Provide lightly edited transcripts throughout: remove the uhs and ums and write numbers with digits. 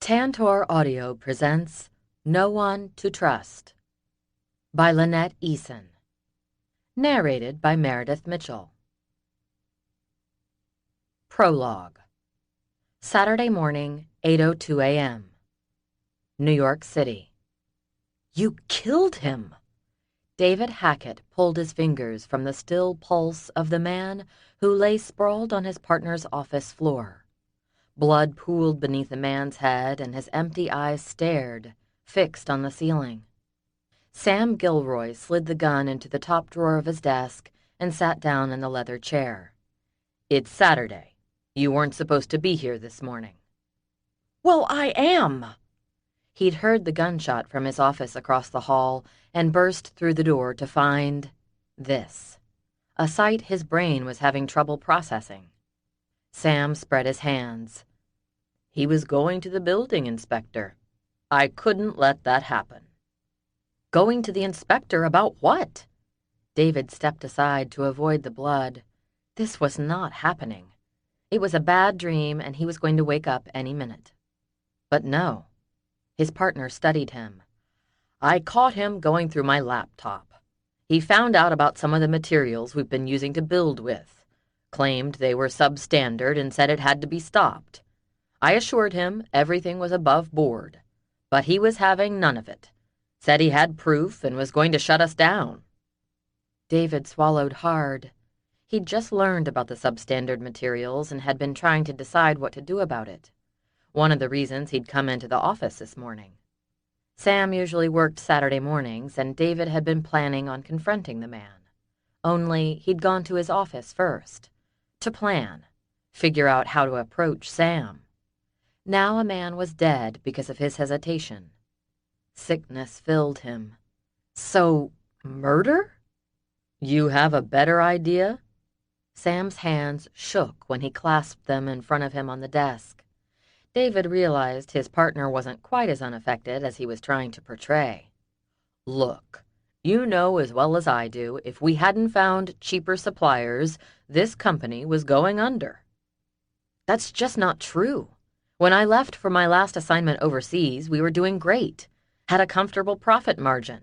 Tantor Audio presents No One to Trust by Lynette Eason. Narrated by Meredith Mitchell. Prologue. Saturday morning, 8:02 a.m. New York City. You killed him! David Hackett pulled his fingers from the still pulse of the man who lay sprawled on his partner's office floor. Blood pooled beneath the man's head, and his empty eyes stared, fixed on the ceiling. Sam Gilroy slid the gun into the top drawer of his desk and sat down in the leather chair. It's Saturday. You weren't supposed to be here this morning. Well, I am! He'd heard the gunshot from his office across the hall and burst through the door to find this, a sight his brain was having trouble processing. Sam spread his hands. He was going to the building inspector. I couldn't let that happen. Going to the inspector about what? David stepped aside to avoid the blood. This was not happening. It was a bad dream, and he was going to wake up any minute. But no. His partner studied him. I caught him going through my laptop. He found out about some of the materials we've been using to build with. Claimed they were substandard and said it had to be stopped. I assured him everything was above board, but he was having none of it. Said he had proof and was going to shut us down. David swallowed hard. He'd just learned about the substandard materials and had been trying to decide what to do about it. One of the reasons he'd come into the office this morning. Sam usually worked Saturday mornings, and David had been planning on confronting the man. Only he'd gone to his office first. To plan, figure out how to approach Sam. Now a man was dead because of his hesitation. Sickness filled him. So, murder? You have a better idea? Sam's hands shook when he clasped them in front of him on the desk. David realized his partner wasn't quite as unaffected as he was trying to portray. Look, you know as well as I do, if we hadn't found cheaper suppliers, this company was going under. That's just not true. When I left for my last assignment overseas, we were doing great, had a comfortable profit margin.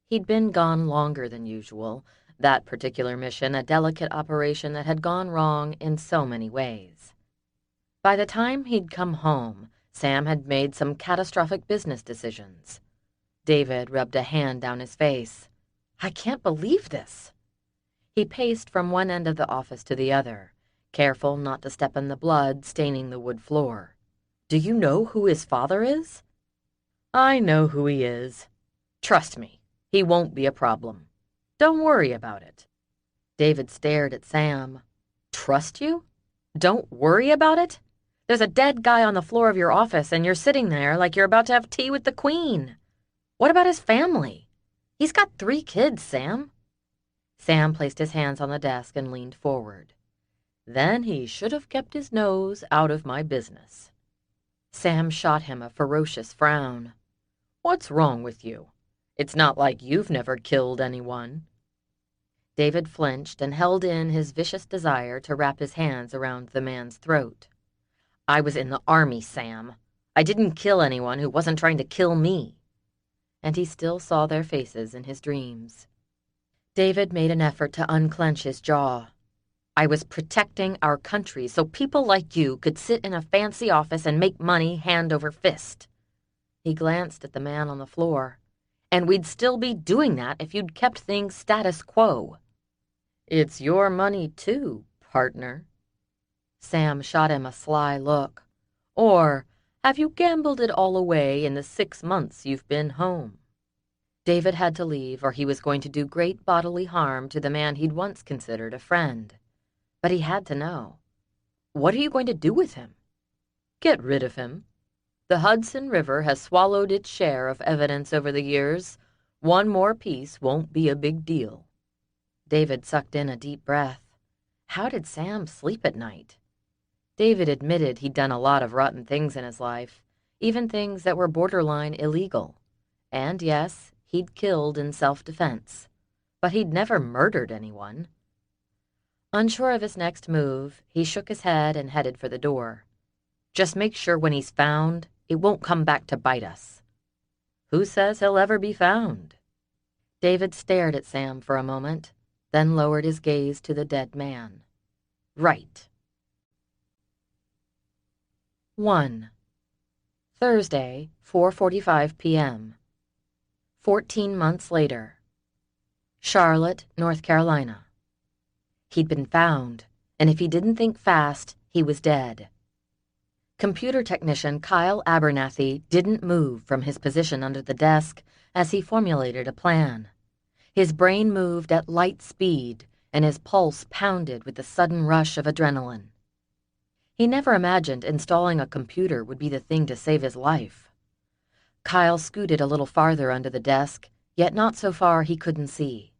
He'd been gone longer than usual, that particular mission a delicate operation that had gone wrong in so many ways. By the time he'd come home, Sam had made some catastrophic business decisions. David rubbed a hand down his face. I can't believe this. He paced from one end of the office to the other, careful not to step in the blood staining the wood floor. Do you know who his father is? I know who he is. Trust me, he won't be a problem. Don't worry about it. David stared at Sam. Trust you? Don't worry about it? There's a dead guy on the floor of your office, and you're sitting there like you're about to have tea with the Queen. What about his family? He's got 3 kids, Sam. Sam placed his hands on the desk and leaned forward. Then he should have kept his nose out of my business. Sam shot him a ferocious frown. What's wrong with you? It's not like you've never killed anyone. David flinched and held in his vicious desire to wrap his hands around the man's throat. I was in the army, Sam. I didn't kill anyone who wasn't trying to kill me. And he still saw their faces in his dreams. David made an effort to unclench his jaw. I was protecting our country so people like you could sit in a fancy office and make money hand over fist. He glanced at the man on the floor. And we'd still be doing that if you'd kept things status quo. It's your money too, partner. Sam shot him a sly look. Or have you gambled it all away in the 6 months you've been home? David had to leave, or he was going to do great bodily harm to the man he'd once considered a friend. But he had to know. What are you going to do with him? Get rid of him. The Hudson River has swallowed its share of evidence over the years. One more piece won't be a big deal. David sucked in a deep breath. How did Sam sleep at night? David admitted he'd done a lot of rotten things in his life, even things that were borderline illegal. And yes, he'd killed in self-defense. But he'd never murdered anyone. Unsure of his next move, he shook his head and headed for the door. Just make sure when he's found, It won't come back to bite us." "Who says he'll ever be found?" David stared at Sam for a moment, then lowered his gaze to the dead man. "Right." 1. Thursday, 4:45 p.m. 14 months later. Charlotte, North Carolina. He'd been found, and if he didn't think fast, he was dead. Computer technician Kyle Abernathy didn't move from his position under the desk as he formulated a plan. His brain moved at light speed, and his pulse pounded with the sudden rush of adrenaline. He never imagined installing a computer would be the thing to save his life. Kyle scooted a little farther under the desk, yet not so far he couldn't see.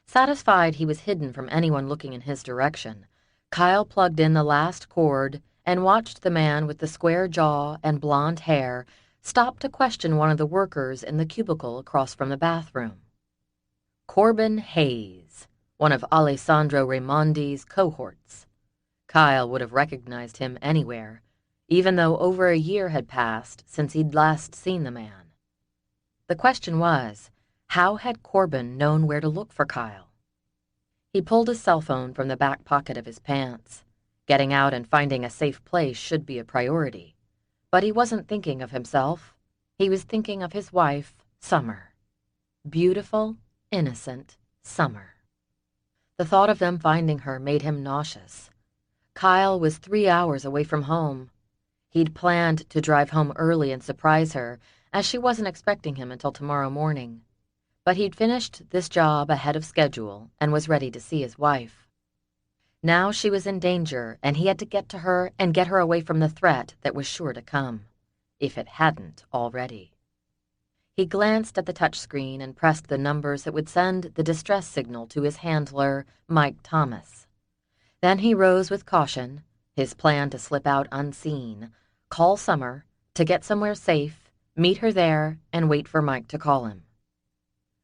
Satisfied he was hidden from anyone looking in his direction, Kyle plugged in the last cord and watched the man with the square jaw and blonde hair stop to question one of the workers in the cubicle across from the bathroom. Corbin Hayes, one of Alessandro Raimondi's cohorts. Kyle would have recognized him anywhere, even though over a year had passed since he'd last seen the man. The question was, how had Corbin known where to look for Kyle? He pulled his cell phone from the back pocket of his pants. Getting out and finding a safe place should be a priority. But he wasn't thinking of himself. He was thinking of his wife, Summer. Beautiful, innocent Summer. The thought of them finding her made him nauseous. Kyle was 3 hours away from home. He'd planned to drive home early and surprise her, as she wasn't expecting him until tomorrow morning. But he'd finished this job ahead of schedule and was ready to see his wife. Now she was in danger, and he had to get to her and get her away from the threat that was sure to come, if it hadn't already. He glanced at the touchscreen and pressed the numbers that would send the distress signal to his handler, Mike Thomas. Then he rose with caution, his plan to slip out unseen, call Summer, to get somewhere safe, meet her there, and wait for Mike to call him.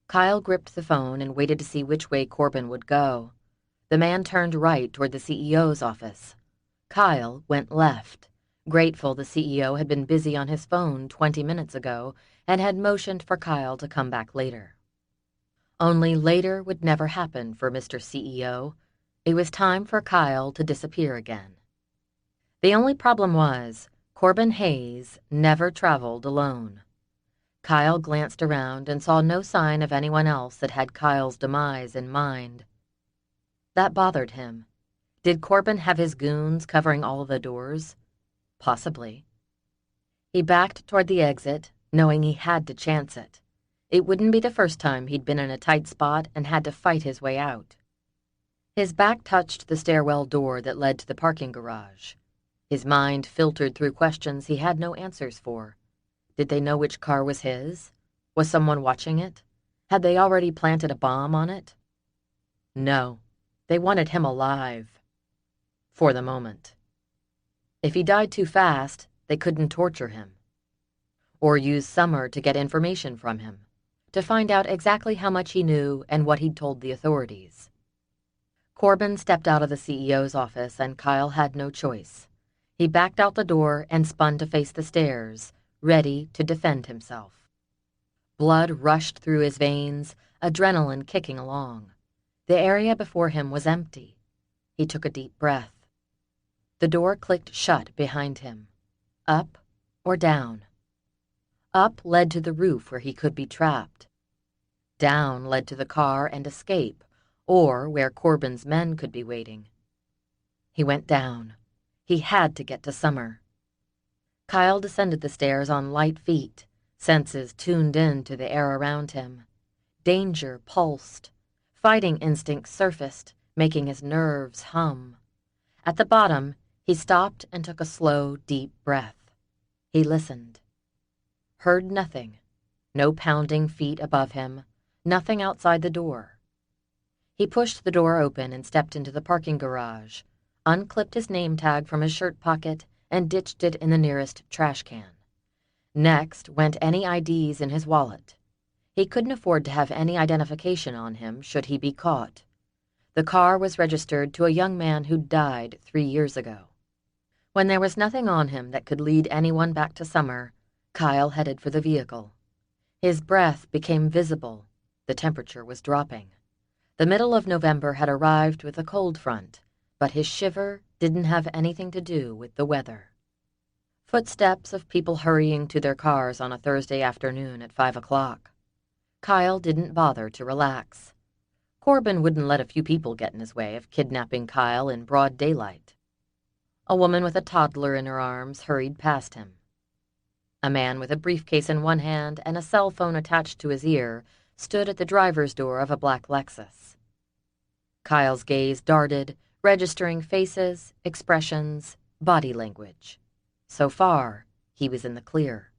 Kyle gripped the phone and waited to see which way Corbin would go. The man turned right toward the CEO's office. Kyle went left, grateful the CEO had been busy on his phone 20 minutes ago and had motioned for Kyle to come back later. Only later would never happen for Mr. CEO. It was time for Kyle to disappear again. The only problem was, Corbin Hayes never traveled alone. Kyle glanced around and saw no sign of anyone else that had Kyle's demise in mind. That bothered him. Did Corbin have his goons covering all of the doors? Possibly. He backed toward the exit, knowing he had to chance it. It wouldn't be the first time he'd been in a tight spot and had to fight his way out. His back touched the stairwell door that led to the parking garage. His mind filtered through questions he had no answers for. Did they know which car was his? Was someone watching it? Had they already planted a bomb on it? No, they wanted him alive. For the moment. If he died too fast, they couldn't torture him. Or use Summer to get information from him, to find out exactly how much he knew and what he'd told the authorities. Corbin stepped out of the CEO's office, and Kyle had no choice. He backed out the door and spun to face the stairs, ready to defend himself. Blood rushed through his veins, adrenaline kicking along. The area before him was empty. He took a deep breath. The door clicked shut behind him. Up or down? Up led to the roof where he could be trapped. Down led to the car and escape, or where Corbin's men could be waiting. He went down. He had to get to Summer. Kyle descended the stairs on light feet, senses tuned in to the air around him. Danger pulsed. Fighting instincts surfaced, making his nerves hum. At the bottom, he stopped and took a slow, deep breath. He listened. Heard nothing. No pounding feet above him. Nothing outside the door. He pushed the door open and stepped into the parking garage, unclipped his name tag from his shirt pocket, and ditched it in the nearest trash can. Next went any IDs in his wallet. He couldn't afford to have any identification on him should he be caught. The car was registered to a young man who'd died 3 years ago. When there was nothing on him that could lead anyone back to Summer, Kyle headed for the vehicle. His breath became visible. The temperature was dropping. The middle of November had arrived with a cold front, but his shiver didn't have anything to do with the weather. Footsteps of people hurrying to their cars on a Thursday afternoon at 5 o'clock. Kyle didn't bother to relax. Corbin wouldn't let a few people get in his way of kidnapping Kyle in broad daylight. A woman with a toddler in her arms hurried past him. A man with a briefcase in one hand and a cell phone attached to his ear stood at the driver's door of a black Lexus. Kyle's gaze darted, registering faces, expressions, body language. So far, he was in the clear.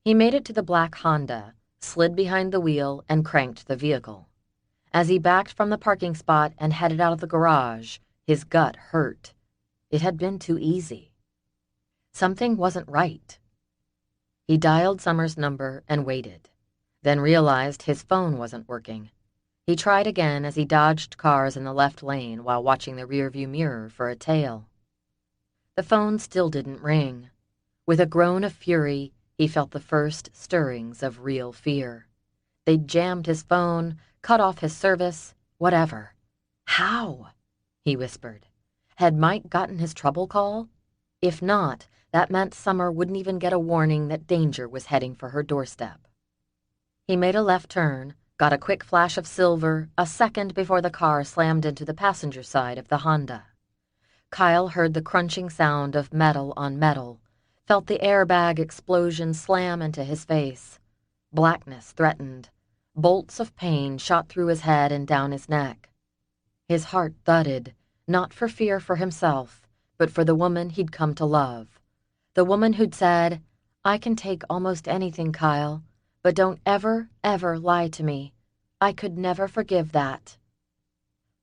He made it to the black Honda, slid behind the wheel, and cranked the vehicle. As he backed from the parking spot and headed out of the garage, his gut hurt. It had been too easy. Something wasn't right. He dialed Summer's number and waited, then realized his phone wasn't working. He tried again as he dodged cars in the left lane while watching the rearview mirror for a tail. The phone still didn't ring. With a groan of fury, he felt the first stirrings of real fear. They'd jammed his phone, cut off his service, whatever. How? He whispered. Had Mike gotten his trouble call? If not, that meant Summer wouldn't even get a warning that danger was heading for her doorstep. He made a left turn, got a quick flash of silver a second before the car slammed into the passenger side of the Honda. Kyle heard the crunching sound of metal on metal, felt the airbag explosion slam into his face. Blackness threatened. Bolts of pain shot through his head and down his neck. His heart thudded, not for fear for himself, but for the woman he'd come to love. The woman who'd said, "I can take almost anything, Kyle, but don't ever, ever lie to me. I could never forgive that."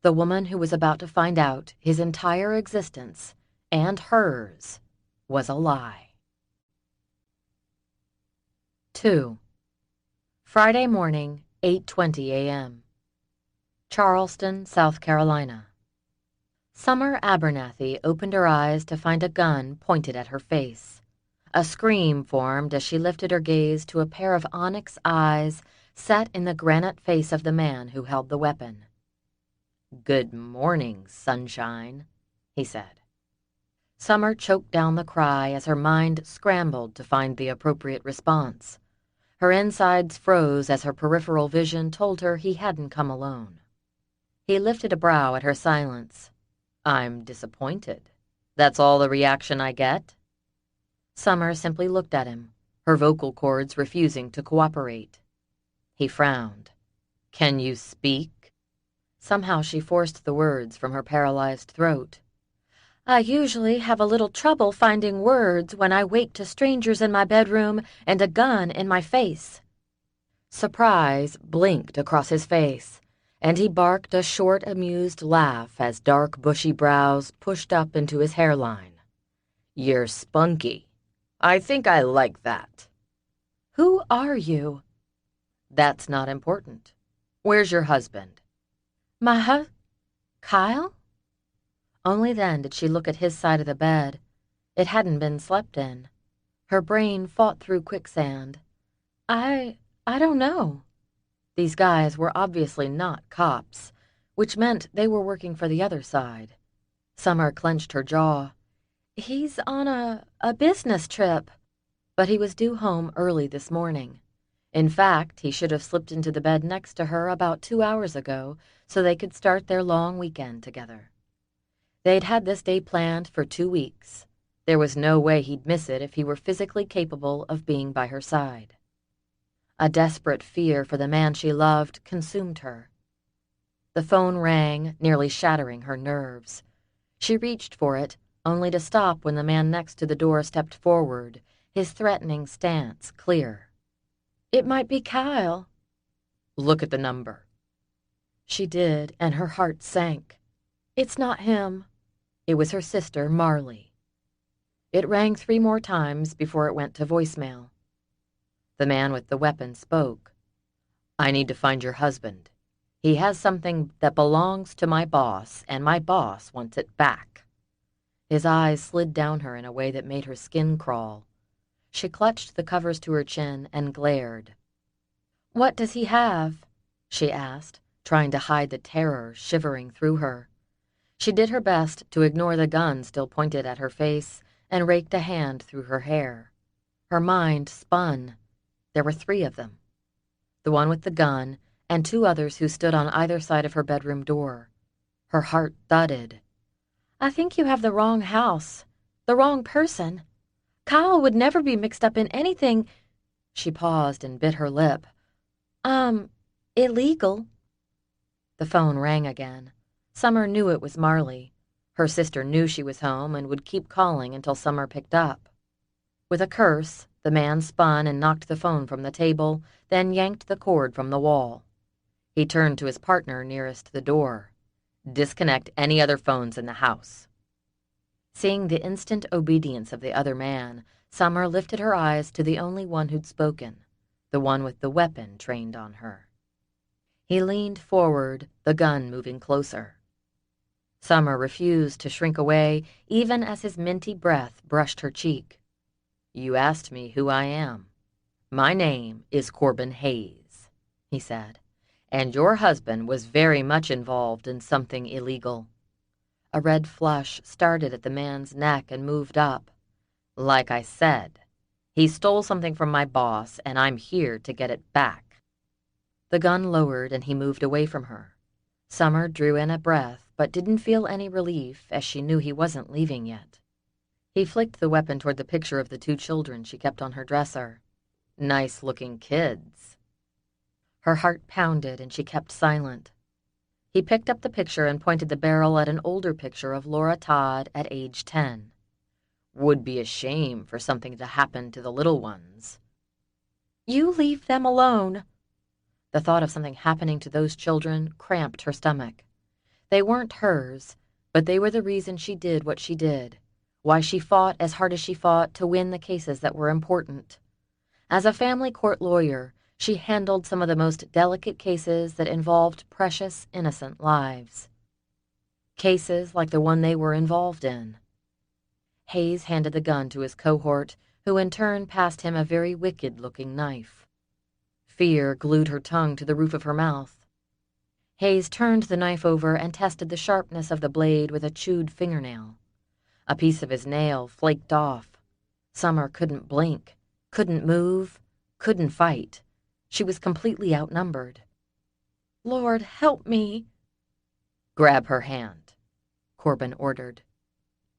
The woman who was about to find out his entire existence, and hers, was a lie. 2. Friday morning, 8:20 a.m. Charleston, South Carolina. Summer Abernathy opened her eyes to find a gun pointed at her face. A scream formed as she lifted her gaze to a pair of onyx eyes set in the granite face of the man who held the weapon. "Good morning, sunshine," he said. Summer choked down the cry as her mind scrambled to find the appropriate response. Her insides froze as her peripheral vision told her he hadn't come alone. He lifted a brow at her silence. "I'm disappointed. That's all the reaction I get?" Summer simply looked at him, her vocal cords refusing to cooperate. He frowned. "Can you speak?" Somehow she forced the words from her paralyzed throat. "I usually have a little trouble finding words when I wake to strangers in my bedroom and a gun in my face." Surprise blinked across his face, and he barked a short, amused laugh as dark, bushy brows pushed up into his hairline. "You're spunky. I think I like that." "Who are you?" "That's not important. Where's your husband?" "My Kyle?" Only then did she look at his side of the bed. It hadn't been slept in. Her brain fought through quicksand. I don't know." These guys were obviously not cops, which meant they were working for the other side. Summer clenched her jaw. "He's on a business trip." But he was due home early this morning. In fact, he should have slipped into the bed next to her about 2 hours ago so they could start their long weekend together. They'd had this day planned for 2 weeks. There was no way he'd miss it if he were physically capable of being by her side. A desperate fear for the man she loved consumed her. The phone rang, nearly shattering her nerves. She reached for it, only to stop when the man next to the door stepped forward, his threatening stance clear. "It might be Kyle." "Look at the number." She did, and her heart sank. "It's not him." It was her sister, Marley. It rang 3 more times before it went to voicemail. The man with the weapon spoke. "I need to find your husband. He has something that belongs to my boss, and my boss wants it back." His eyes slid down her in a way that made her skin crawl. She clutched the covers to her chin and glared. "What does he have?" she asked, trying to hide the terror shivering through her. She did her best to ignore the gun still pointed at her face and raked a hand through her hair. Her mind spun. There were 3 of them. The one with the gun and 2 others who stood on either side of her bedroom door. Her heart thudded. "I think you have the wrong house, the wrong person. Kyle would never be mixed up in anything—" She paused and bit her lip. Illegal." The phone rang again. Summer knew it was Marley. Her sister knew she was home and would keep calling until Summer picked up. With a curse, the man spun and knocked the phone from the table, then yanked the cord from the wall. He turned to his partner nearest the door. "Disconnect any other phones in the house." Seeing the instant obedience of the other man, Summer lifted her eyes to the only one who'd spoken, the one with the weapon trained on her. He leaned forward, the gun moving closer. Summer refused to shrink away, even as his minty breath brushed her cheek. "You asked me who I am. My name is Corbin Hayes," he said, "and your husband was very much involved in something illegal." A red flush started at the man's neck and moved up. "Like I said, he stole something from my boss, and I'm here to get it back." The gun lowered and he moved away from her. Summer drew in a breath, but didn't feel any relief as she knew he wasn't leaving yet. He flicked the weapon toward the picture of the 2 children she kept on her dresser. "Nice-looking kids." Her heart pounded and she kept silent. He picked up the picture and pointed the barrel at an older picture of Laura Todd at age 10. "Would be a shame for something to happen to the little ones." "You leave them alone." The thought of something happening to those children cramped her stomach. They weren't hers, but they were the reason she did what she did, why she fought as hard as she fought to win the cases that were important. As a family court lawyer, she handled some of the most delicate cases that involved precious, innocent lives. Cases like the one they were involved in. Hayes handed the gun to his cohort, who in turn passed him a very wicked-looking knife. Fear glued her tongue to the roof of her mouth. Hayes turned the knife over and tested the sharpness of the blade with a chewed fingernail. A piece of his nail flaked off. Summer couldn't blink, couldn't move, couldn't fight. She was completely outnumbered. "Lord, help me." "Grab her hand," Corbin ordered.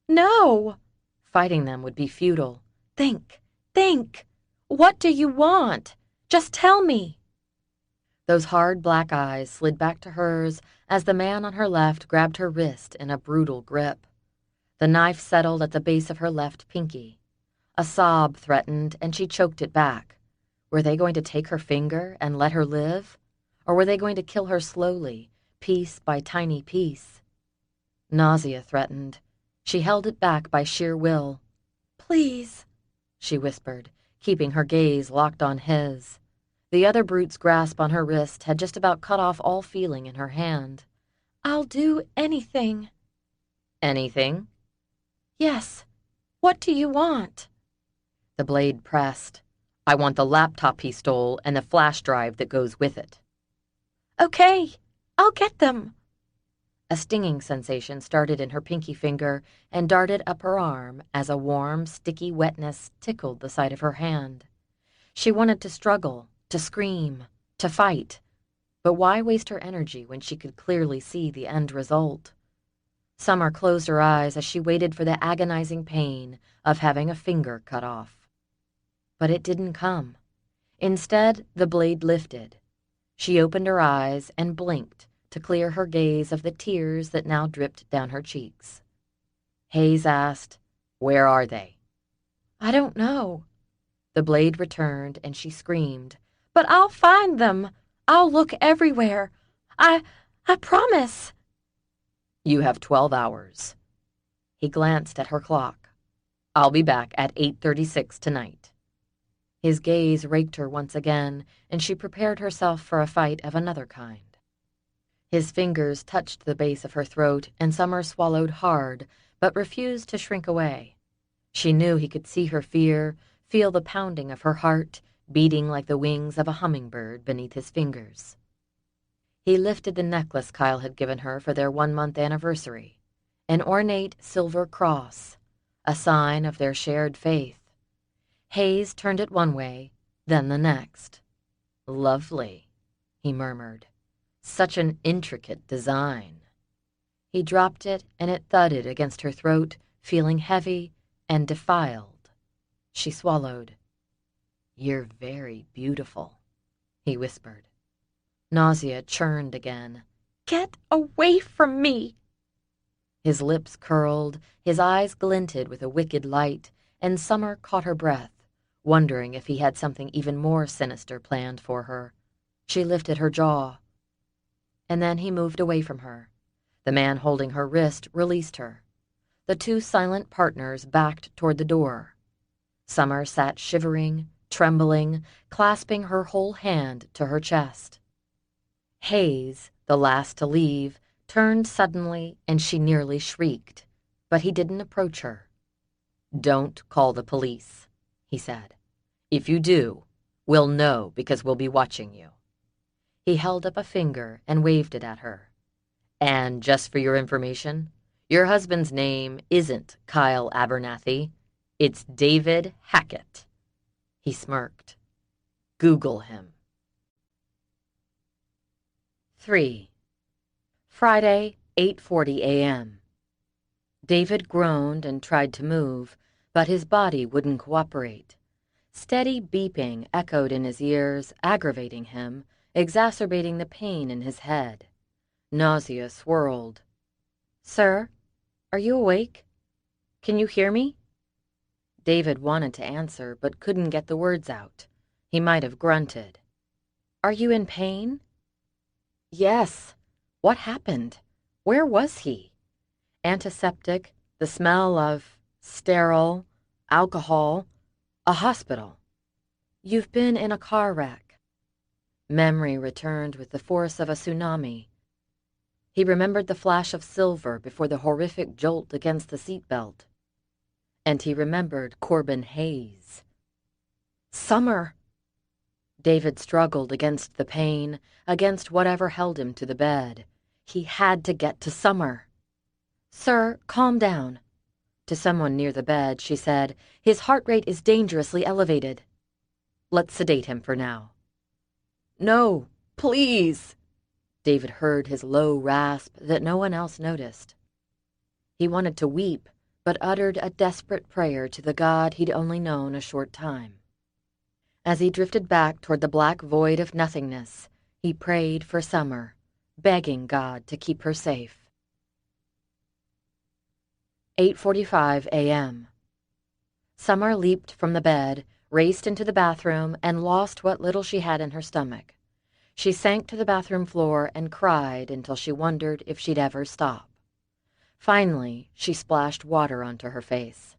"No!" Fighting them would be futile. Think. What do you want? Just tell me." Those hard black eyes slid back to hers as the man on her left grabbed her wrist in a brutal grip. The knife settled at the base of her left pinky. A sob threatened, and she choked it back. Were they going to take her finger and let her live? Or were they going to kill her slowly, piece by tiny piece? Nausea threatened. She held it back by sheer will. "Please," she whispered, keeping her gaze locked on his. The other brute's grasp on her wrist had just about cut off all feeling in her hand. "I'll do anything." "Anything?" "Yes. What do you want?" The blade pressed. "I want the laptop he stole and the flash drive that goes with it." "Okay, I'll get them." A stinging sensation started in her pinky finger and darted up her arm as a warm, sticky wetness tickled the side of her hand. She wanted to struggle, to scream, to fight. But why waste her energy when she could clearly see the end result? Summer closed her eyes as she waited for the agonizing pain of having a finger cut off. But it didn't come. Instead, the blade lifted. She opened her eyes and blinked to clear her gaze of the tears that now dripped down her cheeks. Hayes asked, "Where are they?" "I don't know." The blade returned and she screamed, "But I'll find them. I'll look everywhere. I promise." "You have 12 hours. He glanced at her clock. "I'll be back at 8:36 tonight." His gaze raked her once again, and she prepared herself for a fight of another kind. His fingers touched the base of her throat, and Summer swallowed hard, but refused to shrink away. She knew he could see her fear feel the pounding of her heart beating like the wings of a hummingbird beneath his fingers. He lifted the necklace Kyle had given her for their 1-month anniversary, an ornate silver cross, a sign of their shared faith. Hayes turned it one way, then the next. "Lovely," he murmured. "Such an intricate design." He dropped it, and it thudded against her throat, feeling heavy and defiled. She swallowed. "You're very beautiful," he whispered. Nausea churned again. "Get away from me!" His lips curled, his eyes glinted with a wicked light, and Summer caught her breath, wondering if he had something even more sinister planned for her. She lifted her jaw. And then he moved away from her. The man holding her wrist released her. The two silent partners backed toward the door. Summer sat shivering, trembling, clasping her whole hand to her chest. Hayes, the last to leave, turned suddenly, and she nearly shrieked, but he didn't approach her. "Don't call the police," he said. "If you do, we'll know because we'll be watching you." He held up a finger and waved it at her. "And just for your information, your husband's name isn't Kyle Abernathy. It's David Hackett." He smirked. "Google him." 3. Friday, 8:40 a.m. David groaned and tried to move, but his body wouldn't cooperate. Steady beeping echoed in his ears, aggravating him, exacerbating the pain in his head. Nausea swirled. "Sir, are you awake? Can you hear me?" David wanted to answer, but couldn't get the words out. He might have grunted. "Are you in pain?" "Yes. What happened? Where was he?" Antiseptic, the smell of sterile, alcohol, a hospital. "You've been in a car wreck." Memory returned with the force of a tsunami. He remembered the flash of silver before the horrific jolt against the seatbelt. And he remembered Corbin Hayes. "Summer!" David struggled against the pain, against whatever held him to the bed. He had to get to Summer. "Sir, calm down." To someone near the bed, she said, "His heart rate is dangerously elevated. Let's sedate him for now." "No, please." David heard his low rasp that no one else noticed. He wanted to weep, but uttered a desperate prayer to the God he'd only known a short time. As he drifted back toward the black void of nothingness, he prayed for Summer, begging God to keep her safe. 8:45 a.m. Summer leaped from the bed, raced into the bathroom, and lost what little she had in her stomach. She sank to the bathroom floor and cried until she wondered if she'd ever stop. Finally, she splashed water onto her face.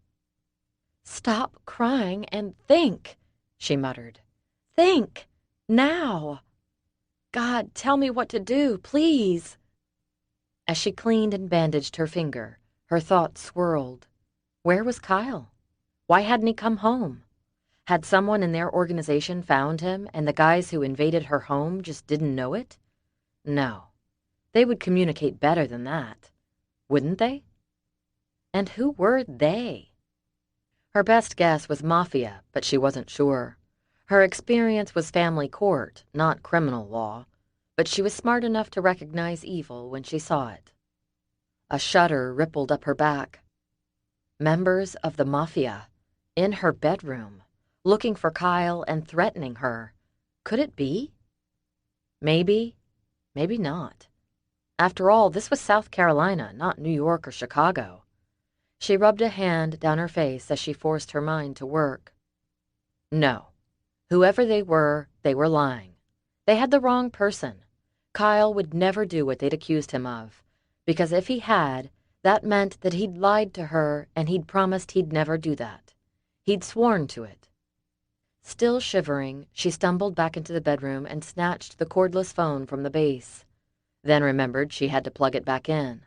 "Stop crying and think," she muttered. "Think! Now! God, tell me what to do, please!" As she cleaned and bandaged her finger, her thoughts swirled. Where was Kyle? Why hadn't he come home? Had someone in their organization found him, and the guys who invaded her home just didn't know it? No. They would communicate better than that. Wouldn't they? And who were they? Her best guess was mafia, but she wasn't sure. Her experience was family court, not criminal law, but she was smart enough to recognize evil when she saw it. A shudder rippled up her back. Members of the mafia, in her bedroom, looking for Kyle and threatening her. Could it be? Maybe, maybe not. After all, this was South Carolina, not New York or Chicago. She rubbed a hand down her face as she forced her mind to work. No. Whoever they were lying. They had the wrong person. Kyle would never do what they'd accused him of, because if he had, that meant that he'd lied to her and he'd promised he'd never do that. He'd sworn to it. Still shivering, she stumbled back into the bedroom and snatched the cordless phone from the base, then remembered she had to plug it back in.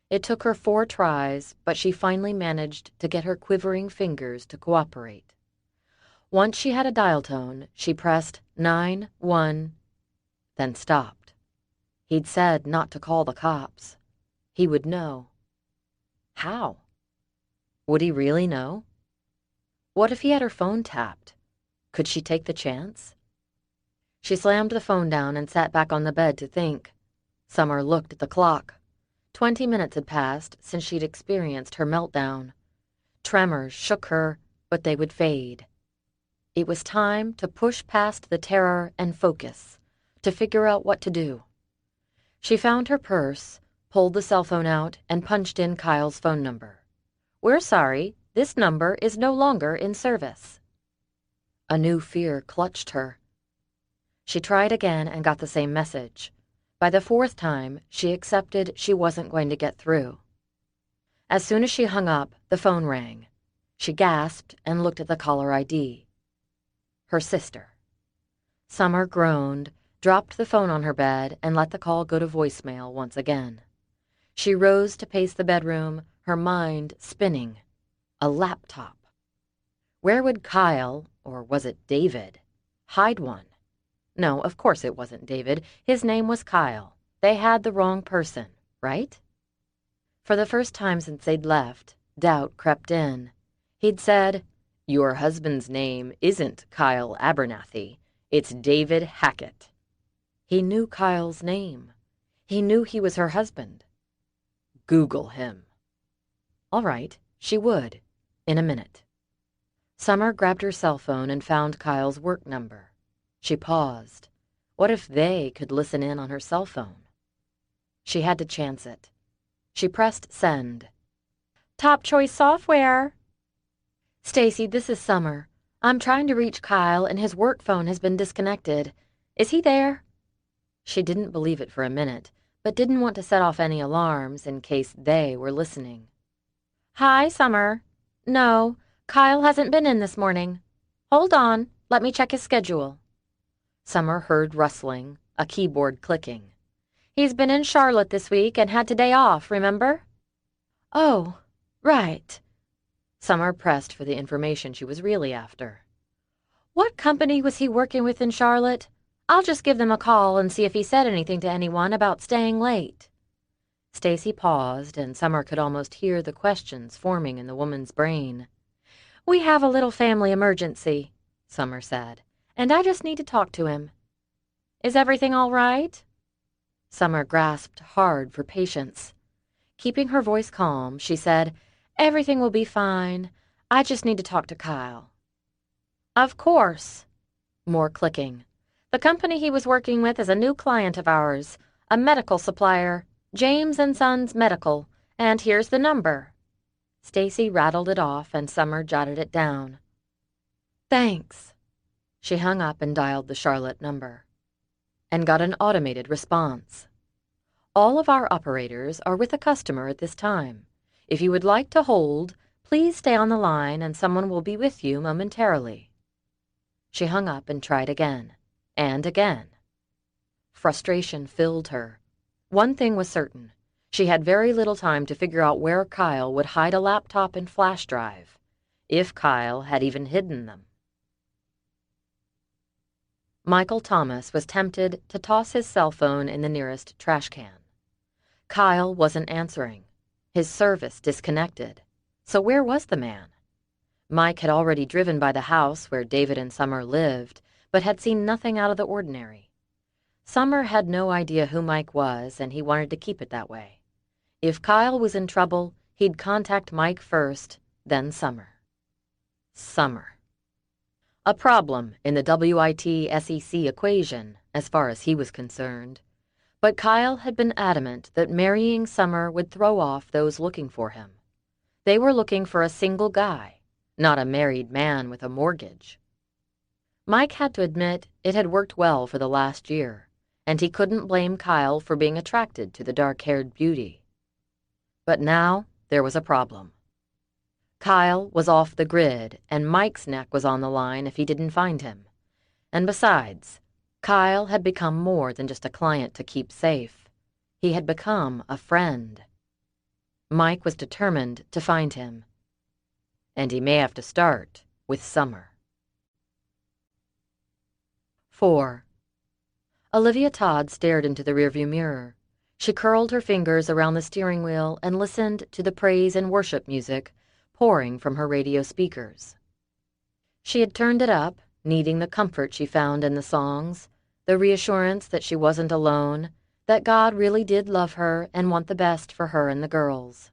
It took her 4 tries, but she finally managed to get her quivering fingers to cooperate. Once she had a dial tone, she pressed 9-1, then stopped. He'd said not to call the cops. He would know. How? Would he really know? What if he had her phone tapped? Could she take the chance? She slammed the phone down and sat back on the bed to think. Summer looked at the clock. 20 minutes had passed since she'd experienced her meltdown. Tremors shook her, but they would fade. It was time to push past the terror and focus, to figure out what to do. She found her purse, pulled the cell phone out, and punched in Kyle's phone number. "We're sorry, this number is no longer in service." A new fear clutched her. She tried again and got the same message. By the fourth time, she accepted she wasn't going to get through. As soon as she hung up, the phone rang. She gasped and looked at the caller ID. Her sister. Summer groaned, dropped the phone on her bed, and let the call go to voicemail once again. She rose to pace the bedroom, her mind spinning. A laptop. Where would Kyle, or was it David, hide one? No, of course it wasn't David. His name was Kyle. They had the wrong person, right? For the first time since they'd left, doubt crept in. He'd said, "Your husband's name isn't Kyle Abernathy. It's David Hackett." He knew Kyle's name. He knew he was her husband. Google him. All right, she would, in a minute. Summer grabbed her cell phone and found Kyle's work number. She paused. What if they could listen in on her cell phone? She had to chance it. She pressed send. "Top Choice Software." "Stacy, this is Summer. I'm trying to reach Kyle and his work phone has been disconnected. Is he there?" She didn't believe it for a minute, but didn't want to set off any alarms in case they were listening. "Hi, Summer. No, Kyle hasn't been in this morning. Hold on, let me check his schedule." Summer heard rustling, a keyboard clicking. "He's been in Charlotte this week and had today off, remember?" "Oh, right." Summer pressed for the information she was really after. "What company was he working with in Charlotte? I'll just give them a call and see if he said anything to anyone about staying late." Stacy paused, and Summer could almost hear the questions forming in the woman's brain. "We have a little family emergency," Summer said, "and I just need to talk to him." "Is everything all right?" Summer grasped hard for patience. Keeping her voice calm, she said, "Everything will be fine. I just need to talk to Kyle." "Of course." More clicking. "The company he was working with is a new client of ours, a medical supplier, James & Sons Medical, and here's the number." Stacy rattled it off and Summer jotted it down. "Thanks." She hung up and dialed the Charlotte number and got an automated response. "All of our operators are with a customer at this time. If you would like to hold, please stay on the line and someone will be with you momentarily." She hung up and tried again, and again. Frustration filled her. One thing was certain. She had very little time to figure out where Kyle would hide a laptop and flash drive, if Kyle had even hidden them. Michael Thomas was tempted to toss his cell phone in the nearest trash can. Kyle wasn't answering. His service disconnected. So where was the man? Mike had already driven by the house where David and Summer lived, but had seen nothing out of the ordinary. Summer had no idea who Mike was, and he wanted to keep it that way. If Kyle was in trouble, he'd contact Mike first, then Summer. Summer. A problem in the WIT-SEC equation, as far as he was concerned. But Kyle had been adamant that marrying Summer would throw off those looking for him. They were looking for a single guy, not a married man with a mortgage. Mike had to admit it had worked well for the last year, and he couldn't blame Kyle for being attracted to the dark-haired beauty. But now there was a problem. Kyle was off the grid, and Mike's neck was on the line if he didn't find him. And besides, Kyle had become more than just a client to keep safe. He had become a friend. Mike was determined to find him. And he may have to start with Summer. 4. Olivia Todd stared into the rearview mirror. She curled her fingers around the steering wheel and listened to the praise and worship music pouring from her radio speakers. She had turned it up, needing the comfort she found in the songs, the reassurance that she wasn't alone, that God really did love her and want the best for her and the girls.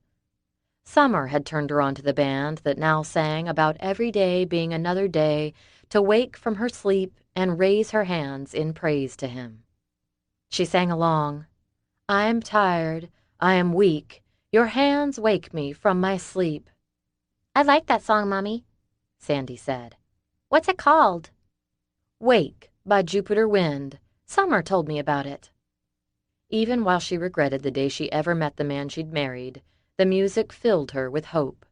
Summer had turned her on to the band that now sang about every day being another day to wake from her sleep and raise her hands in praise to Him. She sang along, "I am tired, I am weak, your hands wake me from my sleep." "I like that song, Mommy," Sandy said. "What's it called?" "Wake" by Jupiter Wind. Summer told me about it. Even while she regretted the day she ever met the man she'd married, the music filled her with hope.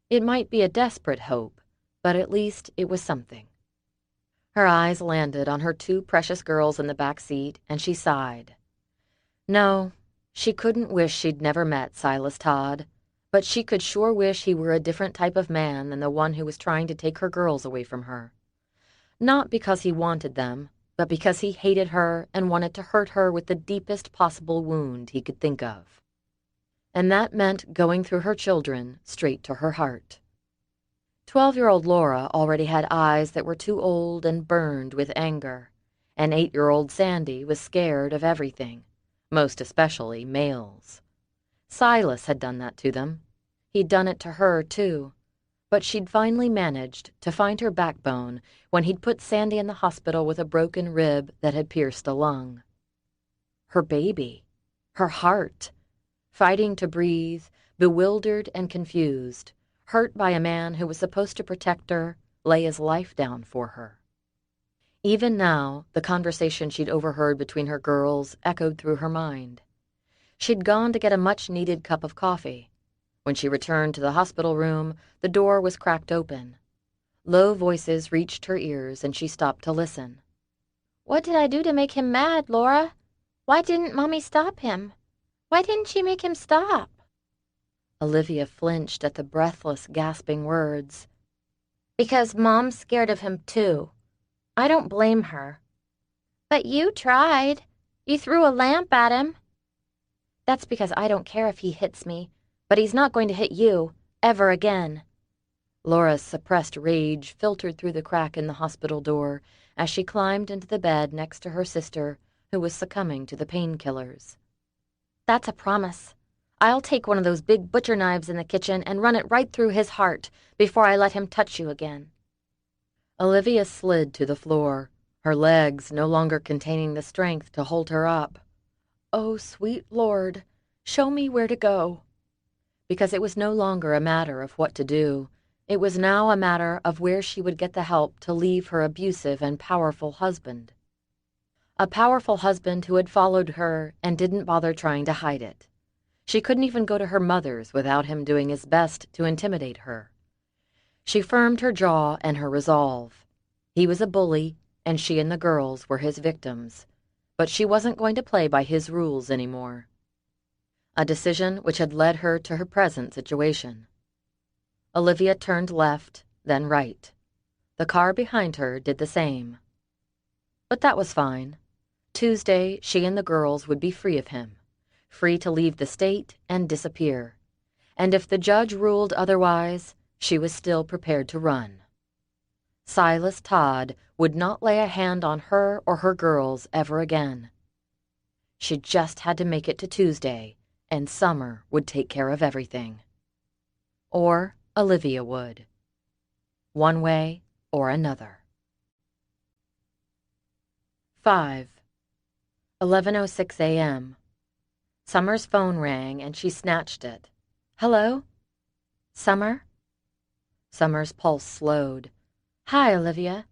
It might be a desperate hope, but at least it was something. Her eyes landed on her two precious girls in the back seat, and she sighed. No, she couldn't wish she'd never met Silas Todd, but she could sure wish he were a different type of man than the one who was trying to take her girls away from her. Not because he wanted them, but because he hated her and wanted to hurt her with the deepest possible wound he could think of. And that meant going through her children straight to her heart. 12-year-old Laura already had eyes that were too old and burned with anger, and 8-year-old Sandy was scared of everything, most especially males. Silas had done that to them. He'd done it to her, too, but she'd finally managed to find her backbone when he'd put Sandy in the hospital with a broken rib that had pierced a lung. Her baby, her heart, fighting to breathe, bewildered and confused, hurt by a man who was supposed to protect her, lay his life down for her. Even now, the conversation she'd overheard between her girls echoed through her mind. She'd gone to get a much-needed cup of coffee. When she returned to the hospital room, the door was cracked open. Low voices reached her ears, and she stopped to listen. "What did I do to make him mad, Laura? Why didn't Mommy stop him? Why didn't she make him stop?" Olivia flinched at the breathless, gasping words. "Because Mom's scared of him, too. I don't blame her." "But you tried. You threw a lamp at him." "That's because I don't care if he hits me, but he's not going to hit you, ever again." Laura's suppressed rage filtered through the crack in the hospital door as she climbed into the bed next to her sister, who was succumbing to the painkillers. "That's a promise. I'll take one of those big butcher knives in the kitchen and run it right through his heart before I let him touch you again." Olivia slid to the floor, her legs no longer containing the strength to hold her up. "Oh, sweet Lord, show me where to go." Because it was no longer a matter of what to do. It was now a matter of where she would get the help to leave her abusive and powerful husband. A powerful husband who had followed her and didn't bother trying to hide it. She couldn't even go to her mother's without him doing his best to intimidate her. She firmed her jaw and her resolve. He was a bully, and she and the girls were his victims. But she wasn't going to play by his rules anymore. A decision which had led her to her present situation. Olivia turned left, then right. The car behind her did the same. But that was fine. Tuesday, she and the girls would be free of him, free to leave the state and disappear. And if the judge ruled otherwise, she was still prepared to run. Silas Todd would not lay a hand on her or her girls ever again. She just had to make it to Tuesday, and Summer would take care of everything. Or Olivia would. One way or another. 5. 11:06 a.m. Summer's phone rang and she snatched it. "Hello? Summer?" Summer's pulse slowed. "Hi, Olivia."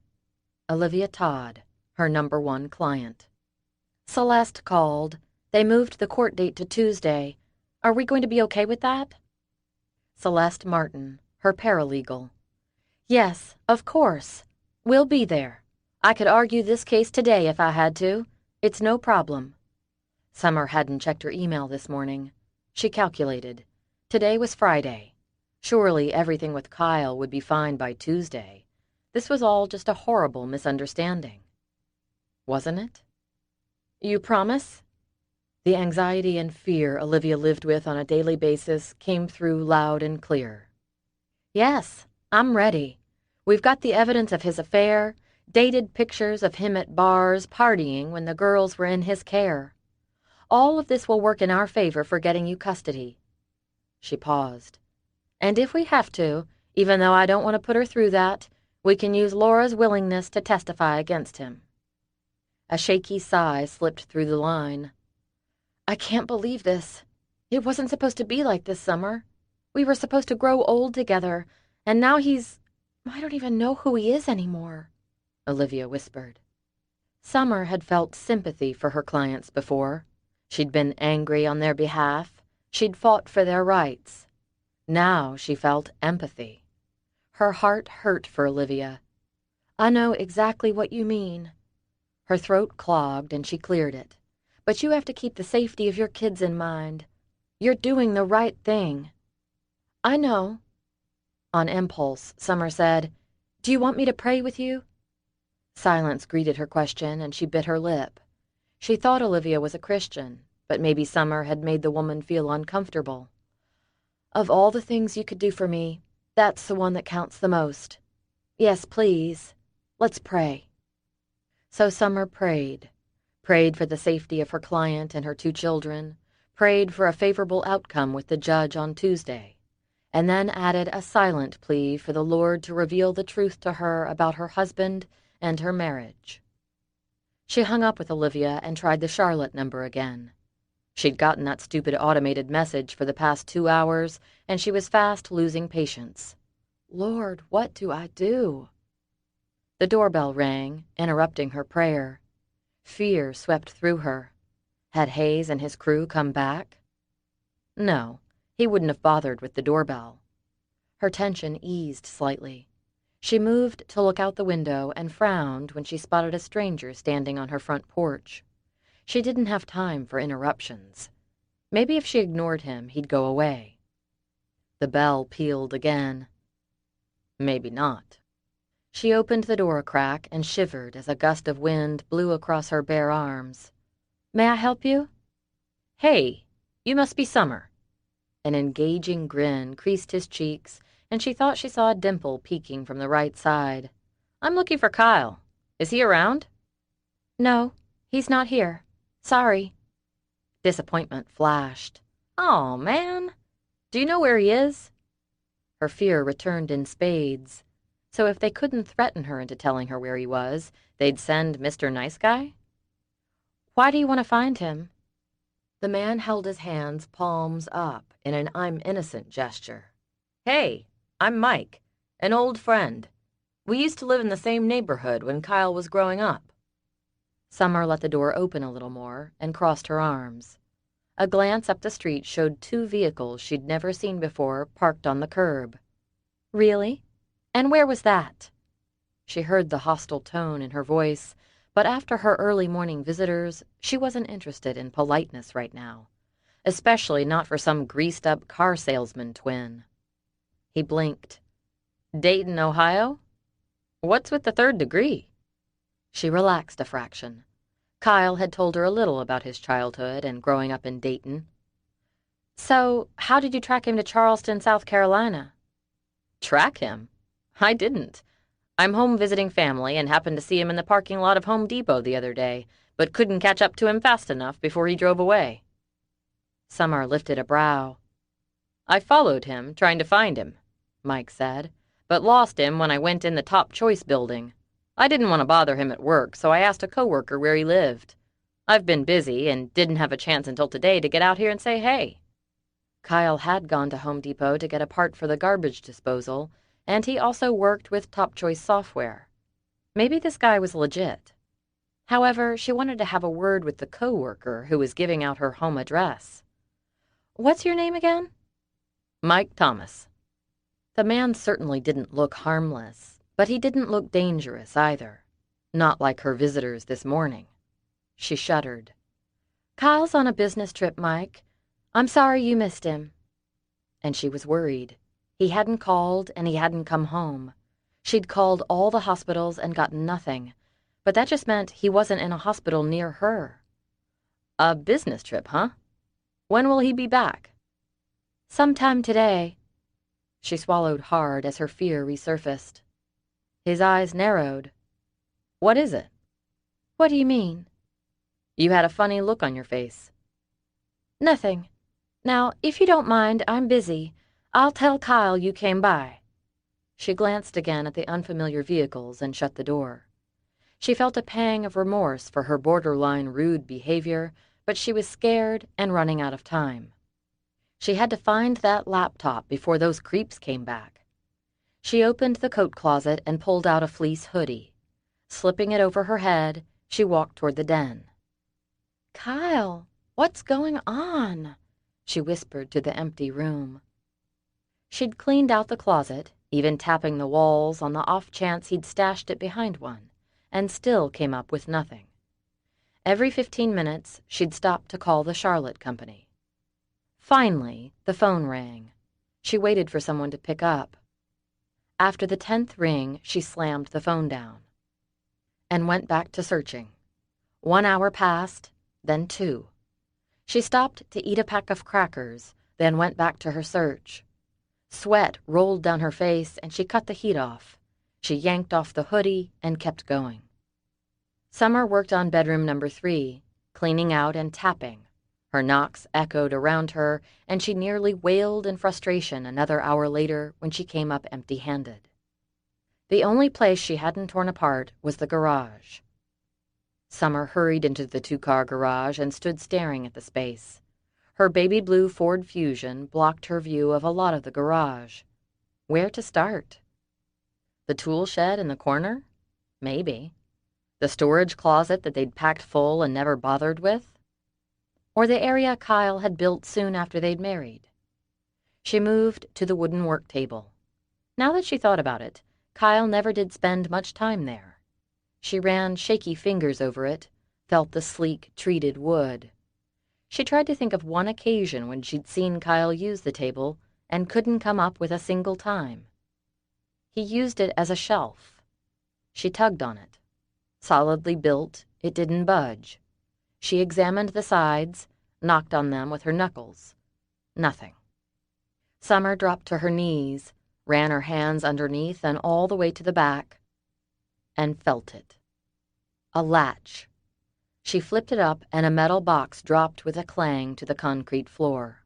Olivia Todd, her #1 client. "Celeste called. They moved the court date to Tuesday. Are we going to be okay with that?" Celeste Martin, her paralegal. "Yes, of course. We'll be there. I could argue this case today if I had to. It's no problem." Summer hadn't checked her email this morning. She calculated. Today was Friday. Surely everything with Kyle would be fine by Tuesday. This was all just a horrible misunderstanding. wasn't it? You promise? The anxiety and fear Olivia lived with on a daily basis came through loud and clear. Yes, I'm ready. We've got the evidence of his affair, dated pictures of him at bars partying when the girls were in his care. All of this will work in our favor for getting you custody. She paused. And if we have to, even though I don't want to put her through that, we can use Laura's willingness to testify against him. A shaky sigh slipped through the line. I can't believe this. It wasn't supposed to be like this, Summer. We were supposed to grow old together, and now I don't even know who he is anymore, Olivia whispered. Summer had felt sympathy for her clients before. She'd been angry on their behalf. She'd fought for their rights. Now she felt empathy. Her heart hurt for Olivia. I know exactly what you mean. Her throat clogged and she cleared it. But you have to keep the safety of your kids in mind. You're doing the right thing. I know. On impulse, Summer said, Do you want me to pray with you? Silence greeted her question, and she bit her lip. She thought Olivia was a Christian, but maybe Summer had made the woman feel uncomfortable. Of all the things you could do for me, that's the one that counts the most. Yes, please. Let's pray. So Summer prayed for the safety of her client and her 2 children, prayed for a favorable outcome with the judge on Tuesday, and then added a silent plea for the Lord to reveal the truth to her about her husband and her marriage. She hung up with Olivia and tried the Charlotte number again. She'd gotten that stupid automated message for the past 2 hours, and she was fast losing patience. Lord, what do I do? The doorbell rang, interrupting her prayer. Fear swept through her. Had Hayes and his crew come back? No, he wouldn't have bothered with the doorbell. Her tension eased slightly. She moved to look out the window and frowned when she spotted a stranger standing on her front porch. She didn't have time for interruptions. Maybe if she ignored him, he'd go away. The bell pealed again. Maybe not. She opened the door a crack and shivered as a gust of wind blew across her bare arms. May I help you? Hey, you must be Summer. An engaging grin creased his cheeks, and she thought she saw a dimple peeking from the right side. I'm looking for Kyle. Is he around? No, he's not here. Sorry. Disappointment flashed. Oh, man. Do you know where he is? Her fear returned in spades. So if they couldn't threaten her into telling her where he was, they'd send Mr. Nice Guy? Why do you want to find him? The man held his hands palms up in an I'm innocent gesture. Hey, I'm Mike, an old friend. We used to live in the same neighborhood when Kyle was growing up. Summer let the door open a little more and crossed her arms. A glance up the street showed 2 vehicles she'd never seen before parked on the curb. Really? And where was that? She heard the hostile tone in her voice, but after her early morning visitors, she wasn't interested in politeness right now, especially not for some greased-up car salesman twin. He blinked. Dayton, Ohio? What's with the 3rd degree? She relaxed a fraction. Kyle had told her a little about his childhood and growing up in Dayton. So, how did you track him to Charleston, South Carolina? Track him? I didn't. I'm home visiting family and happened to see him in the parking lot of Home Depot the other day, but couldn't catch up to him fast enough before he drove away. Summer lifted a brow. I followed him, trying to find him, Mike said, but lost him when I went in the Top Choice building. I didn't want to bother him at work, so I asked a coworker where he lived. I've been busy and didn't have a chance until today to get out here and say hey. Kyle had gone to Home Depot to get a part for the garbage disposal, and he also worked with Top Choice software. Maybe this guy was legit. However, she wanted to have a word with the coworker who was giving out her home address. What's your name again? Mike Thomas. The man certainly didn't look harmless, but he didn't look dangerous either. Not like her visitors this morning. She shuddered. Kyle's on a business trip, Mike. I'm sorry you missed him. And she was worried. He hadn't called and he hadn't come home. She'd called all the hospitals and gotten nothing. but that just meant he wasn't in a hospital near her. A business trip, huh? When will he be back? Sometime today. She swallowed hard as her fear resurfaced. His eyes narrowed. What is it? What do you mean? You had a funny look on your face. Nothing. Now, if you don't mind, I'm busy. I'll tell Kyle you came by. She glanced again at the unfamiliar vehicles and shut the door. She felt a pang of remorse for her borderline rude behavior, but she was scared and running out of time. She had to find that laptop before those creeps came back. She opened the coat closet and pulled out a fleece hoodie. Slipping it over her head, she walked toward the den. Kyle, what's going on? She whispered to the empty room. She'd cleaned out the closet, even tapping the walls on the off chance he'd stashed it behind one, and still came up with nothing. Every 15 minutes, she'd stop to call the Charlotte Company. Finally, the phone rang. She waited for someone to pick up. After the 10th ring, she slammed the phone down and went back to searching. 1 hour passed, then 2. She stopped to eat a pack of crackers, then went back to her search. Sweat rolled down her face and she cut the heat off. She yanked off the hoodie and kept going. Summer worked on bedroom number 3, cleaning out and tapping. Her knocks echoed around her, and she nearly wailed in frustration another hour later when she came up empty-handed. The only place she hadn't torn apart was the garage. Summer hurried into the 2-car garage and stood staring at the space. Her baby blue Ford Fusion blocked her view of a lot of the garage. Where to start? The tool shed in the corner? Maybe. The storage closet that they'd packed full and never bothered with? Or the area Kyle had built soon after they'd married. She moved to the wooden work table. Now that she thought about it, Kyle never did spend much time there. She ran shaky fingers over it, felt the sleek, treated wood. She tried to think of one occasion when she'd seen Kyle use the table and couldn't come up with a single time. He used it as a shelf. She tugged on it. Solidly built, it didn't budge. She examined the sides, knocked on them with her knuckles. Nothing. Summer dropped to her knees, ran her hands underneath and all the way to the back, and felt it. A latch. She flipped it up and a metal box dropped with a clang to the concrete floor.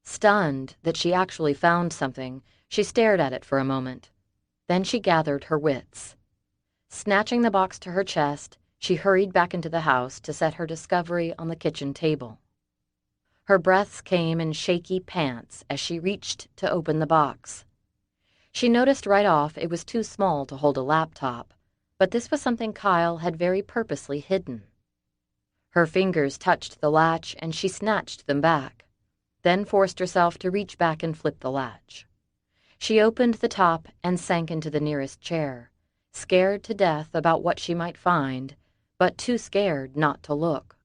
Stunned that she actually found something, she stared at it for a moment. Then she gathered her wits. Snatching the box to her chest, she hurried back into the house to set her discovery on the kitchen table. Her breaths came in shaky pants as she reached to open the box. She noticed right off it was too small to hold a laptop, but this was something Kyle had very purposely hidden. Her fingers touched the latch and she snatched them back, then forced herself to reach back and flip the latch. She opened the top and sank into the nearest chair, scared to death about what she might find, but too scared not to look.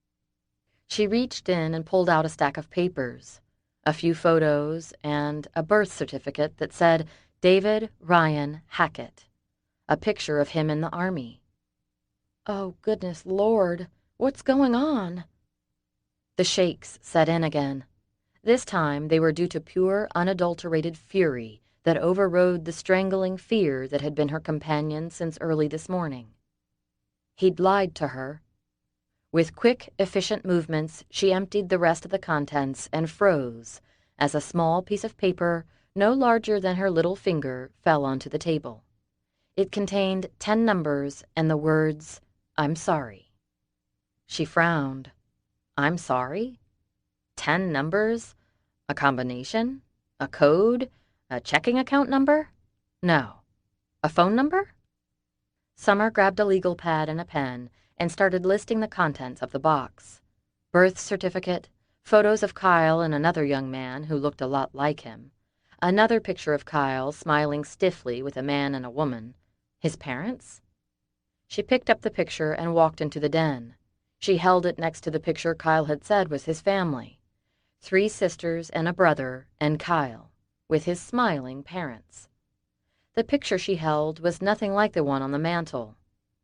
She reached in and pulled out a stack of papers, a few photos, and a birth certificate that said David Ryan Hackett, a picture of him in the Army. Oh, goodness Lord, what's going on? The shakes set in again. This time they were due to pure, unadulterated fury that overrode the strangling fear that had been her companion since early this morning. He'd lied to her. With quick, efficient movements, she emptied the rest of the contents and froze as a small piece of paper, no larger than her little finger, fell onto the table. It contained 10 numbers and the words, "I'm sorry." She frowned. I'm sorry? 10 numbers? A combination? A code? A checking account number? No. A phone number? Summer grabbed a legal pad and a pen and started listing the contents of the box. Birth certificate, photos of Kyle and another young man who looked a lot like him, another picture of Kyle smiling stiffly with a man and a woman. His parents? She picked up the picture and walked into the den. She held it next to the picture Kyle had said was his family. 3 sisters and a brother, and Kyle, with his smiling parents. The picture she held was nothing like the one on the mantel.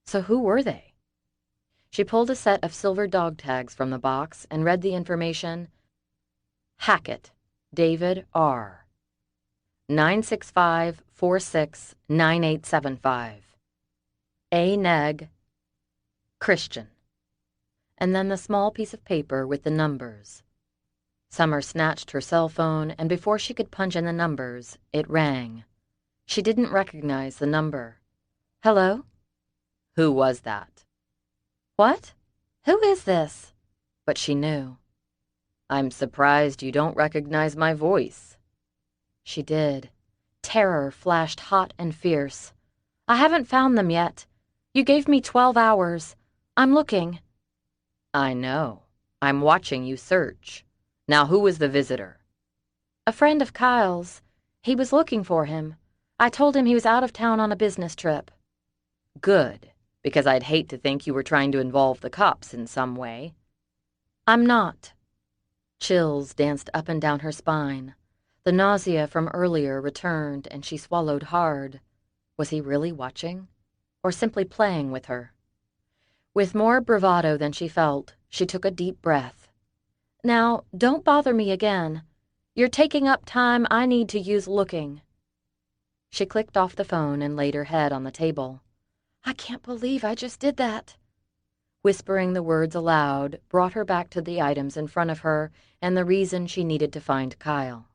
So who were they? She pulled a set of silver dog tags from the box and read the information. Hackett, David R. 965469875. A. Neg. Christian. And then the small piece of paper with the numbers. Summer snatched her cell phone, and before she could punch in the numbers, it rang. She didn't recognize the number. Hello? Who was that? What? Who is this? But she knew. I'm surprised you don't recognize my voice. She did. Terror flashed hot and fierce. I haven't found them yet. You gave me 12 hours. I'm looking. I know. I'm watching you search. Now who was the visitor? A friend of Kyle's. He was looking for him. I told him he was out of town on a business trip. Good, because I'd hate to think you were trying to involve the cops in some way. I'm not. Chills danced up and down her spine. The nausea from earlier returned, and she swallowed hard. Was he really watching? Or simply playing with her? With more bravado than she felt, she took a deep breath. Now, don't bother me again. You're taking up time I need to use looking. She clicked off the phone and laid her head on the table. I can't believe I just did that. Whispering the words aloud brought her back to the items in front of her and the reason she needed to find Kyle.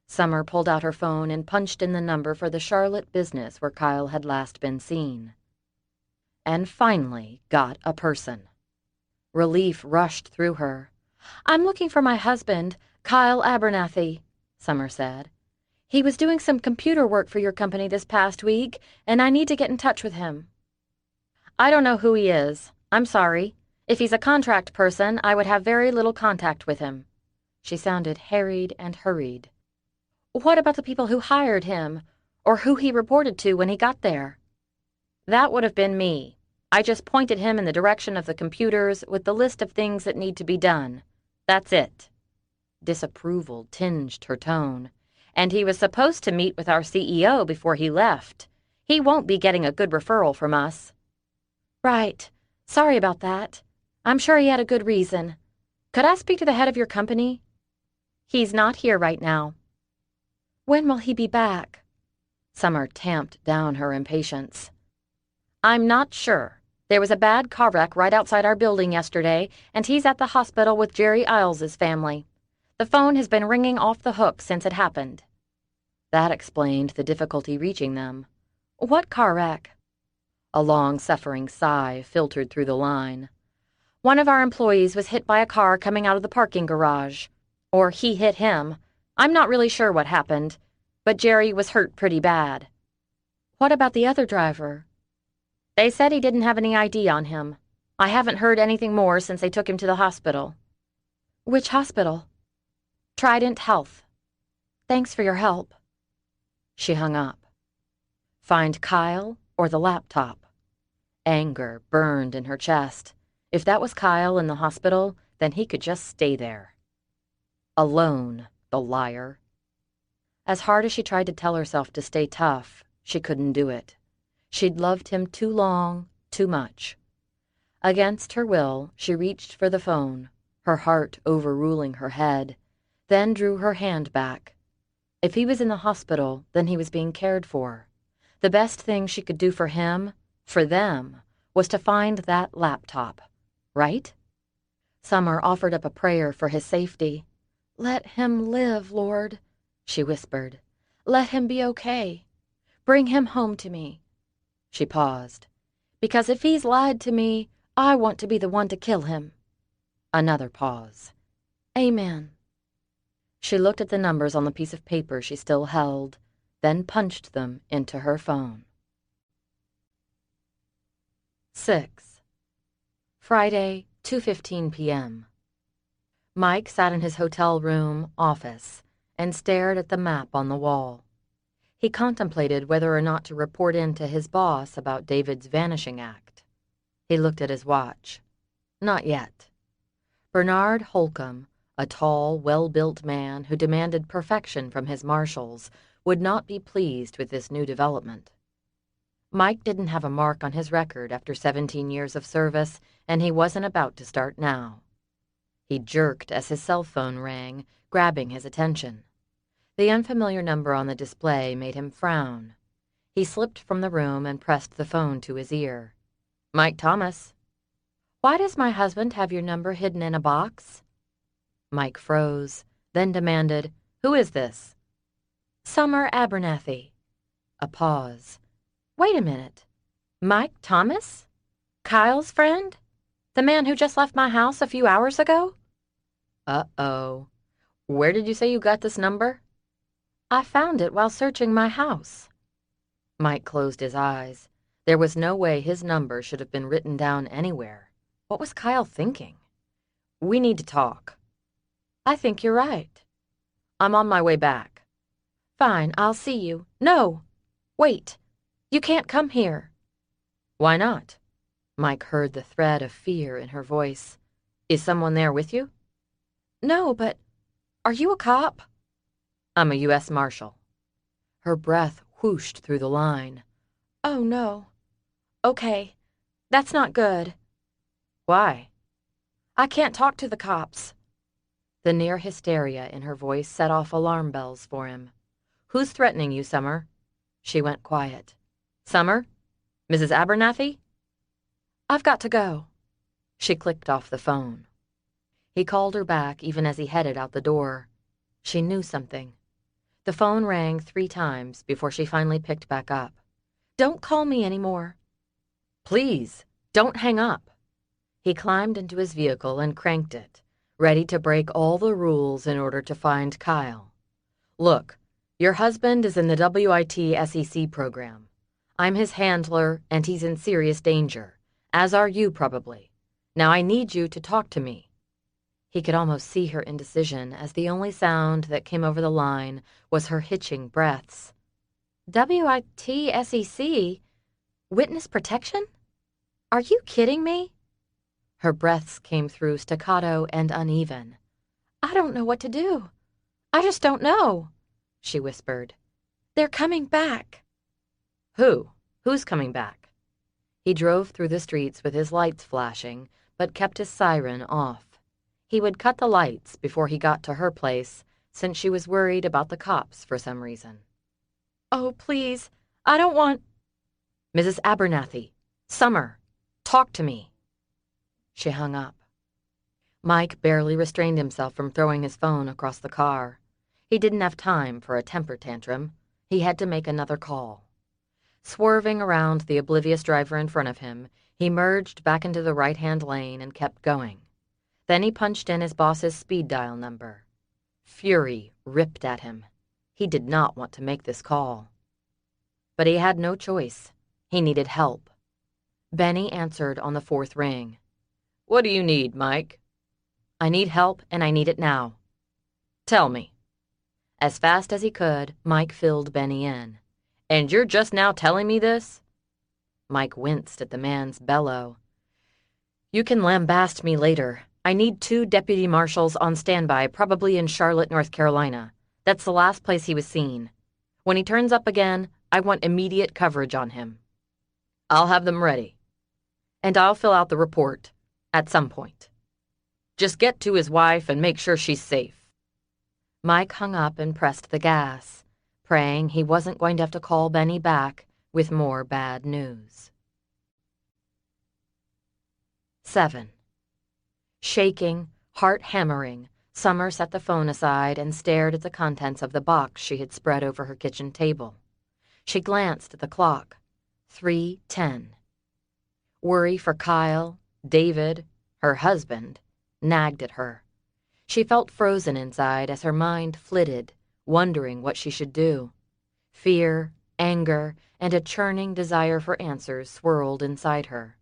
Summer pulled out her phone and punched in the number for the Charlotte business where Kyle had last been seen. And finally got a person. Relief rushed through her. I'm looking for my husband, Kyle Abernathy, Summer said. He was doing some computer work for your company this past week, and I need to get in touch with him. I don't know who he is. I'm sorry. If he's a contract person, I would have very little contact with him. She sounded harried and hurried. What about the people who hired him, or who he reported to when he got there? That would have been me. I just pointed him in the direction of the computers with the list of things that need to be done. That's it. Disapproval tinged her tone. And he was supposed to meet with our CEO before he left. He won't be getting a good referral from us. Right. Sorry about that. I'm sure he had a good reason. Could I speak to the head of your company? He's not here right now. When will he be back? Summer tamped down her impatience. I'm not sure. There was a bad car wreck right outside our building yesterday, and he's at the hospital with Jerry Iles's family. The phone has been ringing off the hook since it happened. That explained the difficulty reaching them. What car wreck? A long, suffering sigh filtered through the line. One of our employees was hit by a car coming out of the parking garage. Or he hit him. I'm not really sure what happened, but Jerry was hurt pretty bad. What about the other driver? They said he didn't have any ID on him. I haven't heard anything more since they took him to the hospital. Which hospital? Trident Health. Thanks for your help. She hung up. Find Kyle or the laptop? Anger burned in her chest. If that was Kyle in the hospital, then he could just stay there. Alone, the liar. As hard as she tried to tell herself to stay tough, she couldn't do it. She'd loved him too long, too much. Against her will, she reached for the phone, her heart overruling her head, then drew her hand back. If he was in the hospital, then he was being cared for. The best thing she could do for him, for them, was to find that laptop, right? Summer offered up a prayer for his safety. Let him live, Lord, she whispered. Let him be okay. Bring him home to me. She paused. Because if he's lied to me, I want to be the one to kill him. Another pause. Amen. She looked at the numbers on the piece of paper she still held, then punched them into her phone. 6. Friday, 2:15 p.m. Mike sat in his hotel room office and stared at the map on the wall. He contemplated whether or not to report in to his boss about David's vanishing act. He looked at his watch. Not yet. Bernard Holcomb, a tall, well-built man who demanded perfection from his marshals, would not be pleased with this new development. Mike didn't have a mark on his record after 17 years of service, and he wasn't about to start now. He jerked as his cell phone rang, grabbing his attention. The unfamiliar number on the display made him frown. He slipped from the room and pressed the phone to his ear. Mike Thomas. Why does my husband have your number hidden in a box? Mike froze, then demanded, Who is this? Summer Abernathy. A pause. Wait a minute. Mike Thomas? Kyle's friend? The man who just left my house a few hours ago? Uh-oh. Where did you say you got this number? I found it while searching my house. Mike closed his eyes. There was no way his number should have been written down anywhere. What was Kyle thinking? We need to talk. I think you're right. I'm on my way back. Fine, I'll see you. No! Wait! You can't come here. Why not? Mike heard the thread of fear in her voice. Is someone there with you? No, but are you a cop? I'm a U.S. Marshal. Her breath whooshed through the line. Oh, no. Okay, that's not good. Why? I can't talk to the cops. The near hysteria in her voice set off alarm bells for him. Who's threatening you, Summer? She went quiet. Summer? Mrs. Abernathy? I've got to go. She clicked off the phone. He called her back even as he headed out the door. She knew something. The phone rang 3 times before she finally picked back up. Don't call me anymore. Please, don't hang up. He climbed into his vehicle and cranked it, ready to break all the rules in order to find Kyle. Look, your husband is in the WIT SEC program. I'm his handler, and he's in serious danger, as are you probably. Now I need you to talk to me. He could almost see her indecision as the only sound that came over the line was her hitching breaths. WIT SEC? Witness protection? Are you kidding me? Her breaths came through staccato and uneven. I don't know what to do. I just don't know, she whispered. They're coming back. Who? Who's coming back? He drove through the streets with his lights flashing, but kept his siren off. He would cut the lights before he got to her place, since she was worried about the cops for some reason. Oh, please, I don't want... Mrs. Abernathy, Summer, talk to me. She hung up. Mike barely restrained himself from throwing his phone across the car. He didn't have time for a temper tantrum. He had to make another call. Swerving around the oblivious driver in front of him, he merged back into the right-hand lane and kept going. Then he punched in his boss's speed dial number. Fury ripped at him. He did not want to make this call. But he had no choice. He needed help. Benny answered on the 4th ring. What do you need, Mike? I need help, and I need it now. Tell me. As fast as he could, Mike filled Benny in. And you're just now telling me this? Mike winced at the man's bellow. You can lambast me later. I need 2 deputy marshals on standby, probably in Charlotte, North Carolina. That's the last place he was seen. When he turns up again, I want immediate coverage on him. I'll have them ready. And I'll fill out the report, at some point. Just get to his wife and make sure she's safe. Mike hung up and pressed the gas, praying he wasn't going to have to call Benny back with more bad news. 7. Shaking, heart hammering, Summer set the phone aside and stared at the contents of the box she had spread over her kitchen table. She glanced at the clock. 3:10. Worry for Kyle, David, her husband, nagged at her. She felt frozen inside as her mind flitted, wondering what she should do. Fear, anger, and a churning desire for answers swirled inside her.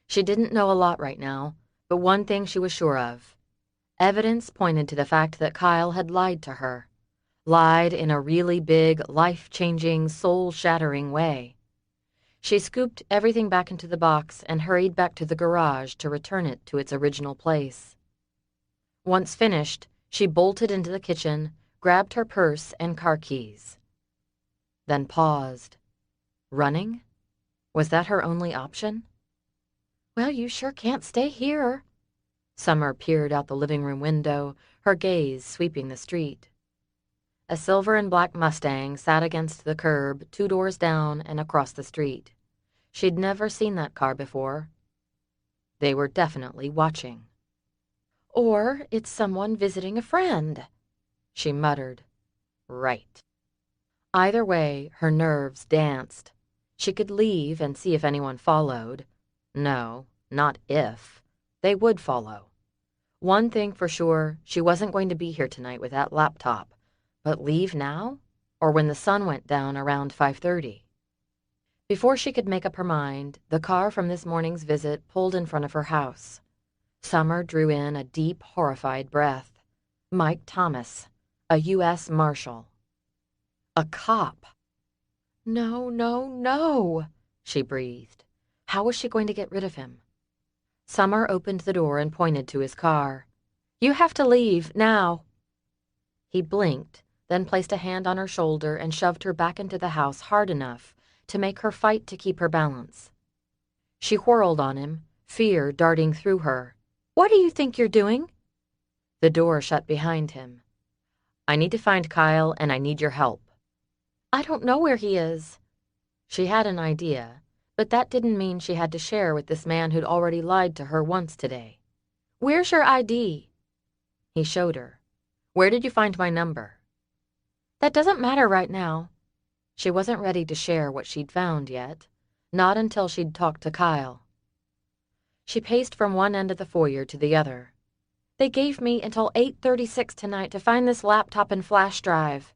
She didn't know a lot right now, but one thing she was sure of. Evidence pointed to the fact that Kyle had lied to her. Lied in a really big, life-changing, soul-shattering way. She scooped everything back into the box and hurried back to the garage to return it to its original place. Once finished, she bolted into the kitchen, grabbed her purse and car keys. Then paused. Running? Was that her only option? Well, you sure can't stay here. Summer peered out the living room window, her gaze sweeping the street. A silver and black Mustang sat against the curb 2 doors down and across the street. She'd never seen that car before. They were definitely watching. Or it's someone visiting a friend, she muttered. Right. Either way, her nerves danced. She could leave and see if anyone followed. No, not if. They would follow. One thing for sure, she wasn't going to be here tonight with that laptop. But leave now? Or when the sun went down around 5:30? Before she could make up her mind, the car from this morning's visit pulled in front of her house. Summer drew in a deep, horrified breath. Mike Thomas, a U.S. Marshal. A cop. No, no, no, she breathed. How was she going to get rid of him? Summer opened the door and pointed to his car. You have to leave, now. He blinked, then placed a hand on her shoulder and shoved her back into the house hard enough to make her fight to keep her balance. She whirled on him, fear darting through her. What do you think you're doing? The door shut behind him. I need to find Kyle, and I need your help. I don't know where he is. She had an idea, but that didn't mean she had to share with this man who'd already lied to her once today. Where's your ID? He showed her. Where did you find my number? That doesn't matter right now. She wasn't ready to share what she'd found yet, not until she'd talked to Kyle. She paced from one end of the foyer to the other. They gave me until 8:36 tonight to find this laptop and flash drive.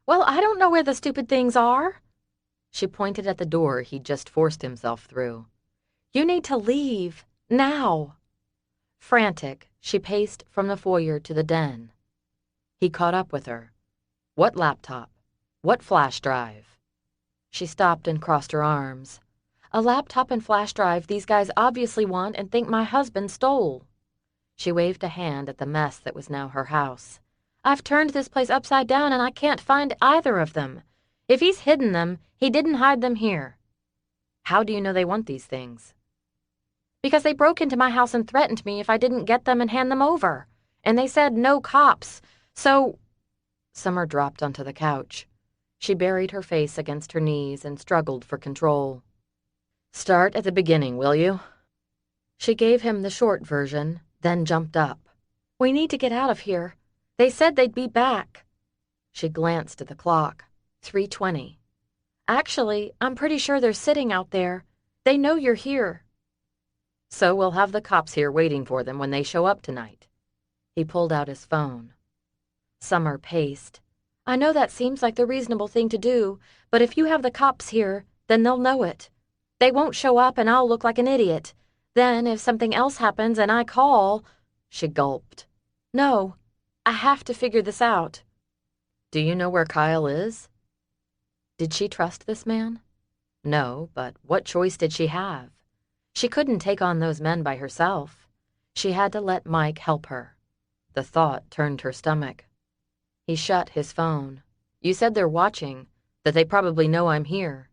Well, I don't know where the stupid things are. She pointed at the door he'd just forced himself through. You need to leave, now. Frantic, she paced from the foyer to the den. He caught up with her. What laptop? What flash drive? She stopped and crossed her arms. A laptop and flash drive these guys obviously want and think my husband stole. She waved a hand at the mess that was now her house. I've turned this place upside down and I can't find either of them. If he's hidden them, he didn't hide them here. How do you know they want these things? Because they broke into my house and threatened me if I didn't get them and hand them over. And they said no cops. So... Summer dropped onto the couch. She buried her face against her knees and struggled for control. Start at the beginning, will you? She gave him the short version, then jumped up. We need to get out of here. They said they'd be back. She glanced at the clock. 3:20. Actually, I'm pretty sure they're sitting out there. They know you're here. So we'll have the cops here waiting for them when they show up tonight. He pulled out his phone. Summer paced. I know that seems like the reasonable thing to do, but if you have the cops here, then they'll know it. They won't show up and I'll look like an idiot. Then if something else happens and I call... She gulped. No, I have to figure this out. Do you know where Kyle is? Did she trust this man? No, but what choice did she have? She couldn't take on those men by herself. She had to let Mike help her. The thought turned her stomach. He shut his phone. You said they're watching, that they probably know I'm here.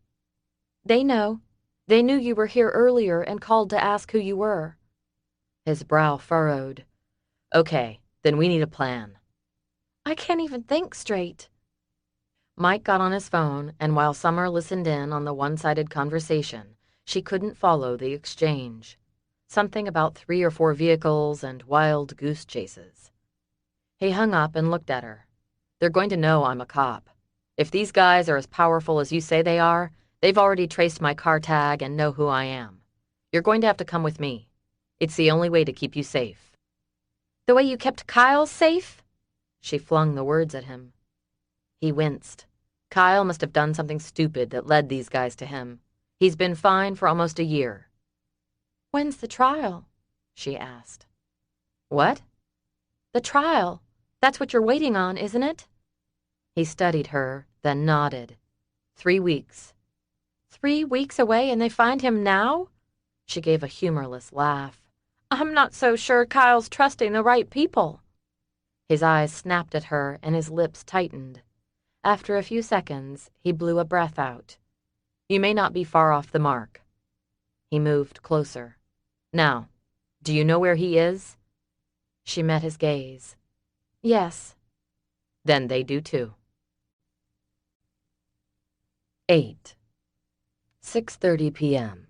They know. They knew you were here earlier and called to ask who you were. His brow furrowed. Okay, then we need a plan. I can't even think straight. Mike got on his phone, and while Summer listened in on the one-sided conversation, she couldn't follow the exchange. Something about 3 or 4 vehicles and wild goose chases. He hung up and looked at her. They're going to know I'm a cop. If these guys are as powerful as you say they are, they've already traced my car tag and know who I am. You're going to have to come with me. It's the only way to keep you safe. The way you kept Kyle safe? She flung the words at him. He winced. Kyle must have done something stupid that led these guys to him. He's been fine for almost a year. When's the trial? She asked. What? The trial. That's what you're waiting on, isn't it? He studied her, then nodded. 3 weeks. 3 weeks away and they find him now? She gave a humorless laugh. I'm not so sure Kyle's trusting the right people. His eyes snapped at her and his lips tightened. After a few seconds, he blew a breath out. You may not be far off the mark. He moved closer. Now, do you know where he is? She met his gaze. Yes. Then they do too. 8. 6:30 p.m.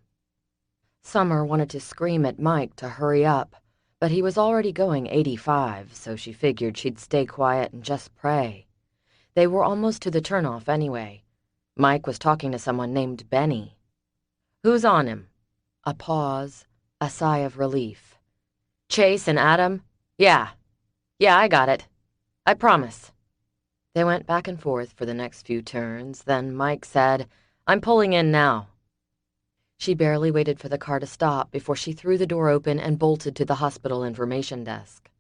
Summer wanted to scream at Mike to hurry up, but he was already going 85, so she figured she'd stay quiet and just pray. They were almost to the turnoff anyway. Mike was talking to someone named Benny. Who's on him? A pause, a sigh of relief. Chase and Adam? Yeah, I got it. I promise. They went back and forth for the next few turns, then Mike said, I'm pulling in now. She barely waited for the car to stop before she threw the door open and bolted to the hospital information desk.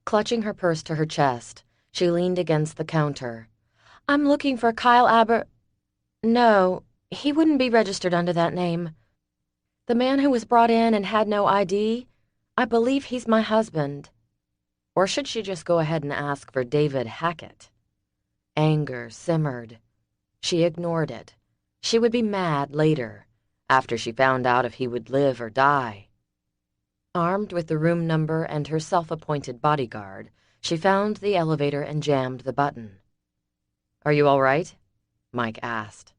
Clutching her purse to her chest, she leaned against the counter. I'm looking for Kyle Aber... No, he wouldn't be registered under that name. The man who was brought in and had no ID, I believe he's my husband. Or should she just go ahead and ask for David Hackett? Anger simmered. She ignored it. She would be mad later, after she found out if he would live or die. Armed with the room number and her self-appointed bodyguard, she found the elevator and jammed the button. Are you all right? Mike asked.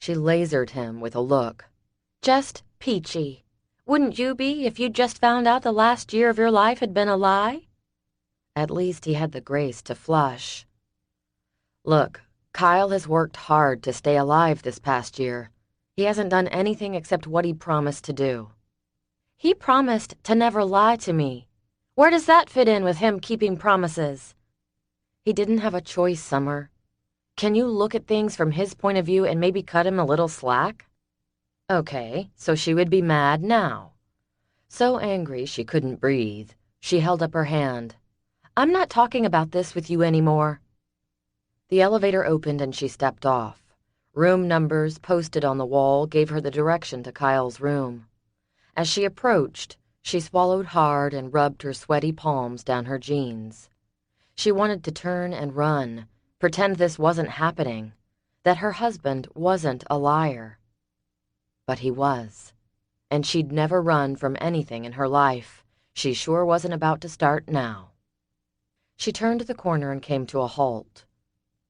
She lasered him with a look. Just peachy. Wouldn't you be if you'd just found out the last year of your life had been a lie? At least he had the grace to flush. Look, Kyle has worked hard to stay alive this past year. He hasn't done anything except what he promised to do. He promised to never lie to me. Where does that fit in with him keeping promises? He didn't have a choice, Summer. Can you look at things from his point of view and maybe cut him a little slack? Okay, so she would be mad now. So angry she couldn't breathe, she held up her hand. I'm not talking about this with you anymore. The elevator opened and she stepped off. Room numbers posted on the wall gave her the direction to Kyle's room. As she approached, she swallowed hard and rubbed her sweaty palms down her jeans. She wanted to turn and run, pretend this wasn't happening, that her husband wasn't a liar. But he was, and she'd never run from anything in her life. She sure wasn't about to start now. She turned the corner and came to a halt.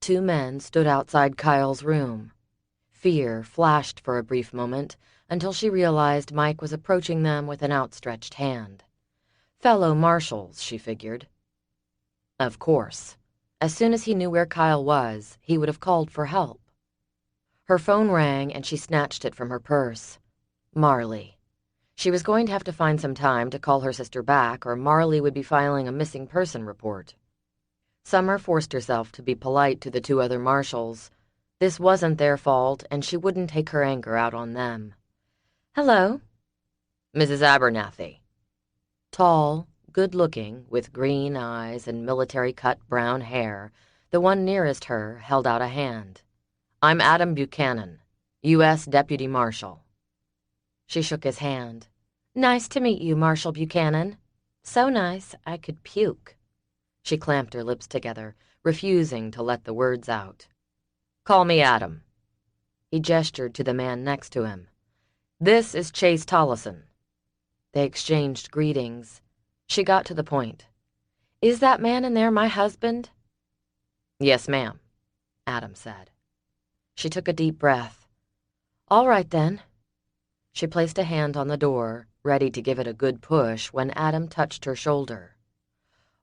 2 men stood outside Kyle's room. Fear flashed for a brief moment until she realized Mike was approaching them with an outstretched hand. Fellow marshals, she figured. Of course. As soon as he knew where Kyle was, he would have called for help. Her phone rang and she snatched it from her purse. Marley. She was going to have to find some time to call her sister back, or Marley would be filing a missing person report. Summer forced herself to be polite to the 2 other marshals. This wasn't their fault, and she wouldn't take her anger out on them. Hello. Mrs. Abernathy. Tall, good-looking, with green eyes and military-cut brown hair, the one nearest her held out a hand. I'm Adam Buchanan, U.S. Deputy Marshal. She shook his hand. Nice to meet you, Marshal Buchanan. So nice I could puke. She clamped her lips together, refusing to let the words out. Call me Adam. He gestured to the man next to him. This is Chase Tollison. They exchanged greetings. She got to the point. Is that man in there my husband? Yes, ma'am, Adam said. She took a deep breath. All right, then. She placed a hand on the door, ready to give it a good push when Adam touched her shoulder.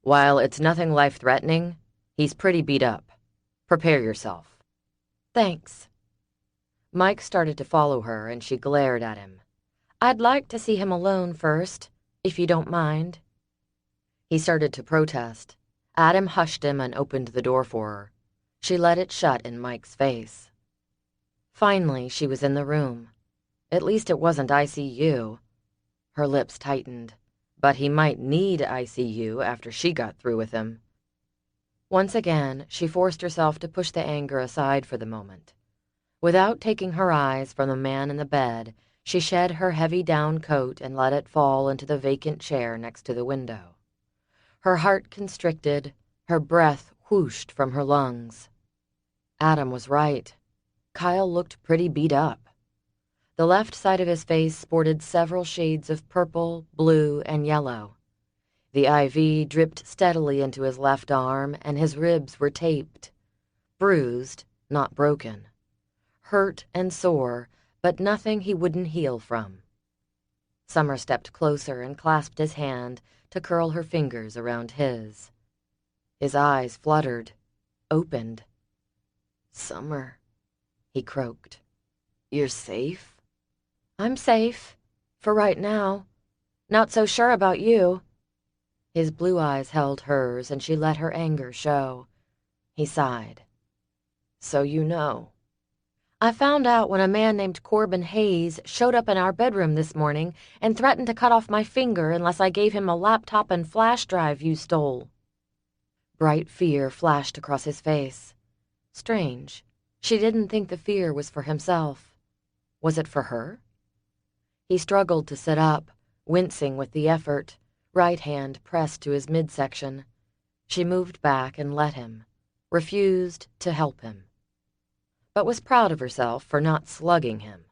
While it's nothing life-threatening, he's pretty beat up. Prepare yourself. Thanks. Mike started to follow her, and she glared at him. I'd like to see him alone first, if you don't mind. He started to protest. Adam hushed him and opened the door for her. She let it shut in Mike's face. Finally, she was in the room. At least it wasn't ICU. Her lips tightened, but he might need ICU after she got through with him. Once again, she forced herself to push the anger aside for the moment. Without taking her eyes from the man in the bed, she shed her heavy down coat and let it fall into the vacant chair next to the window. Her heart constricted, her breath whooshed from her lungs. Adam was right. Kyle looked pretty beat up. The left side of his face sported several shades of purple, blue, and yellow. The IV dripped steadily into his left arm, and his ribs were taped. Bruised, not broken. Hurt and sore, but nothing he wouldn't heal from. Summer stepped closer and clasped his hand to curl her fingers around his. His eyes fluttered, opened. "Summer," he croaked. "You're safe?" "I'm safe. For right now. Not so sure about you." His blue eyes held hers, and she let her anger show. He sighed. "So you know." "I found out when a man named Corbin Hayes showed up in our bedroom this morning and threatened to cut off my finger unless I gave him a laptop and flash drive you stole." Bright fear flashed across his face. Strange. She didn't think the fear was for himself. Was it for her? He struggled to sit up, wincing with the effort, right hand pressed to his midsection. She moved back and let him, refused to help him, but was proud of herself for not slugging him.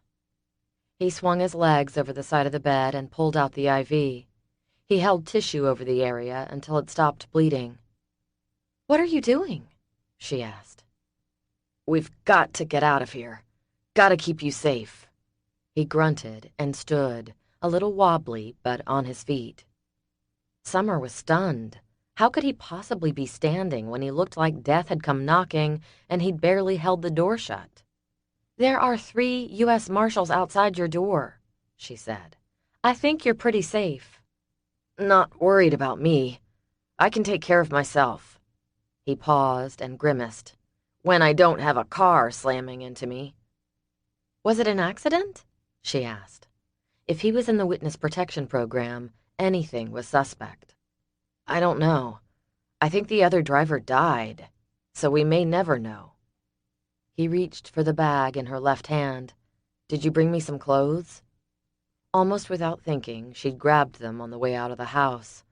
He swung his legs over the side of the bed and pulled out the IV. He held tissue over the area until it stopped bleeding. "What are you doing?" she asked. "We've got to get out of here. Gotta keep you safe." He grunted and stood, a little wobbly but on his feet. Summer was stunned. How could he possibly be standing when he looked like death had come knocking and he'd barely held the door shut? "There are 3 U.S. Marshals outside your door," she said. "I think you're pretty safe." "Not worried about me. I can take care of myself." He paused and grimaced. "When I don't have a car slamming into me." "Was it an accident?" she asked. If he was in the witness protection program, anything was suspect. "I don't know. I think the other driver died, so we may never know." He reached for the bag in her left hand. "Did you bring me some clothes?" Almost without thinking, she'd grabbed them on the way out of the house.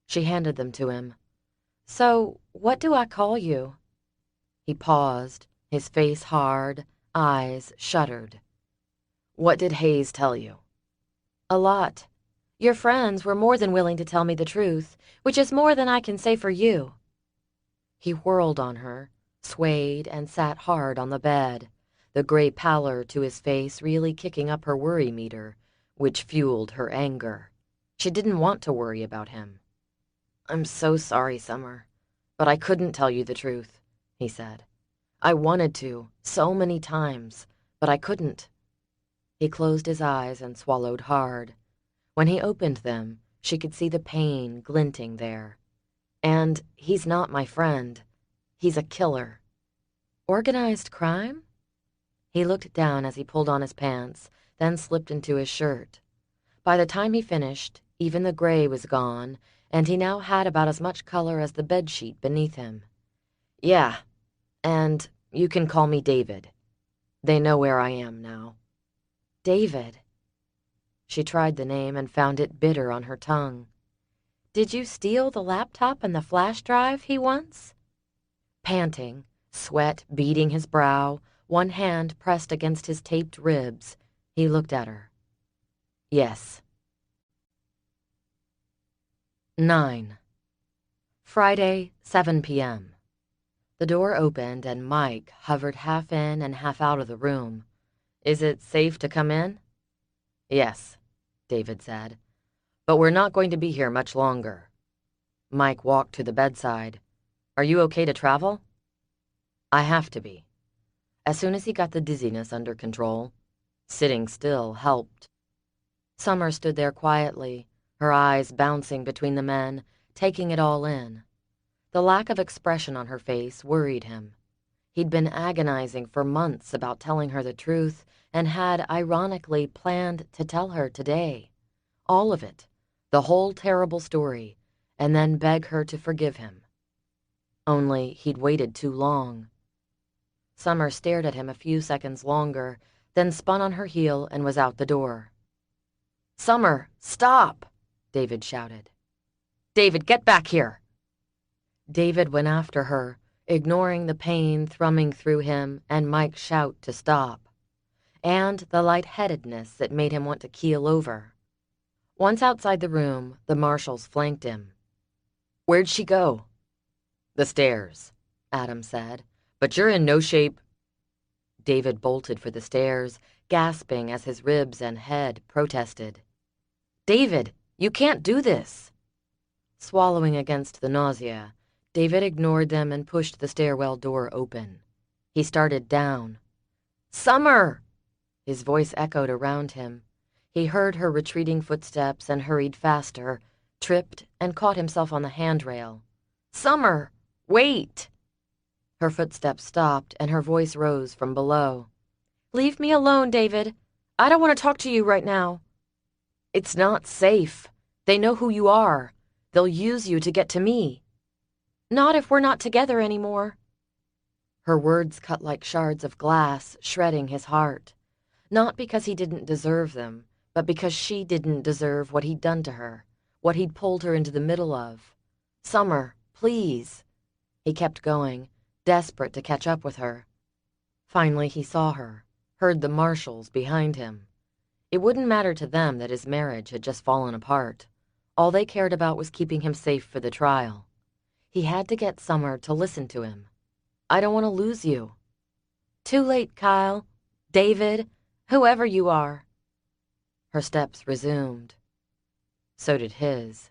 She handed them to him. "So, what do I call you?" He paused, his face hard, eyes shuttered. "What did Hayes tell you?" "A lot. Your friends were more than willing to tell me the truth, which is more than I can say for you." He whirled on her, swayed, and sat hard on the bed, the gray pallor to his face really kicking up her worry meter, which fueled her anger. She didn't want to worry about him. "I'm so sorry, Summer, but I couldn't tell you the truth," he said. "I wanted to, so many times, but I couldn't." He closed his eyes and swallowed hard. When he opened them, she could see the pain glinting there. "And he's not my friend. He's a killer." "Organized crime?" He looked down as he pulled on his pants, then slipped into his shirt. By the time he finished, even the gray was gone, and he now had about as much color as the bedsheet beneath him. "Yeah, and you can call me David. They know where I am now." "David." She tried the name and found it bitter on her tongue. "Did you steal the laptop and the flash drive he wants?" Panting, sweat beading his brow, one hand pressed against his taped ribs, he looked at her. "Yes." 9. Friday, 7 p.m. The door opened and Mike hovered half in and half out of the room. "Is it safe to come in?" "Yes," David said, "but we're not going to be here much longer." Mike walked to the bedside. "Are you okay to travel?" "I have to be." As soon as he got the dizziness under control, sitting still helped. Summer stood there quietly, her eyes bouncing between the men, taking it all in. The lack of expression on her face worried him. He'd been agonizing for months about telling her the truth and had, ironically, planned to tell her today. All of it, the whole terrible story, and then beg her to forgive him. Only he'd waited too long. Summer stared at him a few seconds longer, then spun on her heel and was out the door. "Summer, stop!" David shouted. "David, get back here!" David went after her, ignoring the pain thrumming through him and Mike's shout to stop, and the lightheadedness that made him want to keel over. Once outside the room, the marshals flanked him. "Where'd she go?" "The stairs," Adam said. "But you're in no shape." David bolted for the stairs, gasping as his ribs and head protested. "David, you can't do this." Swallowing against the nausea, David ignored them and pushed the stairwell door open. He started down. "Summer!" His voice echoed around him. He heard her retreating footsteps and hurried faster, tripped, and caught himself on the handrail. "Summer! Wait!" Her footsteps stopped, and her voice rose from below. "Leave me alone, David. I don't want to talk to you right now." "It's not safe. They know who you are. They'll use you to get to me." "Not if we're not together anymore." Her words cut like shards of glass, shredding his heart. Not because he didn't deserve them, but because she didn't deserve what he'd done to her, what he'd pulled her into the middle of. "Summer, please." He kept going, desperate to catch up with her. Finally he saw her, heard the marshals behind him. It wouldn't matter to them that his marriage had just fallen apart. All they cared about was keeping him safe for the trial. He had to get Summer to listen to him. "I don't want to lose you." "Too late, Kyle. David, whoever you are." Her steps resumed. So did his.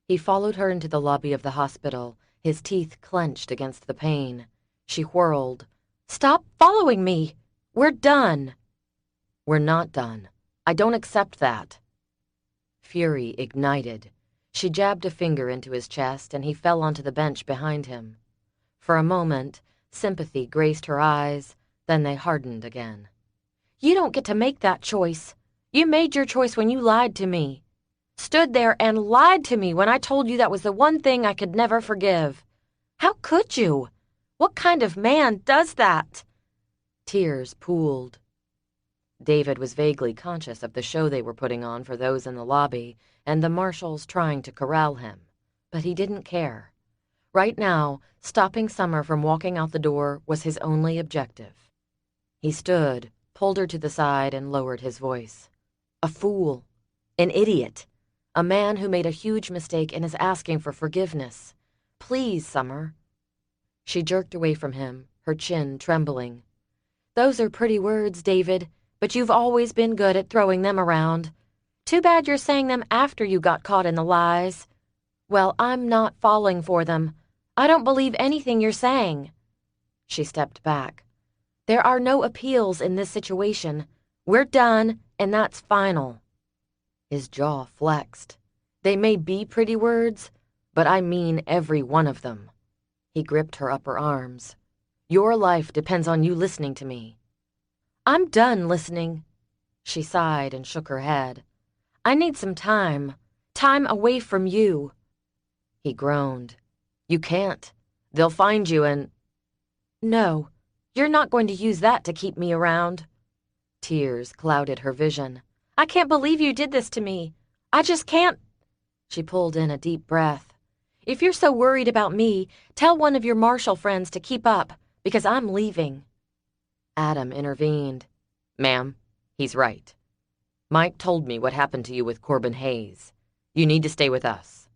He followed her into the lobby of the hospital, his teeth clenched against the pain. She whirled. "Stop following me! We're done." "We're not done. I don't accept that." Fury ignited. She jabbed a finger into his chest, and he fell onto the bench behind him. For a moment, sympathy graced her eyes, then they hardened again. "You don't get to make that choice. You made your choice when you lied to me. Stood there and lied to me when I told you that was the one thing I could never forgive. How could you? What kind of man does that?" Tears pooled. David was vaguely conscious of the show they were putting on for those in the lobby and the marshals trying to corral him, but he didn't care. Right now, stopping Summer from walking out the door was his only objective. He stood, pulled her to the side, and lowered his voice. "A fool. An idiot. A man who made a huge mistake and is asking for forgiveness. Please, Summer." She jerked away from him, her chin trembling. "Those are pretty words, David, but you've always been good at throwing them around. Too bad you're saying them after you got caught in the lies. Well, I'm not falling for them. I don't believe anything you're saying." She stepped back. "There are no appeals in this situation. We're done, and that's final." His jaw flexed. "They may be pretty words, but I mean every one of them." He gripped her upper arms. "Your life depends on you listening to me." "I'm done listening." She sighed and shook her head. "I need some time. Time away from you." He groaned. "You can't. They'll find you and—" "No, you're not going to use that to keep me around." Tears clouded her vision. "I can't believe you did this to me. I just can't." She pulled in a deep breath. "If you're so worried about me, tell one of your Marshall friends to keep up, because I'm leaving." Adam intervened. "Ma'am, he's right. Mike told me what happened to you with Corbin Hayes. You need to stay with us."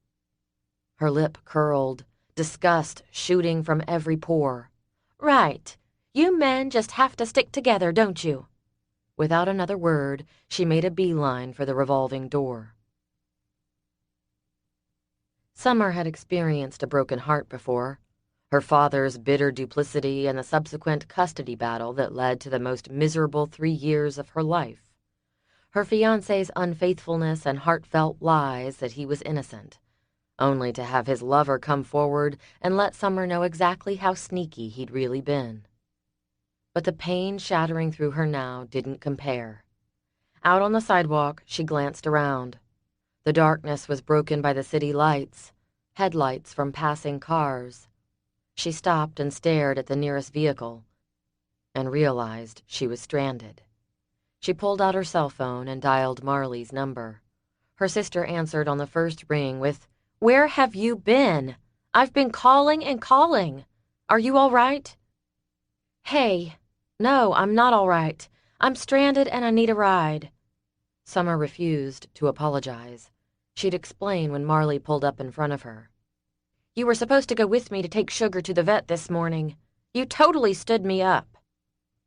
Her lip curled, disgust shooting from every pore. "Right. You men just have to stick together, don't you?" Without another word, she made a beeline for the revolving door. Summer had experienced a broken heart before. Her father's bitter duplicity and the subsequent custody battle that led to the most miserable 3 years of her life. Her fiancé's unfaithfulness and heartfelt lies that he was innocent, only to have his lover come forward and let Summer know exactly how sneaky he'd really been. But the pain shattering through her now didn't compare. Out on the sidewalk, she glanced around. The darkness was broken by the city lights, headlights from passing cars. She stopped and stared at the nearest vehicle and realized she was stranded. She pulled out her cell phone and dialed Marley's number. Her sister answered on the first ring with, "Where have you been? I've been calling and calling." Are you all right? Hey, no, I'm not all right. I'm stranded and I need a ride. Summer refused to apologize. She'd explain when Marley pulled up in front of her. You were supposed to go with me to take Sugar to the vet this morning. You totally stood me up.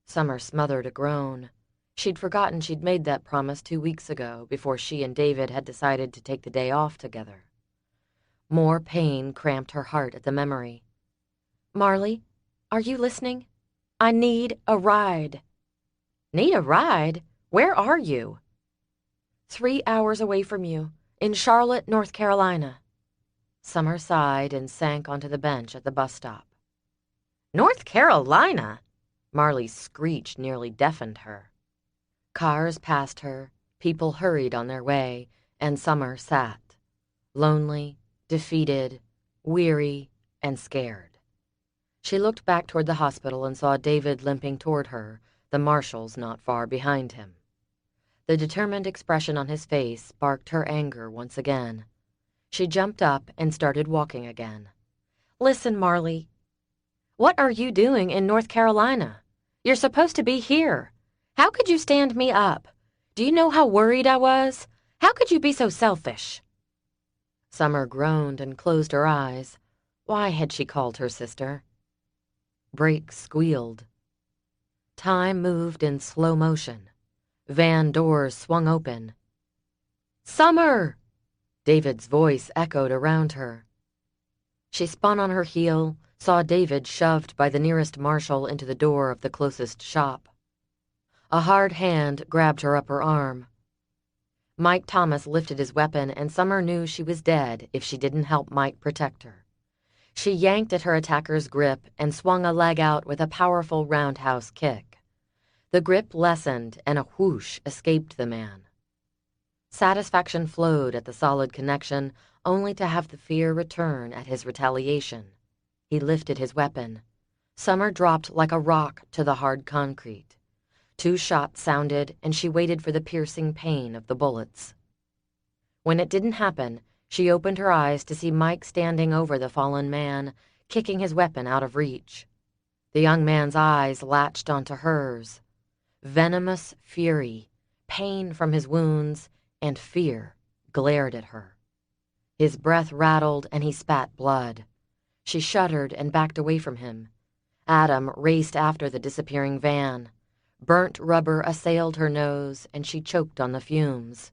Summer smothered a groan. She'd forgotten she'd made that promise 2 weeks ago before she and David had decided to take the day off together. More pain cramped her heart at the memory. Marley, are you listening? I need a ride. Need a ride? Where are you? 3 hours away from you, in Charlotte, North Carolina. Summer sighed and sank onto the bench at the bus stop. North Carolina? Marley's screech nearly deafened her. Cars passed her, people hurried on their way, and Summer sat, lonely, defeated, weary, and scared. She looked back toward the hospital and saw David limping toward her, the marshals not far behind him. The determined expression on his face sparked her anger once again. She jumped up and started walking again. Listen, Marley. What are you doing in North Carolina? You're supposed to be here. How could you stand me up? Do you know how worried I was? How could you be so selfish? Summer groaned and closed her eyes. Why had she called her sister? Brakes squealed. Time moved in slow motion. Van doors swung open. Summer! David's voice echoed around her. She spun on her heel, saw David shoved by the nearest marshal into the door of the closest shop. A hard hand grabbed her upper arm. Mike Thomas lifted his weapon, and Summer knew she was dead if she didn't help Mike protect her. She yanked at her attacker's grip and swung a leg out with a powerful roundhouse kick. The grip lessened, and a whoosh escaped the man. Satisfaction flowed at the solid connection, only to have the fear return at his retaliation. He lifted his weapon. Summer dropped like a rock to the hard concrete. 2 shots sounded, and she waited for the piercing pain of the bullets. When it didn't happen, she opened her eyes to see Mike standing over the fallen man, kicking his weapon out of reach. The young man's eyes latched onto hers. Venomous fury, pain from his wounds, and fear glared at her. His breath rattled and he spat blood. She shuddered and backed away from him. Adam raced after the disappearing van. Burnt rubber assailed her nose and she choked on the fumes.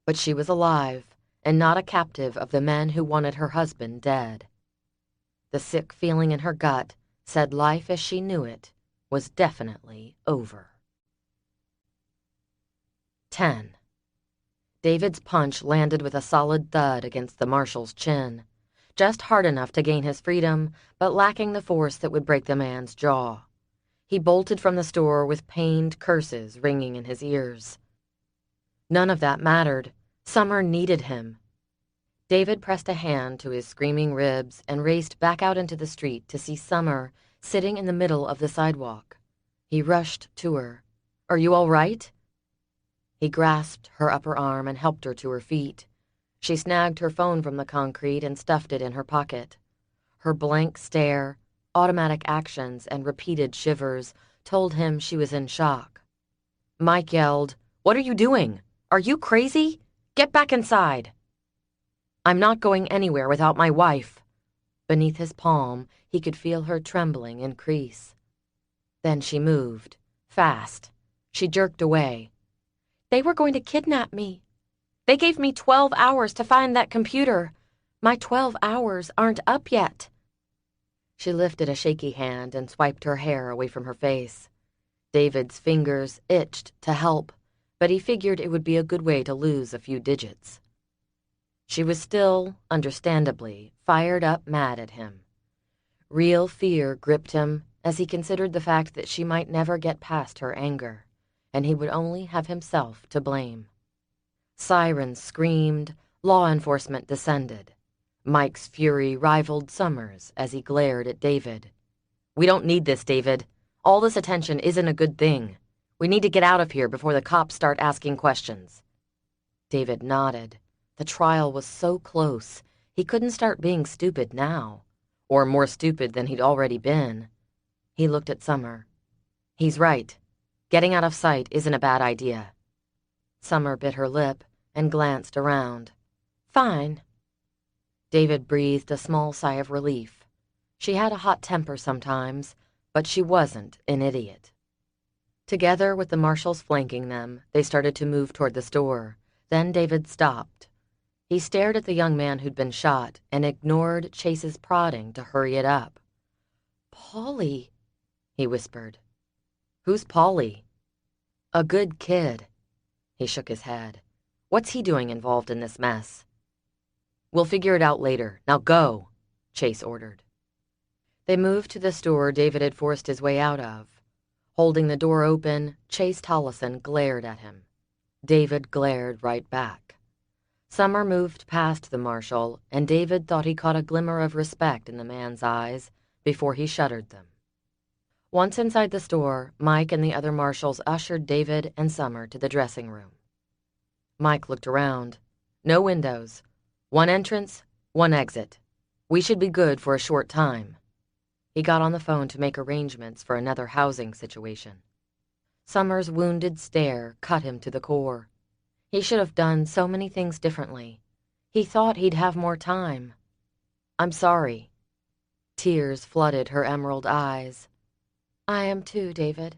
But she was alive and not a captive of the men who wanted her husband dead. The sick feeling in her gut said life as she knew it was definitely over. 10. David's punch landed with a solid thud against the marshal's chin, just hard enough to gain his freedom, but lacking the force that would break the man's jaw. He bolted from the store with pained curses ringing in his ears. None of that mattered. Summer needed him. David pressed a hand to his screaming ribs and raced back out into the street to see Summer sitting in the middle of the sidewalk. He rushed to her. "Are you all right?" He grasped her upper arm and helped her to her feet. She snagged her phone from the concrete and stuffed it in her pocket. Her blank stare, automatic actions, and repeated shivers told him she was in shock. Mike yelled, "What are you doing? Are you crazy? Get back inside." "I'm not going anywhere without my wife." Beneath his palm, he could feel her trembling increase. Then she moved, fast. She jerked away. "They were going to kidnap me. They gave me 12 hours to find that computer. My 12 hours aren't up yet." She lifted a shaky hand and swiped her hair away from her face. David's fingers itched to help, but he figured it would be a good way to lose a few digits. She was still, understandably, fired up mad at him. Real fear gripped him as he considered the fact that she might never get past her anger, and he would only have himself to blame. Sirens screamed, law enforcement descended. Mike's fury rivaled Summer's as he glared at David. "We don't need this, David. All this attention isn't a good thing. We need to get out of here before the cops start asking questions." David nodded. The trial was so close, he couldn't start being stupid now. or more stupid than he'd already been. He looked at Summer. He's right. Getting out of sight isn't a bad idea. Summer bit her lip and glanced around. Fine. David breathed a small sigh of relief. She had a hot temper sometimes, but she wasn't an idiot. Together with the marshals flanking them, they started to move toward the store. Then David stopped. He stared at the young man who'd been shot and ignored Chase's prodding to hurry it up. Paulie, he whispered. Who's Paulie? A good kid. He shook his head. What's he doing involved in this mess? We'll figure it out later. Now go, Chase ordered. They moved to the store David had forced his way out of. Holding the door open, Chase Tollison glared at him. David glared right back. Summer moved past the marshal, and David thought he caught a glimmer of respect in the man's eyes before he shuttered them. Once inside the store, Mike and the other marshals ushered David and Summer to the dressing room. Mike looked around. No windows. One entrance, one exit. We should be good for a short time. He got on the phone to make arrangements for another housing situation. Summer's wounded stare cut him to the core. He should have done so many things differently. He thought he'd have more time. I'm sorry. Tears flooded her emerald eyes. I am too, David.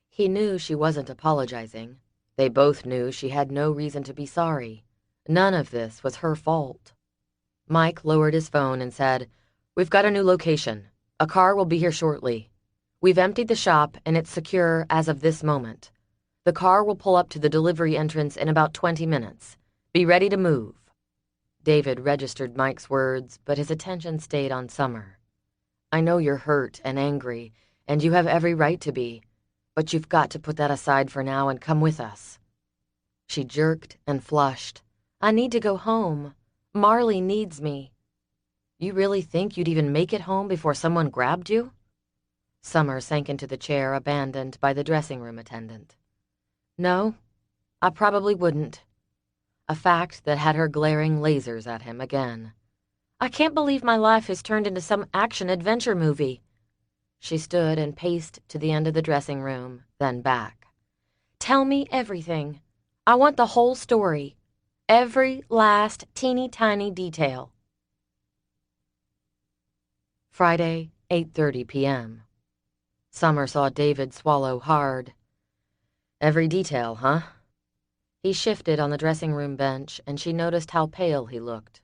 He knew she wasn't apologizing. They both knew she had no reason to be sorry. None of this was her fault. Mike lowered his phone and said, "We've got a new location. A car will be here shortly. We've emptied the shop and it's secure as of this moment. The car will pull up to the delivery entrance in about 20 minutes. Be ready to move." David registered Mike's words, but his attention stayed on Summer. "I know you're hurt and angry, and you have every right to be, but you've got to put that aside for now and come with us." She jerked and flushed. I need to go home. Marley needs me. You really think you'd even make it home before someone grabbed you? Summer sank into the chair abandoned by the dressing room attendant. No, I probably wouldn't. A fact that had her glaring lasers at him again. I can't believe my life has turned into some action-adventure movie. She stood and paced to the end of the dressing room, then back. Tell me everything. I want the whole story. Every last teeny-tiny detail. Friday, 8:30 p.m. Summer saw David swallow hard. Every detail, huh? He shifted on the dressing room bench, and she noticed how pale he looked.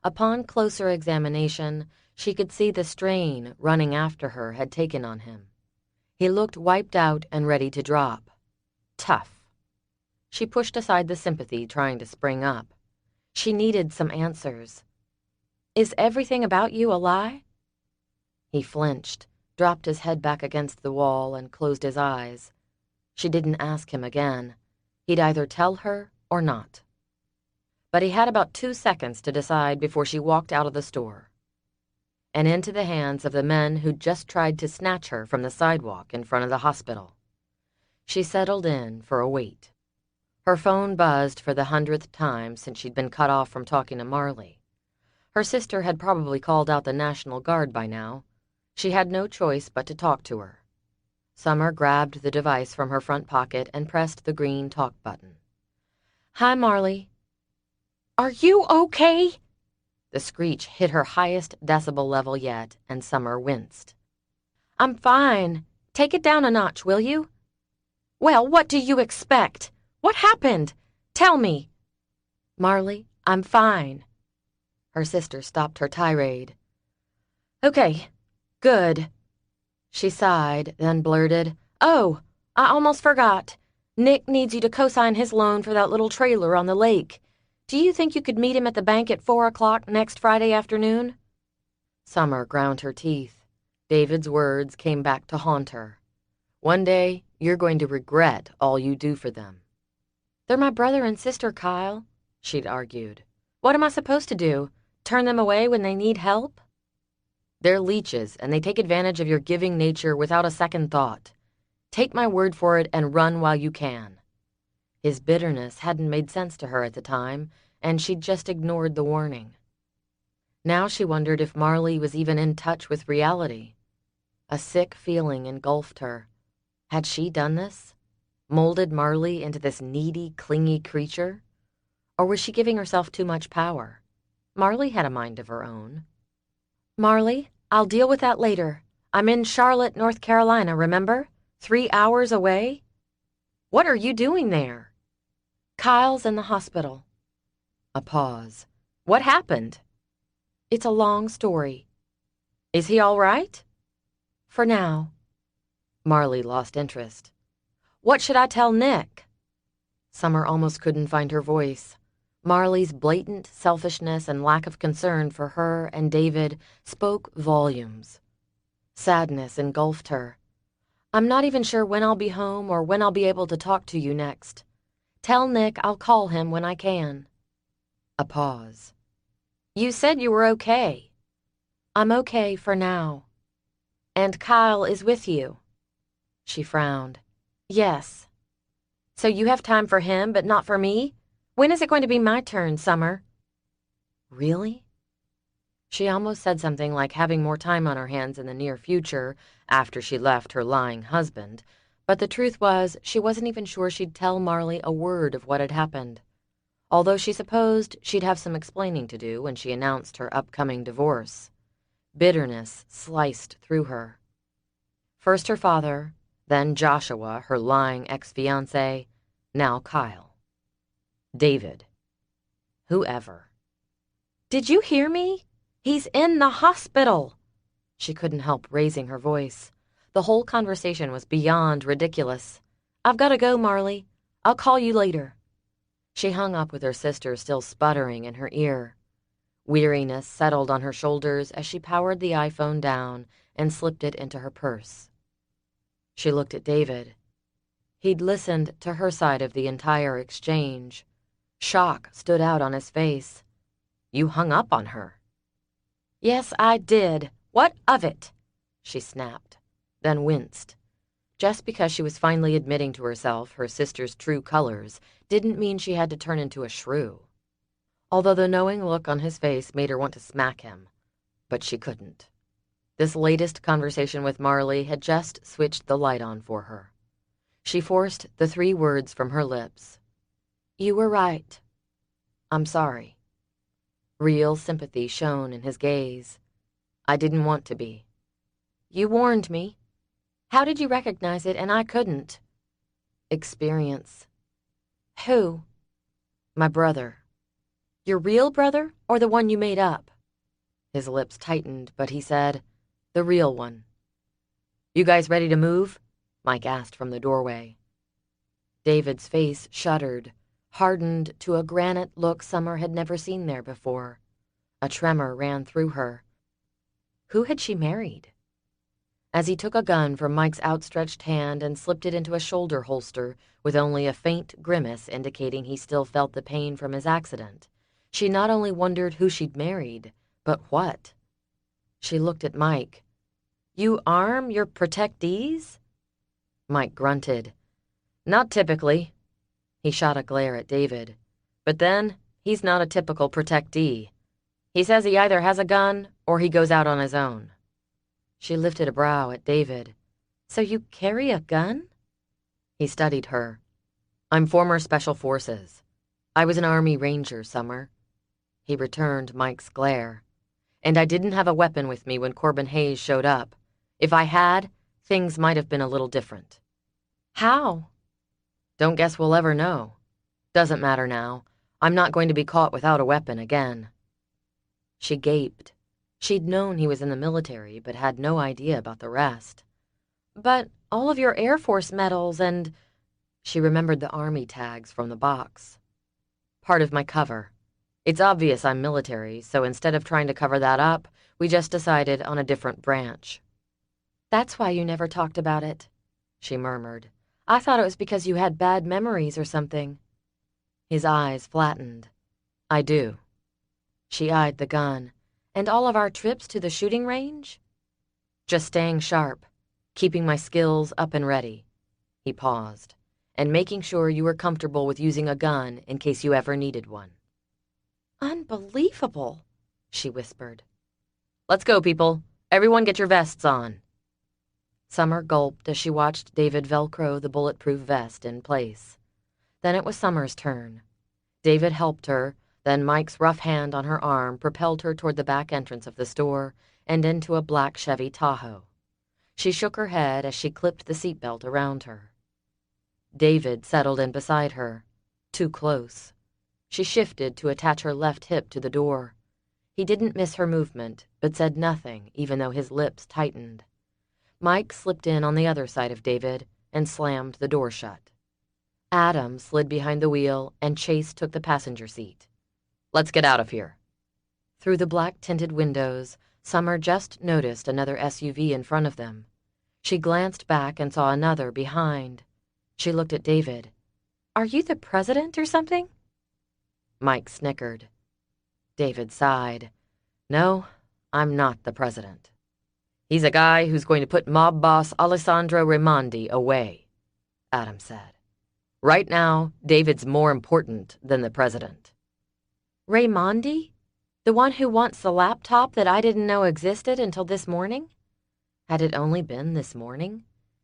Upon closer examination, she could see the strain running after her had taken on him. He looked wiped out and ready to drop. Tough. She pushed aside the sympathy trying to spring up. She needed some answers. Is everything about you a lie? He flinched, dropped his head back against the wall, and closed his eyes. She didn't ask him again. He'd either tell her or not. But he had about 2 seconds to decide before she walked out of the store and into the hands of the men who'd just tried to snatch her from the sidewalk in front of the hospital. She settled in for a wait. Her phone buzzed for the 100th time since she'd been cut off from talking to Marley. Her sister had probably called out the National Guard by now. She had no choice but to talk to her. Summer grabbed the device from her front pocket and pressed the green talk button. Hi, Marley. Are you okay? The screech hit her highest decibel level yet, and Summer winced. I'm fine. Take it down a notch, will you? Well, what do you expect? What happened? Tell me. Marley, I'm fine. Her sister stopped her tirade. Okay, good. She sighed, then blurted, Oh, I almost forgot. Nick needs you to co-sign his loan for that little trailer on the lake. Do you think you could meet him at the bank at 4 o'clock next Friday afternoon? Summer ground her teeth. David's words came back to haunt her. One day, you're going to regret all you do for them. They're my brother and sister, Kyle, she'd argued. What am I supposed to do? Turn them away when they need help? They're leeches, and they take advantage of your giving nature without a second thought. Take my word for it and run while you can. His bitterness hadn't made sense to her at the time, and she'd just ignored the warning. Now she wondered if Marley was even in touch with reality. A sick feeling engulfed her. Had she done this? Molded Marley into this needy, clingy creature? Or was she giving herself too much power? Marley had a mind of her own. "Marley, I'll deal with that later. I'm in Charlotte, North Carolina, remember? 3 hours away." "What are you doing there?" "Kyle's in the hospital." A pause. "What happened?" "It's a long story." "Is he all right?" "For now." Marley lost interest. "What should I tell Nick?" Summer almost couldn't find her voice. Marley's blatant selfishness and lack of concern for her and David spoke volumes. Sadness engulfed her. "I'm not even sure when I'll be home or when I'll be able to talk to you next. Tell Nick I'll call him when I can." A pause. "You said you were okay." "I'm okay for now." "And Kyle is with you?" She frowned. "Yes." "So you have time for him, but not for me? When is it going to be my turn, Summer?" Really? She almost said something like having more time on her hands in the near future after she left her lying husband, but the truth was she wasn't even sure she'd tell Marley a word of what had happened, although she supposed she'd have some explaining to do when she announced her upcoming divorce. Bitterness sliced through her. First her father, then Joshua, her lying ex-fiancé, now Kyle. David. Whoever. "Did you hear me? He's in the hospital." She couldn't help raising her voice. The whole conversation was beyond ridiculous. "I've got to go, Marley. I'll call you later." She hung up with her sister still sputtering in her ear. Weariness settled on her shoulders as she powered the iPhone down and slipped it into her purse. She looked at David. He'd listened to her side of the entire exchange. Shock stood out on his face. "You hung up on her." "Yes, I did. What of it?" she snapped, then winced. Just because she was finally admitting to herself her sister's true colors didn't mean she had to turn into a shrew. Although the knowing look on his face made her want to smack him. But she couldn't. This latest conversation with Marley had just switched the light on for her. She forced the 3 words from her lips. "You were right. I'm sorry." Real sympathy shone in his gaze. "I didn't want to be." "You warned me. How did you recognize it and I couldn't?" "Experience." "Who?" "My brother." "Your real brother or the one you made up?" His lips tightened, but he said, "The real one." "You guys ready to move?" Mike asked from the doorway. David's face shuddered, hardened to a granite look Summer had never seen there before. A tremor ran through her. Who had she married? As he took a gun from Mike's outstretched hand and slipped it into a shoulder holster with only a faint grimace indicating he still felt the pain from his accident, she not only wondered who she'd married, but what. She looked at Mike. "You arm your protectees?" Mike grunted. "Not typically." He shot a glare at David. "But then, he's not a typical protectee. He says he either has a gun or he goes out on his own." She lifted a brow at David. "So you carry a gun?" He studied her. "I'm former Special Forces. I was an Army Ranger, Summer." He returned Mike's glare. "And I didn't have a weapon with me when Corbin Hayes showed up. If I had, things might have been a little different." "How?" "Don't guess we'll ever know. Doesn't matter now. I'm not going to be caught without a weapon again." She gaped. She'd known he was in the military, but had no idea about the rest. "But all of your Air Force medals and—" She remembered the Army tags from the box. "Part of my cover. It's obvious I'm military, so instead of trying to cover that up, we just decided on a different branch." "That's why you never talked about it," she murmured. "I thought it was because you had bad memories or something." His eyes flattened. "I do." She eyed the gun. "And all of our trips to the shooting range?" "Just staying sharp, keeping my skills up and ready." He paused. "And making sure you were comfortable with using a gun in case you ever needed one." "Unbelievable," she whispered. "Let's go, people. Everyone get your vests on." Summer gulped as she watched David Velcro the bulletproof vest in place. Then it was Summer's turn. David helped her, then Mike's rough hand on her arm propelled her toward the back entrance of the store and into a black Chevy Tahoe. She shook her head as she clipped the seatbelt around her. David settled in beside her, too close. She shifted to attach her left hip to the door. He didn't miss her movement, but said nothing, even though his lips tightened. Mike slipped in on the other side of David and slammed the door shut. Adam slid behind the wheel and Chase took the passenger seat. "Let's get out of here." Through the black-tinted windows, Summer just noticed another SUV in front of them. She glanced back and saw another behind. She looked at David. "Are you the president or something?" Mike snickered. David sighed. "No, I'm not the president. He's a guy who's going to put mob boss Alessandro Raimondi away," Adam said. "Right now, David's more important than the president." Raimondi? The one who wants the laptop that I didn't know existed until this morning? Had it only been this morning?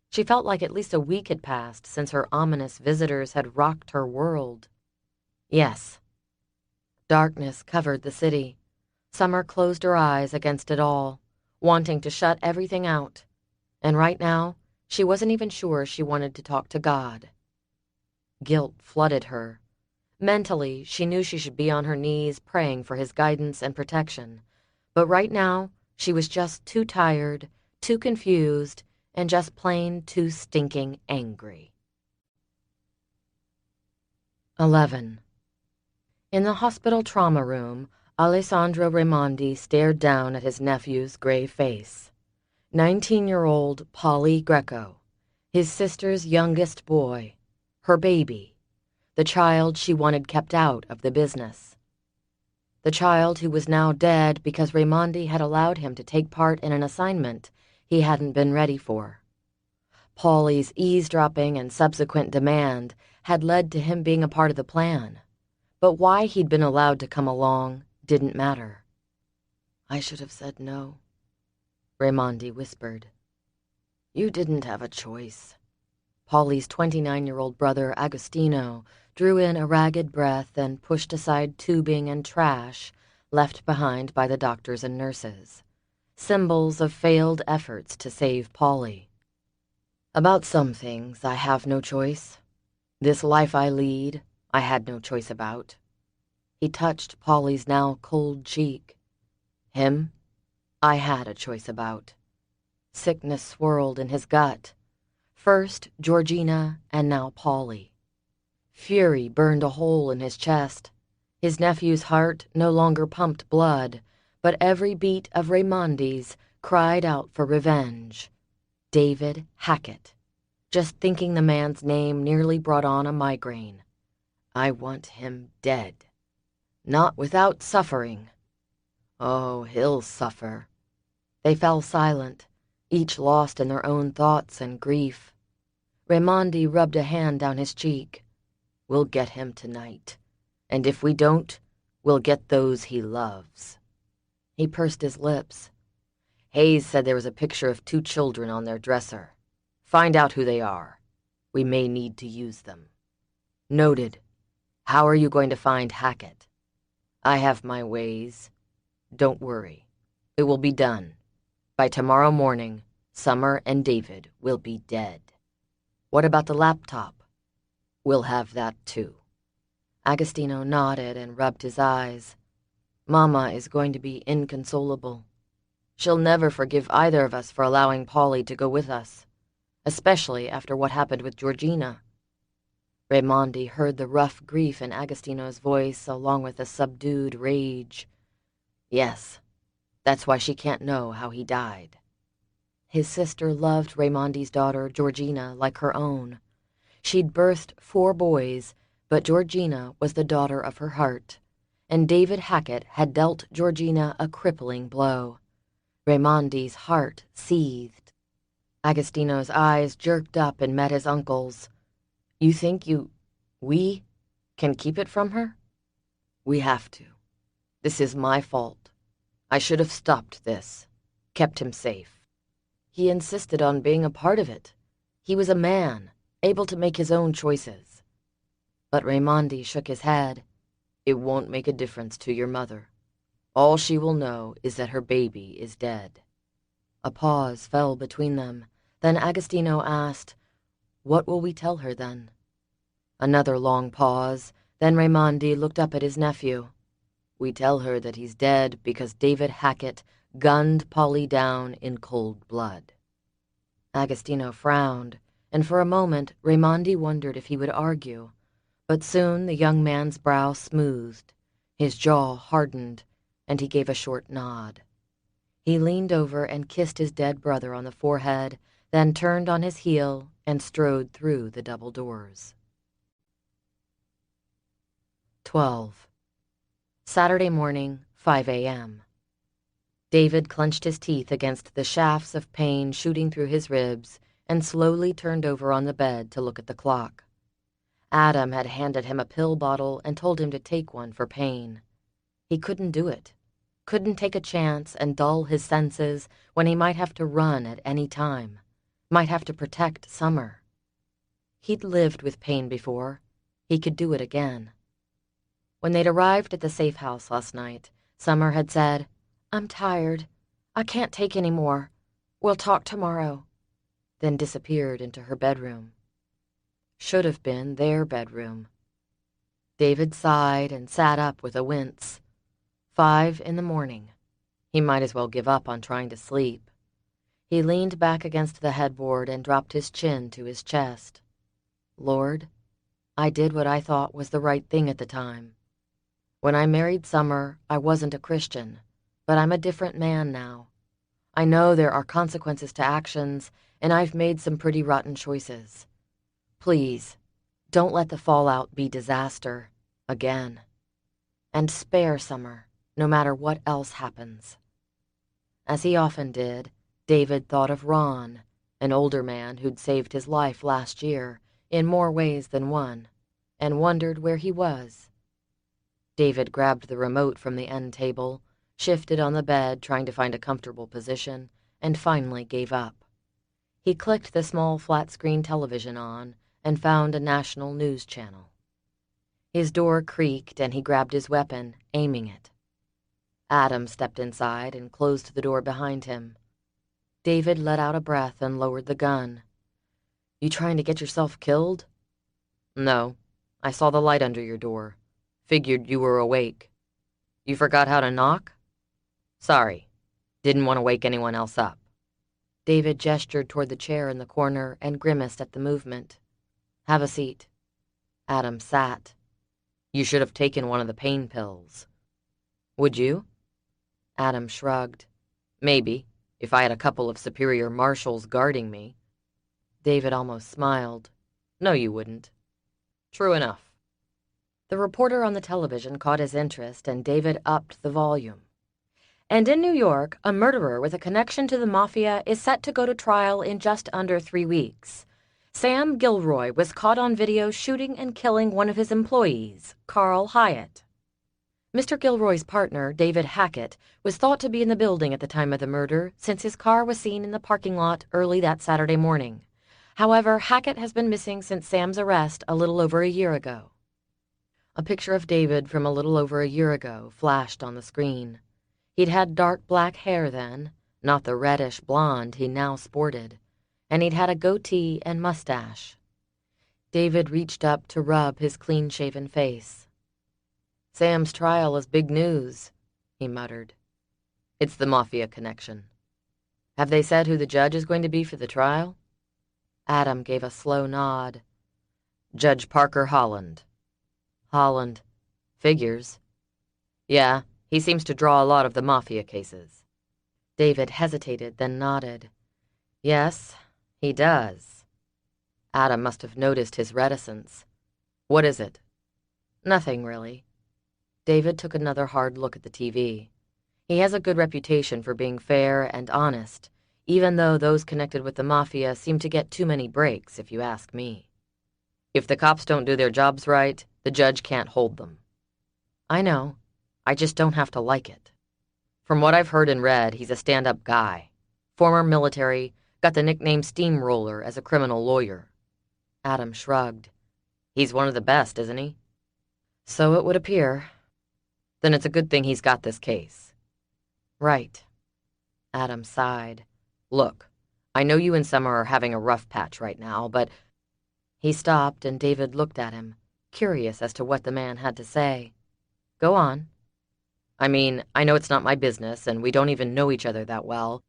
She felt like at least a week had passed since her ominous visitors had rocked her world. Yes. Darkness covered the city. Summer closed her eyes against it all, wanting to shut everything out. And right now, she wasn't even sure she wanted to talk to God. Guilt flooded her. Mentally, she knew she should be on her knees praying for his guidance and protection. But right now, she was just too tired, too confused, and just plain too stinking angry. 11. In the hospital trauma room, Alessandro Raimondi stared down at his nephew's gray face. 19-year-old Polly Greco, his sister's youngest boy, her baby, the child she wanted kept out of the business. The child who was now dead because Raimondi had allowed him to take part in an assignment he hadn't been ready for. Paulie's eavesdropping and subsequent demand had led to him being a part of the plan, but why he'd been allowed to come along didn't matter. "I should have said no," Raimondi whispered. "You didn't have a choice." Paulie's 29-year-old brother Agostino drew in a ragged breath and pushed aside tubing and trash left behind by the doctors and nurses, symbols of failed efforts to save Paulie. "About some things, I have no choice. This life I lead, I had no choice about." He touched Paulie's now cold cheek. Him, I had a choice about. Sickness swirled in his gut. First Georgina, and now Paulie. Fury burned a hole in his chest. His nephew's heart no longer pumped blood, but every beat of Raimondi's cried out for revenge. David Hackett. Just thinking the man's name nearly brought on a migraine. I want him dead. Not without suffering. Oh, he'll suffer. They fell silent, each lost in their own thoughts and grief. Raimondi rubbed a hand down his cheek. We'll get him tonight. And if we don't, we'll get those he loves. He pursed his lips. Hayes said there was a picture of 2 children on their dresser. Find out who they are. We may need to use them. Noted. How are you going to find Hackett? I have my ways. Don't worry. It will be done. By tomorrow morning, Summer and David will be dead. What about the laptop? We'll have that too. Agostino nodded and rubbed his eyes. Mama is going to be inconsolable. She'll never forgive either of us for allowing Paulie to go with us, especially after what happened with Georgina. Raimondi heard the rough grief in Agostino's voice along with a subdued rage. Yes, that's why she can't know how he died. His sister loved Raimondi's daughter, Georgina, like her own. She'd birthed 4 boys, but Georgina was the daughter of her heart, and David Hackett had dealt Georgina a crippling blow. Raimondi's heart seethed. Agostino's eyes jerked up and met his uncle's. You think we can keep it from her? We have to. This is my fault. I should have stopped this, kept him safe. He insisted on being a part of it. He was a man, able to make his own choices. But Raimondi shook his head. It won't make a difference to your mother. All she will know is that her baby is dead. A pause fell between them. Then Agostino asked, "What will we tell her then?" Another long pause. Then Raimondi looked up at his nephew. "We tell her that he's dead because David Hackett gunned Polly down in cold blood." Agostino frowned, and for a moment Raimondi wondered if he would argue. But soon the young man's brow smoothed, his jaw hardened, and he gave a short nod. He leaned over and kissed his dead brother on the forehead, then turned on his heel and strode through the double doors. 12. Saturday morning, 5 a.m. David clenched his teeth against the shafts of pain shooting through his ribs and slowly turned over on the bed to look at the clock. Adam had handed him a pill bottle and told him to take one for pain. He couldn't do it. Couldn't take a chance and dull his senses when he might have to run at any time, might have to protect Summer. He'd lived with pain before. He could do it again. When they'd arrived at the safe house last night, Summer had said, "I'm tired. I can't take any more. We'll talk tomorrow," then disappeared into her bedroom. Should have been their bedroom. David sighed and sat up with a wince. 5 in the morning. He might as well give up on trying to sleep. He leaned back against the headboard and dropped his chin to his chest. "Lord, I did what I thought was the right thing at the time. When I married Summer, I wasn't a Christian, but I'm a different man now. I know there are consequences to actions, and I've made some pretty rotten choices. Please, don't let the fallout be disaster again. And spare Summer, no matter what else happens." As he often did, David thought of Ron, an older man who'd saved his life last year in more ways than one, and wondered where he was. David grabbed the remote from the end table, shifted on the bed trying to find a comfortable position, and finally gave up. He clicked the small flat-screen television on and found a national news channel. His door creaked and he grabbed his weapon, aiming it. Adam stepped inside and closed the door behind him. David let out a breath and lowered the gun. "You trying to get yourself killed?" "No. I saw the light under your door. Figured you were awake. You forgot how to knock?" "Sorry. Didn't want to wake anyone else up." David gestured toward the chair in the corner and grimaced at the movement. "Have a seat." Adam sat. "You should have taken one of the pain pills." "Would you?" Adam shrugged. "Maybe, if I had a couple of superior marshals guarding me." David almost smiled. "No, you wouldn't." "True enough." The reporter on the television caught his interest, and David upped the volume. "And in New York, a murderer with a connection to the mafia is set to go to trial in just under 3 weeks. Sam Gilroy was caught on video shooting and killing one of his employees, Carl Hyatt. Mr. Gilroy's partner, David Hackett, was thought to be in the building at the time of the murder since his car was seen in the parking lot early that Saturday morning. However, Hackett has been missing since Sam's arrest a little over a year ago." A picture of David from a little over a year ago flashed on the screen. He'd had dark black hair then, not the reddish blonde he now sported, and he'd had a goatee and mustache. David reached up to rub his clean-shaven face. "Sam's trial is big news," he muttered. "It's the mafia connection. Have they said who the judge is going to be for the trial?" Adam gave a slow nod. "Judge Parker Holland." "Holland. Figures. Yeah, he seems to draw a lot of the mafia cases." David hesitated, then nodded. "Yes, he does." Adam must have noticed his reticence. "What is it?" "Nothing, really." David took another hard look at the TV. He has a good reputation for being fair and honest, even though those connected with the mafia seem to get too many breaks, if you ask me. If the cops don't do their jobs right, the judge can't hold them. "I know. I just don't have to like it." From what I've heard and read, he's a stand-up guy. Former military, got the nickname Steamroller as a criminal lawyer. Adam shrugged. He's one of the best, isn't he? So it would appear. Then it's a good thing he's got this case. Right. Adam sighed. Look, I know you and Summer are having a rough patch right now, but... He stopped and David looked at him, curious as to what the man had to say. Go on. I mean, I know it's not my business, and we don't even know each other that well.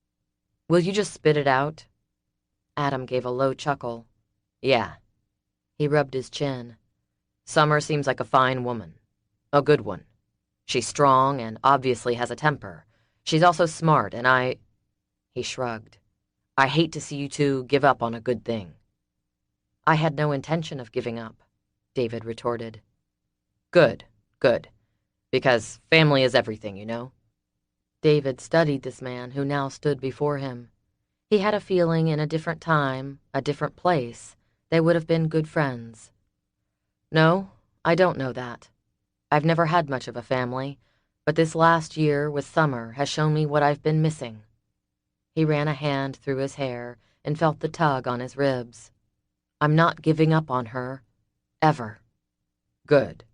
Will you just spit it out? Adam gave a low chuckle. Yeah. He rubbed his chin. Summer seems like a fine woman. A good one. She's strong and obviously has a temper. She's also smart, and He shrugged. I hate to see you two give up on a good thing. I had no intention of giving up, David retorted. Good, good. Because family is everything, you know? David studied this man who now stood before him. He had a feeling in a different time, a different place, they would have been good friends. No, I don't know that. I've never had much of a family, but this last year with Summer has shown me what I've been missing. He ran a hand through his hair and felt the tug on his ribs. I'm not giving up on her. Ever. Good.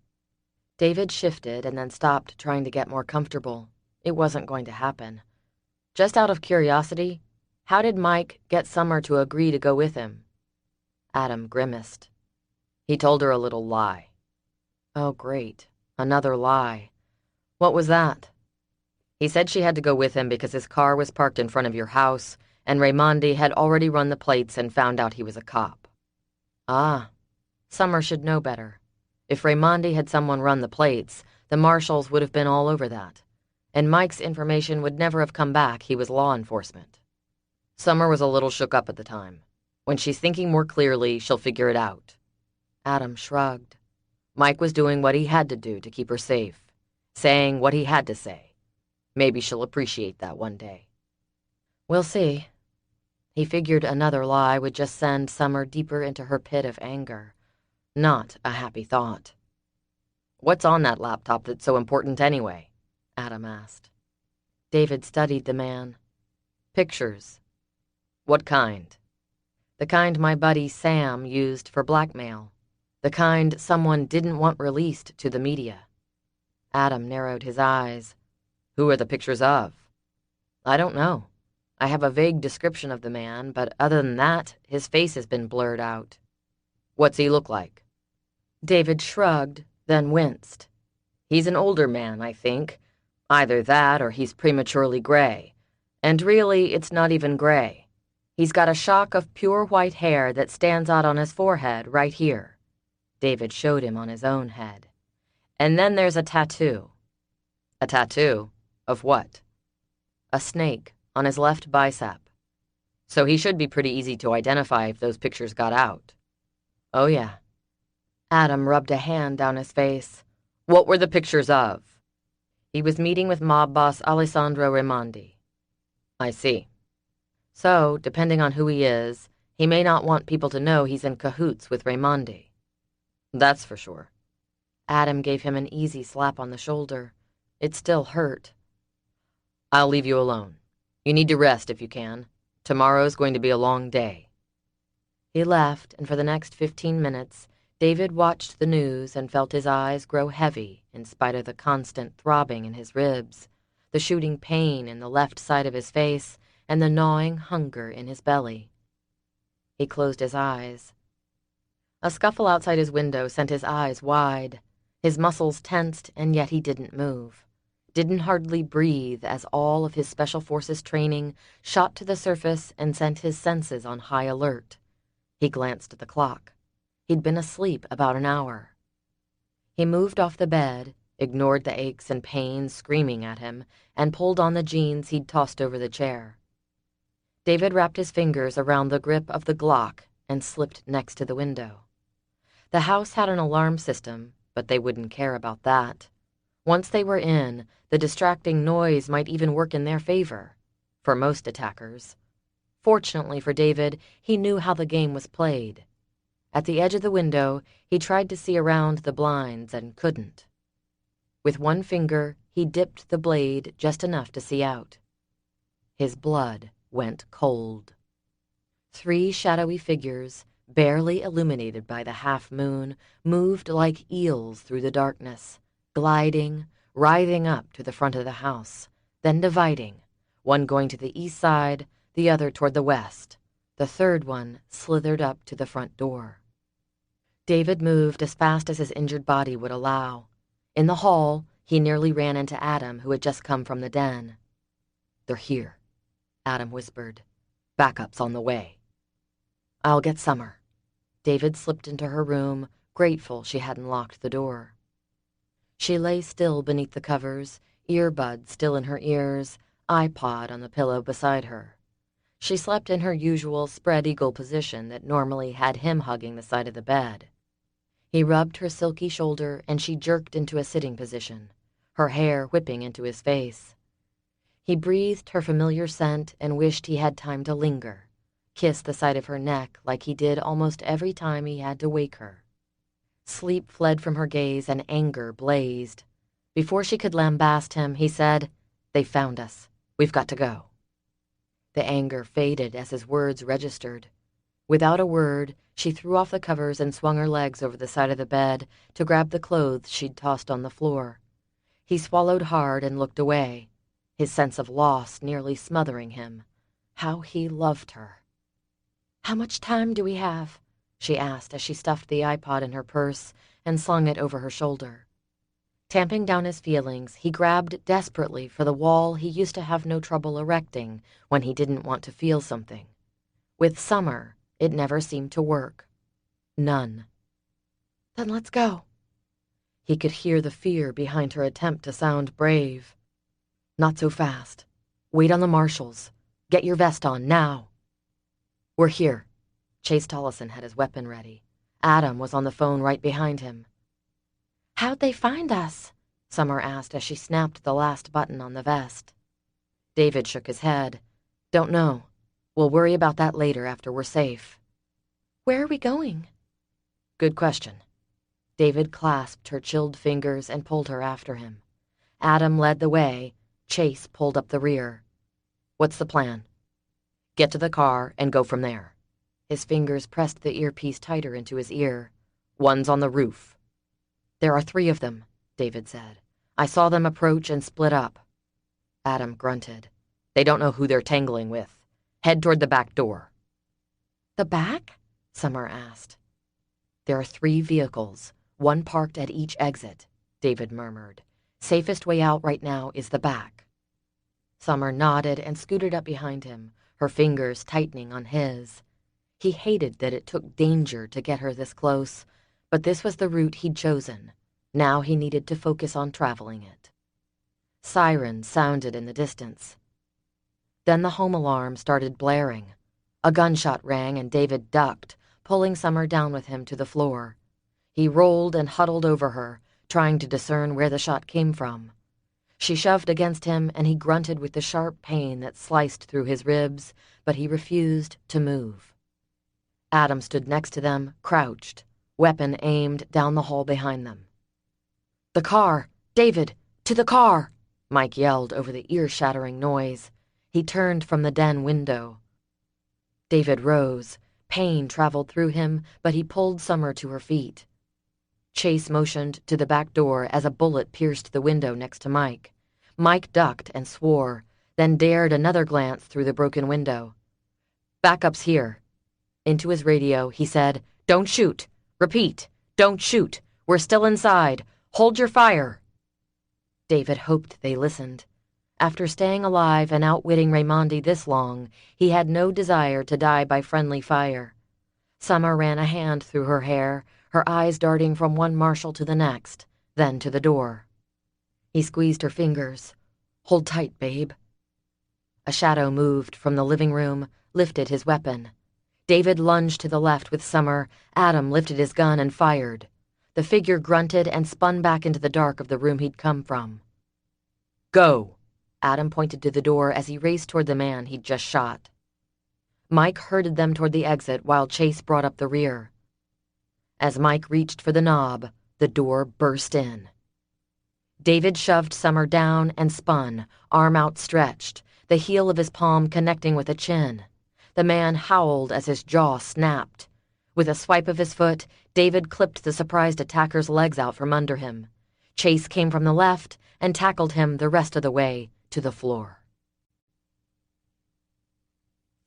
David shifted and then stopped trying to get more comfortable. It wasn't going to happen. Just out of curiosity, how did Mike get Summer to agree to go with him? Adam grimaced. He told her a little lie. Oh, great. Another lie. What was that? He said she had to go with him because his car was parked in front of your house, and Raimondi had already run the plates and found out he was a cop. Ah, Summer should know better. If Raimondi had someone run the plates, the marshals would have been all over that, and Mike's information would never have come back. He was law enforcement. Summer was a little shook up at the time. When she's thinking more clearly, she'll figure it out. Adam shrugged. Mike was doing what he had to do to keep her safe, saying what he had to say. Maybe she'll appreciate that one day. We'll see. He figured another lie would just send Summer deeper into her pit of anger. Not a happy thought. What's on that laptop that's so important anyway? Adam asked. David studied the man. Pictures. What kind? The kind my buddy Sam used for blackmail. The kind someone didn't want released to the media. Adam narrowed his eyes. Who are the pictures of? I don't know. I have a vague description of the man, but other than that, his face has been blurred out. What's he look like? David shrugged, then winced. He's an older man, I think. Either that or he's prematurely gray. And really, it's not even gray. He's got a shock of pure white hair that stands out on his forehead right here. David showed him on his own head. And then there's a tattoo. A tattoo? Of what? A snake on his left bicep. So he should be pretty easy to identify if those pictures got out. Oh, yeah. Adam rubbed a hand down his face. What were the pictures of? He was meeting with mob boss Alessandro Raimondi. I see. So, depending on who he is, he may not want people to know he's in cahoots with Raimondi. That's for sure. Adam gave him an easy slap on the shoulder. It still hurt. I'll leave you alone. You need to rest if you can. Tomorrow's going to be a long day. He left, and for the next 15 minutes, David watched the news and felt his eyes grow heavy in spite of the constant throbbing in his ribs, the shooting pain in the left side of his face, and the gnawing hunger in his belly. He closed his eyes. A scuffle outside his window sent his eyes wide. His muscles tensed, and yet he didn't move. Didn't hardly breathe as all of his Special Forces training shot to the surface and sent his senses on high alert. He glanced at the clock. He'd been asleep about an hour. He moved off the bed, ignored the aches and pains screaming at him, and pulled on the jeans he'd tossed over the chair. David wrapped his fingers around the grip of the Glock and slipped next to the window. The house had an alarm system, but they wouldn't care about that. Once they were in, the distracting noise might even work in their favor, for most attackers. Fortunately for David, he knew how the game was played. At the edge of the window, he tried to see around the blinds and couldn't. With one finger, he dipped the blade just enough to see out. His blood went cold. 3 shadowy figures, barely illuminated by the half-moon, moved like eels through the darkness, gliding, writhing up to the front of the house, then dividing, one going to the east side, the other toward the west. The third one slithered up to the front door. David moved as fast as his injured body would allow. In the hall, he nearly ran into Adam, who had just come from the den. "They're here," Adam whispered. "Backup's on the way." "I'll get Summer." David slipped into her room, grateful she hadn't locked the door. She lay still beneath the covers, earbuds still in her ears, iPod on the pillow beside her. She slept in her usual spread-eagle position that normally had him hugging the side of the bed. He rubbed her silky shoulder and she jerked into a sitting position, her hair whipping into his face. He breathed her familiar scent and wished he had time to linger, kiss the side of her neck like he did almost every time he had to wake her. Sleep fled from her gaze and anger blazed. Before she could lambast him, he said, "They found us. We've got to go." The anger faded as his words registered. Without a word, she threw off the covers and swung her legs over the side of the bed to grab the clothes she'd tossed on the floor. He swallowed hard and looked away, his sense of loss nearly smothering him. How he loved her. "How much time do we have?" she asked as she stuffed the iPod in her purse and slung it over her shoulder. Tamping down his feelings, he grabbed desperately for the wall he used to have no trouble erecting when he didn't want to feel something. With Summer, it never seemed to work. None. "Then let's go." He could hear the fear behind her attempt to sound brave. "Not so fast. Wait on the marshals. Get your vest on, now." "We're here." Chase Tollison had his weapon ready. Adam was on the phone right behind him. "How'd they find us?" Summer asked as she snapped the last button on the vest. David shook his head. "Don't know. We'll worry about that later after we're safe." "Where are we going?" "Good question." David clasped her chilled fingers and pulled her after him. Adam led the way. Chase pulled up the rear. "What's the plan?" "Get to the car and go from there." His fingers pressed the earpiece tighter into his ear. "One's on the roof." "There are 3 of them," David said. "I saw them approach and split up." Adam grunted. "They don't know who they're tangling with. Head toward the back door." "The back?" Summer asked. "There are 3 vehicles, one parked at each exit," David murmured. "Safest way out right now is the back." Summer nodded and scooted up behind him, her fingers tightening on his. He hated that it took danger to get her this close, but this was the route he'd chosen. Now he needed to focus on traveling it. Sirens sounded in the distance. Then the home alarm started blaring. A gunshot rang and David ducked, pulling Summer down with him to the floor. He rolled and huddled over her, trying to discern where the shot came from. She shoved against him and he grunted with the sharp pain that sliced through his ribs, but he refused to move. Adam stood next to them, crouched, weapon aimed down the hall behind them. "The car! David! To the car!" Mike yelled over the ear-shattering noise. He turned from the den window. David rose. Pain traveled through him, but he pulled Summer to her feet. Chase motioned to the back door as a bullet pierced the window next to Mike. Mike ducked and swore, then dared another glance through the broken window. "Backup's here." Into his radio, he said, "Don't shoot. Repeat, don't shoot. We're still inside. Hold your fire." David hoped they listened. After staying alive and outwitting Raimondi this long, he had no desire to die by friendly fire. Summer ran a hand through her hair, her eyes darting from one marshal to the next, then to the door. He squeezed her fingers. "Hold tight, babe." A shadow moved from the living room, lifted his weapon. David lunged to the left with Summer. Adam lifted his gun and fired. The figure grunted and spun back into the dark of the room he'd come from. "Go!" Adam pointed to the door as he raced toward the man he'd just shot. Mike herded them toward the exit while Chase brought up the rear. As Mike reached for the knob, the door burst in. David shoved Summer down and spun, arm outstretched, the heel of his palm connecting with a chin. The man howled as his jaw snapped. With a swipe of his foot, David clipped the surprised attacker's legs out from under him. Chase came from the left and tackled him the rest of the way to the floor.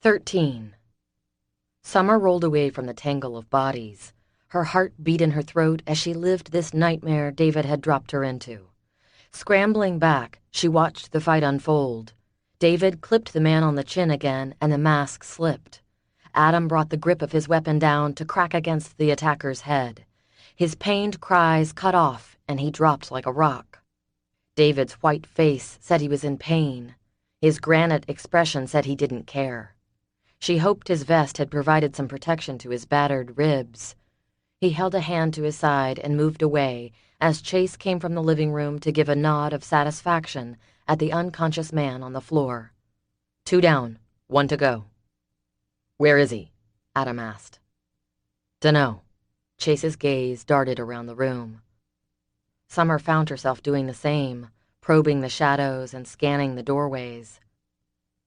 13. Summer rolled away from the tangle of bodies. Her heart beat in her throat as she lived this nightmare David had dropped her into. Scrambling back, she watched the fight unfold. David clipped the man on the chin again, and the mask slipped. Adam brought the grip of his weapon down to crack against the attacker's head. His pained cries cut off, and he dropped like a rock. David's white face said he was in pain. His granite expression said he didn't care. She hoped his vest had provided some protection to his battered ribs. He held a hand to his side and moved away as Chase came from the living room to give a nod of satisfaction at the unconscious man on the floor. 2 down, 1 to go. Where is he? Adam asked. Dunno. Chase's gaze darted around the room. Summer found herself doing the same, probing the shadows and scanning the doorways.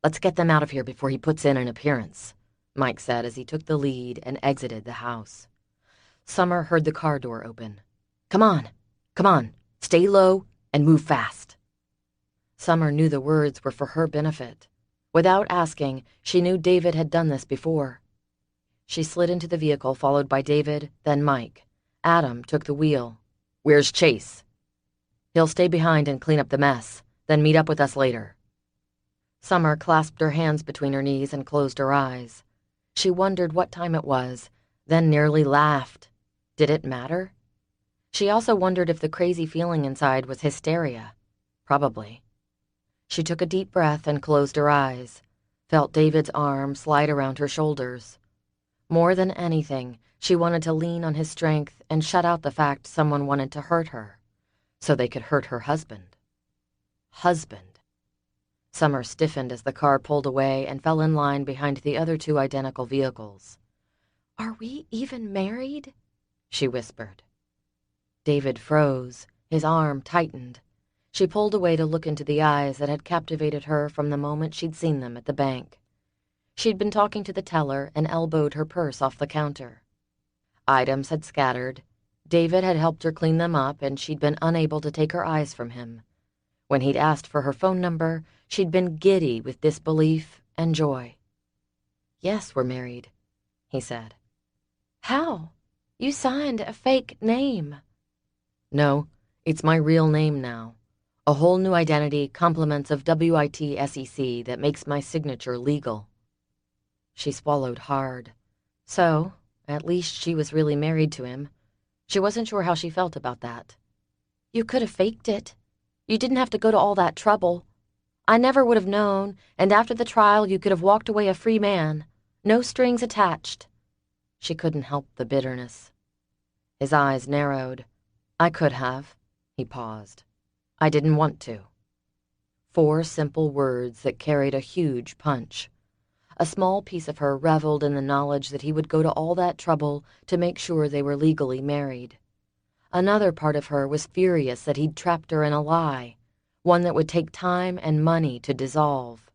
Let's get them out of here before he puts in an appearance, Mike said as he took the lead and exited the house. Summer heard the car door open. Come on, stay low and move fast. Summer knew the words were for her benefit. Without asking, she knew David had done this before. She slid into the vehicle, followed by David, then Mike. Adam took the wheel. Where's Chase? He'll stay behind and clean up the mess, then meet up with us later. Summer clasped her hands between her knees and closed her eyes. She wondered what time it was, then nearly laughed. Did it matter? She also wondered if the crazy feeling inside was hysteria. Probably. She took a deep breath and closed her eyes, felt David's arm slide around her shoulders. More than anything, she wanted to lean on his strength and shut out the fact someone wanted to hurt her, so they could hurt her husband. Husband. Summer stiffened as the car pulled away and fell in line behind the other 2 identical vehicles. Are we even married? She whispered. David froze. His arm tightened. She pulled away to look into the eyes that had captivated her from the moment she'd seen them at the bank. She'd been talking to the teller and elbowed her purse off the counter. Items had scattered. David had helped her clean them up, and she'd been unable to take her eyes from him. When he'd asked for her phone number, she'd been giddy with disbelief and joy. Yes, we're married, he said. How? You signed a fake name. No, it's my real name now. A whole new identity, complements of WITSEC that makes my signature legal. She swallowed hard. So, at least she was really married to him. She wasn't sure how she felt about that. You could have faked it. You didn't have to go to all that trouble. I never would have known, and after the trial you could have walked away a free man. No strings attached. She couldn't help the bitterness. His eyes narrowed. I could have. He paused. I didn't want to. 4 simple words that carried a huge punch. A small piece of her reveled in the knowledge that he would go to all that trouble to make sure they were legally married. Another part of her was furious that he'd trapped her in a lie, one that would take time and money to dissolve,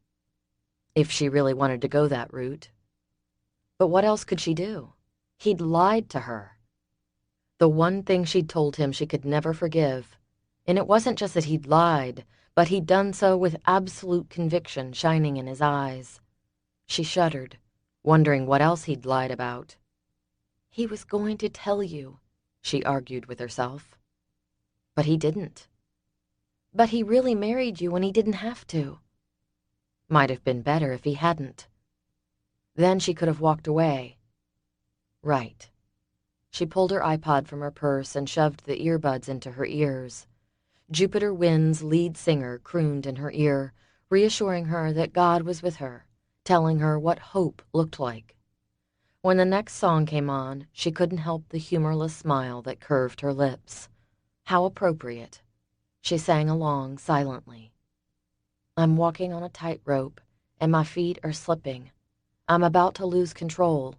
if she really wanted to go that route. But what else could she do? He'd lied to her. The one thing she'd told him she could never forgive. And it wasn't just that he'd lied, but he'd done so with absolute conviction shining in his eyes. She shuddered, wondering what else he'd lied about. He was going to tell you, she argued with herself. But he didn't. But he really married you when he didn't have to. Might have been better if he hadn't. Then she could have walked away. Right. She pulled her iPod from her purse and shoved the earbuds into her ears. Jupiter Wind's lead singer crooned in her ear, reassuring her that God was with her, telling her what hope looked like. When the next song came on, she couldn't help the humorless smile that curved her lips. How appropriate. She sang along silently. I'm walking on a tightrope, and my feet are slipping. I'm about to lose control.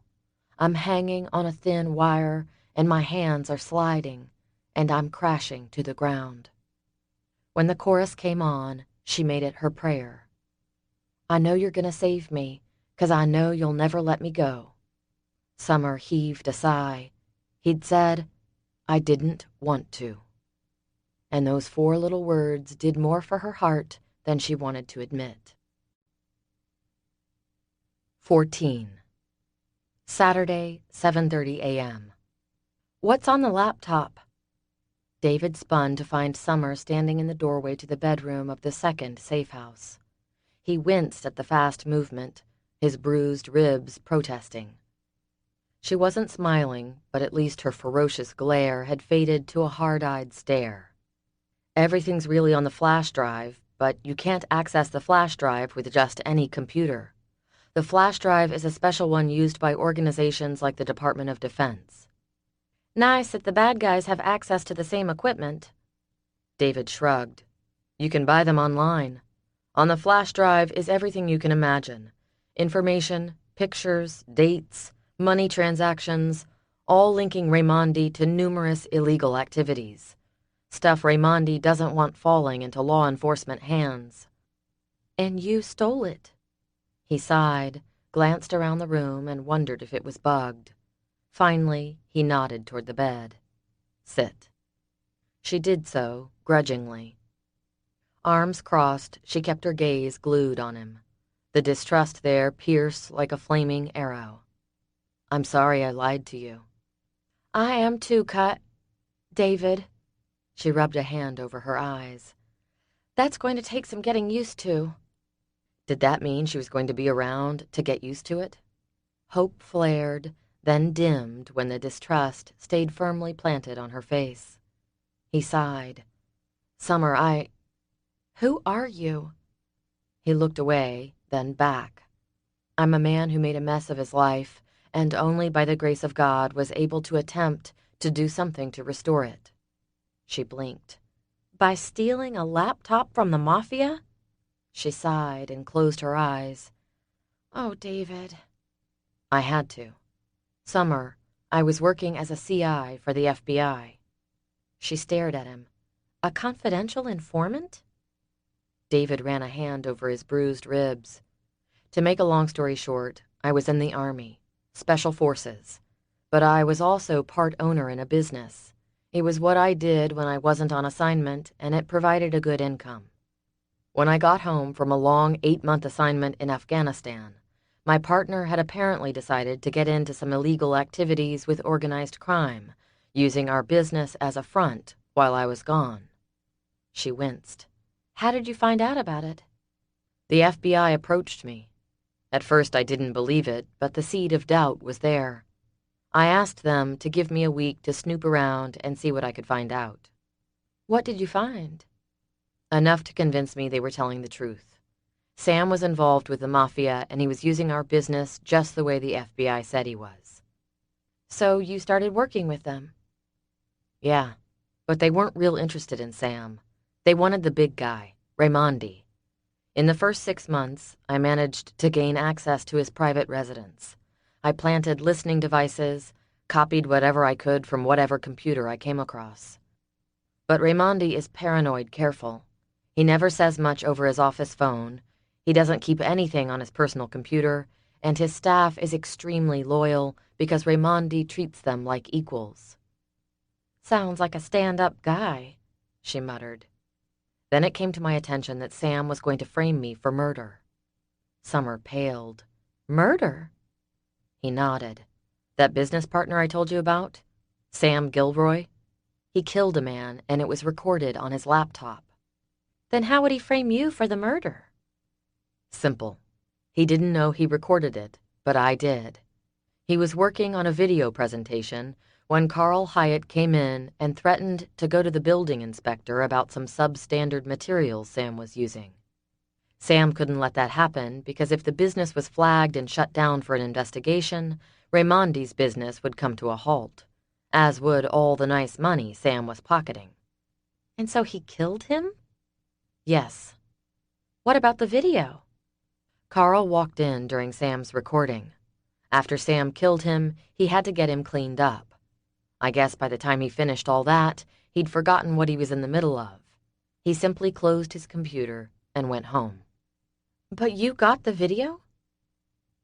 I'm hanging on a thin wire, and my hands are sliding, and I'm crashing to the ground. When the chorus came on, she made it her prayer. I know you're gonna save me, 'cause I know you'll never let me go. Summer heaved a sigh. He'd said, I didn't want to. And those 4 little words did more for her heart than she wanted to admit. 14. Saturday, 7:30 a.m. What's on the laptop? David spun to find Summer standing in the doorway to the bedroom of the second safe house. He winced at the fast movement, his bruised ribs protesting. She wasn't smiling, but at least her ferocious glare had faded to a hard-eyed stare. Everything's really on the flash drive, but you can't access the flash drive with just any computer. The flash drive is a special one used by organizations like the Department of Defense. Nice that the bad guys have access to the same equipment. David shrugged. You can buy them online. On the flash drive is everything you can imagine. Information, pictures, dates, money transactions, all linking Raimondi to numerous illegal activities. Stuff Raimondi doesn't want falling into law enforcement hands. And you stole it. He sighed, glanced around the room, and wondered if it was bugged. Finally, he nodded toward the bed. Sit. She did so, grudgingly. Arms crossed, she kept her gaze glued on him. The distrust there pierced like a flaming arrow. I'm sorry I lied to you. I am too, David. She rubbed a hand over her eyes. That's going to take some getting used to. Did that mean she was going to be around to get used to it? Hope flared, then dimmed when the distrust stayed firmly planted on her face. He sighed. Summer, Who are you? He looked away, then back. I'm a man who made a mess of his life, and only by the grace of God was able to attempt to do something to restore it. She blinked. By stealing a laptop from the mafia? She sighed and closed her eyes. Oh, David. I had to. Summer, I was working as a CI for the FBI. She stared at him. A confidential informant? David ran a hand over his bruised ribs. To make a long story short, I was in the Army, Special Forces, but I was also part owner in a business. It was what I did when I wasn't on assignment, and it provided a good income. When I got home from a long 8-month assignment in Afghanistan, my partner had apparently decided to get into some illegal activities with organized crime, using our business as a front while I was gone. She winced. How did you find out about it? The FBI approached me. At first I didn't believe it, but the seed of doubt was there. I asked them to give me a week to snoop around and see what I could find out. What did you find? Enough to convince me they were telling the truth. Sam was involved with the mafia, and he was using our business just the way the FBI said he was. So you started working with them? Yeah, but they weren't real interested in Sam. They wanted the big guy, Raimondi. In the first 6 months, I managed to gain access to his private residence. I planted listening devices, copied whatever I could from whatever computer I came across. But Raimondi is paranoid careful. He never says much over his office phone. He doesn't keep anything on his personal computer, and his staff is extremely loyal because Raimondi treats them like equals. Sounds like a stand-up guy, she muttered. Then it came to my attention that Sam was going to frame me for murder. Summer paled. Murder? He nodded. That business partner I told you about? Sam Gilroy? He killed a man, and it was recorded on his laptop. Then how would he frame you for the murder? Simple. He didn't know he recorded it, but I did. He was working on a video presentation when Carl Hyatt came in and threatened to go to the building inspector about some substandard materials Sam was using. Sam couldn't let that happen because if the business was flagged and shut down for an investigation, Raimondi's business would come to a halt, as would all the nice money Sam was pocketing. And so he killed him? Yes. What about the video? Carl walked in during Sam's recording. After Sam killed him, he had to get him cleaned up. I guess by the time he finished all that, he'd forgotten what he was in the middle of. He simply closed his computer and went home. But you got the video?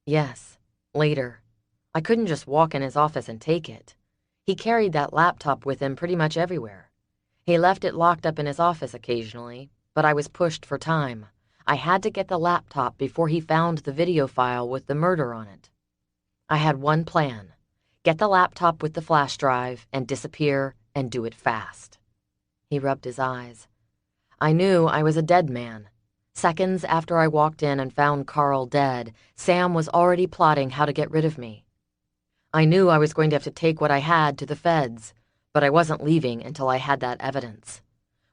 Yes, later. I couldn't just walk in his office and take it. He carried that laptop with him pretty much everywhere. He left it locked up in his office occasionally, but I was pushed for time. I had to get the laptop before he found the video file with the murder on it. I had one plan: get the laptop with the flash drive and disappear and do it fast. He rubbed his eyes. I knew I was a dead man. Seconds after I walked in and found Carl dead, Sam was already plotting how to get rid of me. I knew I was going to have to take what I had to the feds, but I wasn't leaving until I had that evidence.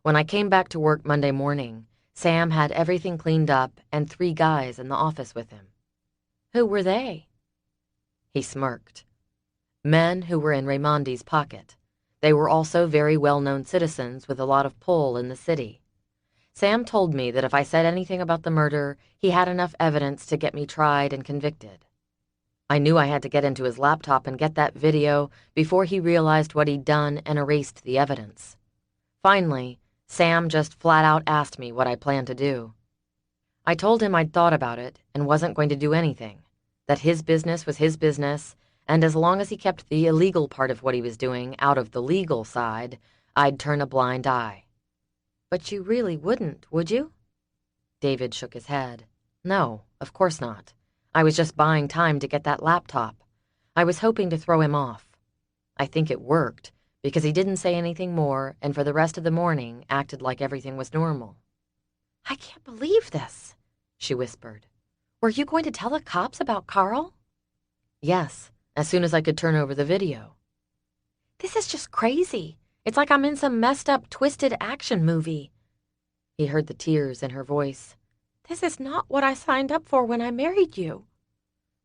When I came back to work Monday morning, Sam had everything cleaned up and 3 guys in the office with him. Who were they? He smirked. Men who were in Raimondi's pocket. They were also very well-known citizens with a lot of pull in the city. Sam told me that if I said anything about the murder, he had enough evidence to get me tried and convicted. I knew I had to get into his laptop and get that video before he realized what he'd done and erased the evidence. Finally, Sam just flat out asked me what I planned to do. I told him I'd thought about it and wasn't going to do anything, that his business was his business, and as long as he kept the illegal part of what he was doing out of the legal side, I'd turn a blind eye. But you really wouldn't, would you? David shook his head. No, of course not. I was just buying time to get that laptop. I was hoping to throw him off. I think it worked, because he didn't say anything more and for the rest of the morning acted like everything was normal. I can't believe this, she whispered. Were you going to tell the cops about Carl? Yes, as soon as I could turn over the video. This is just crazy. It's like I'm in some messed up, twisted action movie. He heard the tears in her voice. This is not what I signed up for when I married you.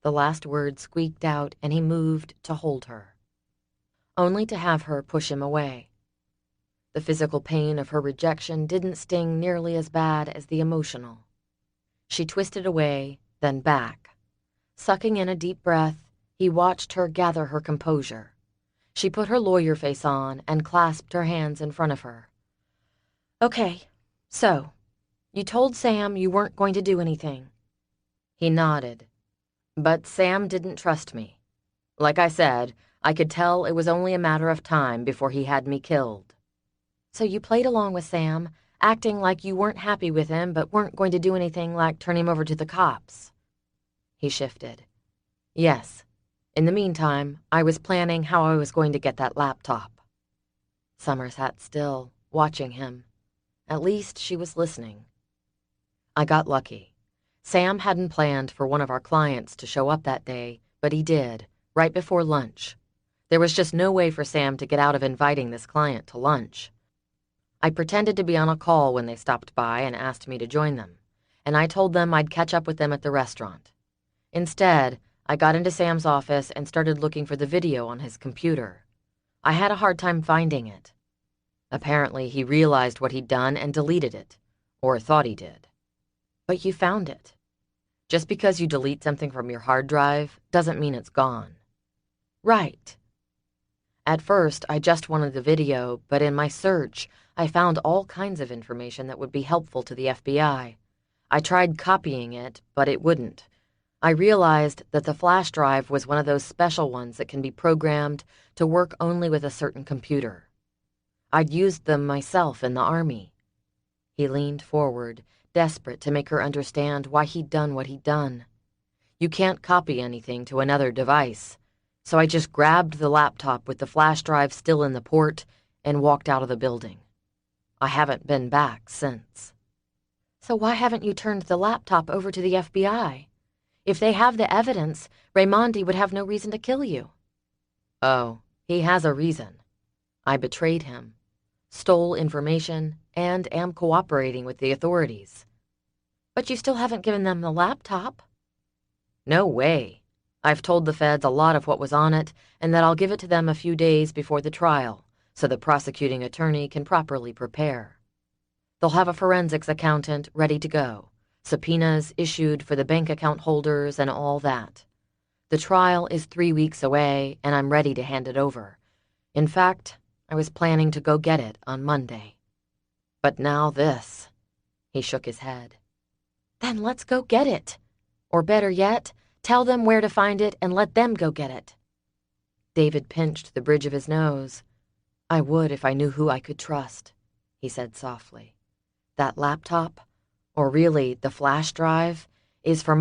The last word squeaked out and he moved to hold her, only to have her push him away. The physical pain of her rejection didn't sting nearly as bad as the emotional. She twisted away, then back. Sucking in a deep breath, he watched her gather her composure. She put her lawyer face on and clasped her hands in front of her. Okay, so, you told Sam you weren't going to do anything. He nodded. But Sam didn't trust me. Like I said, I could tell it was only a matter of time before he had me killed. So you played along with Sam, acting like you weren't happy with him but weren't going to do anything like turn him over to the cops. He shifted. Yes. In the meantime, I was planning how I was going to get that laptop. Summer sat still, watching him. At least she was listening. I got lucky. Sam hadn't planned for one of our clients to show up that day, but he did, right before lunch. There was just no way for Sam to get out of inviting this client to lunch. I pretended to be on a call when they stopped by and asked me to join them, and I told them I'd catch up with them at the restaurant. Instead, I got into Sam's office and started looking for the video on his computer. I had a hard time finding it. Apparently, he realized what he'd done and deleted it, or thought he did. But you found it. Just because you delete something from your hard drive doesn't mean it's gone. Right. At first, I just wanted the video, but in my search, I found all kinds of information that would be helpful to the FBI. I tried copying it, but it wouldn't. I realized that the flash drive was one of those special ones that can be programmed to work only with a certain computer. I'd used them myself in the Army. He leaned forward, desperate to make her understand why he'd done what he'd done. You can't copy anything to another device, so I just grabbed the laptop with the flash drive still in the port and walked out of the building. I haven't been back since. So why haven't you turned the laptop over to the FBI? If they have the evidence, Raimondi would have no reason to kill you. Oh, he has a reason. I betrayed him, stole information, and am cooperating with the authorities. But you still haven't given them the laptop. No way. I've told the feds a lot of what was on it, and that I'll give it to them a few days before the trial, so the prosecuting attorney can properly prepare. They'll have a forensics accountant ready to go, subpoenas issued for the bank account holders and all that. The trial is 3 weeks away, and I'm ready to hand it over. In fact, I was planning to go get it on Monday. But now this. He shook his head. Then let's go get it. Or better yet, tell them where to find it and let them go get it. David pinched the bridge of his nose. I would if I knew who I could trust, he said softly. That laptop, or really the flash drive, is for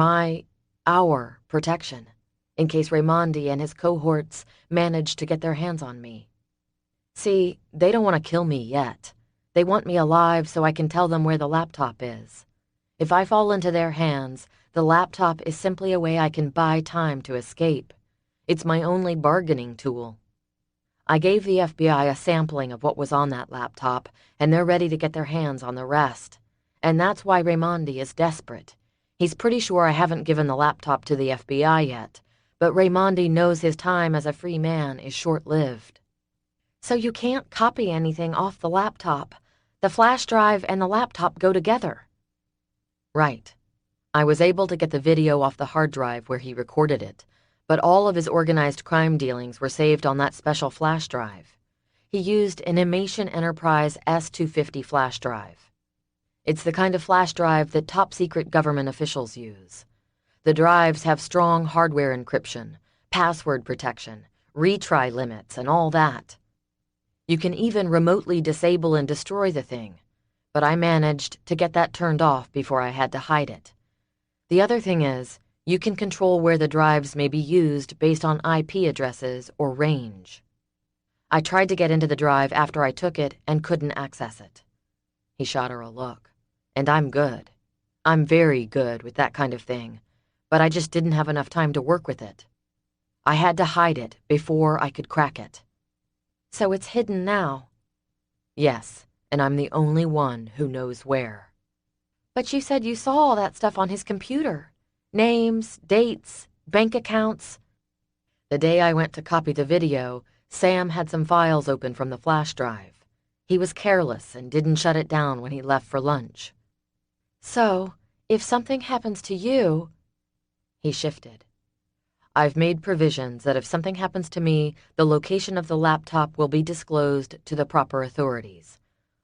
our protection, in case Raimondi and his cohorts manage to get their hands on me. See, they don't want to kill me yet. They want me alive so I can tell them where the laptop is. If I fall into their hands, the laptop is simply a way I can buy time to escape. It's my only bargaining tool. I gave the FBI a sampling of what was on that laptop, and they're ready to get their hands on the rest. And that's why Raimondi is desperate. He's pretty sure I haven't given the laptop to the FBI yet, but Raimondi knows his time as a free man is short-lived. So you can't copy anything off the laptop. The flash drive and the laptop go together. Right. I was able to get the video off the hard drive where he recorded it, but all of his organized crime dealings were saved on that special flash drive. He used an Imation Enterprise S250 flash drive. It's the kind of flash drive that top-secret government officials use. The drives have strong hardware encryption, password protection, retry limits, and all that. You can even remotely disable and destroy the thing, but I managed to get that turned off before I had to hide it. The other thing is, you can control where the drives may be used based on IP addresses or range. I tried to get into the drive after I took it and couldn't access it. He shot her a look. And I'm good. I'm very good with that kind of thing, but I just didn't have enough time to work with it. I had to hide it before I could crack it. So it's hidden now? Yes, and I'm the only one who knows where. But you said you saw all that stuff on his computer. Names, dates, bank accounts. The day I went to copy the video, Sam had some files open from the flash drive. He was careless and didn't shut it down when he left for lunch. So, if something happens to you... He shifted. I've made provisions that if something happens to me, the location of the laptop will be disclosed to the proper authorities.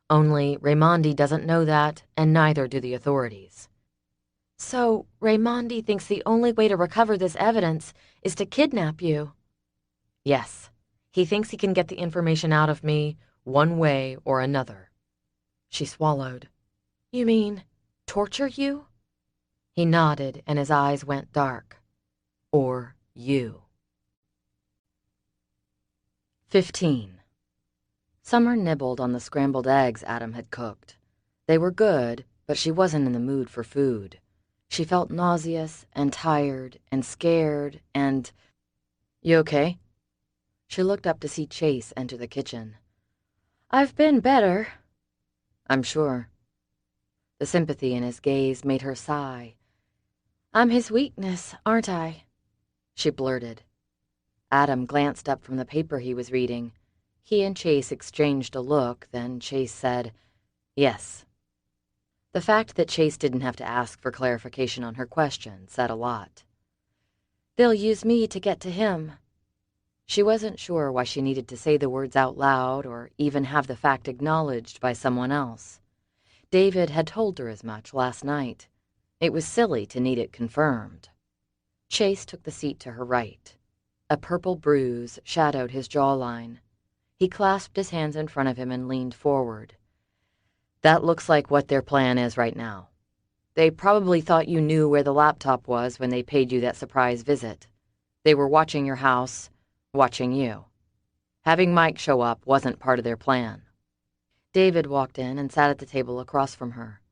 Only Raimondi doesn't know that, and neither do the authorities. So, Raimondi thinks the only way to recover this evidence is to kidnap you? Yes. He thinks he can get the information out of me one way or another. She swallowed. You mean torture you? He nodded, and his eyes went dark. Or you. 15. Summer nibbled on the scrambled eggs Adam had cooked. They were good, but she wasn't in the mood for food. She felt nauseous and tired and scared and... You okay? She looked up to see Chase enter the kitchen. I've been better. I'm sure. The sympathy in his gaze made her sigh. I'm his weakness, aren't I? She blurted. Adam glanced up from the paper he was reading. He and Chase exchanged a look, then Chase said, Yes. The fact that Chase didn't have to ask for clarification on her question said a lot. They'll use me to get to him. She wasn't sure why she needed to say the words out loud or even have the fact acknowledged by someone else. David had told her as much last night. It was silly to need it confirmed. Chase took the seat to her right. A purple bruise shadowed his jawline. He clasped his hands in front of him and leaned forward. That looks like what their plan is right now. They probably thought you knew where the laptop was when they paid you that surprise visit. They were watching your house, watching you. Having Mike show up wasn't part of their plan. David walked in and sat at the table across from her.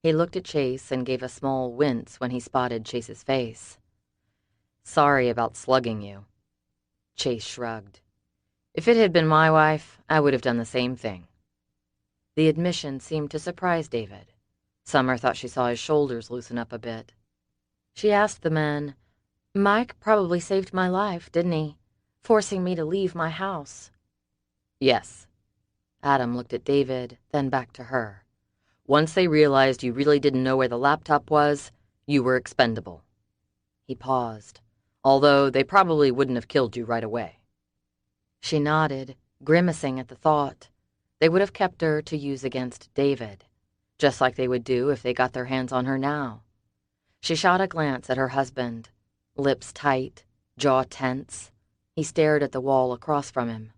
He looked at Chase and gave a small wince when he spotted Chase's face. Sorry about slugging you. Chase shrugged. If it had been my wife, I would have done the same thing. The admission seemed to surprise David. Summer thought she saw his shoulders loosen up a bit. She asked the men, Mike probably saved my life, didn't he? Forcing me to leave my house. Yes. Adam looked at David, then back to her. Once they realized you really didn't know where the laptop was, you were expendable. He paused, although they probably wouldn't have killed you right away. She nodded, grimacing at the thought. They would have kept her to use against David, just like they would do if they got their hands on her now. She shot a glance at her husband, lips tight, jaw tense. He stared at the wall across from him.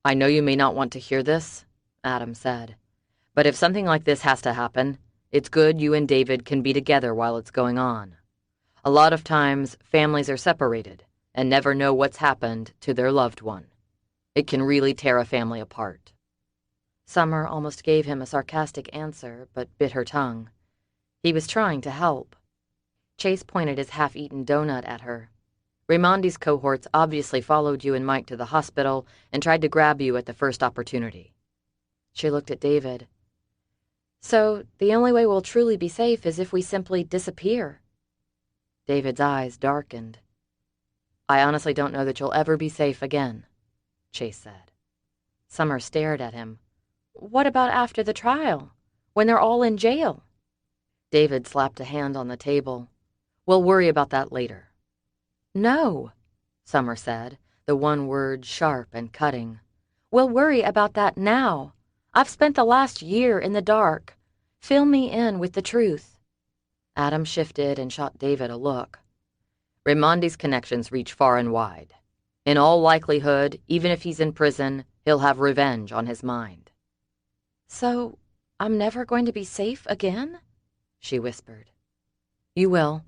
"I know you may not want to hear this," Adam said, "but if something like this has to happen, it's good you and David can be together while it's going on. A lot of times, families are separated and never know what's happened to their loved one. It can really tear a family apart." Summer almost gave him a sarcastic answer, but bit her tongue. He was trying to help. Chase pointed his half-eaten donut at her. "Raimondi's cohorts obviously followed you and Mike to the hospital and tried to grab you at the first opportunity." She looked at David. "So the only way we'll truly be safe is if we simply disappear?" David's eyes darkened. "I honestly don't know that you'll ever be safe again," Chase said. Summer stared at him. "What about after the trial, when they're all in jail?" David slapped a hand on the table. "We'll worry about that later." "No," Summer said, the one word sharp and cutting. "We'll worry about that now. I've spent the last year in the dark. Fill me in with the truth." Adam shifted and shot David a look. "Raimondi's connections reach far and wide. In all likelihood, even if he's in prison, he'll have revenge on his mind." "So I'm never going to be safe again?" she whispered. "You will,"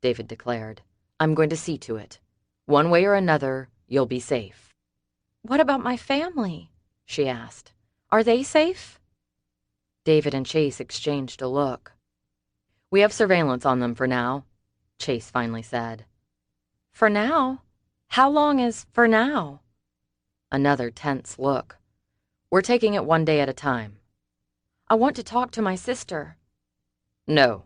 David declared. "I'm going to see to it. One way or another, you'll be safe." "What about my family?" she asked. "Are they safe?" David and Chase exchanged a look. "We have surveillance on them for now," Chase finally said. "For now? How long is for now?" Another tense look. "We're taking it one day at a time." "I want to talk to my sister." "No."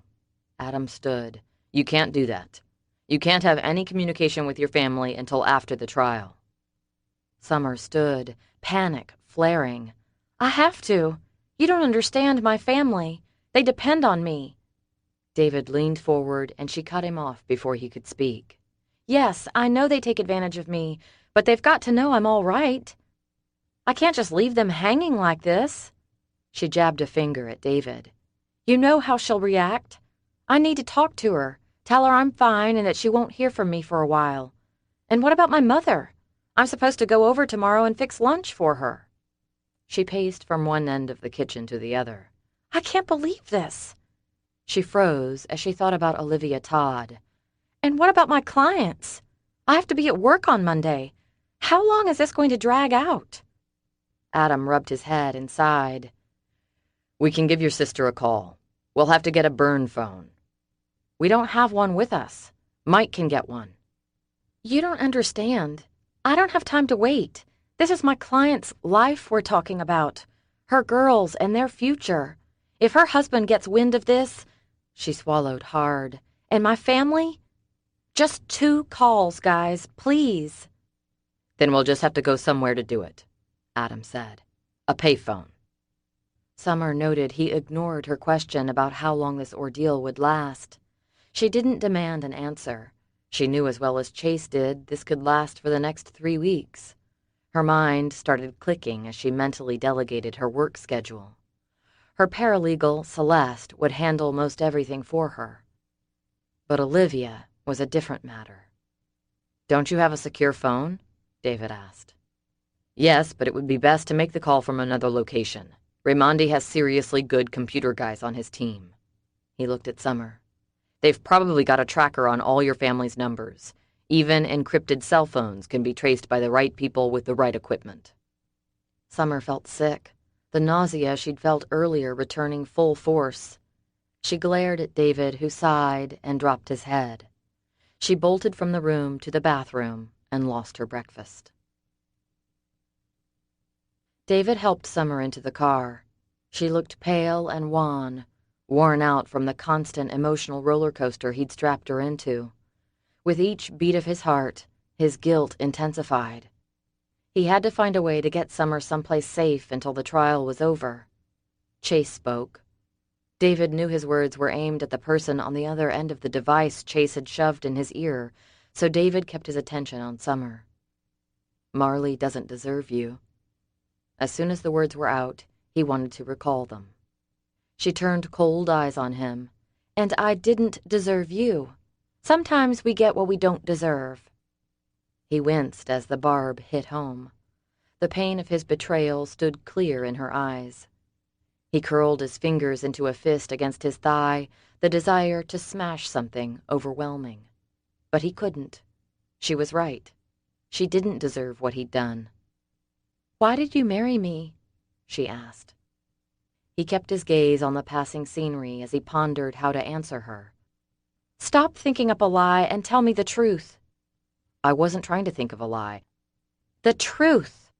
Adam stood. "You can't do that. You can't have any communication with your family until after the trial." Summer stood, panic flaring. "I have to. You don't understand my family. They depend on me." David leaned forward and she cut him off before he could speak. "Yes, I know they take advantage of me, but they've got to know I'm all right. I can't just leave them hanging like this." She jabbed a finger at David. "You know how she'll react. I need to talk to her, tell her I'm fine and that she won't hear from me for a while. And what about my mother? I'm supposed to go over tomorrow and fix lunch for her." She paced from one end of the kitchen to the other. "I can't believe this." She froze as she thought about Olivia Todd. "And what about my clients? I have to be at work on Monday. How long is this going to drag out?" Adam rubbed his head and sighed. "We can give your sister a call. We'll have to get a burn phone." "We don't have one with us. Mike can get one." "You don't understand. I don't have time to wait. This is my client's life we're talking about. Her girls and their future. If her husband gets wind of this," she swallowed hard, "and my family? Just 2 calls, guys, please." "Then we'll just have to go somewhere to do it," Adam said. "A payphone." Summer noted he ignored her question about how long this ordeal would last. She didn't demand an answer. She knew as well as Chase did this could last for the next 3 weeks. Her mind started clicking as she mentally delegated her work schedule. Her paralegal, Celeste, would handle most everything for her. But Olivia was a different matter. "Don't you have a secure phone?" David asked. "Yes, but it would be best to make the call from another location. Raimondi has seriously good computer guys on his team." He looked at Summer. "They've probably got a tracker on all your family's numbers. Even encrypted cell phones can be traced by the right people with the right equipment." Summer felt sick, the nausea she'd felt earlier returning full force. She glared at David, who sighed and dropped his head. She bolted from the room to the bathroom and lost her breakfast. David helped Summer into the car. She looked pale and wan, worn out from the constant emotional roller coaster he'd strapped her into. With each beat of his heart, his guilt intensified. He had to find a way to get Summer someplace safe until the trial was over. Chase spoke. David knew his words were aimed at the person on the other end of the device Chase had shoved in his ear, so David kept his attention on Summer. "Marley doesn't deserve you." As soon as the words were out, he wanted to recall them. She turned cold eyes on him. "And I didn't deserve you. Sometimes we get what we don't deserve." He winced as the barb hit home. The pain of his betrayal stood clear in her eyes. He curled his fingers into a fist against his thigh, the desire to smash something overwhelming. But he couldn't. She was right. She didn't deserve what he'd done. "Why did you marry me?" she asked. He kept his gaze on the passing scenery as he pondered how to answer her. "Stop thinking up a lie and tell me the truth." "I wasn't trying to think of a lie." "The truth."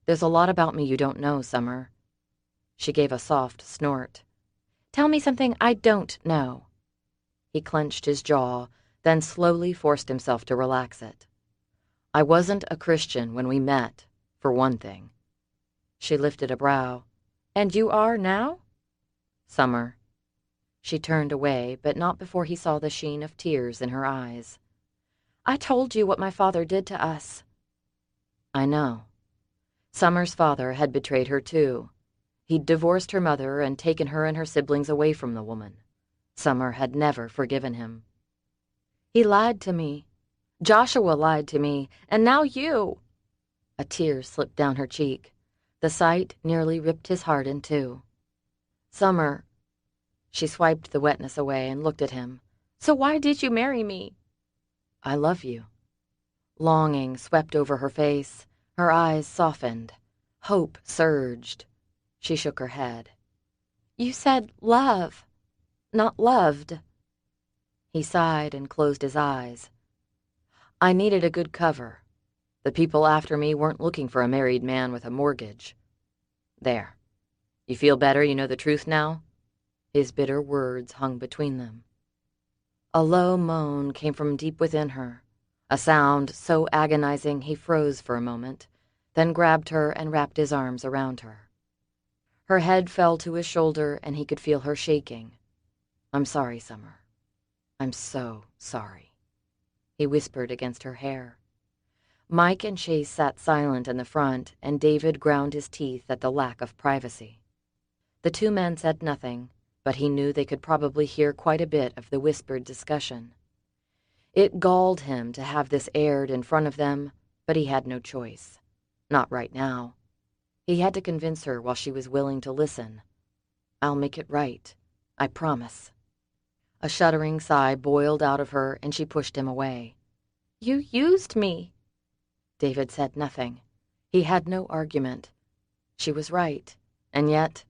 "There's a lot about me you don't know, Summer." She gave a soft snort. "Tell me something I don't know." He clenched his jaw, then slowly forced himself to relax it. "I wasn't a Christian when we met, for one thing." She lifted a brow. "And you are now?" "Summer." She turned away, but not before he saw the sheen of tears in her eyes. "I told you what my father did to us." "I know." Summer's father had betrayed her too. He'd divorced her mother and taken her and her siblings away from the woman. Summer had never forgiven him. "He lied to me. Joshua lied to me, and now you." A tear slipped down her cheek. The sight nearly ripped his heart in two. "Summer." She swiped the wetness away and looked at him. "So why did you marry me?" "I love you." Longing swept over her face. Her eyes softened. Hope surged. She shook her head. "You said love, not loved." He sighed and closed his eyes. "I needed a good cover. The people after me weren't looking for a married man with a mortgage. There. You feel better, you know the truth now?" His bitter words hung between them. A low moan came from deep within her, a sound so agonizing he froze for a moment, then grabbed her and wrapped his arms around her. Her head fell to his shoulder and he could feel her shaking. "I'm sorry, Summer. I'm so sorry," he whispered against her hair. Mike and Chase sat silent in the front, and David ground his teeth at the lack of privacy. The two men said nothing, but he knew they could probably hear quite a bit of the whispered discussion. It galled him to have this aired in front of them, but he had no choice. Not right now. He had to convince her while she was willing to listen. "I'll make it right. I promise." A shuddering sigh boiled out of her, and she pushed him away. "You used me." David said nothing. He had no argument. She was right, and yet,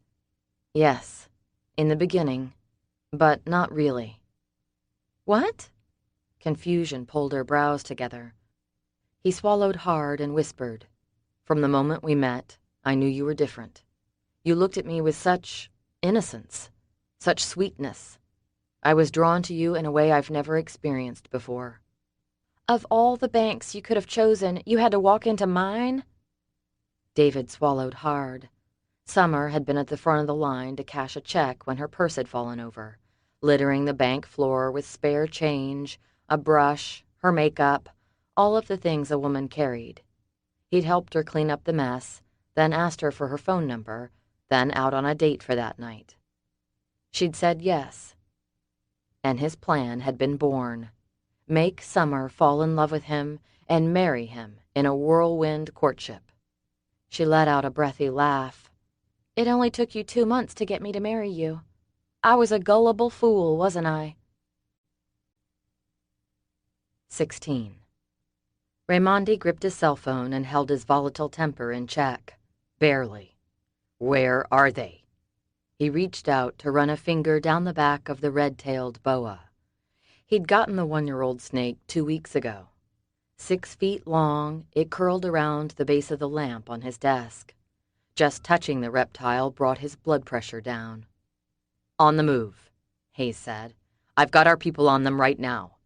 yes, in the beginning, but not really. "What?" Confusion pulled her brows together. He swallowed hard and whispered, "From the moment we met, I knew you were different. You looked at me with such innocence, such sweetness. I was drawn to you in a way I've never experienced before." "Of all the banks you could have chosen, you had to walk into mine?" David swallowed hard. Summer had been at the front of the line to cash a check when her purse had fallen over, littering the bank floor with spare change, a brush, her makeup, all of the things a woman carried. He'd helped her clean up the mess, then asked her for her phone number, then out on a date for that night. She'd said yes. And his plan had been born. Make Summer fall in love with him and marry him in a whirlwind courtship. She let out a breathy laugh. "It only took you 2 months to get me to marry you. I was a gullible fool, wasn't I?" 16. Raimondi gripped his cell phone and held his volatile temper in check. Barely. "Where are they?" He reached out to run a finger down the back of the red-tailed boa. He'd gotten the 1-year-old snake 2 weeks ago. 6 feet long, it curled around the base of the lamp on his desk. Just touching the reptile brought his blood pressure down. "On the move," Hayes said. "I've got our people on them right now.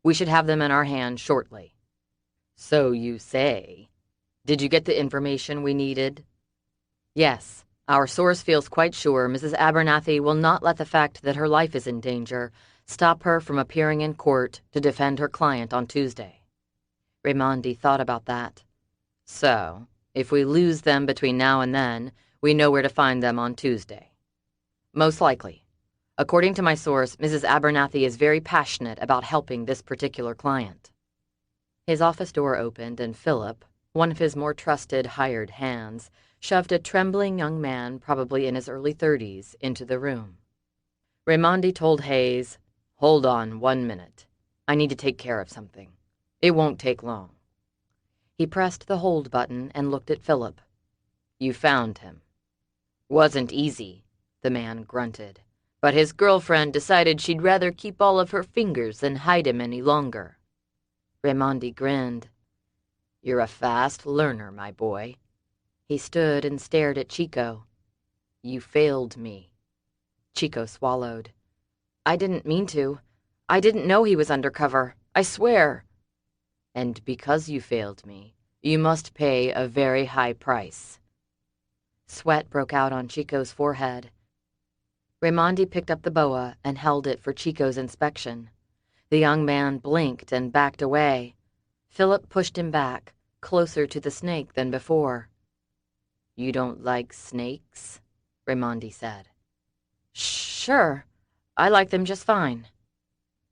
We should have them in our hands shortly." "So you say. Did you get the information we needed?" "Yes. Our source feels quite sure Mrs. Abernathy will not let the fact that her life is in danger stop her from appearing in court to defend her client on Tuesday." Raimondi thought about that. "So, If we lose them between now and then, we know where to find them on Tuesday. Most likely. According to my source, Mrs. Abernathy is very passionate about helping this particular client. His office door opened and Philip, one of his more trusted hired hands, shoved a trembling young man, probably in his early 30s, into the room. Raimondi told Hayes, "Hold on 1 minute. I need to take care of something. It won't take long." He pressed the hold button and looked at Philip. "You found him." "Wasn't easy," the man grunted. "But his girlfriend decided she'd rather keep all of her fingers than hide him any longer." Raimondi grinned. "You're a fast learner, my boy." He stood and stared at Chico. "You failed me." Chico swallowed. "I didn't mean to. I didn't know he was undercover. I swear." "And because you failed me, you must pay a very high price." Sweat broke out on Chico's forehead. Raimondi picked up the boa and held it for Chico's inspection. The young man blinked and backed away. Philip pushed him back, closer to the snake than before. "You don't like snakes?" Raimondi said. "Sure. I like them just fine."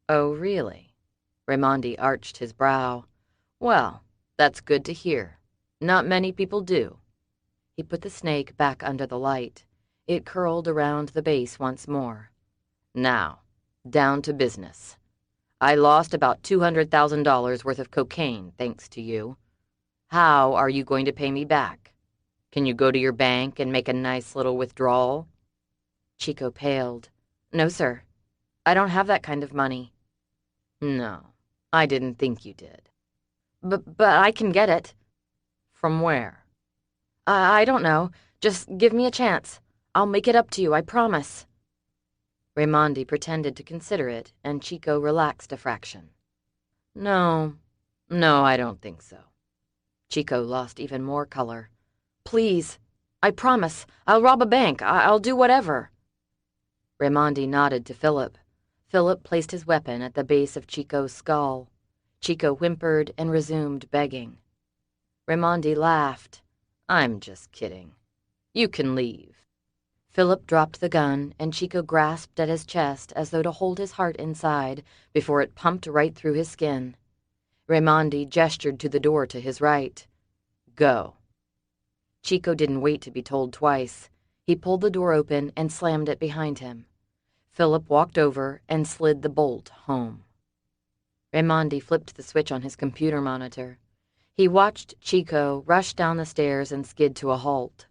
"Oh, really?" Raimondi arched his brow. "Well, that's good to hear. Not many people do." He put the snake back under the light. It curled around the base once more. "Now, down to business. I lost about $200,000 worth of cocaine, thanks to you. How are you going to pay me back? Can you go to your bank and make a nice little withdrawal?" Chico paled. "No, sir. I don't have that kind of money." "No, I didn't think you did." But I can get it." "From where?" I don't know. Just give me a chance. I'll make it up to you, I promise." Raimondi pretended to consider it, and Chico relaxed a fraction. No, I don't think so." Chico lost even more color. "Please. I promise. I'll rob a bank. I'll do whatever." Raimondi nodded to Philip. Philip placed his weapon at the base of Chico's skull. Chico whimpered and resumed begging. Raimondi laughed. "I'm just kidding. You can leave." Philip dropped the gun, and Chico grasped at his chest as though to hold his heart inside before it pumped right through his skin. Raimondi gestured to the door to his right. "Go." Chico didn't wait to be told twice. He pulled the door open and slammed it behind him. Philip walked over and slid the bolt home. Raimondi flipped the switch on his computer monitor. He watched Chico rush down the stairs and skid to a halt.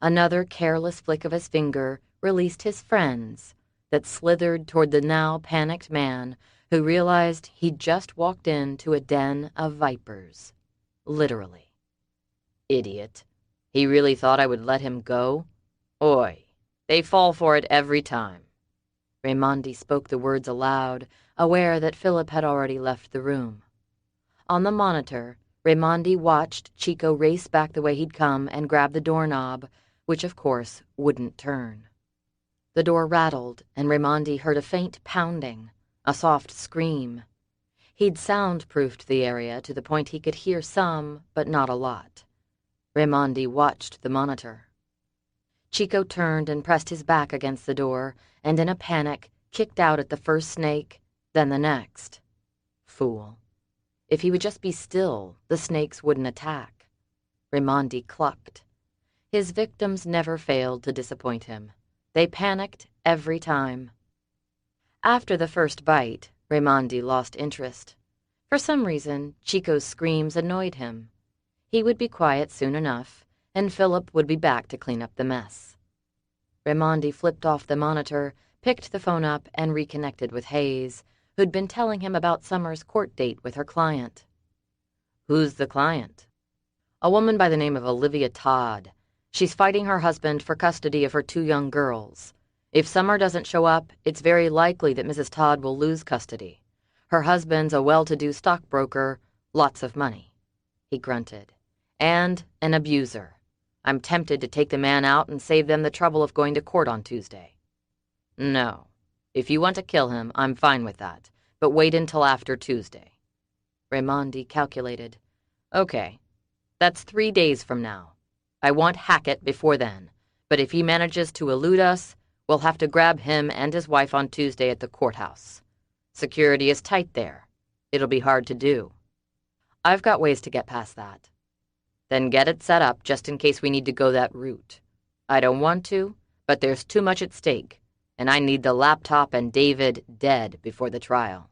Another careless flick of his finger released his friends that slithered toward the now panicked man who realized he'd just walked into a den of vipers. Literally. Idiot. He really thought I would let him go? Oi, they fall for it every time. Raimondi spoke the words aloud, aware that Philip had already left the room. On the monitor, Raimondi watched Chico race back the way he'd come and grab the doorknob, which of course wouldn't turn. The door rattled, and Raimondi heard a faint pounding, a soft scream. He'd soundproofed the area to the point he could hear some, but not a lot. Raimondi watched the monitor. Chico turned and pressed his back against the door, and in a panic, kicked out at the first snake, then the next. Fool. If he would just be still, the snakes wouldn't attack. Raimondi clucked. His victims never failed to disappoint him. They panicked every time. After the first bite, Raimondi lost interest. For some reason, Chico's screams annoyed him. He would be quiet soon enough, and Philip would be back to clean up the mess. Raimondi flipped off the monitor, picked the phone up, and reconnected with Hayes, who'd been telling him about Summer's court date with her client. "Who's the client?" "A woman by the name of Olivia Todd. She's fighting her husband for custody of her 2 young girls. If Summer doesn't show up, it's very likely that Mrs. Todd will lose custody. Her husband's a well-to-do stockbroker, lots of money." He grunted. "And an abuser. I'm tempted to take the man out and save them the trouble of going to court on Tuesday." "No. If you want to kill him, I'm fine with that, but wait until after Tuesday." Raimondi calculated. "Okay, That's 3 days from now. I want Hackett before then, but if he manages to elude us, we'll have to grab him and his wife on Tuesday at the courthouse. Security is tight there. It'll be hard to do. I've got ways to get past that. Then get it set up just in case we need to go that route. I don't want to, but there's too much at stake, and I need the laptop and David dead before the trial.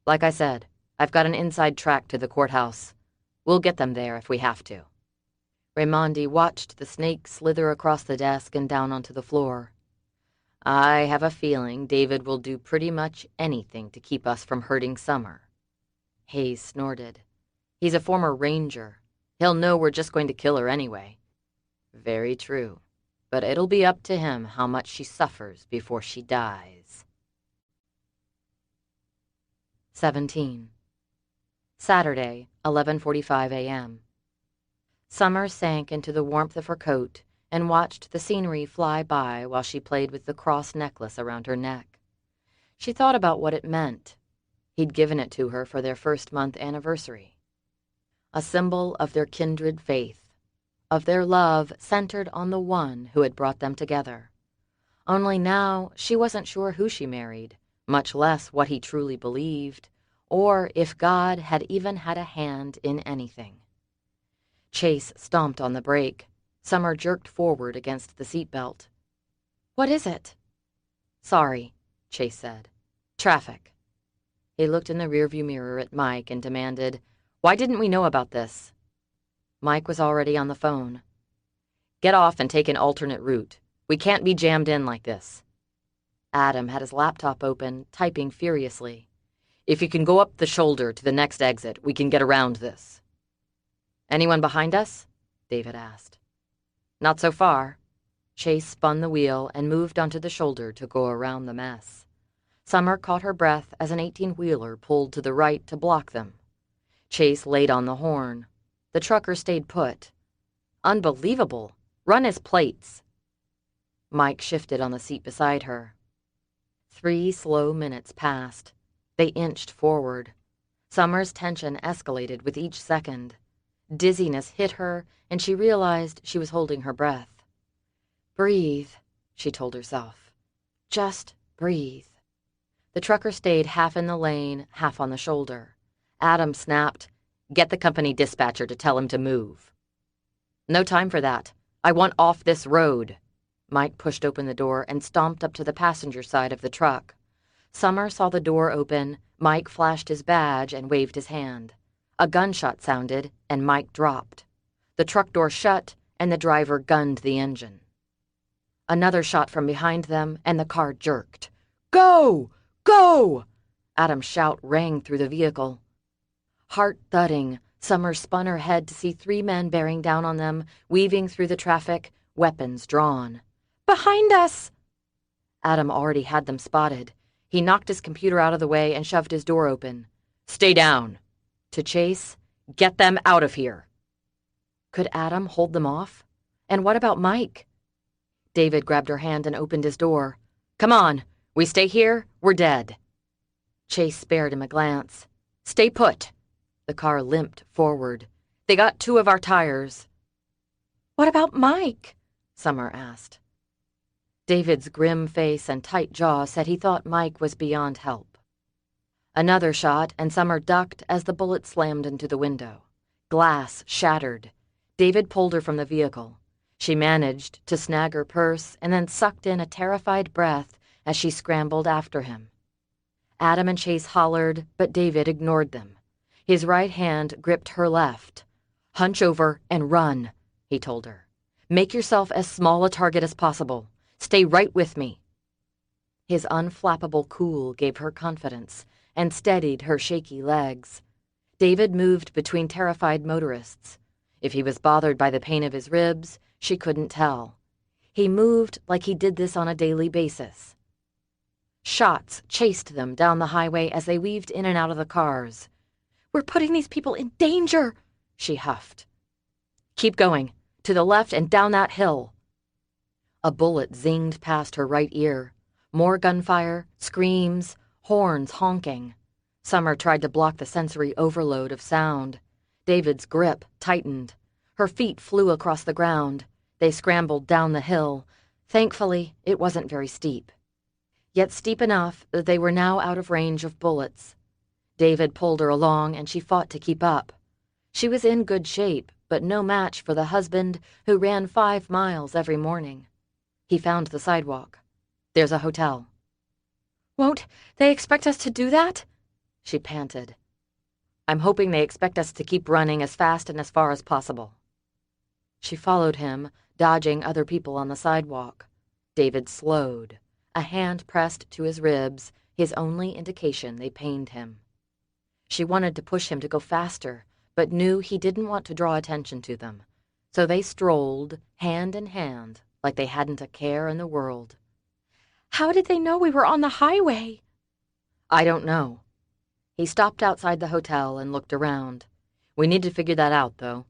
Like I said, I've got an inside track to the courthouse. We'll get them there if we have to. Raimondi watched the snake slither across the desk and down onto the floor. I have a feeling David will do pretty much anything to keep us from hurting Summer. Hayes snorted. He's a former ranger. He'll know we're just going to kill her anyway. Very true. But it'll be up to him how much she suffers before she dies. 17. Saturday, 11:45 a.m. Summer sank into the warmth of her coat and watched the scenery fly by while she played with the cross necklace around her neck. She thought about what it meant. He'd given it to her for their first-month anniversary. A symbol of their kindred faith, of their love centered on the one who had brought them together. Only now she wasn't sure who she married, much less what he truly believed, or if God had even had a hand in anything. Chase stomped on the brake. Summer jerked forward against the seatbelt. "What is it?" "Sorry," Chase said. "Traffic." He looked in the rearview mirror at Mike and demanded, "Why didn't we know about this?" Mike was already on the phone. "Get off and take an alternate route. We can't be jammed in like this." Adam had his laptop open, typing furiously. "If you can go up the shoulder to the next exit, we can get around this." "Anyone behind us?" David asked. "Not so far." Chase spun the wheel and moved onto the shoulder to go around the mess. Summer caught her breath as an 18-wheeler pulled to the right to block them. Chase laid on the horn. The trucker stayed put. "Unbelievable. Run his plates." Mike shifted on the seat beside her. 3 slow minutes passed. They inched forward. Summer's tension escalated with each second. Dizziness hit her, and she realized she was holding her breath. "Breathe," she told herself. "Just breathe." The trucker stayed half in the lane, half on the shoulder. Adam snapped, "Get the company dispatcher to tell him to move." "No time for that. I want off this road." Mike pushed open the door and stomped up to the passenger side of the truck. Summer saw the door open. Mike flashed his badge and waved his hand. A gunshot sounded, and Mike dropped. The truck door shut, and the driver gunned the engine. Another shot from behind them, and the car jerked. "Go! Go!" Adam's shout rang through the vehicle. Heart thudding, Summer spun her head to see 3 men bearing down on them, weaving through the traffic, weapons drawn. "Behind us!" Adam already had them spotted. He knocked his computer out of the way and shoved his door open. "Stay down." To Chase, "Get them out of here." Could Adam hold them off? And what about Mike? David grabbed her hand and opened his door. "Come on. We stay here, we're dead." Chase spared him a glance. "Stay put." The car limped forward. "They got 2 of our tires." "What about Mike?" Summer asked. David's grim face and tight jaw said he thought Mike was beyond help. Another shot, and Summer ducked as the bullet slammed into the window. Glass shattered. David pulled her from the vehicle. She managed to snag her purse and then sucked in a terrified breath as she scrambled after him. Adam and Chase hollered, but David ignored them. His right hand gripped her left. "Hunch over and run," he told her. "Make yourself as small a target as possible. Stay right with me." His unflappable cool gave her confidence and steadied her shaky legs. David moved between terrified motorists. If he was bothered by the pain of his ribs, she couldn't tell. He moved like he did this on a daily basis. Shots chased them down the highway as they weaved in and out of the cars. "We're putting these people in danger," she huffed. "Keep going. To the left and down that hill." A bullet zinged past her right ear. More gunfire, screams, horns honking. Summer tried to block the sensory overload of sound. David's grip tightened. Her feet flew across the ground. They scrambled down the hill. Thankfully, it wasn't very steep. Yet steep enough that they were now out of range of bullets. David pulled her along, and she fought to keep up. She was in good shape, but no match for the husband who ran 5 miles every morning. He found the sidewalk. There's a hotel. Won't they expect us to do that? She panted. I'm hoping they expect us to keep running as fast and as far as possible. She followed him, dodging other people on the sidewalk. David slowed, a hand pressed to his ribs, his only indication they pained him. She wanted to push him to go faster, but knew he didn't want to draw attention to them, so they strolled, hand in hand, like they hadn't a care in the world. How did they know we were on the highway? I don't know. He stopped outside the hotel and looked around. We need to figure that out, though.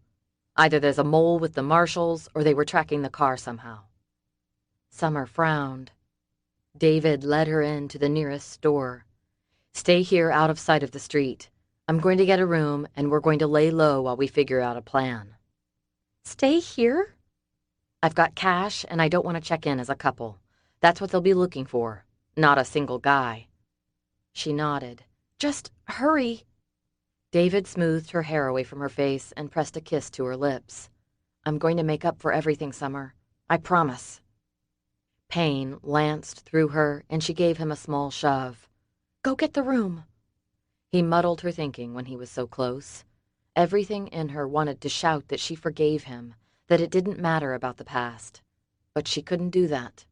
Either there's a mole with the marshals, or they were tracking the car somehow. Summer frowned. David led her in to the nearest store. Stay here out of sight of the street. I'm going to get a room, and we're going to lay low while we figure out a plan. Stay here? I've got cash, and I don't want to check in as a couple. That's what they'll be looking for, not a single guy. She nodded. Just hurry. David smoothed her hair away from her face and pressed a kiss to her lips. I'm going to make up for everything, Summer. I promise. Pain lanced through her, and she gave him a small shove. Go get the room. He muddled her thinking when he was so close. Everything in her wanted to shout that she forgave him, that it didn't matter about the past. But she couldn't do that.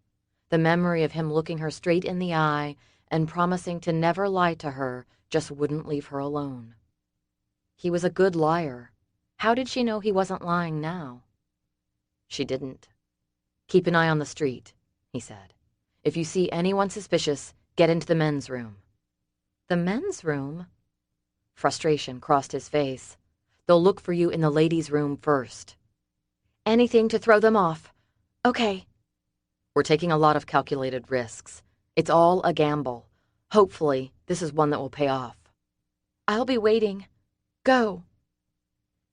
The memory of him looking her straight in the eye and promising to never lie to her just wouldn't leave her alone. He was a good liar. How did she know he wasn't lying now? She didn't. Keep an eye on the street, he said. If you see anyone suspicious, get into the men's room. The men's room? Frustration crossed his face. They'll look for you in the ladies' room first. Anything to throw them off. Okay. We're taking a lot of calculated risks. It's all a gamble. Hopefully, this is one that will pay off. I'll be waiting. Go.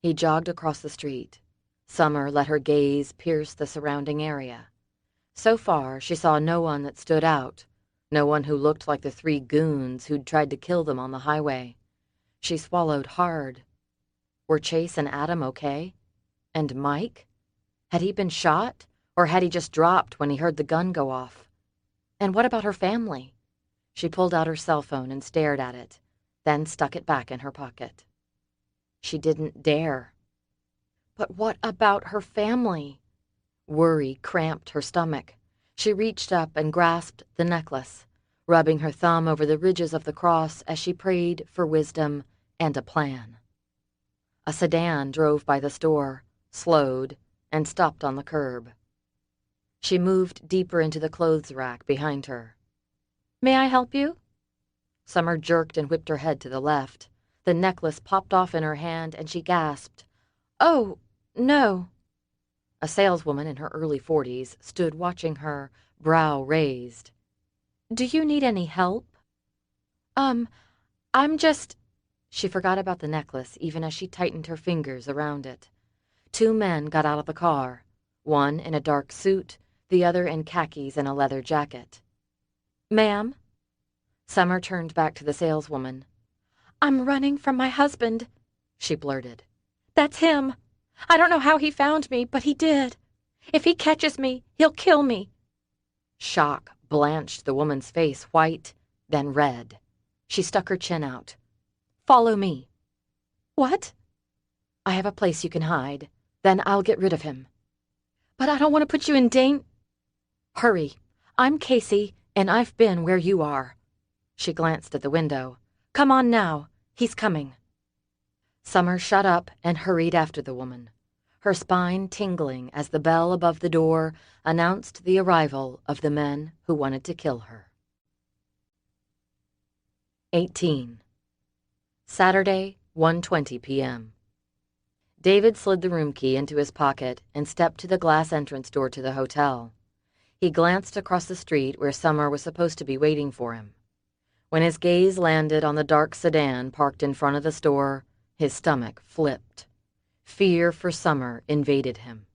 He jogged across the street. Summer let her gaze pierce the surrounding area. So far, she saw no one that stood out, no one who looked like the 3 goons who'd tried to kill them on the highway. She swallowed hard. Were Chase and Adam okay? And Mike? Had he been shot, or had he just dropped when he heard the gun go off? And what about her family? She pulled out her cell phone and stared at it, then stuck it back in her pocket. She didn't dare. But what about her family? Worry cramped her stomach. She reached up and grasped the necklace, rubbing her thumb over the ridges of the cross as she prayed for wisdom and a plan. A sedan drove by the store, slowed, and stopped on the curb. She moved deeper into the clothes rack behind her. May I help you? Summer jerked and whipped her head to the left. The necklace popped off in her hand, and she gasped. Oh, no. A saleswoman in her early 40s stood watching her, brow raised. Do you need any help? I'm just... She forgot about the necklace even as she tightened her fingers around it. 2 men got out of the car, one in a dark suit, the other in khakis and a leather jacket. Ma'am? Summer turned back to the saleswoman. I'm running from my husband, she blurted. That's him. I don't know how he found me, but he did. If he catches me, he'll kill me. Shock blanched the woman's face white, then red. She stuck her chin out. Follow me. What? I have a place you can hide. Then I'll get rid of him. But I don't want to put you in danger. Hurry. I'm Casey, and I've been where you are. She glanced at the window. Come on now. He's coming. Summer shut up and hurried after the woman, her spine tingling as the bell above the door announced the arrival of the men who wanted to kill her. 18. Saturday, 1:20 p.m. David slid the room key into his pocket and stepped to the glass entrance door to the hotel. He glanced across the street where Summer was supposed to be waiting for him. When his gaze landed on the dark sedan parked in front of the store, his stomach flipped. Fear for Summer invaded him.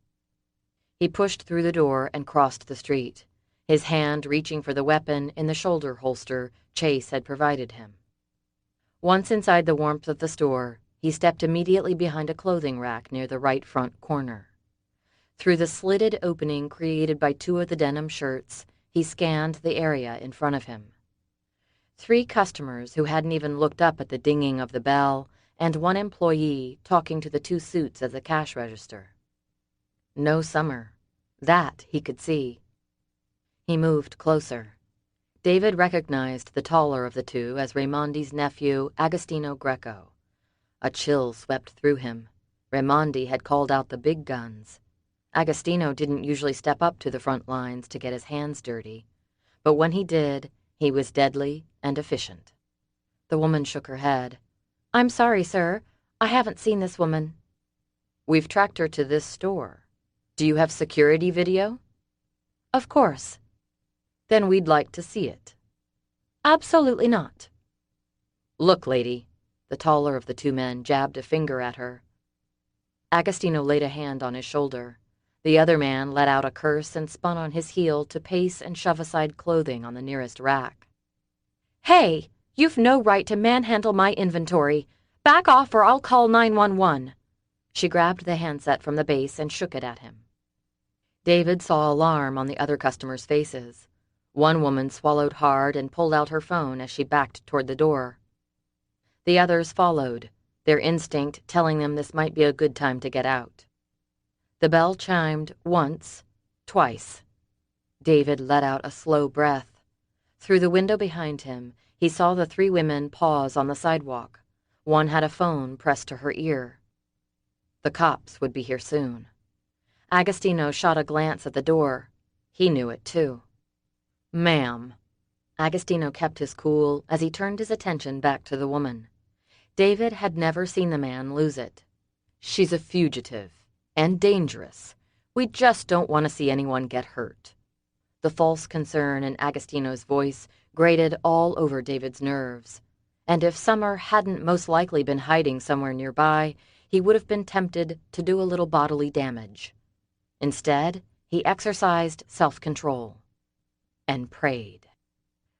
He pushed through the door and crossed the street, his hand reaching for the weapon in the shoulder holster Chase had provided him. Once inside the warmth of the store, he stepped immediately behind a clothing rack near the right front corner. Through the slitted opening created by two of the denim shirts, he scanned the area in front of him. 3 customers who hadn't even looked up at the dinging of the bell, and 1 employee talking to the 2 suits at the cash register. No Summer. That he could see. He moved closer. David recognized the taller of the 2 as Raimondi's nephew, Agostino Greco. A chill swept through him. Raimondi had called out the big guns. Agostino didn't usually step up to the front lines to get his hands dirty, but when he did, he was deadly and efficient. The woman shook her head. "I'm sorry, sir. I haven't seen this woman." "We've tracked her to this store. Do you have security video?" "Of course." "Then we'd like to see it." "Absolutely not." "Look, lady." The taller of the 2 men jabbed a finger at her. Agostino laid a hand on his shoulder. The other man let out a curse and spun on his heel to pace and shove aside clothing on the nearest rack. "Hey, you've no right to manhandle my inventory. Back off or I'll call 911. She grabbed the handset from the base and shook it at him. David saw alarm on the other customers' faces. One woman swallowed hard and pulled out her phone as she backed toward the door. The others followed, their instinct telling them this might be a good time to get out. The bell chimed once, twice. David let out a slow breath. Through the window behind him, he saw the 3 women pause on the sidewalk. One had a phone pressed to her ear. The cops would be here soon. Agostino shot a glance at the door. He knew it, too. "Ma'am." Agostino kept his cool as he turned his attention back to the woman. David had never seen the man lose it. "She's a fugitive. And dangerous. We just don't want to see anyone get hurt." The false concern in Agostino's voice grated all over David's nerves. And if Summer hadn't most likely been hiding somewhere nearby, he would have been tempted to do a little bodily damage. Instead, he exercised self-control and prayed.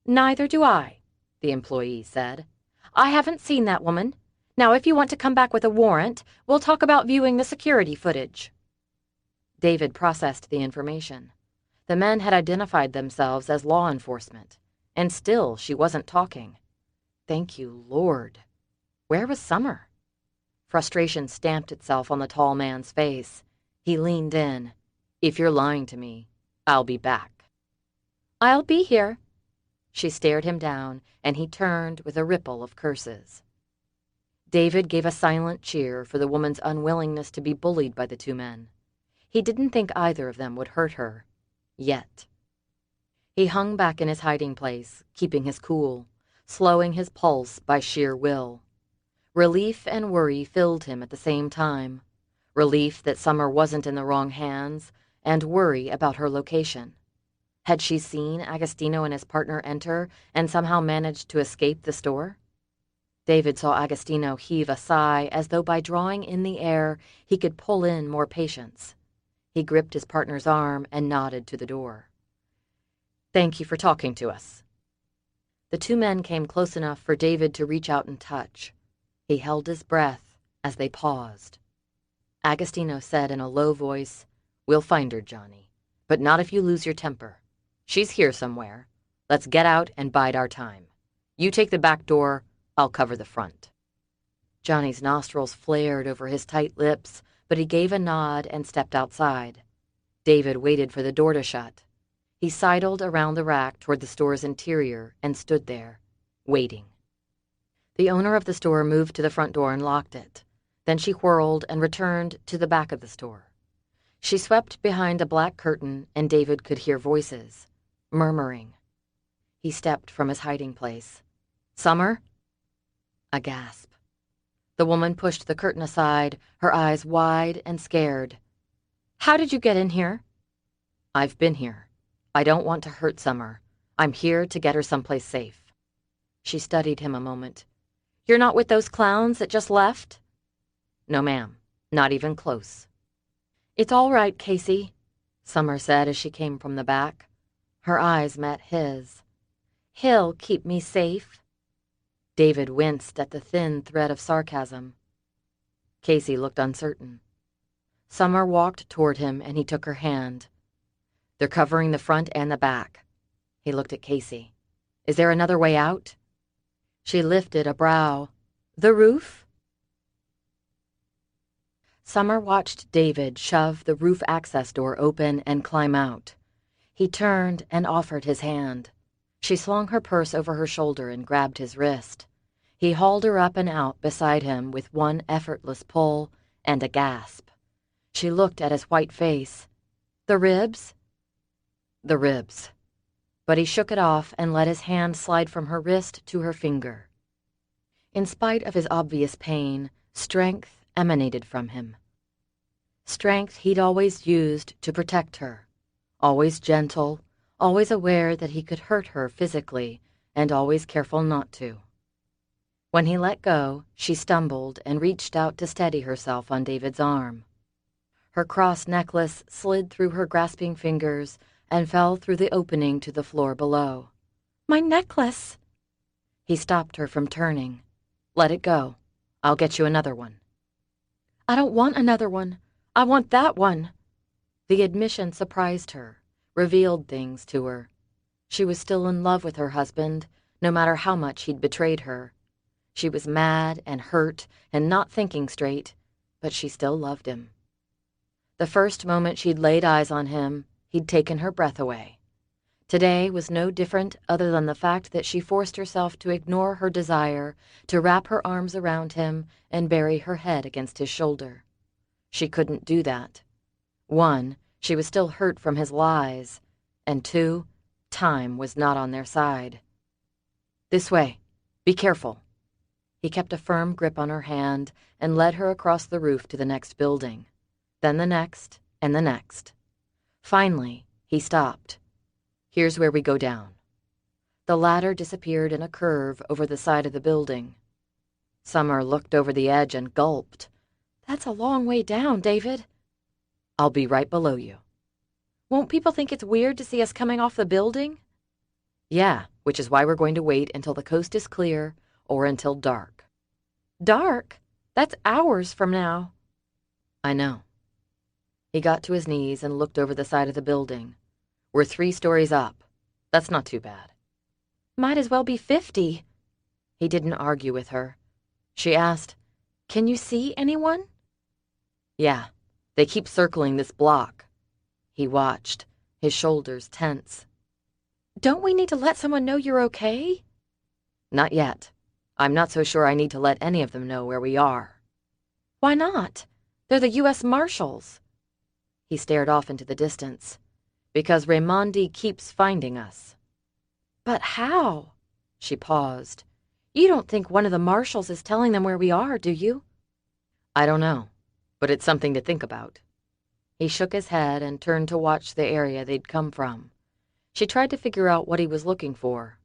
"Neither do I," the employee said. "I haven't seen that woman. Now, if you want to come back with a warrant, we'll talk about viewing the security footage." David processed the information. The men had identified themselves as law enforcement, and still she wasn't talking. Thank you, Lord. Where was Summer? Frustration stamped itself on the tall man's face. He leaned in. "If you're lying to me, I'll be back." "I'll be here." She stared him down, and he turned with a ripple of curses. David gave a silent cheer for the woman's unwillingness to be bullied by the 2 men. He didn't think either of them would hurt her. Yet. He hung back in his hiding place, keeping his cool, slowing his pulse by sheer will. Relief and worry filled him at the same time. Relief that Summer wasn't in the wrong hands, and worry about her location. Had she seen Agostino and his partner enter and somehow managed to escape the store? David saw Agostino heave a sigh as though by drawing in the air he could pull in more patience. He gripped his partner's arm and nodded to the door. "Thank you for talking to us." The 2 men came close enough for David to reach out and touch. He held his breath as they paused. Agostino said in a low voice, "We'll find her, Johnny, but not if you lose your temper. She's here somewhere. Let's get out and bide our time. You take the back door, I'll cover the front." Johnny's nostrils flared over his tight lips, but he gave a nod and stepped outside. David waited for the door to shut. He sidled around the rack toward the store's interior and stood there, waiting. The owner of the store moved to the front door and locked it. Then she whirled and returned to the back of the store. She swept behind a black curtain, and David could hear voices, murmuring. He stepped from his hiding place. "Summer?" A gasp. The woman pushed the curtain aside, her eyes wide and scared. "How did you get in here?" "I've been here. I don't want to hurt Summer. I'm here to get her someplace safe." She studied him a moment. "You're not with those clowns that just left?" "No, ma'am. Not even close. "It's all right, Casey," Summer said as she came from the back. Her eyes met his. "He'll keep me safe." David winced at the thin thread of sarcasm. Casey looked uncertain. Summer walked toward him and he took her hand. "They're covering the front and the back." He looked at Casey. "Is there another way out?" She lifted a brow. "The roof?" Summer watched David shove the roof access door open and climb out. He turned and offered his hand. She slung her purse over her shoulder and grabbed his wrist. He hauled her up and out beside him with one effortless pull and a gasp. She looked at his white face. "The ribs?" "The ribs." But he shook it off and let his hand slide from her wrist to her finger. In spite of his obvious pain, strength emanated from him. Strength he'd always used to protect her. Always gentle, always aware that he could hurt her physically, and always careful not to. When he let go, she stumbled and reached out to steady herself on David's arm. Her cross necklace slid through her grasping fingers and fell through the opening to the floor below. "My necklace!" He stopped her from turning. "Let it go. I'll get you another one." "I don't want another one. I want that one." The admission surprised her, revealed things to her. She was still in love with her husband, no matter how much he'd betrayed her. She was mad and hurt and not thinking straight, but she still loved him. The first moment she'd laid eyes on him, he'd taken her breath away. Today was no different other than the fact that she forced herself to ignore her desire to wrap her arms around him and bury her head against his shoulder. She couldn't do that. 1, she was still hurt from his lies, and 2, time was not on their side. "This way. Be careful." He kept a firm grip on her hand and led her across the roof to the next building, then the next and the next. Finally, he stopped. "Here's where we go down." The ladder disappeared in a curve over the side of the building. Summer looked over the edge and gulped. "That's a long way down, David." "I'll be right below you." "Won't people think it's weird to see us coming off the building?" "Yeah, which is why we're going to wait until the coast is clear or until dark." "Dark? That's hours from now." "I know." He got to his knees and looked over the side of the building. "We're 3 stories up. That's not too bad." "Might as well be 50. He didn't argue with her. She asked, "Can you see anyone?" "Yeah, they keep circling this block." He watched, his shoulders tense. "Don't we need to let someone know you're okay?" "Not yet. I'm not so sure I need to let any of them know where we are." "Why not? They're the U.S. Marshals." He stared off into the distance. "Because Raimondi keeps finding us." "But how?" She paused. "You don't think one of the marshals is telling them where we are, do you?" "I don't know, but it's something to think about." He shook his head and turned to watch the area they'd come from. She tried to figure out what he was looking for.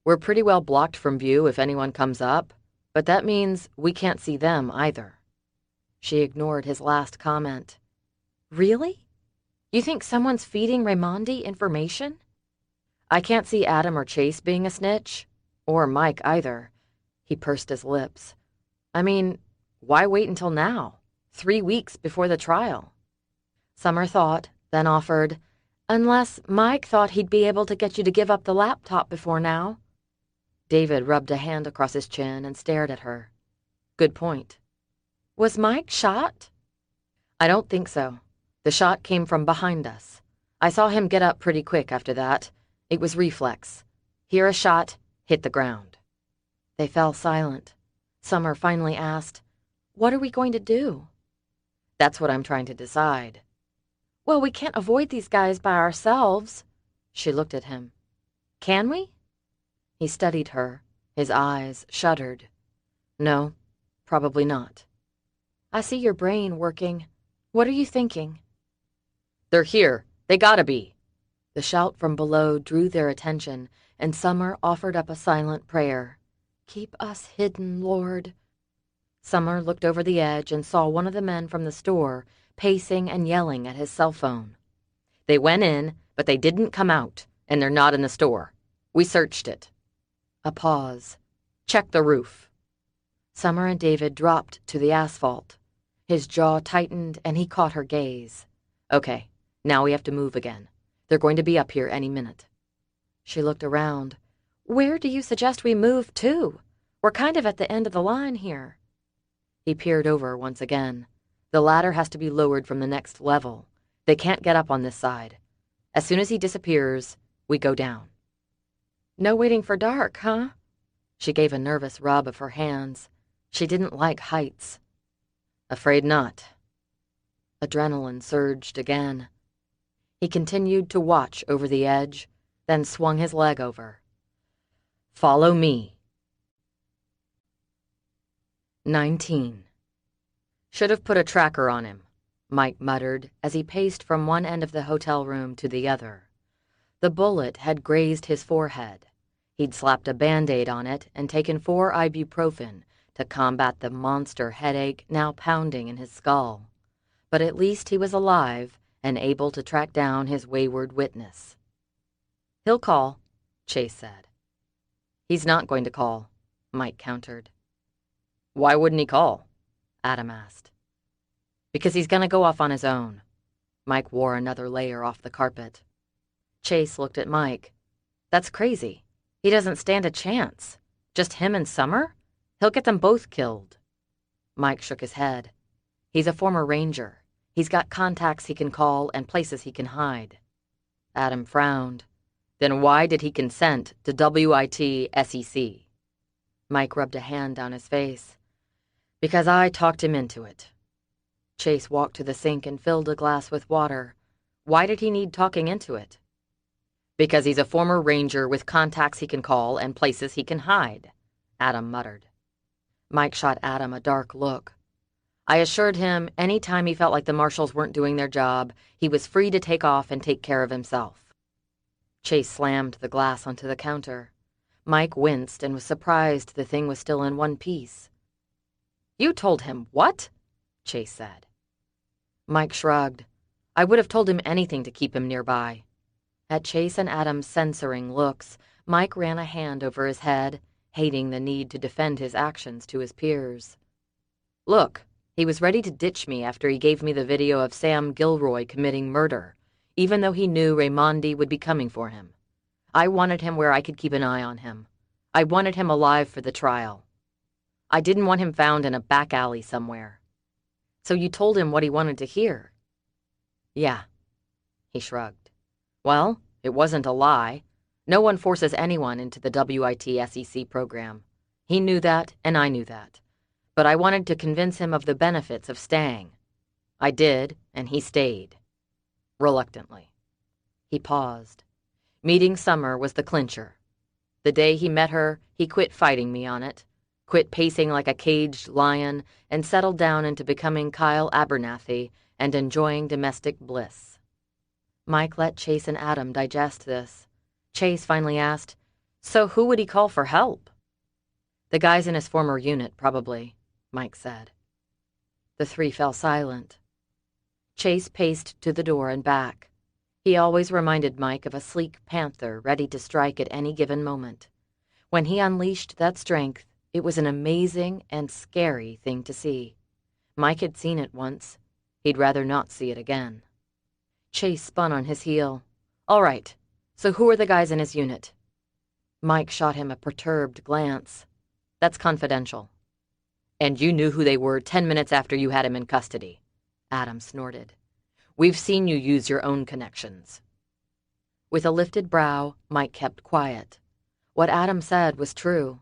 "We're pretty well blocked from view if anyone comes up, but that means we can't see them either." She ignored his last comment. "Really? You think someone's feeding Raimondi information?" "I can't see Adam or Chase being a snitch, or Mike either." He pursed his lips. "I mean, why wait until now? 3 weeks before the trial." Summer thought, then offered, "Unless Mike thought he'd be able to get you to give up the laptop before now." David rubbed a hand across his chin and stared at her. "Good point." "Was Mike shot?" "I don't think so. The shot came from behind us. I saw him get up pretty quick after that. It was reflex. Hear a shot, hit the ground." They fell silent. Summer finally asked, "What are we going to do?" "That's what I'm trying to decide." "Well, we can't avoid these guys by ourselves." She looked at him. "Can we?" He studied her. His eyes shuddered. "No, probably not." "I see your brain working. What are you thinking?" "They're here. They gotta be." The shout from below drew their attention, and Summer offered up a silent prayer. "Keep us hidden, Lord." Summer looked over the edge and saw one of the men from the store pacing and yelling at his cell phone. "They went in, but they didn't come out, and they're not in the store. We searched it." A pause. "Check the roof." Summer and David dropped to the asphalt. His jaw tightened and he caught her gaze. "Okay, now we have to move again. They're going to be up here any minute." She looked around. "Where do you suggest we move to? We're kind of at the end of the line here." He peered over once again. "The ladder has to be lowered from the next level. They can't get up on this side. As soon as he disappears, we go down." "No waiting for dark, huh?" She gave a nervous rub of her hands. She didn't like heights. "Afraid not." Adrenaline surged again. He continued to watch over the edge, then swung his leg over. "Follow me." 19. "Should have put a tracker on him," Mike muttered as he paced from one end of the hotel room to the other. The bullet had grazed his forehead. He'd slapped a Band-Aid on it and taken 4 ibuprofen to combat the monster headache now pounding in his skull. But at least he was alive and able to track down his wayward witness. "He'll call," Chase said. "He's not going to call," Mike countered. "Why wouldn't he call?" Adam asked. "Because he's going to go off on his own." Mike wore another layer off the carpet. Chase looked at Mike. "That's crazy. He doesn't stand a chance. Just him and Summer? He'll get them both killed." Mike shook his head. "He's a former ranger. He's got contacts he can call and places he can hide." Adam frowned. "Then why did he consent to WIT SEC?" Mike rubbed a hand down his face. "Because I talked him into it." Chase walked to the sink and filled a glass with water. "Why did he need talking into it?" "Because he's a former ranger with contacts he can call and places he can hide," Adam muttered. Mike shot Adam a dark look. "I assured him any time he felt like the marshals weren't doing their job, he was free to take off and take care of himself." Chase slammed the glass onto the counter. Mike winced and was surprised the thing was still in one piece. "You told him what?" Chase said. Mike shrugged. "I would have told him anything to keep him nearby." At Chase and Adam's censoring looks, Mike ran a hand over his head, hating the need to defend his actions to his peers. "Look, he was ready to ditch me after he gave me the video of Sam Gilroy committing murder, even though he knew Raimondi would be coming for him. I wanted him where I could keep an eye on him. I wanted him alive for the trial. I didn't want him found in a back alley somewhere." "So you told him what he wanted to hear?" "Yeah." He shrugged. "Well, it wasn't a lie. No one forces anyone into the WIT SEC program. He knew that, and I knew that. But I wanted to convince him of the benefits of staying. I did, and he stayed. Reluctantly." He paused. "Meeting Summer was the clincher. The day he met her, he quit fighting me on it, quit pacing like a caged lion, and settled down into becoming Kyle Abernathy and enjoying domestic bliss." Mike let Chase and Adam digest this. Chase finally asked, "So who would he call for help?" "The guys in his former unit, probably," Mike said. The three fell silent. Chase paced to the door and back. He always reminded Mike of a sleek panther ready to strike at any given moment. When he unleashed that strength, it was an amazing and scary thing to see. Mike had seen it once. He'd rather not see it again. Chase spun on his heel. "All right, so who are the guys in his unit?" Mike shot him a perturbed glance. "That's confidential." "And you knew who they were 10 minutes after you had him in custody," Adam snorted. "We've seen you use your own connections." With a lifted brow, Mike kept quiet. What Adam said was true.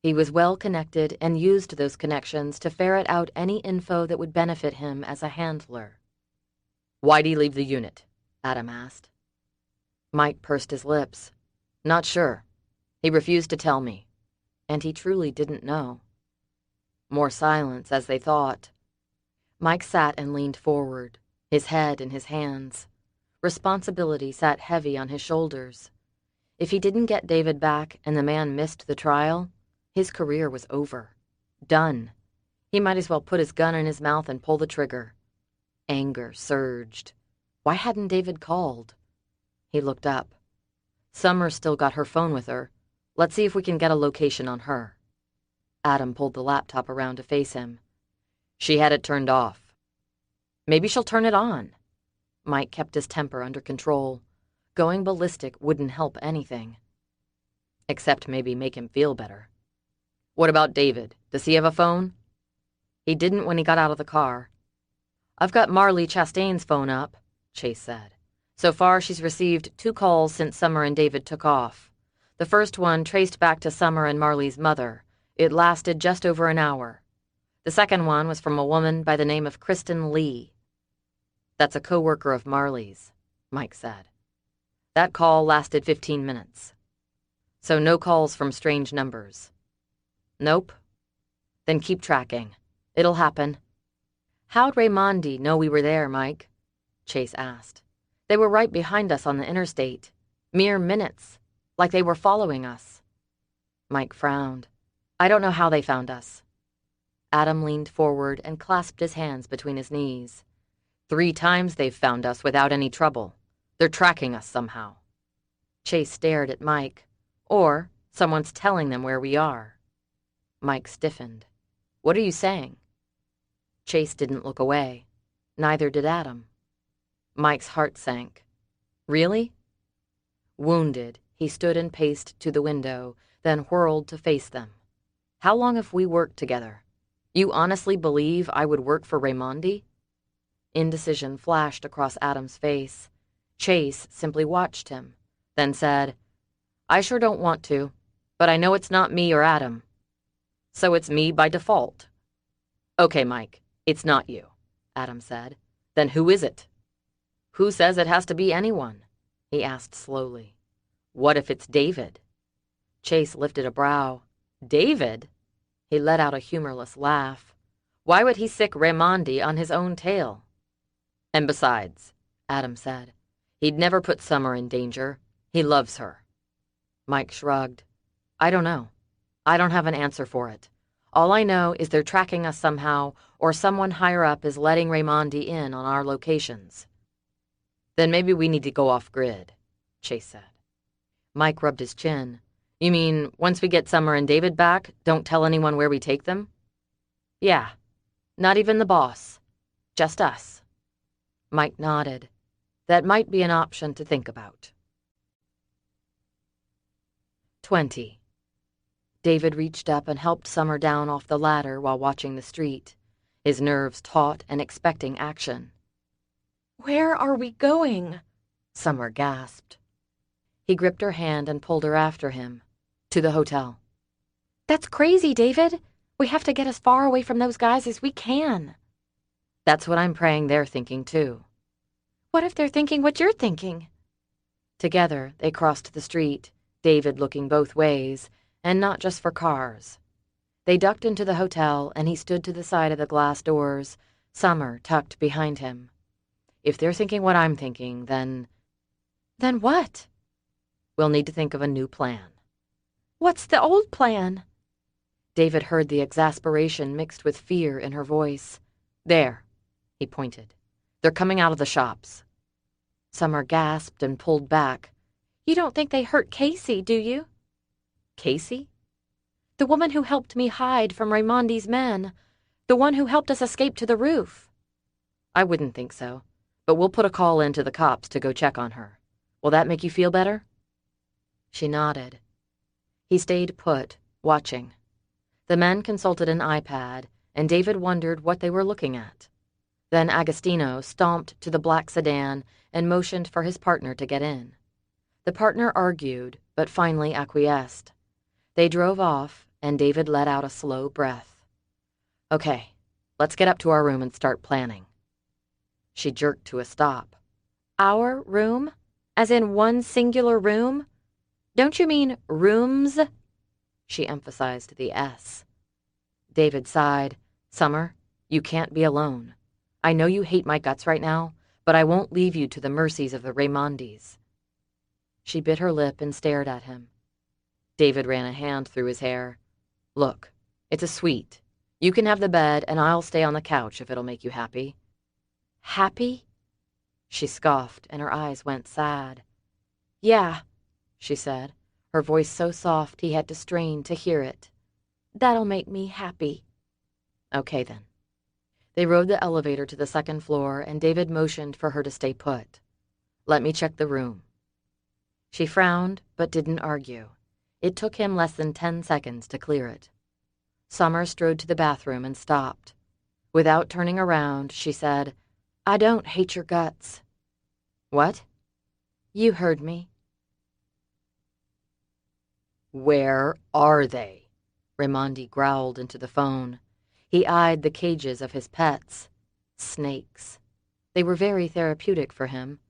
He was well connected and used those connections to ferret out any info that would benefit him as a handler. "Why'd he leave the unit?" Adam asked. Mike pursed his lips. "Not sure. He refused to tell me." And he truly didn't know. More silence as they thought. Mike sat and leaned forward, his head in his hands. Responsibility sat heavy on his shoulders. If he didn't get David back and the man missed the trial, his career was over. Done. He might as well put his gun in his mouth and pull the trigger. Anger surged. Why hadn't David called? He looked up. Summer's still got her phone with her. Let's see if we can get a location on her. Adam pulled the laptop around to face him. She had it turned off. Maybe she'll turn it on. Mike kept his temper under control. Going ballistic wouldn't help anything. Except maybe make him feel better. What about David? Does he have a phone? He didn't when he got out of the car. I've got Marley Chastain's phone up, Chase said. So far, she's received 2 calls since Summer and David took off. The first one traced back to Summer and Marley's mother. It lasted just over an hour. The second one was from a woman by the name of Kristen Lee. That's a co-worker of Marley's, Mike said. That call lasted 15 minutes. So no calls from strange numbers. Nope. Then keep tracking. It'll happen. How'd Raimondi know we were there, Mike? Chase asked. They were right behind us on the interstate. Mere minutes. Like they were following us. Mike frowned. I don't know how they found us. Adam leaned forward and clasped his hands between his knees. 3 times they've found us without any trouble. They're tracking us somehow. Chase stared at Mike. Or someone's telling them where we are. Mike stiffened. What are you saying? Chase didn't look away. Neither did Adam. Mike's heart sank. Really? Wounded, he stood and paced to the window, then whirled to face them. How long have we worked together? You honestly believe I would work for Raimondi? Indecision flashed across Adam's face. Chase simply watched him, then said, I sure don't want to, but I know it's not me or Adam. So it's me by default. Okay, Mike, it's not you, Adam said. Then who is it? Who says it has to be anyone? He asked slowly. What if it's David? Chase lifted a brow. David? He let out a humorless laugh. Why would he sick Raimondi on his own tail? And besides, Adam said, he'd never put Summer in danger. He loves her. Mike shrugged. I don't know. I don't have an answer for it. All I know is they're tracking us somehow, or someone higher up is letting Raimondi in on our locations. Then maybe we need to go off-grid, Chase said. Mike rubbed his chin. You mean, once we get Summer and David back, don't tell anyone where we take them? Yeah. Not even the boss. Just us. Mike nodded. That might be an option to think about. 20. David reached up and helped Summer down off the ladder while watching the street, his nerves taut and expecting action. Where are we going? Summer gasped. He gripped her hand and pulled her after him. To the hotel. That's crazy, David. We have to get as far away from those guys as we can. That's what I'm praying they're thinking, too. What if they're thinking what you're thinking? Together, they crossed the street, David looking both ways, and not just for cars. They ducked into the hotel, and he stood to the side of the glass doors, Summer tucked behind him. If they're thinking what I'm thinking, then... Then what? We'll need to think of a new plan. What's the old plan? David heard the exasperation mixed with fear in her voice. There, he pointed. They're coming out of the shops. Summer gasped and pulled back. You don't think they hurt Casey, do you? Casey? The woman who helped me hide from Raimondi's men. The one who helped us escape to the roof. I wouldn't think so, but we'll put a call in to the cops to go check on her. Will that make you feel better? She nodded. He stayed put, watching. The men consulted an iPad, and David wondered what they were looking at. Then Agostino stomped to the black sedan and motioned for his partner to get in. The partner argued, but finally acquiesced. They drove off, and David let out a slow breath. Okay, let's get up to our room and start planning. She jerked to a stop. Our room? As in one singular room? Don't you mean rooms? She emphasized the S. David sighed. Summer, you can't be alone. I know you hate my guts right now, but I won't leave you to the mercies of the Raimondis. She bit her lip and stared at him. David ran a hand through his hair. Look, it's a suite. You can have the bed, and I'll stay on the couch if it'll make you happy." "Happy?" She scoffed, and her eyes went sad. "Yeah," she said, her voice so soft he had to strain to hear it. "That'll make me happy." Okay, then. They rode the elevator to the second floor, and David motioned for her to stay put. "Let me check the room." She frowned, but didn't argue. It took him less than 10 seconds to clear it. Summer strode to the bathroom and stopped. Without turning around, she said, "I don't hate your guts." "What?" "You heard me." "Where are they?" Raimondi growled into the phone. He eyed the cages of his pets. Snakes. They were very therapeutic for him.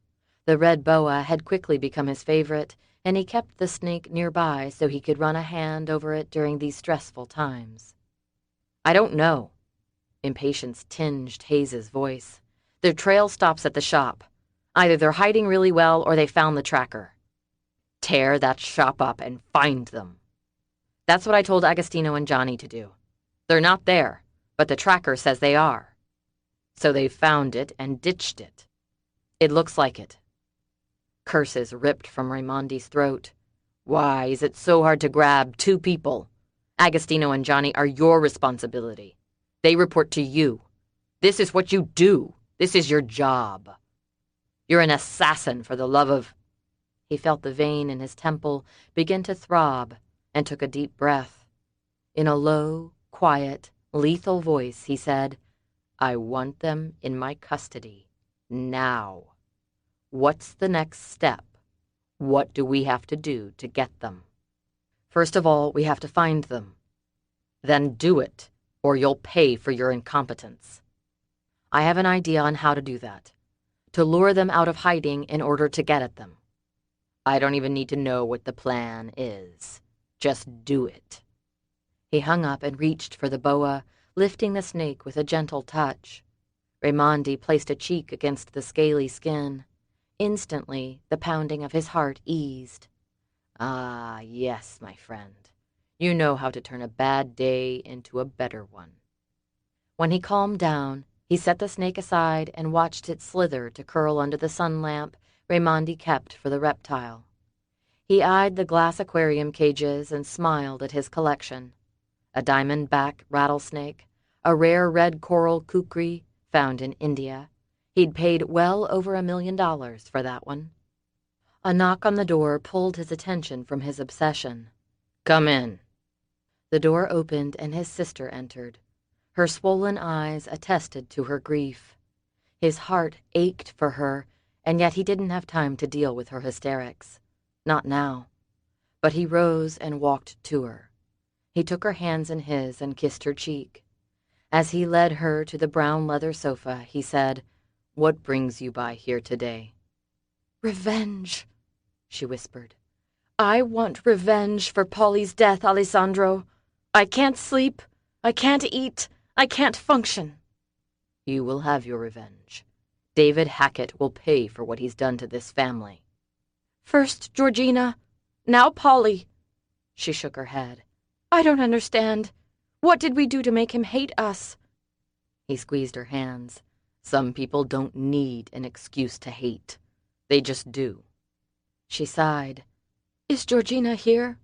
The red boa had quickly become his favorite, and he kept the snake nearby so he could run a hand over it during these stressful times. "I don't know." Impatience tinged Hayes's voice. "Their trail stops at the shop. Either they're hiding really well or they found the tracker. Tear that shop up and find them." "That's what I told Agostino and Johnny to do. They're not there, but the tracker says they are. So they found it and ditched it." "It looks like it." Curses ripped from Raimondi's throat. "Why is it so hard to grab 2 people? Agostino and Johnny are your responsibility. They report to you. This is what you do. This is your job. You're an assassin for the love of—" He felt the vein in his temple begin to throb and took a deep breath. In a low, quiet, lethal voice, he said, "I want them in my custody. Now. What's the next step? What do we have to do to get them?" "First of all, we have to find them." "Then do it, or you'll pay for your incompetence." "I have an idea on how to do that. To lure them out of hiding in order to get at them." "I don't even need to know what the plan is. Just do it." He hung up and reached for the boa, lifting the snake with a gentle touch. Raimondi placed a cheek against the scaly skin. Instantly, the pounding of his heart eased. "Ah, yes, my friend. You know how to turn a bad day into a better one." When he calmed down, he set the snake aside and watched it slither to curl under the sun lamp Raimondi kept for the reptile. He eyed the glass aquarium cages and smiled at his collection. A diamond-back rattlesnake, a rare red coral kukri found in India. He'd paid well over $1 million for that one. A knock on the door pulled his attention from his obsession. "Come in." The door opened and his sister entered. Her swollen eyes attested to her grief. His heart ached for her, and yet he didn't have time to deal with her hysterics. Not now. But he rose and walked to her. He took her hands in his and kissed her cheek. As he led her to the brown leather sofa, he said, "What brings you by here today?" "Revenge," she whispered. "I want revenge for Polly's death, Alessandro. I can't sleep. I can't eat. I can't function." "You will have your revenge. David Hackett will pay for what he's done to this family." "First Georgina, now Polly." She shook her head. "I don't understand. What did we do to make him hate us?" He squeezed her hands. "Some people don't need an excuse to hate. They just do." She sighed. "Is Georgina here?"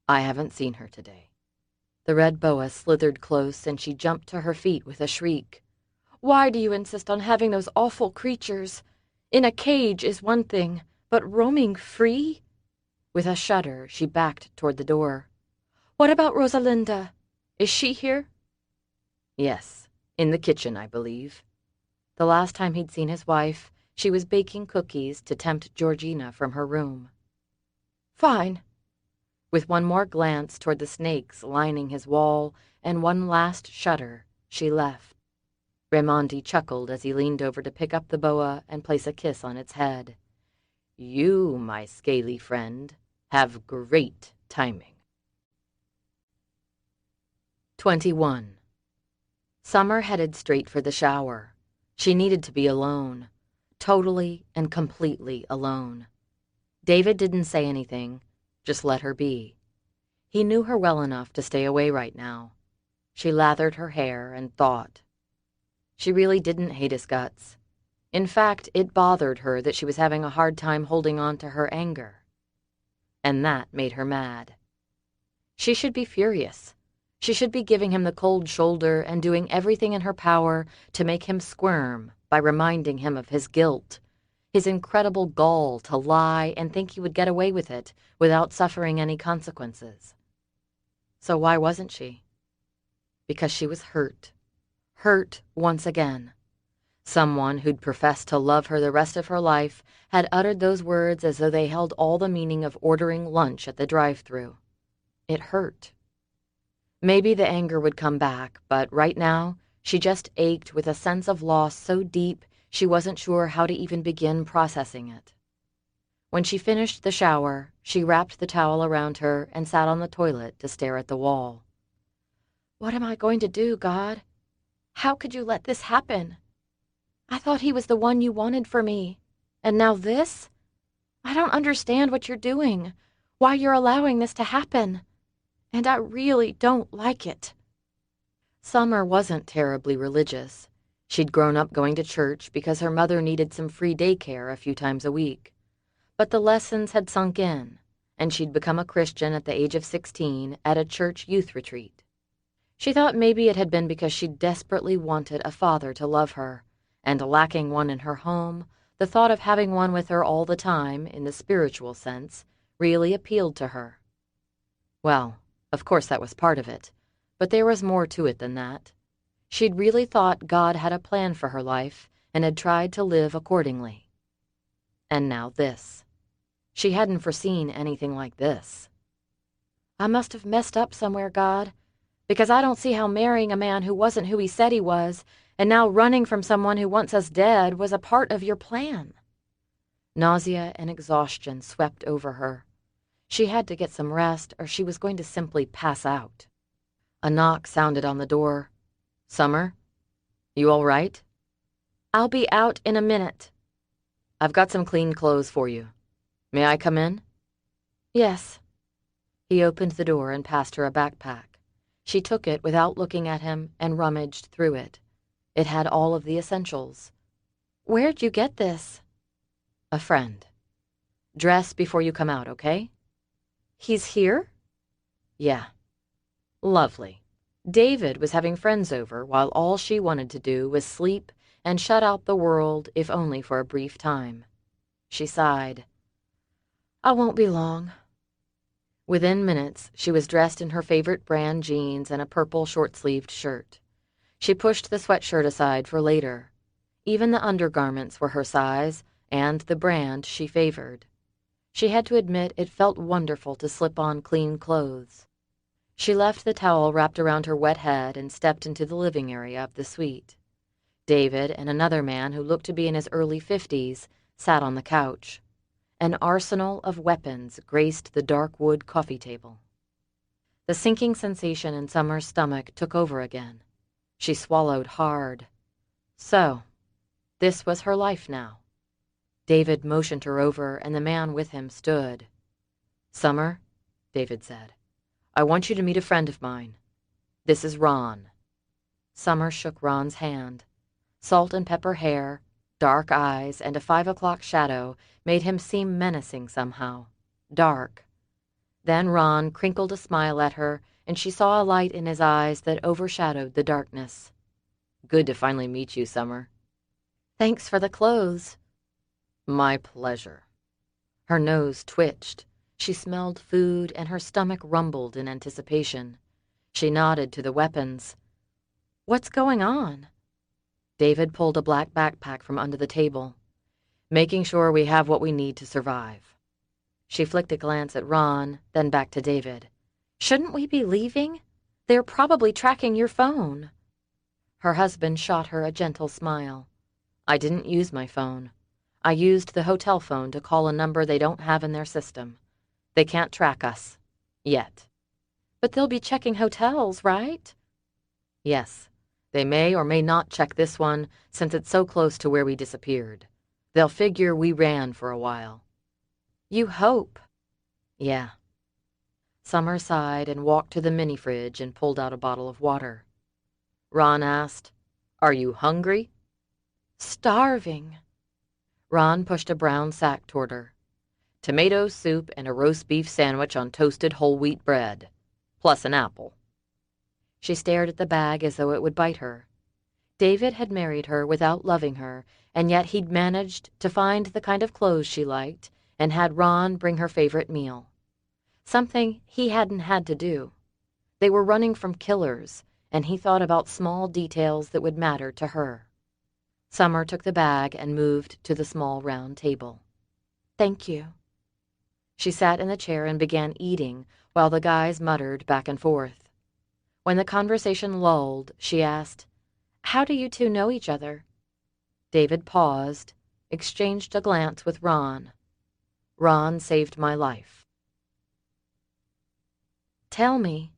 "I haven't seen her today." The red boa slithered close, and she jumped to her feet with a shriek. "Why do you insist on having those awful creatures? In a cage is one thing, but roaming free?" With a shudder, she backed toward the door. "What about Rosalinda? Is she here?" "Yes, in the kitchen, I believe." The last time he'd seen his wife, she was baking cookies to tempt Georgina from her room. "Fine." With one more glance toward the snakes lining his wall and one last shudder, she left. Raimondi chuckled as he leaned over to pick up the boa and place a kiss on its head. "You, my scaly friend, have great timing." 21. Summer headed straight for the shower. She needed to be alone. Totally and completely alone. David didn't say anything, just let her be. He knew her well enough to stay away right now. She lathered her hair and thought. She really didn't hate his guts. In fact, it bothered her that she was having a hard time holding on to her anger. And that made her mad. She should be furious. She should be giving him the cold shoulder and doing everything in her power to make him squirm by reminding him of his guilt, his incredible gall to lie and think he would get away with it without suffering any consequences. So why wasn't she? Because she was hurt. Hurt once again. Someone who'd professed to love her the rest of her life had uttered those words as though they held all the meaning of ordering lunch at the drive-thru. It hurt. Maybe the anger would come back, but right now, she just ached with a sense of loss so deep she wasn't sure how to even begin processing it. When she finished the shower, she wrapped the towel around her and sat on the toilet to stare at the wall. What am I going to do, God? How could you let this happen? I thought he was the one you wanted for me. And now this? I don't understand what you're doing, why you're allowing this to happen. And I really don't like it. Summer wasn't terribly religious. She'd grown up going to church because her mother needed some free daycare a few times a week. But the lessons had sunk in, and she'd become a Christian at the age of 16 at a church youth retreat. She thought maybe it had been because she desperately wanted a father to love her, and lacking one in her home, the thought of having one with her all the time, in the spiritual sense, really appealed to her. Well, of course that was part of it, but there was more to it than that. She'd really thought God had a plan for her life and had tried to live accordingly. And now this. She hadn't foreseen anything like this. I must have messed up somewhere, God, because I don't see how marrying a man who wasn't who he said he was and now running from someone who wants us dead was a part of your plan. Nausea and exhaustion swept over her. She had to get some rest or she was going to simply pass out. A knock sounded on the door. Summer? You all right? I'll be out in a minute. I've got some clean clothes for you. May I come in? Yes. He opened the door and passed her a backpack. She took it without looking at him and rummaged through it. It had all of the essentials. Where'd you get this? A friend. Dress before you come out, okay? He's here? Yeah. Lovely. David was having friends over while all she wanted to do was sleep and shut out the world, if only for a brief time. She sighed. I won't be long. Within minutes, she was dressed in her favorite brand jeans and a purple short-sleeved shirt. She pushed the sweatshirt aside for later. Even the undergarments were her size and the brand she favored. She had to admit it felt wonderful to slip on clean clothes. She left the towel wrapped around her wet head and stepped into the living area of the suite. David and another man who looked to be in his early 50s sat on the couch. An arsenal of weapons graced the dark wood coffee table. The sinking sensation in Summer's stomach took over again. She swallowed hard. So, this was her life now. David motioned her over, and the man with him stood. Summer, David said, I want you to meet a friend of mine. This is Ron. Summer shook Ron's hand. Salt and pepper hair, dark eyes, and a 5 o'clock shadow made him seem menacing somehow. Dark. Then Ron crinkled a smile at her, and she saw a light in his eyes that overshadowed the darkness. Good to finally meet you, Summer. Thanks for the clothes. My pleasure. Her nose twitched. She smelled food, and her stomach rumbled in anticipation. She nodded to the weapons. What's going on? David pulled a black backpack from under the table. Making sure we have what we need to survive. She flicked a glance at Ron, then back to David. Shouldn't we be leaving? They're probably tracking your phone. Her husband shot her a gentle smile. I didn't use my phone. I used the hotel phone to call a number they don't have in their system. They can't track us. Yet. But they'll be checking hotels, right? Yes. They may or may not check this one since it's so close to where we disappeared. They'll figure we ran for a while. You hope. Yeah. Summer sighed and walked to the mini-fridge and pulled out a bottle of water. Ron asked. "Are you hungry?" Starving. Ron pushed a brown sack toward her. "Tomato soup and a roast beef sandwich on toasted whole wheat bread, plus an apple." She stared at the bag as though it would bite her. David had married her without loving her, and yet he'd managed to find the kind of clothes she liked and had Ron bring her favorite meal. Something he hadn't had to do. They were running from killers, and he thought about small details that would matter to her. Summer took the bag and moved to the small round table. "Thank you." She sat in the chair and began eating while the guys muttered back and forth. When the conversation lulled, she asked, "How do you two know each other?" David paused, exchanged a glance with Ron. "Ron saved my life." "Tell me."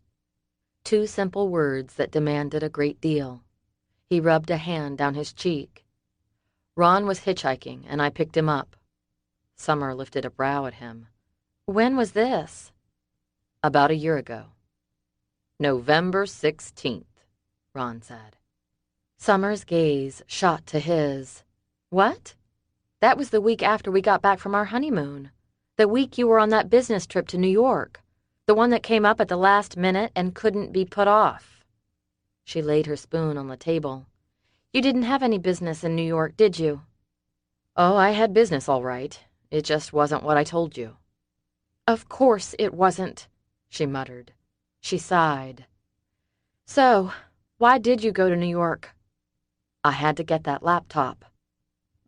Two simple words that demanded a great deal. He rubbed a hand down his cheek. "Ron was hitchhiking, and I picked him up." Summer lifted a brow at him. "When was this?" "About a year ago." "November 16th, Ron said. Summer's gaze shot to his. "What? That was the week after we got back from our honeymoon. The week you were on that business trip to New York. The one that came up at the last minute and couldn't be put off." She laid her spoon on the table. "You didn't have any business in New York, did you?" "Oh, I had business all right. It just wasn't what I told you." "Of course it wasn't," she muttered. She sighed. "So, why did you go to New York?" "I had to get that laptop."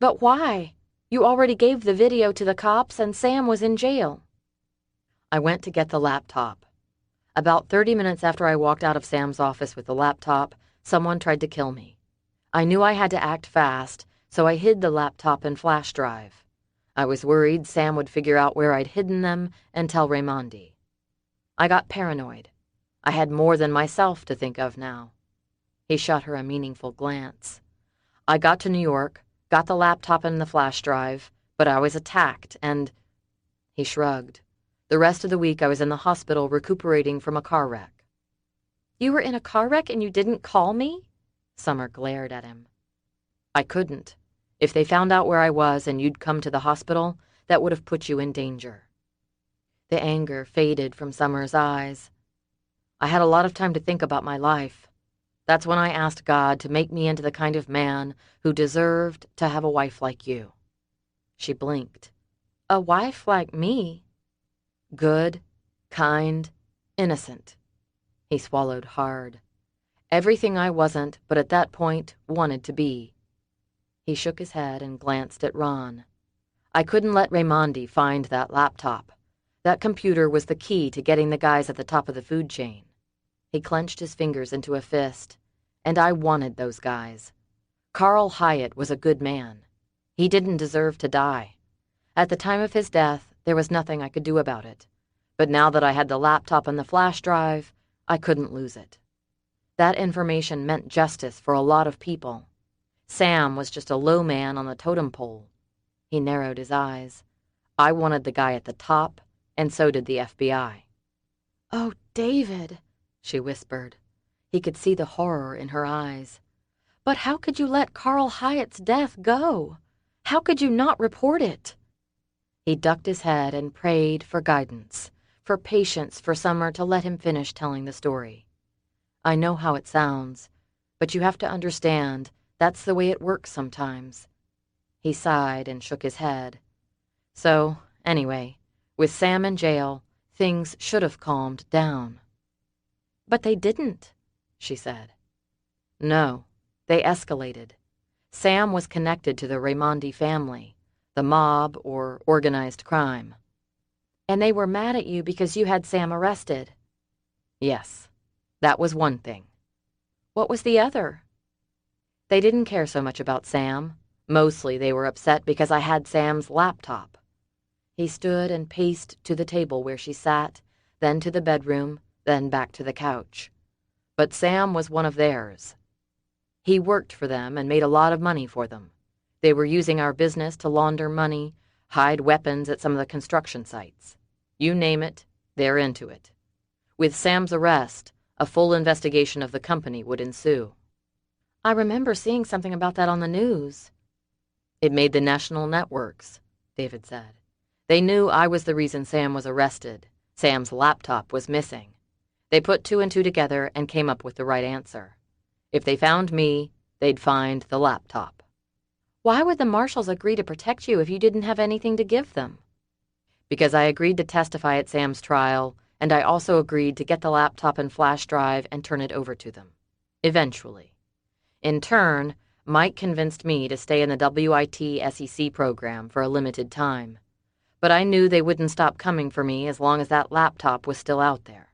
"But why? You already gave the video to the cops and Sam was in jail." "I went to get the laptop. About 30 minutes after I walked out of Sam's office with the laptop, someone tried to kill me. I knew I had to act fast, so I hid the laptop and flash drive. I was worried Sam would figure out where I'd hidden them and tell Raimondi. I got paranoid. I had more than myself to think of now." He shot her a meaningful glance. "I got to New York, got the laptop and the flash drive, but I was attacked and—" He shrugged. "The rest of the week I was in the hospital recuperating from a car wreck." "You were in a car wreck and you didn't call me?" Summer glared at him. "I couldn't. If they found out where I was and you'd come to the hospital, that would have put you in danger." The anger faded from Summer's eyes. "I had a lot of time to think about my life. That's when I asked God to make me into the kind of man who deserved to have a wife like you." She blinked. "A wife like me?" "Good, kind, innocent." He swallowed hard. "Everything I wasn't, but at that point wanted to be." He shook his head and glanced at Ron. "I couldn't let Raimondi find that laptop. That computer was the key to getting the guys at the top of the food chain." He clenched his fingers into a fist. "And I wanted those guys. Carl Hyatt was a good man. He didn't deserve to die. At the time of his death, there was nothing I could do about it. But now that I had the laptop and the flash drive, I couldn't lose it. That information meant justice for a lot of people. Sam was just a low man on the totem pole." He narrowed his eyes. "I wanted the guy at the top, and so did the FBI." "Oh, David," she whispered. He could see the horror in her eyes. "But how could you let Carl Hyatt's death go? How could you not report it?" He ducked his head and prayed for guidance, for patience for Summer to let him finish telling the story. "I know how it sounds, but you have to understand that's the way it works sometimes." He sighed and shook his head. "So, anyway, with Sam in jail, things should have calmed down." "But they didn't," she said. "No, they escalated. Sam was connected to the Raimondi family, the mob or organized crime." "And they were mad at you because you had Sam arrested." "Yes, that was one thing." "What was the other?" "They didn't care so much about Sam. Mostly they were upset because I had Sam's laptop." He stood and paced to the table where she sat, then to the bedroom, then back to the couch. "But Sam was one of theirs. He worked for them and made a lot of money for them. They were using our business to launder money, hide weapons at some of the construction sites. You name it, they're into it. With Sam's arrest, a full investigation of the company would ensue." I remember seeing something about that on the news. It made the national networks, David said. They knew I was the reason Sam was arrested. Sam's laptop was missing. They put two and two together and came up with the right answer. If they found me, they'd find the laptop. Why would the marshals agree to protect you if you didn't have anything to give them? Because I agreed to testify at Sam's trial, and I also agreed to get the laptop and flash drive and turn it over to them. Eventually. In turn, Mike convinced me to stay in the WIT SEC program for a limited time. But I knew they wouldn't stop coming for me as long as that laptop was still out there.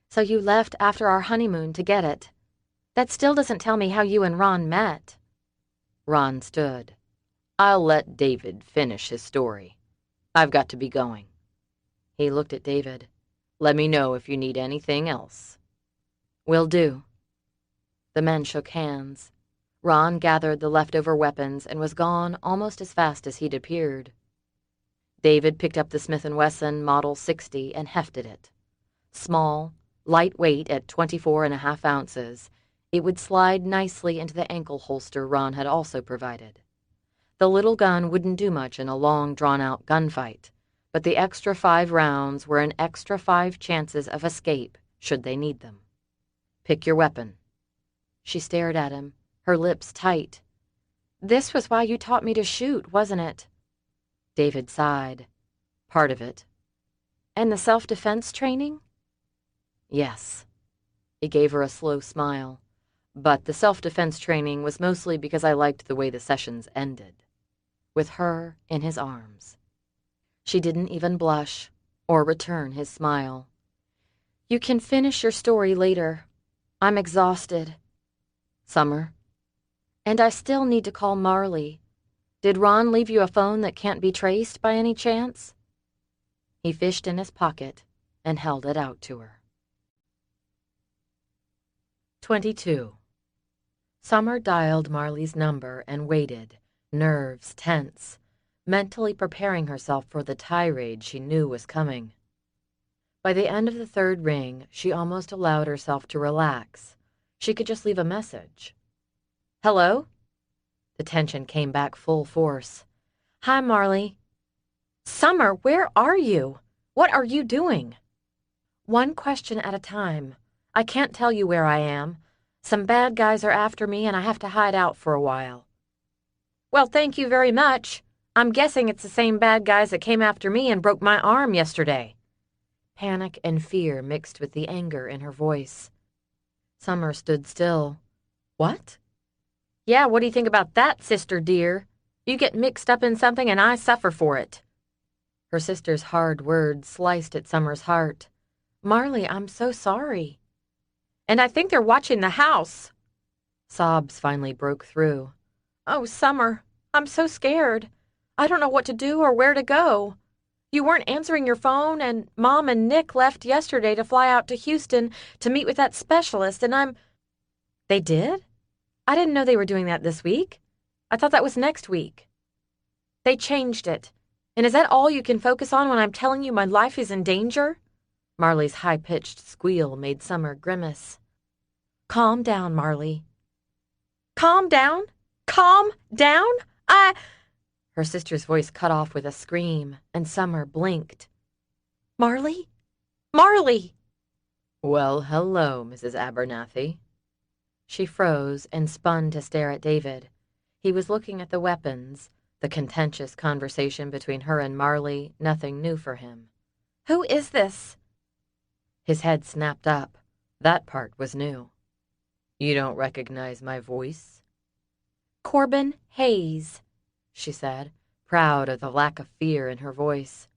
So you left after our honeymoon to get it. That still doesn't tell me how you and Ron met. Ron stood. I'll let David finish his story. I've got to be going. He looked at David. Let me know if you need anything else. Will do. The men shook hands. Ron gathered the leftover weapons and was gone almost as fast as he'd appeared. David picked up the Smith & Wesson Model 60 and hefted it. Small, lightweight at 24.5 ounces, it would slide nicely into the ankle holster Ron had also provided. The little gun wouldn't do much in a long, drawn-out gunfight, but the extra 5 rounds were an extra 5 chances of escape should they need them. Pick your weapon. She stared at him, her lips tight. This was why you taught me to shoot, wasn't it? David sighed. Part of it. And the self-defense training? Yes. He gave her a slow smile. But the self-defense training was mostly because I liked the way the sessions ended. With her in his arms. She didn't even blush or return his smile. You can finish your story later. I'm exhausted. Summer. And I still need to call Marley. Did Ron leave you a phone that can't be traced by any chance? He fished in his pocket and held it out to her. 22. Summer dialed Marley's number and waited, nerves tense, mentally preparing herself for the tirade she knew was coming. By the end of the 3rd ring, she almost allowed herself to relax. She could just leave a message. Hello? The tension came back full force. Hi, Marley. Summer, where are you? What are you doing? One question at a time. I can't tell you where I am. Some bad guys are after me and I have to hide out for a while. Well, thank you very much. I'm guessing it's the same bad guys that came after me and broke my arm yesterday. Panic and fear mixed with the anger in her voice. Summer stood still. What? Yeah, what do you think about that, sister dear? You get mixed up in something and I suffer for it. Her sister's hard words sliced at Summer's heart. Marley, I'm so sorry. And I think they're watching the house. Sobs finally broke through. Oh, Summer, I'm so scared. I don't know what to do or where to go. You weren't answering your phone, and Mom and Nick left yesterday to fly out to Houston to meet with that specialist, and I'm... They did? I didn't know they were doing that this week. I thought that was next week. They changed it. And is that all you can focus on when I'm telling you my life is in danger? Marley's high-pitched squeal made Summer grimace. Calm down, Marley. Calm down? Calm down? Her sister's voice cut off with a scream, and Summer blinked. Marley? Marley! Well, hello, Mrs. Abernathy. She froze and spun to stare at David. He was looking at the weapons, the contentious conversation between her and Marley, nothing new for him. Who is this? His head snapped up. That part was new. You don't recognize my voice? Corbin Hayes, she said, proud of the lack of fear in her voice.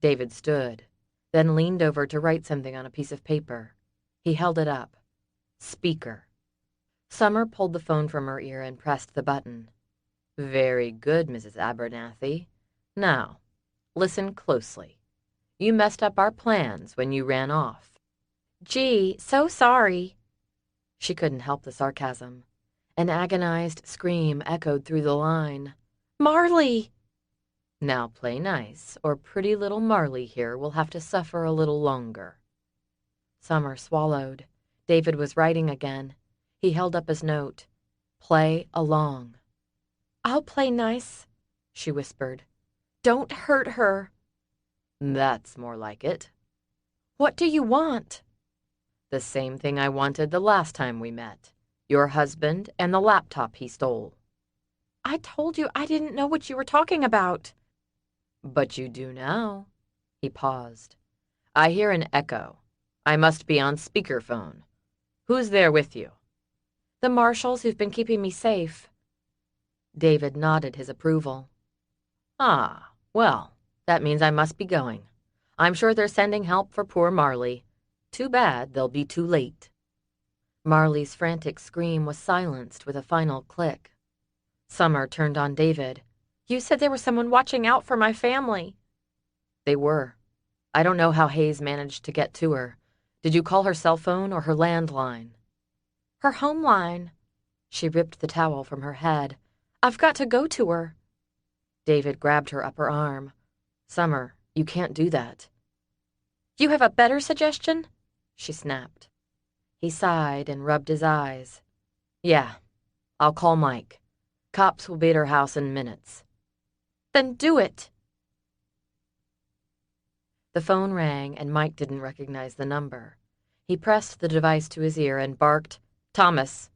David stood, then leaned over to write something on a piece of paper. He held it up. Speaker. Summer pulled the phone from her ear and pressed the button. Very good, Mrs. Abernathy. Now, listen closely. You messed up our plans when you ran off. Gee, so sorry. She couldn't help the sarcasm. An agonized scream echoed through the line. Marley! Now play nice, or pretty little Marley here will have to suffer a little longer. Summer swallowed. David was writing again. He held up his note. Play along. I'll play nice, she whispered. Don't hurt her. That's more like it. What do you want? The same thing I wanted the last time we met. Your husband and the laptop he stole. I told you I didn't know what you were talking about. But you do now. He paused. I hear an echo. I must be on speakerphone. Who's there with you? The marshals who've been keeping me safe. David nodded his approval. Ah, well, that means I must be going. I'm sure they're sending help for poor Marley. Too bad they'll be too late. Marley's frantic scream was silenced with a final click. Summer turned on David. You said there was someone watching out for my family. They were. I don't know how Hayes managed to get to her. Did you call her cell phone or her landline? Her home line. She ripped the towel from her head. I've got to go to her. David grabbed her upper arm. Summer, you can't do that. You have a better suggestion? She snapped. He sighed and rubbed his eyes. Yeah, I'll call Mike. Cops will be at her house in minutes. Then do it. The phone rang and Mike didn't recognize the number. He pressed the device to his ear and barked, Thomas.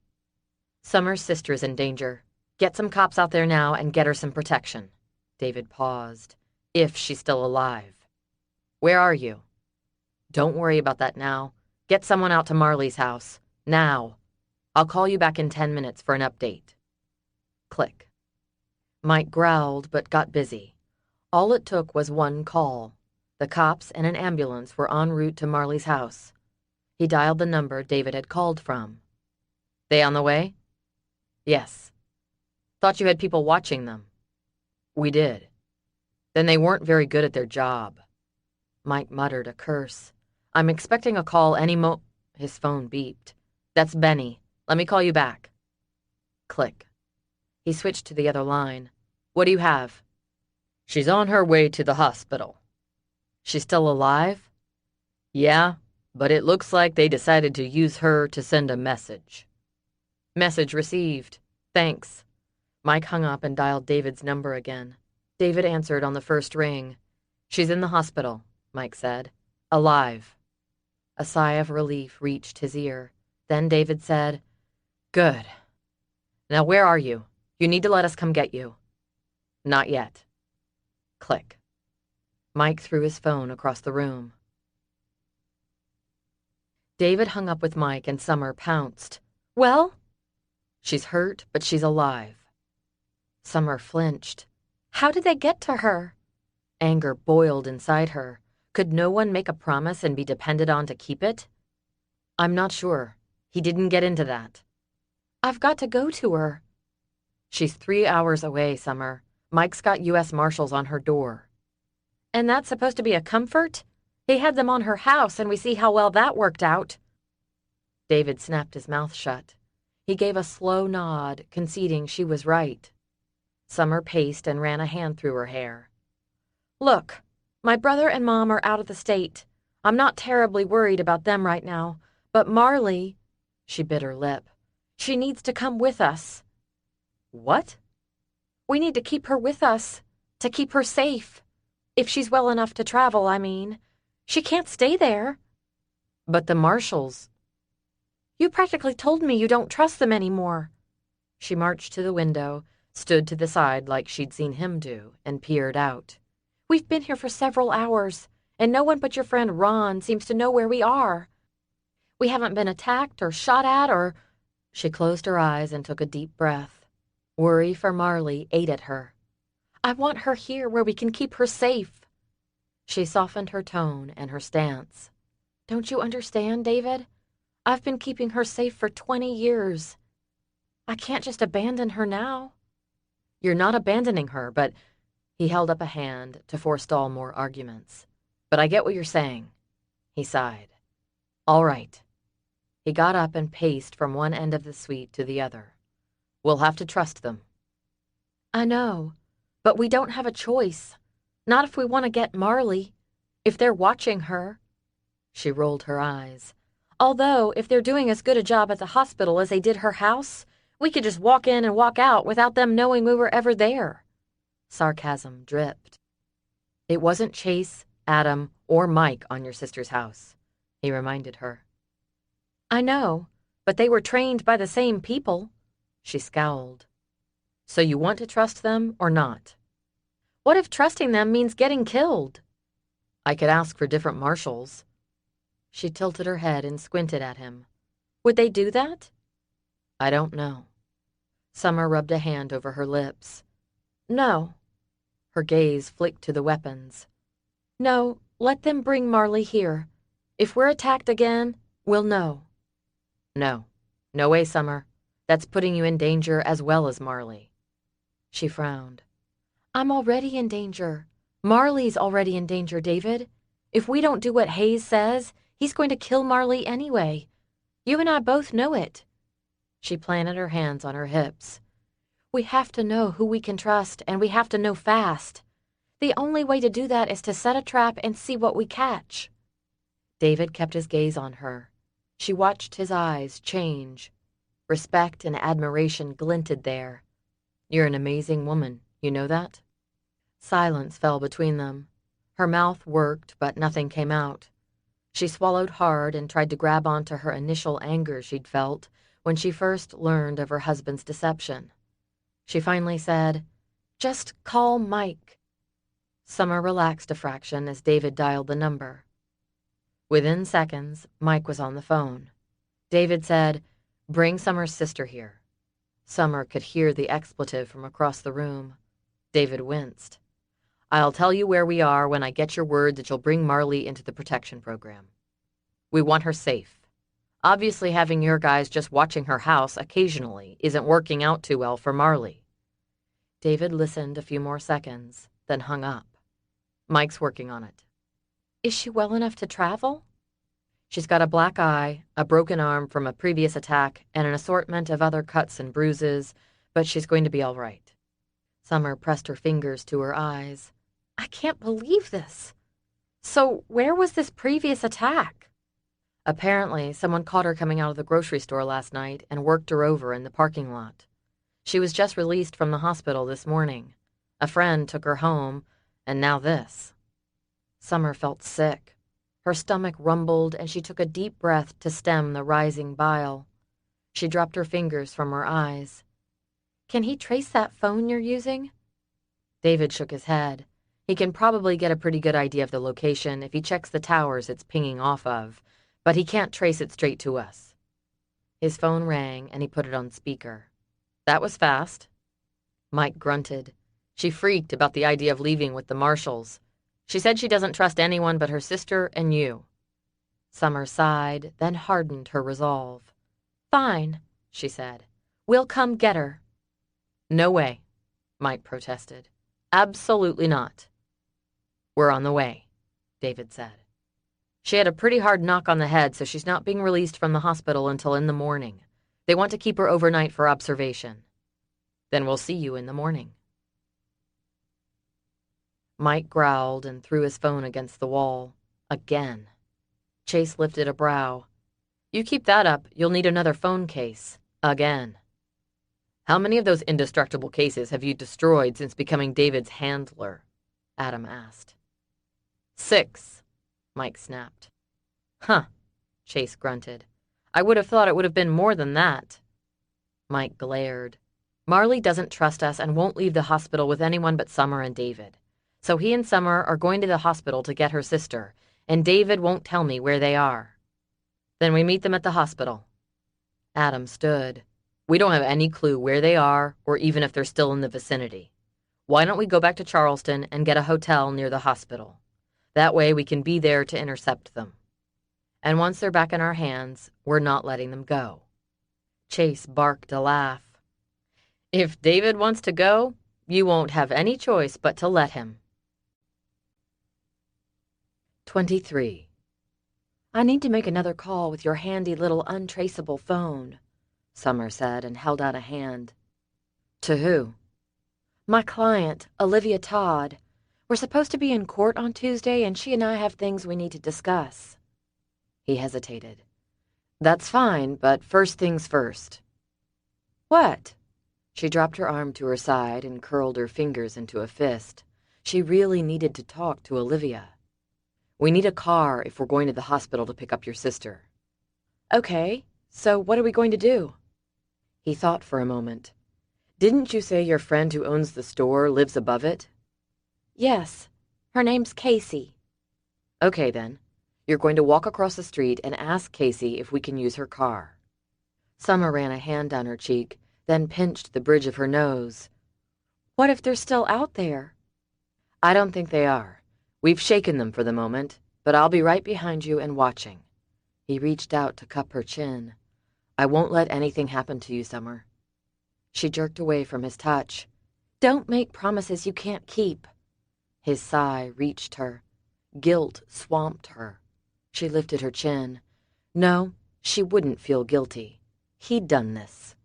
Summer's sister's in danger. Get some cops out there now and get her some protection. David paused. If she's still alive. Where are you? Don't worry about that now. Get someone out to Marley's house. Now. I'll call you back in 10 minutes for an update. Click. Mike growled but got busy. All it took was one call. The cops and an ambulance were en route to Marley's house. He dialed the number David had called from. They on the way? Yes. Thought you had people watching them. We did. Then they weren't very good at their job. Mike muttered a curse. I'm expecting a call any His phone beeped. That's Benny. Let me call you back. Click. He switched to the other line. What do you have? She's on her way to the hospital. She's still alive? Yeah, but it looks like they decided to use her to send a message. Message received. Thanks. Mike hung up and dialed David's number again. David answered on the first ring. She's in the hospital, Mike said. Alive. A sigh of relief reached his ear. Then David said, Good. Now where are you? You need to let us come get you. Not yet. Click. Mike threw his phone across the room. David hung up with Mike and Summer pounced. Well? She's hurt, but she's alive. Summer flinched. How did they get to her? Anger boiled inside her. Could no one make a promise and be depended on to keep it? I'm not sure. He didn't get into that. I've got to go to her. She's 3 hours away, Summer. Mike's got U.S. Marshals on her door. And that's supposed to be a comfort? He had them on her house, and we see how well that worked out. David snapped his mouth shut. He gave a slow nod, conceding she was right. Summer paced and ran a hand through her hair. Look, my brother and Mom are out of the state. I'm not terribly worried about them right now, but Marley, she bit her lip, she needs to come with us. What? We need to keep her with us, to keep her safe. If she's well enough to travel, I mean. She can't stay there. But the marshals... You practically told me you don't trust them anymore. She marched to the window, stood to the side like she'd seen him do, and peered out. We've been here for several hours, and no one but your friend Ron seems to know where we are. We haven't been attacked or shot at or... She closed her eyes and took a deep breath. Worry for Marley ate at her. I want her here where we can keep her safe. She softened her tone and her stance. Don't you understand, David? I've been keeping her safe for 20 years. I can't just abandon her now. You're not abandoning her, but... He held up a hand to forestall more arguments. But I get what you're saying. He sighed. All right. He got up and paced from one end of the suite to the other. We'll have to trust them. I know. But we don't have a choice. Not if we want to get Marley. If they're watching her. She rolled her eyes. Although, if they're doing as good a job at the hospital as they did her house, we could just walk in and walk out without them knowing we were ever there. Sarcasm dripped. It wasn't Chase, Adam, or Mike on your sister's house, he reminded her. I know, but they were trained by the same people. She scowled. So you want to trust them or not? What if trusting them means getting killed? I could ask for different marshals. She tilted her head and squinted at him. Would they do that? I don't know. Summer rubbed a hand over her lips. No. Her gaze flicked to the weapons. No, let them bring Marley here. If we're attacked again, we'll know. No. No way, Summer. That's putting you in danger as well as Marley. She frowned. I'm already in danger. Marley's already in danger, David. If we don't do what Hayes says, he's going to kill Marley anyway. You and I both know it. She planted her hands on her hips. We have to know who we can trust, and we have to know fast. The only way to do that is to set a trap and see what we catch. David kept his gaze on her. She watched his eyes change. Respect and admiration glinted there. You're an amazing woman, you know that? Silence fell between them. Her mouth worked, but nothing came out. She swallowed hard and tried to grab onto her initial anger she'd felt when she first learned of her husband's deception. She finally said, Just call Mike. Summer relaxed a fraction as David dialed the number. Within seconds, Mike was on the phone. David said, Bring Summer's sister here. Summer could hear the expletive from across the room. David winced. I'll tell you where we are when I get your word that you'll bring Marley into the protection program. We want her safe. Obviously, having your guys just watching her house occasionally isn't working out too well for Marley. David listened a few more seconds, then hung up. Mike's working on it. Is she well enough to travel? She's got a black eye, a broken arm from a previous attack, and an assortment of other cuts and bruises, but she's going to be all right. Summer pressed her fingers to her eyes. I can't believe this. So where was this previous attack? Apparently, someone caught her coming out of the grocery store last night and worked her over in the parking lot. She was just released from the hospital this morning. A friend took her home, and now this. Summer felt sick. Her stomach rumbled, and she took a deep breath to stem the rising bile. She dropped her fingers from her eyes. Can he trace that phone you're using? David shook his head. He can probably get a pretty good idea of the location if he checks the towers it's pinging off of, but he can't trace it straight to us. His phone rang, and he put it on speaker. That was fast. Mike grunted. She freaked about the idea of leaving with the marshals. She said she doesn't trust anyone but her sister and you. Summer sighed, then hardened her resolve. Fine, she said. We'll come get her. No way, Mike protested. Absolutely not. We're on the way, David said. She had a pretty hard knock on the head, so she's not being released from the hospital until in the morning. They want to keep her overnight for observation. Then we'll see you in the morning. Mike growled and threw his phone against the wall. Again. Chase lifted a brow. You keep that up, you'll need another phone case. Again. How many of those indestructible cases have you destroyed since becoming David's handler? Adam asked. 6, Mike snapped. Huh, Chase grunted. I would have thought it would have been more than that. Mike glared. Marley doesn't trust us and won't leave the hospital with anyone but Summer and David. So he and Summer are going to the hospital to get her sister, and David won't tell me where they are. Then we meet them at the hospital. Adam stood. We don't have any clue where they are or even if they're still in the vicinity. Why don't we go back to Charleston and get a hotel near the hospital? That way we can be there to intercept them. And once they're back in our hands, we're not letting them go. Chase barked a laugh. If David wants to go, you won't have any choice but to let him. 23. I need to make another call with your handy little untraceable phone, Summer said and held out a hand. To who? My client, Olivia Todd. We're supposed to be in court on Tuesday, and she and I have things we need to discuss. He hesitated. That's fine, but first things first. What? She dropped her arm to her side and curled her fingers into a fist. She really needed to talk to Olivia. We need a car if we're going to the hospital to pick up your sister. Okay, so what are we going to do? He thought for a moment. Didn't you say your friend who owns the store lives above it? Yes, her name's Casey. Okay, then. You're going to walk across the street and ask Casey if we can use her car. Summer ran a hand down her cheek, then pinched the bridge of her nose. What if they're still out there? I don't think they are. We've shaken them for the moment, but I'll be right behind you and watching. He reached out to cup her chin. I won't let anything happen to you, Summer. She jerked away from his touch. Don't make promises you can't keep. His sigh reached her. Guilt swamped her. She lifted her chin. No, she wouldn't feel guilty. He'd done this.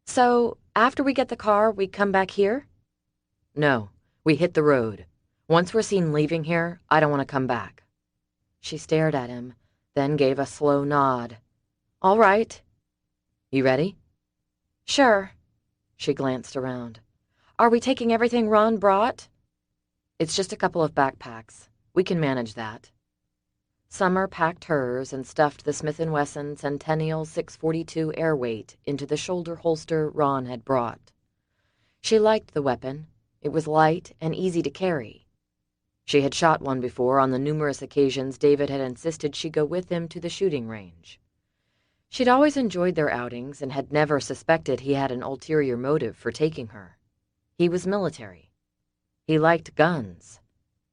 So, after we get the car, we come back here? No, we hit the road. Once we're seen leaving here, I don't want to come back. She stared at him, then gave a slow nod. All right. You ready? Sure. She glanced around. Are we taking everything Ron brought? It's just a couple of backpacks. We can manage that. Summer packed hers and stuffed the Smith & Wesson Centennial 642 Airweight into the shoulder holster Ron had brought. She liked the weapon. It was light and easy to carry. She had shot one before on the numerous occasions David had insisted she go with him to the shooting range. She'd always enjoyed their outings and had never suspected he had an ulterior motive for taking her. He was military. He liked guns.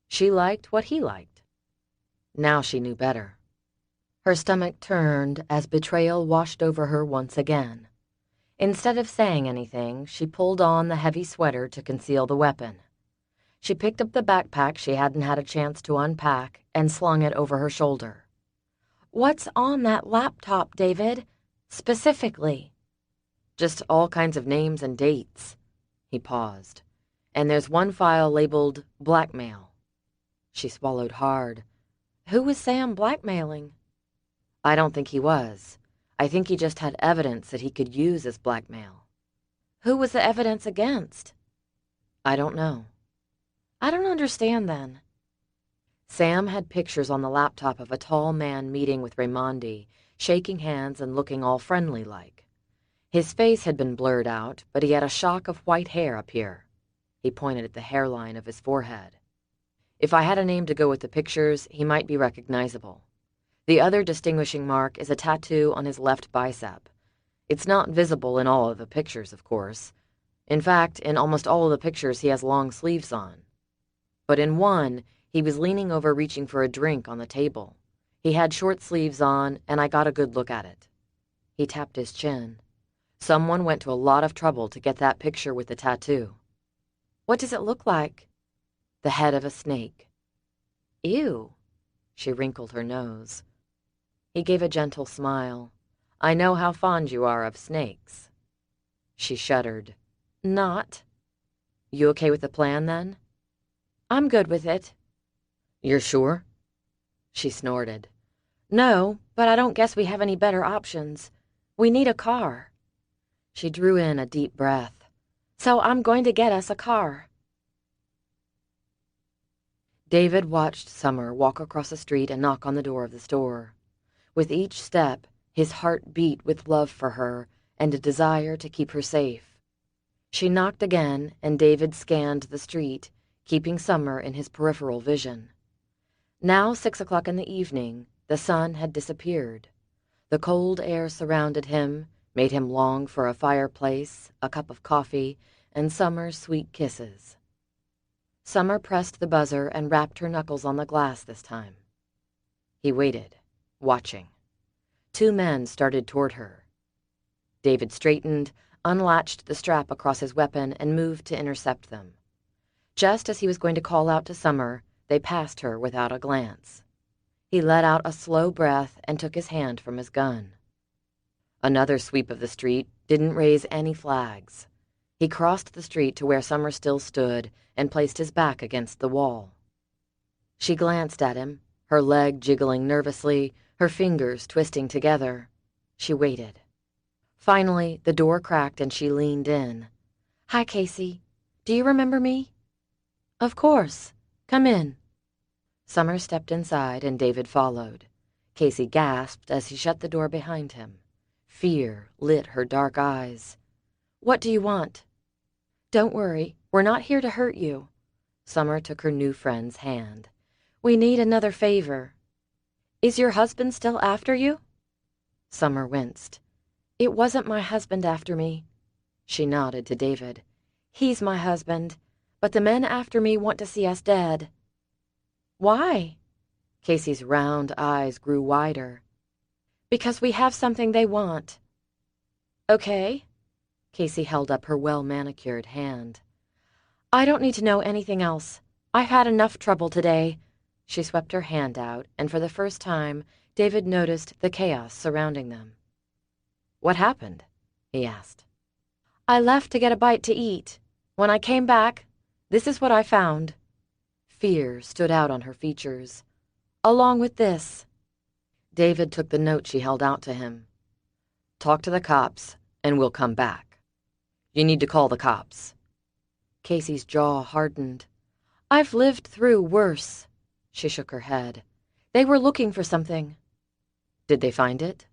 She liked what he liked. Now she knew better. Her stomach turned as betrayal washed over her once again. Instead of saying anything, she pulled on the heavy sweater to conceal the weapon. She picked up the backpack she hadn't had a chance to unpack and slung it over her shoulder. What's on that laptop, David? Specifically. Just all kinds of names and dates. He paused. And there's one file labeled blackmail. She swallowed hard. Who was Sam blackmailing? I don't think he was. I think he just had evidence that he could use as blackmail. Who was the evidence against? I don't know. I don't understand then. Sam had pictures on the laptop of a tall man meeting with Raimondi, shaking hands and looking all friendly-like. His face had been blurred out, but he had a shock of white hair up here. He pointed at the hairline of his forehead. If I had a name to go with the pictures, he might be recognizable. The other distinguishing mark is a tattoo on his left bicep. It's not visible in all of the pictures, of course. In fact, in almost all of the pictures he has long sleeves on. But in one, he was leaning over reaching for a drink on the table. He had short sleeves on, and I got a good look at it. He tapped his chin. Someone went to a lot of trouble to get that picture with the tattoo. What does it look like? The head of a snake. Ew. She wrinkled her nose. He gave a gentle smile. I know how fond you are of snakes. She shuddered. Not. You okay with the plan, then? I'm good with it. You're sure? She snorted. No, but I don't guess we have any better options. We need a car. She drew in a deep breath. So I'm going to get us a car. David watched Summer walk across the street and knock on the door of the store. With each step, his heart beat with love for her and a desire to keep her safe. She knocked again, and David scanned the street, keeping Summer in his peripheral vision. Now 6 o'clock in the evening, the sun had disappeared. The cold air surrounded him, made him long for a fireplace, a cup of coffee, and Summer's sweet kisses. Summer pressed the buzzer and rapped her knuckles on the glass this time. He waited, watching. 2 men started toward her. David straightened, unlatched the strap across his weapon, and moved to intercept them. Just as he was going to call out to Summer, they passed her without a glance. He let out a slow breath and took his hand from his gun. Another sweep of the street didn't raise any flags. He crossed the street to where Summer still stood and placed his back against the wall. She glanced at him, her leg jiggling nervously, her fingers twisting together. She waited. Finally, the door cracked and she leaned in. "Hi, Casey. Do you remember me?" "Of course. Come in." Summer stepped inside and David followed. Casey gasped as he shut the door behind him. Fear lit her dark eyes. "What do you want?" "Don't worry. We're not here to hurt you." Summer took her new friend's hand. "We need another favor." "Is your husband still after you?" Summer winced. "It wasn't my husband after me." She nodded to David. "He's my husband, but the men after me want to see us dead." "Why?" Casey's round eyes grew wider. "Because we have something they want." "Okay." Casey held up her well-manicured hand. "I don't need to know anything else. I've had enough trouble today." She swept her hand out, and for the first time, David noticed the chaos surrounding them. "What happened?" he asked. "I left to get a bite to eat. When I came back, this is what I found." Fear stood out on her features. "Along with this." David took the note she held out to him. "Talk to the cops, and we'll come back. You need to call the cops." Casey's jaw hardened. "I've lived through worse." She shook her head. "They were looking for something." "Did they find it?"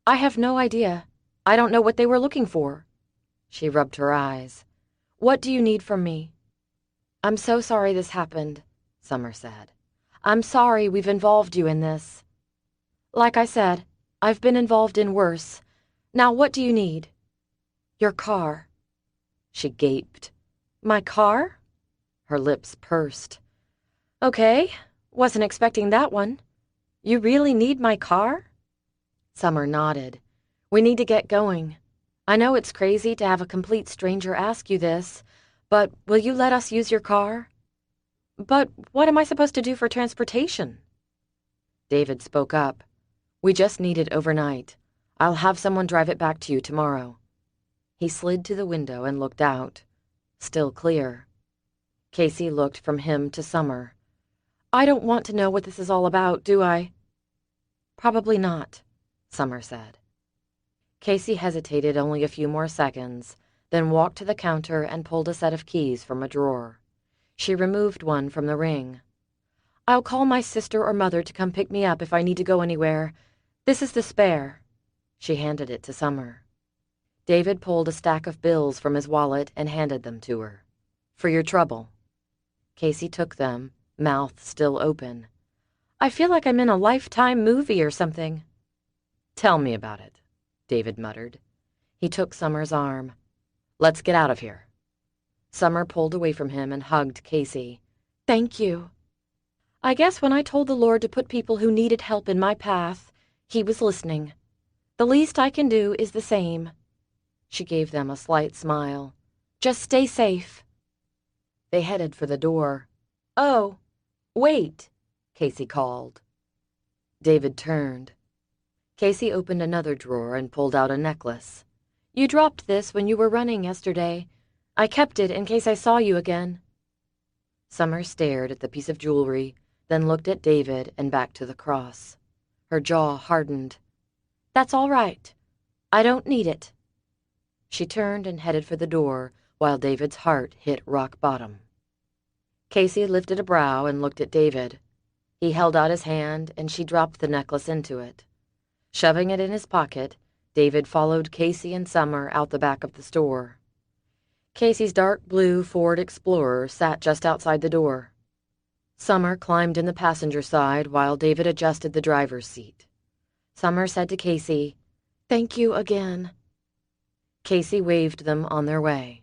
"I have no idea. I don't know what they were looking for." She rubbed her eyes. "What do you need from me?" "I'm so sorry this happened," Summer said. "I'm sorry we've involved you in this." "Like I said, I've been involved in worse. Now what do you need?" "Your car." She gaped. "My car?" Her lips pursed. "Okay, wasn't expecting that one. You really need my car?" Summer nodded. "We need to get going. I know it's crazy to have a complete stranger ask you this, but will you let us use your car?" "But what am I supposed to do for transportation?" David spoke up. "We just need it overnight. I'll have someone drive it back to you tomorrow." He slid to the window and looked out. Still clear. Casey looked from him to Summer. "I don't want to know what this is all about, do I?" "Probably not," Summer said. Casey hesitated only a few more seconds, then walked to the counter and pulled a set of keys from a drawer. She removed one from the ring. "I'll call my sister or mother to come pick me up if I need to go anywhere. This is the spare." She handed it to Summer. David pulled a stack of bills from his wallet and handed them to her. "For your trouble." Casey took them, mouth still open. "I feel like I'm in a Lifetime movie or something." "Tell me about it," David muttered. He took Summer's arm. "Let's get out of here." Summer pulled away from him and hugged Casey. "Thank you." "I guess when I told the Lord to put people who needed help in my path, he was listening. The least I can do is the same." She gave them a slight smile. "Just stay safe." They headed for the door. "Oh, wait," Casey called. David turned. Casey opened another drawer and pulled out a necklace. "You dropped this when you were running yesterday. I kept it in case I saw you again." Summer stared at the piece of jewelry, then looked at David and back to the cross. Her jaw hardened. "That's all right. I don't need it." She turned and headed for the door, while David's heart hit rock bottom. Casey lifted a brow and looked at David. He held out his hand, and she dropped the necklace into it. Shoving it in his pocket, David followed Casey and Summer out the back of the store. Casey's dark blue Ford Explorer sat just outside the door. Summer climbed in the passenger side while David adjusted the driver's seat. Summer said to Casey, "Thank you again." Casey waved them on their way.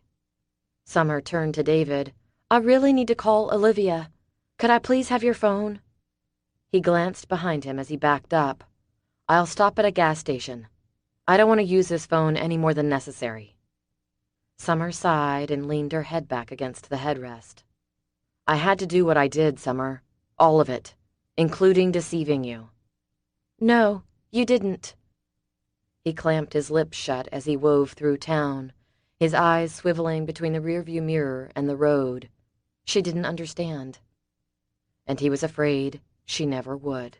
Summer turned to David. "I really need to call Olivia. Could I please have your phone?" He glanced behind him as he backed up. "I'll stop at a gas station. I don't want to use this phone any more than necessary." Summer sighed and leaned her head back against the headrest. "I had to do what I did, Summer. All of it, including deceiving you." "No, you didn't." He clamped his lips shut as he wove through town, his eyes swiveling between the rearview mirror and the road. She didn't understand. And he was afraid she never would.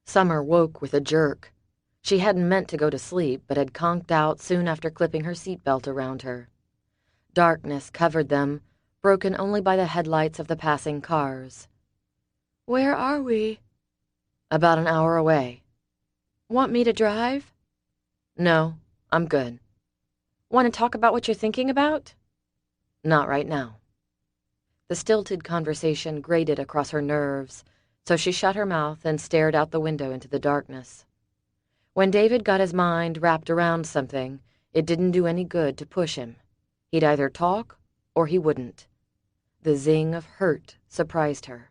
Summer woke with a jerk. She hadn't meant to go to sleep, but had conked out soon after clipping her seatbelt around her. Darkness covered them, broken only by the headlights of the passing cars. "Where are we?" "About an hour away." "Want me to drive?" "No, I'm good." "Want to talk about what you're thinking about?" "Not right now." The stilted conversation grated across her nerves, so she shut her mouth and stared out the window into the darkness. When David got his mind wrapped around something, it didn't do any good to push him. He'd either talk or he wouldn't. The zing of hurt surprised her.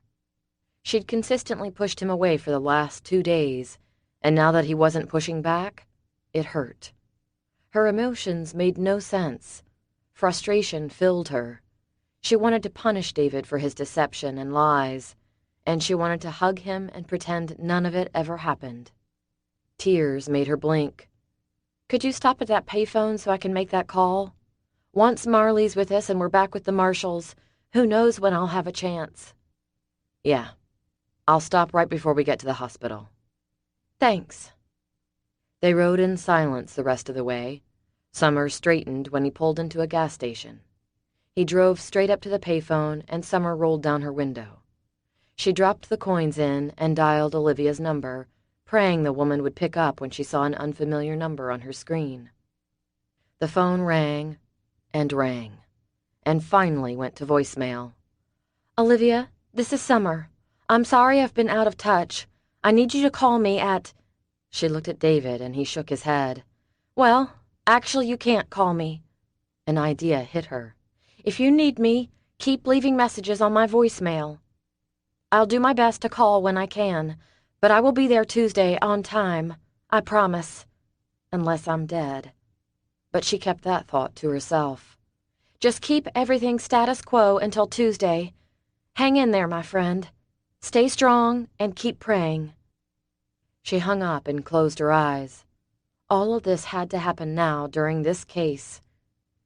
She'd consistently pushed him away for the last 2 days, and now that he wasn't pushing back, it hurt. Her emotions made no sense. Frustration filled her. She wanted to punish David for his deception and lies, and she wanted to hug him and pretend none of it ever happened. Tears made her blink. "Could you stop at that payphone so I can make that call? Once Marley's with us and we're back with the marshals, who knows when I'll have a chance." "Yeah. I'll stop right before we get to the hospital." "Thanks." They rode in silence the rest of the way. Summer straightened when he pulled into a gas station. He drove straight up to the payphone, and Summer rolled down her window. She dropped the coins in and dialed Olivia's number, praying the woman would pick up when she saw an unfamiliar number on her screen. The phone rang and rang, and finally went to voicemail. "Olivia, this is Summer. I'm sorry I've been out of touch. I need you to call me at—" She looked at David, and he shook his head. "Well, actually you can't call me." An idea hit her. "If you need me, keep leaving messages on my voicemail. I'll do my best to call when I can, but I will be there Tuesday on time. I promise. Unless I'm dead." But she kept that thought to herself. "Just keep everything status quo until Tuesday. Hang in there, my friend. Stay strong and keep praying." She hung up and closed her eyes. All of this had to happen now during this case.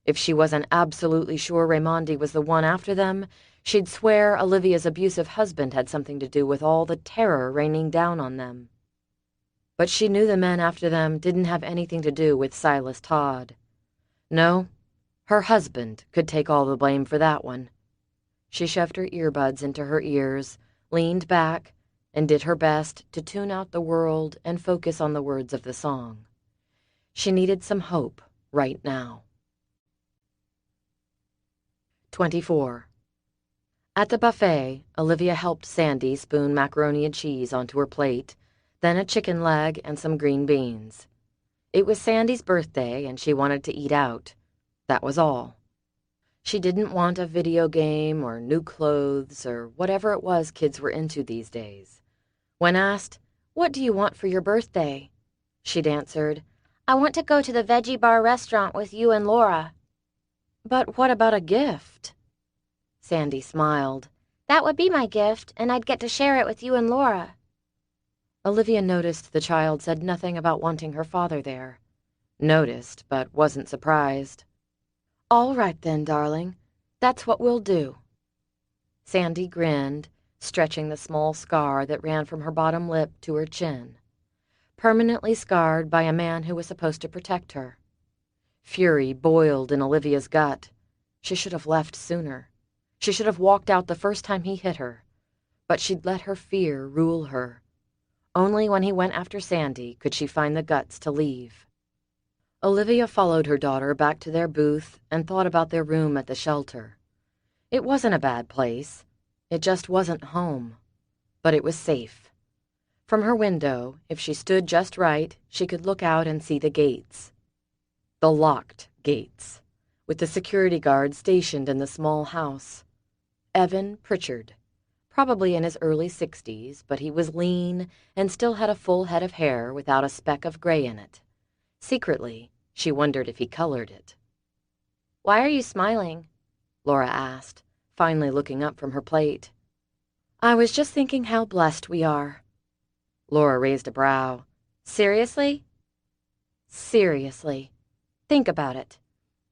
If she wasn't absolutely sure Raimondi was the one after them, she'd swear Olivia's abusive husband had something to do with all the terror raining down on them. But she knew the men after them didn't have anything to do with Silas Todd. No, her husband could take all the blame for that one. She shoved her earbuds into her ears, leaned back, and did her best to tune out the world and focus on the words of the song. She needed some hope right now. 24. At the buffet, Olivia helped Sandy spoon macaroni and cheese onto her plate, then a chicken leg and some green beans. It was Sandy's birthday, and she wanted to eat out. That was all. She didn't want a video game or new clothes or whatever it was kids were into these days. When asked, "What do you want for your birthday?" she'd answered, "I want to go to the veggie bar restaurant with you and Laura." "But what about a gift?" Sandy smiled. "That would be my gift, and I'd get to share it with you and Laura." Olivia noticed the child said nothing about wanting her father there. Noticed, but wasn't surprised. "All right then, darling. That's what we'll do." Sandy grinned, stretching the small scar that ran from her bottom lip to her chin. Permanently scarred by a man who was supposed to protect her. Fury boiled in Olivia's gut. She should have left sooner. She should have walked out the first time he hit her. But she'd let her fear rule her. Only when he went after Sandy could she find the guts to leave. Olivia followed her daughter back to their booth and thought about their room at the shelter. It wasn't a bad place. It just wasn't home. But it was safe. From her window, if she stood just right, she could look out and see the gates. The locked gates, with the security guard stationed in the small house. Evan Pritchard, probably in his early 60s, but he was lean and still had a full head of hair without a speck of gray in it. Secretly, she wondered if he colored it. "Why are you smiling?" Laura asked, finally looking up from her plate. "I was just thinking how blessed we are." Laura raised a brow. "Seriously?" "Seriously. Think about it.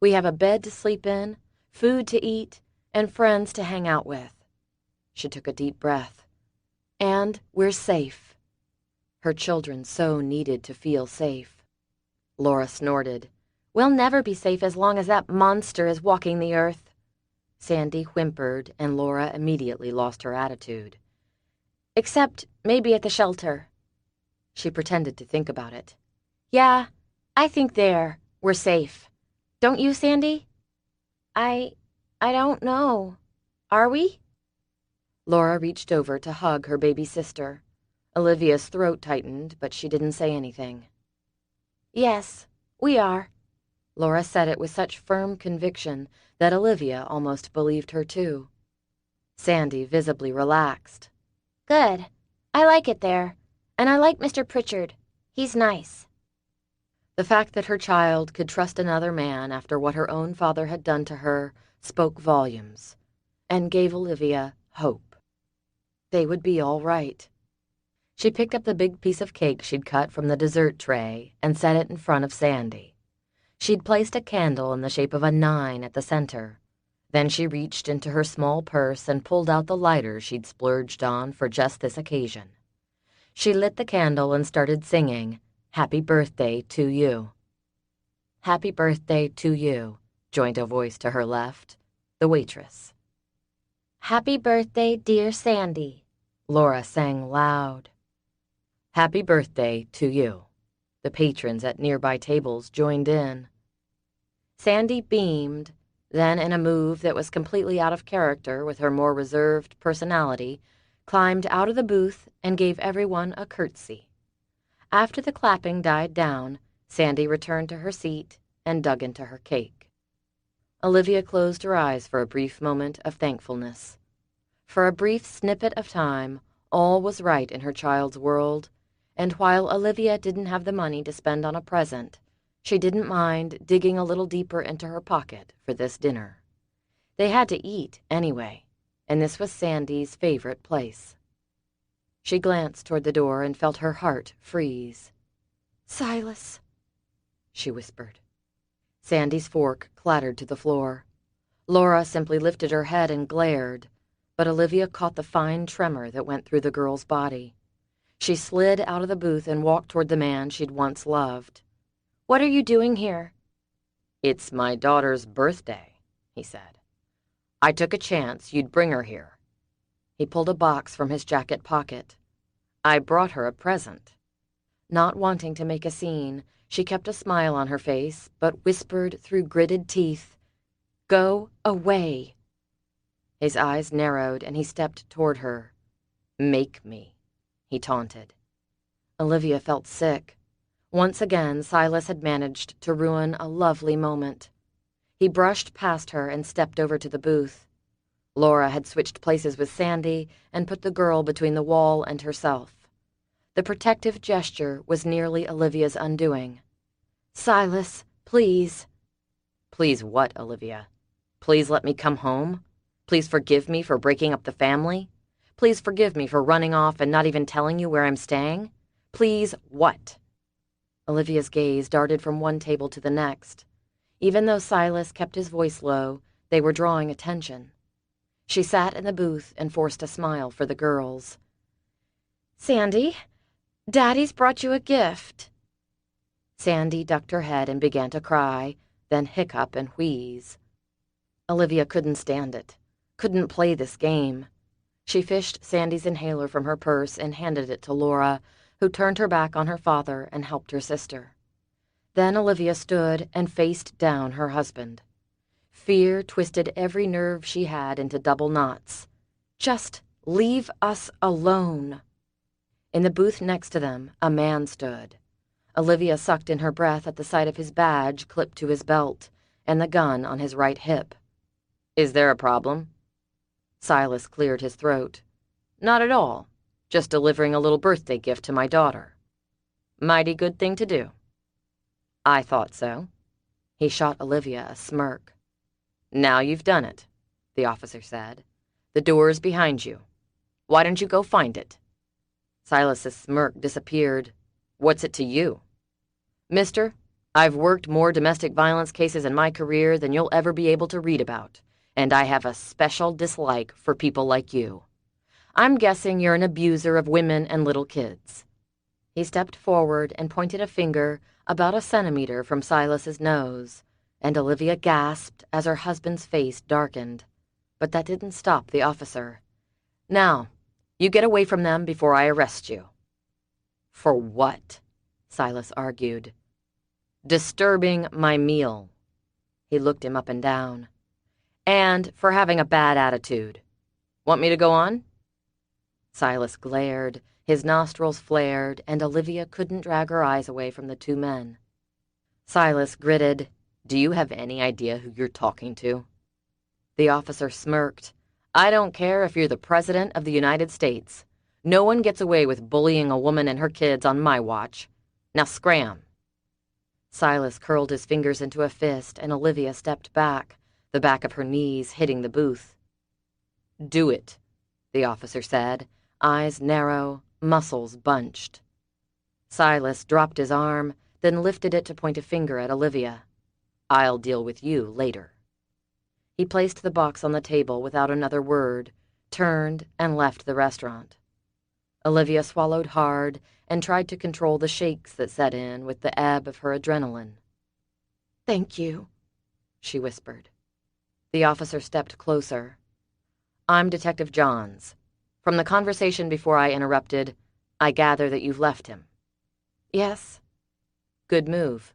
We have a bed to sleep in, food to eat, and friends to hang out with." She took a deep breath. "And we're safe." Her children so needed to feel safe. Laura snorted. We'll never be safe as long as that monster is walking the earth. Sandy whimpered, and Laura immediately lost her attitude. Except maybe at the shelter. She pretended to think about it. Yeah, I think we're safe. Don't you, Sandy? I don't know. Are we? Laura reached over to hug her baby sister. Olivia's throat tightened, but she didn't say anything. Yes, we are. Laura said it with such firm conviction that Olivia almost believed her too. Sandy visibly relaxed. Good. I like it there. And I like Mr. Pritchard. He's nice. The fact that her child could trust another man after what her own father had done to her spoke volumes, and gave Olivia hope. They would be all right. She picked up the big piece of cake she'd cut from the dessert tray and set it in front of Sandy. She'd placed a candle in the shape of a 9 at the center. Then she reached into her small purse and pulled out the lighter she'd splurged on for just this occasion. She lit the candle and started singing, "Happy Birthday to You." "Happy birthday to you," joined a voice to her left, the waitress. "Happy birthday, dear Sandy," Laura sang loud. "Happy birthday to you." The patrons at nearby tables joined in. Sandy beamed, then in a move that was completely out of character with her more reserved personality, climbed out of the booth and gave everyone a curtsy. After the clapping died down, Sandy returned to her seat and dug into her cake. Olivia closed her eyes for a brief moment of thankfulness. For a brief snippet of time, all was right in her child's world, and while Olivia didn't have the money to spend on a present, she didn't mind digging a little deeper into her pocket for this dinner. They had to eat anyway, and this was Sandy's favorite place. She glanced toward the door and felt her heart freeze. "Silas," she whispered. Sandy's fork clattered to the floor. Laura simply lifted her head and glared, but Olivia caught the fine tremor that went through the girl's body. She slid out of the booth and walked toward the man she'd once loved. "What are you doing here?" "It's my daughter's birthday," he said. "I took a chance you'd bring her here." He pulled a box from his jacket pocket. "I brought her a present." Not wanting to make a scene, she kept a smile on her face, but whispered through gritted teeth, "Go away." His eyes narrowed and he stepped toward her. "Make me," he taunted. Olivia felt sick. Once again, Silas had managed to ruin a lovely moment. He brushed past her and stepped over to the booth. Laura had switched places with Sandy and put the girl between the wall and herself. The protective gesture was nearly Olivia's undoing. "Silas, please." "Please what, Olivia? Please let me come home? Please forgive me for breaking up the family? Please forgive me for running off and not even telling you where I'm staying? Please what?" Olivia's gaze darted from one table to the next. Even though Silas kept his voice low, they were drawing attention. She sat in the booth and forced a smile for the girls. "Sandy, Daddy's brought you a gift." Sandy ducked her head and began to cry, then hiccup and wheeze. Olivia couldn't stand it, couldn't play this game. She fished Sandy's inhaler from her purse and handed it to Laura, who turned her back on her father and helped her sister. Then Olivia stood and faced down her husband. Fear twisted every nerve she had into double knots. "Just leave us alone." In the booth next to them, a man stood. Olivia sucked in her breath at the sight of his badge clipped to his belt and the gun on his right hip. "Is there a problem?" Silas cleared his throat. "Not at all. Just delivering a little birthday gift to my daughter." "Mighty good thing to do." "I thought so." He shot Olivia a smirk. "Now you've done it," the officer said. "The door's behind you. Why don't you go find it?" Silas's smirk disappeared. "What's it to you?" "Mister, I've worked more domestic violence cases in my career than you'll ever be able to read about, and I have a special dislike for people like you. I'm guessing you're an abuser of women and little kids." He stepped forward and pointed a finger about a centimeter from Silas's nose, and Olivia gasped as her husband's face darkened. But that didn't stop the officer. "Now, you get away from them before I arrest you." "For what?" Silas argued. "Disturbing my meal." He looked him up and down. "And for having a bad attitude. Want me to go on?" Silas glared, his nostrils flared, and Olivia couldn't drag her eyes away from the two men. Silas gritted. "Do you have any idea who you're talking to?" The officer smirked. "I don't care if you're the President of the United States. No one gets away with bullying a woman and her kids on my watch. Now scram." Silas curled his fingers into a fist, and Olivia stepped back, the back of her knees hitting the booth. "Do it," the officer said, eyes narrow, muscles bunched. Silas dropped his arm, then lifted it to point a finger at Olivia. "I'll deal with you later." He placed the box on the table without another word, turned, and left the restaurant. Olivia swallowed hard and tried to control the shakes that set in with the ebb of her adrenaline. "Thank you," she whispered. The officer stepped closer. "I'm Detective Johns. From the conversation before I interrupted, I gather that you've left him." "Yes." "Good move.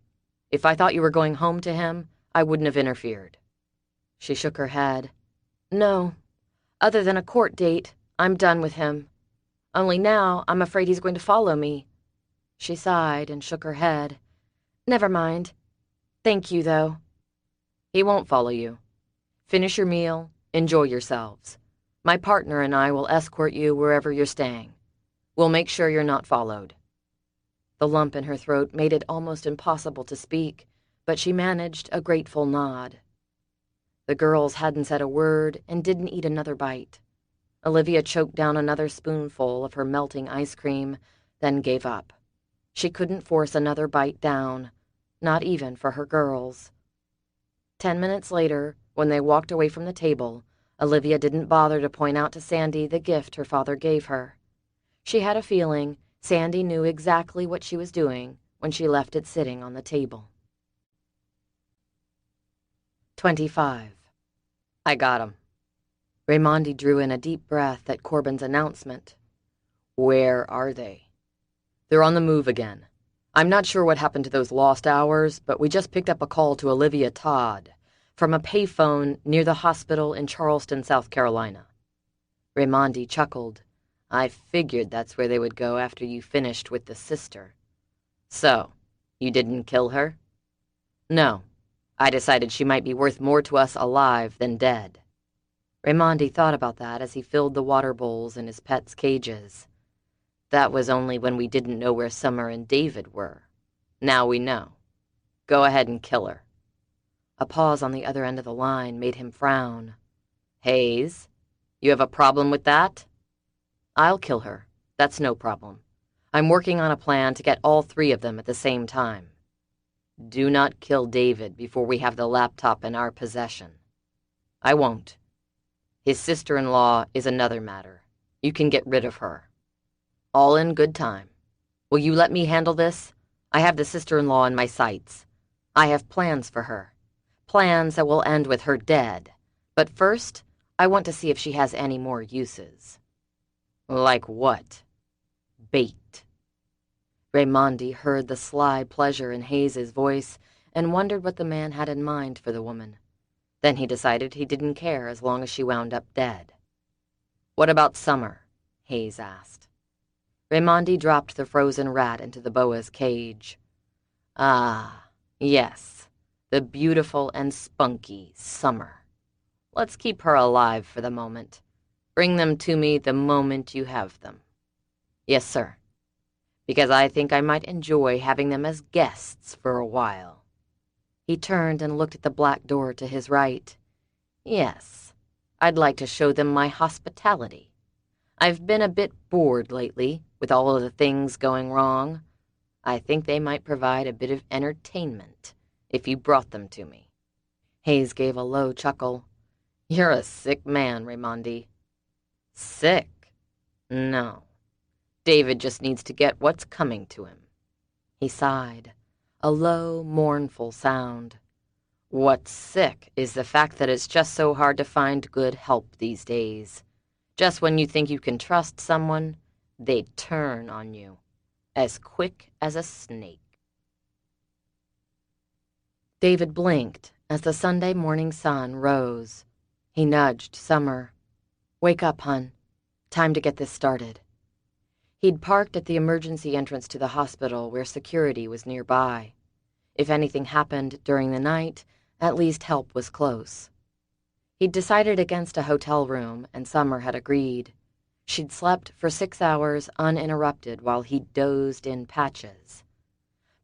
If I thought you were going home to him, I wouldn't have interfered." She shook her head. "No. Other than a court date, I'm done with him. Only now I'm afraid he's going to follow me." She sighed and shook her head. "Never mind. Thank you, though." "He won't follow you. Finish your meal. Enjoy yourselves. My partner and I will escort you wherever you're staying. We'll make sure you're not followed." The lump in her throat made it almost impossible to speak, but she managed a grateful nod. The girls hadn't said a word and didn't eat another bite. Olivia choked down another spoonful of her melting ice cream, then gave up. She couldn't force another bite down, not even for her girls. 10 minutes later, when they walked away from the table, Olivia didn't bother to point out to Sandy the gift her father gave her. She had a feeling Sandy knew exactly what she was doing when she left it sitting on the table. 25. "I got 'em." Raimondi drew in a deep breath at Corbin's announcement. "Where are they?" "They're on the move again. I'm not sure what happened to those lost hours, but we just picked up a call to Olivia Todd from a payphone near the hospital in Charleston, South Carolina." Raimondi chuckled. "I figured that's where they would go after you finished with the sister." "So, you didn't kill her?" "No. I decided she might be worth more to us alive than dead." Raimondi thought about that as he filled the water bowls in his pets' cages. "That was only when we didn't know where Summer and David were. Now we know. Go ahead and kill her." A pause on the other end of the line made him frown. "Hayes, you have a problem with that?" "I'll kill her. That's no problem. I'm working on a plan to get all three of them at the same time." "Do not kill David before we have the laptop in our possession." "I won't. His sister-in-law is another matter. You can get rid of her." "All in good time. Will you let me handle this? I have the sister-in-law in my sights. I have plans for her. Plans that will end with her dead. But first, I want to see if she has any more uses." "Like what?" "Bait." Raimondi heard the sly pleasure in Hayes's voice and wondered what the man had in mind for the woman. Then he decided he didn't care as long as she wound up dead. "What about Summer?" Hayes asked. Raimondi dropped the frozen rat into the boa's cage. "Ah, yes, the beautiful and spunky Summer. Let's keep her alive for the moment. Bring them to me the moment you have them." "Yes, sir. Because I think I might enjoy having them as guests for a while." He turned and looked at the black door to his right. "Yes, I'd like to show them my hospitality. I've been a bit bored lately with all of the things going wrong. I think they might provide a bit of entertainment if you brought them to me." Hayes gave a low chuckle. "You're a sick man, Raimondi." "Sick? No. David just needs to get what's coming to him. He sighed, a low, mournful sound. What's sick is the fact that it's just so hard to find good help these days. Just when you think you can trust someone, they turn on you, as quick as a snake. David blinked as the Sunday morning sun rose. He nudged Summer. Wake up, hun. Time to get this started. He'd parked at the emergency entrance to the hospital where security was nearby. If anything happened during the night, at least help was close. He'd decided against a hotel room, and Summer had agreed. She'd slept for 6 hours uninterrupted while he dozed in patches.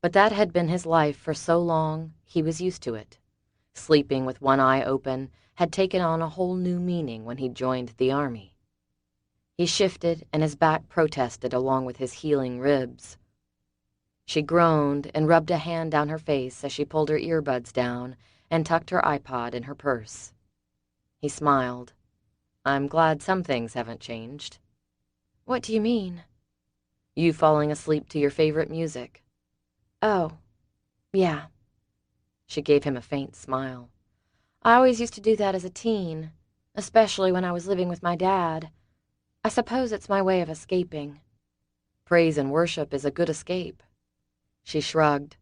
But that had been his life for so long, he was used to it. Sleeping with one eye open had taken on a whole new meaning when he joined the army. He shifted, and his back protested along with his healing ribs. She groaned and rubbed a hand down her face as she pulled her earbuds down and tucked her iPod in her purse. He smiled. I'm glad some things haven't changed. What do you mean? You falling asleep to your favorite music. Oh, yeah. She gave him a faint smile. I always used to do that as a teen, especially when I was living with my dad. I suppose it's my way of escaping. Praise and worship is a good escape. She shrugged.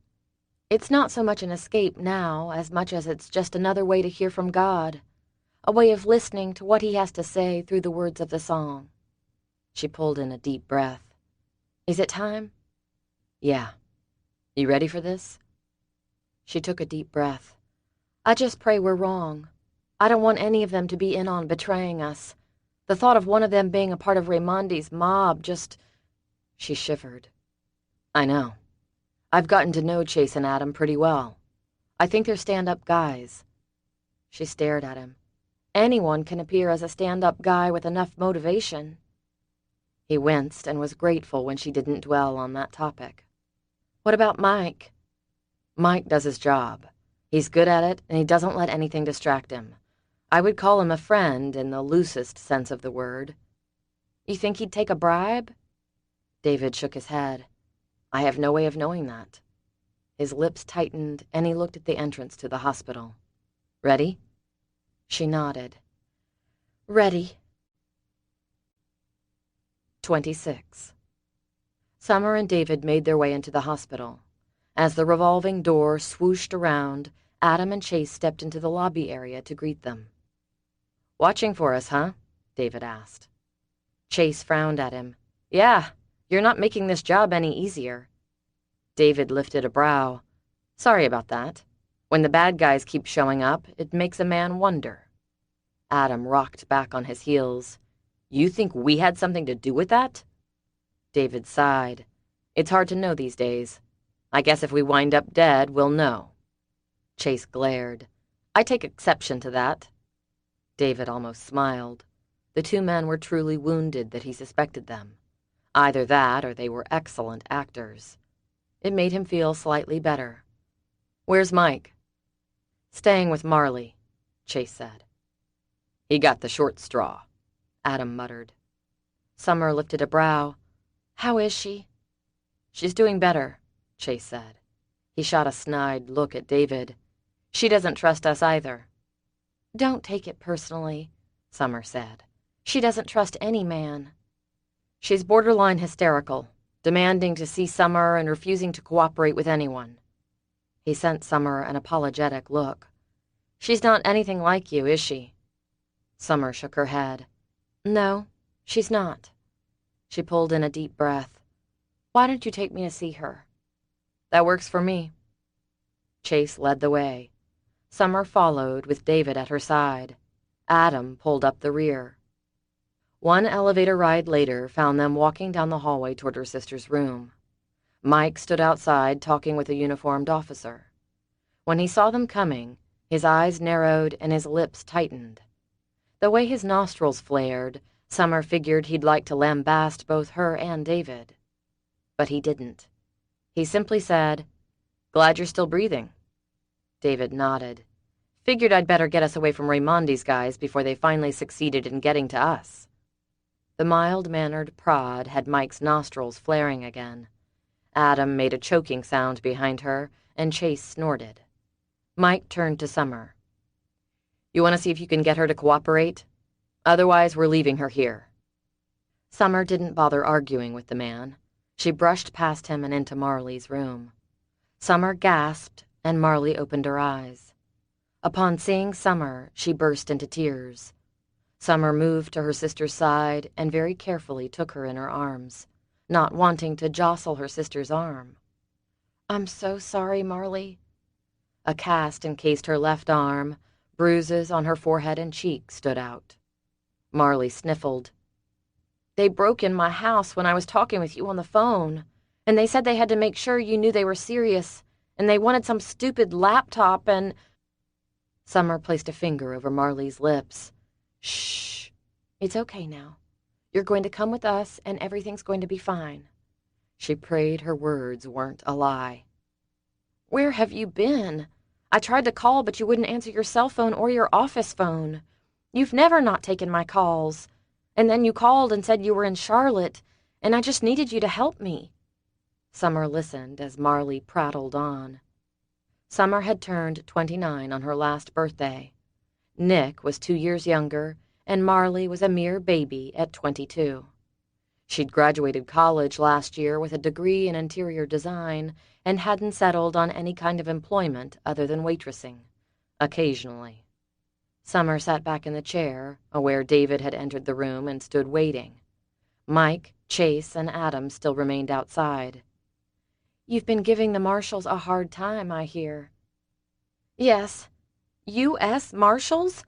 It's not so much an escape now as much as it's just another way to hear from God, a way of listening to what he has to say through the words of the song. She pulled in a deep breath. Is it time? Yeah. You ready for this? She took a deep breath. I just pray we're wrong. I don't want any of them to be in on betraying us. The thought of one of them being a part of Raimondi's mob just... She shivered. I know. I've gotten to know Chase and Adam pretty well. I think they're stand-up guys. She stared at him. Anyone can appear as a stand-up guy with enough motivation. He winced and was grateful when she didn't dwell on that topic. What about Mike? Mike does his job. He's good at it, and he doesn't let anything distract him. I would call him a friend in the loosest sense of the word. You think he'd take a bribe? David shook his head. I have no way of knowing that. His lips tightened, and he looked at the entrance to the hospital. Ready? She nodded. Ready. 26. Summer and David made their way into the hospital. As the revolving door swooshed around, Adam and Chase stepped into the lobby area to greet them. Watching for us, huh? David asked. Chase frowned at him. Yeah, you're not making this job any easier. David lifted a brow. Sorry about that. When the bad guys keep showing up, it makes a man wonder. Adam rocked back on his heels. You think we had something to do with that? David sighed. It's hard to know these days. I guess if we wind up dead, we'll know. Chase glared. I take exception to that. David almost smiled. The two men were truly wounded that he suspected them. Either that or they were excellent actors. It made him feel slightly better. Where's Mike? Staying with Marley, Chase said. He got the short straw, Adam muttered. Summer lifted a brow. How is she? She's doing better, Chase said. He shot a snide look at David. She doesn't trust us either. Don't take it personally, Summer said. She doesn't trust any man. She's borderline hysterical, demanding to see Summer and refusing to cooperate with anyone. He sent Summer an apologetic look. She's not anything like you, is she? Summer shook her head. No, she's not. She pulled in a deep breath. Why don't you take me to see her? That works for me. Chase led the way. Summer followed with David at her side. Adam pulled up the rear. One elevator ride later found them walking down the hallway toward her sister's room. Mike stood outside talking with a uniformed officer. When he saw them coming, his eyes narrowed and his lips tightened. The way his nostrils flared, Summer figured he'd like to lambast both her and David. But he didn't. He simply said, Glad you're still breathing. David nodded. Figured I'd better get us away from Raimondi's guys before they finally succeeded in getting to us. The mild-mannered prod had Mike's nostrils flaring again. Adam made a choking sound behind her, and Chase snorted. Mike turned to Summer. "You want to see if you can get her to cooperate? Otherwise, we're leaving her here." Summer didn't bother arguing with the man. She brushed past him and into Marley's room. Summer gasped, and Marley opened her eyes. Upon seeing Summer, she burst into tears. Summer moved to her sister's side and very carefully took her in her arms, not wanting to jostle her sister's arm. "I'm so sorry, Marley." A cast encased her left arm. Bruises on her forehead and cheek stood out. Marley sniffled. "They broke in my house when I was talking with you on the phone, and they said they had to make sure you knew they were serious, and they wanted some stupid laptop and—" Summer placed a finger over Marley's lips. "Shh. It's okay now. You're going to come with us, and everything's going to be fine." She prayed her words weren't a lie. "Where have you been? I tried to call, but you wouldn't answer your cell phone or your office phone. You've never not taken my calls. And then you called and said you were in Charlotte, and I just needed you to help me." Summer listened as Marley prattled on. Summer had turned 29 on her last birthday. Nick was 2 years younger, and Marley was a mere baby at 22. She'd graduated college last year with a degree in interior design and hadn't settled on any kind of employment other than waitressing, occasionally. Summer sat back in the chair, aware David had entered the room and stood waiting. Mike, Chase, and Adam still remained outside. "You've been giving the Marshals a hard time, I hear." "Yes. U.S. Marshals?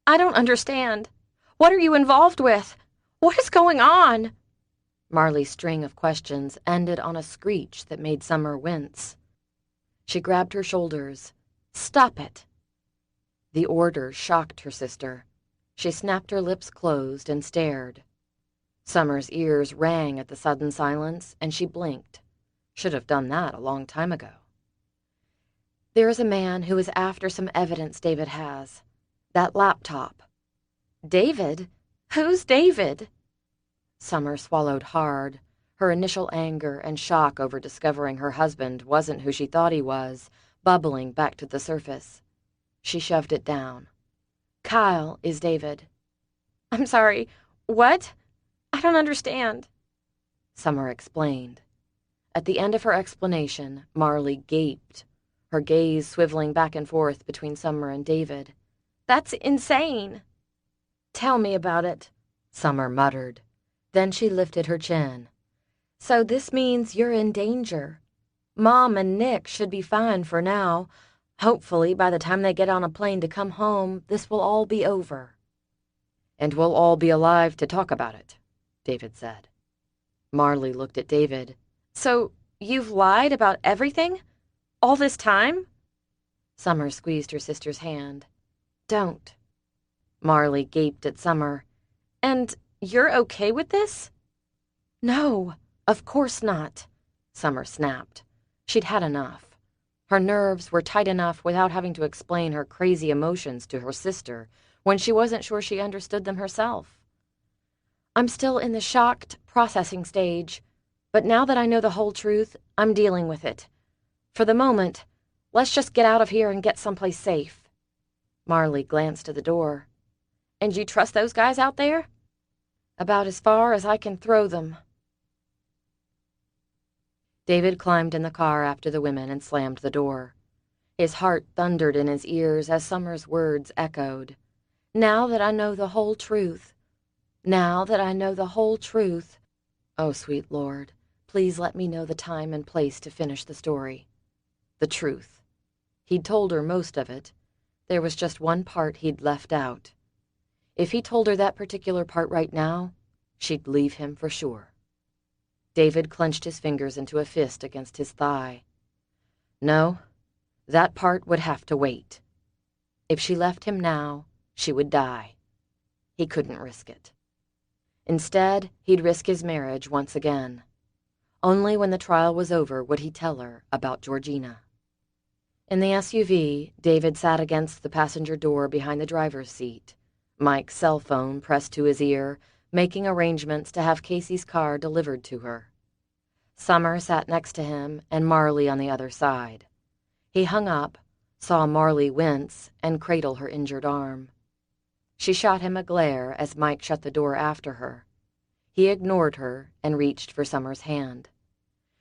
I don't understand. What are you involved with? What is going on?" Marley's string of questions ended on a screech that made Summer wince. She grabbed her shoulders. "Stop it." The order shocked her sister. She snapped her lips closed and stared. Summer's ears rang at the sudden silence, and she blinked. Should have done that a long time ago. "There is a man who is after some evidence David has. That laptop." "David? Who's David?" Summer swallowed hard. Her initial anger and shock over discovering her husband wasn't who she thought he was, bubbling back to the surface. She shoved it down. "Kyle is David." "I'm sorry. What? I don't understand." Summer explained. At the end of her explanation, Marley gaped, her gaze swiveling back and forth between Summer and David. "That's insane." "Tell me about it," Summer muttered. Then she lifted her chin. "So this means you're in danger. Mom and Nick should be fine for now. Hopefully, by the time they get on a plane to come home, this will all be over." "And we'll all be alive to talk about it," David said. Marley looked at David. "So you've lied about everything? All this time?" Summer squeezed her sister's hand. "Don't." Marley gaped at Summer. "And you're okay with this?" "No, of course not," Summer snapped. She'd had enough. Her nerves were tight enough without having to explain her crazy emotions to her sister when she wasn't sure she understood them herself. "I'm still in the shocked, processing stage, but now that I know the whole truth, I'm dealing with it. For the moment, let's just get out of here and get someplace safe." Marley glanced at the door. "And you trust those guys out there?" "About as far as I can throw them." David climbed in the car after the women and slammed the door. His heart thundered in his ears as Summer's words echoed. "Now that I know the whole truth. Now that I know the whole truth. Oh, sweet Lord, please let me know the time and place to finish the story." The truth. He'd told her most of it. There was just one part he'd left out. If he told her that particular part right now, she'd leave him for sure. David clenched his fingers into a fist against his thigh. No, that part would have to wait. If she left him now, she would die. He couldn't risk it. Instead, he'd risk his marriage once again. Only when the trial was over would he tell her about Georgina. In the SUV, David sat against the passenger door behind the driver's seat, Mike's cell phone pressed to his ear, making arrangements to have Casey's car delivered to her. Summer sat next to him and Marley on the other side. He hung up, saw Marley wince and cradle her injured arm. She shot him a glare as Mike shut the door after her. He ignored her and reached for Summer's hand.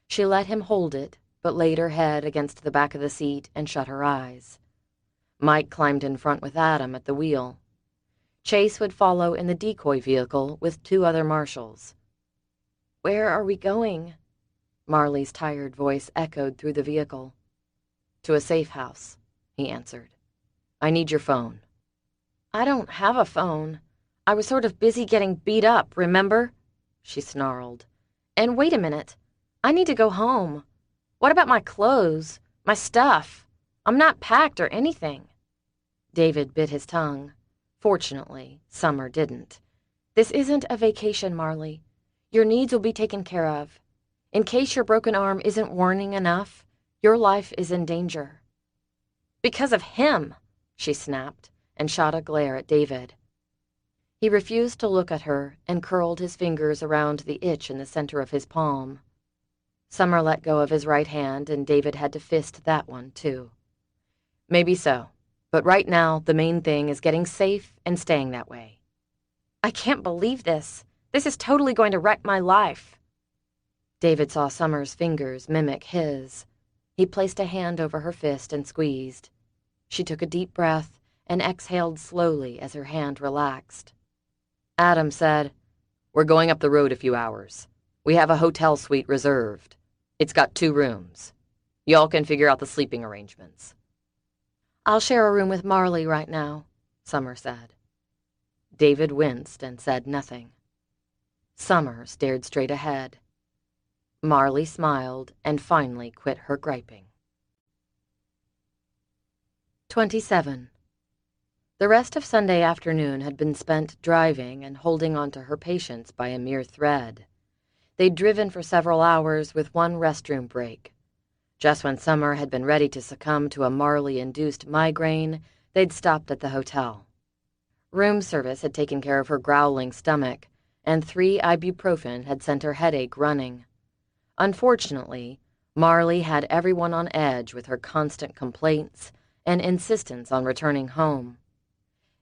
She let him hold it, but laid her head against the back of the seat and shut her eyes. Mike climbed in front with Adam at the wheel. Chase would follow in the decoy vehicle with 2 other marshals. "Where are we going?" Marley's tired voice echoed through the vehicle. "To a safe house," he answered. "I need your phone." "I don't have a phone. I was sort of busy getting beat up, remember?" she snarled. "And wait a minute. I need to go home. What about my clothes, my stuff? I'm not packed or anything." David bit his tongue. Fortunately, Summer didn't. "This isn't a vacation, Marley. Your needs will be taken care of. In case your broken arm isn't warning enough, your life is in danger." "Because of him," she snapped, and shot a glare at David. He refused to look at her and curled his fingers around the itch in the center of his palm. Summer let go of his right hand, and David had to fist that one, too. "Maybe so, but right now the main thing is getting safe and staying that way." "I can't believe this. This is totally going to wreck my life." David saw Summer's fingers mimic his. He placed a hand over her fist and squeezed. She took a deep breath and exhaled slowly as her hand relaxed. Adam said, "We're going up the road a few hours. We have a hotel suite reserved. It's got 2 rooms. Y'all can figure out the sleeping arrangements." "I'll share a room with Marley right now," Summer said. David winced and said nothing. Summer stared straight ahead. Marley smiled and finally quit her griping. 27. The rest of Sunday afternoon had been spent driving and holding on to her patience by a mere thread. They'd driven for several hours with 1 restroom break. Just when Summer had been ready to succumb to a Marley-induced migraine, they'd stopped at the hotel. Room service had taken care of her growling stomach, and 3 ibuprofen had sent her headache running. Unfortunately, Marley had everyone on edge with her constant complaints and insistence on returning home.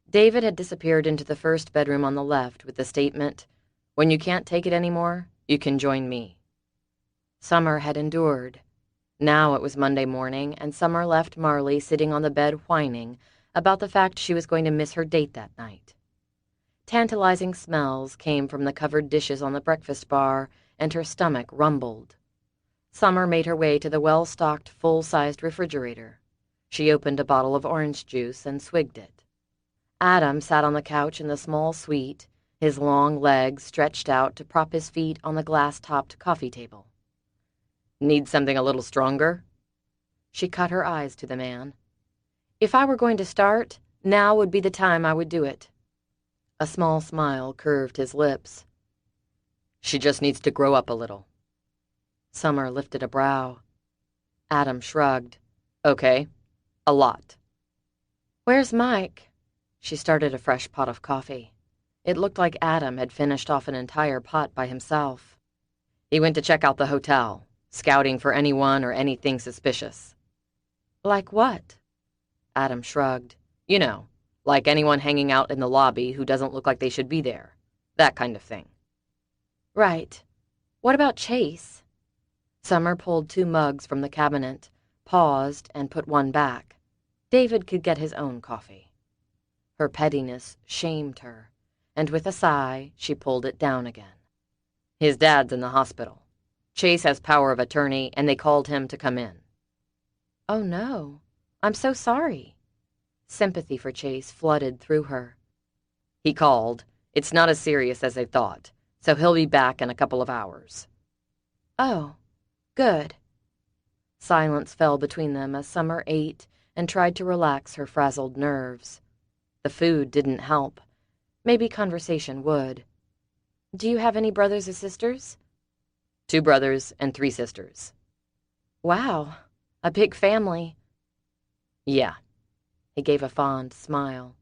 David had disappeared into the first bedroom on the left with the statement, "When you can't take it anymore, you can join me." Summer had endured. Now it was Monday morning, and Summer left Marley sitting on the bed whining about the fact she was going to miss her date that night. Tantalizing smells came from the covered dishes on the breakfast bar, and her stomach rumbled. Summer made her way to the well-stocked, full-sized refrigerator. She opened a bottle of orange juice and swigged it. Adam sat on the couch in the small suite, his long legs stretched out to prop his feet on the glass-topped coffee table. "Need something a little stronger?" She cut her eyes to the man. "If I were going to start, now would be the time I would do it." A small smile curved his lips. "She just needs to grow up a little." Summer lifted a brow. Adam shrugged. "Okay, a lot." "Where's Mike?" She started a fresh pot of coffee. It looked like Adam had finished off an entire pot by himself. "He went to check out the hotel, scouting for anyone or anything suspicious." "Like what?" Adam shrugged. "You know, like anyone hanging out in the lobby who doesn't look like they should be there. That kind of thing." "Right. What about Chase?" Summer pulled 2 mugs from the cabinet, paused, and put one back. David could get his own coffee. Her pettiness shamed her, and with a sigh, she pulled it down again. "His dad's in the hospital. Chase has power of attorney, and they called him to come in." "Oh, no. I'm so sorry." Sympathy for Chase flooded through her. "He called. It's not as serious as they thought, so he'll be back in a couple of hours." "Oh, good." Silence fell between them as Summer ate and tried to relax her frazzled nerves. The food didn't help. Maybe conversation would. "Do you have any brothers or sisters?" 2 brothers and 3 sisters. "Wow, a big family." "Yeah." He gave a fond smile.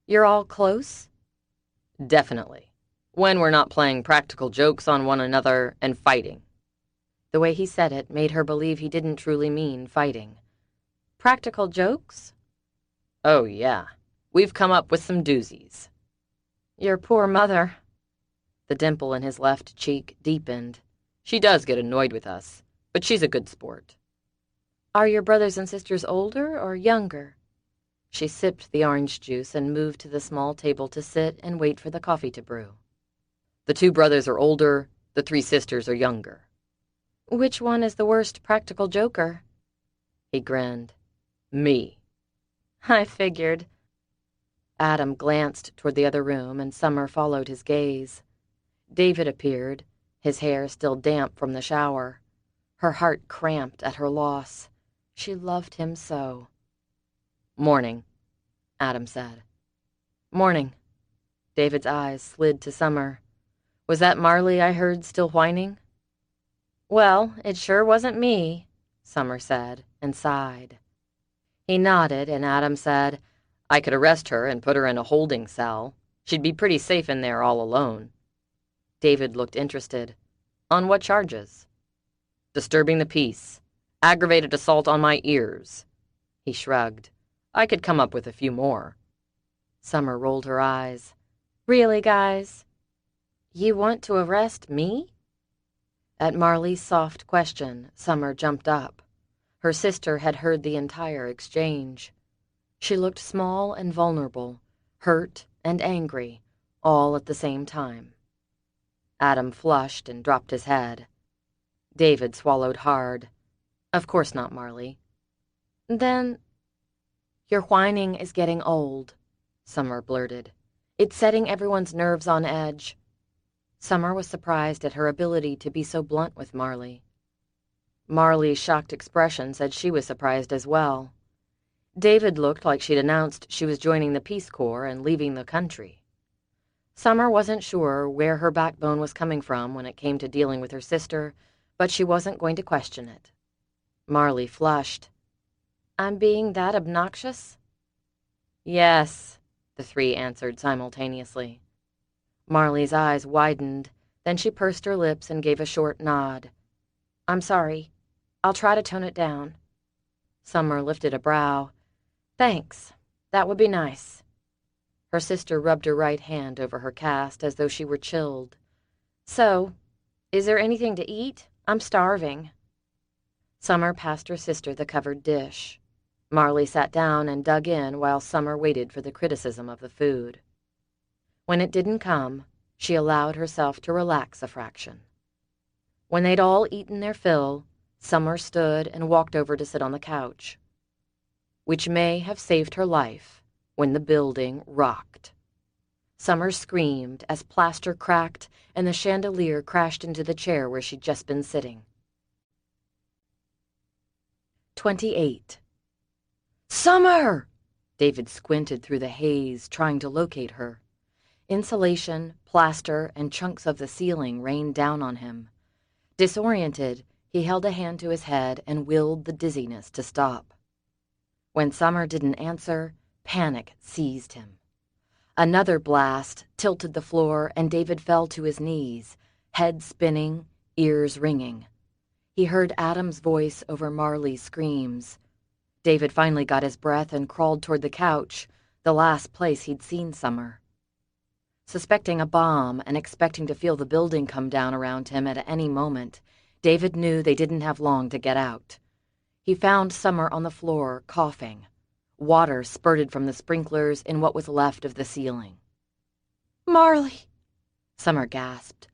"You're all close?" "Definitely. When we're not playing practical jokes on one another and fighting. The way he said it made her believe he didn't truly mean fighting. Practical jokes? Oh, yeah. We've come up with some doozies. Your poor mother. The dimple in his left cheek deepened. She does get annoyed with us, but she's a good sport. Are your brothers and sisters older or younger? She sipped the orange juice and moved to the small table to sit and wait for the coffee to brew. The 2 brothers are older, the 3 sisters are younger. Which one is the worst practical joker? He grinned. Me. I figured. Adam glanced toward the other room, and Summer followed his gaze. David appeared, his hair still damp from the shower. Her heart cramped at her loss. She loved him so. "Morning," Adam said. "Morning." David's eyes slid to Summer. "Was that Marley I heard still whining?" Well, it sure wasn't me, Summer said, and sighed. He nodded, and Adam said, "I could arrest her and put her in a holding cell. She'd be pretty safe in there all alone." David looked interested. "On what charges?" "Disturbing the peace. Aggravated assault on my ears." He shrugged. "I could come up with a few more." Summer rolled her eyes. Really, guys? You want to arrest me? At Marley's soft question, Summer jumped up. Her sister had heard the entire exchange. She looked small and vulnerable, hurt and angry, all at the same time. Adam flushed and dropped his head. David swallowed hard. "Of course not, Marley." Then, "Your whining is getting old," Summer blurted. "It's setting everyone's nerves on edge." Summer was surprised at her ability to be so blunt with Marley. Marley's shocked expression said she was surprised as well. David looked like she'd announced she was joining the Peace Corps and leaving the country. Summer wasn't sure where her backbone was coming from when it came to dealing with her sister, but she wasn't going to question it. Marley flushed. I'm being that obnoxious? "Yes," the 3 answered simultaneously. Marley's eyes widened, then she pursed her lips and gave a short nod. I'm sorry. I'll try to tone it down. Summer lifted a brow. Thanks. That would be nice. Her sister rubbed her right hand over her cast as though she were chilled. So, is there anything to eat? I'm starving. Summer passed her sister the covered dish. Marley sat down and dug in while Summer waited for the criticism of the food. When it didn't come, she allowed herself to relax a fraction. When they'd all eaten their fill, Summer stood and walked over to sit on the couch. Which may have saved her life when the building rocked. Summer screamed as plaster cracked and the chandelier crashed into the chair where she'd just been sitting. 28. "Summer!" David squinted through the haze, trying to locate her. Insulation, plaster, and chunks of the ceiling rained down on him. Disoriented, he held a hand to his head and willed the dizziness to stop. When Summer didn't answer, panic seized him. Another blast tilted the floor, and David fell to his knees, head spinning, ears ringing. He heard Adam's voice over Marley's screams. David finally got his breath and crawled toward the couch, the last place he'd seen Summer. Suspecting a bomb and expecting to feel the building come down around him at any moment, David knew they didn't have long to get out. He found Summer on the floor, coughing. Water spurted from the sprinklers in what was left of the ceiling. Marley! Summer gasped.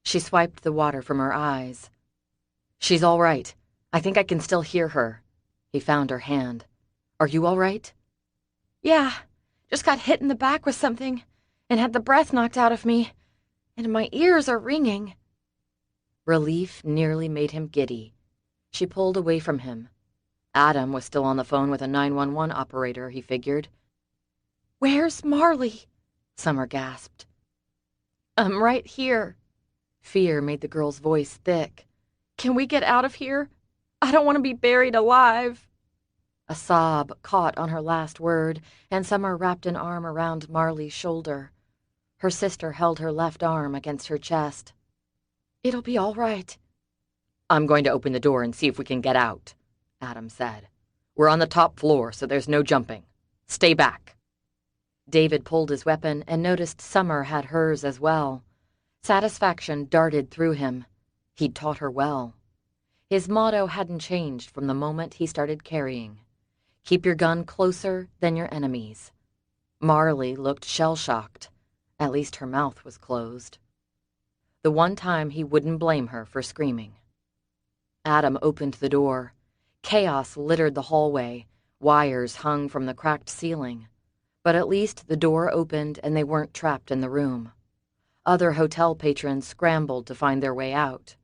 She swiped the water from her eyes. "She's all right. I think I can still hear her." He found her hand. "Are you all right?" "Yeah, just got hit in the back with something and had the breath knocked out of me, and my ears are ringing." Relief nearly made him giddy. She pulled away from him. Adam was still on the phone with a 911 operator, he figured. "Where's Marley?" Summer gasped. "I'm right here." Fear made the girl's voice thick. "Can we get out of here? I don't want to be buried alive." A sob caught on her last word, and Summer wrapped an arm around Marley's shoulder. Her sister held her left arm against her chest. "It'll be all right." "I'm going to open the door and see if we can get out," Adam said. "We're on the top floor, so there's no jumping. Stay back." David pulled his weapon and noticed Summer had hers as well. Satisfaction darted through him. He'd taught her well. His motto hadn't changed from the moment he started carrying. Keep your gun closer than your enemies. Marley looked shell-shocked. At least her mouth was closed. The one time he wouldn't blame her for screaming. Adam opened the door. Chaos littered the hallway. Wires hung from the cracked ceiling. But at least the door opened and they weren't trapped in the room. Other hotel patrons scrambled to find their way out.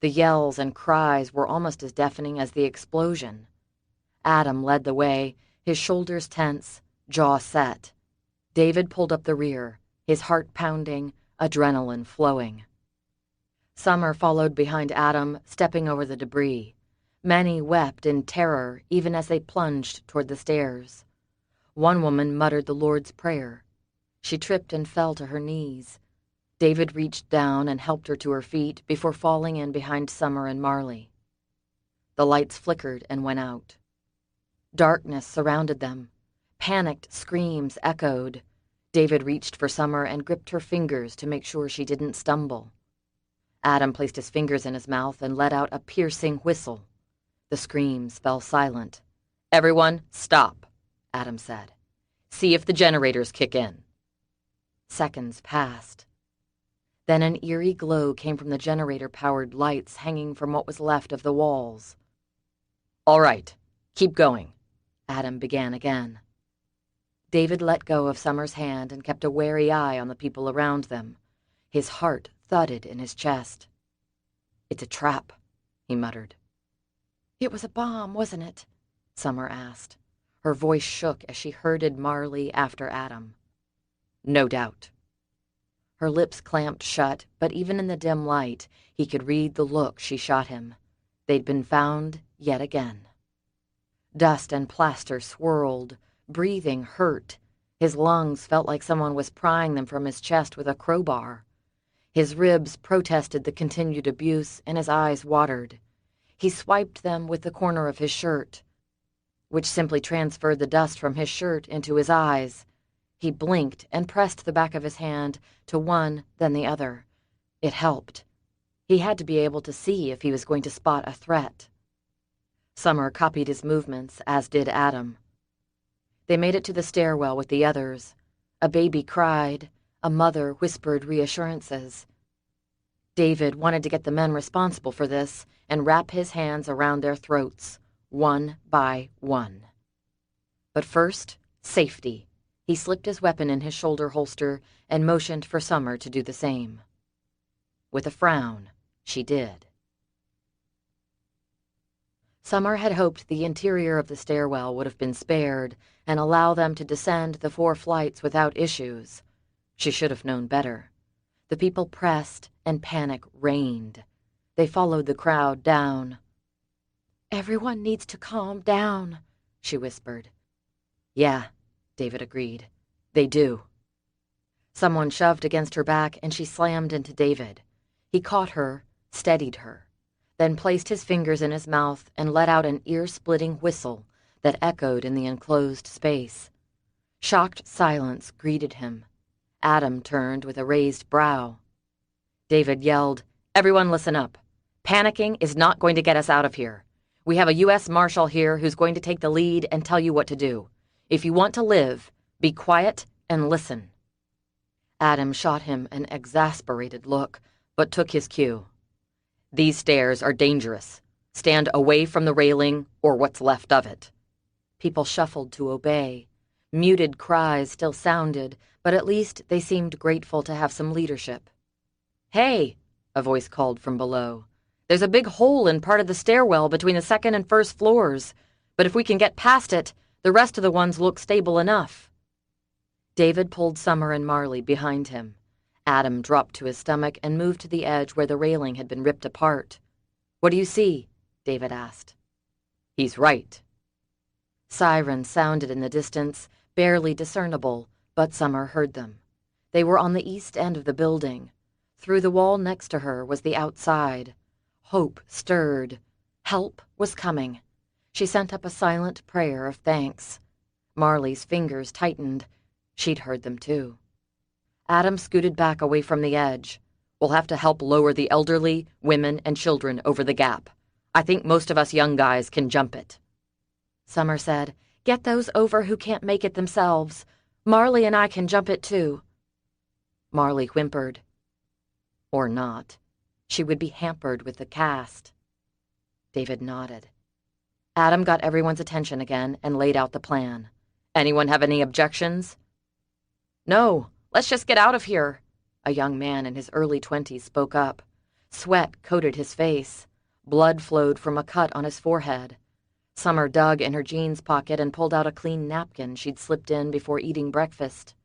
The yells and cries were almost as deafening as the explosion. Adam led the way, his shoulders tense, jaw set. David pulled up the rear, his heart pounding, adrenaline flowing. Summer followed behind Adam, stepping over the debris. Many wept in terror even as they plunged toward the stairs. One woman muttered the Lord's Prayer. She tripped and fell to her knees. David reached down and helped her to her feet before falling in behind Summer and Marley. The lights flickered and went out. Darkness surrounded them. Panicked screams echoed. David reached for Summer and gripped her fingers to make sure she didn't stumble. Adam placed his fingers in his mouth and let out a piercing whistle. The screams fell silent. "Everyone, stop," Adam said. "See if the generators kick in." Seconds passed. Then an eerie glow came from the generator-powered lights hanging from what was left of the walls. "All right, keep going," Adam began again. David let go of Summer's hand and kept a wary eye on the people around them. His heart thudded in his chest. "It's a trap," he muttered. "It was a bomb, wasn't it?" Summer asked. Her voice shook as she herded Marley after Adam. "No doubt." Her lips clamped shut, but even in the dim light, he could read the look she shot him. They'd been found yet again. Dust and plaster swirled. Breathing hurt. His lungs felt like someone was prying them from his chest with a crowbar. His ribs protested the continued abuse, and his eyes watered. He swiped them with the corner of his shirt, which simply transferred the dust from his shirt into his eyes. He blinked and pressed the back of his hand to one, then the other. It helped. He had to be able to see if he was going to spot a threat. Summer copied his movements, as did Adam. They made it to the stairwell with the others. A baby cried. A mother whispered reassurances. David wanted to get the men responsible for this and wrap his hands around their throats, one by one. But first, safety. He slipped his weapon in his shoulder holster and motioned for Summer to do the same. With a frown, she did. Summer had hoped the interior of the stairwell would have been spared and allow them to descend the 4 flights without issues. She should have known better. The people pressed and panic reigned. They followed the crowd down. "Everyone needs to calm down," she whispered. "Yeah," David agreed. "They do." Someone shoved against her back and she slammed into David. He caught her, steadied her, then placed his fingers in his mouth and let out an ear-splitting whistle that echoed in the enclosed space. Shocked silence greeted him. Adam turned with a raised brow. David yelled, "Everyone listen up. Panicking is not going to get us out of here. We have a U.S. Marshal here who's going to take the lead and tell you what to do. If you want to live, be quiet and listen." Adam shot him an exasperated look, but took his cue. "These stairs are dangerous. Stand away from the railing or what's left of it." People shuffled to obey. Muted cries still sounded, but at least they seemed grateful to have some leadership. "Hey," a voice called from below. "There's a big hole in part of the stairwell between the 2nd and 1st floors, but if we can get past it, the rest of the ones look stable enough." David pulled Summer and Marley behind him. Adam dropped to his stomach and moved to the edge where the railing had been ripped apart. "What do you see?" David asked. "He's right." Sirens sounded in the distance, barely discernible, but Summer heard them. They were on the east end of the building. Through the wall next to her was the outside. Hope stirred. Help was coming. She sent up a silent prayer of thanks. Marley's fingers tightened. She'd heard them too. Adam scooted back away from the edge. We'll have to help lower the elderly, women, and children over the gap. I think most of us young guys can jump it. Summer said, "Get those over who can't make it themselves. Marley and I can jump it too." Marley whimpered. Or not. She would be hampered with the cast. David nodded. Adam got everyone's attention again and laid out the plan. Anyone have any objections? No, let's just get out of here, a young man in his early 20s spoke up. Sweat coated his face. Blood flowed from a cut on his forehead. Summer dug in her jeans pocket and pulled out a clean napkin she'd slipped in before eating breakfast.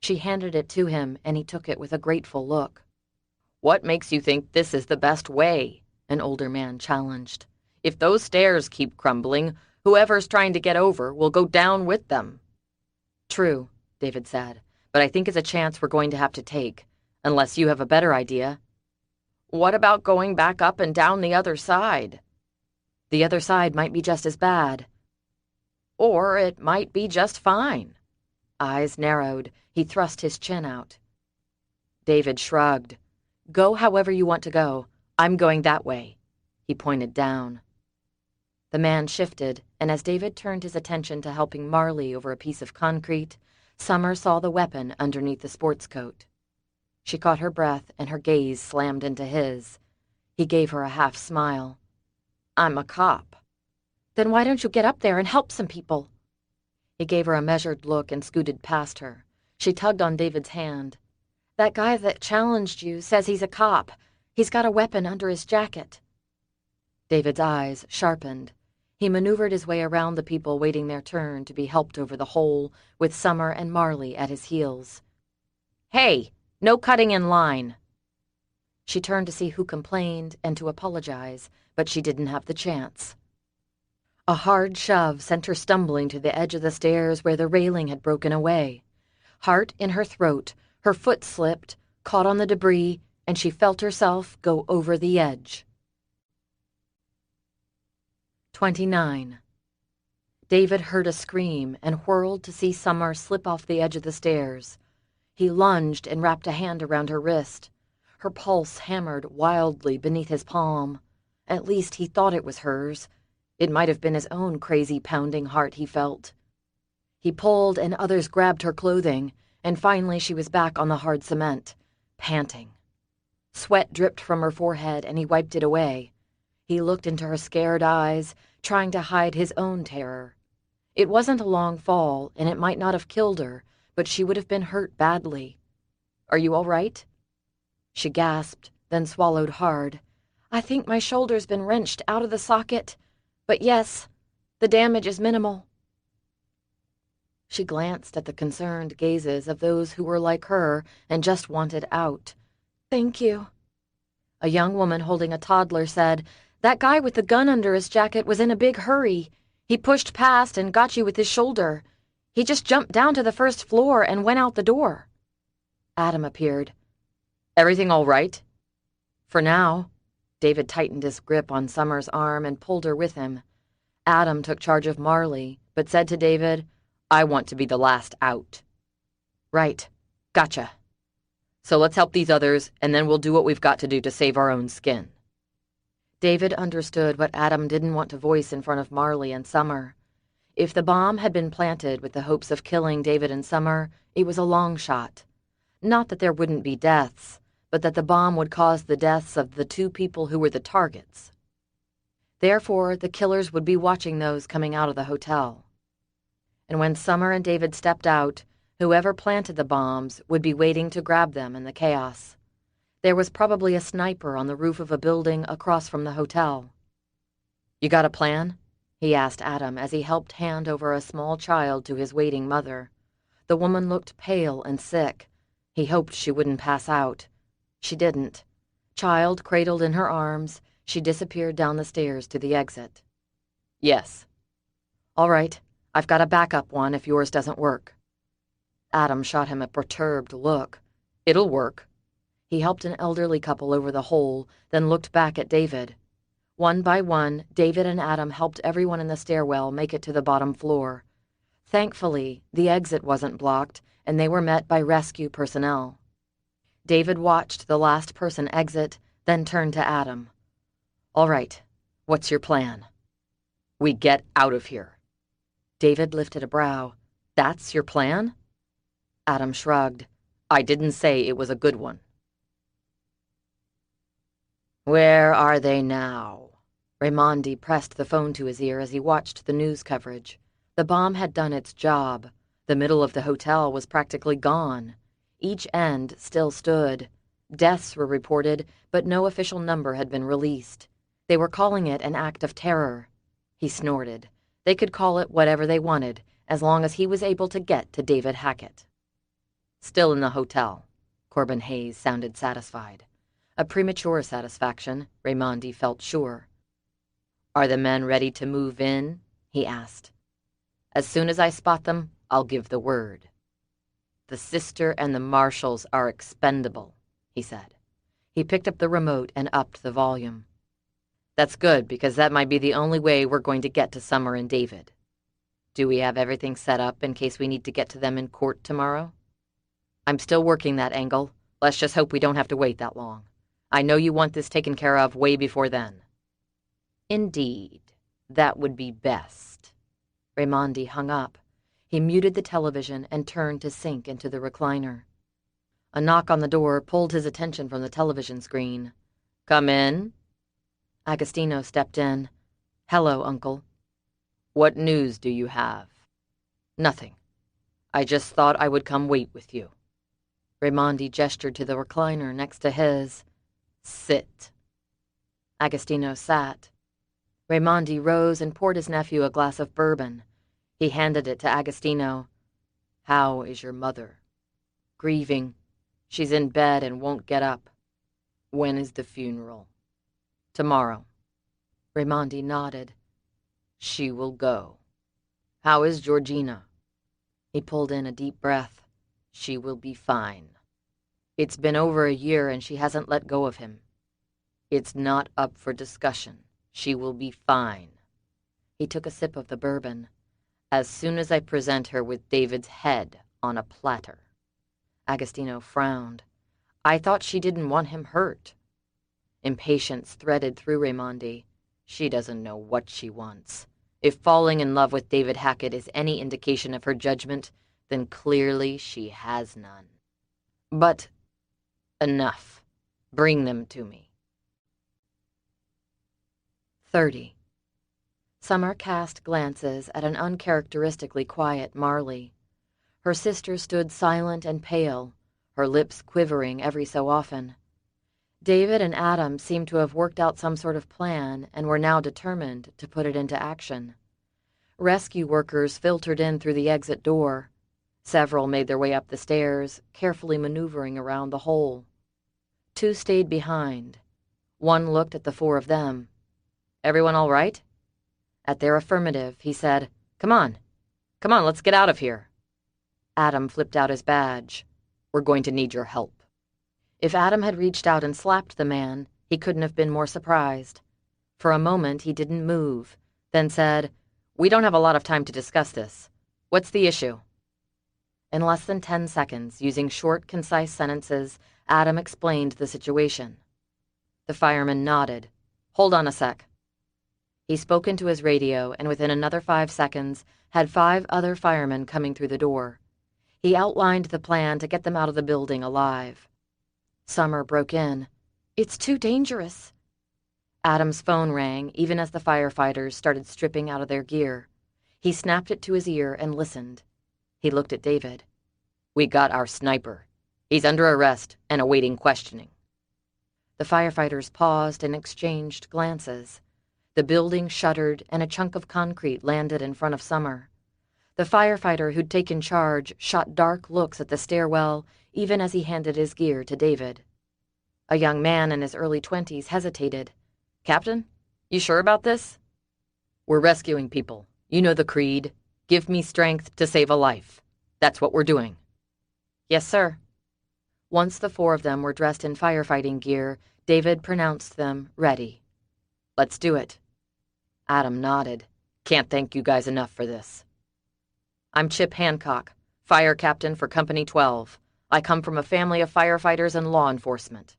She handed it to him, and he took it with a grateful look. "What makes you think this is the best way?" an older man challenged. "If those stairs keep crumbling, whoever's trying to get over will go down with them." "True," David said, "but I think it's a chance we're going to have to take, unless you have a better idea." "What about going back up and down the other side?" "The other side might be just as bad." "Or it might be just fine." Eyes narrowed. He thrust his chin out. David shrugged. "Go however you want to go. I'm going that way." He pointed down. The man shifted, and as David turned his attention to helping Marley over a piece of concrete, Summer saw the weapon underneath the sports coat. She caught her breath, and her gaze slammed into his. He gave her a half smile. "I'm a cop." "Then why don't you get up there and help some people?" He gave her a measured look and scooted past her. She tugged on David's hand. "That guy that challenged you says he's a cop. He's got a weapon under his jacket." David's eyes sharpened. He maneuvered his way around the people waiting their turn to be helped over the hole, with Summer and Marley at his heels. "Hey, no cutting in line." She turned to see who complained and to apologize, but she didn't have the chance. A hard shove sent her stumbling to the edge of the stairs where the railing had broken away. Heart in her throat, her foot slipped, caught on the debris, and she felt herself go over the edge. 29. David heard a scream and whirled to see Summer slip off the edge of the stairs. He lunged and wrapped a hand around her wrist. Her pulse hammered wildly beneath his palm. At least he thought it was hers. It might have been his own crazy pounding heart he felt. He pulled and others grabbed her clothing, and finally she was back on the hard cement, panting. Sweat dripped from her forehead and he wiped it away. He looked into her scared eyes, trying to hide his own terror. It wasn't a long fall, and it might not have killed her, but she would have been hurt badly. "Are you all right?" She gasped, then swallowed hard. "I think my shoulder's been wrenched out of the socket. But yes, the damage is minimal." She glanced at the concerned gazes of those who were like her and just wanted out. "Thank you." A young woman holding a toddler said, "That guy with the gun under his jacket was in a big hurry. He pushed past and got you with his shoulder. He just jumped down to the first floor and went out the door." Adam appeared. "Everything all right?" "For now." David tightened his grip on Summer's arm and pulled her with him. Adam took charge of Marley, but said to David, "I want to be the last out." "Right. Gotcha. So let's help these others, and then we'll do what we've got to do to save our own skin." David understood what Adam didn't want to voice in front of Marley and Summer. If the bomb had been planted with the hopes of killing David and Summer, it was a long shot. Not that there wouldn't be deaths, but that the bomb would cause the deaths of the two people who were the targets. Therefore, the killers would be watching those coming out of the hotel. And when Summer and David stepped out, whoever planted the bombs would be waiting to grab them in the chaos. There was probably a sniper on the roof of a building across from the hotel. "You got a plan?" he asked Adam as he helped hand over a small child to his waiting mother. The woman looked pale and sick. He hoped she wouldn't pass out. She didn't. Child cradled in her arms, she disappeared down the stairs to the exit. "Yes." "All right. I've got a backup one if yours doesn't work." Adam shot him a perturbed look. It'll work. He helped an elderly couple over the hole, then looked back at David. One by one, David and Adam helped everyone in the stairwell make it to the bottom floor. Thankfully, the exit wasn't blocked, and they were met by rescue personnel. David watched the last person exit, then turned to Adam. All right, what's your plan? We get out of here. David lifted a brow. That's your plan? Adam shrugged. I didn't say it was a good one. Where are they now? Raimondi pressed the phone to his ear as he watched the news coverage. The bomb had done its job. The middle of the hotel was practically gone. Each end still stood. Deaths were reported, but no official number had been released. They were calling it an act of terror. He snorted. They could call it whatever they wanted, as long as he was able to get to David Hackett. Still in the hotel. Corbin Hayes sounded satisfied. A premature satisfaction, Raimondi felt sure. Are the men ready to move in? He asked. As soon as I spot them, I'll give the word. The sister and the marshals are expendable, he said. He picked up the remote and upped the volume. That's good, because that might be the only way we're going to get to Summer and David. Do we have everything set up in case we need to get to them in court tomorrow? I'm still working that angle. Let's just hope we don't have to wait that long. I know you want this taken care of way before then. Indeed, that would be best. Raimondi hung up. He muted the television and turned to sink into the recliner. A knock on the door pulled his attention from the television screen. Come in. Agostino stepped in. Hello, Uncle. What news do you have? Nothing. I just thought I would come wait with you. Raimondi gestured to the recliner next to his. Sit. Agostino sat. Raimondi rose and poured his nephew a glass of bourbon. He handed it to Agostino. How is your mother? Grieving. She's in bed and won't get up. When is the funeral? Tomorrow. Raimondi nodded. She will go. How is Georgina? He pulled in a deep breath. She will be fine. It's been over a year and she hasn't let go of him. It's not up for discussion. She will be fine. He took a sip of the bourbon. As soon as I present her with David's head on a platter. Agostino frowned. I thought she didn't want him hurt. Impatience threaded through Raimondi. She doesn't know what she wants. If falling in love with David Hackett is any indication of her judgment, then clearly she has none. But enough. Bring them to me. 30. Summer cast glances at an uncharacteristically quiet Marley. Her sister stood silent and pale, her lips quivering every so often. David and Adam seemed to have worked out some sort of plan and were now determined to put it into action. Rescue workers filtered in through the exit door. Several made their way up the stairs, carefully maneuvering around the hole. 2 stayed behind. One looked at the 4 of them. Everyone all right? At their affirmative, he said, Come on, let's get out of here. Adam flipped out his badge. We're going to need your help. If Adam had reached out and slapped the man, he couldn't have been more surprised. For a moment, he didn't move, then said, We don't have a lot of time to discuss this. What's the issue? In less than 10 seconds, using short, concise sentences, Adam explained the situation. The fireman nodded. Hold on a sec. He spoke into his radio, and within another 5 seconds, had 5 other firemen coming through the door. He outlined the plan to get them out of the building alive. Summer broke in. It's too dangerous. Adam's phone rang even as the firefighters started stripping out of their gear. He snapped it to his ear and listened. He looked at David. We got our sniper. He's under arrest and awaiting questioning. The firefighters paused and exchanged glances. The building shuddered and a chunk of concrete landed in front of Summer. The firefighter who'd taken charge shot dark looks at the stairwell even as he handed his gear to David. A young man in his early 20s hesitated. Captain, you sure about this? We're rescuing people. You know the creed. Give me strength to save a life. That's what we're doing. Yes, sir. Once the four of them were dressed in firefighting gear, David pronounced them ready. "Let's do it." Adam nodded. "Can't thank you guys enough for this." "I'm Chip Hancock, fire captain for Company 12. I come from a family of firefighters and law enforcement."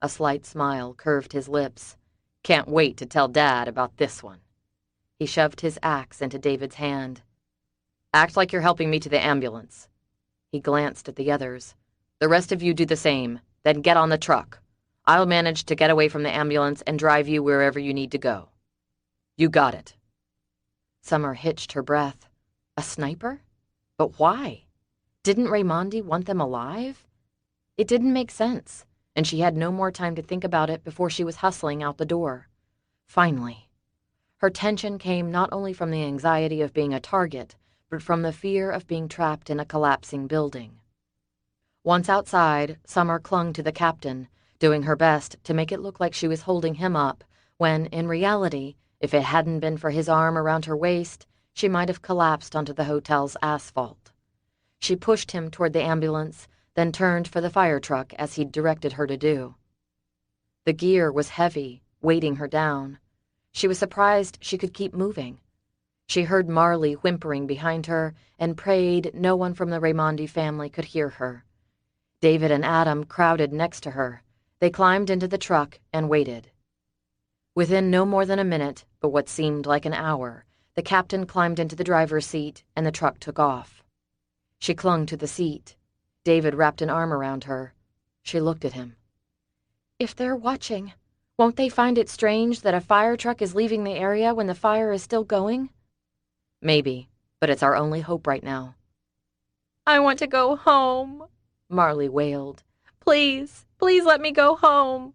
A slight smile curved his lips. "Can't wait to tell Dad about this one." He shoved his axe into David's hand. "Act like you're helping me to the ambulance." He glanced at the others. "The rest of you do the same, then get on the truck. I'll manage to get away from the ambulance and drive you wherever you need to go." "You got it." Summer hitched her breath. A sniper? But why? Didn't Raimondi want them alive? It didn't make sense, and she had no more time to think about it before she was hustling out the door. Finally. Her tension came not only from the anxiety of being a target, but from the fear of being trapped in a collapsing building. Once outside, Summer clung to the captain, doing her best to make it look like she was holding him up, when, in reality, if it hadn't been for his arm around her waist, she might have collapsed onto the hotel's asphalt. She pushed him toward the ambulance, then turned for the fire truck as he'd directed her to do. The gear was heavy, weighting her down. She was surprised she could keep moving. She heard Marley whimpering behind her and prayed no one from the Raimondi family could hear her. David and Adam crowded next to her. They climbed into the truck and waited. Within no more than a minute, but what seemed like an hour, the captain climbed into the driver's seat and the truck took off. She clung to the seat. David wrapped an arm around her. She looked at him. "If they're watching, won't they find it strange that a fire truck is leaving the area when the fire is still going?" "Maybe, but it's our only hope right now." "I want to go home," Marley wailed. "Please, please let me go home."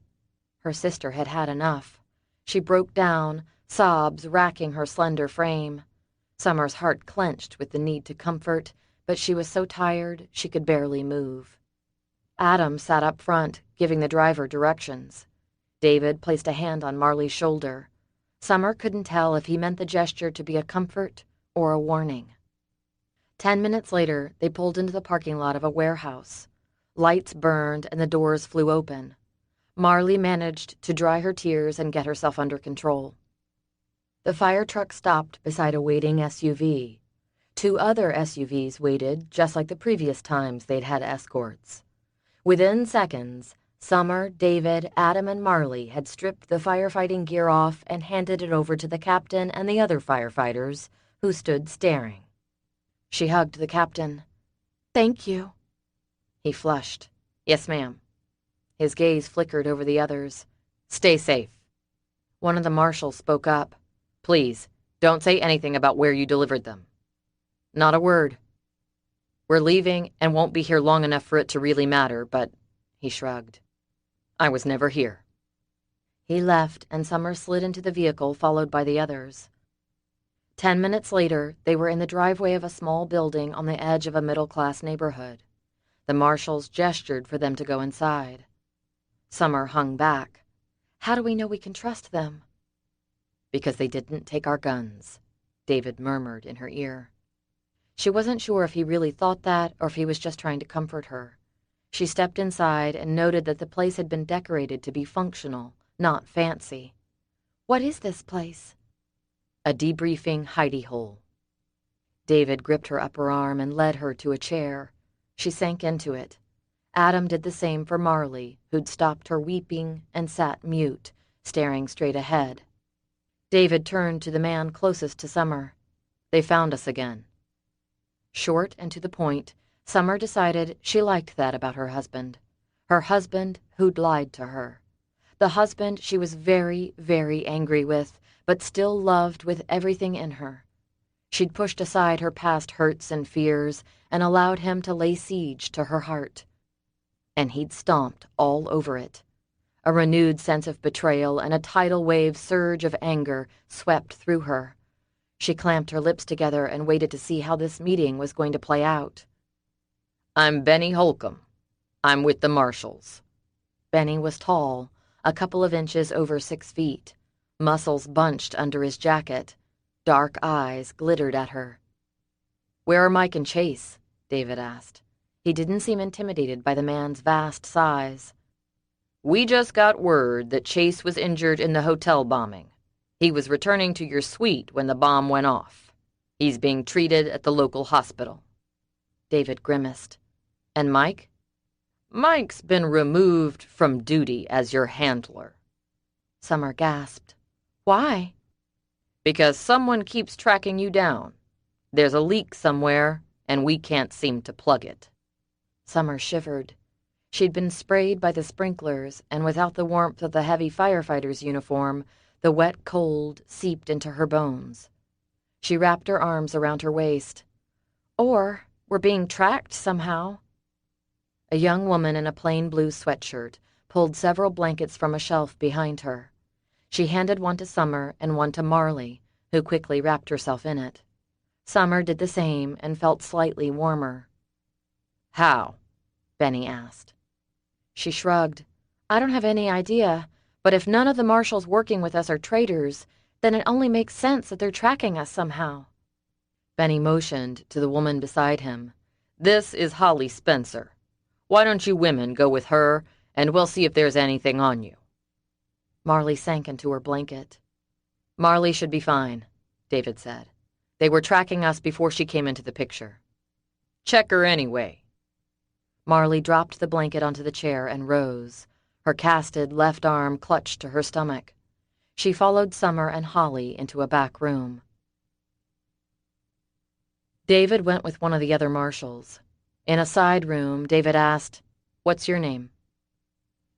Her sister had had enough. She broke down, sobs racking her slender frame. Summer's heart clenched with the need to comfort, but she was so tired she could barely move. Adam sat up front, giving the driver directions. David placed a hand on Marley's shoulder. Summer couldn't tell if he meant the gesture to be a comfort or a warning. 10 minutes later, they pulled into the parking lot of a warehouse. Lights burned and the doors flew open. Marley managed to dry her tears and get herself under control. The fire truck stopped beside a waiting SUV. 2 other SUVs waited, just like the previous times they'd had escorts. Within seconds, Summer, David, Adam, and Marley had stripped the firefighting gear off and handed it over to the captain and the other firefighters, who stood staring. She hugged the captain. "Thank you." He flushed. "Yes, ma'am." His gaze flickered over the others. "Stay safe." One of the marshals spoke up. "Please, don't say anything about where you delivered them." "Not a word." "We're leaving and won't be here long enough for it to really matter, but," he shrugged, "I was never here." He left, and Summer slid into the vehicle, followed by the others. 10 minutes later, they were in the driveway of a small building on the edge of a middle-class neighborhood. The marshals gestured for them to go inside. Summer hung back. "How do we know we can trust them?" "Because they didn't take our guns," David murmured in her ear. She wasn't sure if he really thought that or if he was just trying to comfort her. She stepped inside and noted that the place had been decorated to be functional, not fancy. "What is this place?" "A debriefing hidey hole." David gripped her upper arm and led her to a chair. She sank into it. Adam did the same for Marley, who'd stopped her weeping and sat mute, staring straight ahead. David turned to the man closest to Summer. "They found us again." Short and to the point, Summer decided she liked that about her husband. Her husband who'd lied to her. The husband she was very, very angry with, but still loved with everything in her. She'd pushed aside her past hurts and fears and allowed him to lay siege to her heart. And he'd stomped all over it. A renewed sense of betrayal and a tidal wave surge of anger swept through her. She clamped her lips together and waited to see how this meeting was going to play out. "I'm Benny Holcomb. I'm with the Marshals." Benny was tall, a couple of inches over 6 feet. Muscles bunched under his jacket. Dark eyes glittered at her. "Where are Mike and Chase?" David asked. He didn't seem intimidated by the man's vast size. "We just got word that Chase was injured in the hotel bombing. He was returning to your suite when the bomb went off. He's being treated at the local hospital." David grimaced. "And Mike?" "Mike's been removed from duty as your handler." Summer gasped. "Why?" "Because someone keeps tracking you down. There's a leak somewhere, and we can't seem to plug it." Summer shivered. She'd been sprayed by the sprinklers, and without the warmth of the heavy firefighter's uniform, the wet cold seeped into her bones. She wrapped her arms around her waist. "Or we're being tracked somehow." A young woman in a plain blue sweatshirt pulled several blankets from a shelf behind her. She handed one to Summer and one to Marley, who quickly wrapped herself in it. Summer did the same and felt slightly warmer. "How?" Benny asked. She shrugged. "I don't have any idea, but if none of the marshals working with us are traitors, then it only makes sense that they're tracking us somehow." Benny motioned to the woman beside him. "This is Holly Spencer. Why don't you women go with her, and we'll see if there's anything on you." Marley sank into her blanket. "Marley should be fine," David said. "They were tracking us before she came into the picture." "Check her anyway." Marley dropped the blanket onto the chair and rose. Her casted left arm clutched to her stomach. She followed Summer and Holly into a back room. David went with one of the other marshals. In a side room, David asked, "What's your name?"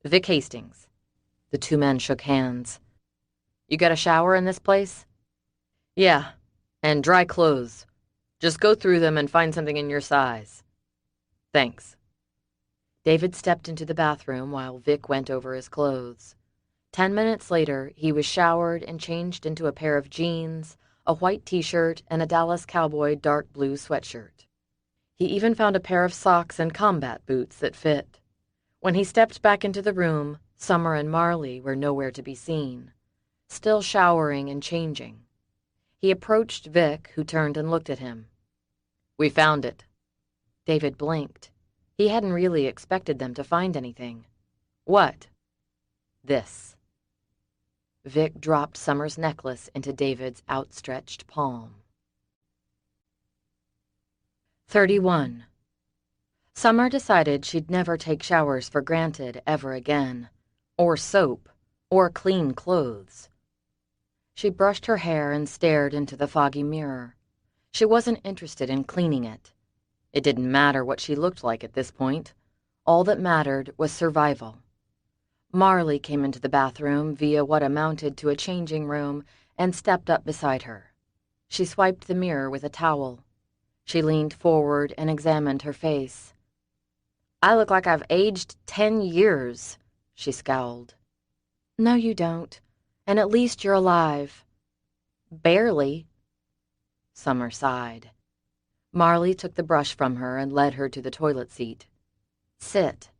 "Vic Hastings." The two men shook hands. "You got a shower in this place?" "Yeah, and dry clothes. Just go through them and find something in your size." "Thanks." David stepped into the bathroom while Vic went over his clothes. 10 minutes later, he was showered and changed into a pair of jeans, a white t-shirt, and a Dallas Cowboy dark blue sweatshirt. He even found a pair of socks and combat boots that fit. When he stepped back into the room, Summer and Marley were nowhere to be seen, still showering and changing. He approached Vic, who turned and looked at him. "We found it." David blinked. He hadn't really expected them to find anything. "What?" "This." Vic dropped Summer's necklace into David's outstretched palm. 31. Summer decided she'd never take showers for granted ever again, or soap, or clean clothes. She brushed her hair and stared into the foggy mirror. She wasn't interested in cleaning it. It didn't matter what she looked like at this point. All that mattered was survival. Marley came into the bathroom via what amounted to a changing room and stepped up beside her. She swiped the mirror with a towel. She leaned forward and examined her face. "I look like I've aged 10 years, she scowled. "No, you don't. And at least you're alive." "Barely." Summer sighed. Marley took the brush from her and led her to the toilet seat. "Sit."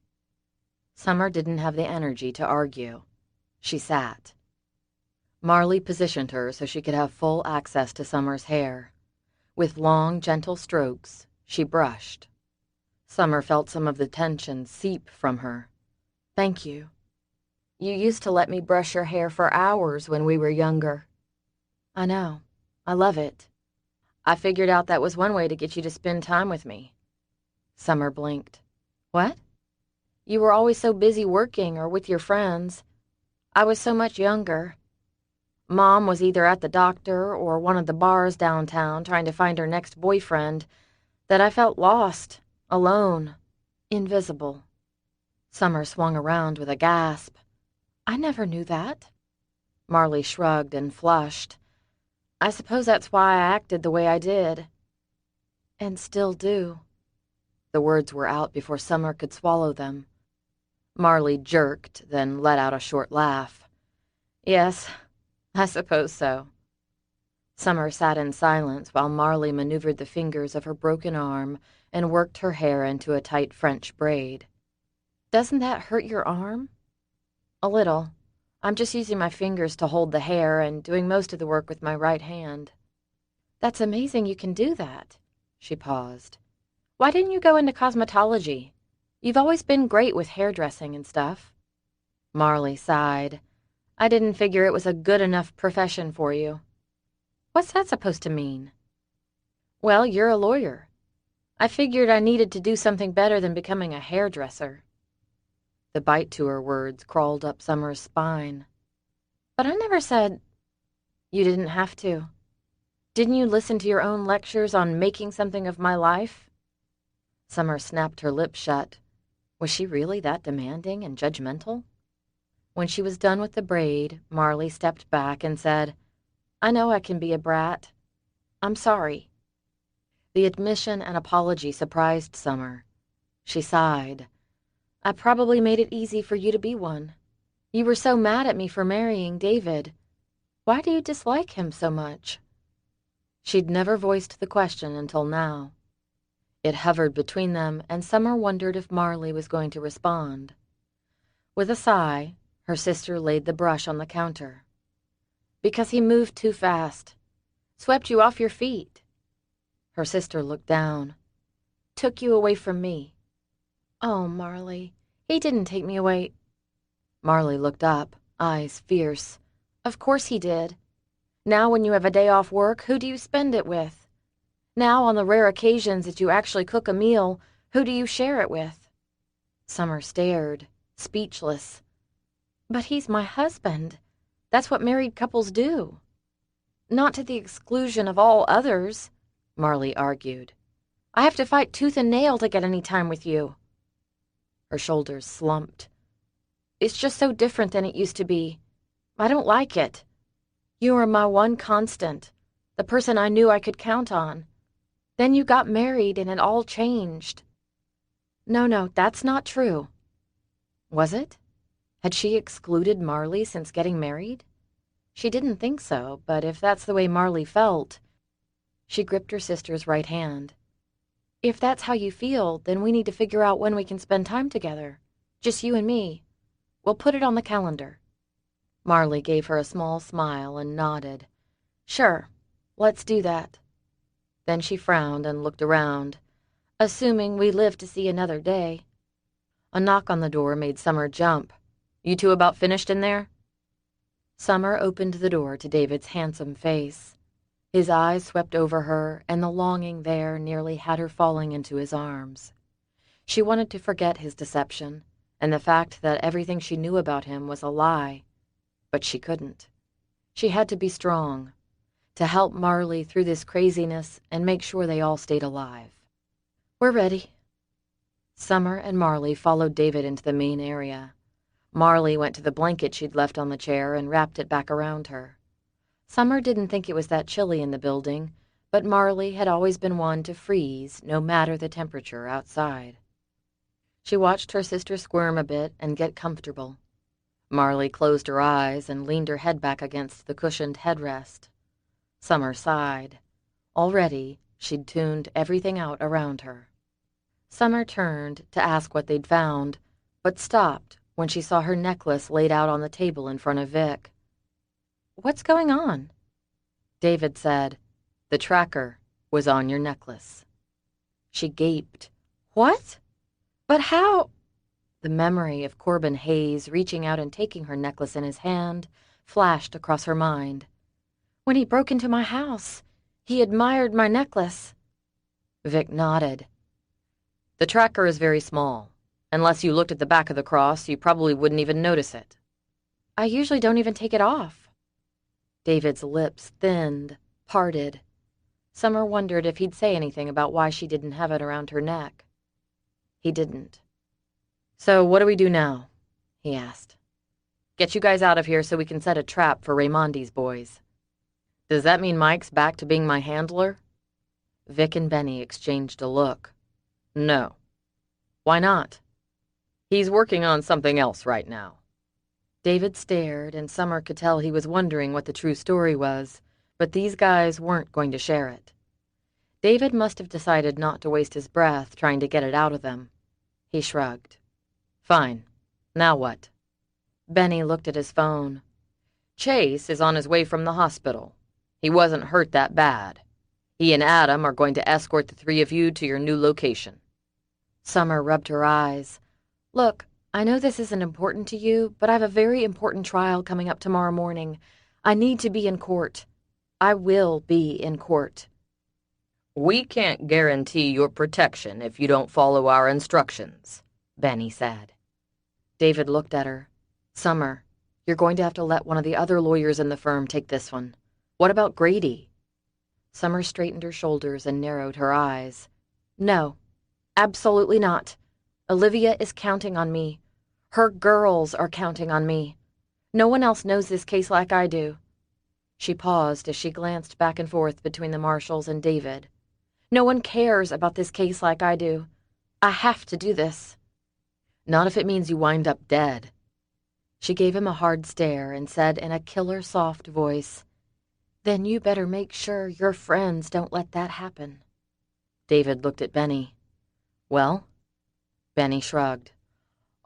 Summer didn't have the energy to argue. She sat. Marley positioned her so she could have full access to Summer's hair. With long, gentle strokes, she brushed. Summer felt some of the tension seep from her. "Thank you. You used to let me brush your hair for hours when we were younger." "I know. I love it. I figured out that was one way to get you to spend time with me." Summer blinked. "What?" "You were always so busy working or with your friends. I was so much younger. Mom was either at the doctor or one of the bars downtown trying to find her next boyfriend that I felt lost, alone, invisible." Summer swung around with a gasp. "I never knew that." Marley shrugged and flushed. "I suppose that's why I acted the way I did." "And still do." The words were out before Summer could swallow them. Marley jerked, then let out a short laugh. "Yes, I suppose so." Summer sat in silence while Marley maneuvered the fingers of her broken arm and worked her hair into a tight French braid. "Doesn't that hurt your arm?" "A little. I'm just using my fingers to hold the hair and doing most of the work with my right hand." "That's amazing you can do that." She paused. Why didn't you go into cosmetology? You've always been great with hairdressing and stuff. Marley sighed. I didn't figure it was a good enough profession for you. What's that supposed to mean? Well, you're a lawyer. I figured I needed to do something better than becoming a hairdresser. The bite to her words crawled up Summer's spine. But I never said... You didn't have to. Didn't you listen to your own lectures on making something of my life? Summer snapped her lips shut. Was she really that demanding and judgmental? When she was done with the braid, Marley stepped back and said, I know I can be a brat. I'm sorry. The admission and apology surprised Summer. She sighed. I probably made it easy for you to be one. You were so mad at me for marrying David. Why do you dislike him so much? She'd never voiced the question until now. It hovered between them, and Summer wondered if Marley was going to respond. With a sigh, her sister laid the brush on the counter. Because he moved too fast. Swept you off your feet. Her sister looked down. Took you away from me. Oh, Marley, he didn't take me away. Marley looked up, eyes fierce. Of course he did. Now when you have a day off work, who do you spend it with? Now on the rare occasions that you actually cook a meal, who do you share it with? Summer stared, speechless. But he's my husband. That's what married couples do. Not to the exclusion of all others, Marley argued. I have to fight tooth and nail to get any time with you. Her shoulders slumped. It's just so different than it used to be. I don't like it. You were my one constant, the person I knew I could count on. Then you got married and it all changed. No, that's not true. Was it? Had she excluded Marley since getting married? She didn't think so, but if that's the way Marley felt... She gripped her sister's right hand. If that's how you feel, then we need to figure out when we can spend time together. Just you and me. We'll put it on the calendar. Marley gave her a small smile and nodded. Sure, let's do that. Then she frowned and looked around, assuming we live to see another day. A knock on the door made Summer jump. You two about finished in there? Summer opened the door to David's handsome face. His eyes swept over her, and the longing there nearly had her falling into his arms. She wanted to forget his deception, and the fact that everything she knew about him was a lie. But she couldn't. She had to be strong, to help Marley through this craziness and make sure they all stayed alive. We're ready. Summer and Marley followed David into the main area. Marley went to the blanket she'd left on the chair and wrapped it back around her. Summer didn't think it was that chilly in the building, but Marley had always been one to freeze no matter the temperature outside. She watched her sister squirm a bit and get comfortable. Marley closed her eyes and leaned her head back against the cushioned headrest. Summer sighed. Already, she'd tuned everything out around her. Summer turned to ask what they'd found, but stopped when she saw her necklace laid out on the table in front of Vic. What's going on? David said, The tracker was on your necklace. She gaped. What? But how? The memory of Corbin Hayes reaching out and taking her necklace in his hand flashed across her mind. When he broke into my house, he admired my necklace. Vic nodded. The tracker is very small. Unless you looked at the back of the cross, you probably wouldn't even notice it. I usually don't even take it off. David's lips thinned, parted. Summer wondered if he'd say anything about why she didn't have it around her neck. He didn't. So what do we do now? He asked. Get you guys out of here so we can set a trap for Raymondi's boys. Does that mean Mike's back to being my handler? Vic and Benny exchanged a look. No. Why not? He's working on something else right now. David stared, and Summer could tell he was wondering what the true story was, but these guys weren't going to share it. David must have decided not to waste his breath trying to get it out of them. He shrugged. Fine. Now what? Benny looked at his phone. Chase is on his way from the hospital. He wasn't hurt that bad. He and Adam are going to escort the three of you to your new location. Summer rubbed her eyes. Look, I know this isn't important to you, but I have a very important trial coming up tomorrow morning. I need to be in court. I will be in court. We can't guarantee your protection if you don't follow our instructions, Benny said. David looked at her. Summer, you're going to have to let one of the other lawyers in the firm take this one. What about Grady? Summer straightened her shoulders and narrowed her eyes. No, absolutely not. Olivia is counting on me. Her girls are counting on me. No one else knows this case like I do. She paused as she glanced back and forth between the marshals and David. No one cares about this case like I do. I have to do this. Not if it means you wind up dead. She gave him a hard stare and said in a killer-soft voice, Then you better make sure your friends don't let that happen. David looked at Benny. Well? Benny shrugged.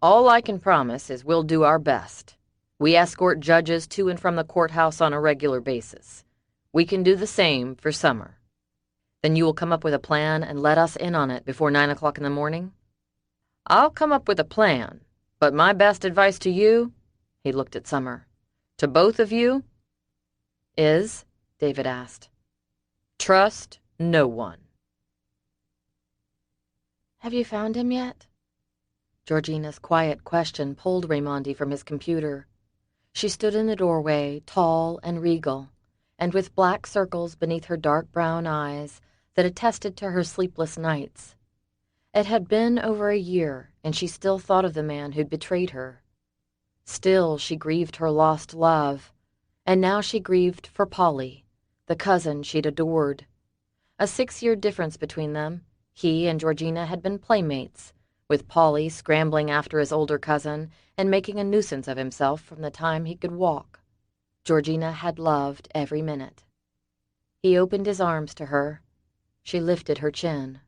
All I can promise is we'll do our best. We escort judges to and from the courthouse on a regular basis. We can do the same for Summer. Then you will come up with a plan and let us in on it before 9 o'clock in the morning? I'll come up with a plan, but my best advice to you, he looked at Summer, to both of you, is, David asked. Trust no one. Have you found him yet? Georgina's quiet question pulled Raimondi from his computer. She stood in the doorway, tall and regal, and with black circles beneath her dark brown eyes that attested to her sleepless nights. It had been over a year, and she still thought of the man who'd betrayed her. Still, she grieved her lost love, and now she grieved for Polly, the cousin she'd adored. A 6-year difference between them. He and Georgina had been playmates, with Polly scrambling after his older cousin and making a nuisance of himself from the time he could walk. Georgina had loved every minute. He opened his arms to her. She lifted her chin.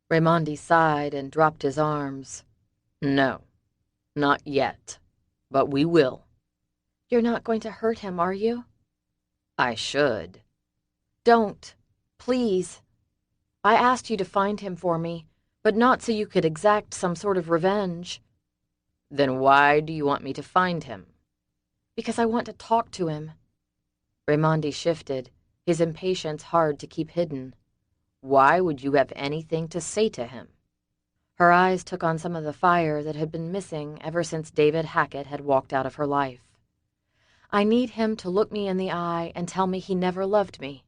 Raimondi sighed and dropped his arms. No, not yet, but we will. You're not going to hurt him, are you? I should. Don't, please. I asked you to find him for me, but not so you could exact some sort of revenge. Then why do you want me to find him? Because I want to talk to him. Raimondi shifted, his impatience hard to keep hidden. Why would you have anything to say to him? Her eyes took on some of the fire that had been missing ever since David Hackett had walked out of her life. I need him to look me in the eye and tell me he never loved me.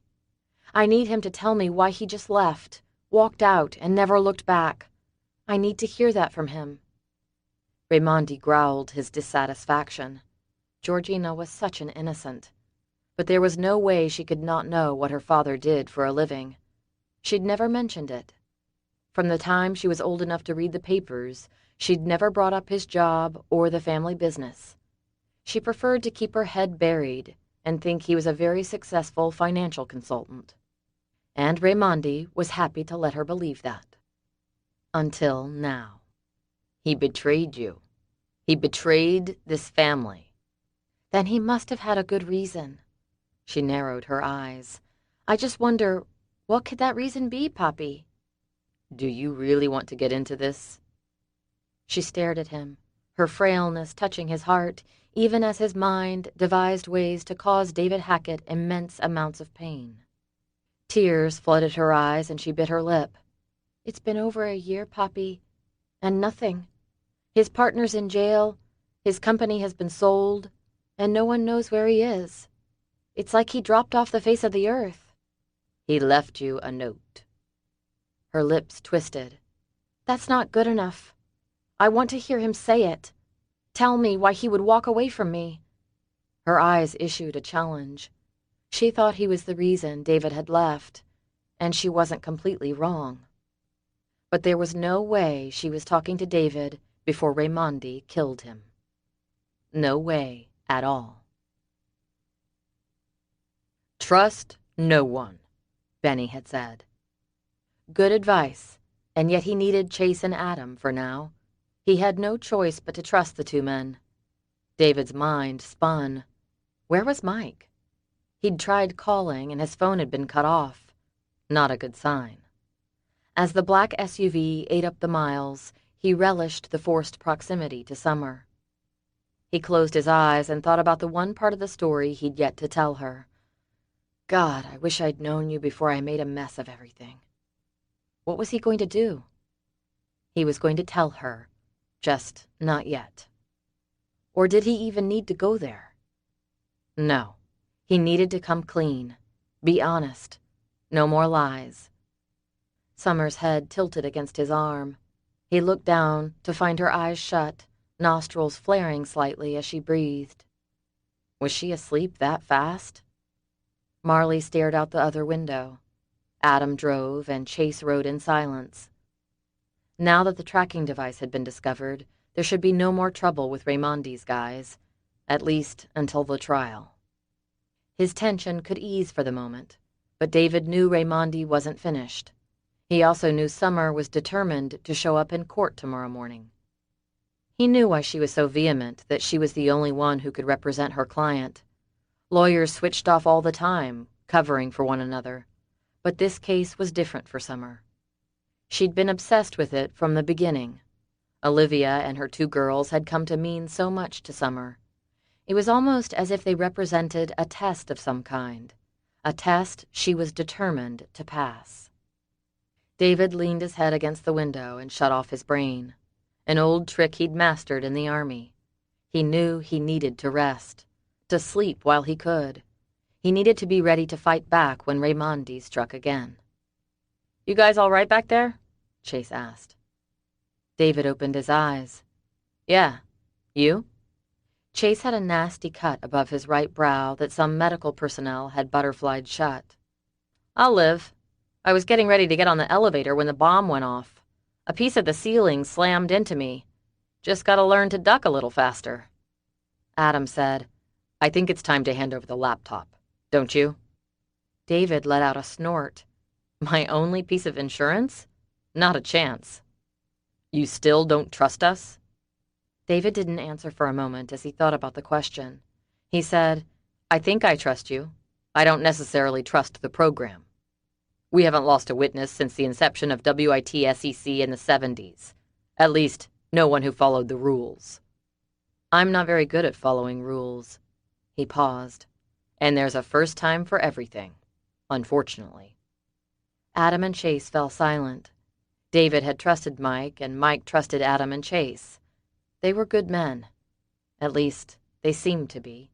I need him to tell me why he just left, walked out, and never looked back. I need to hear that from him. Raimondi growled his dissatisfaction. Georgina was such an innocent. But there was no way she could not know what her father did for a living. She'd never mentioned it. From the time she was old enough to read the papers, she'd never brought up his job or the family business. She preferred to keep her head buried and think he was a very successful financial consultant. And Raimondi was happy to let her believe that. Until now. He betrayed you. He betrayed this family. Then he must have had a good reason. She narrowed her eyes. I just wonder, what could that reason be, Poppy? Do you really want to get into this? She stared at him, her frailness touching his heart, even as his mind devised ways to cause David Hackett immense amounts of pain. Tears flooded her eyes and she bit her lip. It's been over a year, Poppy, and nothing. His partner's in jail, his company has been sold, and no one knows where he is. It's like he dropped off the face of the earth. He left you a note. Her lips twisted. That's not good enough. I want to hear him say it. Tell me why he would walk away from me. Her eyes issued a challenge. She thought he was the reason David had left, and she wasn't completely wrong. But there was no way she was talking to David before Raimondi killed him. No way at all. Trust no one, Benny had said. Good advice, and yet he needed Chase and Adam for now. He had no choice but to trust the two men. David's mind spun. Where was Mike? He'd tried calling, and his phone had been cut off. Not a good sign. As the black SUV ate up the miles, he relished the forced proximity to Summer. He closed his eyes and thought about the one part of the story he'd yet to tell her. God, I wish I'd known you before I made a mess of everything. What was he going to do? He was going to tell her, just not yet. Or did he even need to go there? No, he needed to come clean, be honest, no more lies. Summer's head tilted against his arm. He looked down to find her eyes shut, nostrils flaring slightly as she breathed. Was she asleep that fast? Marley stared out the other window. Adam drove and Chase rode in silence. Now that the tracking device had been discovered, there should be no more trouble with Raimondi's guys, at least until the trial. His tension could ease for the moment, but David knew Raimondi wasn't finished. He also knew Summer was determined to show up in court tomorrow morning. He knew why she was so vehement that she was the only one who could represent her client. Lawyers switched off all the time, covering for one another, but this case was different for Summer. She'd been obsessed with it from the beginning. Olivia and her two girls had come to mean so much to Summer. It was almost as if they represented a test of some kind, a test she was determined to pass. David leaned his head against the window and shut off his brain, an old trick he'd mastered in the Army. He knew he needed to rest, to sleep while he could. He needed to be ready to fight back when Raimondi struck again. "You guys all right back there?" Chase asked. David opened his eyes. "Yeah. You?" Chase had a nasty cut above his right brow that some medical personnel had butterflied shut. "I'll live. I was getting ready to get on the elevator when the bomb went off. A piece of the ceiling slammed into me. Just gotta learn to duck a little faster." Adam said, "I think it's time to hand over the laptop. Don't you?" David let out a snort. "My only piece of insurance? Not a chance." "You still don't trust us?" David didn't answer for a moment as he thought about the question. He said, "I think I trust you. I don't necessarily trust the program. We haven't lost a witness since the inception of WITSEC in the 70s. At least, no one who followed the rules." "I'm not very good at following rules." He paused. "And there's a first time for everything, unfortunately." Adam and Chase fell silent. David had trusted Mike, and Mike trusted Adam and Chase. They were good men. At least, they seemed to be.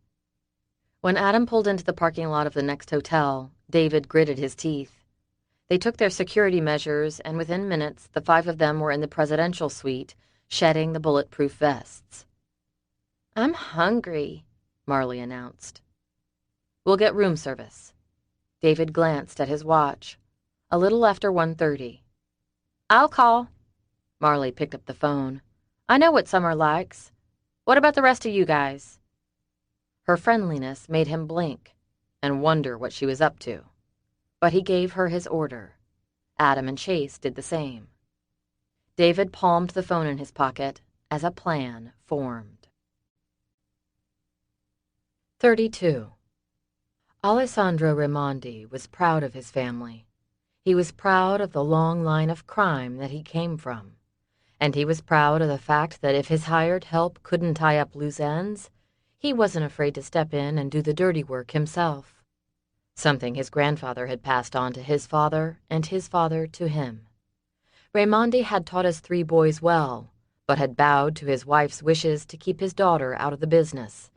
When Adam pulled into the parking lot of the next hotel, David gritted his teeth. They took their security measures, and within minutes, the five of them were in the presidential suite, shedding the bulletproof vests. "I'm hungry," Marley announced. "We'll get room service." David glanced at his watch. A little after 1:30. "I'll call." Marley picked up the phone. "I know what Summer likes. What about the rest of you guys?" Her friendliness made him blink and wonder what she was up to. But he gave her his order. Adam and Chase did the same. David palmed the phone in his pocket as a plan formed. 32. Alessandro Raimondi was proud of his family. He was proud of the long line of crime that he came from. And he was proud of the fact that if his hired help couldn't tie up loose ends, he wasn't afraid to step in and do the dirty work himself. Something his grandfather had passed on to his father and his father to him. Raimondi had taught his three boys well, but had bowed to his wife's wishes to keep his daughter out of the business,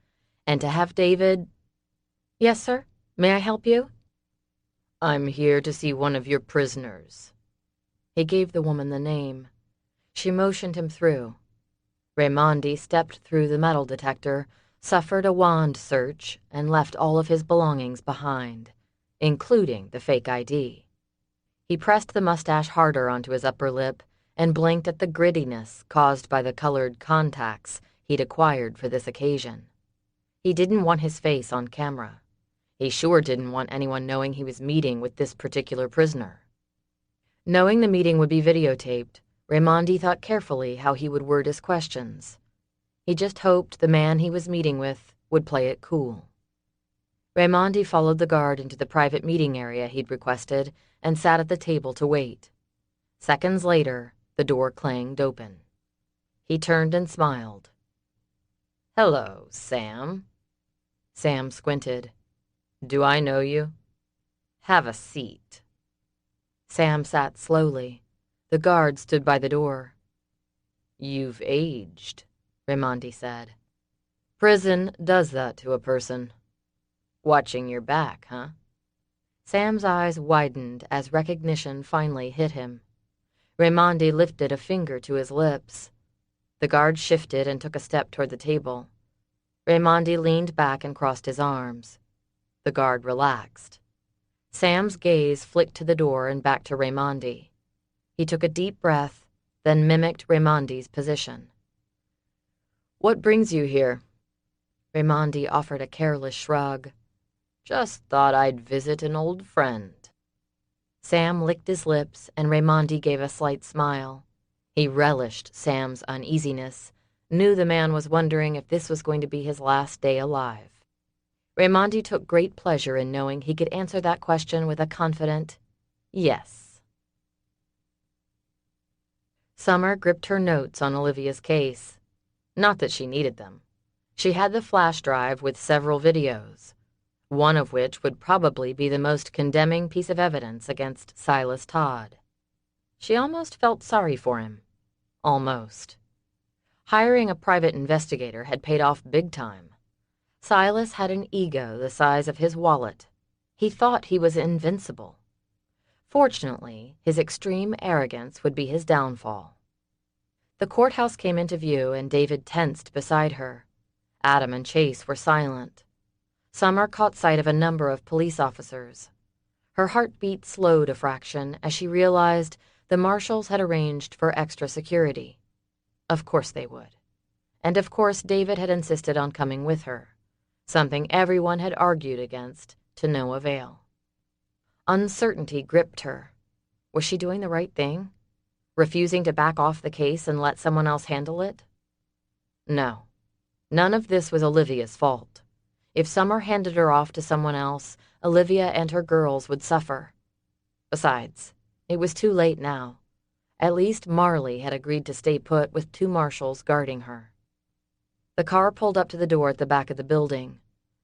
and to have David— "Yes, sir? May I help you?" "I'm here to see one of your prisoners." He gave the woman the name. She motioned him through. Raimondi stepped through the metal detector, suffered a wand search, and left all of his belongings behind, including the fake ID. He pressed the mustache harder onto his upper lip and blinked at the grittiness caused by the colored contacts he'd acquired for this occasion. He didn't want his face on camera. He sure didn't want anyone knowing he was meeting with this particular prisoner. Knowing the meeting would be videotaped, Raimondi thought carefully how he would word his questions. He just hoped the man he was meeting with would play it cool. Raimondi followed the guard into the private meeting area he'd requested and sat at the table to wait. Seconds later, the door clanged open. He turned and smiled. "Hello, Sam." Sam squinted. "Do I know you?" "Have a seat." Sam sat slowly. The guard stood by the door. "You've aged," Raimondi said. "Prison does that to a person. Watching your back, huh?" Sam's eyes widened as recognition finally hit him. Raimondi lifted a finger to his lips. The guard shifted and took a step toward the table. Raimondi leaned back and crossed his arms. The guard relaxed. Sam's gaze flicked to the door and back to Raimondi. He took a deep breath, then mimicked Raimondi's position. "What brings you here?" Raimondi offered a careless shrug. "Just thought I'd visit an old friend." Sam licked his lips, and Raimondi gave a slight smile. He relished Sam's uneasiness, knew the man was wondering if this was going to be his last day alive. Raimondi took great pleasure in knowing he could answer that question with a confident yes. Summer gripped her notes on Olivia's case. Not that she needed them. She had the flash drive with several videos, one of which would probably be the most condemning piece of evidence against Silas Todd. She almost felt sorry for him. Almost. Hiring a private investigator had paid off big time. Silas had an ego the size of his wallet. He thought he was invincible. Fortunately, his extreme arrogance would be his downfall. The courthouse came into view, and David tensed beside her. Adam and Chase were silent. Summer caught sight of a number of police officers. Her heartbeat slowed a fraction as she realized the marshals had arranged for extra security. Of course they would. And of course David had insisted on coming with her, something everyone had argued against to no avail. Uncertainty gripped her. Was she doing the right thing? Refusing to back off the case and let someone else handle it? No. None of this was Olivia's fault. If Summer handed her off to someone else, Olivia and her girls would suffer. Besides, it was too late now. At least Marley had agreed to stay put with 2 marshals guarding her. The car pulled up to the door at the back of the building.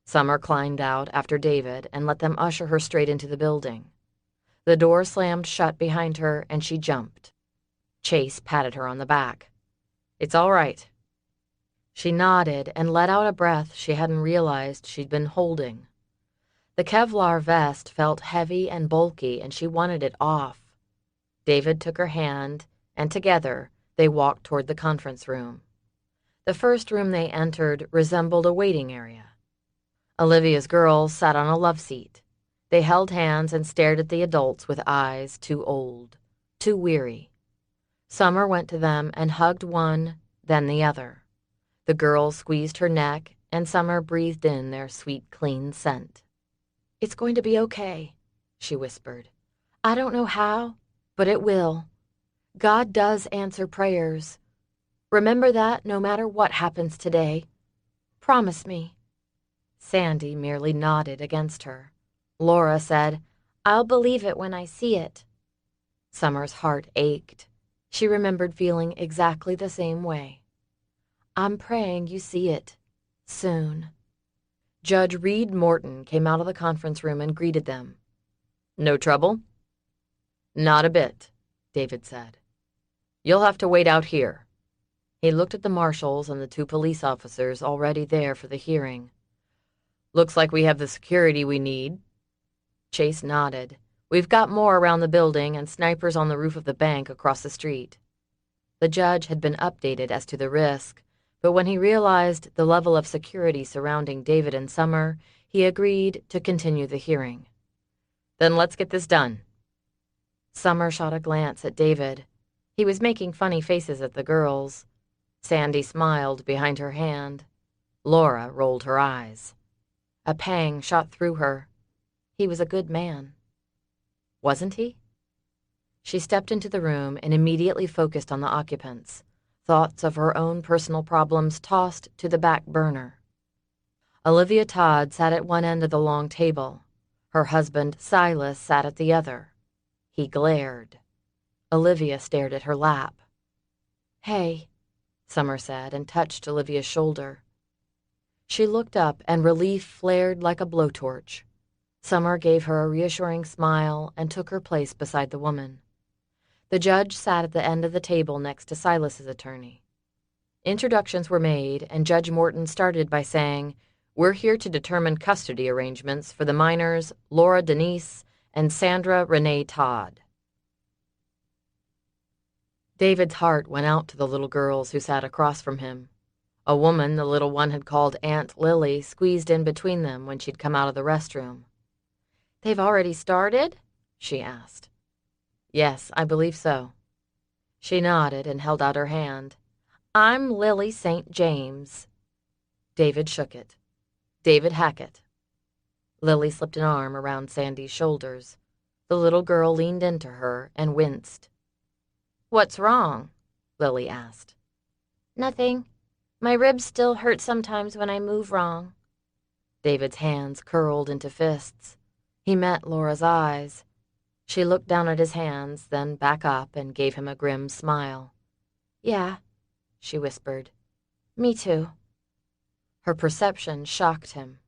Summer climbed out after David and let them usher her straight into the building. The door slammed shut behind her and she jumped. Chase patted her on the back. "It's all right." She nodded and let out a breath she hadn't realized she'd been holding. The Kevlar vest felt heavy and bulky, and she wanted it off. David took her hand, and together they walked toward the conference room. The first room they entered resembled a waiting area. Olivia's girls sat on a love seat. They held hands and stared at the adults with eyes too old, too weary. Summer went to them and hugged one, then the other. The girls squeezed her neck, and Summer breathed in their sweet, clean scent. "It's going to be okay," she whispered. "I don't know how, but it will. God does answer prayers. Remember that no matter what happens today. Promise me." Sandy merely nodded against her. Laura said, "I'll believe it when I see it." Summer's heart ached. She remembered feeling exactly the same way. "I'm praying you see it. Soon." Judge Reed Morton came out of the conference room and greeted them. "No trouble?" "Not a bit," David said. "You'll have to wait out here." He looked at the marshals and the 2 police officers already there for the hearing. "Looks like we have the security we need." Chase nodded. "We've got more around the building and snipers on the roof of the bank across the street." The judge had been updated as to the risk, but when he realized the level of security surrounding David and Summer, he agreed to continue the hearing. "Then let's get this done." Summer shot a glance at David. He was making funny faces at the girls. Sandy smiled behind her hand. Laura rolled her eyes. A pang shot through her. He was a good man. Wasn't he? She stepped into the room and immediately focused on the occupants. Thoughts of her own personal problems tossed to the back burner. Olivia Todd sat at one end of the long table. Her husband, Silas, sat at the other. He glared. Olivia stared at her lap. "Hey," Summer said, and touched Olivia's shoulder. She looked up, and relief flared like a blowtorch. Summer gave her a reassuring smile and took her place beside the woman. The judge sat at the end of the table next to Silas's attorney. Introductions were made, and Judge Morton started by saying, "We're here to determine custody arrangements for the minors Laura Denise and Sandra Renee Todd." David's heart went out to the little girls who sat across from him. A woman the little one had called Aunt Lily squeezed in between them when she'd come out of the restroom. "They've already started?" she asked. "Yes, I believe so." She nodded and held out her hand. "I'm Lily St. James." David shook it. "David Hackett." Lily slipped an arm around Sandy's shoulders. The little girl leaned into her and winced. "What's wrong?" Lily asked. "Nothing. My ribs still hurt sometimes when I move wrong." David's hands curled into fists. He met Laura's eyes. She looked down at his hands, then back up and gave him a grim smile. "Yeah," she whispered. "Me too." Her perception shocked him.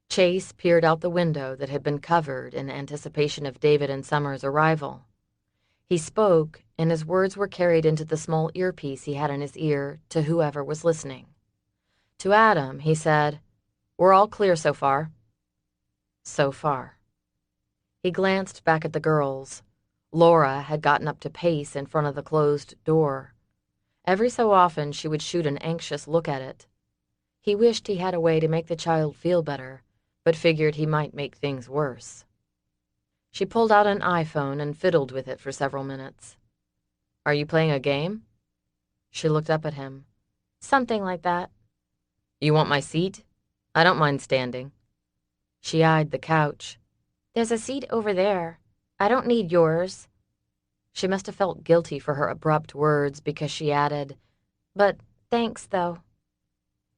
Chase peered out the window that had been covered in anticipation of David and Summer's arrival. He spoke, and his words were carried into the small earpiece he had in his ear to whoever was listening. To Adam, he said, "We're all clear so far." So far. He glanced back at the girls. Laura had gotten up to pace in front of the closed door. Every so often she would shoot an anxious look at it. He wished he had a way to make the child feel better, but figured he might make things worse. She pulled out an iPhone and fiddled with it for several minutes. "Are you playing a game?" She looked up at him. "Something like that." "You want my seat? I don't mind standing." She eyed the couch. "There's a seat over there. I don't need yours." She must have felt guilty for her abrupt words because she added, "But "Thanks, though."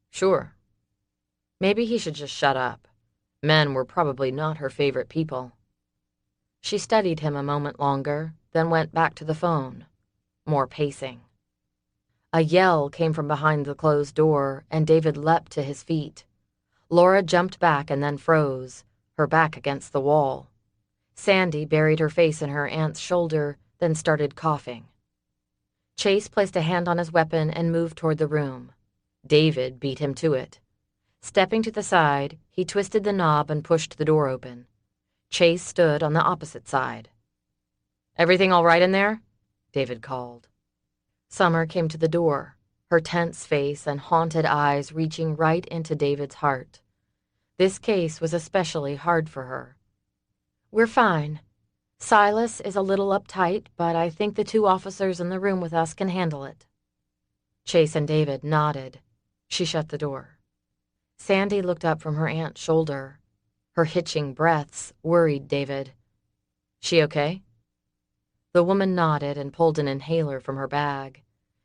sure." Maybe he should just shut up. Men were probably not her favorite people. She studied him a moment longer, then went back to the phone. More pacing. A yell came from behind the closed door, and David leapt to his feet. Laura jumped back and then froze, her back against the wall. Sandy buried her face in her aunt's shoulder, then started coughing. Chase placed a hand on his weapon and moved toward the room. David beat him to it. Stepping to the side, he twisted the knob and pushed the door open. Chase stood on the opposite side. "Everything all right in there?" David called. Summer came to the door, her tense face and haunted eyes reaching right into David's heart. This case was especially hard for her. "We're fine. Silas is a little uptight, but I think the two officers in the room with us can handle it." Chase and David nodded. She shut the door. Sandy looked up from her aunt's shoulder. Her hitching breaths worried David. "She okay?" The woman nodded and pulled an inhaler from her bag.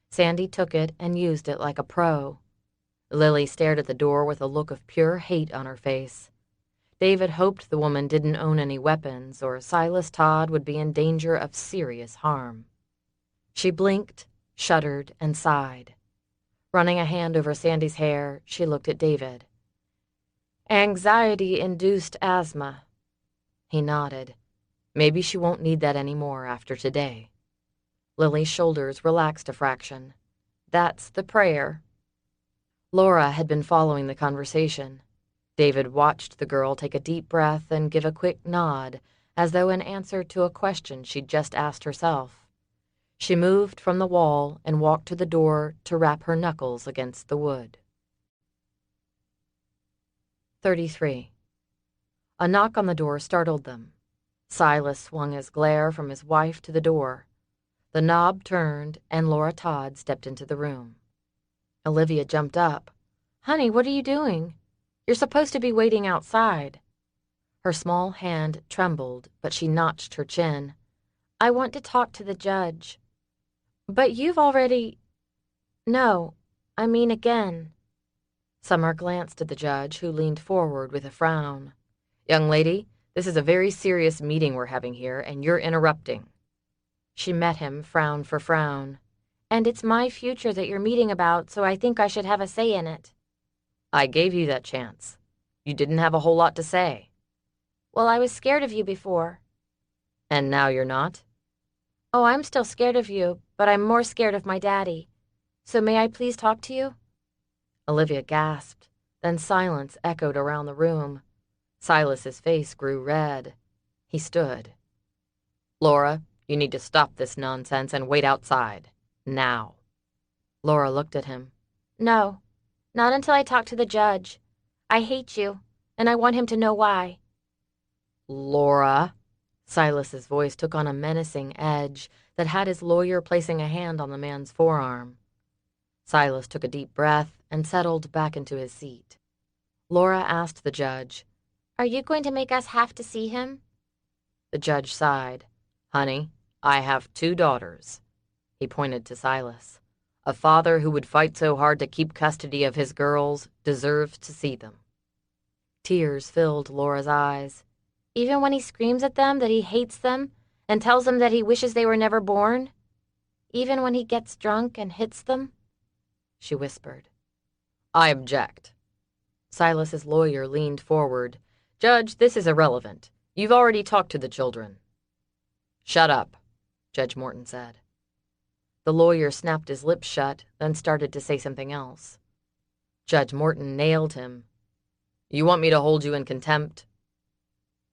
Sandy took it and used it like a pro. Lily stared at the door with a look of pure hate on her face. David hoped the woman didn't own any weapons, or Silas Todd would be in danger of serious harm. She blinked, shuddered, and sighed. Running a hand over Sandy's hair, she looked at David. "Anxiety-induced asthma." He nodded. Maybe she won't need that anymore after today. Lily's shoulders relaxed a fraction. That's the prayer. Laura had been following the conversation. David watched the girl take a deep breath and give a quick nod, as though in answer to a question she'd just asked herself. She moved from the wall and walked to the door to rap her knuckles against the wood. 33. A knock on the door startled them. Silas swung his glare from his wife to the door. The knob turned, and Laura Todd stepped into the room. Olivia jumped up. "Honey, what are you doing? You're supposed to be waiting outside." Her small hand trembled, but she notched her chin. "I want to talk to the judge." "But you've already—" "No, I mean again." Summer glanced at the judge, who leaned forward with a frown. "Young lady, this is a very serious meeting we're having here, and you're interrupting." She met him frown for frown. "And it's my future that you're meeting about, so I think I should have a say in it." "I gave you that chance. You didn't have a whole lot to say." "Well, I was scared of you before." "And now you're not?" "Oh, I'm still scared of you, but I'm more scared of my daddy. So may I please talk to you?" Olivia gasped. Then silence echoed around the room. Silas's face grew red. He stood. "Laura, you need to stop this nonsense and wait outside. Now." Laura looked at him. "No, not until I talk to the judge. I hate you, and I want him to know why." "Laura." Silas's voice took on a menacing edge that had his lawyer placing a hand on the man's forearm. Silas took a deep breath and settled back into his seat. Laura asked the judge, "Are you going to make us have to see him?" The judge sighed. "Honey, I have 2 daughters." He pointed to Silas. "A father who would fight so hard to keep custody of his girls deserves to see them." Tears filled Laura's eyes. "Even when he screams at them that he hates them and tells them that he wishes they were never born? Even when he gets drunk and hits them?" She whispered. "I object." Silas's lawyer leaned forward. "Judge, this is irrelevant. You've already talked to the children." "Shut up," Judge Morton said. The lawyer snapped his lips shut, then started to say something else. Judge Morton nailed him. "You want me to hold you in contempt?"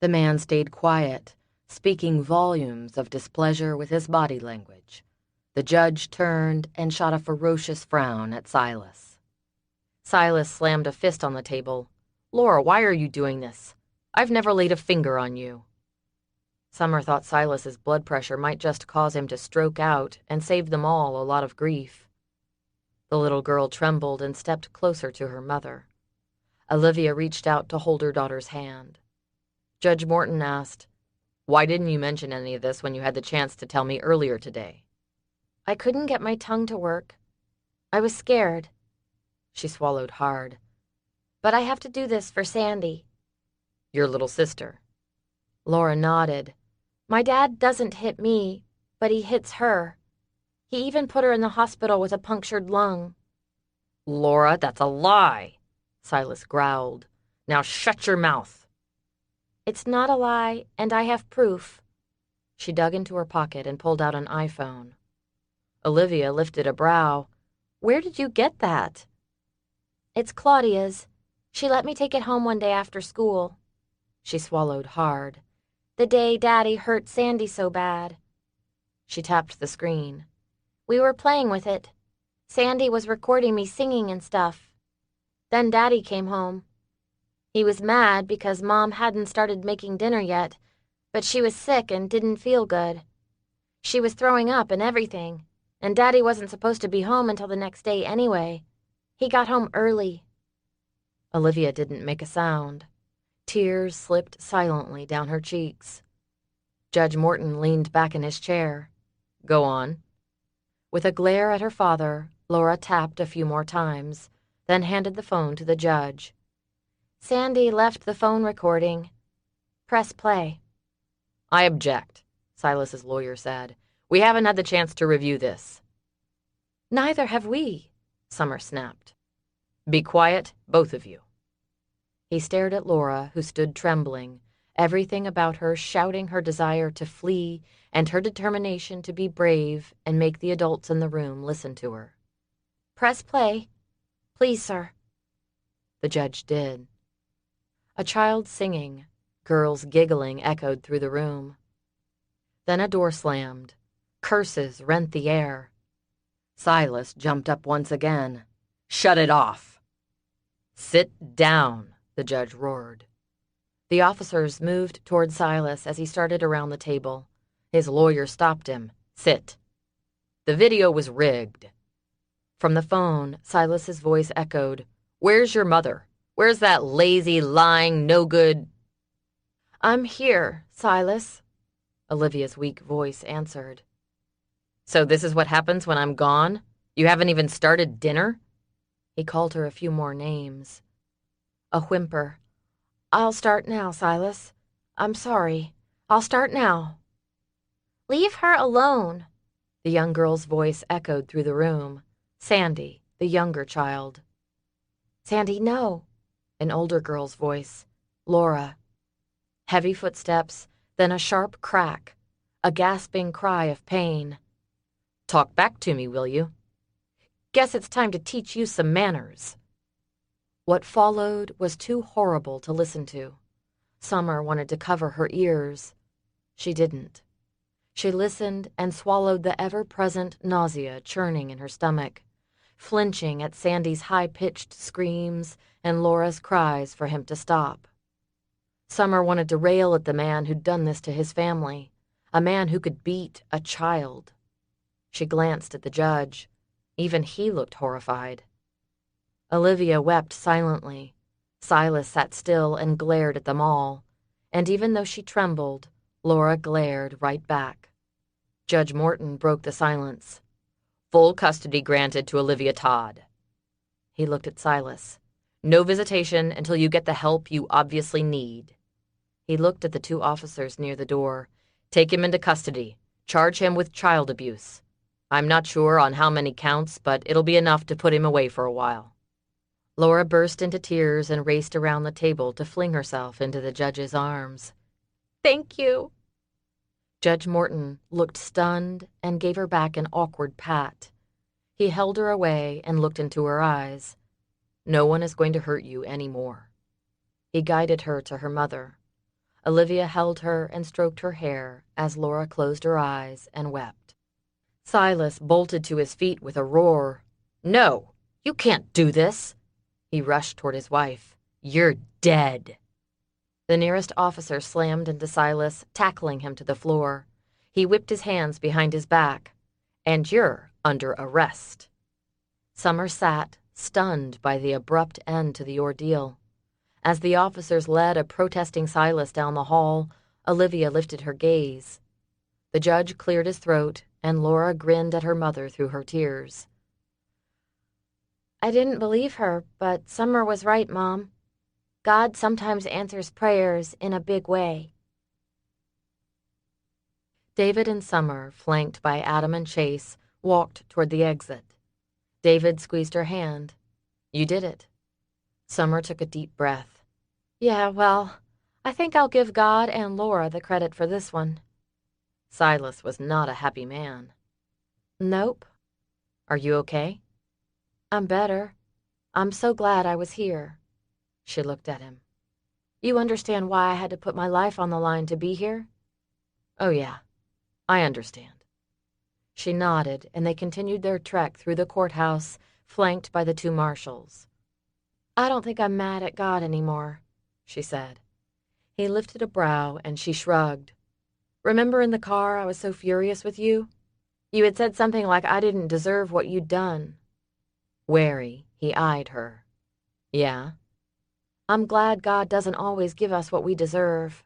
The man stayed quiet, speaking volumes of displeasure with his body language. The judge turned and shot a ferocious frown at Silas. Silas slammed a fist on the table. "Laura, why are you doing this? I've never laid a finger on you." Summer thought Silas's blood pressure might just cause him to stroke out and save them all a lot of grief. The little girl trembled and stepped closer to her mother. Olivia reached out to hold her daughter's hand. Judge Morton asked, "Why didn't you mention any of this when you had the chance to tell me earlier today?" "I couldn't get my tongue to work. I was scared." She swallowed hard. "But I have to do this for Sandy." "Your little sister?" Laura nodded. "My dad doesn't hit me, but he hits her. He even put her in the hospital with a punctured lung." "Laura, that's a lie," Silas growled. "Now shut your mouth." "It's not a lie, and I have proof." She dug into her pocket and pulled out an iPhone. Olivia lifted a brow. "Where did you get that?" "It's Claudia's. She let me take it home one day after school." She swallowed hard. "The day Daddy hurt Sandy so bad." She tapped the screen. "We were playing with it. Sandy was recording me singing and stuff. Then Daddy came home. He was mad because Mom hadn't started making dinner yet, but she was sick and didn't feel good. She was throwing up and everything, and Daddy wasn't supposed to be home until the next day anyway. He got home early." Olivia didn't make a sound. Tears slipped silently down her cheeks. Judge Morton leaned back in his chair. "Go on." With a glare at her father, Laura tapped a few more times, then handed the phone to the judge. "Sandy left the phone recording. Press play." "I object," Silas's lawyer said. "We haven't had the chance to review this." "Neither have we," Summer snapped. "Be quiet, both of you." He stared at Laura, who stood trembling, everything about her shouting her desire to flee and her determination to be brave and make the adults in the room listen to her. "Press play. Please, sir." The judge did. A child singing, girls giggling echoed through the room. Then a door slammed. Curses rent the air. Silas jumped up once again. "Shut it off." "Sit down," the judge roared. The officers moved toward Silas as he started around the table. His lawyer stopped him. "Sit." "The video was rigged." From the phone, Silas's voice echoed, "Where's your mother? Where's that lazy, lying, no-good—" "I'm here, Silas," Olivia's weak voice answered. "So this is what happens when I'm gone? You haven't even started dinner?" He called her a few more names. A whimper. "I'll start now, Silas. I'm sorry. I'll start now." "Leave her alone." The young girl's voice echoed through the room. Sandy, the younger child. "Sandy, no." An older girl's voice. "Laura." Heavy footsteps, then a sharp crack, a gasping cry of pain. "Talk back to me, will you?" "Guess it's time to teach you some manners." What followed was too horrible to listen to. Summer wanted to cover her ears. She didn't. She listened and swallowed the ever-present nausea churning in her stomach, flinching at Sandy's high-pitched screams and Laura's cries for him to stop. Summer wanted to rail at the man who'd done this to his family, a man who could beat a child. She glanced at the judge. Even he looked horrified. Olivia wept silently. Silas sat still and glared at them all, and even though she trembled, Laura glared right back. Judge Morton broke the silence. "Full custody granted to Olivia Todd." He looked at Silas. "No visitation until you get the help you obviously need." He looked at the two officers near the door. "Take him into custody. Charge him with child abuse. I'm not sure on how many counts, but it'll be enough to put him away for a while." Laura burst into tears and raced around the table to fling herself into the judge's arms. "Thank you." Judge Morton looked stunned and gave her back an awkward pat. He held her away and looked into her eyes. "No one is going to hurt you any more." He guided her to her mother. Olivia held her and stroked her hair as Laura closed her eyes and wept. Silas bolted to his feet with a roar. "No, you can't do this." He rushed toward his wife. "You're dead." The nearest officer slammed into Silas, tackling him to the floor. He whipped his hands behind his back. "And you're under arrest." Summer sat, stunned by the abrupt end to the ordeal. As the officers led a protesting Silas down the hall, Olivia lifted her gaze. The judge cleared his throat, and Laura grinned at her mother through her tears. "I didn't believe her, but Summer was right, Mom. God sometimes answers prayers in a big way." David and Summer, flanked by Adam and Chase, walked toward the exit. David squeezed her hand. "You did it." Summer took a deep breath. "Yeah, well, I think I'll give God and Laura the credit for this one." Silas was not a happy man. "Nope." "Are you okay?" "I'm better. I'm so glad I was here." She looked at him. "You understand why I had to put my life on the line to be here?" "Oh, yeah. I understand." She nodded, and they continued their trek through the courthouse, flanked by the two marshals. "I don't think I'm mad at God anymore," she said. He lifted a brow, and she shrugged. "Remember in the car I was so furious with you? You had said something like I didn't deserve what you'd done." Wary, he eyed her. "Yeah?" "I'm glad God doesn't always give us what we deserve.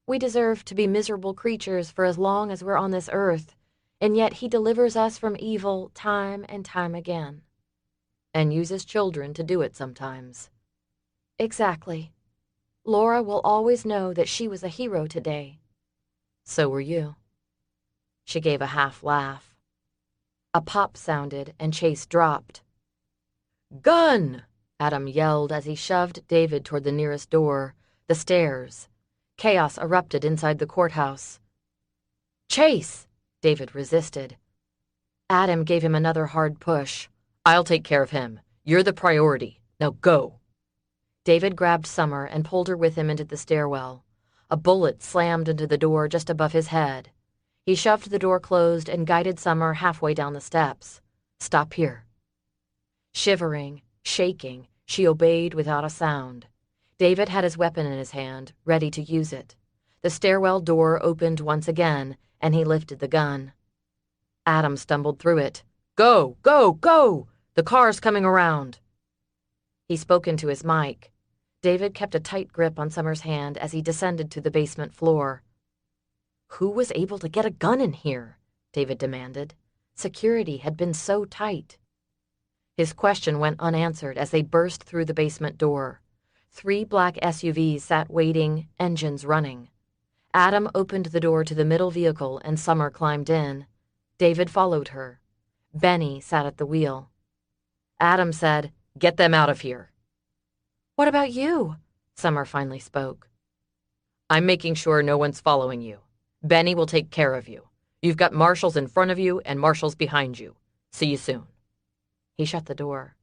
We deserve to be miserable creatures for as long as we're on this earth, and yet he delivers us from evil time and time again." "And uses children to do it sometimes." "Exactly. Laura will always know that she was a hero today." "So were you." She gave a half laugh. A pop sounded, and Chase dropped. "Gun!" Adam yelled as he shoved David toward the nearest door, the stairs. Chaos erupted inside the courthouse. "Chase!" David resisted. Adam gave him another hard push. "I'll take care of him. You're the priority. Now go." David grabbed Summer and pulled her with him into the stairwell. A bullet slammed into the door just above his head. He shoved the door closed and guided Summer halfway down the steps. "Stop here." Shivering, shaking, she obeyed without a sound. David had his weapon in his hand, ready to use it. The stairwell door opened once again, and he lifted the gun. Adam stumbled through it. "Go, go, go! The car's coming around." He spoke into his mic. David kept a tight grip on Summer's hand as he descended to the basement floor. "Who was able to get a gun in here?" David demanded. Security had been so tight. His question went unanswered as they burst through the basement door. 3 black SUVs sat waiting, engines running. Adam opened the door to the middle vehicle and Summer climbed in. David followed her. Benny sat at the wheel. Adam said, "Get them out of here." "What about you?" Summer finally spoke. "I'm making sure no one's following you. Benny will take care of you. You've got marshals in front of you and marshals behind you. See you soon." He shut the door.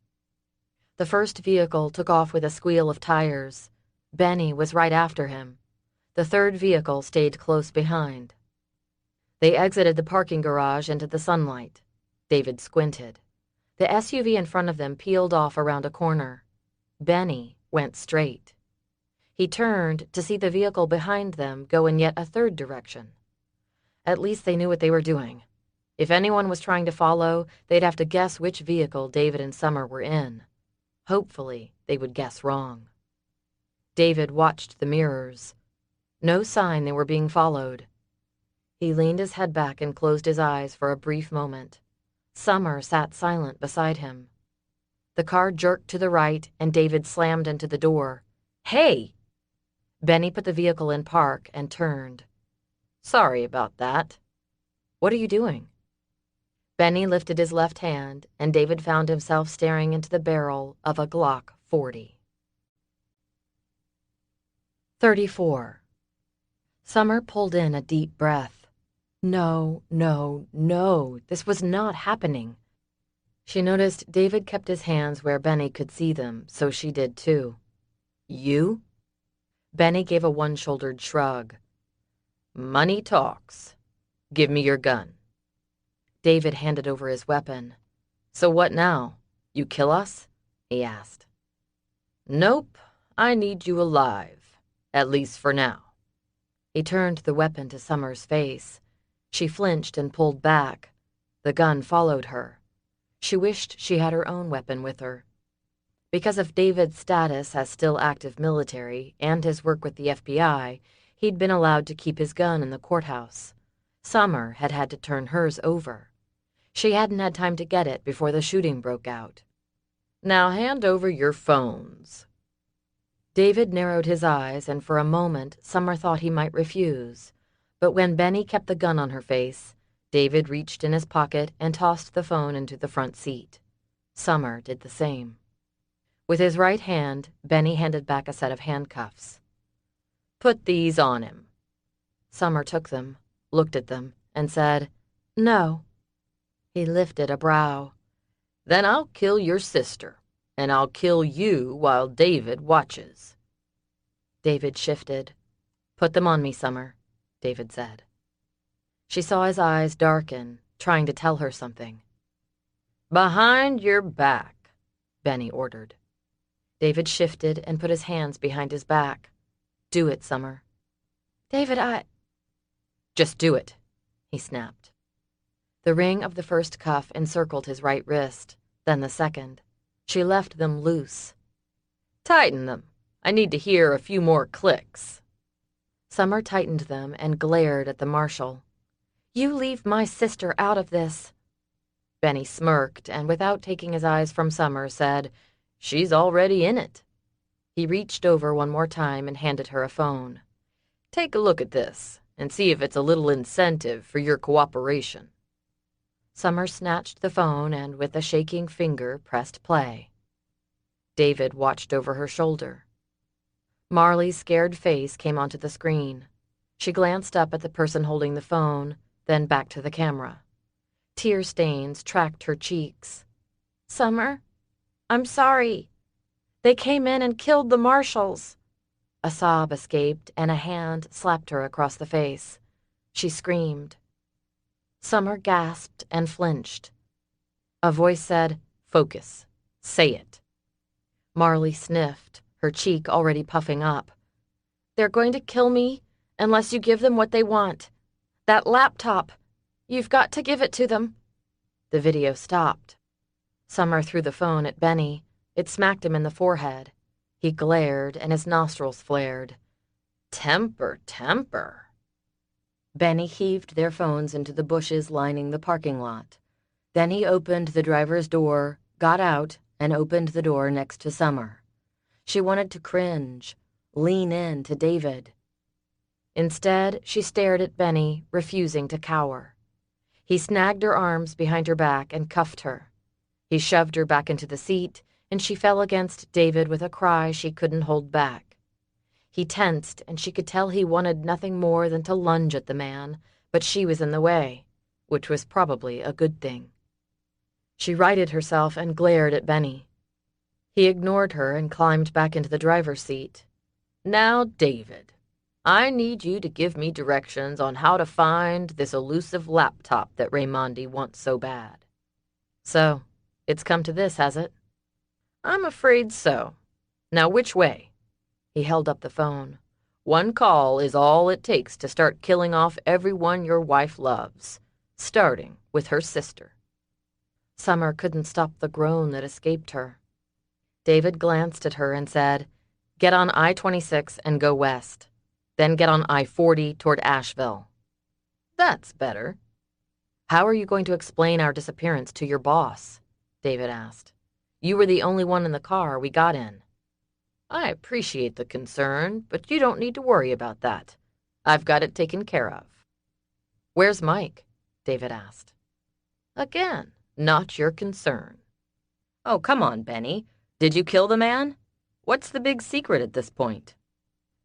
The first vehicle took off with a squeal of tires. Benny was right after him. The third vehicle stayed close behind. They exited the parking garage into the sunlight. David squinted. The SUV in front of them peeled off around a corner. Benny went straight. He turned to see the vehicle behind them go in yet a third direction. At least they knew what they were doing. If anyone was trying to follow, they'd have to guess which vehicle David and Summer were in. Hopefully, they would guess wrong. David watched the mirrors. No sign they were being followed. He leaned his head back and closed his eyes for a brief moment. Summer sat silent beside him. The car jerked to the right, and David slammed into the door. "Hey!" Benny put the vehicle in park and turned. "Sorry about that." "What are you doing?" Benny lifted his left hand, and David found himself staring into the barrel of a Glock 40. 34. Summer pulled in a deep breath. No, no, no, this was not happening. She noticed David kept his hands where Benny could see them, so she did too. "You?" Benny gave a one-shouldered shrug. "Money talks. Give me your gun." David handed over his weapon. "So what now? You kill us?" he asked. "Nope. I need you alive. At least for now." He turned the weapon to Summer's face. She flinched and pulled back. The gun followed her. She wished she had her own weapon with her. Because of David's status as still active military and his work with the FBI, he'd been allowed to keep his gun in the courthouse. Summer had had to turn hers over. She hadn't had time to get it before the shooting broke out. "Now hand over your phones." David narrowed his eyes, and for a moment Summer thought he might refuse. But when Benny kept the gun on her face, David reached in his pocket and tossed the phone into the front seat. Summer did the same. With his right hand, Benny handed back a set of handcuffs. "Put these on him." Summer took them, looked at them, and said, "No." He lifted a brow. "Then I'll kill your sister, and I'll kill you while David watches." David shifted. "Put them on me, Summer," David said. She saw his eyes darken, trying to tell her something. "Behind your back," Benny ordered. David shifted and put his hands behind his back. "Do it, Summer." "David, Just do it," he snapped. The ring of the first cuff encircled his right wrist, then the second. She left them loose. "Tighten them. I need to hear a few more clicks." Summer tightened them and glared at the marshal. "You leave my sister out of this." Benny smirked and, without taking his eyes from Summer, said, "She's already in it." He reached over one more time and handed her a phone. "Take a look at this and see if it's a little incentive for your cooperation." Summer snatched the phone and, with a shaking finger, pressed play. David watched over her shoulder. Marley's scared face came onto the screen. She glanced up at the person holding the phone, then back to the camera. Tear stains tracked her cheeks. "Summer? I'm sorry. They came in and killed the marshals." A sob escaped, and a hand slapped her across the face. She screamed. Summer gasped and flinched. A voice said, "Focus. Say it." Marley sniffed, her cheek already puffing up. "They're going to kill me unless you give them what they want. That laptop. You've got to give it to them." The video stopped. Summer threw the phone at Benny. It smacked him in the forehead. He glared, and his nostrils flared. "Temper, temper." Benny heaved their phones into the bushes lining the parking lot. Then he opened the driver's door, got out, and opened the door next to Summer. She wanted to cringe, lean in to David. Instead, she stared at Benny, refusing to cower. He snagged her arms behind her back and cuffed her. He shoved her back into the seat, and she fell against David with a cry she couldn't hold back. He tensed, and she could tell he wanted nothing more than to lunge at the man, but she was in the way, which was probably a good thing. She righted herself and glared at Benny. He ignored her and climbed back into the driver's seat. "Now, David, I need you to give me directions on how to find this elusive laptop that Raimondi wants so bad." "So, it's come to this, has it?" "I'm afraid so. Now, which way?" He held up the phone. "One call is all it takes to start killing off everyone your wife loves, starting with her sister." Summer couldn't stop the groan that escaped her. David glanced at her and said, "Get on I-26 and go west. Then get on I-40 toward Asheville." "That's better." "How are you going to explain our disappearance to your boss?" David asked. "You were the only one in the car we got in." "I appreciate the concern, but you don't need to worry about that. I've got it taken care of." "Where's Mike?" David asked. "Again, not your concern." "Oh, come on, Benny. Did you kill the man? What's the big secret at this point?"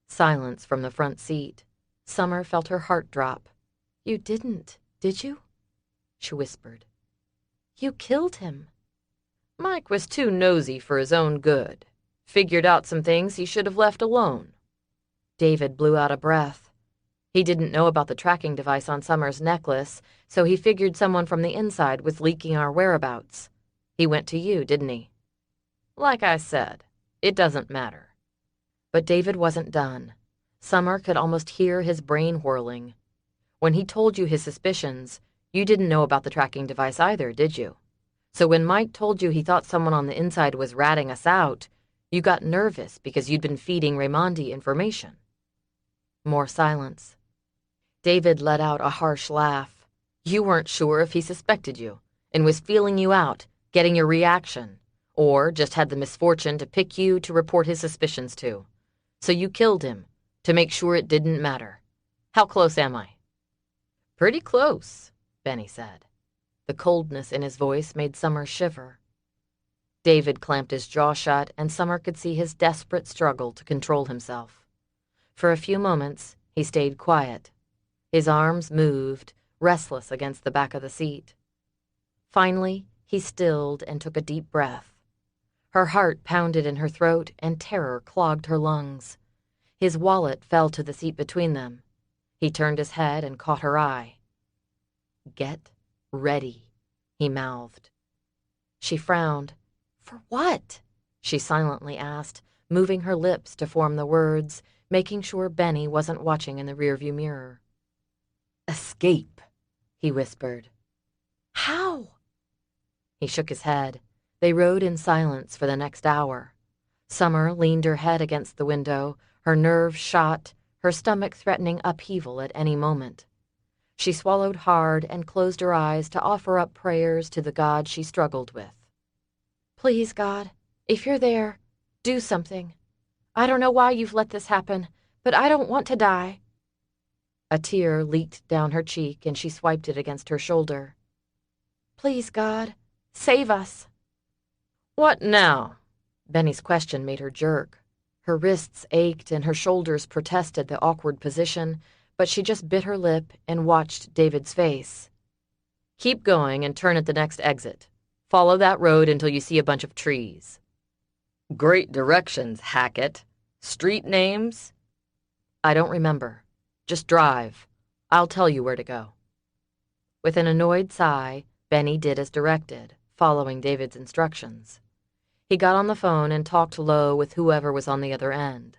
Silence from the front seat. Summer felt her heart drop. "You didn't, did you?" she whispered. "You killed him." "Mike was too nosy for his own good. Figured out some things he should have left alone." David blew out a breath. He didn't know about the tracking device on Summer's necklace, so he figured someone from the inside was leaking our whereabouts. He went to you, didn't he? "Like I said, it doesn't matter." But David wasn't done. Summer could almost hear his brain whirling. "When he told you his suspicions, you didn't know about the tracking device either, did you? So when Mike told you he thought someone on the inside was ratting us out, you got nervous because you'd been feeding Raimondi information." More silence. David let out a harsh laugh. "You weren't sure if he suspected you and was feeling you out, getting your reaction, or just had the misfortune to pick you to report his suspicions to. So you killed him to make sure it didn't matter. How close am I?" "Pretty close," Benny said. The coldness in his voice made Summer shiver. David clamped his jaw shut, and Summer could see his desperate struggle to control himself. For a few moments, he stayed quiet. His arms moved, restless against the back of the seat. Finally, he stilled and took a deep breath. Her heart pounded in her throat, and terror clogged her lungs. His wallet fell to the seat between them. He turned his head and caught her eye. "Get ready," he mouthed. She frowned. "For what?" she silently asked, moving her lips to form the words, making sure Benny wasn't watching in the rearview mirror. "Escape," he whispered. "How?" He shook his head. They rode in silence for the next hour. Summer leaned her head against the window, her nerves shot, her stomach threatening upheaval at any moment. She swallowed hard and closed her eyes to offer up prayers to the God she struggled with. "Please, God, if you're there, do something. I don't know why you've let this happen, but I don't want to die." A tear leaked down her cheek, and she swiped it against her shoulder. "Please, God, save us." "What now?" Benny's question made her jerk. Her wrists ached and her shoulders protested the awkward position, but she just bit her lip and watched David's face. "Keep going and turn at the next exit. Follow that road until you see a bunch of trees." "Great directions, Hackett. Street names?" "I don't remember. Just drive. I'll tell you where to go." With an annoyed sigh, Benny did as directed, following David's instructions. He got on the phone and talked low with whoever was on the other end.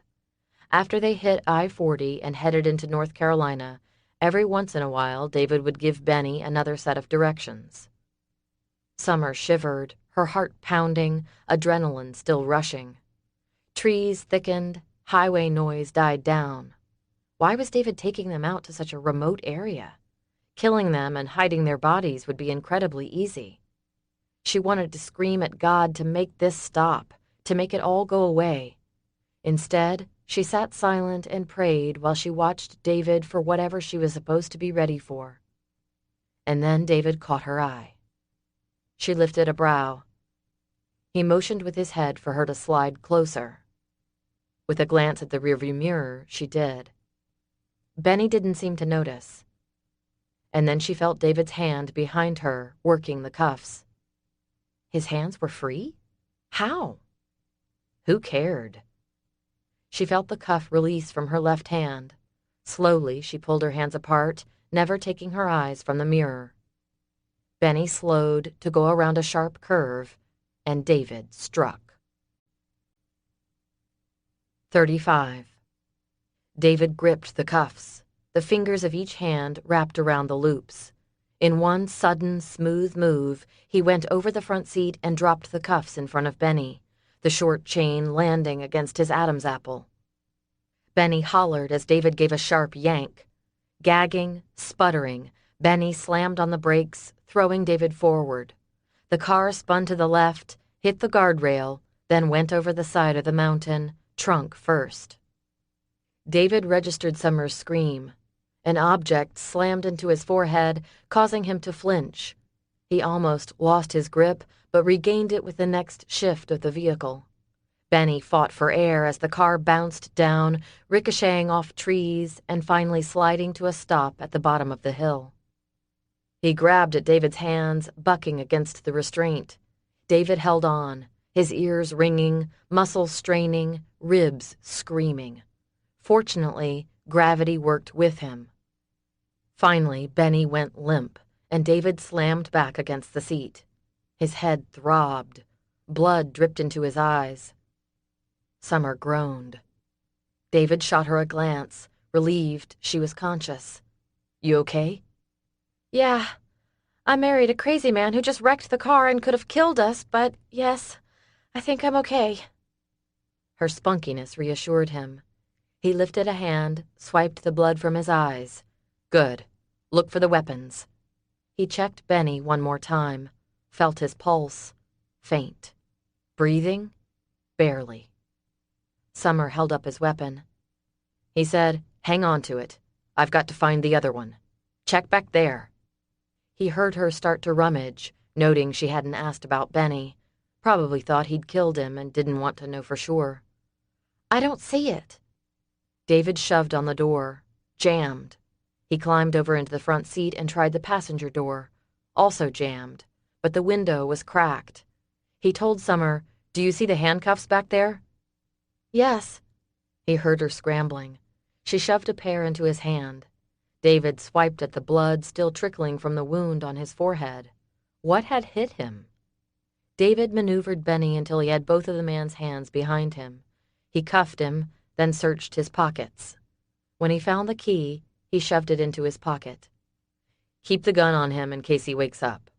After they hit I-40 and headed into North Carolina, every once in a while David would give Benny another set of directions. Summer shivered, her heart pounding, adrenaline still rushing. Trees thickened, highway noise died down. Why was David taking them out to such a remote area? Killing them and hiding their bodies would be incredibly easy. She wanted to scream at God to make this stop, to make it all go away. Instead, she sat silent and prayed while she watched David for whatever she was supposed to be ready for. And then David caught her eye. She lifted a brow. He motioned with his head for her to slide closer. With a glance at the rearview mirror, she did. Benny didn't seem to notice. And then she felt David's hand behind her, working the cuffs. His hands were free? How? Who cared? She felt the cuff release from her left hand. Slowly, she pulled her hands apart, never taking her eyes from the mirror. Benny slowed to go around a sharp curve, and David struck. 35. David gripped the cuffs, the fingers of each hand wrapped around the loops. In one sudden, smooth move, he went over the front seat and dropped the cuffs in front of Benny, the short chain landing against his Adam's apple. Benny hollered as David gave a sharp yank. Gagging, sputtering, Benny slammed on the brakes, throwing David forward. The car spun to the left, hit the guardrail, then went over the side of the mountain, trunk first. David registered Summer's scream. An object slammed into his forehead, causing him to flinch. He almost lost his grip, but regained it with the next shift of the vehicle. Benny fought for air as the car bounced down, ricocheting off trees and finally sliding to a stop at the bottom of the hill. He grabbed at David's hands, bucking against the restraint. David held on, his ears ringing, muscles straining, ribs screaming. Fortunately, gravity worked with him. Finally, Benny went limp, and David slammed back against the seat. His head throbbed. Blood dripped into his eyes. Summer groaned. David shot her a glance, relieved she was conscious. "You okay?" "Yeah. I married a crazy man who just wrecked the car and could have killed us, but yes, I think I'm okay." Her spunkiness reassured him. He lifted a hand, swiped the blood from his eyes. "Good. Look for the weapons." He checked Benny one more time, felt his pulse. Faint. Breathing? Barely. Summer held up his weapon. He said, "Hang on to it. I've got to find the other one. Check back there." He heard her start to rummage, noting she hadn't asked about Benny. Probably thought he'd killed him and didn't want to know for sure. "I don't see it." David shoved on the door. Jammed. He climbed over into the front seat and tried the passenger door. Also jammed, but the window was cracked. He told Summer, "Do you see the handcuffs back there?" "Yes." He heard her scrambling. She shoved a pair into his hand. David swiped at the blood still trickling from the wound on his forehead. What had hit him? David maneuvered Benny until he had both of the man's hands behind him. He cuffed him, then searched his pockets. When he found the key, he shoved it into his pocket. "Keep the gun on him in case he wakes up."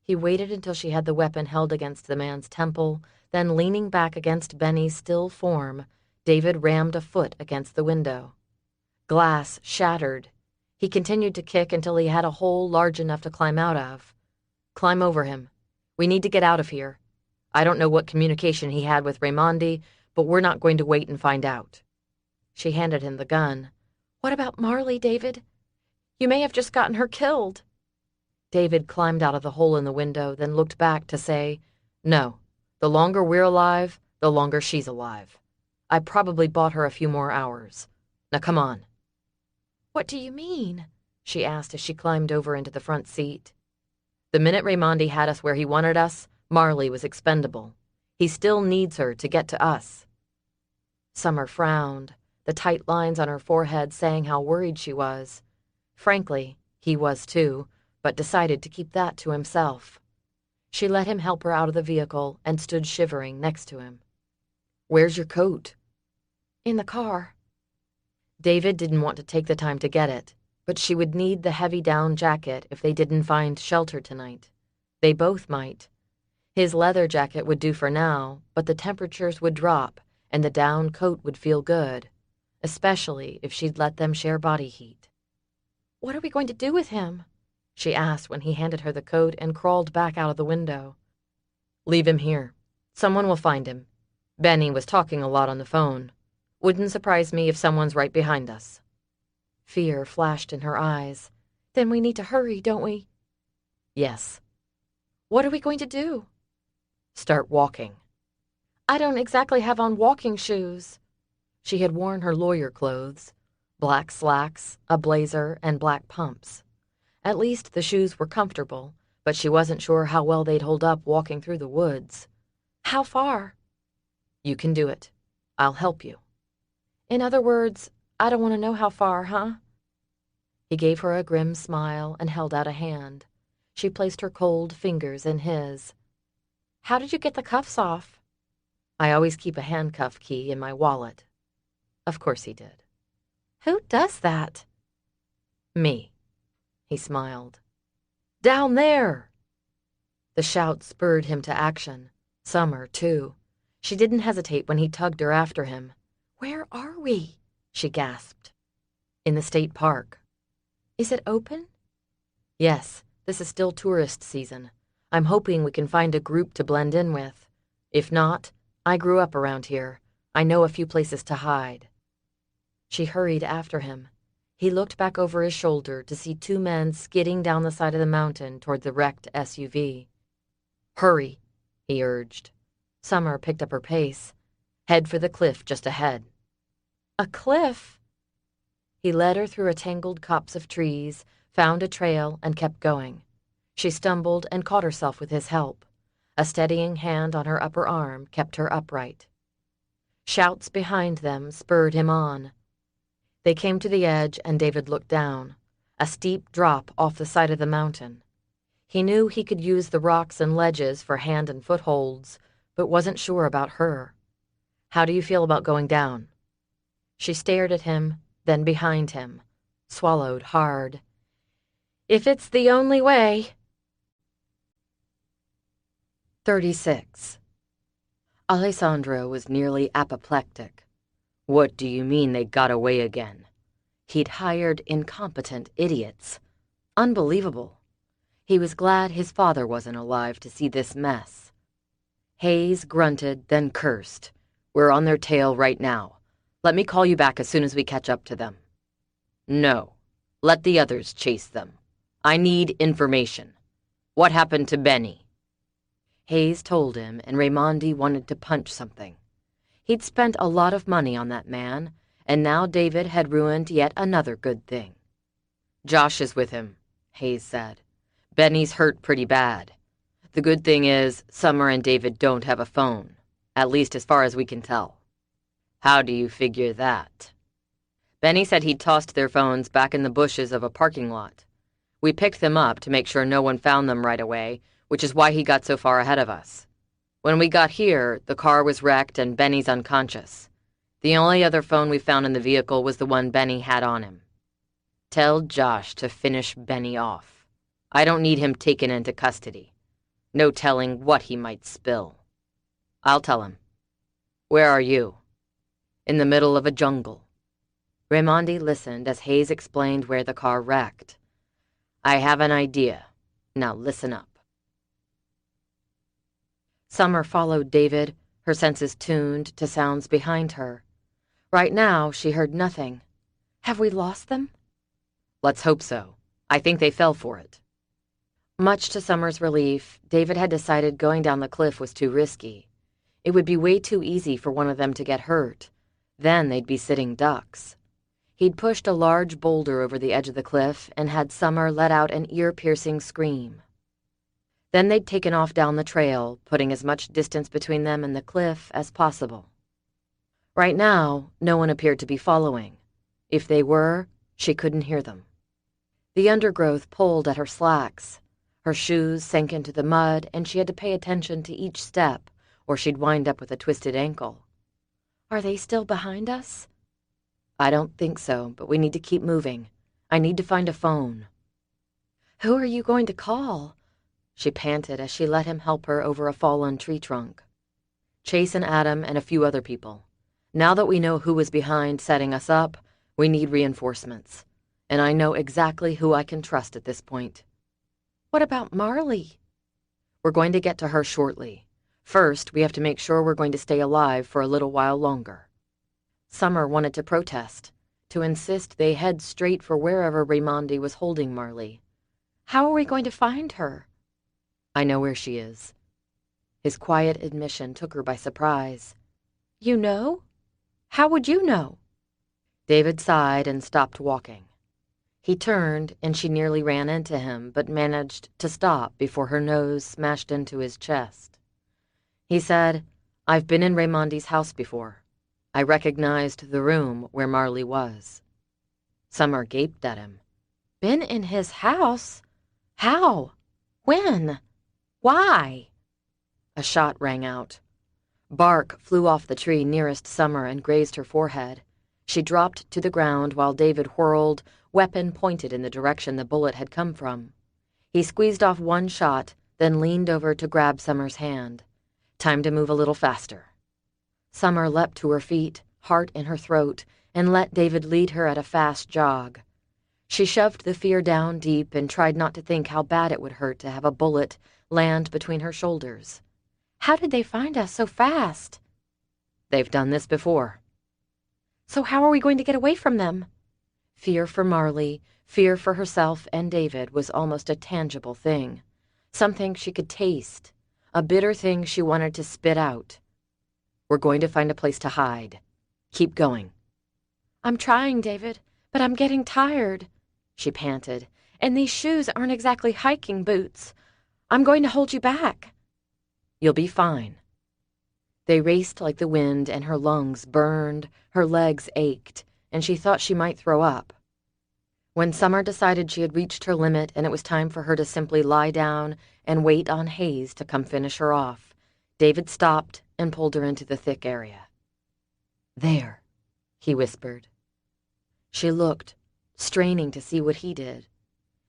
He waited until she had the weapon held against the man's temple, then leaning back against Benny's still form, David rammed a foot against the window. Glass shattered. He continued to kick until he had a hole large enough to climb out of. "Climb over him. We need to get out of here. I don't know what communication he had with Raimondi, but we're not going to wait and find out." She handed him the gun. "What about Marley, David? You may have just gotten her killed." David climbed out of the hole in the window, then looked back to say, "No, the longer we're alive, the longer she's alive. I probably bought her a few more hours. Now come on." "What do you mean?" she asked as she climbed over into the front seat. "The minute Raimondi had us where he wanted us, Marley was expendable. He still needs her to get to us." Summer frowned, the tight lines on her forehead saying how worried she was. Frankly, he was too, but decided to keep that to himself. She let him help her out of the vehicle and stood shivering next to him. "Where's your coat?" "In the car." David didn't want to take the time to get it, but she would need the heavy down jacket if they didn't find shelter tonight. They both might. His leather jacket would do for now, but the temperatures would drop, and the down coat would feel good, especially if she'd let them share body heat. "What are we going to do with him?" she asked when he handed her the coat and crawled back out of the window. Leave him here. Someone will find him. Benny was talking a lot on the phone. Wouldn't surprise me if someone's right behind us. Fear flashed in her eyes. Then we need to hurry, don't we? Yes. What are we going to do? Start walking. I don't exactly have on walking shoes. She had worn her lawyer clothes, black slacks, a blazer, and black pumps. At least the shoes were comfortable, but she wasn't sure how well they'd hold up walking through the woods. How far? You can do it. I'll help you. In other words, I don't want to know how far, huh? He gave her a grim smile and held out a hand. She placed her cold fingers in his. How did you get the cuffs off? I always keep a handcuff key in my wallet. Of course he did. Who does that? Me. He smiled. Down there! The shout spurred him to action. Summer, too. She didn't hesitate when he tugged her after him. Where are we? She gasped. In the state park. Is it open? Yes, this is still tourist season. I'm hoping we can find a group to blend in with. If not, I grew up around here. I know a few places to hide. She hurried after him. He looked back over his shoulder to see two men skidding down the side of the mountain toward the wrecked SUV. Hurry, he urged. Summer picked up her pace. Head for the cliff just ahead. A cliff? He led her through a tangled copse of trees, found a trail, and kept going. She stumbled and caught herself with his help. A steadying hand on her upper arm kept her upright. Shouts behind them spurred him on. They came to the edge, and David looked down, a steep drop off the side of the mountain. He knew he could use the rocks and ledges for hand and footholds, but wasn't sure about her. How do you feel about going down? She stared at him, then behind him, swallowed hard. If it's the only way. 36. Alessandro was nearly apoplectic. What do you mean they got away again? He'd hired incompetent idiots. Unbelievable. He was glad his father wasn't alive to see this mess. Hayes grunted, then cursed. We're on their tail right now. Let me call you back as soon as we catch up to them. No. Let the others chase them. I need information. What happened to Benny? Hayes told him, and Raimondi wanted to punch something. He'd spent a lot of money on that man, and now David had ruined yet another good thing. Josh is with him, Hayes said. Benny's hurt pretty bad. The good thing is, Summer and David don't have a phone, at least as far as we can tell. How do you figure that? Benny said he'd tossed their phones back in the bushes of a parking lot. We picked them up to make sure no one found them right away, which is why he got so far ahead of us. When we got here, the car was wrecked and Benny's unconscious. The only other phone we found in the vehicle was the one Benny had on him. Tell Josh to finish Benny off. I don't need him taken into custody. No telling what he might spill. I'll tell him. Where are you? In the middle of a jungle. Raimondi listened as Hayes explained where the car wrecked. I have an idea. Now listen up. Summer followed David, her senses tuned to sounds behind her. Right now, she heard nothing. Have we lost them? Let's hope so. I think they fell for it. Much to Summer's relief, David had decided going down the cliff was too risky. It would be way too easy for one of them to get hurt. Then they'd be sitting ducks. He'd pushed a large boulder over the edge of the cliff and had Summer let out an ear-piercing scream. Then they'd taken off down the trail, putting as much distance between them and the cliff as possible. Right now, no one appeared to be following. If they were, she couldn't hear them. The undergrowth pulled at her slacks. Her shoes sank into the mud, and she had to pay attention to each step, or she'd wind up with a twisted ankle. Are they still behind us? I don't think so, but we need to keep moving. I need to find a phone. Who are you going to call? She panted as she let him help her over a fallen tree trunk. Chase and Adam and a few other people. Now that we know who was behind setting us up, we need reinforcements. And I know exactly who I can trust at this point. What about Marley? We're going to get to her shortly. First, we have to make sure we're going to stay alive for a little while longer." Summer wanted to protest, to insist they head straight for wherever Raimondi was holding Marley. "How are we going to find her?" "I know where she is." His quiet admission took her by surprise. "You know? How would you know?" David sighed and stopped walking. He turned, and she nearly ran into him, but managed to stop before her nose smashed into his chest. He said, "I've been in Raimondi's house before. I recognized the room where Marley was." Summer gaped at him. "Been in his house? How? When? Why?" A shot rang out. Bark flew off the tree nearest Summer and grazed her forehead. She dropped to the ground while David whirled, weapon pointed in the direction the bullet had come from. He squeezed off one shot, then leaned over to grab Summer's hand. Time to move a little faster. Summer leapt to her feet, heart in her throat, and let David lead her at a fast jog. She shoved the fear down deep and tried not to think how bad it would hurt to have a bullet land between her shoulders. "How did they find us so fast?" "They've done this before." "So how are we going to get away from them?" Fear for Marley, fear for herself and David was almost a tangible thing, something she could taste, a bitter thing she wanted to spit out. "We're going to find a place to hide. Keep going." "I'm trying, David, but I'm getting tired," she panted, "and these shoes aren't exactly hiking boots. I'm going to hold you back." "You'll be fine." They raced like the wind, and her lungs burned, her legs ached, and she thought she might throw up. When Summer decided she had reached her limit and it was time for her to simply lie down and wait on Hayes to come finish her off, David stopped and pulled her into the thick area. "There," he whispered. She looked, straining to see what he did.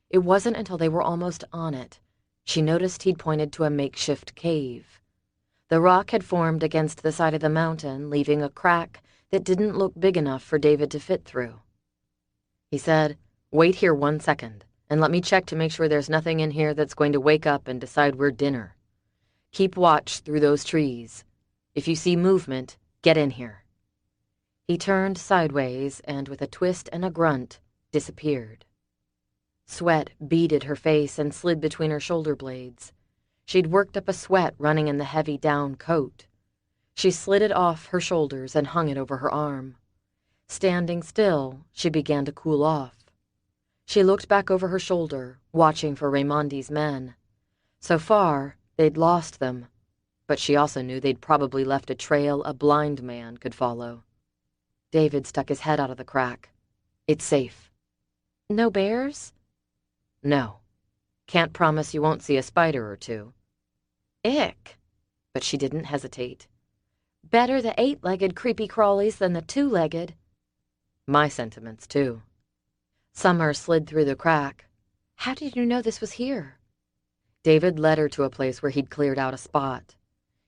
It wasn't until they were almost on it she noticed he'd pointed to a makeshift cave. The rock had formed against the side of the mountain, leaving a crack that didn't look big enough for David to fit through. He said, "Wait here 1 second, and let me check to make sure there's nothing in here that's going to wake up and decide we're dinner. Keep watch through those trees. If you see movement, get in here." He turned sideways and, with a twist and a grunt, disappeared. Sweat beaded her face and slid between her shoulder blades. She'd worked up a sweat running in the heavy down coat. She slid it off her shoulders and hung it over her arm. Standing still, she began to cool off. She looked back over her shoulder, watching for Raimondi's men. So far, they'd lost them, but she also knew they'd probably left a trail a blind man could follow. David stuck his head out of the crack. "It's safe." "No bears?" "No. Can't promise you won't see a spider or two." "Ick." But she didn't hesitate. "Better the 8-legged creepy crawlies than the 2-legged." My sentiments, too. Summer slid through the crack. "How did you know this was here?" David led her to a place where he'd cleared out a spot.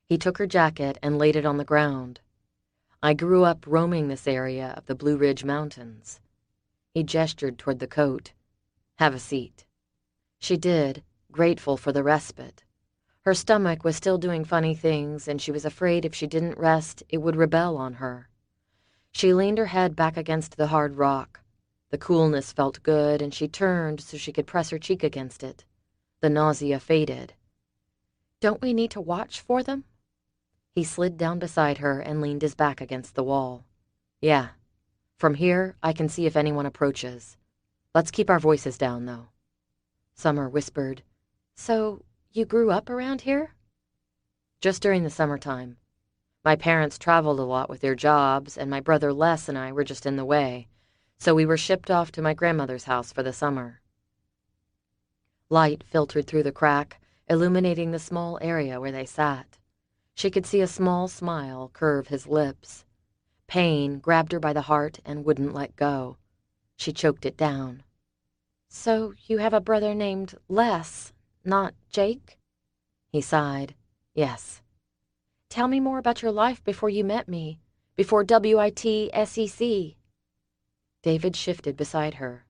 He took her jacket and laid it on the ground. "I grew up roaming this area of the Blue Ridge Mountains." He gestured toward the coat. "Have a seat." She did, grateful for the respite. Her stomach was still doing funny things, and she was afraid if she didn't rest, it would rebel on her. She leaned her head back against the hard rock. The coolness felt good, and she turned so she could press her cheek against it. The nausea faded. "Don't we need to watch for them?" He slid down beside her and leaned his back against the wall. "Yeah. From here, I can see if anyone approaches. Let's keep our voices down, though." Summer whispered, "So you grew up around here?" "Just during the summertime. My parents traveled a lot with their jobs, and my brother Les and I were just in the way, so we were shipped off to my grandmother's house for the summer." Light filtered through the crack, illuminating the small area where they sat. She could see a small smile curve his lips. Pain grabbed her by the heart and wouldn't let go. She choked it down. "So you have a brother named Les, not Jake?" He sighed. "Yes." "Tell me more about your life before you met me, before WITSEC." David shifted beside her.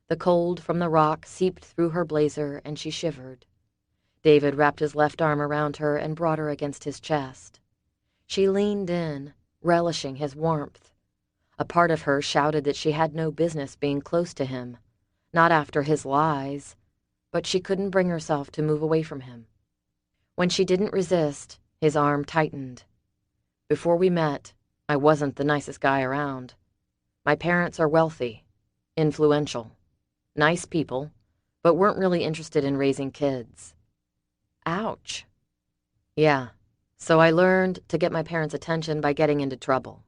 The cold from the rock seeped through her blazer, and she shivered. David wrapped his left arm around her and brought her against his chest. She leaned in, relishing his warmth. A part of her shouted that she had no business being close to him, not after his lies, but she couldn't bring herself to move away from him. When she didn't resist, his arm tightened. Before we met, I wasn't the nicest guy around. My parents are wealthy, influential, nice people, but weren't really interested in raising kids. Ouch. Yeah, so I learned to get my parents' attention by getting into trouble.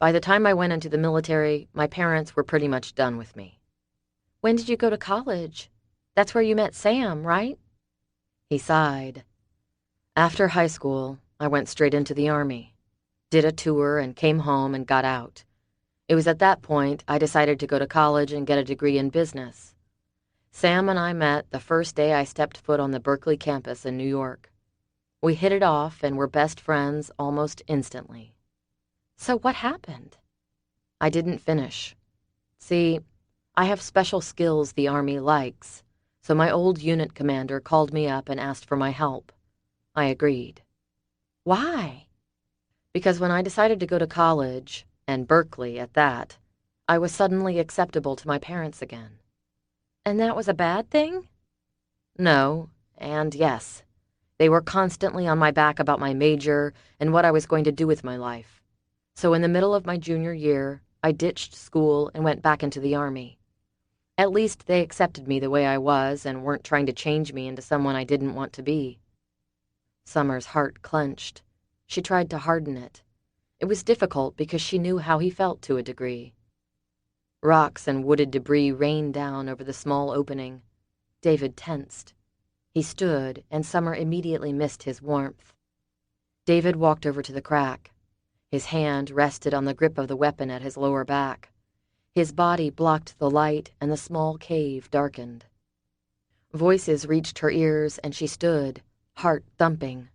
By the time I went into the military, my parents were pretty much done with me. When did you go to college? That's where you met Sam, right? He sighed. After high school, I went straight into the Army, did a tour and came home and got out. It was at that point I decided to go to college and get a degree in business. Sam and I met the first day I stepped foot on the Berkeley campus in New York. We hit it off and were best friends almost instantly. So what happened? I didn't finish. See, I have special skills the Army likes, so my old unit commander called me up and asked for my help. I agreed. Why? Because when I decided to go to college, and Berkeley at that, I was suddenly acceptable to my parents again. And that was a bad thing? No, and yes. They were constantly on my back about my major and what I was going to do with my life. So in the middle of my junior year, I ditched school and went back into the Army. At least they accepted me the way I was and weren't trying to change me into someone I didn't want to be. Summer's heart clenched. She tried to harden it. It was difficult because she knew how he felt to a degree. Rocks and wooded debris rained down over the small opening. David tensed. He stood, and Summer immediately missed his warmth. David walked over to the crack. His hand rested on the grip of the weapon at his lower back. His body blocked the light, and the small cave darkened. Voices reached her ears, and she stood, heart thumping.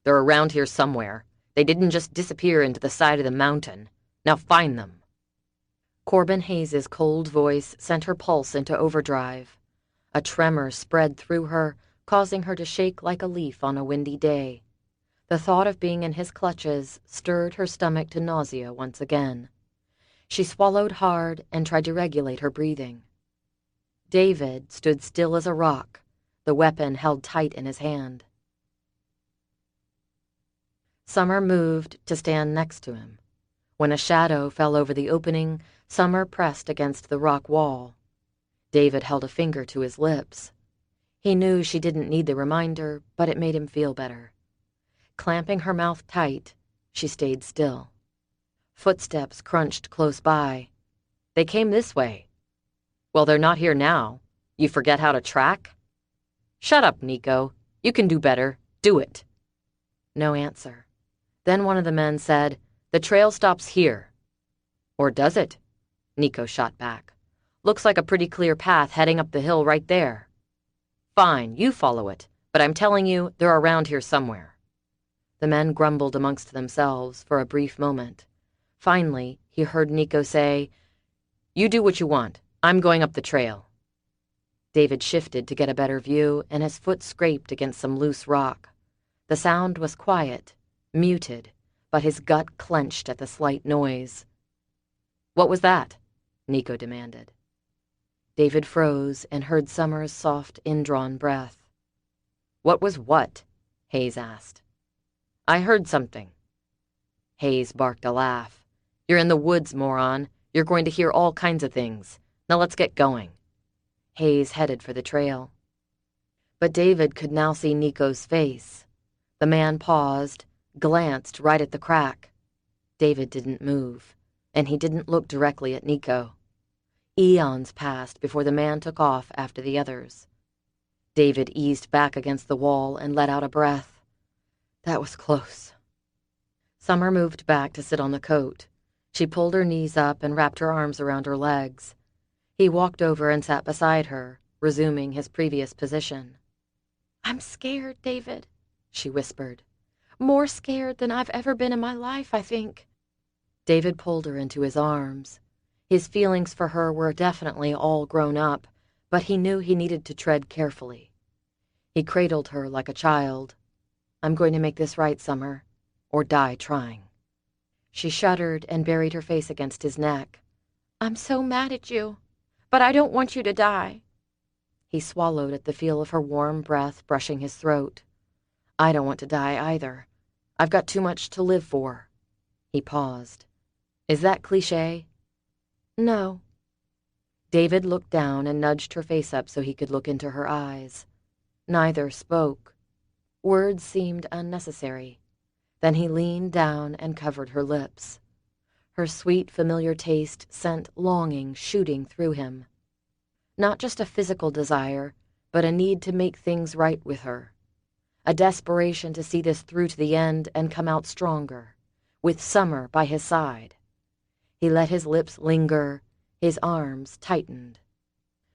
"They're around here somewhere. They didn't just disappear into the side of the mountain. Now find them." Corbin Hayes's cold voice sent her pulse into overdrive. A tremor spread through her, causing her to shake like a leaf on a windy day. The thought of being in his clutches stirred her stomach to nausea once again. She swallowed hard and tried to regulate her breathing. David stood still as a rock, the weapon held tight in his hand. Summer moved to stand next to him. When a shadow fell over the opening, Summer pressed against the rock wall. David held a finger to his lips. He knew she didn't need the reminder, but it made him feel better. Clamping her mouth tight, she stayed still. Footsteps crunched close by. "They came this way." "Well, they're not here now. You forget how to track?" "Shut up, Nico. You can do better. Do it." No answer. Then one of the men said, "The trail stops here." "Or does it?" Nico shot back. "Looks like a pretty clear path heading up the hill right there." "Fine, you follow it, but I'm telling you, they're around here somewhere." The men grumbled amongst themselves for a brief moment. Finally, he heard Nico say, "You do what you want. I'm going up the trail." David shifted to get a better view, and his foot scraped against some loose rock. The sound was quiet, muted, but his gut clenched at the slight noise. "What was that?" Nico demanded. David froze and heard Summer's soft, indrawn breath. "What was what?" Hayes asked. "I heard something." Hayes barked a laugh. "You're in the woods, moron. You're going to hear all kinds of things. Now let's get going." Hayes headed for the trail. But David could now see Nico's face. The man paused, glanced right at the crack. David didn't move, and he didn't look directly at Nico. Eons passed before the man took off after the others. David eased back against the wall and let out a breath. That was close. Summer moved back to sit on the coat. She pulled her knees up and wrapped her arms around her legs. He walked over and sat beside her, resuming his previous position. "I'm scared, David," she whispered. "More scared than I've ever been in my life, I think." David pulled her into his arms. His feelings for her were definitely all grown up, but he knew he needed to tread carefully. He cradled her like a child. I'm going to make this right, Summer, or die trying. She shuddered and buried her face against his neck. I'm so mad at you, but I don't want you to die. He swallowed at the feel of her warm breath brushing his throat. I don't want to die either. I've got too much to live for. He paused. Is that cliché? No. David looked down and nudged her face up so he could look into her eyes. Neither spoke. Words seemed unnecessary. Then he leaned down and covered her lips. Her sweet, familiar taste sent longing shooting through him. Not just a physical desire, but a need to make things right with her. A desperation to see this through to the end and come out stronger, with Summer by his side. He let his lips linger, his arms tightened.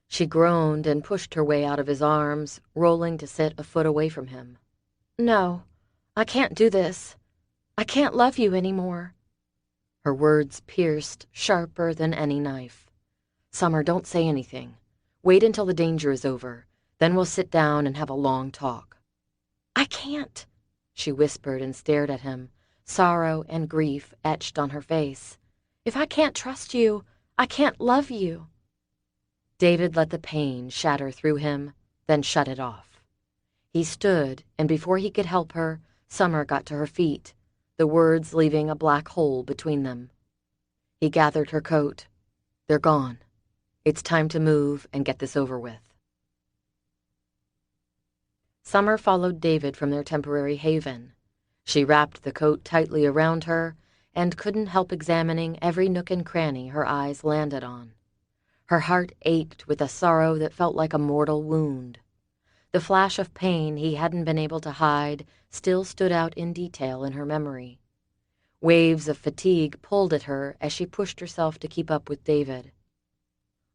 She groaned and pushed her way out of his arms, rolling to sit a foot away from him. No, I can't do this. I can't love you anymore. Her words pierced sharper than any knife. Summer, don't say anything. Wait until the danger is over. Then we'll sit down and have a long talk. I can't, she whispered and stared at him, sorrow and grief etched on her face. If I can't trust you, I can't love you. David let the pain shatter through him, then shut it off. He stood, and before he could help her, Summer got to her feet, the words leaving a black hole between them. He gathered her coat. They're gone. It's time to move and get this over with. Summer followed David from their temporary haven. She wrapped the coat tightly around her and couldn't help examining every nook and cranny her eyes landed on. Her heart ached with a sorrow that felt like a mortal wound. The flash of pain he hadn't been able to hide still stood out in detail in her memory. Waves of fatigue pulled at her as she pushed herself to keep up with David.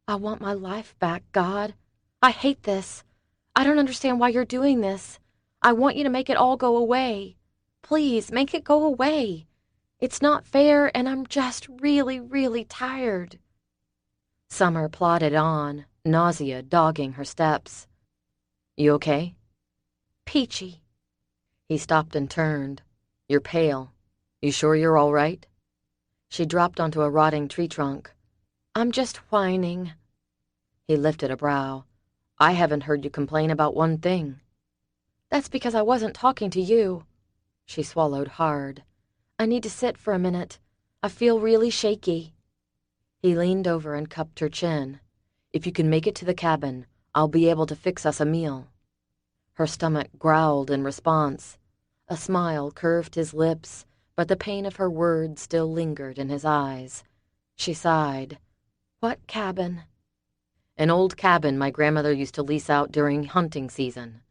I want my life back, God. I hate this. I don't understand why you're doing this. I want you to make it all go away. Please, make it go away. It's not fair, and I'm just really, really tired. Summer plodded on, nausea dogging her steps. You okay? Peachy. He stopped and turned. You're pale. You sure you're all right? She dropped onto a rotting tree trunk. I'm just whining. He lifted a brow. I haven't heard you complain about one thing. That's because I wasn't talking to you. She swallowed hard. I need to sit for a minute. I feel really shaky. He leaned over and cupped her chin. If you can make it to the cabin, I'll be able to fix us a meal. Her stomach growled in response. A smile curved his lips, but the pain of her words still lingered in his eyes. She sighed. What cabin? An old cabin my grandmother used to lease out during hunting season.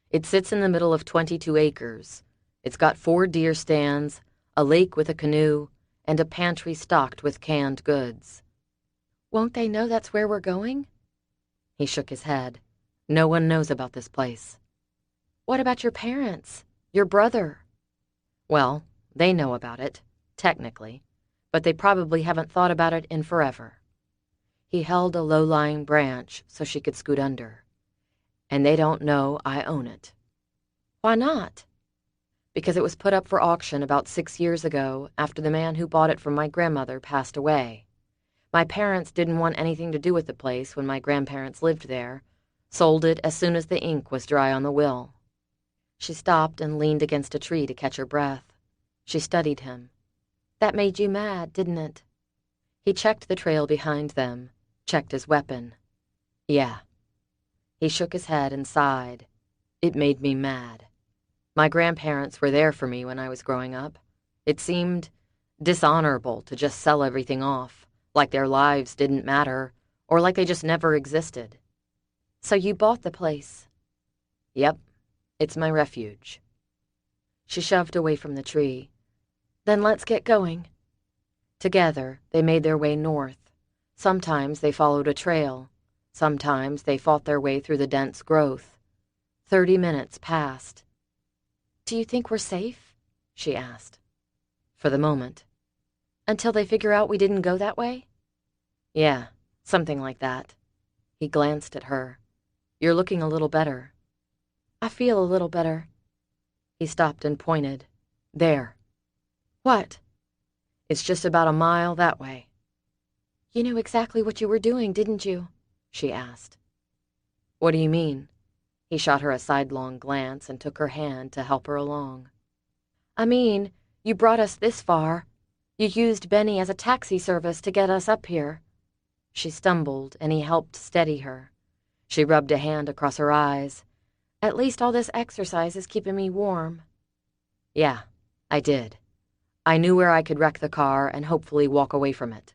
It sits in the middle of 22 acres. It's got 4 deer stands, a lake with a canoe, and a pantry stocked with canned goods. Won't they know that's where we're going? He shook his head. No one knows about this place. What about your parents? Your brother? Well, they know about it, technically, but they probably haven't thought about it in forever. He held a low-lying branch so she could scoot under. And they don't know I own it. Why not? Because it was put up for auction about 6 years ago after the man who bought it from my grandmother passed away. My parents didn't want anything to do with the place when my grandparents lived there, sold it as soon as the ink was dry on the will. She stopped and leaned against a tree to catch her breath. She studied him. That made you mad, didn't it? He checked the trail behind them, checked his weapon. Yeah. He shook his head and sighed. It made me mad. My grandparents were there for me when I was growing up. It seemed dishonorable to just sell everything off, like their lives didn't matter, or like they just never existed. So you bought the place? Yep. It's my refuge. She shoved away from the tree. Then let's get going. Together, they made their way north. Sometimes they followed a trail. Sometimes they fought their way through the dense growth. 30 minutes passed. Do you think we're safe? She asked. For the moment. Until they figure out we didn't go that way? Yeah, something like that. He glanced at her. You're looking a little better. I feel a little better. He stopped and pointed. There. What? It's just about a mile that way. You knew exactly what you were doing, didn't you? She asked. What do you mean? He shot her a sidelong glance and took her hand to help her along. I mean, you brought us this far. You used Benny as a taxi service to get us up here. She stumbled, and he helped steady her. She rubbed a hand across her eyes. At least all this exercise is keeping me warm. Yeah, I did. I knew where I could wreck the car and hopefully walk away from it.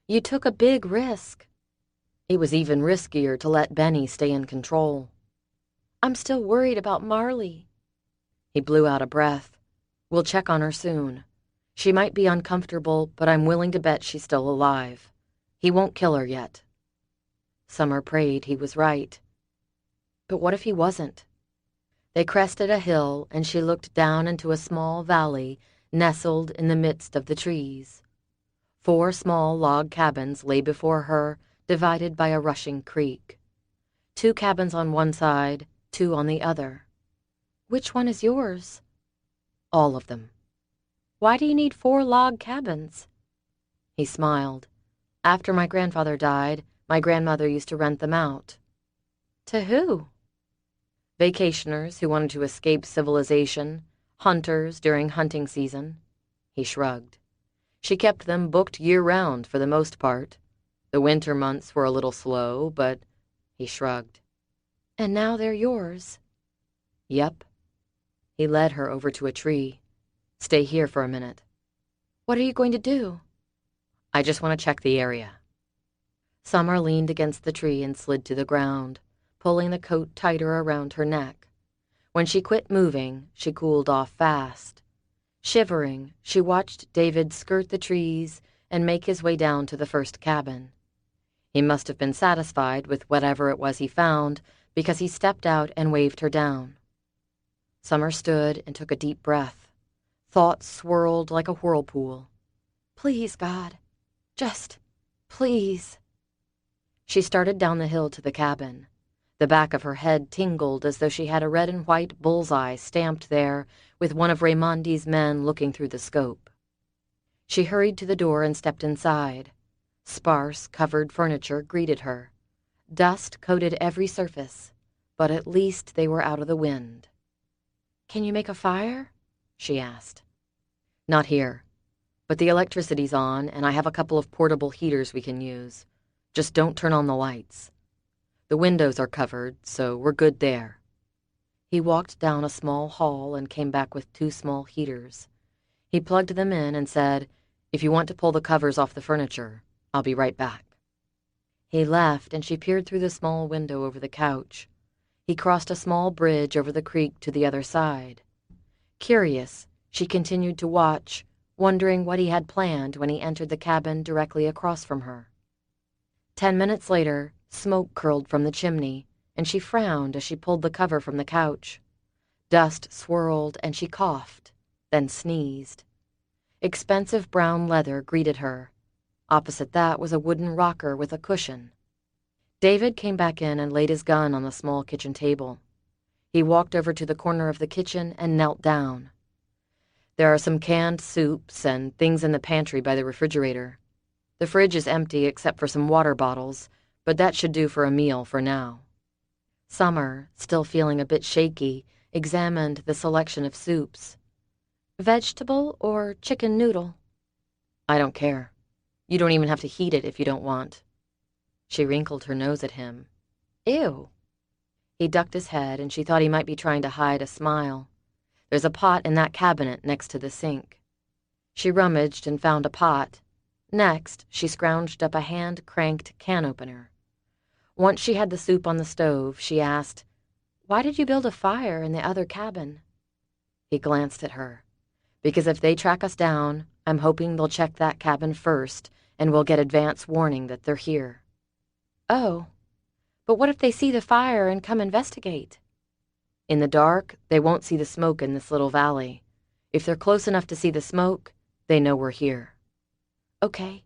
You took a big risk. It was even riskier to let Benny stay in control. I'm still worried about Marley. He blew out a breath. We'll check on her soon. She might be uncomfortable, but I'm willing to bet she's still alive. He won't kill her yet. Summer prayed he was right. But what if he wasn't? They crested a hill, and she looked down into a small valley nestled in the midst of the trees. 4 small log cabins lay before her, divided by a rushing creek. 2 cabins on one side, 2 on the other. Which one is yours? All of them. Why do you need 4 log cabins? He smiled. After my grandfather died, my grandmother used to rent them out. To who? Vacationers who wanted to escape civilization, hunters during hunting season. He shrugged. She kept them booked year-round for the most part. The winter months were a little slow, but he shrugged. And now they're yours. Yep. He led her over to a tree. Stay here for a minute. What are you going to do? I just want to check the area. Summer leaned against the tree and slid to the ground, pulling the coat tighter around her neck. When she quit moving, she cooled off fast. Shivering, she watched David skirt the trees and make his way down to the first cabin. He must have been satisfied with whatever it was he found, because he stepped out and waved her down. Summer stood and took a deep breath. Thoughts swirled like a whirlpool. Please, God. Just, please. She started down the hill to the cabin. The back of her head tingled as though she had a red and white bullseye stamped there with one of Raimondi's men looking through the scope. She hurried to the door and stepped inside. Sparse, covered furniture greeted her. Dust coated every surface, but at least they were out of the wind. Can you make a fire? She asked. Not here, but the electricity's on, and I have a couple of portable heaters we can use. Just don't turn on the lights. The windows are covered, so we're good there. He walked down a small hall and came back with 2 small heaters. He plugged them in and said, If you want to pull the covers off the furniture, I'll be right back. He left, and she peered through the small window over the couch. He crossed a small bridge over the creek to the other side. Curious, she continued to watch, wondering what he had planned when he entered the cabin directly across from her. 10 minutes later, smoke curled from the chimney, and she frowned as she pulled the cover from the couch. Dust swirled, and she coughed, then sneezed. Expensive brown leather greeted her. Opposite that was a wooden rocker with a cushion. David came back in and laid his gun on the small kitchen table. He walked over to the corner of the kitchen and knelt down. There are some canned soups and things in the pantry by the refrigerator. The fridge is empty except for some water bottles, but that should do for a meal for now. Summer, still feeling a bit shaky, examined the selection of soups. Vegetable or chicken noodle? I don't care. You don't even have to heat it if you don't want. She wrinkled her nose at him. Ew. He ducked his head, and she thought he might be trying to hide a smile. There's a pot in that cabinet next to the sink. She rummaged and found a pot. Next, she scrounged up a hand-cranked can opener. Once she had the soup on the stove, she asked, Why did you build a fire in the other cabin? He glanced at her. Because if they track us down, I'm hoping they'll check that cabin first, and we'll get advance warning that they're here. Oh, but what if they see the fire and come investigate? In the dark, they won't see the smoke in this little valley. If they're close enough to see the smoke, they know we're here. Okay.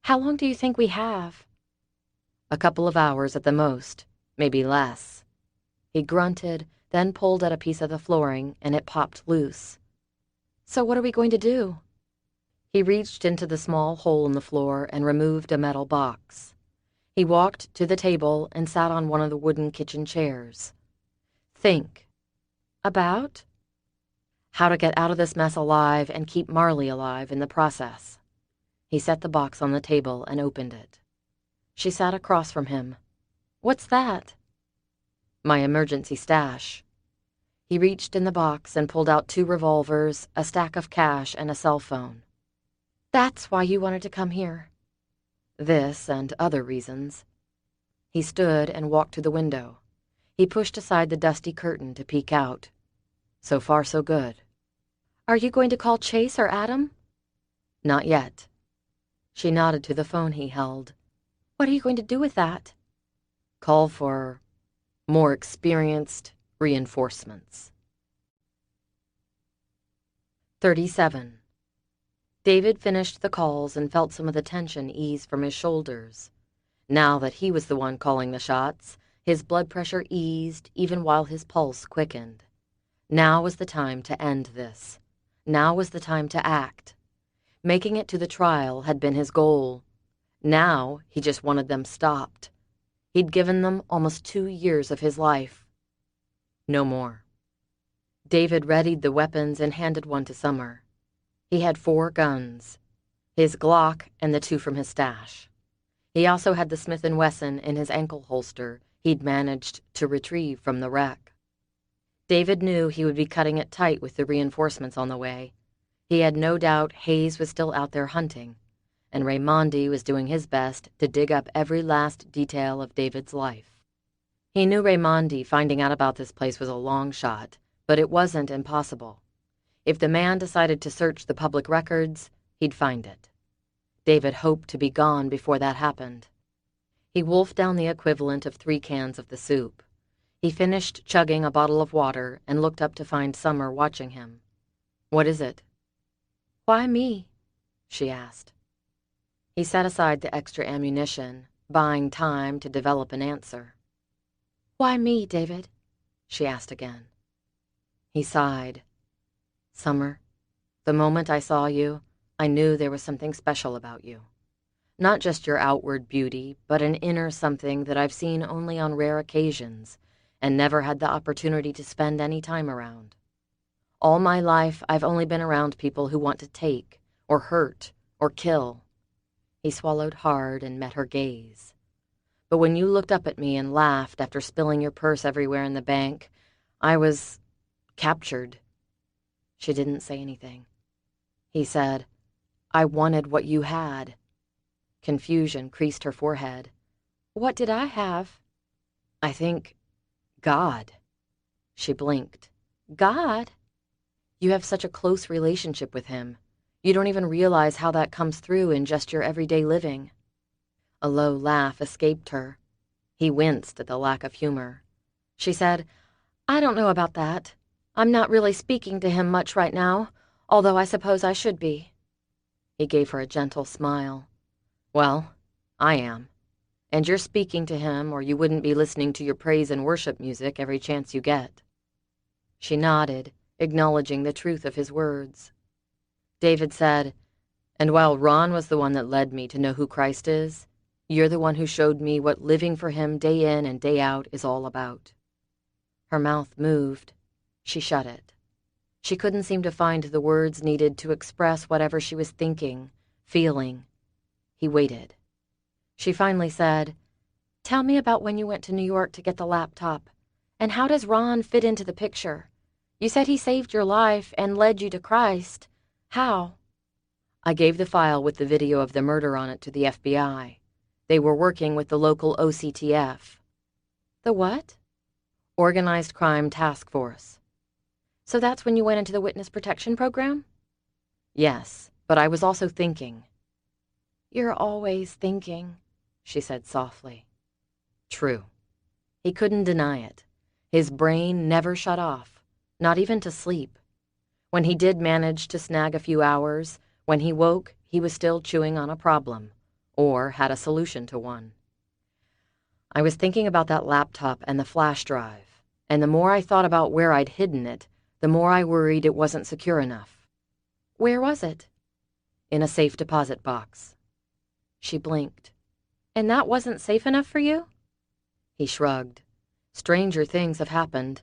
How long do you think we have? A couple of hours at the most, maybe less. He grunted, then pulled at a piece of the flooring, and it popped loose. "So what are we going to do?" He reached into the small hole in the floor and removed a metal box. He walked to the table and sat on one of the wooden kitchen chairs. "Think." "About?" "How to get out of this mess alive and keep Marley alive in the process." He set the box on the table and opened it. She sat across from him. "What's that?" "My emergency stash." He reached in the box and pulled out 2 revolvers, a stack of cash, and a cell phone. "That's why you wanted to come here." "This and other reasons." He stood and walked to the window. He pushed aside the dusty curtain to peek out. So far, so good. "Are you going to call Chase or Adam?" "Not yet." She nodded to the phone he held. "What are you going to do with that?" "Call for more experienced reinforcements." 37. David finished the calls and felt some of the tension ease from his shoulders. Now that he was the one calling the shots, his blood pressure eased even while his pulse quickened. Now was the time to end this. Now was the time to act. Making it to the trial had been his goal. Now he just wanted them stopped. He'd given them almost 2 years of his life. No more. David readied the weapons and handed one to Summer. He had 4 guns, his Glock and the 2 from his stash. He also had the Smith & Wesson in his ankle holster he'd managed to retrieve from the wreck. David knew he would be cutting it tight with the reinforcements on the way. He had no doubt Hayes was still out there hunting, and Raimondi was doing his best to dig up every last detail of David's life. He knew Raimondi finding out about this place was a long shot, but it wasn't impossible. If the man decided to search the public records, he'd find it. David hoped to be gone before that happened. He wolfed down the equivalent of 3 cans of the soup. He finished chugging a bottle of water and looked up to find Summer watching him. "What is it?" "Why me?" she asked. He set aside the extra ammunition, buying time to develop an answer. "Why me, David?" she asked again. He sighed. "Summer, the moment I saw you, I knew there was something special about you. Not just your outward beauty, but an inner something that I've seen only on rare occasions and never had the opportunity to spend any time around. All my life, I've only been around people who want to take, or hurt, or kill." He swallowed hard and met her gaze. "But when you looked up at me and laughed after spilling your purse everywhere in the bank, I was captured." She didn't say anything. He said, "I wanted what you had." Confusion creased her forehead. "What did I have?" "I think God." She blinked. "God?" "You have such a close relationship with him. You don't even realize how that comes through in just your everyday living." A low laugh escaped her. He winced at the lack of humor. She said, "I don't know about that. I'm not really speaking to him much right now, although I suppose I should be." He gave her a gentle smile. "Well, I am. And you're speaking to him, or you wouldn't be listening to your praise and worship music every chance you get." She nodded, acknowledging the truth of his words. David said, "And while Ron was the one that led me to know who Christ is, you're the one who showed me what living for him day in and day out is all about." Her mouth moved. She shut it. She couldn't seem to find the words needed to express whatever she was thinking, feeling. He waited. She finally said, "Tell me about when you went to New York to get the laptop. And how does Ron fit into the picture? You said he saved your life and led you to Christ. How?" "I gave the file with the video of the murder on it to the FBI. They were working with the local OCTF." "The what?" "Organized Crime Task Force." "So that's when you went into the witness protection program?" "Yes, but I was also thinking." "You're always thinking," she said softly. True. He couldn't deny it. His brain never shut off, not even to sleep. When he did manage to snag a few hours, when he woke, he was still chewing on a problem, or had a solution to one. "I was thinking about that laptop and the flash drive. And the more I thought about where I'd hidden it, the more I worried it wasn't secure enough. Where was it? In a safe deposit box. She blinked. And that wasn't safe enough for you? He shrugged. Stranger things have happened.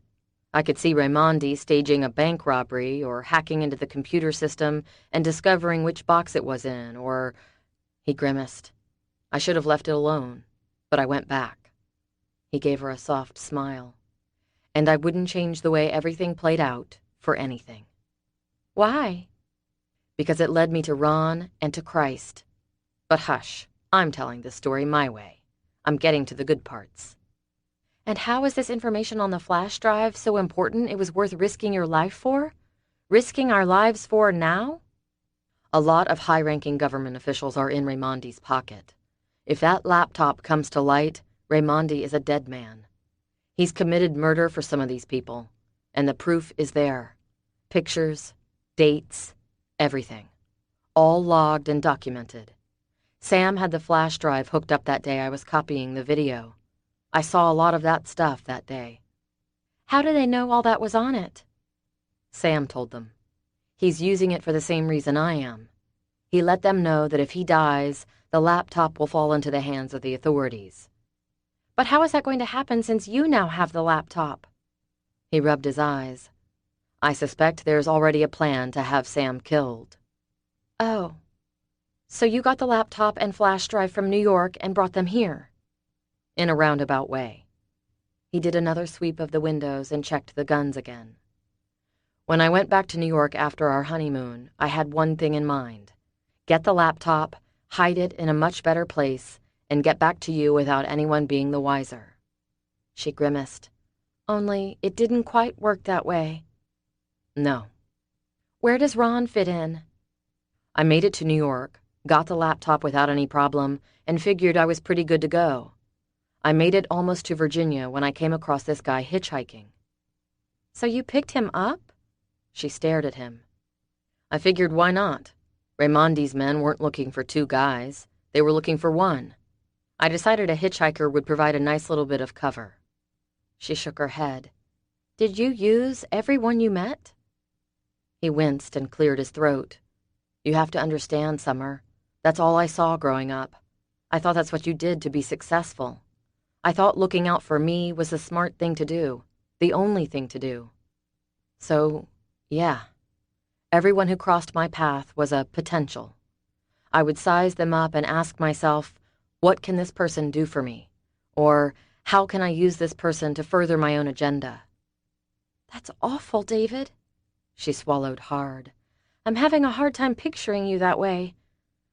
I could see Raimondi staging a bank robbery or hacking into the computer system and discovering which box it was in, or... He grimaced. I should have left it alone, but I went back. He gave her a soft smile. And I wouldn't change the way everything played out for anything. Why? Because it led me to Ron and to Christ. But hush, I'm telling this story my way. I'm getting to the good parts. And how is this information on the flash drive so important it was worth risking your life for? Risking our lives for now? A lot of high-ranking government officials are in Raimondi's pocket. If that laptop comes to light, Raimondi is a dead man. He's committed murder for some of these people, and the proof is there. Pictures, dates, everything. All logged and documented. Sam had the flash drive hooked up that day I was copying the video. I saw a lot of that stuff that day. How do they know all that was on it? Sam told them. He's using it for the same reason I am. He let them know that if he dies, the laptop will fall into the hands of the authorities. But how is that going to happen since you now have the laptop? He rubbed his eyes. I suspect there's already a plan to have Sam killed. Oh. So you got the laptop and flash drive from New York and brought them here? In a roundabout way. He did another sweep of the windows and checked the guns again. When I went back to New York after our honeymoon, I had one thing in mind. Get the laptop, hide it in a much better place, and get back to you without anyone being the wiser. She grimaced. Only it didn't quite work that way. No. Where does Ron fit in? I made it to New York, got the laptop without any problem, and figured I was pretty good to go. I made it almost to Virginia when I came across this guy hitchhiking. So you picked him up? She stared at him. I figured why not? Raimondi's men weren't looking for two guys. They were looking for one. I decided a hitchhiker would provide a nice little bit of cover. She shook her head. Did you use everyone you met? He winced and cleared his throat. You have to understand, Summer. That's all I saw growing up. I thought that's what you did to be successful. I thought looking out for me was the smart thing to do, the only thing to do. So, yeah, everyone who crossed my path was a potential. I would size them up and ask myself, what can this person do for me? Or, how can I use this person to further my own agenda? That's awful, David. She swallowed hard. I'm having a hard time picturing you that way.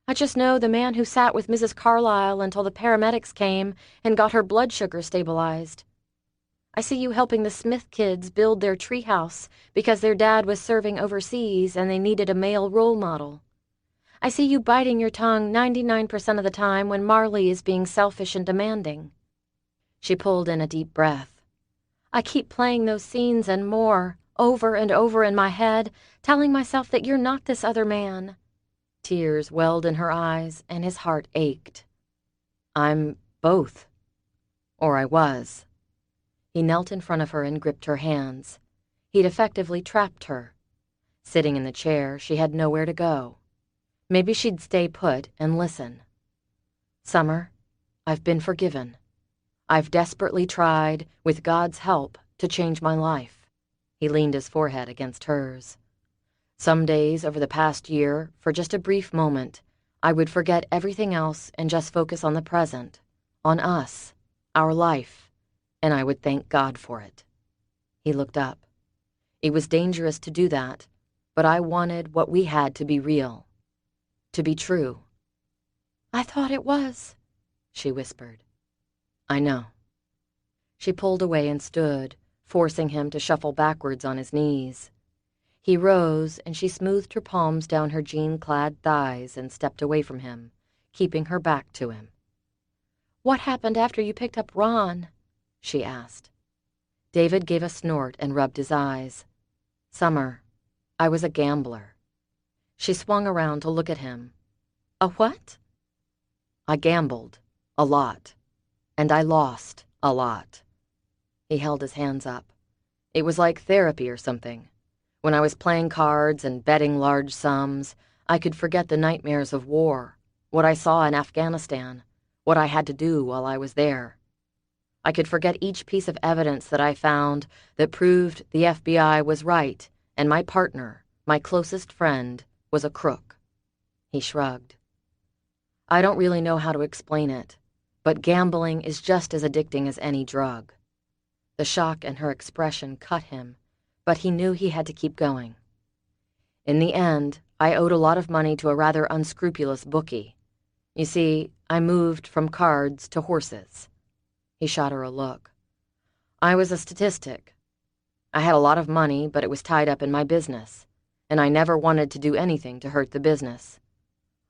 I just know the man who sat with Mrs. Carlyle until the paramedics came and got her blood sugar stabilized. I see you helping the Smith kids build their treehouse because their dad was serving overseas and they needed a male role model. I see you biting your tongue 99% of the time when Marley is being selfish and demanding. She pulled in a deep breath. I keep playing those scenes and more, over and over in my head, telling myself that you're not this other man. Tears welled in her eyes, and his heart ached. I'm both. Or I was. He knelt in front of her and gripped her hands. He'd effectively trapped her. Sitting in the chair, she had nowhere to go. Maybe she'd stay put and listen. Summer, I've been forgiven. I've desperately tried, with God's help, to change my life. He leaned his forehead against hers. Some days over the past year, for just a brief moment, I would forget everything else and just focus on the present, on us, our life, and I would thank God for it. He looked up. It was dangerous to do that, but I wanted what we had to be real, to be true. I thought it was, she whispered. I know. She pulled away and stood, forcing him to shuffle backwards on his knees. He rose, and she smoothed her palms down her jean-clad thighs and stepped away from him, keeping her back to him. What happened after you picked up Ron? She asked. David gave a snort and rubbed his eyes. Summer, I was a gambler. She swung around to look at him. A what? I gambled, a lot, and I lost a lot. He held his hands up. It was like therapy or something. When I was playing cards and betting large sums, I could forget the nightmares of war, what I saw in Afghanistan, what I had to do while I was there. I could forget each piece of evidence that I found that proved the FBI was right and my partner, my closest friend, was a crook. He shrugged. I don't really know how to explain it, but gambling is just as addicting as any drug. The shock in her expression cut him, but he knew he had to keep going. In the end, I owed a lot of money to a rather unscrupulous bookie. You see, I moved from cards to horses. He shot her a look. I was a statistic. I had a lot of money, but it was tied up in my business, and I never wanted to do anything to hurt the business.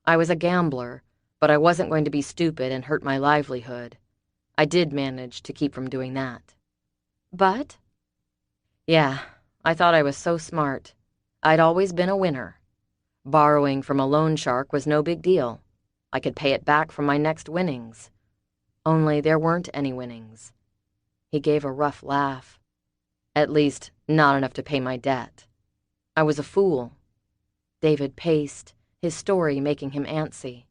I was a gambler, but I wasn't going to be stupid and hurt my livelihood. I did manage to keep from doing that. But? Yeah, I thought I was so smart. I'd always been a winner. Borrowing from a loan shark was no big deal. I could pay it back from my next winnings. Only there weren't any winnings. He gave a rough laugh. At least, not enough to pay my debt. I was a fool. David paced, his story making him antsy.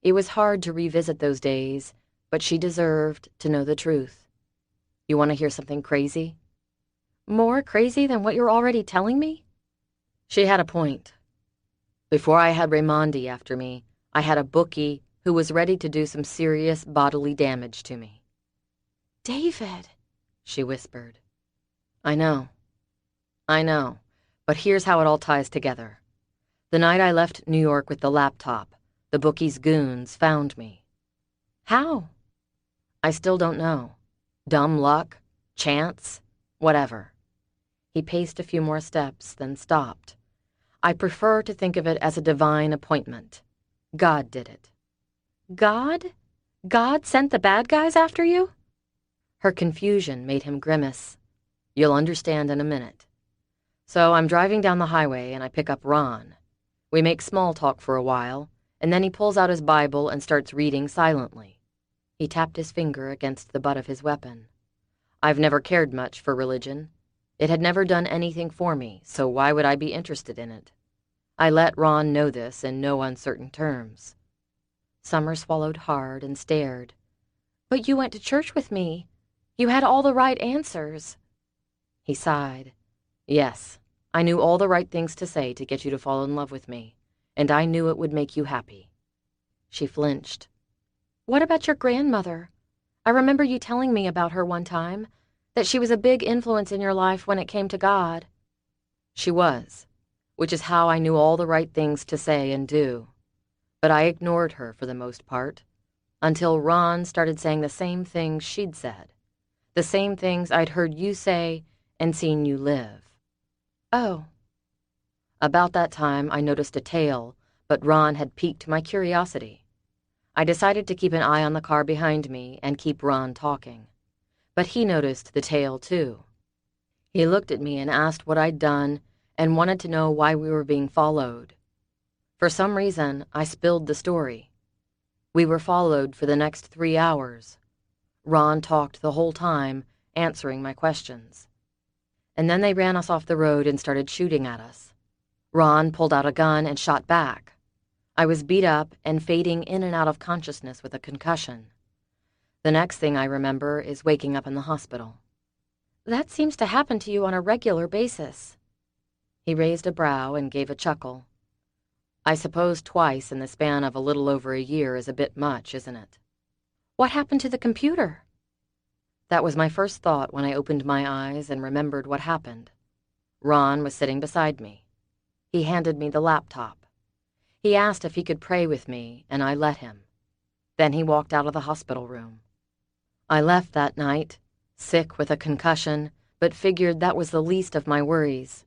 It was hard to revisit those days, but she deserved to know the truth. You want to hear something crazy? More crazy than what you're already telling me? She had a point. Before I had Raimondi after me, I had a bookie who was ready to do some serious bodily damage to me. David, she whispered. I know, but here's how it all ties together. The night I left New York with the laptop, the bookie's goons found me. How? I still don't know. Dumb luck, chance, whatever. He paced a few more steps, then stopped. I prefer to think of it as a divine appointment. God did it. God? God sent the bad guys after you? Her confusion made him grimace. You'll understand in a minute. So I'm driving down the highway and I pick up Ron. We make small talk for a while, and then he pulls out his Bible and starts reading silently. He tapped his finger against the butt of his weapon. I've never cared much for religion. It had never done anything for me, so why would I be interested in it? I let Ron know this in no uncertain terms. Summer swallowed hard and stared. But you went to church with me. You had all the right answers. He sighed. Yes, I knew all the right things to say to get you to fall in love with me, and I knew it would make you happy. She flinched. What about your grandmother? I remember you telling me about her one time, that she was a big influence in your life when it came to God. She was, which is how I knew all the right things to say and do. But I ignored her for the most part, until Ron started saying the same things she'd said, the same things I'd heard you say and seen you live. Oh. About that time, I noticed a tail, but Ron had piqued my curiosity. I decided to keep an eye on the car behind me and keep Ron talking. But he noticed the tail, too. He looked at me and asked what I'd done and wanted to know why we were being followed. For some reason, I spilled the story. We were followed for the next 3 hours. Ron talked the whole time, answering my questions. And then they ran us off the road and started shooting at us. Ron pulled out a gun and shot back. I was beat up and fading in and out of consciousness with a concussion. The next thing I remember is waking up in the hospital. That seems to happen to you on a regular basis. He raised a brow and gave a chuckle. I suppose twice in the span of a little over a year is a bit much, isn't it? What happened to the computer? That was my first thought when I opened my eyes and remembered what happened. Ron was sitting beside me. He handed me the laptop. He asked if he could pray with me, and I let him. Then he walked out of the hospital room. I left that night, sick with a concussion, but figured that was the least of my worries.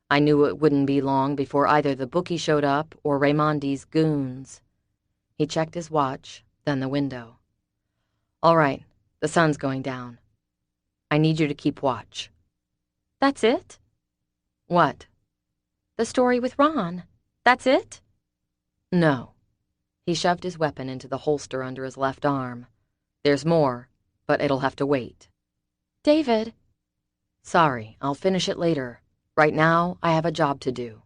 I knew it wouldn't be long before either the bookie showed up or Raimondi's goons. He checked his watch, then the window. All right, the sun's going down. I need you to keep watch. That's it? What? The story with Ron. That's it? No. He shoved his weapon into the holster under his left arm. There's more, but it'll have to wait. David. Sorry, I'll finish it later. Right now, I have a job to do.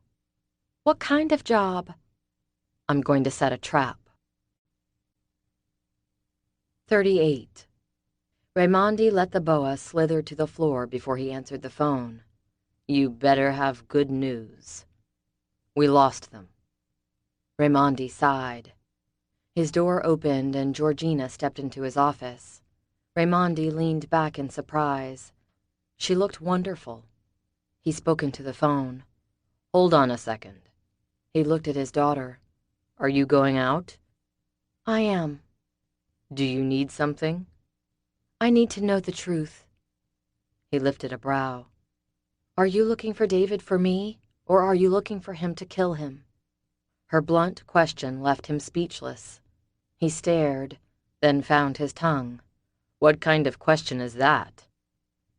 What kind of job? I'm going to set a trap. 38. Raimondi let the boa slither to the floor before he answered the phone. You better have good news. We lost them. Raimondi sighed. His door opened and Georgina stepped into his office. Raimondi leaned back in surprise. She looked wonderful. He spoke into the phone. Hold on a second. He looked at his daughter. Are you going out? I am. Do you need something? I need to know the truth. He lifted a brow. Are you looking for David for me, or are you looking for him to kill him? Her blunt question left him speechless. He stared, then found his tongue. What kind of question is that?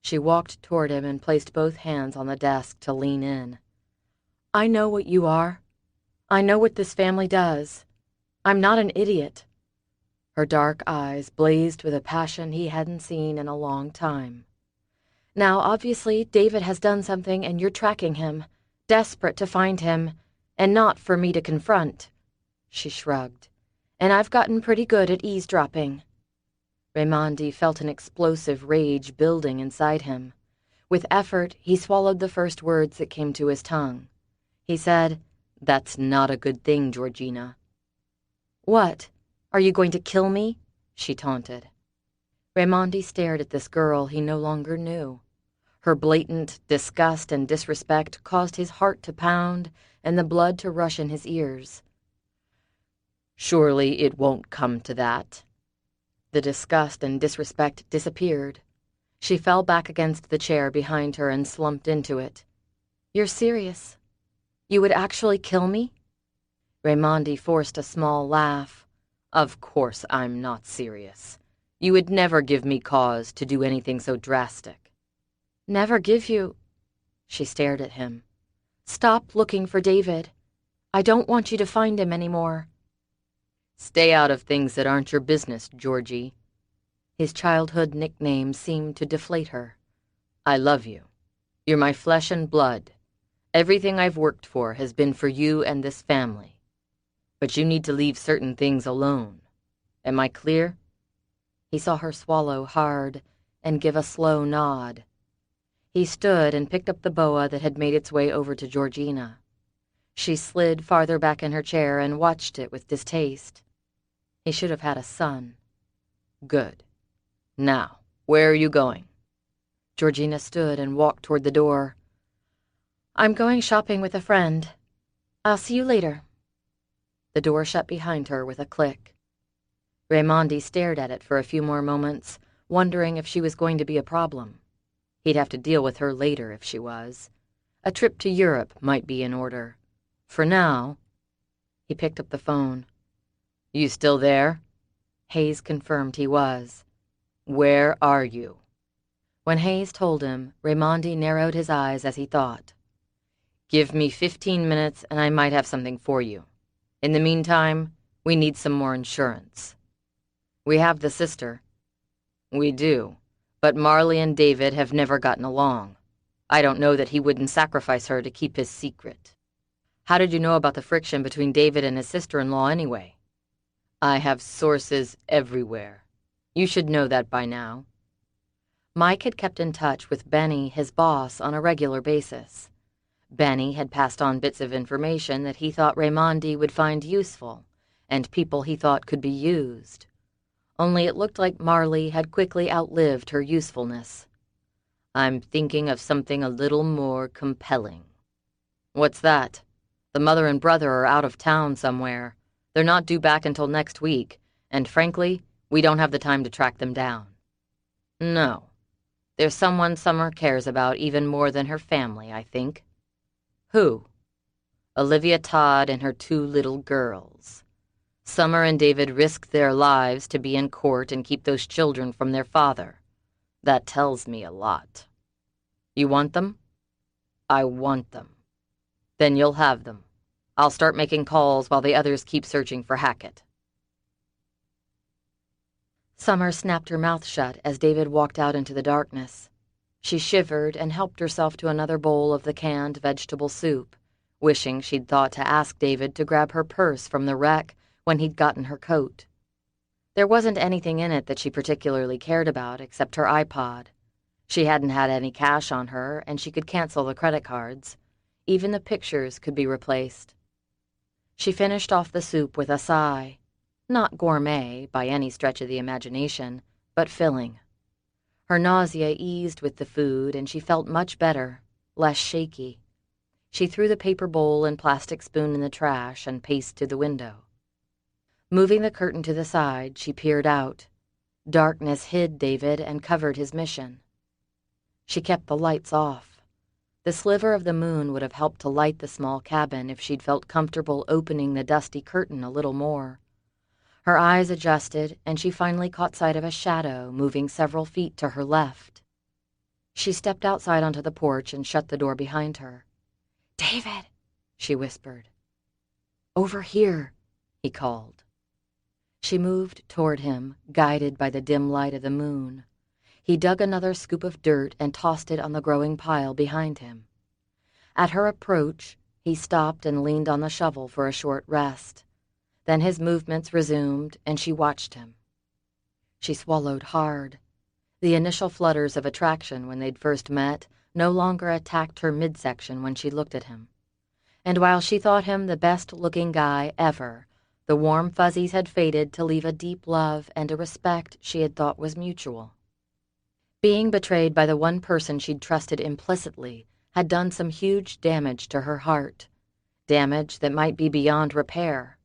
She walked toward him and placed both hands on the desk to lean in. I know what you are. I know what this family does. I'm not an idiot. Her dark eyes blazed with a passion he hadn't seen in a long time. Now, obviously, David has done something and you're tracking him, desperate to find him, and not for me to confront. She shrugged. And I've gotten pretty good at eavesdropping. Raimondi felt an explosive rage building inside him. With effort, he swallowed the first words that came to his tongue. He said, That's not a good thing, Georgina. What? Are you going to kill me? She taunted. Raimondi stared at this girl he no longer knew. Her blatant disgust and disrespect caused his heart to pound and the blood to rush in his ears. Surely it won't come to that. The disgust and disrespect disappeared. She fell back against the chair behind her and slumped into it. You're serious? You would actually kill me? Raimondi forced a small laugh. Of course I'm not serious. You would never give me cause to do anything so drastic. Never give you... She stared at him. Stop looking for David. I don't want you to find him anymore. Stay out of things that aren't your business, Georgie. His childhood nickname seemed to deflate her. I love you. You're my flesh and blood. Everything I've worked for has been for you and this family. But you need to leave certain things alone. Am I clear? He saw her swallow hard and give a slow nod. He stood and picked up the boa that had made its way over to Georgina. She slid farther back in her chair and watched it with distaste. He should have had a son. Good. Now, where are you going? Georgina stood and walked toward the door. I'm going shopping with a friend. I'll see you later. The door shut behind her with a click. Raimondi stared at it for a few more moments, wondering if she was going to be a problem. He'd have to deal with her later if she was. A trip to Europe might be in order. For now... He picked up the phone. You still there? Hayes confirmed he was. Where are you? When Hayes told him, Raimondi narrowed his eyes as he thought. Give me 15 minutes and I might have something for you. In the meantime, we need some more insurance. We have the sister. We do, but Marley and David have never gotten along. I don't know that he wouldn't sacrifice her to keep his secret. How did you know about the friction between David and his sister-in-law anyway? I have sources everywhere. You should know that by now. Mike had kept in touch with Benny, his boss, on a regular basis. Benny had passed on bits of information that he thought Raimondi would find useful, and people he thought could be used. Only it looked like Marley had quickly outlived her usefulness. I'm thinking of something a little more compelling. What's that? The mother and brother are out of town somewhere. They're not due back until next week, and frankly, we don't have the time to track them down. No. There's someone Summer cares about even more than her family, I think. Who? Olivia Todd and her 2 little girls. Summer and David risked their lives to be in court and keep those children from their father. That tells me a lot. You want them? I want them. Then you'll have them. I'll start making calls while the others keep searching for Hackett. Summer snapped her mouth shut as David walked out into the darkness. She shivered and helped herself to another bowl of the canned vegetable soup, wishing she'd thought to ask David to grab her purse from the wreck when he'd gotten her coat. There wasn't anything in it that she particularly cared about except her iPod. She hadn't had any cash on her, and she could cancel the credit cards. Even the pictures could be replaced. She finished off the soup with a sigh. Not gourmet by any stretch of the imagination, but filling. Her nausea eased with the food, and she felt much better, less shaky. She threw the paper bowl and plastic spoon in the trash and paced to the window. Moving the curtain to the side, she peered out. Darkness hid David and covered his mission. She kept the lights off. The sliver of the moon would have helped to light the small cabin if she'd felt comfortable opening the dusty curtain a little more. Her eyes adjusted, and she finally caught sight of a shadow moving several feet to her left. She stepped outside onto the porch and shut the door behind her. "David," she whispered. "Over here," he called. She moved toward him, guided by the dim light of the moon. He dug another scoop of dirt and tossed it on the growing pile behind him. At her approach, he stopped and leaned on the shovel for a short rest. Then his movements resumed, and she watched him. She swallowed hard. The initial flutters of attraction when they'd first met no longer attacked her midsection when she looked at him. And while she thought him the best-looking guy ever, the warm fuzzies had faded to leave a deep love and a respect she had thought was mutual. Being betrayed by the one person she'd trusted implicitly had done some huge damage to her heart, damage that might be beyond repair.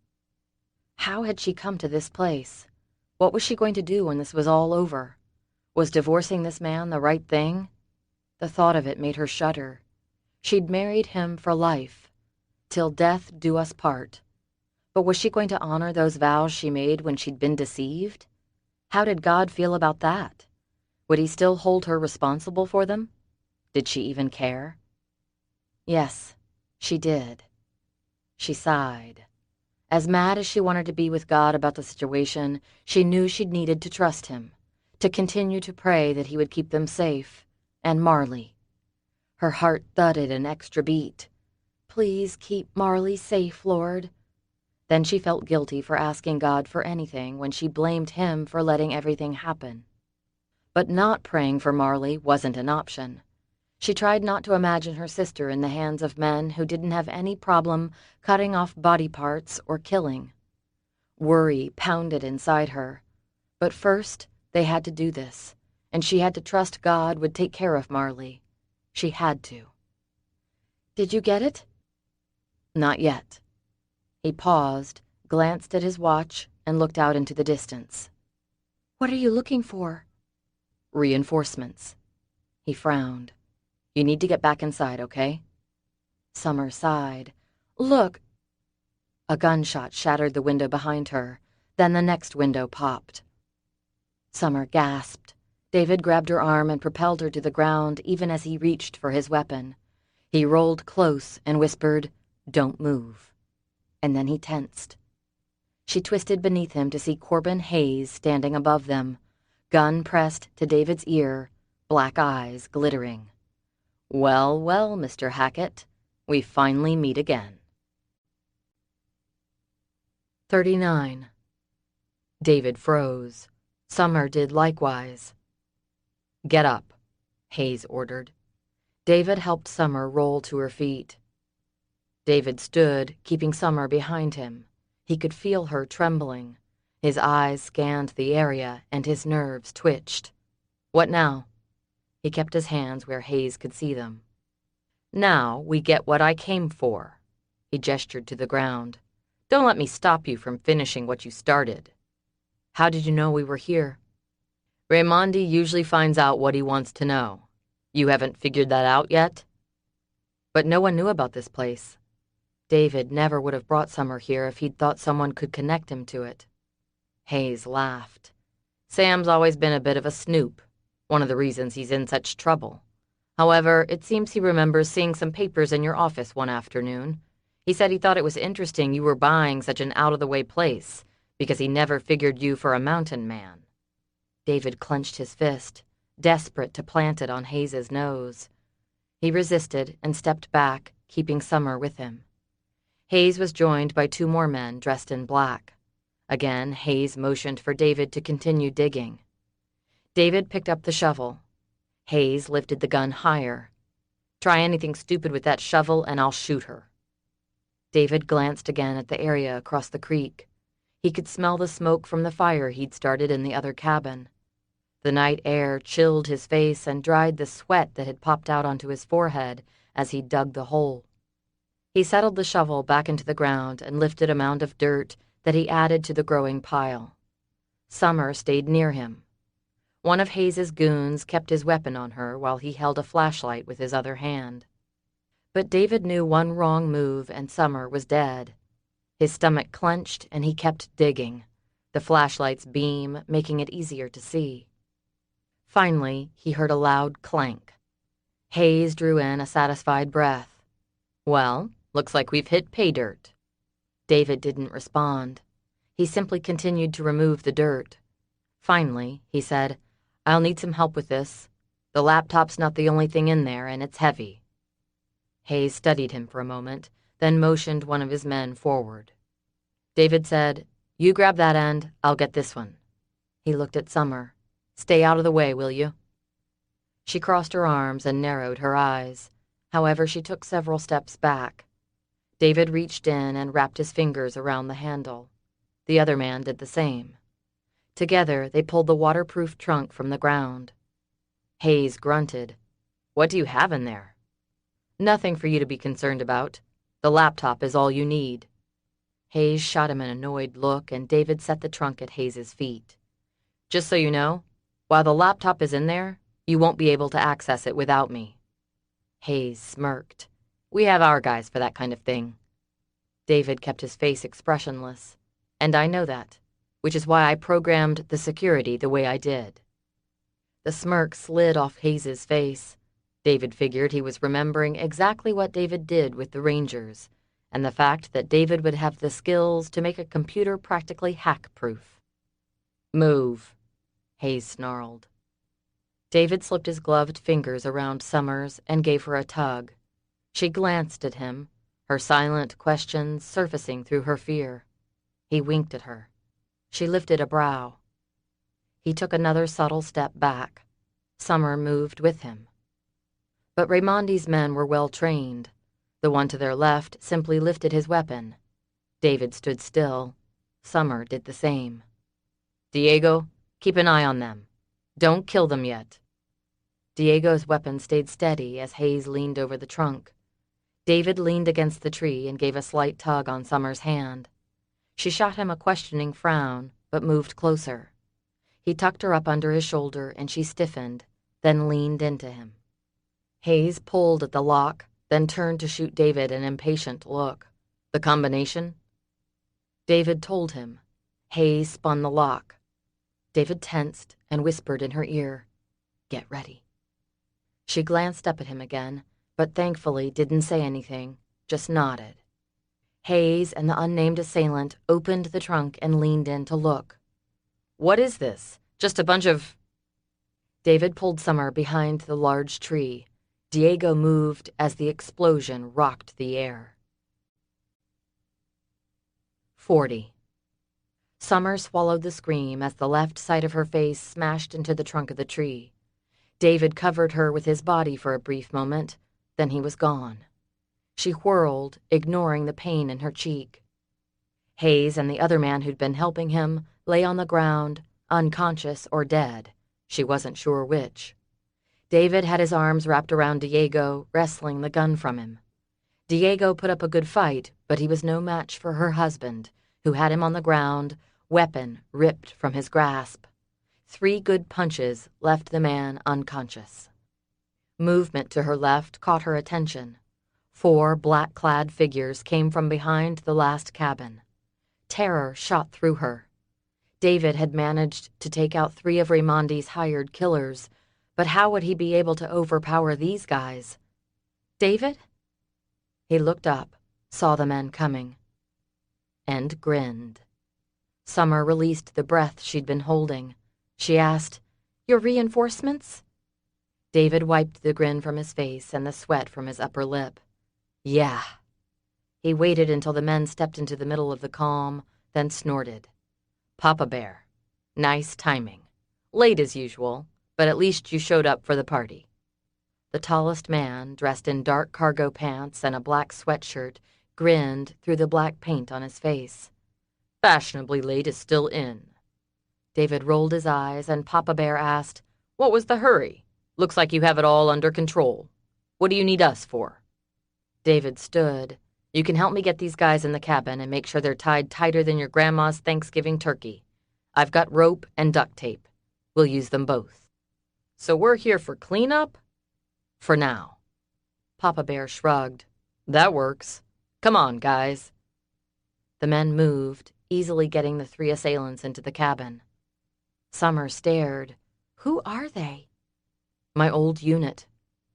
How had she come to this place? What was she going to do when this was all over? Was divorcing this man the right thing? The thought of it made her shudder. She'd married him for life, till death do us part. But was she going to honor those vows she made when she'd been deceived? How did God feel about that? Would he still hold her responsible for them? Did she even care? Yes, she did. She sighed. As mad as she wanted to be with God about the situation, she knew she'd needed to trust him, to continue to pray that he would keep them safe, and Marley. Her heart thudded an extra beat. Please keep Marley safe, Lord. Then she felt guilty for asking God for anything when she blamed him for letting everything happen. But not praying for Marley wasn't an option. She tried not to imagine her sister in the hands of men who didn't have any problem cutting off body parts or killing. Worry pounded inside her. But first, they had to do this, and she had to trust God would take care of Marley. She had to. "Did you get it?" "Not yet." He paused, glanced at his watch, and looked out into the distance. "What are you looking for?" "Reinforcements." He frowned. "You need to get back inside, okay?" Summer sighed. "Look." A gunshot shattered the window behind her. Then the next window popped. Summer gasped. David grabbed her arm and propelled her to the ground even as he reached for his weapon. He rolled close and whispered, "Don't move." And then he tensed. She twisted beneath him to see Corbin Hayes standing above them, gun pressed to David's ear, black eyes glittering. "Well, well, Mr. Hackett, we finally meet again." 39. David froze. Summer did likewise. "Get up," Hayes ordered. David helped Summer roll to her feet. David stood, keeping Summer behind him. He could feel her trembling. His eyes scanned the area, and his nerves twitched. "What now?" He kept his hands where Hayes could see them. "Now we get what I came for." He gestured to the ground. "Don't let me stop you from finishing what you started." "How did you know we were here?" "Raimondi usually finds out what he wants to know. You haven't figured that out yet?" "But no one knew about this place." David never would have brought Summer here if he'd thought someone could connect him to it. Hayes laughed. "Sam's always been a bit of a snoop, one of the reasons he's in such trouble. However, it seems he remembers seeing some papers in your office one afternoon. He said he thought it was interesting you were buying such an out-of-the-way place, because he never figured you for a mountain man." David clenched his fist. desperate to plant it on Hayes's nose. He resisted and stepped back, keeping Summer with him. Hayes was joined by 2 more men dressed in black. Again, Hayes motioned for David to continue digging. David picked up the shovel. Hayes lifted the gun higher. "Try anything stupid with that shovel and I'll shoot her." David glanced again at the area across the creek. He could smell the smoke from the fire he'd started in the other cabin. The night air chilled his face and dried the sweat that had popped out onto his forehead as he dug the hole. He settled the shovel back into the ground and lifted a mound of dirt that he added to the growing pile. Summer stayed near him. One of Hayes's goons kept his weapon on her while he held a flashlight with his other hand. But David knew one wrong move and Summer was dead. His stomach clenched and he kept digging, the flashlight's beam making it easier to see. Finally, he heard a loud clank. Hayes drew in a satisfied breath. "Well, looks like we've hit pay dirt." David didn't respond. He simply continued to remove the dirt. Finally, he said, "I'll need some help with this. The laptop's not the only thing in there, and it's heavy." Hayes studied him for a moment, then motioned one of his men forward. David said, "You grab that end, I'll get this one." He looked at Summer. "Stay out of the way, will you?" She crossed her arms and narrowed her eyes. However, she took several steps back. David reached in and wrapped his fingers around the handle. The other man did the same. Together, they pulled the waterproof trunk from the ground. Hayes grunted. "What do you have in there?" "Nothing for you to be concerned about. The laptop is all you need." Hayes shot him an annoyed look, and David set the trunk at Hayes's feet. "Just so you know, while the laptop is in there, you won't be able to access it without me." Hayes smirked. "We have our guys for that kind of thing." David kept his face expressionless. "And I know that, which is why I programmed the security the way I did." The smirk slid off Hayes's face. David figured he was remembering exactly what David did with the Rangers, and the fact that David would have the skills to make a computer practically hack-proof. "Move," Hayes snarled. David slipped his gloved fingers around Summers and gave her a tug. She glanced at him, her silent questions surfacing through her fear. He winked at her. She lifted a brow. He took another subtle step back. Summer moved with him. But Raimondi's men were well trained. The one to their left simply lifted his weapon. David stood still. Summer did the same. "Diego, keep an eye on them. Don't kill them yet." Diego's weapon stayed steady as Hayes leaned over the trunk. David leaned against the tree and gave a slight tug on Summer's hand. She shot him a questioning frown, but moved closer. He tucked her up under his shoulder and she stiffened, then leaned into him. Hayes pulled at the lock, then turned to shoot David an impatient look. "The combination?" David told him. Hayes spun the lock. David tensed and whispered in her ear, "Get ready." She glanced up at him again, but thankfully didn't say anything, just nodded. Hayes and the unnamed assailant opened the trunk and leaned in to look. "What is this? Just a bunch of—" David pulled Summer behind the large tree. Diego moved as the explosion rocked the air. 40. Summer swallowed the scream as the left side of her face smashed into the trunk of the tree. David covered her with his body for a brief moment, then he was gone. She whirled, ignoring the pain in her cheek. Hayes and the other man who'd been helping him lay on the ground, unconscious or dead. She wasn't sure which. David had his arms wrapped around Diego, wrestling the gun from him. Diego put up a good fight, but he was no match for her husband, who had him on the ground, weapon ripped from his grasp. 3 good punches left the man unconscious. Movement to her left caught her attention. 4 black-clad figures came from behind the last cabin. Terror shot through her. David had managed to take out 3 of Raimondi's hired killers, but how would he be able to overpower these guys? "David?" He looked up, saw the men coming, and grinned. Summer released the breath she'd been holding. She asked, "Your reinforcements?" David wiped the grin from his face and the sweat from his upper lip. Yeah. He waited until the men stepped into the middle of the calm, then snorted. Papa Bear. Nice timing. Late as usual, but at least you showed up for the party. The tallest man, dressed in dark cargo pants and a black sweatshirt, grinned through the black paint on his face. Fashionably late is still in. David rolled his eyes, and Papa Bear asked, What was the hurry? Looks like you have it all under control. What do you need us for? David stood. You can help me get these guys in the cabin and make sure they're tied tighter than your grandma's Thanksgiving turkey. I've got rope and duct tape. We'll use them both. So we're here for cleanup? For now. Papa Bear shrugged. That works. Come on, guys. The men moved, easily getting the three assailants into the cabin. Summer stared. Who are they? My old unit.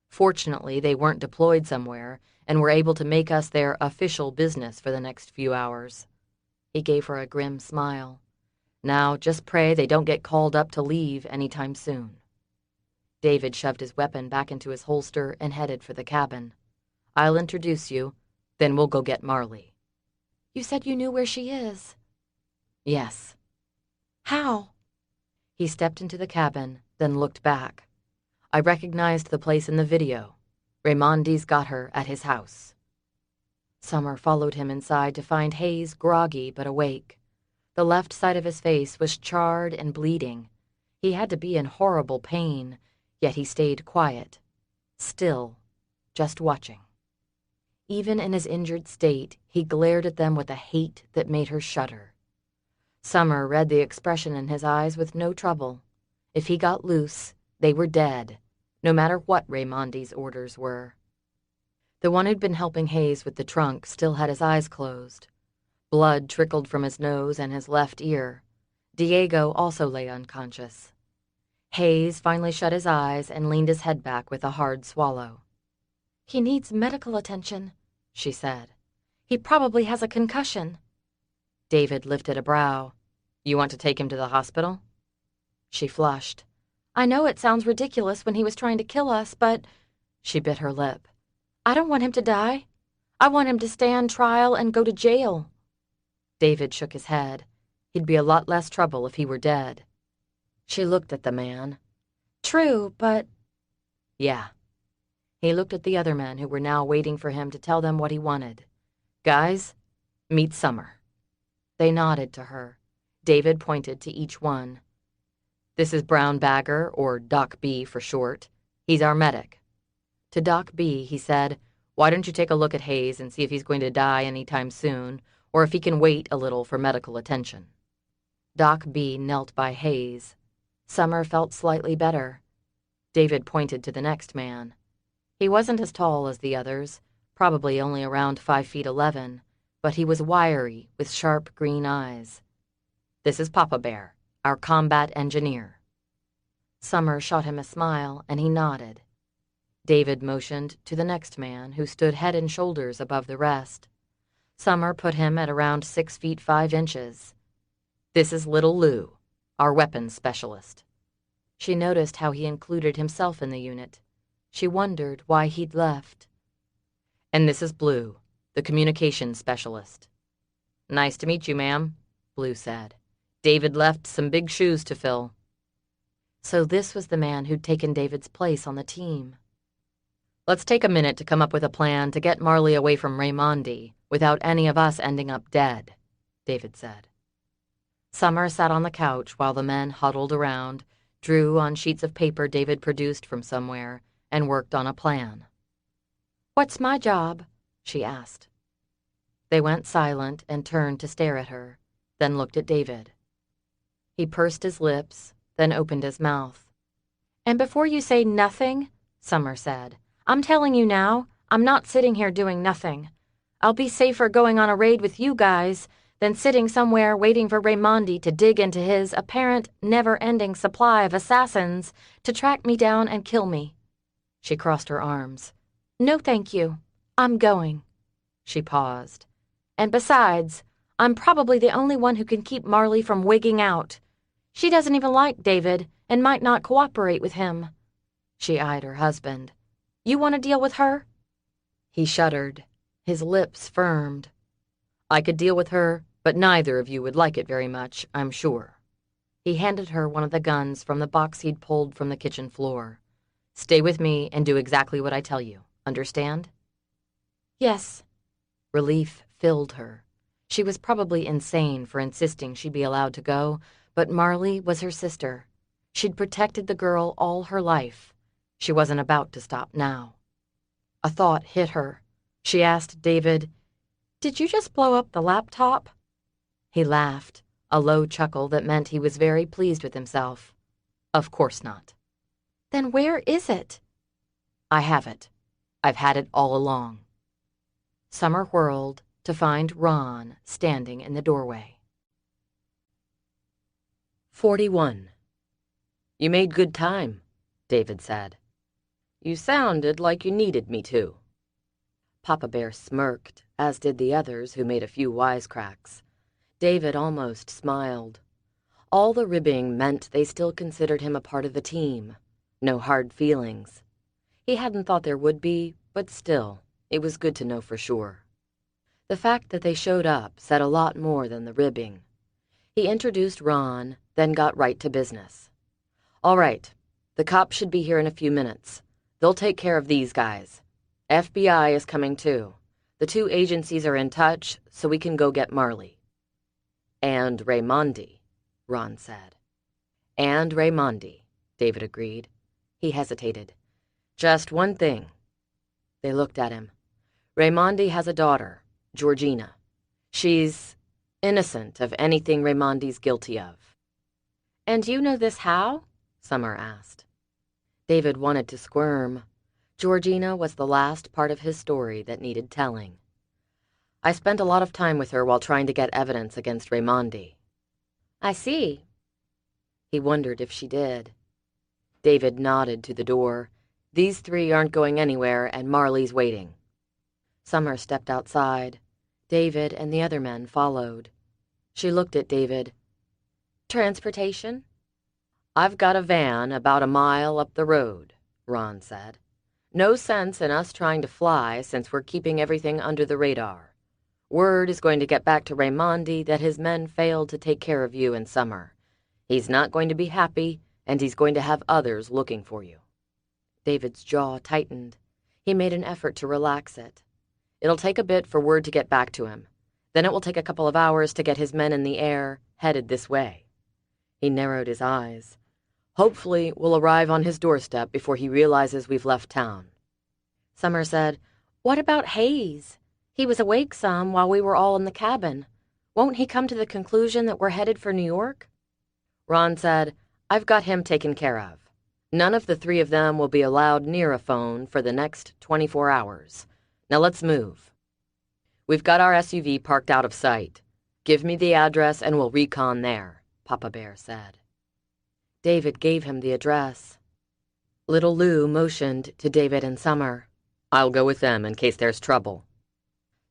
Fortunately, they weren't deployed somewhere and were able to make us their official business for the next few hours. He gave her a grim smile. Now, just pray they don't get called up to leave anytime soon. David shoved his weapon back into his holster and headed for the cabin. I'll introduce you, then we'll go get Marley. You said you knew where she is. Yes. How? He stepped into the cabin, then looked back. I recognized the place in the video. Raymondi's got her at his house. Summer followed him inside to find Hayes groggy but awake. The left side of his face was charred and bleeding. He had to be in horrible pain, yet he stayed quiet, still, just watching. Even in his injured state, he glared at them with a hate that made her shudder. Summer read the expression in his eyes with no trouble. If he got loose, they were dead, no matter what Raymondi's orders were. The one who'd been helping Hayes with the trunk still had his eyes closed. Blood trickled from his nose and his left ear. Diego also lay unconscious. Hayes finally shut his eyes and leaned his head back with a hard swallow. He needs medical attention, she said. He probably has a concussion. David lifted a brow. You want to take him to the hospital? She flushed. I know it sounds ridiculous when he was trying to kill us, but... She bit her lip. I don't want him to die. I want him to stand trial and go to jail. David shook his head. He'd be a lot less trouble if he were dead. She looked at the man. True, but... Yeah. He looked at the other men who were now waiting for him to tell them what he wanted. Guys, meet Summer. They nodded to her. David pointed to each one. This is Brown Bagger, or Doc B for short. He's our medic. To Doc B, he said, Why don't you take a look at Hayes and see if he's going to die anytime soon, or if he can wait a little for medical attention. Doc B knelt by Hayes. Summer felt slightly better. David pointed to the next man. He wasn't as tall as the others, probably only around 5'11", but he was wiry with sharp green eyes. This is Papa Bear, our combat engineer. Summer shot him a smile, and he nodded. David motioned to the next man, who stood head and shoulders above the rest. Summer put him at around 6 feet 5 inches. This is Little Lou, our weapons specialist. She noticed how he included himself in the unit. She wondered why he'd left. And this is Blue, the communications specialist. Nice to meet you, ma'am, Blue said. David left some big shoes to fill. So this was the man who'd taken David's place on the team. Let's take a minute to come up with a plan to get Marley away from Raymondi without any of us ending up dead, David said. Summer sat on the couch while the men huddled around, drew on sheets of paper David produced from somewhere, and worked on a plan. What's my job? She asked. They went silent and turned to stare at her, then looked at David. He pursed his lips, then opened his mouth. And before you say nothing, Summer said, I'm telling you now, I'm not sitting here doing nothing. I'll be safer going on a raid with you guys than sitting somewhere waiting for Raymondi to dig into his apparent never-ending supply of assassins to track me down and kill me. She crossed her arms. No, thank you. I'm going. She paused. And besides, I'm probably the only one who can keep Marley from wigging out. She doesn't even like David and might not cooperate with him. She eyed her husband. "You want to deal with her?" He shuddered. His lips firmed. "I could deal with her, but neither of you would like it very much, I'm sure." He handed her one of the guns from the box he'd pulled from the kitchen floor. "Stay with me and do exactly what I tell you. Understand?" Yes. Relief filled her. She was probably insane for insisting she be allowed to go, but Marley was her sister. She'd protected the girl all her life. She wasn't about to stop now. A thought hit her. She asked David, "Did you just blow up the laptop?" He laughed, a low chuckle that meant he was very pleased with himself. "Of course not." Then where is it? "I have it. I've had it all along." Summer whirled to find Ron standing in the doorway. 41. "You made good time," David said. "You sounded like you needed me to." Papa Bear smirked, as did the others who made a few wisecracks. David almost smiled. All the ribbing meant they still considered him a part of the team. No hard feelings. He hadn't thought there would be, but still, it was good to know for sure. The fact that they showed up said a lot more than the ribbing. He introduced Ron, then got right to business. "All right, the cops should be here in a few minutes. They'll take care of these guys. FBI is coming too. The two agencies are in touch, so we can go get Marley." "And Raimondi," Ron said. "And Raimondi," David agreed. He hesitated. "Just one thing." They looked at him. "Raimondi has a daughter, Georgina. She's innocent of anything Raimondi's guilty of." "And you know this how?" Summer asked. David wanted to squirm. Georgina was the last part of his story that needed telling. "I spent a lot of time with her while trying to get evidence against Raimondi." "I see." He wondered if she did. David nodded to the door. "These three aren't going anywhere, and Marley's waiting." Summer stepped outside. David and the other men followed. She looked at David. "Transportation?" "I've got a van about a mile up the road," Ron said. "No sense in us trying to fly since we're keeping everything under the radar. Word is going to get back to Raimondi that his men failed to take care of you and Summer. He's not going to be happy, and he's going to have others looking for you." David's jaw tightened. He made an effort to relax it. "It'll take a bit for word to get back to him. Then it will take a couple of hours to get his men in the air, headed this way." He narrowed his eyes. "Hopefully we'll arrive on his doorstep before he realizes we've left town." Summer said, "What about Hayes? He was awake some while we were all in the cabin. Won't he come to the conclusion that we're headed for New York?" Ron said, "I've got him taken care of. None of the three of them will be allowed near a phone for the next 24 hours. Now let's move." "We've got our SUV parked out of sight. Give me the address and we'll recon there," Papa Bear said. David gave him the address. Little Lou motioned to David and Summer. "I'll go with them in case there's trouble."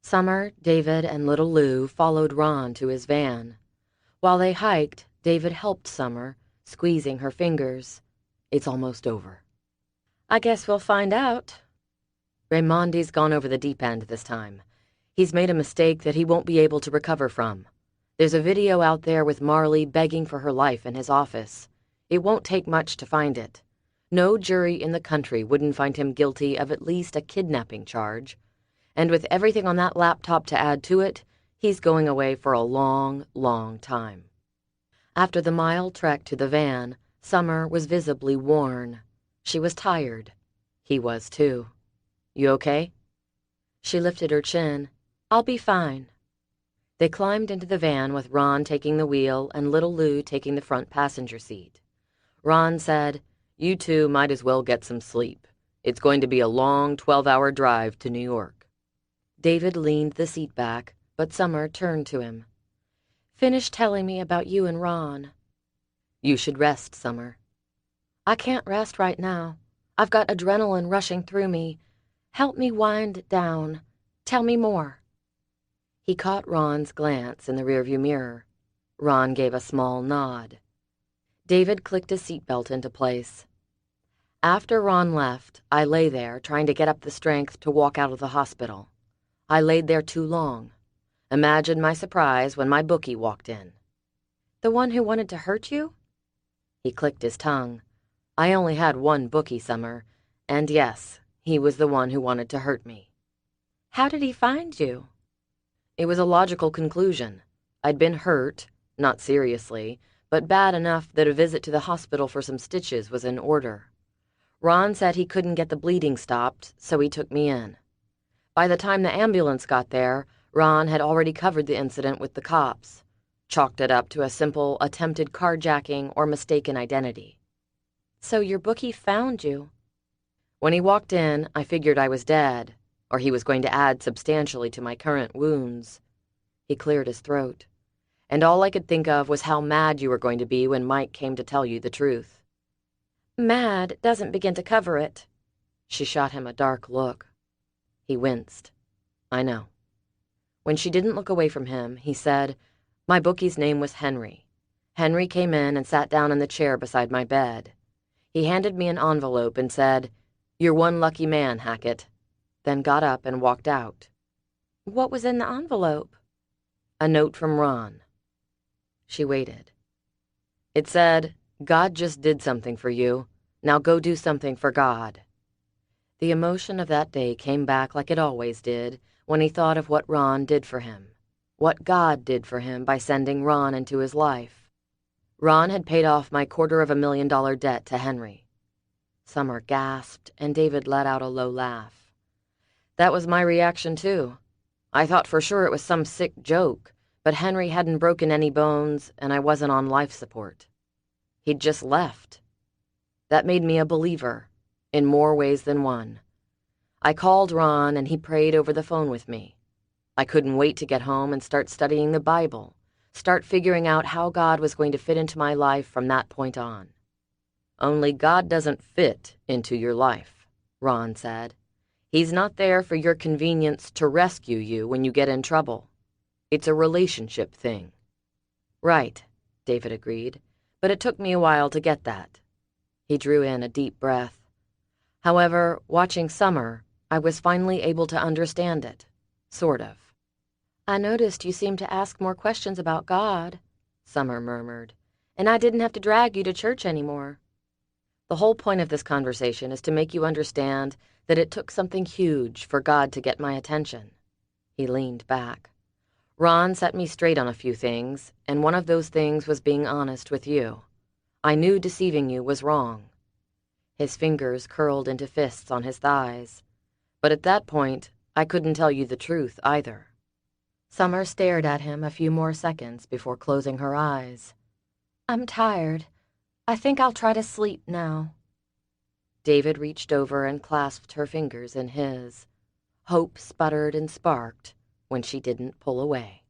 Summer, David, and Little Lou followed Ron to his van. While they hiked, David helped Summer, squeezing her fingers. "It's almost over." "I guess we'll find out." "Raimondi's gone over the deep end this time. He's made a mistake that he won't be able to recover from. There's a video out there with Marley begging for her life in his office. It won't take much to find it. No jury in the country wouldn't find him guilty of at least a kidnapping charge. And with everything on that laptop to add to it, he's going away for a long, long time." After the mile trek to the van, Summer was visibly worn. She was tired. He was too. "You okay?" She lifted her chin. "I'll be fine." They climbed into the van with Ron taking the wheel and Little Lou taking the front passenger seat. Ron said, "You two might as well get some sleep. It's going to be a long 12-hour drive to New York." David leaned the seat back, but Summer turned to him. "Finish telling me about you and Ron." "You should rest, Summer." "I can't rest right now. I've got adrenaline rushing through me. Help me wind down. Tell me more." He caught Ron's glance in the rearview mirror. Ron gave a small nod. David clicked his seatbelt into place. After Ron left, I lay there trying to get up the strength to walk out of the hospital. I laid there too long. Imagine my surprise when my bookie walked in. The one who wanted to hurt you? He clicked his tongue. I only had one bookie, Summer, and yes, he was the one who wanted to hurt me. How did he find you? It was a logical conclusion. I'd been hurt, not seriously, but bad enough that a visit to the hospital for some stitches was in order. Ron said he couldn't get the bleeding stopped, so he took me in. By the time the ambulance got there, Ron had already covered the incident with the cops, chalked it up to a simple attempted carjacking or mistaken identity. So your bookie found you. When he walked in, I figured I was dead, or he was going to add substantially to my current wounds. He cleared his throat, and all I could think of was how mad you were going to be when Mike came to tell you the truth. Mad doesn't begin to cover it. She shot him a dark look. He winced. I know. When she didn't look away from him, he said, "My bookie's name was Henry. Henry came in and sat down in the chair beside my bed. He handed me an envelope and said, 'You're one lucky man, Hackett,' then got up and walked out." What was in the envelope? A note from Ron. She waited. It said, "God just did something for you. Now go do something for God." The emotion of that day came back like it always did when he thought of what Ron did for him, what God did for him by sending Ron into his life. Ron had paid off my $250,000 debt to Henry. Summer gasped, and David let out a low laugh. That was my reaction, too. I thought for sure it was some sick joke, but Henry hadn't broken any bones, and I wasn't on life support. He'd just left. That made me a believer, in more ways than one. I called Ron, and he prayed over the phone with me. I couldn't wait to get home and start studying the Bible, start figuring out how God was going to fit into my life from that point on. "Only God doesn't fit into your life," Ron said. "He's not there for your convenience to rescue you when you get in trouble. It's a relationship thing." "Right," David agreed, but it took me a while to get that. He drew in a deep breath. However, watching Summer, I was finally able to understand it, sort of. "I noticed you seemed to ask more questions about God," Summer murmured, "and I didn't have to drag you to church anymore." The whole point of this conversation is to make you understand that it took something huge for God to get my attention. He leaned back. Ron set me straight on a few things, and one of those things was being honest with you. I knew deceiving you was wrong. His fingers curled into fists on his thighs. But at that point, I couldn't tell you the truth either. Summer stared at him a few more seconds before closing her eyes. "I'm tired. I think I'll try to sleep now." David reached over and clasped her fingers in his. Hope sputtered and sparked when she didn't pull away.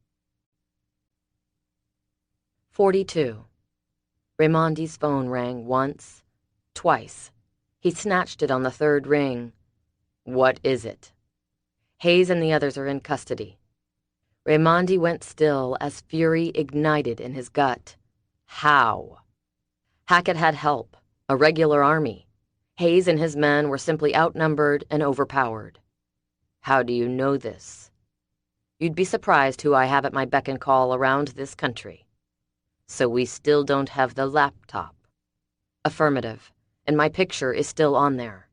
42. Raimondi's phone rang once, twice. He snatched it on the third ring. "What is it?" "Hayes and the others are in custody." Raimondi went still as fury ignited in his gut. How? Hackett had help, a regular army. Hayes and his men were simply outnumbered and overpowered. "How do you know this?" "You'd be surprised who I have at my beck and call around this country." "So we still don't have the laptop?" "Affirmative, and my picture is still on there."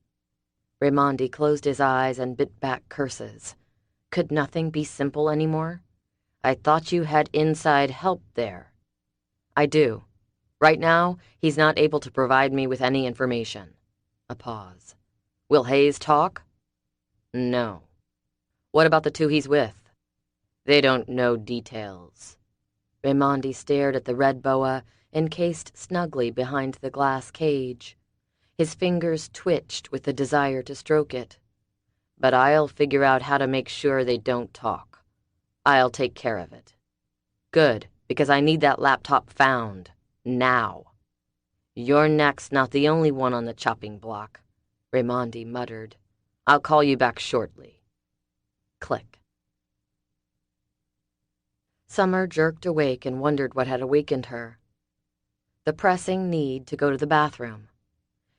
Raimondi closed his eyes and bit back curses. Could nothing be simple anymore? "I thought you had inside help there." "I do. Right now, he's not able to provide me with any information." A pause. "Will Hayes talk?" "No." "What about the two he's with?" "They don't know details." Raimondi stared at the red boa encased snugly behind the glass cage. His fingers twitched with the desire to stroke it. "But I'll figure out how to make sure they don't talk. I'll take care of it." "Good, because I need that laptop found. Now." "Your neck's not the only one on the chopping block," Raimondi muttered. "I'll call you back shortly." Click. Summer jerked awake and wondered what had awakened her. The pressing need to go to the bathroom.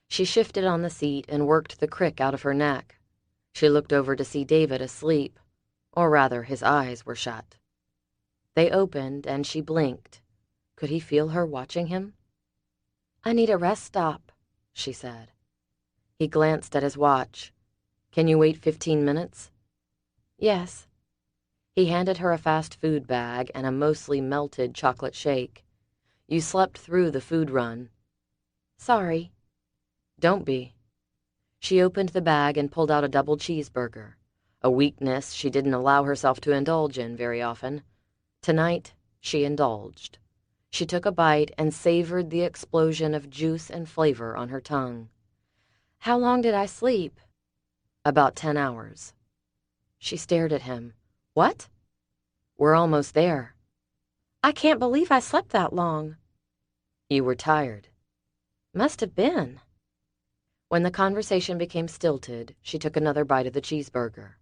She shifted on the seat and worked the crick out of her neck. She looked over to see David asleep, or rather his eyes were shut. They opened and she blinked. Could he feel her watching him? "I need a rest stop," she said. He glanced at his watch. "Can you wait 15 minutes?" "Yes." He handed her a fast food bag and a mostly melted chocolate shake. "You slept through the food run." "Sorry." "Don't be." She opened the bag and pulled out a double cheeseburger, a weakness she didn't allow herself to indulge in very often. Tonight, she indulged. She took a bite and savored the explosion of juice and flavor on her tongue. "How long did I sleep?" "About 10 hours. She stared at him. "What?" "We're almost there." "I can't believe I slept that long." "You were tired." "Must have been." When the conversation became stilted, she took another bite of the cheeseburger.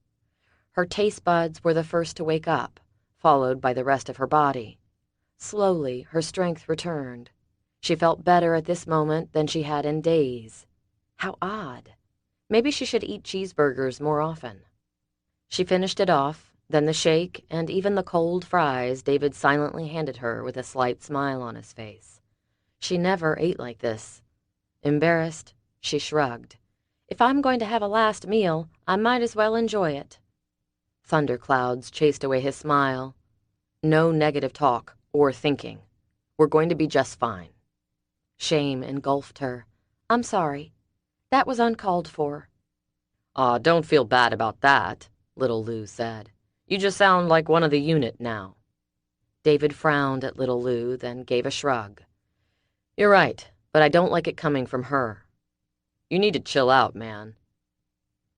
Her taste buds were the first to wake up, followed by the rest of her body. Slowly, her strength returned. She felt better at this moment than she had in days. How odd. Maybe she should eat cheeseburgers more often. She finished it off, then the shake, and even the cold fries David silently handed her with a slight smile on his face. She never ate like this. Embarrassed, she shrugged. "If I'm going to have a last meal, I might as well enjoy it." Thunderclouds chased away his smile. "No negative talk or thinking. We're going to be just fine." Shame engulfed her. "I'm sorry. That was uncalled for." "Aw, don't feel bad about that," Little Lou said. "You just sound like one of the unit now." David frowned at Little Lou, then gave a shrug. "You're right, but I don't like it coming from her. You need to chill out, man."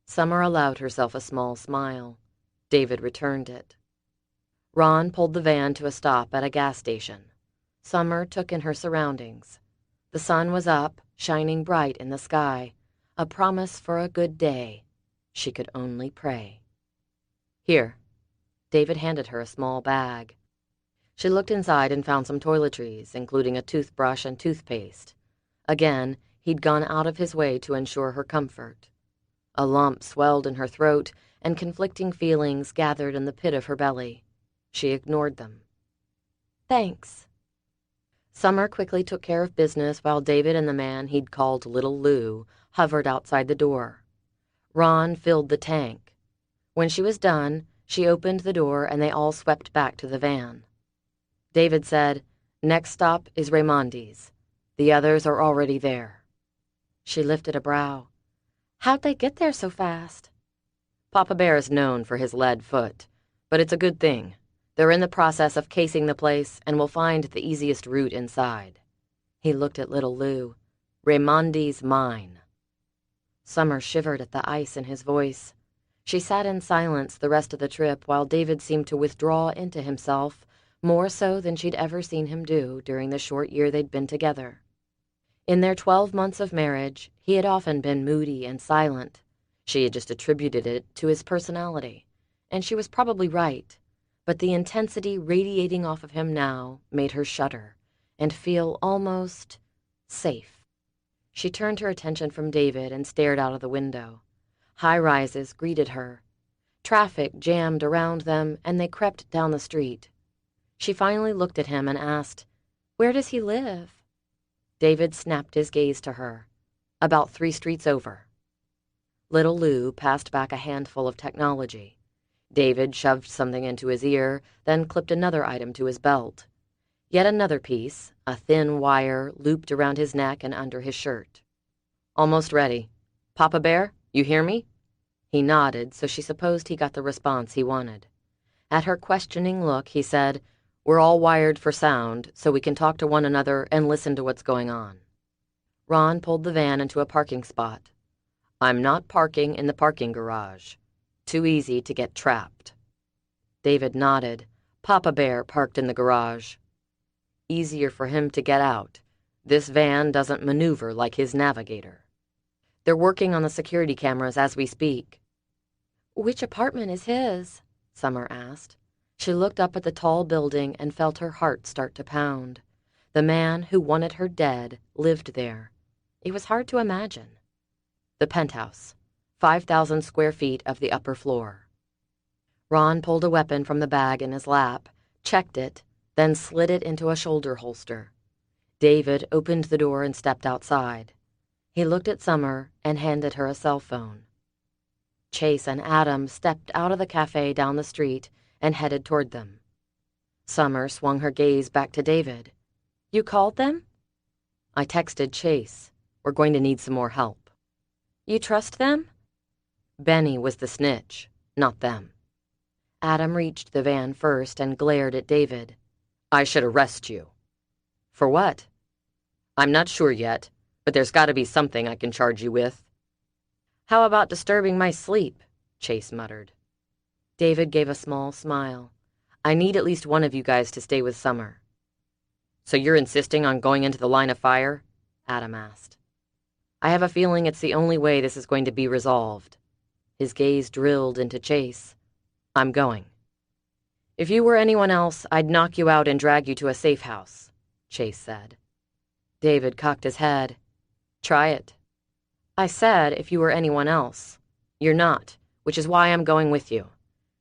Summer allowed herself a small smile. David returned it. Ron pulled the van to a stop at a gas station. Summer took in her surroundings. The sun was up, shining bright in the sky, a promise for a good day. She could only pray. "Here." David handed her a small bag. She looked inside and found some toiletries, including a toothbrush and toothpaste. Again, he'd gone out of his way to ensure her comfort. A lump swelled in her throat, and conflicting feelings gathered in the pit of her belly. She ignored them. "Thanks." Summer quickly took care of business while David and the man he'd called Little Lou hovered outside the door. Ron filled the tank. When she was done, she opened the door and they all swept back to the van. David said, "Next stop is Raimondi's. The others are already there." She lifted a brow. "How'd they get there so fast?" "Papa Bear is known for his lead foot, but it's a good thing. They're in the process of casing the place and will find the easiest route inside." He looked at Little Lou. "Raimondi's mine." Summer shivered at the ice in his voice. She sat in silence the rest of the trip while David seemed to withdraw into himself, more so than she'd ever seen him do during the short year they'd been together. In their 12 months of marriage, he had often been moody and silent. She had just attributed it to his personality, and she was probably right. But the intensity radiating off of him now made her shudder and feel almost safe. She turned her attention from David and stared out of the window. High-rises greeted her. Traffic jammed around them, and they crept down the street. She finally looked at him and asked, "Where does he live?" David snapped his gaze to her. "About 3 streets over." Little Lou passed back a handful of technology. David shoved something into his ear, then clipped another item to his belt. Yet another piece, a thin wire, looped around his neck and under his shirt. "Almost ready. Papa Bear, you hear me?" He nodded, so she supposed he got the response he wanted. At her questioning look, he said, "We're all wired for sound, so we can talk to one another and listen to what's going on." Ron pulled the van into a parking spot. "I'm not parking in the parking garage. Too easy to get trapped." David nodded. "Papa Bear parked in the garage." "Easier for him to get out. This van doesn't maneuver like his navigator." "They're working on the security cameras as we speak." "Which apartment is his?" Summer asked. She looked up at the tall building and felt her heart start to pound. The man who wanted her dead lived there. It was hard to imagine. The penthouse, 5,000 square feet of the upper floor. Ron pulled a weapon from the bag in his lap, checked it, then slid it into a shoulder holster. David opened the door and stepped outside. He looked at Summer and handed her a cell phone. Chase and Adam stepped out of the cafe down the street and headed toward them. Summer swung her gaze back to David. "You called them?" "I texted Chase. We're going to need some more help." "You trust them?" Benny was the snitch, not them. Adam reached the van first and glared at David. "I should arrest you." "For what?" "I'm not sure yet, but there's got to be something I can charge you with." "How about disturbing my sleep?" Chase muttered. David gave a small smile. "I need at least one of you guys to stay with Summer." "So you're insisting on going into the line of fire?" Adam asked. "I have a feeling it's the only way this is going to be resolved." His gaze drilled into Chase. "I'm going." "If you were anyone else, I'd knock you out and drag you to a safe house," Chase said. David cocked his head. "Try it." "I said if you were anyone else. You're not, which is why I'm going with you.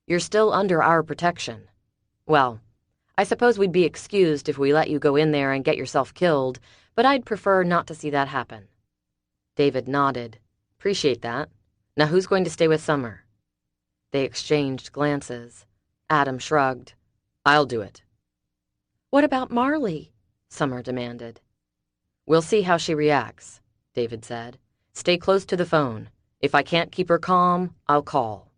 You're still under our protection. Well, I suppose we'd be excused if we let you go in there and get yourself killed, but I'd prefer not to see that happen." David nodded. "Appreciate that. Now who's going to stay with Summer?" They exchanged glances. Adam shrugged. "I'll do it." "What about Marley?" Summer demanded. "We'll see how she reacts," David said. "Stay close to the phone. If I can't keep her calm, I'll call."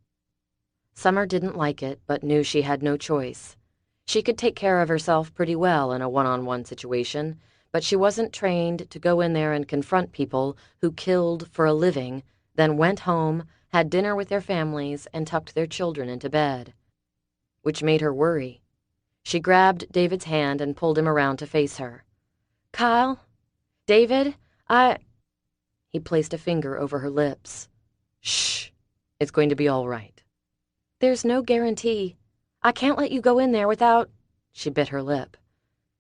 Summer didn't like it, but knew she had no choice. She could take care of herself pretty well in a one-on-one situation, but she wasn't trained to go in there and confront people who killed for a living, then went home, had dinner with their families, and tucked their children into bed. Which made her worry. She grabbed David's hand and pulled him around to face her. "Kyle? David? He placed a finger over her lips. "Shh. It's going to be all right." "There's no guarantee. I can't let you go in there without—" She bit her lip.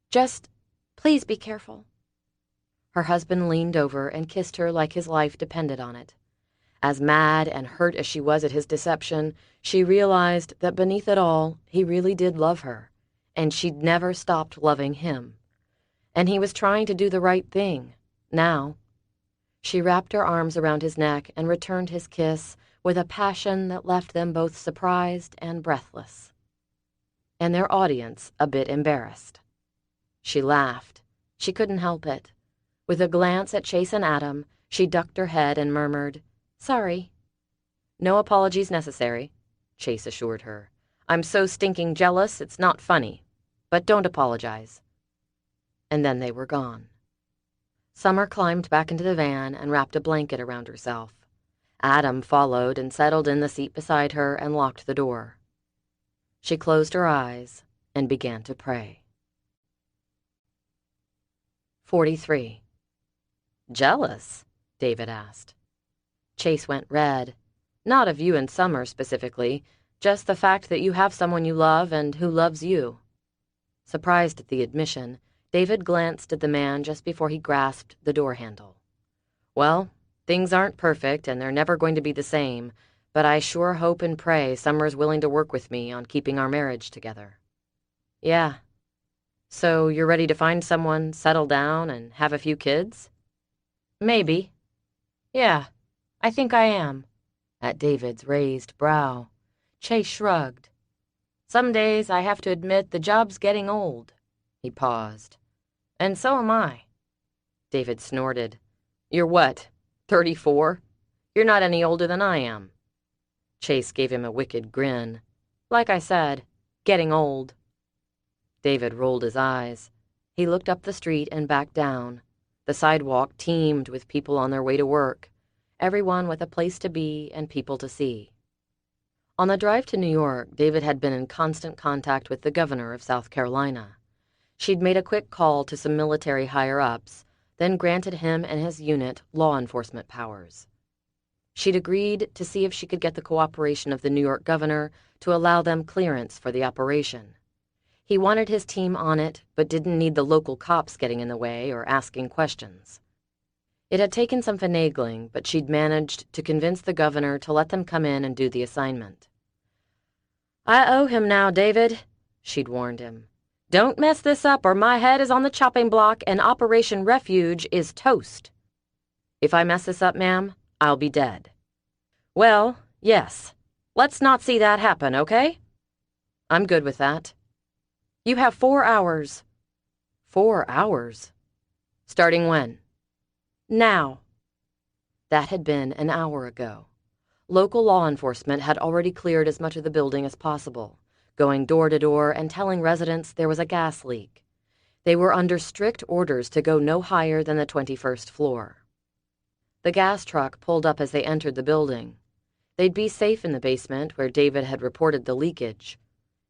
"Just, please be careful." Her husband leaned over and kissed her like his life depended on it. As mad and hurt as she was at his deception, she realized that beneath it all, he really did love her, and she'd never stopped loving him. And he was trying to do the right thing, now. She wrapped her arms around his neck and returned his kiss with a passion that left them both surprised and breathless. And their audience a bit embarrassed. She laughed. She couldn't help it. With a glance at Chase and Adam, she ducked her head and murmured, "Sorry." "No apologies necessary," Chase assured her. "I'm so stinking jealous, it's not funny. But don't apologize." And then they were gone. Summer climbed back into the van and wrapped a blanket around herself. Adam followed and settled in the seat beside her and locked the door. She closed her eyes and began to pray. 43. "Jealous?" David asked. Chase went red. "Not of you and Summer specifically, just the fact that you have someone you love and who loves you." Surprised at the admission, David glanced at the man just before he grasped the door handle. "Well, things aren't perfect and they're never going to be the same, but I sure hope and pray Summer's willing to work with me on keeping our marriage together." "Yeah. So you're ready to find someone, settle down, and have a few kids?" "Maybe. Yeah, I think I am." At David's raised brow, Chase shrugged. "Some days I have to admit the job's getting old." He paused. "And so am I." David snorted. "You're what, 34? You're not any older than I am." Chase gave him a wicked grin. "Like I said, getting old." David rolled his eyes. He looked up the street and back down. The sidewalk teemed with people on their way to work, everyone with a place to be and people to see. On the drive to New York, David had been in constant contact with the governor of South Carolina. She'd made a quick call to some military higher-ups, then granted him and his unit law enforcement powers. She'd agreed to see if she could get the cooperation of the New York governor to allow them clearance for the operation. He wanted his team on it, but didn't need the local cops getting in the way or asking questions. It had taken some finagling, but she'd managed to convince the governor to let them come in and do the assignment. "I owe him now, David," she'd warned him. "Don't mess this up or my head is on the chopping block and Operation Refuge is toast. If I mess this up, ma'am, I'll be dead." "Well, yes. Let's not see that happen, okay?" "I'm good with that." "You have 4 hours." 4 hours? Starting when? Now. That had been an hour ago. Local law enforcement had already cleared as much of the building as possible, going door to door and telling residents there was a gas leak. They were under strict orders to go no higher than the 21st floor. The gas truck pulled up as they entered the building. They'd be safe in the basement where David had reported the leakage.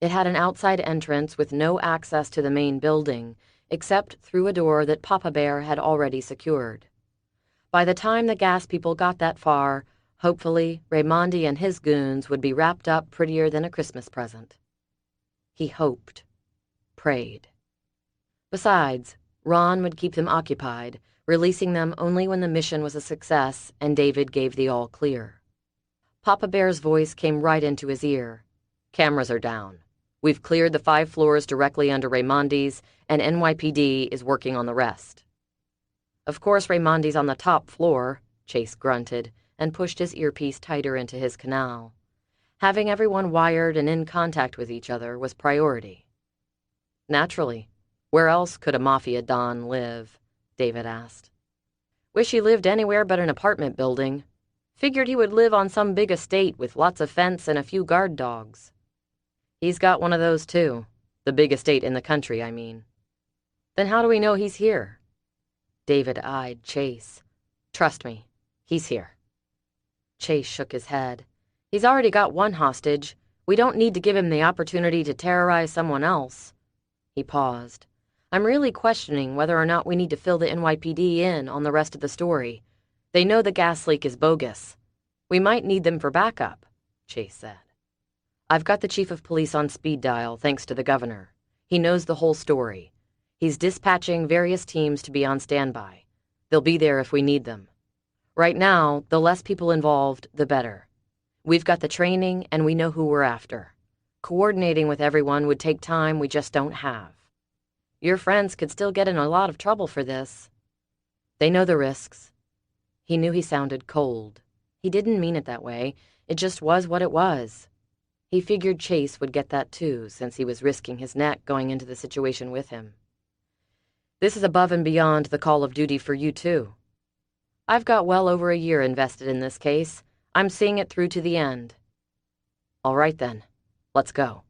It had an outside entrance with no access to the main building, except through a door that Papa Bear had already secured. By the time the gas people got that far, hopefully Raimondi and his goons would be wrapped up prettier than a Christmas present. He hoped, prayed. Besides, Ron would keep them occupied, releasing them only when the mission was a success and David gave the all clear. Papa Bear's voice came right into his ear. "Cameras are down. We've cleared the 5 floors directly under Raimondi's, and NYPD is working on the rest." "Of course Raimondi's on the top floor," Chase grunted, and pushed his earpiece tighter into his canal. Having everyone wired and in contact with each other was priority. "Naturally. Where else could a mafia don live?" David asked. "Wish he lived anywhere but an apartment building. Figured he would live on some big estate with lots of fence and a few guard dogs." "He's got one of those, too. The big estate in the country, I mean." "Then how do we know he's here?" David eyed Chase. "Trust me, he's here." Chase shook his head. "He's already got one hostage. We don't need to give him the opportunity to terrorize someone else." He paused. "I'm really questioning whether or not we need to fill the NYPD in on the rest of the story. They know the gas leak is bogus. We might need them for backup," Chase said. "I've got the chief of police on speed dial, thanks to the governor. He knows the whole story. He's dispatching various teams to be on standby. They'll be there if we need them. Right now, the less people involved, the better. We've got the training, and we know who we're after. Coordinating with everyone would take time we just don't have. Your friends could still get in a lot of trouble for this. They know the risks." He knew he sounded cold. He didn't mean it that way. It just was what it was. He figured Chase would get that too, since he was risking his neck going into the situation with him. "This is above and beyond the call of duty for you, too. I've got well over a year invested in this case. I'm seeing it through to the end." "All right, then. Let's go."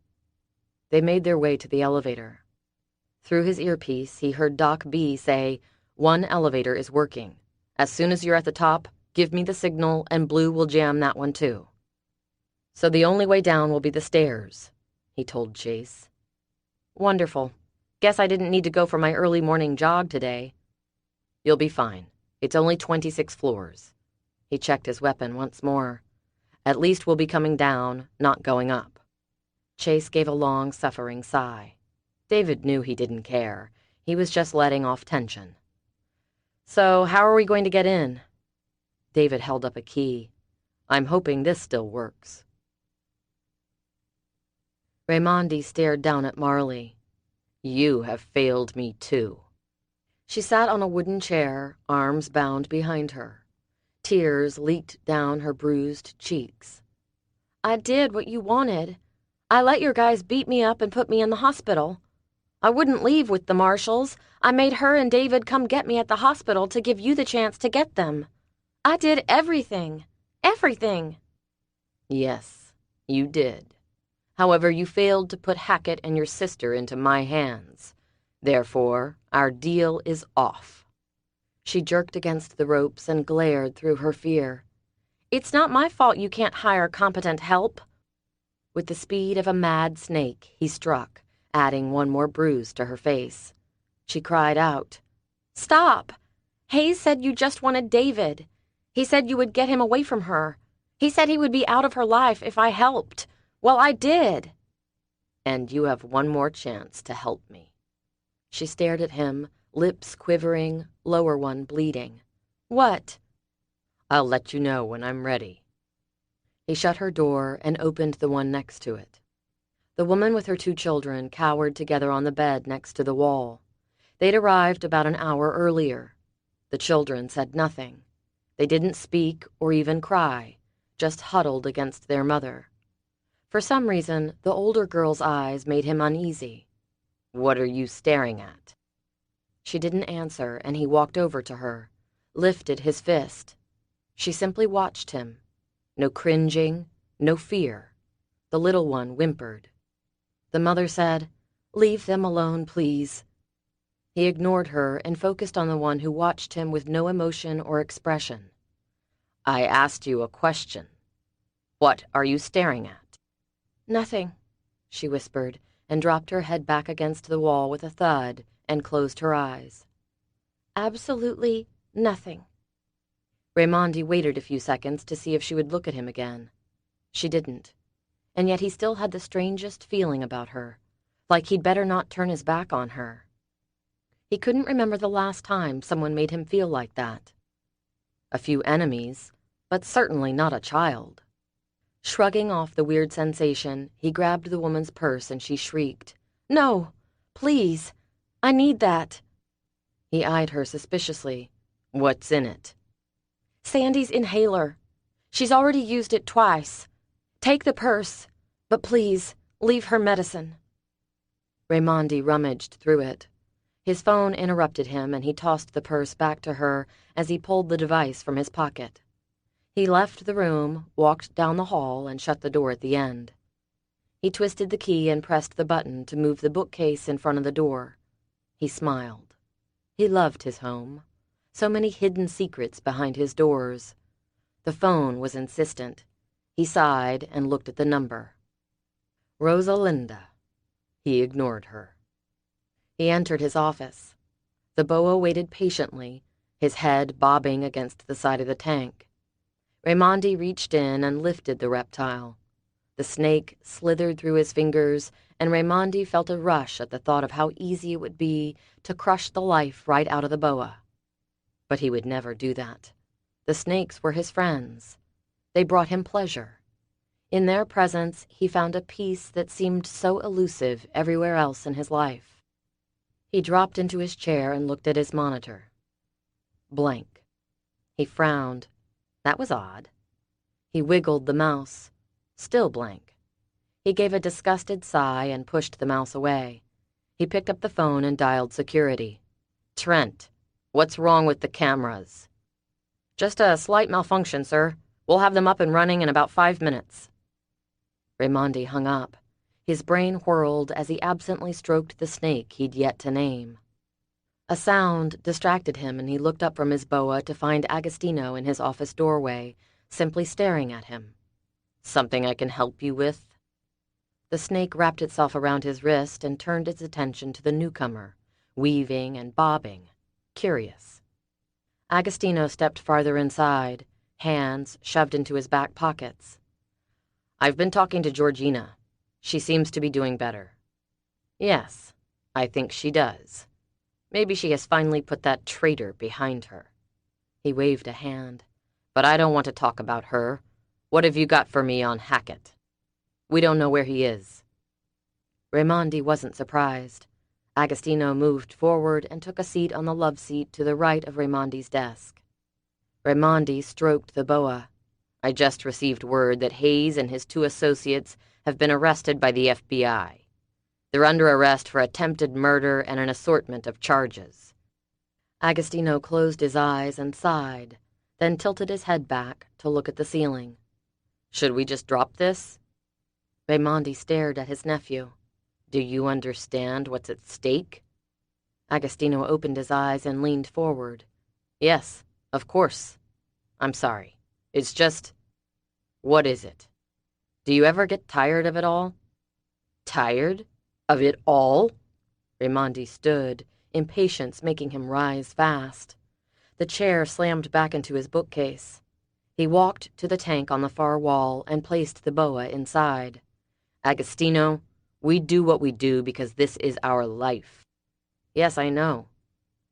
They made their way to the elevator. Through his earpiece, he heard Doc B say, "One elevator is working. As soon as you're at the top, give me the signal and Blue will jam that one, too." "So the only way down will be the stairs," he told Chase. "Wonderful. Guess I didn't need to go for my early morning jog today." "You'll be fine. It's only 26 floors." He checked his weapon once more. "At least we'll be coming down, not going up." Chase gave a long, suffering sigh. David knew he didn't care. He was just letting off tension. "So how are we going to get in?" David held up a key. "I'm hoping this still works." Raimondi stared down at Marley. "You have failed me, too." She sat on a wooden chair, arms bound behind her. Tears leaked down her bruised cheeks. "I did what you wanted. I let your guys beat me up and put me in the hospital. I wouldn't leave with the marshals. I made her and David come get me at the hospital to give you the chance to get them. I did everything. Everything." "Yes, you did. However, you failed to put Hackett and your sister into my hands. Therefore, our deal is off." She jerked against the ropes and glared through her fear. "It's not my fault you can't hire competent help." With the speed of a mad snake, he struck, adding one more bruise to her face. She cried out, "Stop! Hayes said you just wanted David. He said you would get him away from her. He said he would be out of her life if I helped. Well, I did." "And you have one more chance to help me." She stared at him, lips quivering, lower one bleeding. What? I'll let you know when I'm ready. He shut her door and opened the one next to it. The woman with her 2 children cowered together on the bed next to the wall. They'd arrived about an hour earlier. The children said nothing. They didn't speak or even cry, just huddled against their mother. For some reason, the older girl's eyes made him uneasy. "What are you staring at?" She didn't answer, and he walked over to her, lifted his fist. She simply watched him. No cringing, no fear. The little one whimpered. The mother said, "Leave them alone, please." He ignored her and focused on the one who watched him with no emotion or expression. "I asked you a question. What are you staring at?" Nothing, she whispered, and dropped her head back against the wall with a thud and closed her eyes. Absolutely nothing. Raimondi waited a few seconds to see if she would look at him again. She didn't, and yet he still had the strangest feeling about her, like he'd better not turn his back on her. He couldn't remember the last time someone made him feel like that. A few enemies, but certainly not a child. Shrugging off the weird sensation, he grabbed the woman's purse and she shrieked, "No, please, I need that." He eyed her suspiciously. "What's in it?" "Sandy's inhaler. She's already used it twice. Take the purse, but please, leave her medicine." Raimondi rummaged through it. His phone interrupted him and he tossed the purse back to her as he pulled the device from his pocket. He left the room, walked down the hall, and shut the door at the end. He twisted the key and pressed the button to move the bookcase in front of the door. He smiled. He loved his home. So many hidden secrets behind his doors. The phone was insistent. He sighed and looked at the number. Rosalinda. He ignored her. He entered his office. The boa waited patiently, his head bobbing against the side of the tank. Raimondi reached in and lifted the reptile. The snake slithered through his fingers, and Raimondi felt a rush at the thought of how easy it would be to crush the life right out of the boa. But he would never do that. The snakes were his friends. They brought him pleasure. In their presence, he found a peace that seemed so elusive everywhere else in his life. He dropped into his chair and looked at his monitor. Blank. He frowned. That was odd. He wiggled the mouse. Still blank. He gave a disgusted sigh and pushed the mouse away. He picked up the phone and dialed security. "Trent, what's wrong with the cameras?" "Just a slight malfunction, sir. We'll have them up and running in about 5 minutes." Raimondi hung up. His brain whirled as he absently stroked the snake he'd yet to name. A sound distracted him, and he looked up from his boa to find Agostino in his office doorway, simply staring at him. "Something I can help you with?" The snake wrapped itself around his wrist and turned its attention to the newcomer, weaving and bobbing, curious. Agostino stepped farther inside, hands shoved into his back pockets. "I've been talking to Georgina. She seems to be doing better." "Yes, I think she does. Maybe she has finally put that traitor behind her." He waved a hand. "But I don't want to talk about her. What have you got for me on Hackett?" "We don't know where he is." Raimondi wasn't surprised. Agostino moved forward and took a seat on the love seat to the right of Raimondi's desk. Raimondi stroked the boa. "I just received word that Hayes and his 2 associates have been arrested by the FBI. They're under arrest for attempted murder and an assortment of charges." Agostino closed his eyes and sighed, then tilted his head back to look at the ceiling. "Should we just drop this?" Raimondi stared at his nephew. "Do you understand what's at stake?" Agostino opened his eyes and leaned forward. "Yes, of course. I'm sorry. It's just..." "What is it? Do you ever get tired of it all?" "Tired? Of it all?" Raimondi stood, impatience making him rise fast. The chair slammed back into his bookcase. He walked to the tank on the far wall and placed the boa inside. "Agostino, we do what we do because this is our life." "Yes, I know.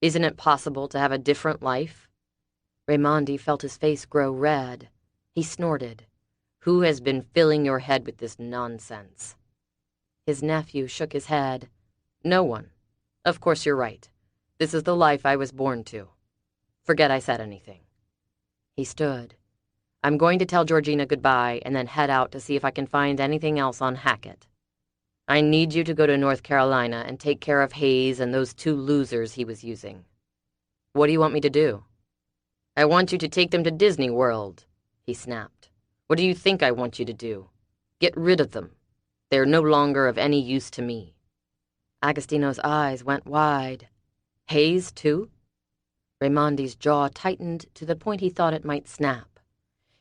Isn't it possible to have a different life?" Raimondi felt his face grow red. He snorted. "Who has been filling your head with this nonsense?" His nephew shook his head. "No one. Of course you're right. This is the life I was born to. Forget I said anything." He stood. "I'm going to tell Georgina goodbye and then head out to see if I can find anything else on Hackett. I need you to go to North Carolina and take care of Hayes and those two losers he was using." "What do you want me to do?" "I want you to take them to Disney World," he snapped. "What do you think I want you to do? Get rid of them. They are no longer of any use to me." Agostino's eyes went wide. "Hayes, too?" Raimondi's jaw tightened to the point he thought it might snap.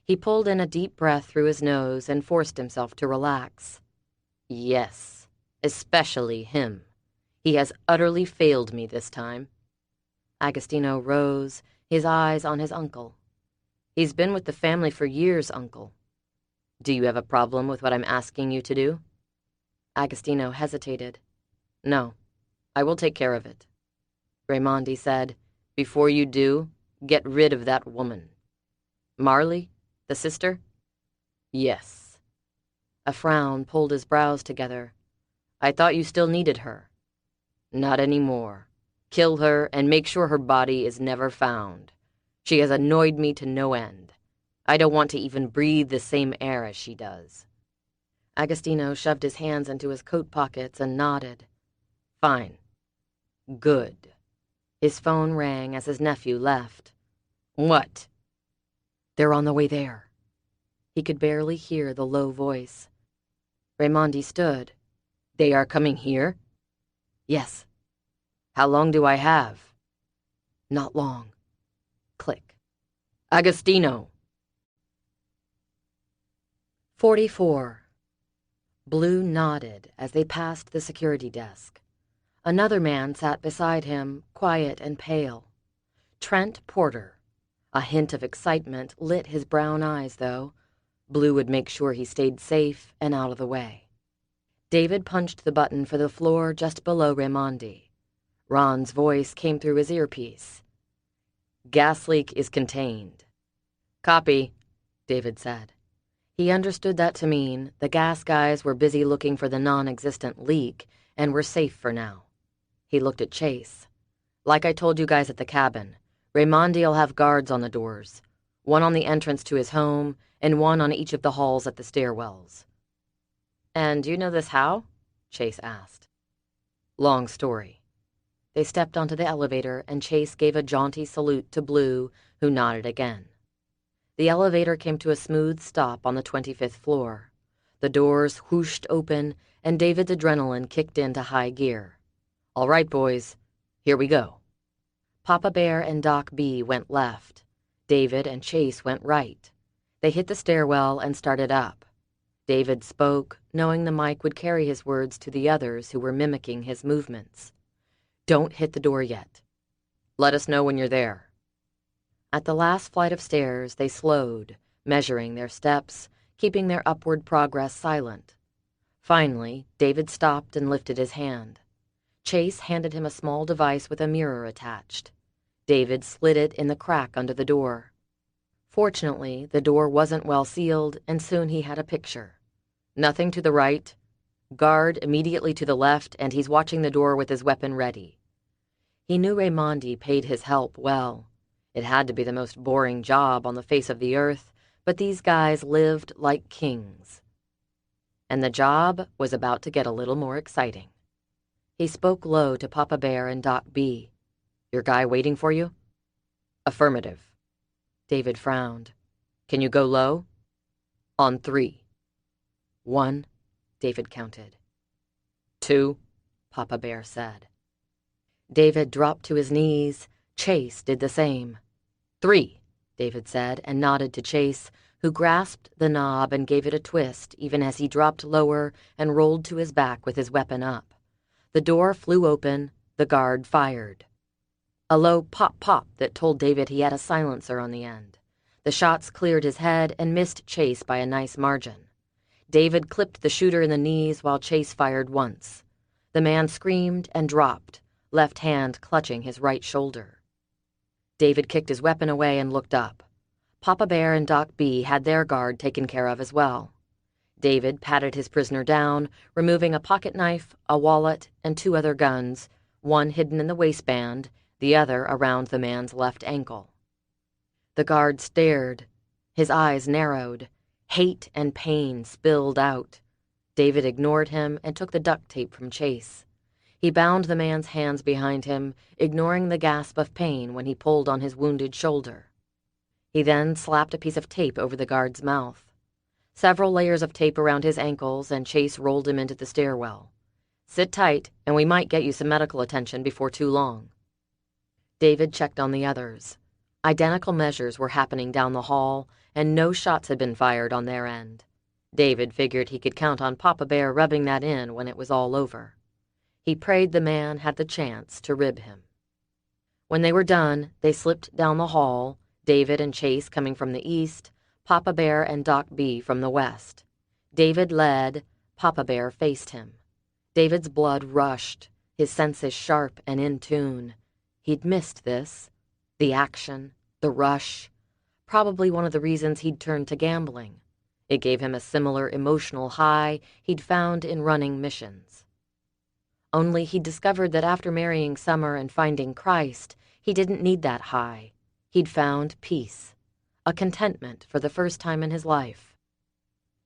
He pulled in a deep breath through his nose and forced himself to relax. "Yes, especially him. He has utterly failed me this time." Agostino rose, his eyes on his uncle. "He's been with the family for years, Uncle. Do you have a problem with what I'm asking you to do?" Agostino hesitated. "No, I will take care of it." Raimondi said, "Before you do, get rid of that woman." "Marley? The sister?" "Yes." A frown pulled his brows together. "I thought you still needed her." "Not anymore. Kill her and make sure her body is never found. She has annoyed me to no end. I don't want to even breathe the same air as she does." Agostino shoved his hands into his coat pockets and nodded. "Fine. Good." His phone rang as his nephew left. "What?" "They're on the way there." He could barely hear the low voice. Raimondi stood. "They are coming here?" "Yes." "How long do I have?" "Not long." Click. "Agostino!" 44. Blue nodded as they passed the security desk. Another man sat beside him, quiet and pale. Trent Porter. A hint of excitement lit his brown eyes, though. Blue would make sure he stayed safe and out of the way. David punched the button for the floor just below Raimondi. Ron's voice came through his earpiece. "Gas leak is contained." "Copy," David said. He understood that to mean the gas guys were busy looking for the non-existent leak and were safe for now. He looked at Chase. "Like I told you guys at the cabin, Raimondi'll have guards on the doors, one on the entrance to his home and one on each of the halls at the stairwells." "And you know this how?" Chase asked. "Long story." They stepped onto the elevator and Chase gave a jaunty salute to Blue, who nodded again. The elevator came to a smooth stop on the 25th floor. The doors whooshed open and David's adrenaline kicked into high gear. "All right, boys, here we go." Papa Bear and Doc B went left. David and Chase went right. They hit the stairwell and started up. David spoke, knowing the mic would carry his words to the others who were mimicking his movements. "Don't hit the door yet. Let us know when you're there." At the last flight of stairs, they slowed, measuring their steps, keeping their upward progress silent. Finally, David stopped and lifted his hand. Chase handed him a small device with a mirror attached. David slid it in the crack under the door. Fortunately, the door wasn't well sealed, and soon he had a picture. Nothing to the right, guard immediately to the left, and he's watching the door with his weapon ready. He knew Raimondi paid his help well. It had to be the most boring job on the face of the earth, but these guys lived like kings. And the job was about to get a little more exciting. He spoke low to Papa Bear and Doc B. "Your guy waiting for you?" "Affirmative." David frowned. "Can you go low?" "On 3. 1, David counted. 2, Papa Bear said. David dropped to his knees. Chase did the same. 3, David said, and nodded to Chase, who grasped the knob and gave it a twist even as he dropped lower and rolled to his back with his weapon up. The door flew open. The guard fired. A low pop-pop that told David he had a silencer on the end. The shots cleared his head and missed Chase by a nice margin. David clipped the shooter in the knees while Chase fired once. The man screamed and dropped, left hand clutching his right shoulder. David kicked his weapon away and looked up. Papa Bear and Doc B had their guard taken care of as well. David patted his prisoner down, removing a pocket knife, a wallet, and 2 other guns, one hidden in the waistband, the other around the man's left ankle. The guard stared. His eyes narrowed. Hate and pain spilled out. David ignored him and took the duct tape from Chase. He bound the man's hands behind him, ignoring the gasp of pain when he pulled on his wounded shoulder. He then slapped a piece of tape over the guard's mouth. Several layers of tape around his ankles, and Chase rolled him into the stairwell. "Sit tight, and we might get you some medical attention before too long." David checked on the others. Identical measures were happening down the hall, and no shots had been fired on their end. David figured he could count on Papa Bear rubbing that in when it was all over. He prayed the man had the chance to rib him. When they were done, they slipped down the hall, David and Chase coming from the east, Papa Bear and Doc B from the west. David led, Papa Bear faced him. David's blood rushed, his senses sharp and in tune. He'd missed this. The action, the rush. Probably one of the reasons he'd turned to gambling. It gave him a similar emotional high he'd found in running missions. Only he'd discovered that after marrying Summer and finding Christ, he didn't need that high. He'd found peace, a contentment for the first time in his life.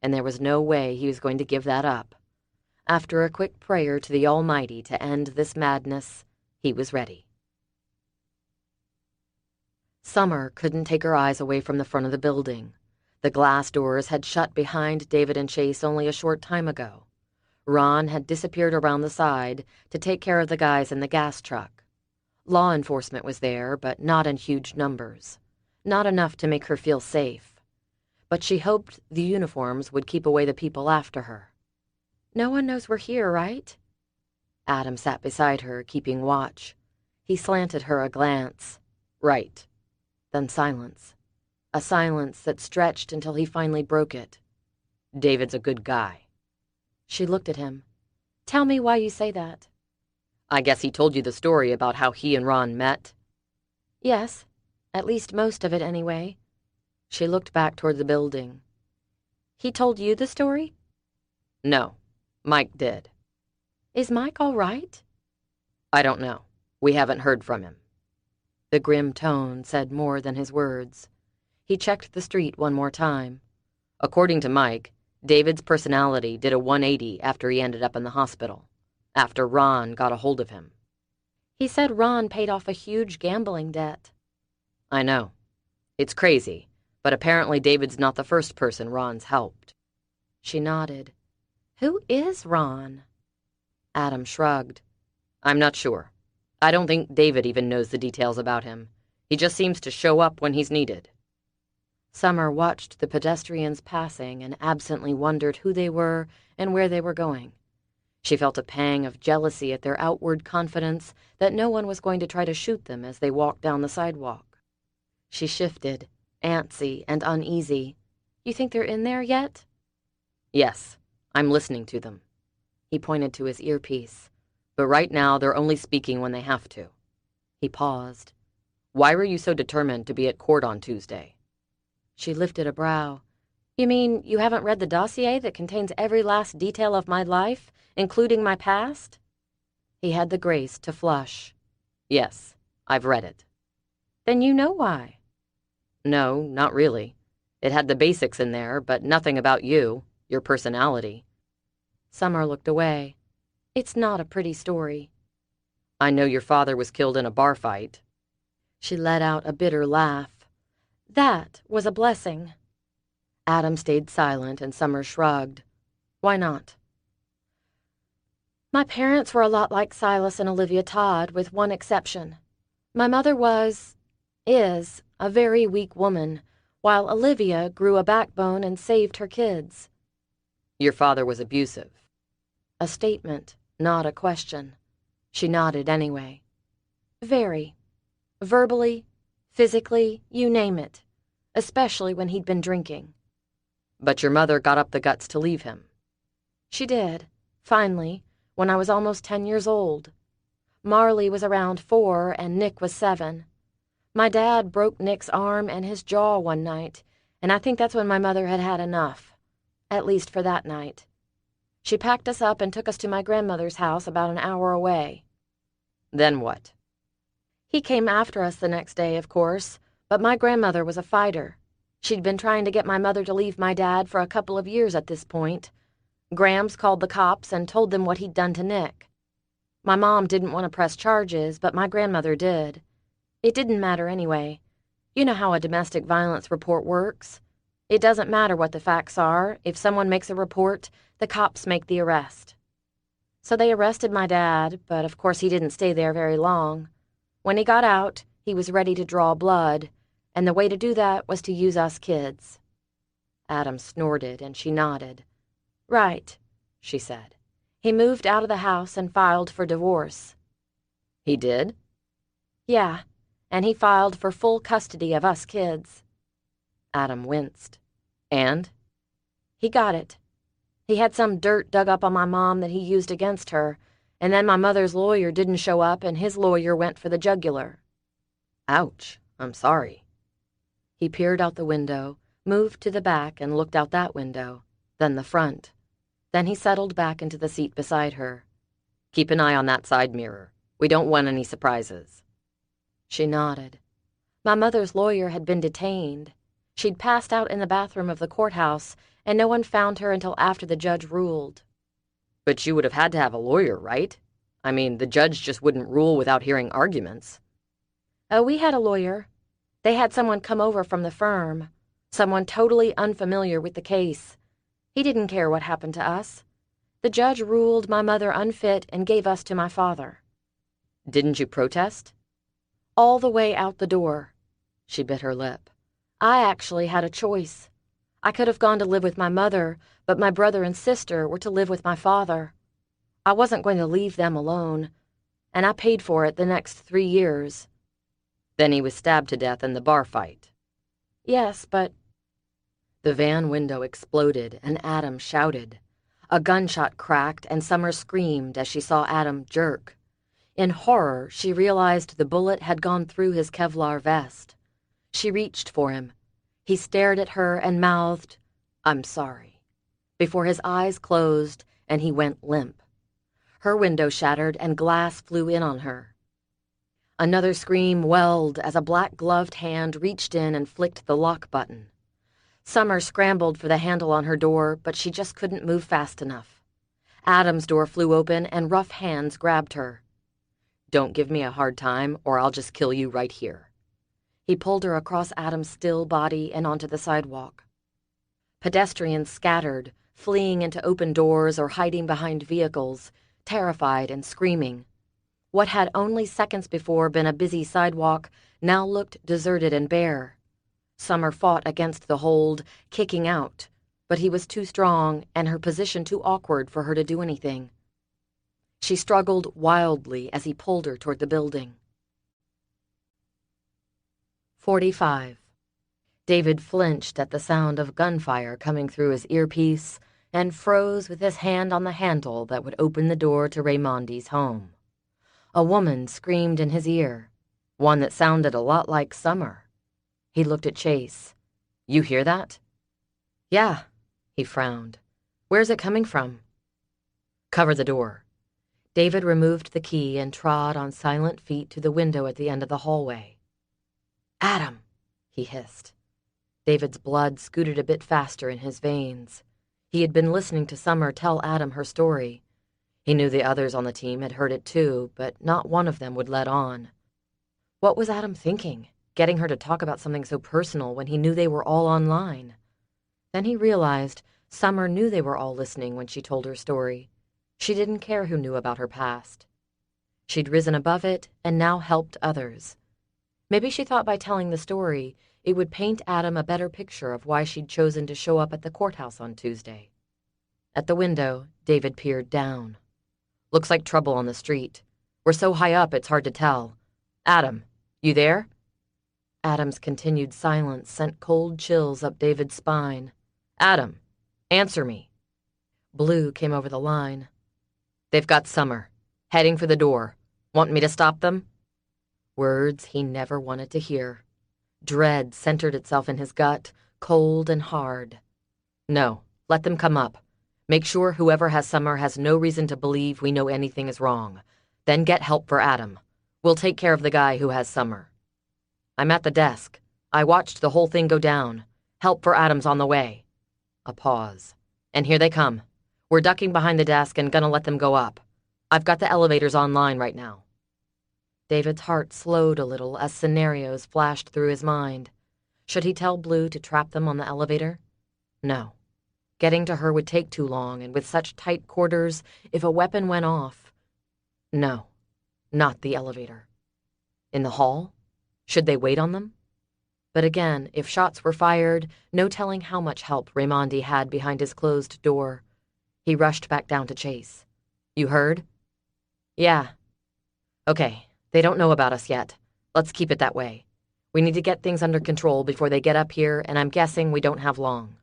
And there was no way he was going to give that up. After a quick prayer to the Almighty to end this madness, he was ready. Summer couldn't take her eyes away from the front of the building. The glass doors had shut behind David and Chase only a short time ago. Ron had disappeared around the side to take care of the guys in the gas truck. Law enforcement was there, but not in huge numbers. Not enough to make her feel safe. But she hoped the uniforms would keep away the people after her. "No one knows we're here, right?" Adam sat beside her, keeping watch. He slanted her a glance. "Right." Then silence. A silence that stretched until he finally broke it. "David's a good guy." She looked at him. "Tell me why you say that." "I guess he told you the story about how he and Ron met?" "Yes, at least most of it anyway." She looked back toward the building. "He told you the story?" "No, Mike did." "Is Mike all right?" "I don't know. We haven't heard from him." The grim tone said more than his words. He checked the street one more time. According to Mike, David's personality did a 180 after he ended up in the hospital, after Ron got a hold of him. "He said Ron paid off a huge gambling debt." "I know. It's crazy, but apparently David's not the first person Ron's helped." She nodded. "Who is Ron?" Adam shrugged. "I'm not sure. I don't think David even knows the details about him. He just seems to show up when he's needed." Summer watched the pedestrians passing and absently wondered who they were and where they were going. She felt a pang of jealousy at their outward confidence that no one was going to try to shoot them as they walked down the sidewalk. She shifted, antsy and uneasy. "You think they're in there yet?" "Yes, I'm listening to them." He pointed to his earpiece. "But right now they're only speaking when they have to." He paused. "Why were you so determined to be at court on Tuesday?" She lifted a brow. "You mean you haven't read the dossier that contains every last detail of my life, including my past?" He had the grace to flush. "Yes, I've read it." "Then you know why." "No, not really. It had the basics in there, but nothing about you, your personality." Summer looked away. "It's not a pretty story." "I know your father was killed in a bar fight." She let out a bitter laugh. "That was a blessing." Adam stayed silent and Summer shrugged. "Why not?" "My parents were a lot like Silas and Olivia Todd, with one exception. My mother is, a very weak woman, while Olivia grew a backbone and saved her kids." "Your father was abusive." A statement, not a question. She nodded anyway. "Very. Verbally, physically, you name it. Especially when he'd been drinking." "But your mother got up the guts to leave him." "She did, finally, when I was almost 10 years old. Marley was around 4 and Nick was 7. My dad broke Nick's arm and his jaw one night, and I think that's when my mother had had enough, at least for that night. She packed us up and took us to my grandmother's house about an hour away. Then what? He came after us the next day, of course, but my grandmother was a fighter. She'd been trying to get my mother to leave my dad for a couple of years at this point. Grams called the cops and told them what he'd done to Nick. My mom didn't want to press charges, but my grandmother did. It didn't matter anyway. You know how a domestic violence report works. It doesn't matter what the facts are. If someone makes a report, the cops make the arrest. So they arrested my dad, but of course he didn't stay there very long. When he got out, he was ready to draw blood, and the way to do that was to use us kids. Adam snorted, and she nodded. Right, she said. He moved out of the house and filed for divorce. He did? Yeah, and he filed for full custody of us kids. Adam winced. And? He got it. He had some dirt dug up on my mom that he used against her, and then my mother's lawyer didn't show up and his lawyer went for the jugular. Ouch, I'm sorry. He peered out the window, moved to the back and looked out that window, then the front. Then he settled back into the seat beside her. Keep an eye on that side mirror. We don't want any surprises. She nodded. My mother's lawyer had been detained. She'd passed out in the bathroom of the courthouse, and no one found her until after the judge ruled. But you would have had to have a lawyer, right? I mean, the judge just wouldn't rule without hearing arguments. Oh, we had a lawyer. They had someone come over from the firm, someone totally unfamiliar with the case. He didn't care what happened to us. The judge ruled my mother unfit and gave us to my father. Didn't you protest? All the way out the door. She bit her lip. I actually had a choice. I could have gone to live with my mother, but my brother and sister were to live with my father. I wasn't going to leave them alone, and I paid for it the next 3 years. Then he was stabbed to death in the bar fight. Yes, but... The van window exploded and Adam shouted. A gunshot cracked and Summer screamed as she saw Adam jerk. In horror, she realized the bullet had gone through his Kevlar vest. She reached for him. He stared at her and mouthed, "I'm sorry," before his eyes closed and he went limp. Her window shattered and glass flew in on her. Another scream welled as a black-gloved hand reached in and flicked the lock button. Summer scrambled for the handle on her door, but she just couldn't move fast enough. Adam's door flew open and rough hands grabbed her. "Don't give me a hard time, or I'll just kill you right here." He pulled her across Adam's still body and onto the sidewalk. Pedestrians scattered, fleeing into open doors or hiding behind vehicles, terrified and screaming. What had only seconds before been a busy sidewalk now looked deserted and bare. Summer fought against the hold, kicking out, but he was too strong and her position too awkward for her to do anything. She struggled wildly as he pulled her toward the building. 45. David flinched at the sound of gunfire coming through his earpiece and froze with his hand on the handle that would open the door to Raymondi's home. A woman screamed in his ear, one that sounded a lot like Summer. He looked at Chase. "You hear that?" "Yeah," he frowned. "Where's it coming from?" "Cover the door." David removed the key and trod on silent feet to the window at the end of the hallway. "Adam," he hissed. David's blood scooted a bit faster in his veins. He had been listening to Summer tell Adam her story. He knew the others on the team had heard it too, but not one of them would let on. What was Adam thinking, getting her to talk about something so personal when he knew they were all online? Then he realized Summer knew they were all listening when she told her story. She didn't care who knew about her past. She'd risen above it and now helped others. Maybe she thought by telling the story, it would paint Adam a better picture of why she'd chosen to show up at the courthouse on Tuesday. At the window, David peered down. "Looks like trouble on the street. We're so high up it's hard to tell. Adam, you there?" Adam's continued silence sent cold chills up David's spine. "Adam, answer me." Blue came over the line. "They've got Summer. Heading for the door. Want me to stop them?" Words he never wanted to hear. Dread centered itself in his gut, cold and hard. No, let them come up. Make sure whoever has Summer has no reason to believe we know anything is wrong. Then get help for Adam. We'll take care of the guy who has Summer. I'm at the desk. I watched the whole thing go down. Help for Adam's on the way. A pause. And here they come. We're ducking behind the desk and gonna let them go up. I've got the elevators online right now. David's heart slowed a little as scenarios flashed through his mind. Should he tell Blue to trap them on the elevator? No. Getting to her would take too long, and with such tight quarters, if a weapon went off... No, not the elevator. In the hall? Should they wait on them? But again, if shots were fired, no telling how much help Raimondi had behind his closed door. He rushed back down to Chase. You heard? Yeah. Okay, they don't know about us yet. Let's keep it that way. We need to get things under control before they get up here, and I'm guessing we don't have long.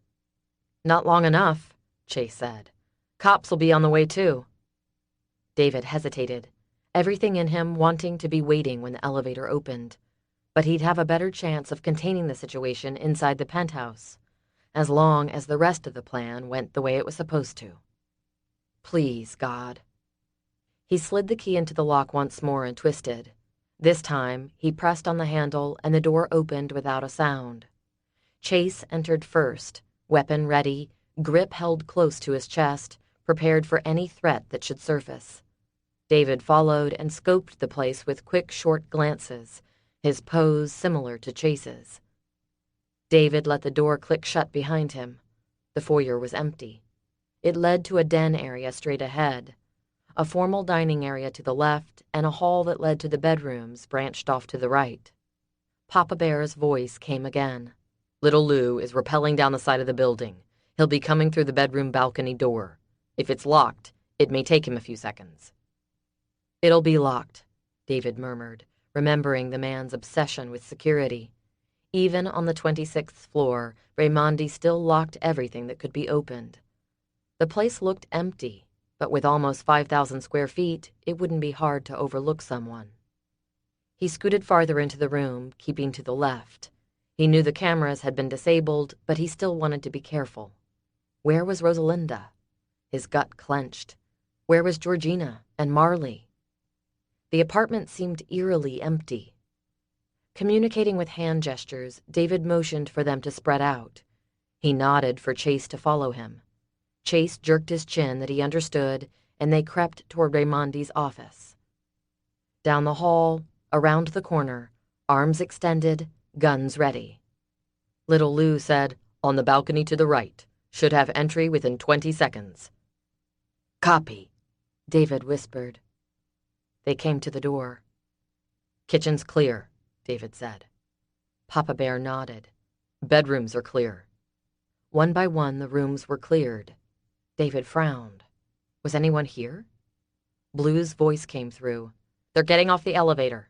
Not long enough, Chase said. Cops will be on the way too. David hesitated, everything in him wanting to be waiting when the elevator opened. But he'd have a better chance of containing the situation inside the penthouse, as long as the rest of the plan went the way it was supposed to. Please, God. He slid the key into the lock once more and twisted. This time, he pressed on the handle and the door opened without a sound. Chase entered first, weapon ready, grip held close to his chest, prepared for any threat that should surface. David followed and scoped the place with quick, short glances, his pose similar to Chase's. David let the door click shut behind him. The foyer was empty. It led to a den area straight ahead. A formal dining area to the left, and a hall that led to the bedrooms branched off to the right. Papa Bear's voice came again. Little Lou is rappelling down the side of the building. He'll be coming through the bedroom balcony door. If it's locked, it may take him a few seconds. It'll be locked, David murmured, remembering the man's obsession with security. Even on the 26th floor, Raimondi still locked everything that could be opened. The place looked empty, but with almost 5,000 square feet, it wouldn't be hard to overlook someone. He scooted farther into the room, keeping to the left. He knew the cameras had been disabled, but he still wanted to be careful. Where was Rosalinda? His gut clenched. Where was Georgina and Marley? The apartment seemed eerily empty. Communicating with hand gestures, David motioned for them to spread out. He nodded for Chase to follow him. Chase jerked his chin that he understood, and they crept toward Raimondi's office. Down the hall, around the corner, arms extended, guns ready. Little Lou said, "On the balcony to the right. Should have entry within 20 seconds. "Copy," David whispered. They came to the door. "Kitchen's clear," David said. Papa Bear nodded. "Bedrooms are clear." One by one, the rooms were cleared. David frowned. Was anyone here? Blue's voice came through. "They're getting off the elevator."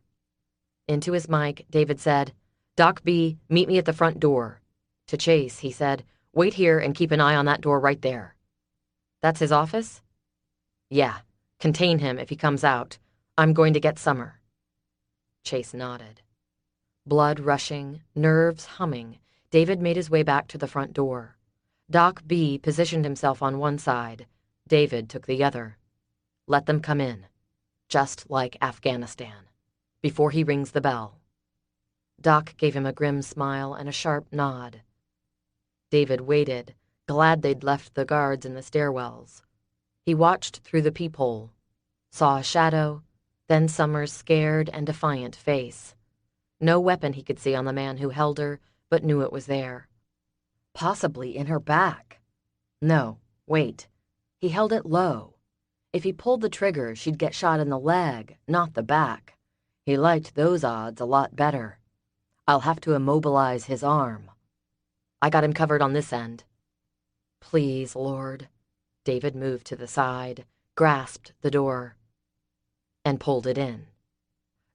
Into his mic, David said, "Doc B, meet me at the front door." To Chase, he said, "Wait here and keep an eye on that door right there." "That's his office?" "Yeah. Contain him if he comes out. I'm going to get Summer." Chase nodded. Blood rushing, nerves humming, David made his way back to the front door. Doc B positioned himself on one side. David took the other. Let them come in. Just like Afghanistan. Before he rings the bell. Doc gave him a grim smile and a sharp nod. David waited, glad they'd left the guards in the stairwells. He watched through the peephole, saw a shadow, then Summer's scared and defiant face. No weapon he could see on the man who held her, but knew it was there. Possibly in her back. No, wait. He held it low. If he pulled the trigger, she'd get shot in the leg, not the back. He liked those odds a lot better. I'll have to immobilize his arm. I got him covered on this end. Please, Lord. David moved to the side, grasped the door, and pulled it in.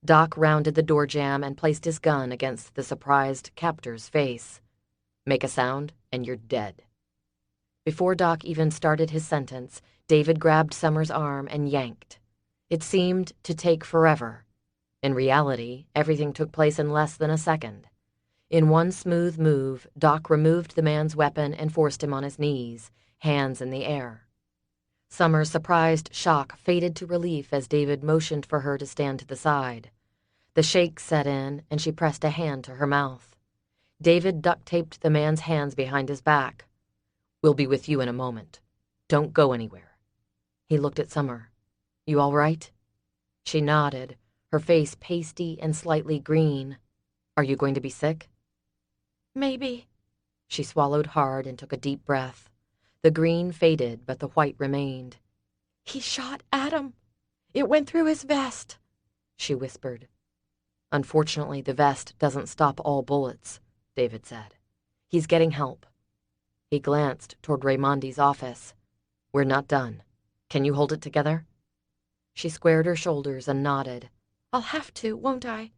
Doc rounded the door jamb and placed his gun against the surprised captor's face. Make a sound, and you're dead. Before Doc even started his sentence, David grabbed Summer's arm and yanked. It seemed to take forever. In reality, everything took place in less than a second. In one smooth move, Doc removed the man's weapon and forced him on his knees, hands in the air. Summer's surprised shock faded to relief as David motioned for her to stand to the side. The shake set in, and she pressed a hand to her mouth. David duct-taped the man's hands behind his back. "We'll be with you in a moment. Don't go anywhere." He looked at Summer. "You all right?" She nodded, her face pasty and slightly green. "Are you going to be sick?" "Maybe." She swallowed hard and took a deep breath. The green faded, but the white remained. "He shot Adam. It went through his vest," she whispered. "Unfortunately, the vest doesn't stop all bullets," David said. "He's getting help." He glanced toward Raimondi's office. "We're not done. Can you hold it together?" She squared her shoulders and nodded. "I'll have to, won't I?"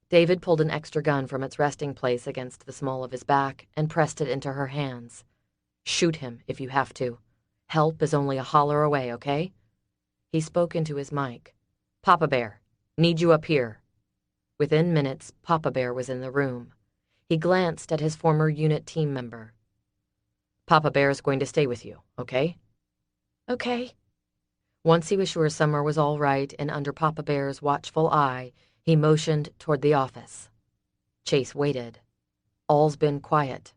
David pulled an extra gun from its resting place against the small of his back and pressed it into her hands. "Shoot him if you have to. Help is only a holler away, okay?" He spoke into his mic. "Papa Bear, need you up here." Within minutes, Papa Bear was in the room. He glanced at his former unit team member. "Papa Bear's going to stay with you, okay?" "Okay." Once he was sure Summer was all right and under Papa Bear's watchful eye, he motioned toward the office. Chase waited. All's been quiet.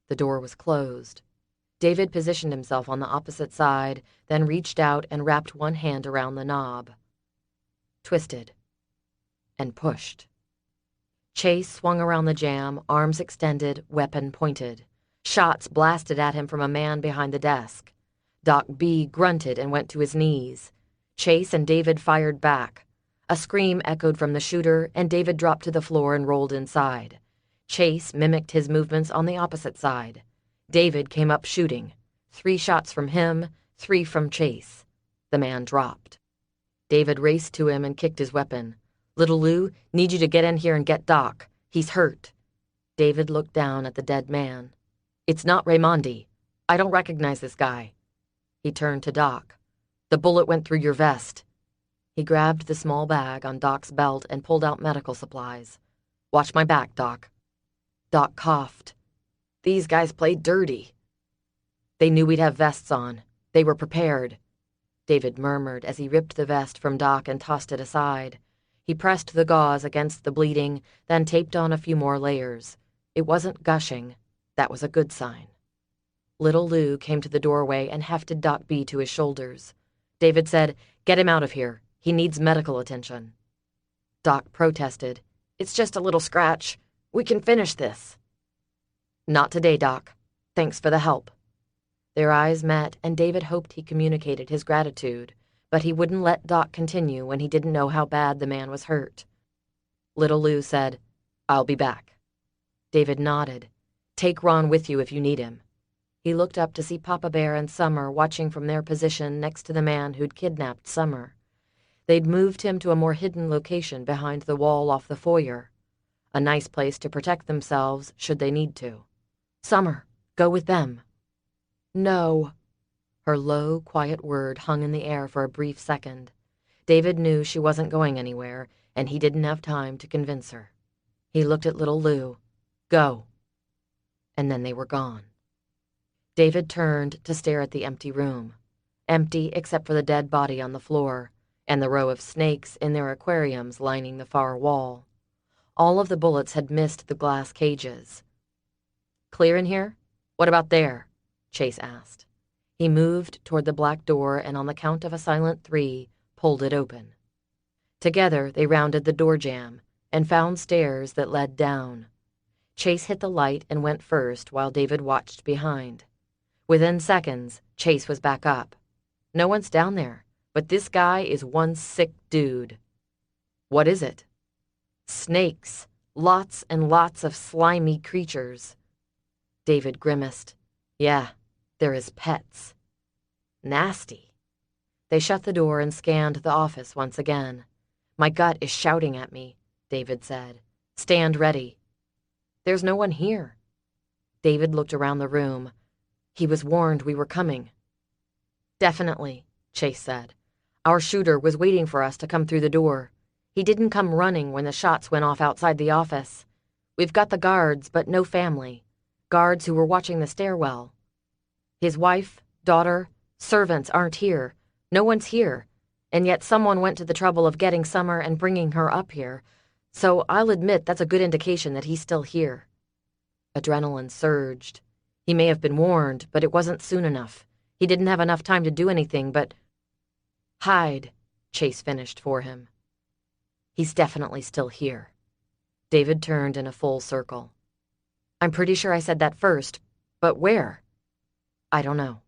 The door was closed. David positioned himself on the opposite side, then reached out and wrapped one hand around the knob. Twisted. And pushed. Chase swung around the jam, arms extended, weapon pointed. Shots blasted at him from a man behind the desk. Doc B grunted and went to his knees. Chase and David fired back. A scream echoed from the shooter, and David dropped to the floor and rolled inside. Chase mimicked his movements on the opposite side. David came up shooting. 3 shots from him, 3 from Chase. The man dropped. David raced to him and kicked his weapon. "Little Lou, need you to get in here and get Doc. He's hurt." David looked down at the dead man. "It's not Raimondi. I don't recognize this guy." He turned to Doc. "The bullet went through your vest." He grabbed the small bag on Doc's belt and pulled out medical supplies. "Watch my back, Doc." Doc coughed. "These guys played dirty." "They knew we'd have vests on. They were prepared," David murmured as he ripped the vest from Doc and tossed it aside. He pressed the gauze against the bleeding, then taped on a few more layers. It wasn't gushing. That was a good sign. Little Lou came to the doorway and hefted Doc B to his shoulders. David said, "Get him out of here. He needs medical attention." Doc protested. "It's just a little scratch. We can finish this." "Not today, Doc. Thanks for the help." Their eyes met, and David hoped he communicated his gratitude, but he wouldn't let Doc continue when he didn't know how bad the man was hurt. Little Lou said, "I'll be back." David nodded. "Take Ron with you if you need him." He looked up to see Papa Bear and Summer watching from their position next to the man who'd kidnapped Summer. They'd moved him to a more hidden location behind the wall off the foyer. A nice place to protect themselves should they need to. "Summer, go with them." "No." Her low, quiet word hung in the air for a brief second. David knew she wasn't going anywhere, and he didn't have time to convince her. He looked at little Lou. "Go." And then they were gone. David turned to stare at the empty room. Empty except for the dead body on the floor, and the row of snakes in their aquariums lining the far wall. All of the bullets had missed the glass cages. "Clear in here? What about there?" Chase asked. He moved toward the black door and on the count of a silent 3, pulled it open. Together, they rounded the door jamb and found stairs that led down. Chase hit the light and went first while David watched behind. Within seconds, Chase was back up. "No one's down there, but this guy is one sick dude." "What is it?" "Snakes. Lots and lots of slimy creatures." David grimaced. "Yeah, they're his pets." "Nasty." They shut the door and scanned the office once again. "My gut is shouting at me," David said. "Stand ready." "There's no one here." David looked around the room. "He was warned we were coming." "Definitely," Chase said. "Our shooter was waiting for us to come through the door. He didn't come running when the shots went off outside the office. We've got the guards, but no family. Guards who were watching the stairwell. His wife, daughter, servants aren't here. No one's here. And yet someone went to the trouble of getting Summer and bringing her up here. So I'll admit that's a good indication that he's still here. Adrenaline surged. He may have been warned, but it wasn't soon enough. He didn't have enough time to do anything but... Hide, Chase finished for him. He's definitely still here. David turned in a full circle. I'm pretty sure I said that first, but where? I don't know.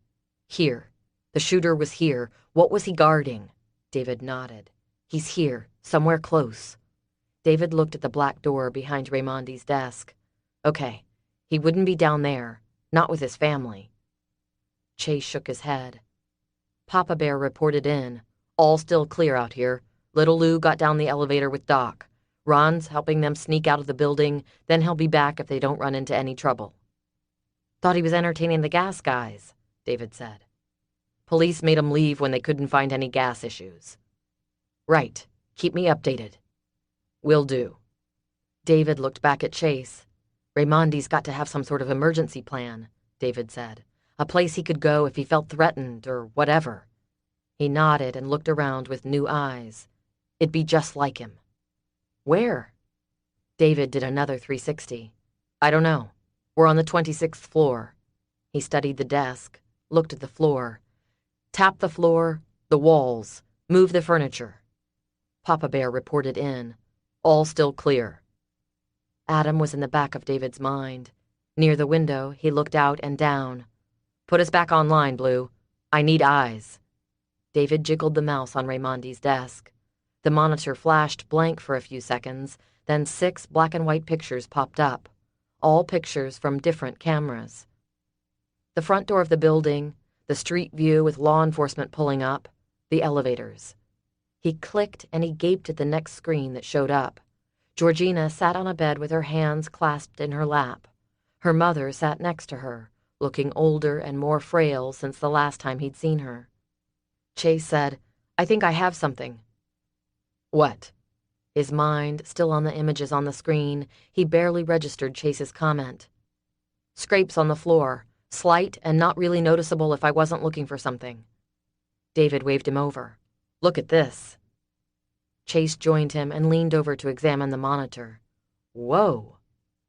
Here. The shooter was here. What was he guarding? David nodded. He's here, somewhere close. David looked at the black door behind Raymondi's desk. Okay, he wouldn't be down there, not with his family. Chase shook his head. Papa Bear reported in. All still clear out here. Little Lou got down the elevator with Doc. Ron's helping them sneak out of the building, then he'll be back if they don't run into any trouble. Thought he was entertaining the gas guys, David said. Police made him leave when they couldn't find any gas issues. Right. Keep me updated. Will do. David looked back at Chase. Raymondi's got to have some sort of emergency plan, David said. A place he could go if he felt threatened or whatever. He nodded and looked around with new eyes. It'd be just like him. Where? David did another 360. I don't know. We're on the 26th floor. He studied the desk, looked at the floor. Tap the floor, the walls, move the furniture. Papa Bear reported in. All still clear. Adam was in the back of David's mind. Near the window, he looked out and down. Put us back online, Blue. I need eyes. David jiggled the mouse on Raymondi's desk. The monitor flashed blank for a few seconds, then 6 black and white pictures popped up, all pictures from different cameras. The front door of the building, the street view with law enforcement pulling up, the elevators. He clicked and he gaped at the next screen that showed up. Georgina sat on a bed with her hands clasped in her lap. Her mother sat next to her, looking older and more frail since the last time he'd seen her. Chase said, I think I have something. What? His mind still on the images on the screen, he barely registered Chase's comment. Scrapes on the floor, slight and not really noticeable if I wasn't looking for something. David waved him over. Look at this. Chase joined him and leaned over to examine the monitor. Whoa!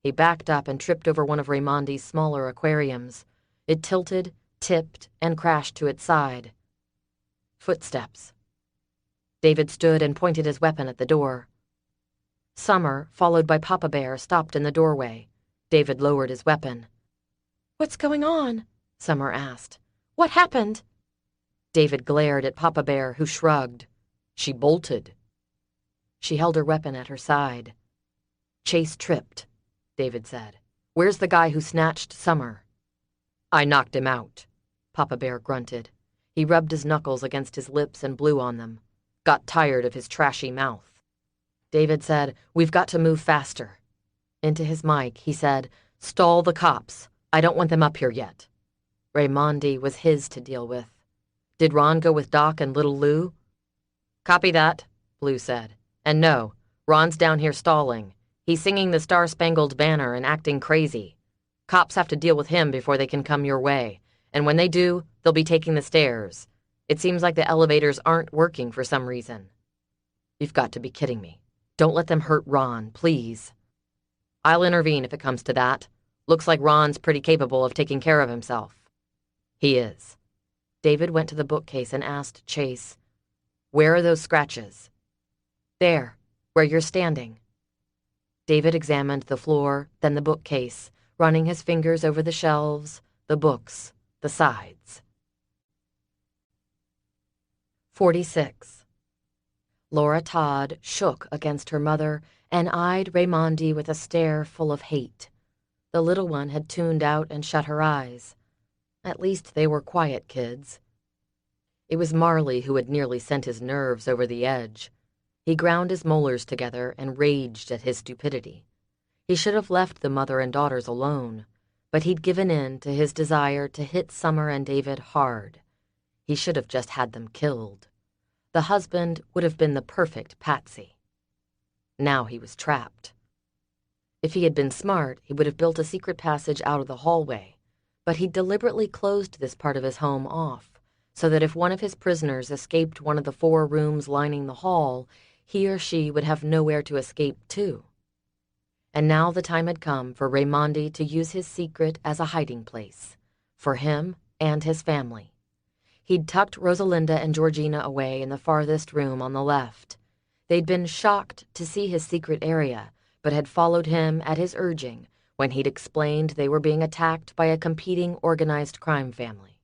He backed up and tripped over one of Raymondi's smaller aquariums. It tilted, tipped, and crashed to its side. Footsteps. David stood and pointed his weapon at the door. Summer, followed by Papa Bear, stopped in the doorway. David lowered his weapon. What's going on? Summer asked. What happened? David glared at Papa Bear, who shrugged. She bolted. She held her weapon at her side. Chase tripped, David said. Where's the guy who snatched Summer? I knocked him out, Papa Bear grunted. He rubbed his knuckles against his lips and blew on them. Got tired of his trashy mouth. David said, We've got to move faster. Into his mic, he said, Stall the cops. I don't want them up here yet. Raymondi was his to deal with. Did Ron go with Doc and Little Lou? Copy that, Blue said. And no, Ron's down here stalling. He's singing the Star-Spangled Banner and acting crazy. Cops have to deal with him before they can come your way. And when they do, they'll be taking the stairs. It seems like the elevators aren't working for some reason. You've got to be kidding me. Don't let them hurt Ron, please. I'll intervene if it comes to that. Looks like Ron's pretty capable of taking care of himself. He is. David went to the bookcase and asked Chase, Where are those scratches? There, where you're standing. David examined the floor, then the bookcase, running his fingers over the shelves, the books, the sides. 46. Laura Todd shook against her mother and eyed Raymondi with a stare full of hate. The little one had tuned out and shut her eyes. At least they were quiet kids. It was Marley who had nearly sent his nerves over the edge. He ground his molars together and raged at his stupidity. He should have left the mother and daughters alone, but he'd given in to his desire to hit Summer and David hard. He should have just had them killed. The husband would have been the perfect patsy. Now he was trapped. If he had been smart, he would have built a secret passage out of the hallway, but he deliberately closed this part of his home off, so that if one of his prisoners escaped one of the 4 rooms lining the hall, he or she would have nowhere to escape to. And now the time had come for Raimondi to use his secret as a hiding place, for him and his family. He'd tucked Rosalinda and Georgina away in the farthest room on the left. They'd been shocked to see his secret area, but had followed him at his urging when he'd explained they were being attacked by a competing organized crime family.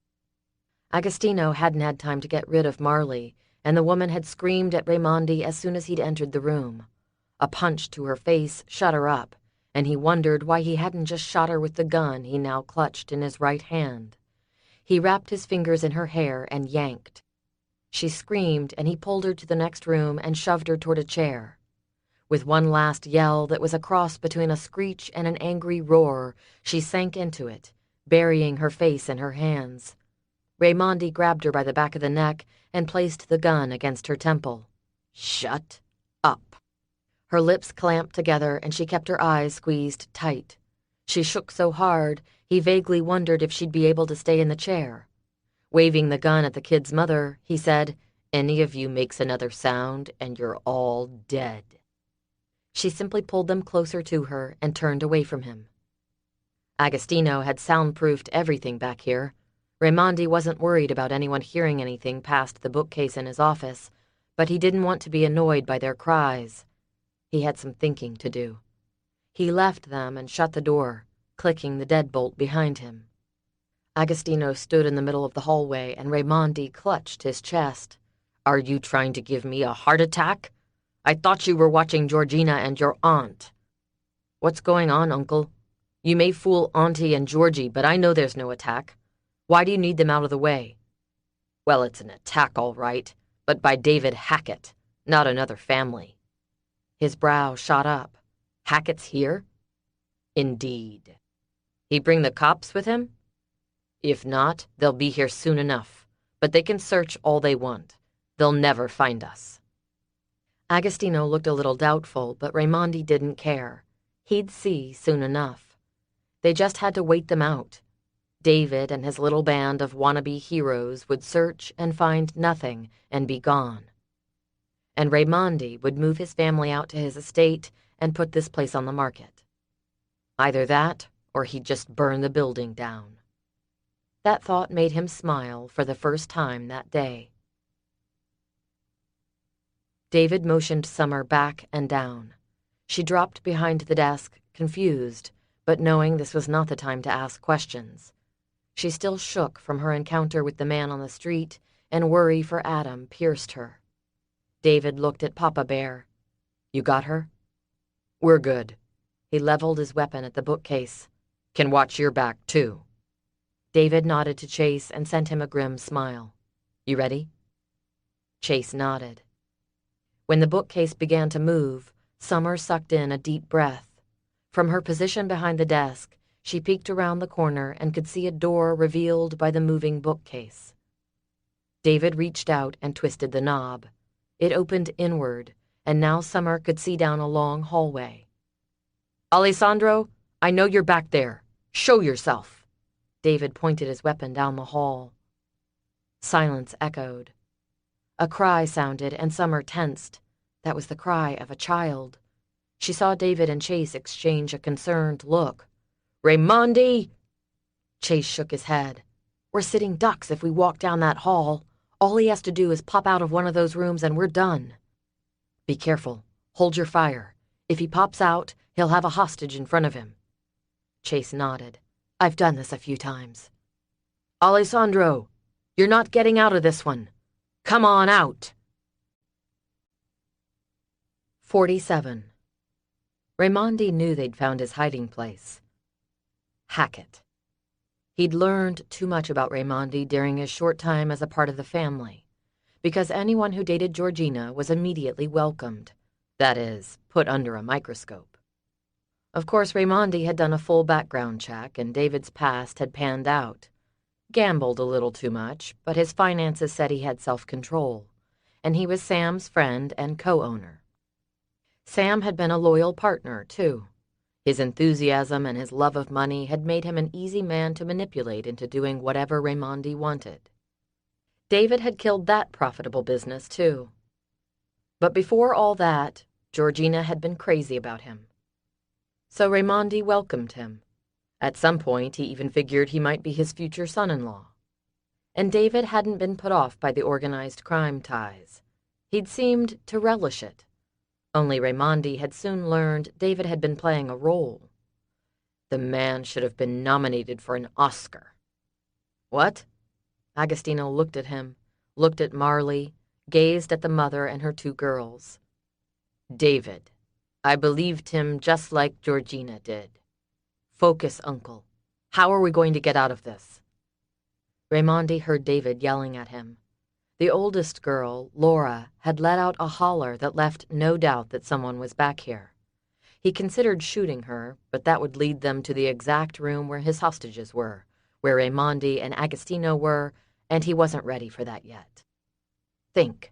Agostino hadn't had time to get rid of Marley, and the woman had screamed at Raimondi as soon as he'd entered the room. A punch to her face shut her up, and he wondered why he hadn't just shot her with the gun he now clutched in his right hand. He wrapped his fingers in her hair and yanked. She screamed, and he pulled her to the next room and shoved her toward a chair. With one last yell that was a cross between a screech and an angry roar, she sank into it, burying her face in her hands. Raimondi grabbed her by the back of the neck and placed the gun against her temple. "Shut up." Her lips clamped together, and she kept her eyes squeezed tight. She shook so hard, he vaguely wondered if she'd be able to stay in the chair. Waving the gun at the kid's mother, he said, "Any of you makes another sound, and you're all dead." She simply pulled them closer to her and turned away from him. Agostino had soundproofed everything back here. Raimondi wasn't worried about anyone hearing anything past the bookcase in his office, but he didn't want to be annoyed by their cries. He had some thinking to do. He left them and shut the door, clicking the deadbolt behind him. Agostino stood in the middle of the hallway, and Raimondi clutched his chest. "Are you trying to give me a heart attack? I thought you were watching Georgina and your aunt." "What's going on, Uncle? You may fool Auntie and Georgie, but I know there's no attack. Why do you need them out of the way?" "Well, it's an attack, all right, but by David Hackett, not another family." His brow shot up. "Hackett's here?" "Indeed." "He bring the cops with him?" "If not, they'll be here soon enough, but they can search all they want. They'll never find us." Agostino looked a little doubtful, but Raimondi didn't care. He'd see soon enough. They just had to wait them out. David and his little band of wannabe heroes would search and find nothing and be gone. And Raimondi would move his family out to his estate and put this place on the market. Either that, or he'd just burn the building down. That thought made him smile for the first time that day. David motioned Summer back and down. She dropped behind the desk, confused, but knowing this was not the time to ask questions. She still shook from her encounter with the man on the street, and worry for Adam pierced her. David looked at Papa Bear. "You got her?" "We're good." He leveled his weapon at the bookcase. "Can watch your back, too." David nodded to Chase and sent him a grim smile. "You ready?" Chase nodded. When the bookcase began to move, Summer sucked in a deep breath. From her position behind the desk, she peeked around the corner and could see a door revealed by the moving bookcase. David reached out and twisted the knob. It opened inward, and now Summer could see down a long hallway. "Alessandro, I know you're back there. Show yourself." David pointed his weapon down the hall. Silence echoed. A cry sounded, and Summer tensed. That was the cry of a child. She saw David and Chase exchange a concerned look. "Raimondi!" Chase shook his head. "We're sitting ducks if we walk down that hall. All he has to do is pop out of one of those rooms and we're done." "Be careful. Hold your fire. If he pops out, he'll have a hostage in front of him." Chase nodded. "I've done this a few times." "Alessandro, you're not getting out of this one. Come on out." 47. Raimondi knew they'd found his hiding place. Hackett. He'd learned too much about Raimondi during his short time as a part of the family, because anyone who dated Georgina was immediately welcomed, that is, put under a microscope. Of course, Raimondi had done a full background check, and David's past had panned out. Gambled a little too much, but his finances said he had self-control, and he was Sam's friend and co-owner. Sam had been a loyal partner, too. His enthusiasm and his love of money had made him an easy man to manipulate into doing whatever Raimondi wanted. David had killed that profitable business, too. But before all that, Georgina had been crazy about him. So Raimondi welcomed him. At some point, he even figured he might be his future son-in-law. And David hadn't been put off by the organized crime ties. He'd seemed to relish it. Only Raimondi had soon learned David had been playing a role. The man should have been nominated for an Oscar. What? Agostino looked at him, looked at Marley, gazed at the mother and her 2 girls. David, I believed him just like Georgina did. Focus, Uncle. How are we going to get out of this? Raimondi heard David yelling at him. The oldest girl, Laura, had let out a holler that left no doubt that someone was back here. He considered shooting her, but that would lead them to the exact room where his hostages were, where Raimondi and Agostino were, and he wasn't ready for that yet. Think.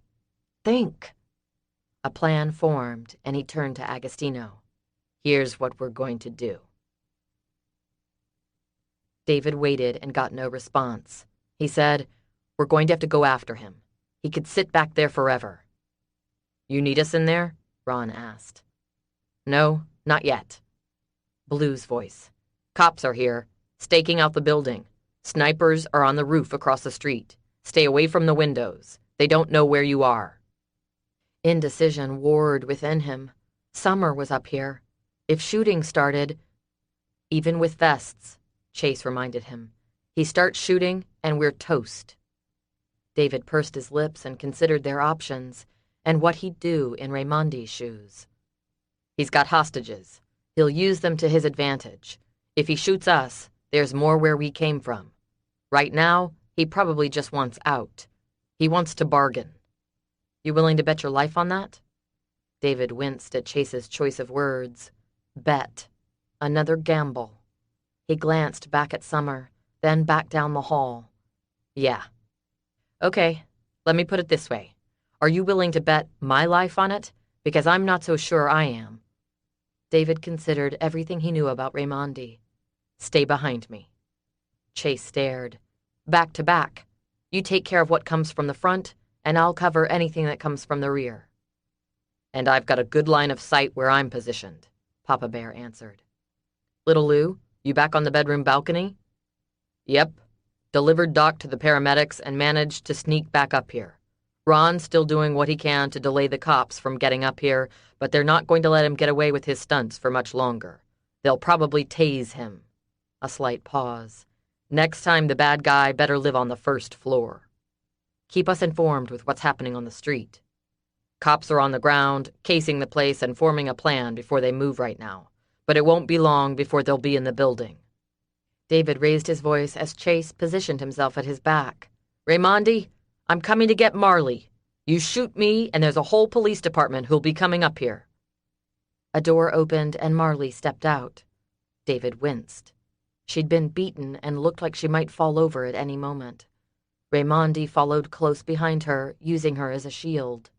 Think. A plan formed, and he turned to Agostino. Here's what we're going to do. David waited and got no response. He said, We're going to have to go after him. He could sit back there forever. You need us in there? Ron asked. No, not yet. Blue's voice. Cops are here, staking out the building. Snipers are on the roof across the street. Stay away from the windows. They don't know where you are. Indecision warred within him. Summer was up here. If shooting started, even with vests, Chase reminded him, he starts shooting and we're toast. David pursed his lips and considered their options and what he'd do in Raimondi's shoes. He's got hostages. He'll use them to his advantage. If he shoots us, there's more where we came from. Right now, he probably just wants out. He wants to bargain. You willing to bet your life on that? David winced at Chase's choice of words. Bet. Another gamble. He glanced back at Summer, then back down the hall. Yeah. Okay, let me put it this way. Are you willing to bet my life on it? Because I'm not so sure I am. David considered everything he knew about Raimondi. Stay behind me. Chase stared. Back to back. You take care of what comes from the front, and I'll cover anything that comes from the rear. And I've got a good line of sight where I'm positioned, Papa Bear answered. Little Lou, you back on the bedroom balcony? Yep. Delivered Doc to the paramedics and managed to sneak back up here. Ron's still doing what he can to delay the cops from getting up here, but they're not going to let him get away with his stunts for much longer. They'll probably tase him. A slight pause. Next time the bad guy better live on the first floor. Keep us informed with what's happening on the street. Cops are on the ground, casing the place and forming a plan before they move right now, but it won't be long before they'll be in the building. David raised his voice as Chase positioned himself at his back. Raimondi, I'm coming to get Marley. You shoot me and there's a whole police department who'll be coming up here. A door opened and Marley stepped out. David winced. She'd been beaten and looked like she might fall over at any moment. Raimondi followed close behind her, using her as a shield.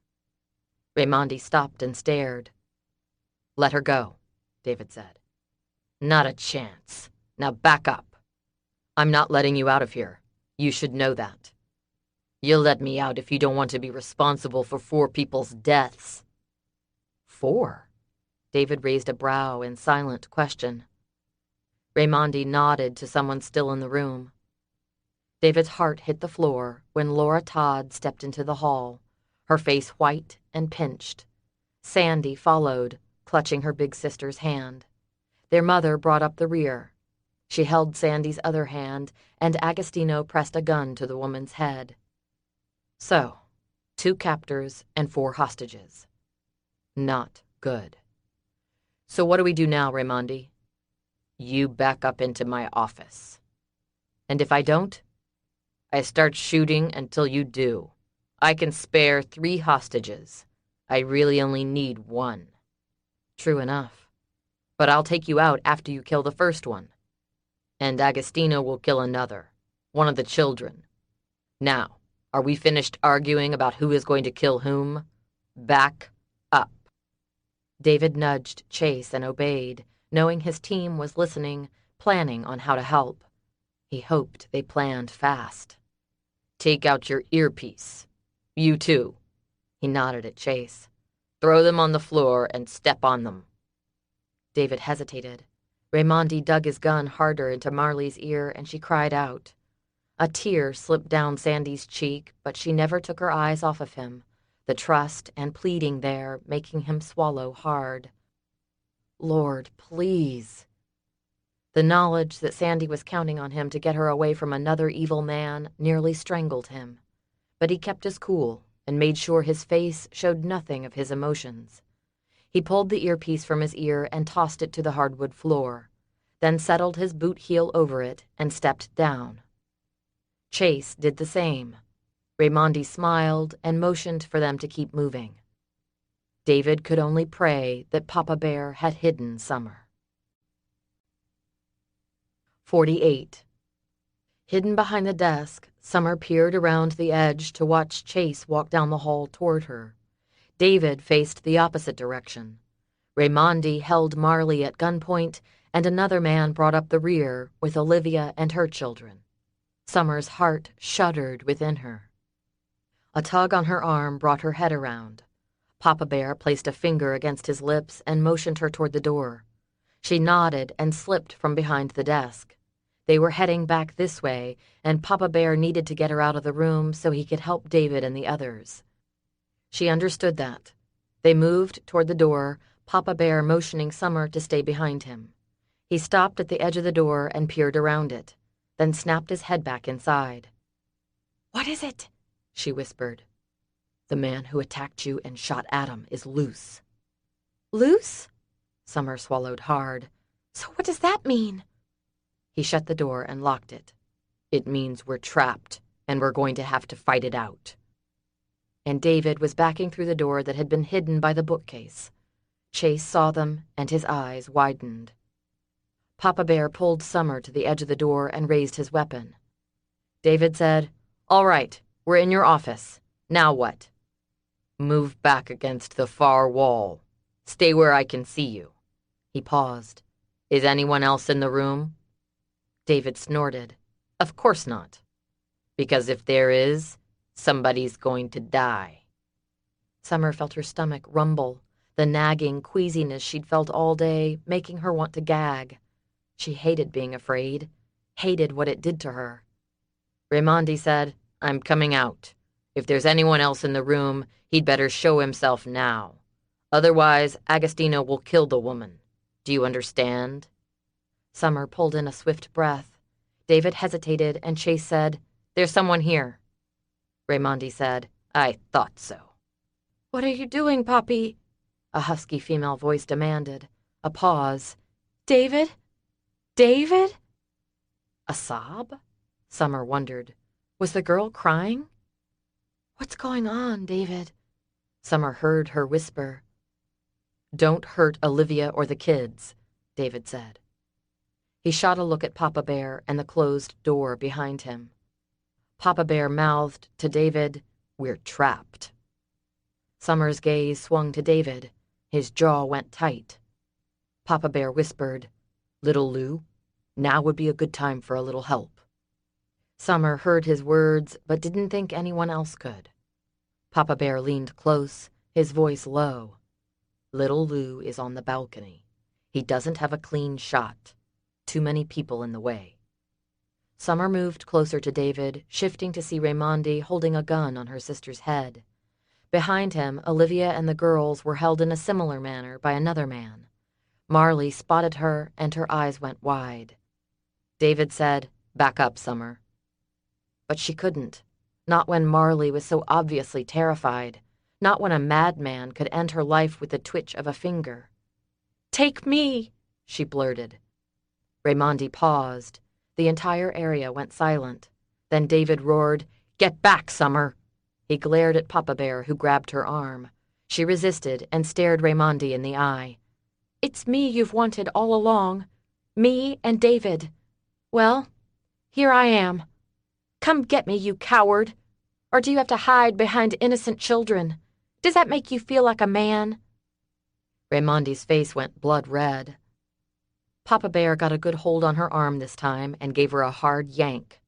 Raimondi stopped and stared. Let her go, David said. Not a chance. Now back up. I'm not letting you out of here. You should know that. You'll let me out if you don't want to be responsible for 4 people's deaths. 4? David raised a brow in silent question. Raimondi nodded to someone still in the room. David's heart hit the floor when Laura Todd stepped into the hall, her face white and pinched. Sandy followed, clutching her big sister's hand. Their mother brought up the rear. She held Sandy's other hand, and Agostino pressed a gun to the woman's head. So, 2 captors and 4 hostages. Not good. So what do we do now, Raimondi? You back up into my office. And if I don't? I start shooting until you do. I can spare 3 hostages. I really only need 1. True enough. But I'll take you out after you kill the first one. And Agostino will kill another, one of the children. Now, are we finished arguing about who is going to kill whom? Back up. David nudged Chase and obeyed, knowing his team was listening, planning on how to help. He hoped they planned fast. "Take out your earpiece. You too." He nodded at Chase. "Throw them on the floor and step on them." David hesitated. Raimondi dug his gun harder into Marley's ear, and she cried out. A tear slipped down Sandy's cheek, but she never took her eyes off of him, the trust and pleading there making him swallow hard. Lord, please. The knowledge that Sandy was counting on him to get her away from another evil man nearly strangled him, but he kept his cool and made sure his face showed nothing of his emotions. He pulled the earpiece from his ear and tossed it to the hardwood floor, then settled his boot heel over it and stepped down. Chase did the same. Raimondi smiled and motioned for them to keep moving. David could only pray that Papa Bear had hidden Summer. 48. Hidden behind the desk, Summer peered around the edge to watch Chase walk down the hall toward her. David faced the opposite direction. Raimondi held Marley at gunpoint, and another man brought up the rear with Olivia and her children. Summer's heart shuddered within her. A tug on her arm brought her head around. Papa Bear placed a finger against his lips and motioned her toward the door. She nodded and slipped from behind the desk. They were heading back this way, and Papa Bear needed to get her out of the room so he could help David and the others. She understood that. They moved toward the door, Papa Bear motioning Summer to stay behind him. He stopped at the edge of the door and peered around it, then snapped his head back inside. "What is it?" she whispered. "The man who attacked you and shot Adam is loose." "Loose?" Summer swallowed hard. "So what does that mean?" He shut the door and locked it. "It means we're trapped, and we're going to have to fight it out." And David was backing through the door that had been hidden by the bookcase. Chase saw them, and his eyes widened. Papa Bear pulled Summer to the edge of the door and raised his weapon. David said, "All right, we're in your office. Now what?" "Move back against the far wall. Stay where I can see you." He paused. "Is anyone else in the room?" David snorted. "Of course not. Because if there is, somebody's going to die." Summer felt her stomach rumble, the nagging queasiness she'd felt all day, making her want to gag. She hated being afraid, hated what it did to her. Raimondi said, "I'm coming out. If there's anyone else in the room, he'd better show himself now. Otherwise, Agostino will kill the woman. Do you understand?" Summer pulled in a swift breath. David hesitated, and Chase said, "There's someone here." Raimondi said, "I thought so." "What are you doing, Poppy?" a husky female voice demanded. A pause. "David? David?" A sob? Summer wondered. Was the girl crying? "What's going on, David?" Summer heard her whisper. "Don't hurt Olivia or the kids," David said. He shot a look at Papa Bear and the closed door behind him. Papa Bear mouthed to David, "We're trapped." Summer's gaze swung to David. His jaw went tight. Papa Bear whispered, "Little Lou, now would be a good time for a little help." Summer heard his words, but didn't think anyone else could. Papa Bear leaned close, his voice low. "Little Lou is on the balcony. He doesn't have a clean shot. Too many people in the way." Summer moved closer to David, shifting to see Raimondi holding a gun on her sister's head. Behind him, Olivia and the girls were held in a similar manner by another man. Marley spotted her, and her eyes went wide. David said, "Back up, Summer." But she couldn't. Not when Marley was so obviously terrified. Not when a madman could end her life with the twitch of a finger. "Take me," she blurted. Raimondi paused. The entire area went silent. Then David roared, "Get back, Summer!" He glared at Papa Bear, who grabbed her arm. She resisted and stared Raimondi in the eye. "It's me you've wanted all along. Me and David. Well, here I am. Come get me, you coward. Or do you have to hide behind innocent children? Does that make you feel like a man?" Raymondi's face went blood red. Papa Bear got a good hold on her arm this time and gave her a hard yank.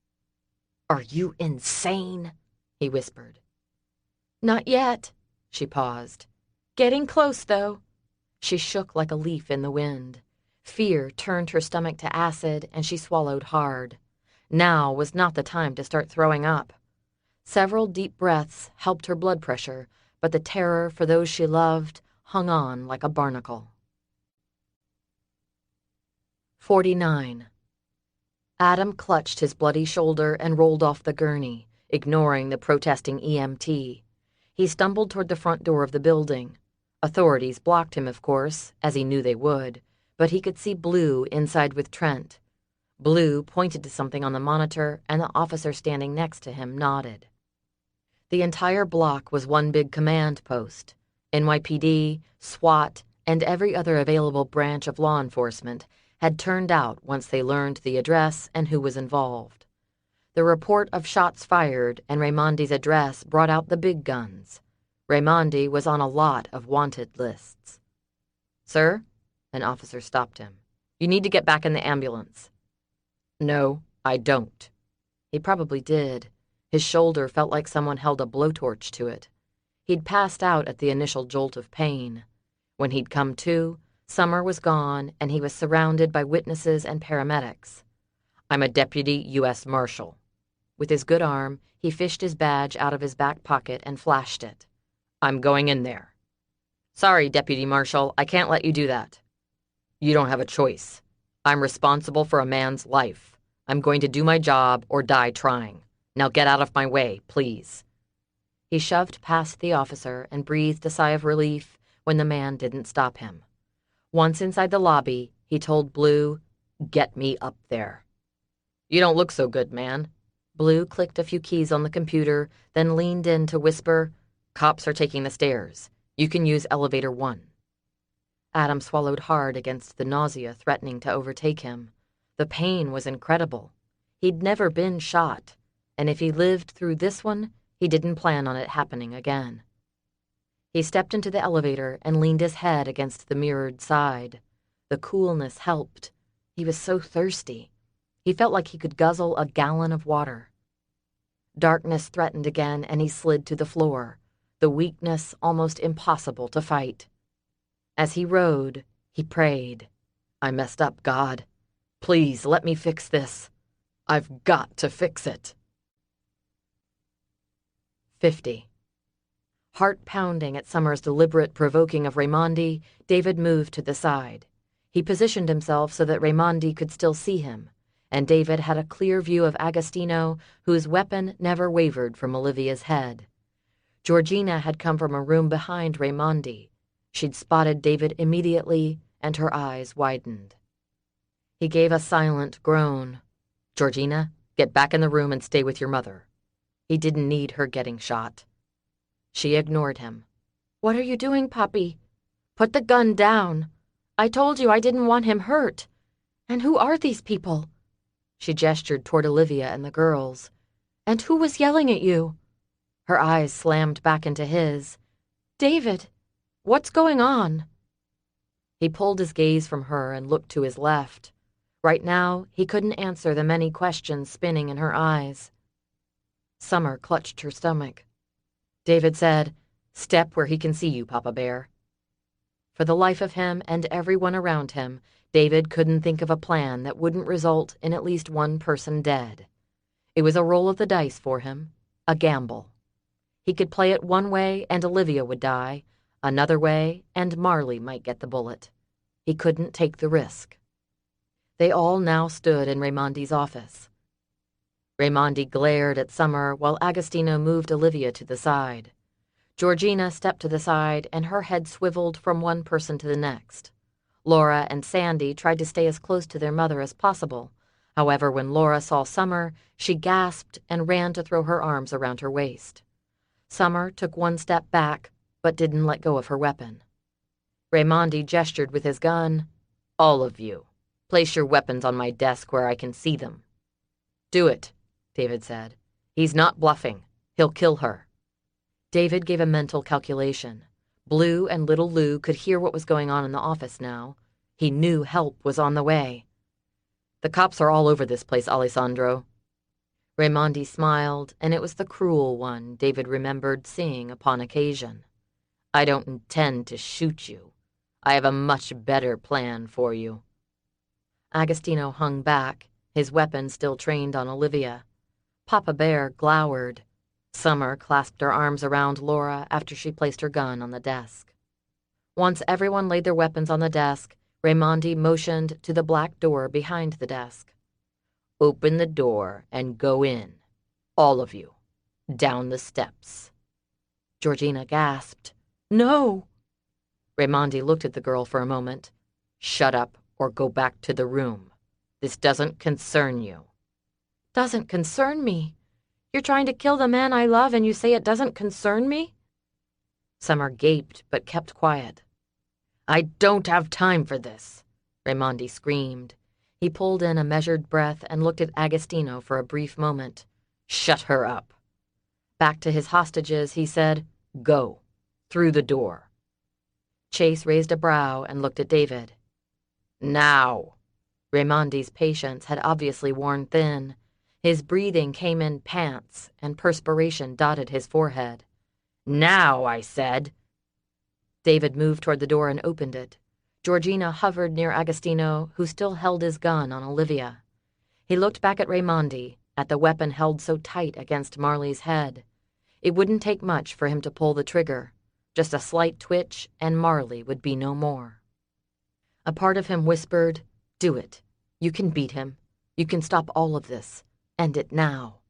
"Are you insane?" he whispered. "Not yet." She paused. "Getting close, though." She shook like a leaf in the wind. Fear turned her stomach to acid, and she swallowed hard. Now was not the time to start throwing up. Several deep breaths helped her blood pressure, but the terror for those she loved hung on like a barnacle. 49. Adam clutched his bloody shoulder and rolled off the gurney, ignoring the protesting EMT. He stumbled toward the front door of the building. Authorities blocked him, of course, as he knew they would, but he could see Blue inside with Trent. Blue pointed to something on the monitor, and the officer standing next to him nodded. The entire block was one big command post. NYPD, SWAT, and every other available branch of law enforcement had turned out once they learned the address and who was involved. The report of shots fired and Raymondi's address brought out the big guns. Raymondi was on a lot of wanted lists. "Sir?" An officer stopped him. "You need to get back in the ambulance." "No, I don't." He probably did. His shoulder felt like someone held a blowtorch to it. He'd passed out at the initial jolt of pain. When he'd come to, Summer was gone, and he was surrounded by witnesses and paramedics. "I'm a deputy U.S. Marshal." With his good arm, he fished his badge out of his back pocket and flashed it. "I'm going in there." "Sorry, Deputy Marshal, I can't let you do that." "You don't have a choice. I'm responsible for a man's life. I'm going to do my job or die trying. Now get out of my way, please." He shoved past the officer and breathed a sigh of relief when the man didn't stop him. Once inside the lobby, he told Blue, "Get me up there." "You don't look so good, man." Blue clicked a few keys on the computer, then leaned in to whisper, "Cops are taking the stairs. You can use elevator 1. Adam swallowed hard against the nausea threatening to overtake him. The pain was incredible. He'd never been shot, and if he lived through this one, he didn't plan on it happening again. He stepped into the elevator and leaned his head against the mirrored side. The coolness helped. He was so thirsty. He felt like he could guzzle a gallon of water. Darkness threatened again, and he slid to the floor, the weakness almost impossible to fight. As he rode, he prayed, "I messed up, God. Please let me fix this. I've got to fix it." 50. Heart pounding at Summer's deliberate provoking of Raymondi, David moved to the side. He positioned himself so that Raymondi could still see him, and David had a clear view of Agostino, whose weapon never wavered from Olivia's head. Georgina had come from a room behind Raymondi. She'd spotted David immediately, and her eyes widened. He gave a silent groan. "Georgina, get back in the room and stay with your mother." He didn't need her getting shot. She ignored him. "What are you doing, Papi? Put the gun down. I told you I didn't want him hurt. And who are these people?" She gestured toward Olivia and the girls. "And who was yelling at you?" Her eyes slammed back into his. "David, what's going on?" He pulled his gaze from her and looked to his left. Right now, he couldn't answer the many questions spinning in her eyes. Summer clutched her stomach. David said, "Step where he can see you, Papa Bear." For the life of him and everyone around him, David couldn't think of a plan that wouldn't result in at least one person dead. It was a roll of the dice for him, a gamble. He could play it one way and Olivia would die, another way and Marley might get the bullet. He couldn't take the risk. They all now stood in Raymondi's office. Raymondi glared at Summer while Agostino moved Olivia to the side. Georgina stepped to the side and her head swiveled from one person to the next. Laura and Sandy tried to stay as close to their mother as possible. However, when Laura saw Summer, she gasped and ran to throw her arms around her waist. Summer took one step back, but didn't let go of her weapon. Raymondi gestured with his gun. "All of you, place your weapons on my desk where I can see them." "Do it," David said. "He's not bluffing. He'll kill her." David gave a mental calculation. Blue and little Lou could hear what was going on in the office now. He knew help was on the way. "The cops are all over this place, Alessandro." Raimondi smiled, and it was the cruel one David remembered seeing upon occasion. "I don't intend to shoot you. I have a much better plan for you." Agostino hung back, his weapon still trained on Olivia. Papa Bear glowered. Summer clasped her arms around Laura after she placed her gun on the desk. Once everyone laid their weapons on the desk, Raimondi motioned to the black door behind the desk. "Open the door and go in. All of you. Down the steps." Georgina gasped. "No." Raimondi looked at the girl for a moment. "Shut up or go back to the room. This doesn't concern you." "Doesn't concern me? You're trying to kill the man I love and you say it doesn't concern me?" Summer gaped but kept quiet. "I don't have time for this," Raimondi screamed. He pulled in a measured breath and looked at Agostino for a brief moment. "Shut her up." Back to his hostages, he said, "Go. Through the door." Chase raised a brow and looked at David. "Now." Raimondi's patience had obviously worn thin. His breathing came in pants, and perspiration dotted his forehead. "Now, I said." David moved toward the door and opened it. Georgina hovered near Agostino, who still held his gun on Olivia. He looked back at Raimondi, at the weapon held so tight against Marley's head. It wouldn't take much for him to pull the trigger. Just a slight twitch, and Marley would be no more. A part of him whispered, "Do it. You can beat him. You can stop all of this. End it now."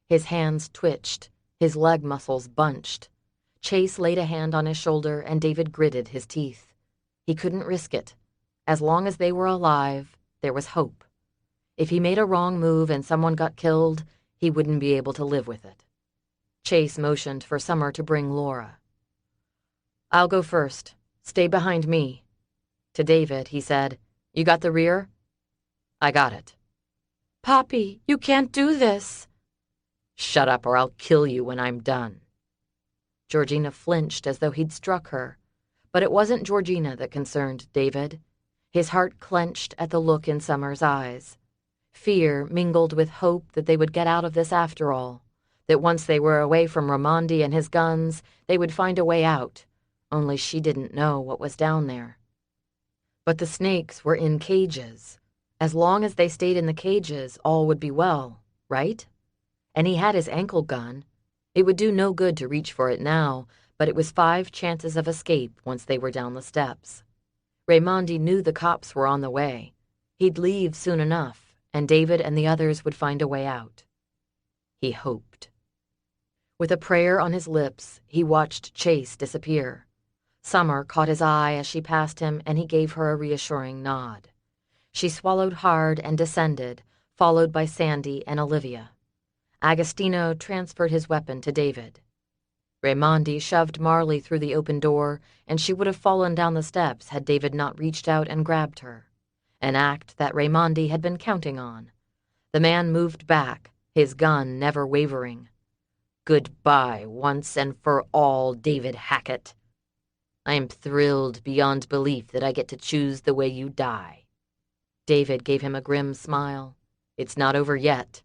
His hands twitched, his leg muscles bunched. Chase laid a hand on his shoulder, and David gritted his teeth. He couldn't risk it. As long as they were alive, there was hope. If he made a wrong move and someone got killed, he wouldn't be able to live with it. Chase motioned for Summer to bring Laura. "I'll go first. Stay behind me." To David, he said, "You got the rear?" "I got it." "Poppy, you can't do this." "Shut up or I'll kill you when I'm done." Georgina flinched as though he'd struck her. But it wasn't Georgina that concerned David. His heart clenched at the look in Summer's eyes. Fear mingled with hope that they would get out of this after all, that once they were away from Raimondi and his guns, they would find a way out, only she didn't know what was down there. But the snakes were in cages. As long as they stayed in the cages, all would be well, right? And he had his ankle gun. It would do no good to reach for it now, but it was 5 chances of escape once they were down the steps. Raimondi knew the cops were on the way. He'd leave soon enough, and David and the others would find a way out. He hoped. With a prayer on his lips, he watched Chase disappear. Summer caught his eye as she passed him, and he gave her a reassuring nod. She swallowed hard and descended, followed by Sandy and Olivia. Agostino transferred his weapon to David. Raimondi shoved Marley through the open door, and she would have fallen down the steps had David not reached out and grabbed her, an act that Raimondi had been counting on. The man moved back, his gun never wavering. "Goodbye once and for all, David Hackett. I am thrilled beyond belief that I get to choose the way you die." David gave him a grim smile. "It's not over yet."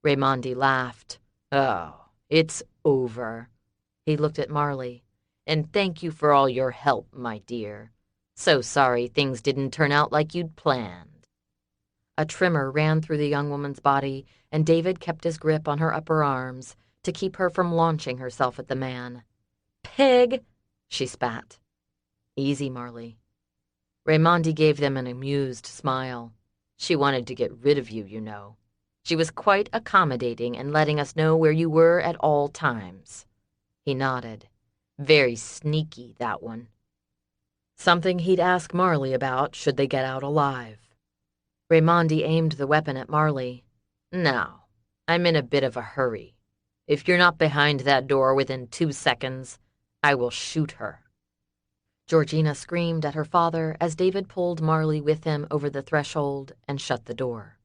Raimondi laughed. "Oh, it's over." He looked at Marley. "And thank you for all your help, my dear. So sorry things didn't turn out like you'd planned." A tremor ran through the young woman's body, and David kept his grip on her upper arms to keep her from launching herself at the man. "Pig!" she spat. "Easy, Marley." Raimondi gave them an amused smile. "She wanted to get rid of you, you know. She was quite accommodating and letting us know where you were at all times." He nodded. "Very sneaky, that one." Something he'd ask Marley about should they get out alive. Raimondi aimed the weapon at Marley. "Now, I'm in a bit of a hurry. If you're not behind that door within 2 seconds, I will shoot her." Georgina screamed at her father as David pulled Marley with him over the threshold and shut the door.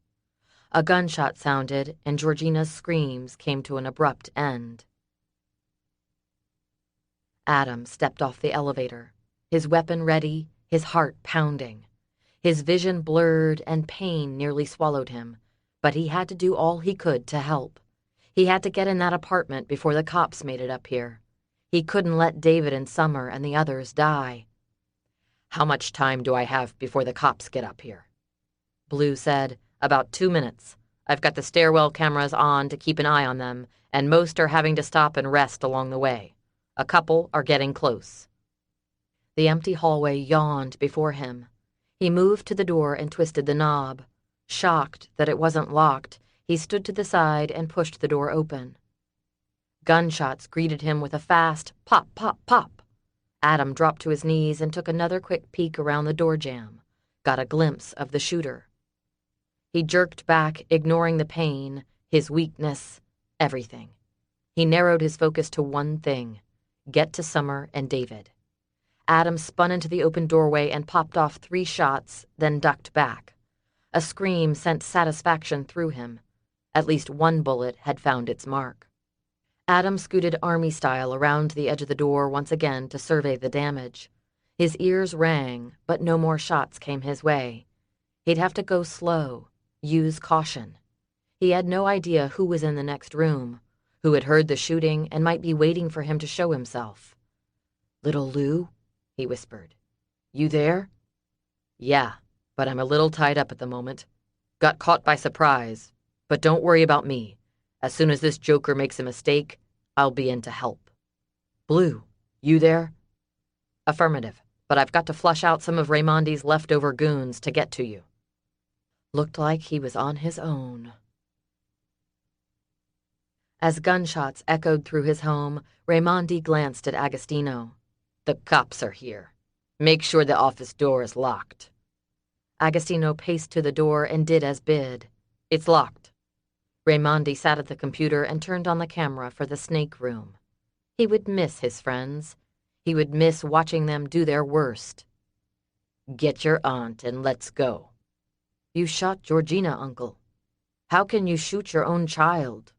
A gunshot sounded, and Georgina's screams came to an abrupt end. Adam stepped off the elevator, his weapon ready, his heart pounding. His vision blurred and pain nearly swallowed him, but he had to do all he could to help. He had to get in that apartment before the cops made it up here. He couldn't let David and Summer and the others die. "How much time do I have before the cops get up here?" Blue said, "About 2 minutes. I've got the stairwell cameras on to keep an eye on them, and most are having to stop and rest along the way. A couple are getting close." The empty hallway yawned before him. He moved to the door and twisted the knob. Shocked that it wasn't locked, he stood to the side and pushed the door open. Gunshots greeted him with a fast pop, pop, pop. Adam dropped to his knees and took another quick peek around the door jamb, got a glimpse of the shooter. He jerked back, ignoring the pain, his weakness, everything. He narrowed his focus to one thing: get to Summer and David. Adam spun into the open doorway and popped off 3 shots, then ducked back. A scream sent satisfaction through him. At least one bullet had found its mark. Adam scooted army-style around the edge of the door once again to survey the damage. His ears rang, but no more shots came his way. He'd have to go slow, use caution. He had no idea who was in the next room, who had heard the shooting and might be waiting for him to show himself. "Little Lou?" he whispered. "You there?" "Yeah, but I'm a little tied up at the moment. Got caught by surprise. But don't worry about me. As soon as this joker makes a mistake, I'll be in to help." "Blue, you there?" "Affirmative, but I've got to flush out some of Raymondi's leftover goons to get to you." Looked like he was on his own. As gunshots echoed through his home, Raymondi glanced at Agostino. "The cops are here. Make sure the office door is locked." Agostino paced to the door and did as bid. "It's locked." Raymondi sat at the computer and turned on the camera for the snake room. He would miss his friends. He would miss watching them do their worst. "Get your aunt and let's go." "You shot Georgina, Uncle. How can you shoot your own child?"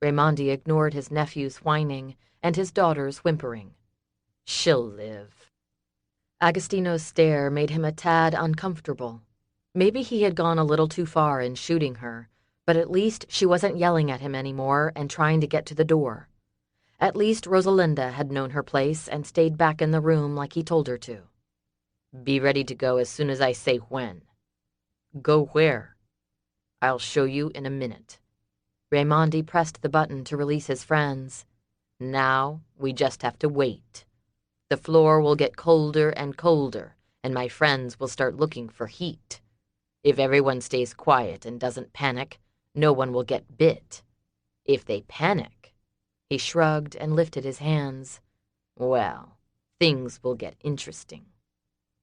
Raymondi ignored his nephew's whining and his daughter's whimpering. "She'll live." Agostino's stare made him a tad uncomfortable. Maybe he had gone a little too far in shooting her, but at least she wasn't yelling at him anymore and trying to get to the door. At least Rosalinda had known her place and stayed back in the room like he told her to. "Be ready to go as soon as I say when." "Go where?" "I'll show you in a minute." Raymondi pressed the button to release his friends. "Now we just have to wait. The floor will get colder and colder, and my friends will start looking for heat. If everyone stays quiet and doesn't panic, no one will get bit. If they panic," he shrugged and lifted his hands, "well, things will get interesting."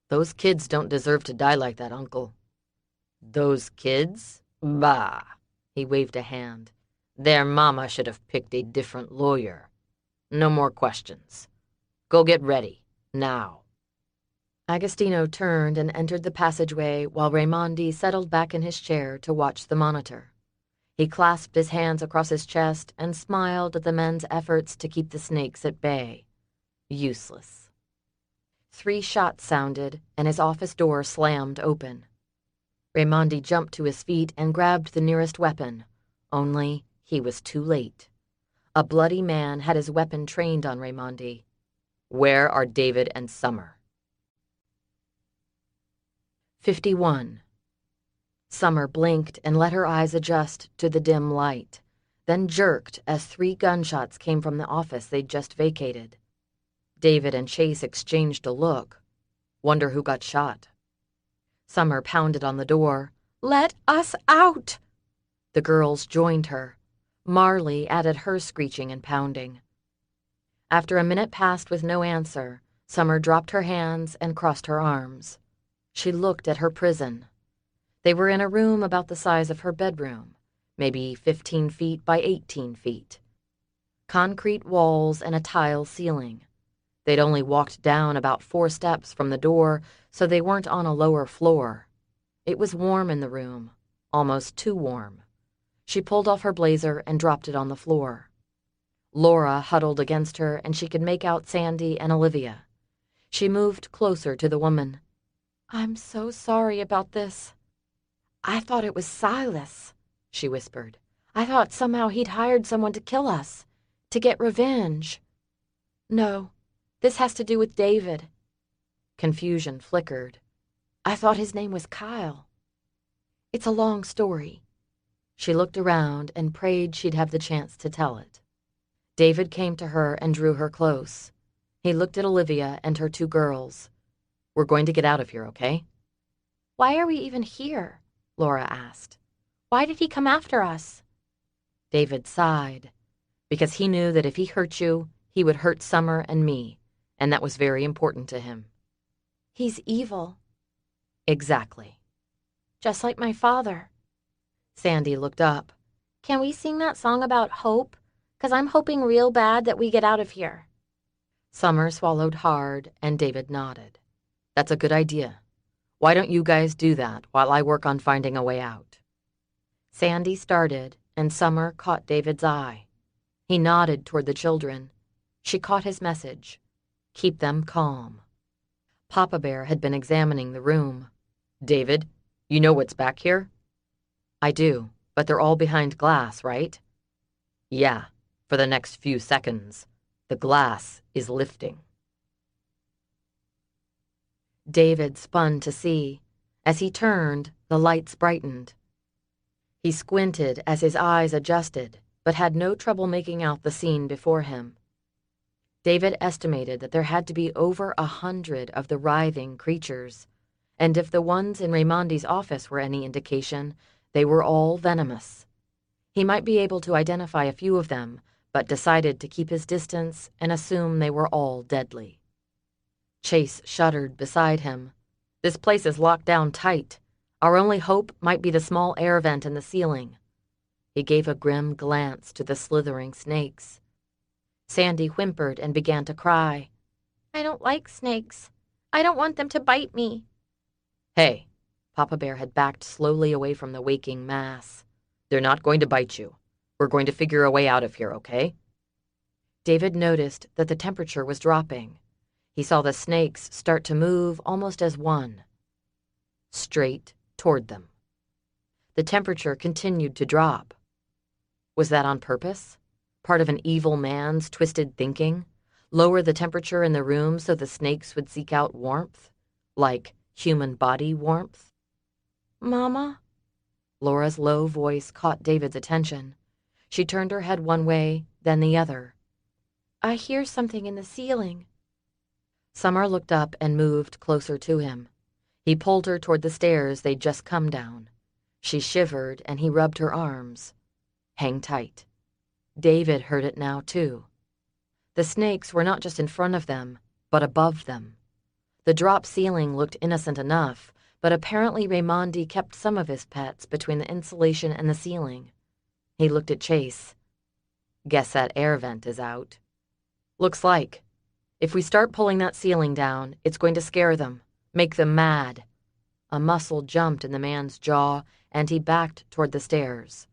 "Those kids don't deserve to die like that, Uncle." "Those kids? Bah!" He waved a hand. "Their mama should have picked a different lawyer. No more questions. Go get ready, now." Agostino turned and entered the passageway while Raymondi settled back in his chair to watch the monitor. He clasped his hands across his chest and smiled at the men's efforts to keep the snakes at bay. Useless. 3 shots sounded, and his office door slammed open. Raymondi jumped to his feet and grabbed the nearest weapon, only he was too late. A bloody man had his weapon trained on Raymondi. "Where are David and Summer?" 51. Summer blinked and let her eyes adjust to the dim light, then jerked as 3 gunshots came from the office they'd just vacated. David and Chase exchanged a look. Wonder who got shot. Summer pounded on the door. "Let us out!" The girls joined her. Marley added her screeching and pounding. After a minute passed with no answer, Summer dropped her hands and crossed her arms. She looked at her prison. They were in a room about the size of her bedroom, maybe 15 feet by 18 feet. Concrete walls and a tile ceiling. They'd only walked down about 4 steps from the door, so they weren't on a lower floor. It was warm in the room, almost too warm. She pulled off her blazer and dropped it on the floor. Laura huddled against her, and she could make out Sandy and Olivia. She moved closer to the woman. "I'm so sorry about this." "I thought it was Silas," she whispered. "I thought somehow he'd hired someone to kill us, to get revenge." "No, this has to do with David." Confusion flickered. "I thought his name was Kyle." "It's a long story." She looked around and prayed she'd have the chance to tell it. David came to her and drew her close. He looked at Olivia and her two girls. "We're going to get out of here, okay?" "Why are we even here?" Laura asked. "Why did he come after us?" David sighed, because he knew that if he hurt you, he would hurt Summer and me, and that was very important to him. "He's evil." "Exactly." "Just like my father." Sandy looked up. "Can we sing that song about hope? 'Cause I'm hoping real bad that we get out of here." Summer swallowed hard, and David nodded. "That's a good idea. Why don't you guys do that while I work on finding a way out?" Sandy started, and Summer caught David's eye. He nodded toward the children. She caught his message. Keep them calm. Papa Bear had been examining the room. "David, you know what's back here?" "I do, but they're all behind glass, right?" "Yeah, for the next few seconds. The glass is lifting." David spun to see. As he turned, the lights brightened. He squinted as his eyes adjusted, but had no trouble making out the scene before him. David estimated that there had to be over 100 of the writhing creatures, and if the ones in Raimondi's office were any indication, they were all venomous. He might be able to identify a few of them, but decided to keep his distance and assume they were all deadly. Chase shuddered beside him. "This place is locked down tight. Our only hope might be the small air vent in the ceiling." He gave a grim glance to the slithering snakes. Sandy whimpered and began to cry. "I don't like snakes. I don't want them to bite me." "Hey," Papa Bear had backed slowly away from the waking mass. "They're not going to bite you. We're going to figure a way out of here, okay?" David noticed that the temperature was dropping. He saw the snakes start to move almost as one. Straight toward them. The temperature continued to drop. Was that on purpose? Part of an evil man's twisted thinking? Lower the temperature in the room so the snakes would seek out warmth? Like human body warmth? "Mama?" Laura's low voice caught David's attention. She turned her head one way, then the other. "I hear something in the ceiling." Summer looked up and moved closer to him. He pulled her toward the stairs they'd just come down. She shivered, and he rubbed her arms. "Hang tight." David heard it now, too. The snakes were not just in front of them, but above them. The drop ceiling looked innocent enough, but apparently Raimondi kept some of his pets between the insulation and the ceiling. He looked at Chase. "Guess that air vent is out." "Looks like. If we start pulling that ceiling down, it's going to scare them, make them mad." A muscle jumped in the man's jaw, and he backed toward the stairs.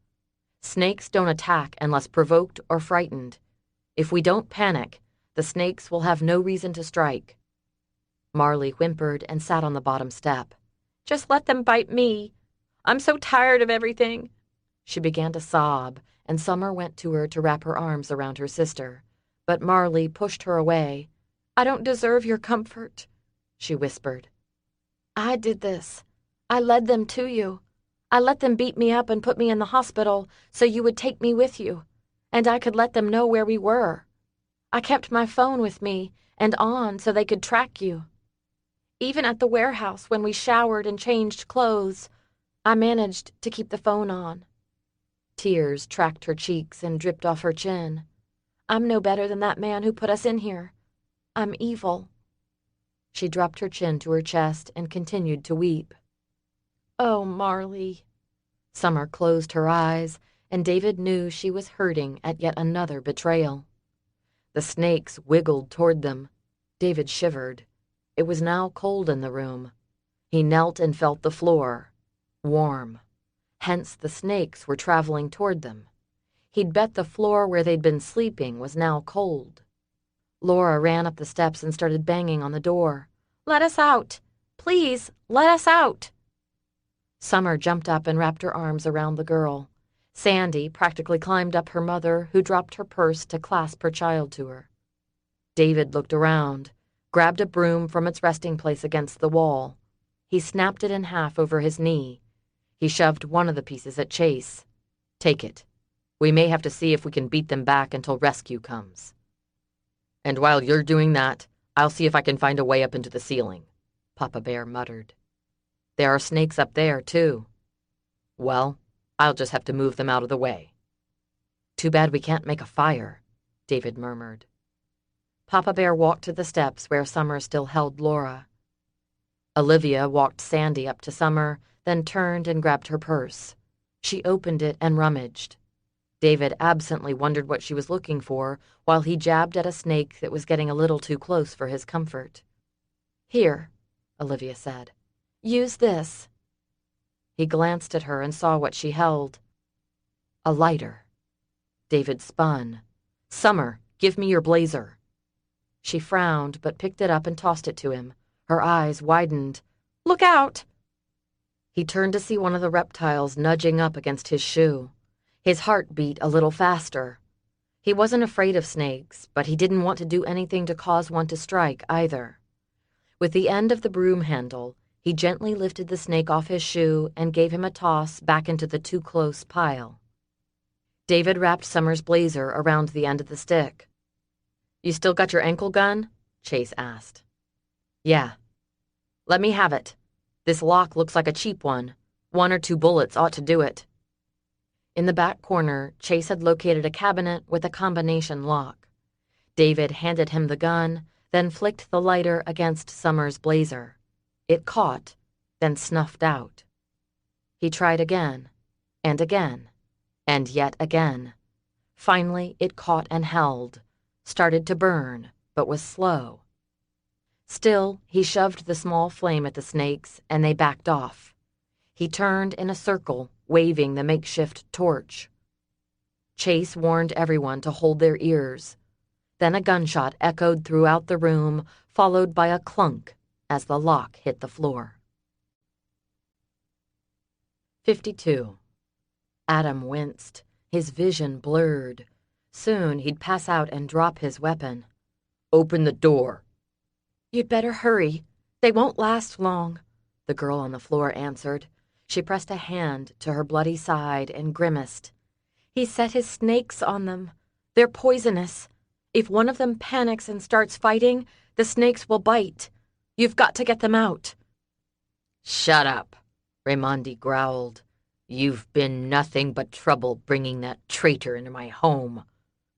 "Snakes don't attack unless provoked or frightened. If we don't panic, the snakes will have no reason to strike." Marley whimpered and sat on the bottom step. "Just let them bite me. I'm so tired of everything." She began to sob, and Summer went to her to wrap her arms around her sister. But Marley pushed her away. "I don't deserve your comfort," she whispered. "I did this. I led them to you. I let them beat me up and put me in the hospital so you would take me with you, and I could let them know where we were. I kept my phone with me and on so they could track you. Even at the warehouse when we showered and changed clothes, I managed to keep the phone on." Tears tracked her cheeks and dripped off her chin. "I'm no better than that man who put us in here. I'm evil." She dropped her chin to her chest and continued to weep. "Oh, Marley." Summer closed her eyes, and David knew she was hurting at yet another betrayal. The snakes wiggled toward them. David shivered. It was now cold in the room. He knelt and felt the floor. Warm. Hence the snakes were traveling toward them. He'd bet the floor where they'd been sleeping was now cold. Laura ran up the steps and started banging on the door. "Let us out! Please, let us out!" Summer jumped up and wrapped her arms around the girl. Sandy practically climbed up her mother, who dropped her purse to clasp her child to her. David looked around, grabbed a broom from its resting place against the wall. He snapped it in half over his knee. He shoved one of the pieces at Chase. "Take it. We may have to see if we can beat them back until rescue comes. And while you're doing that, I'll see if I can find a way up into the ceiling," Papa Bear muttered. "There are snakes up there, too." "Well, I'll just have to move them out of the way." "Too bad we can't make a fire," David murmured. Papa Bear walked to the steps where Summer still held Laura. Olivia walked Sandy up to Summer, then turned and grabbed her purse. She opened it and rummaged. David absently wondered what she was looking for while he jabbed at a snake that was getting a little too close for his comfort. "Here," Olivia said. "Use this." He glanced at her and saw what she held. A lighter. David spun. "Summer, give me your blazer." She frowned, but picked it up and tossed it to him. Her eyes widened. "Look out!" He turned to see one of the reptiles nudging up against his shoe. His heart beat a little faster. He wasn't afraid of snakes, but he didn't want to do anything to cause one to strike either. With the end of the broom handle, he gently lifted the snake off his shoe and gave him a toss back into the too close pile. David wrapped Summer's blazer around the end of the stick. "You still got your ankle gun?" Chase asked. "Yeah." "Let me have it. This lock looks like a cheap one. 1 or 2 bullets ought to do it." In the back corner, Chase had located a cabinet with a combination lock. David handed him the gun, then flicked the lighter against Summer's blazer. It caught, then snuffed out. He tried again, and again, and yet again. Finally, it caught and held, started to burn, but was slow. Still, he shoved the small flame at the snakes, and they backed off. He turned in a circle, waving the makeshift torch. Chase warned everyone to hold their ears. Then a gunshot echoed throughout the room, followed by a clunk as the lock hit the floor. 52. Adam winced, his vision blurred. Soon he'd pass out and drop his weapon. "Open the door." "You'd better hurry. They won't last long," the girl on the floor answered. She pressed a hand to her bloody side and grimaced. "He set his snakes on them. They're poisonous. If one of them panics and starts fighting, the snakes will bite. You've got to get them out." "Shut up," Raimondi growled. "You've been nothing but trouble bringing that traitor into my home.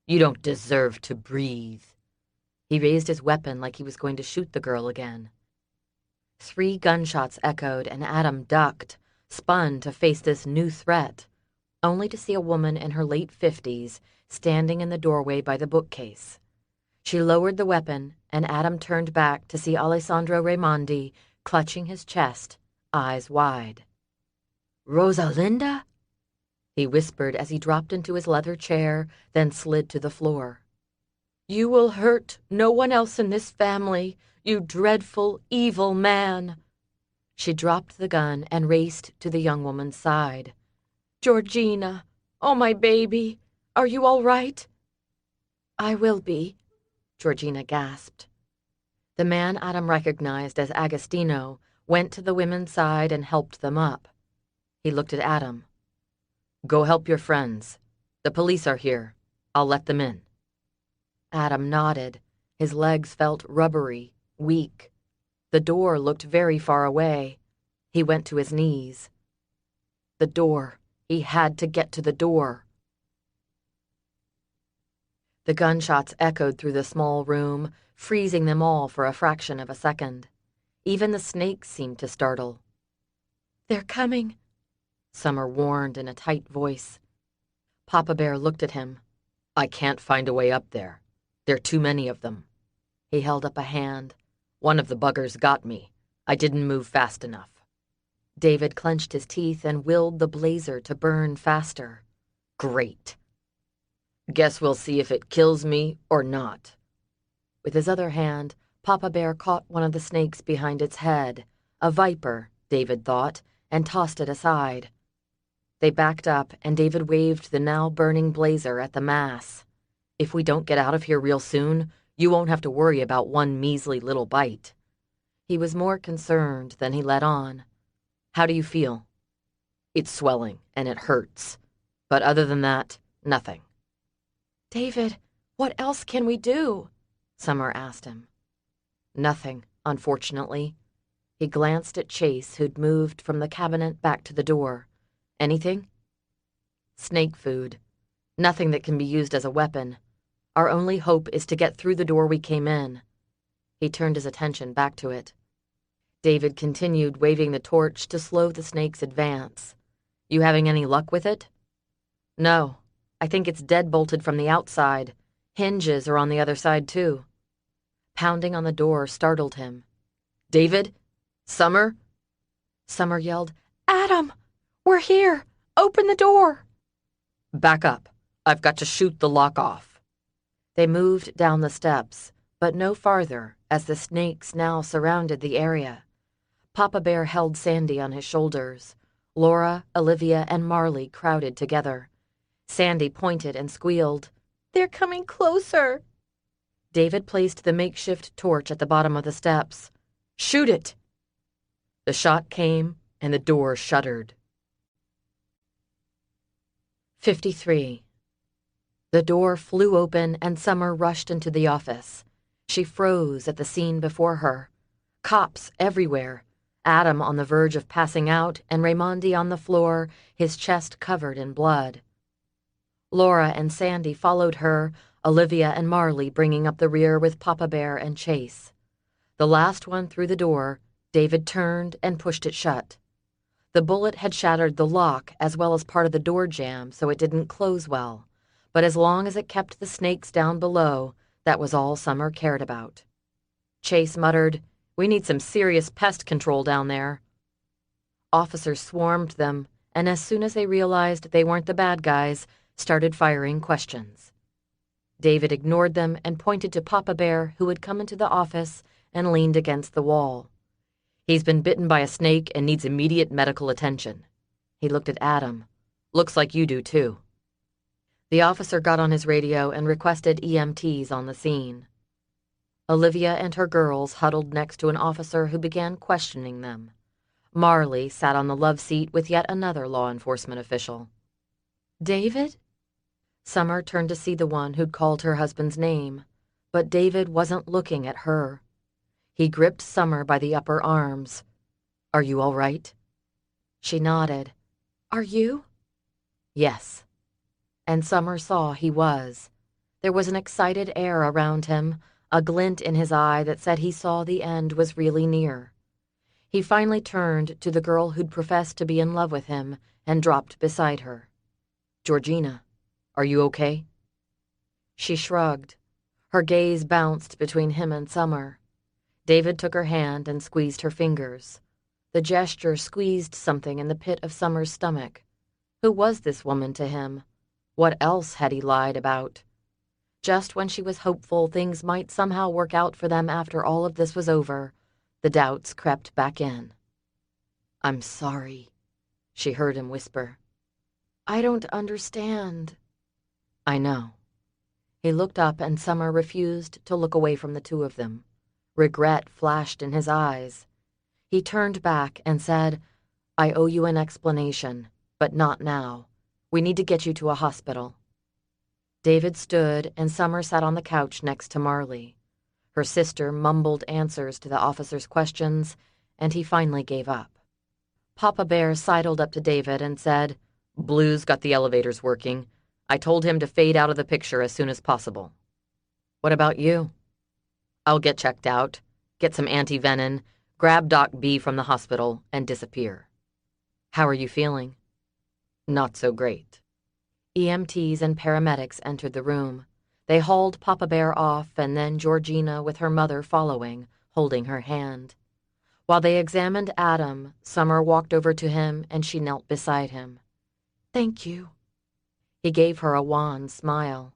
You don't deserve to breathe." He raised his weapon like he was going to shoot the girl again. 3 gunshots echoed, and Adam ducked, spun to face this new threat, only to see a woman in her late 50s standing in the doorway by the bookcase. She lowered the weapon, and Adam turned back to see Alessandro Raimondi clutching his chest, eyes wide. "Rosalinda?" he whispered as he dropped into his leather chair, then slid to the floor. "You will hurt no one else in this family, you dreadful, evil man." She dropped the gun and raced to the young woman's side. "Georgina, oh my baby, are you all right?" "I will be," Georgina gasped. The man Adam recognized as Agostino went to the women's side and helped them up. He looked at Adam. "Go help your friends. The police are here. I'll let them in." Adam nodded. His legs felt rubbery, weak. The door looked very far away. He went to his knees. The door. He had to get to the door. The gunshots echoed through the small room, freezing them all for a fraction of a second. Even the snakes seemed to startle. "They're coming," Summer warned in a tight voice. Papa Bear looked at him. "I can't find a way up there. There are too many of them." He held up a hand. "One of the buggers got me. I didn't move fast enough." David clenched his teeth and willed the blazer to burn faster. "Great." Guess we'll see if it kills me or not. With his other hand, Papa Bear caught one of the snakes behind its head, a viper, David thought, and tossed it aside. They backed up, and David waved the now burning blazer at the mass. If we don't get out of here real soon, you won't have to worry about one measly little bite. He was more concerned than he let on. How do you feel? It's swelling, and it hurts. But other than that, nothing. David, what else can we do? Summer asked him. Nothing, unfortunately. He glanced at Chase, who'd moved from the cabinet back to the door. Anything? Snake food. Nothing that can be used as a weapon. Our only hope is to get through the door we came in. He turned his attention back to it. David continued waving the torch to slow the snake's advance. You having any luck with it? No. I think it's dead-bolted from the outside. Hinges are on the other side, too. Pounding on the door startled him. David? Summer? Summer yelled, Adam! We're here! Open the door! Back up. I've got to shoot the lock off. They moved down the steps, but no farther, as the snakes now surrounded the area. Papa Bear held Sandy on his shoulders. Laura, Olivia, and Marley crowded together. Sandy pointed and squealed. They're coming closer. David placed the makeshift torch at the bottom of the steps. Shoot it! The shot came, and the door shuddered. 53. The door flew open, and Summer rushed into the office. She froze at the scene before her. Cops everywhere. Adam on the verge of passing out, and Raimondi on the floor, his chest covered in blood. Laura and Sandy followed her, Olivia and Marley bringing up the rear with Papa Bear and Chase. The last one through the door, David turned and pushed it shut. The bullet had shattered the lock as well as part of the door jamb, so it didn't close well. But as long as it kept the snakes down below, that was all Summer cared about. Chase muttered, We need some serious pest control down there. Officers swarmed them, and as soon as they realized they weren't the bad guys, started firing questions. David ignored them and pointed to Papa Bear, who had come into the office and leaned against the wall. He's been bitten by a snake and needs immediate medical attention. He looked at Adam. Looks like you do, too. The officer got on his radio and requested EMTs on the scene. Olivia and her girls huddled next to an officer who began questioning them. Marley sat on the love seat with yet another law enforcement official. David? Summer turned to see the one who'd called her husband's name, but David wasn't looking at her. He gripped Summer by the upper arms. Are you all right? She nodded. Are you? Yes. And Summer saw he was. There was an excited air around him, a glint in his eye that said he saw the end was really near. He finally turned to the girl who'd professed to be in love with him and dropped beside her. Georgina, are you okay? She shrugged. Her gaze bounced between him and Summer. David took her hand and squeezed her fingers. The gesture squeezed something in the pit of Summer's stomach. Who was this woman to him? What else had he lied about? Just when she was hopeful things might somehow work out for them after all of this was over, the doubts crept back in. I'm sorry, she heard him whisper. I don't understand. I know. He looked up and Summer refused to look away from the two of them. Regret flashed in his eyes. He turned back and said, I owe you an explanation, but not now. We need to get you to a hospital. David stood and Summer sat on the couch next to Marley. Her sister mumbled answers to the officer's questions, and he finally gave up. Papa Bear sidled up to David and said, Blue's got the elevators working. I told him to fade out of the picture as soon as possible. What about you? I'll get checked out, get some anti-venin, grab Doc B from the hospital, and disappear. How are you feeling? Not so great. EMTs and paramedics entered the room. They hauled Papa Bear off, and then Georgina with her mother following, holding her hand. While they examined Adam, Summer walked over to him and she knelt beside him. Thank you. He gave her a wan smile.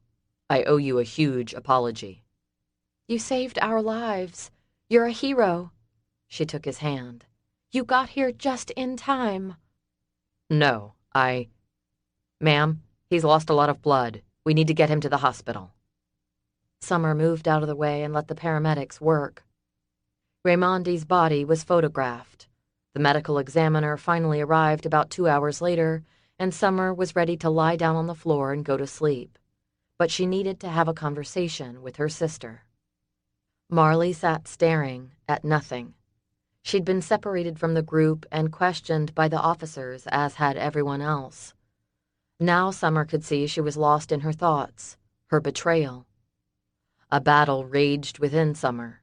I owe you a huge apology." You saved our lives. You're a hero. She took his hand. You got here just in time. No, Ma'am, he's lost a lot of blood. We need to get him to the hospital. Summer moved out of the way and let the paramedics work. Raymondi's body was photographed. The medical examiner finally arrived about 2 hours later, and Summer was ready to lie down on the floor and go to sleep. But she needed to have a conversation with her sister. Marley sat staring at nothing. She'd been separated from the group and questioned by the officers, as had everyone else. Now Summer could see she was lost in her thoughts, her betrayal. A battle raged within Summer.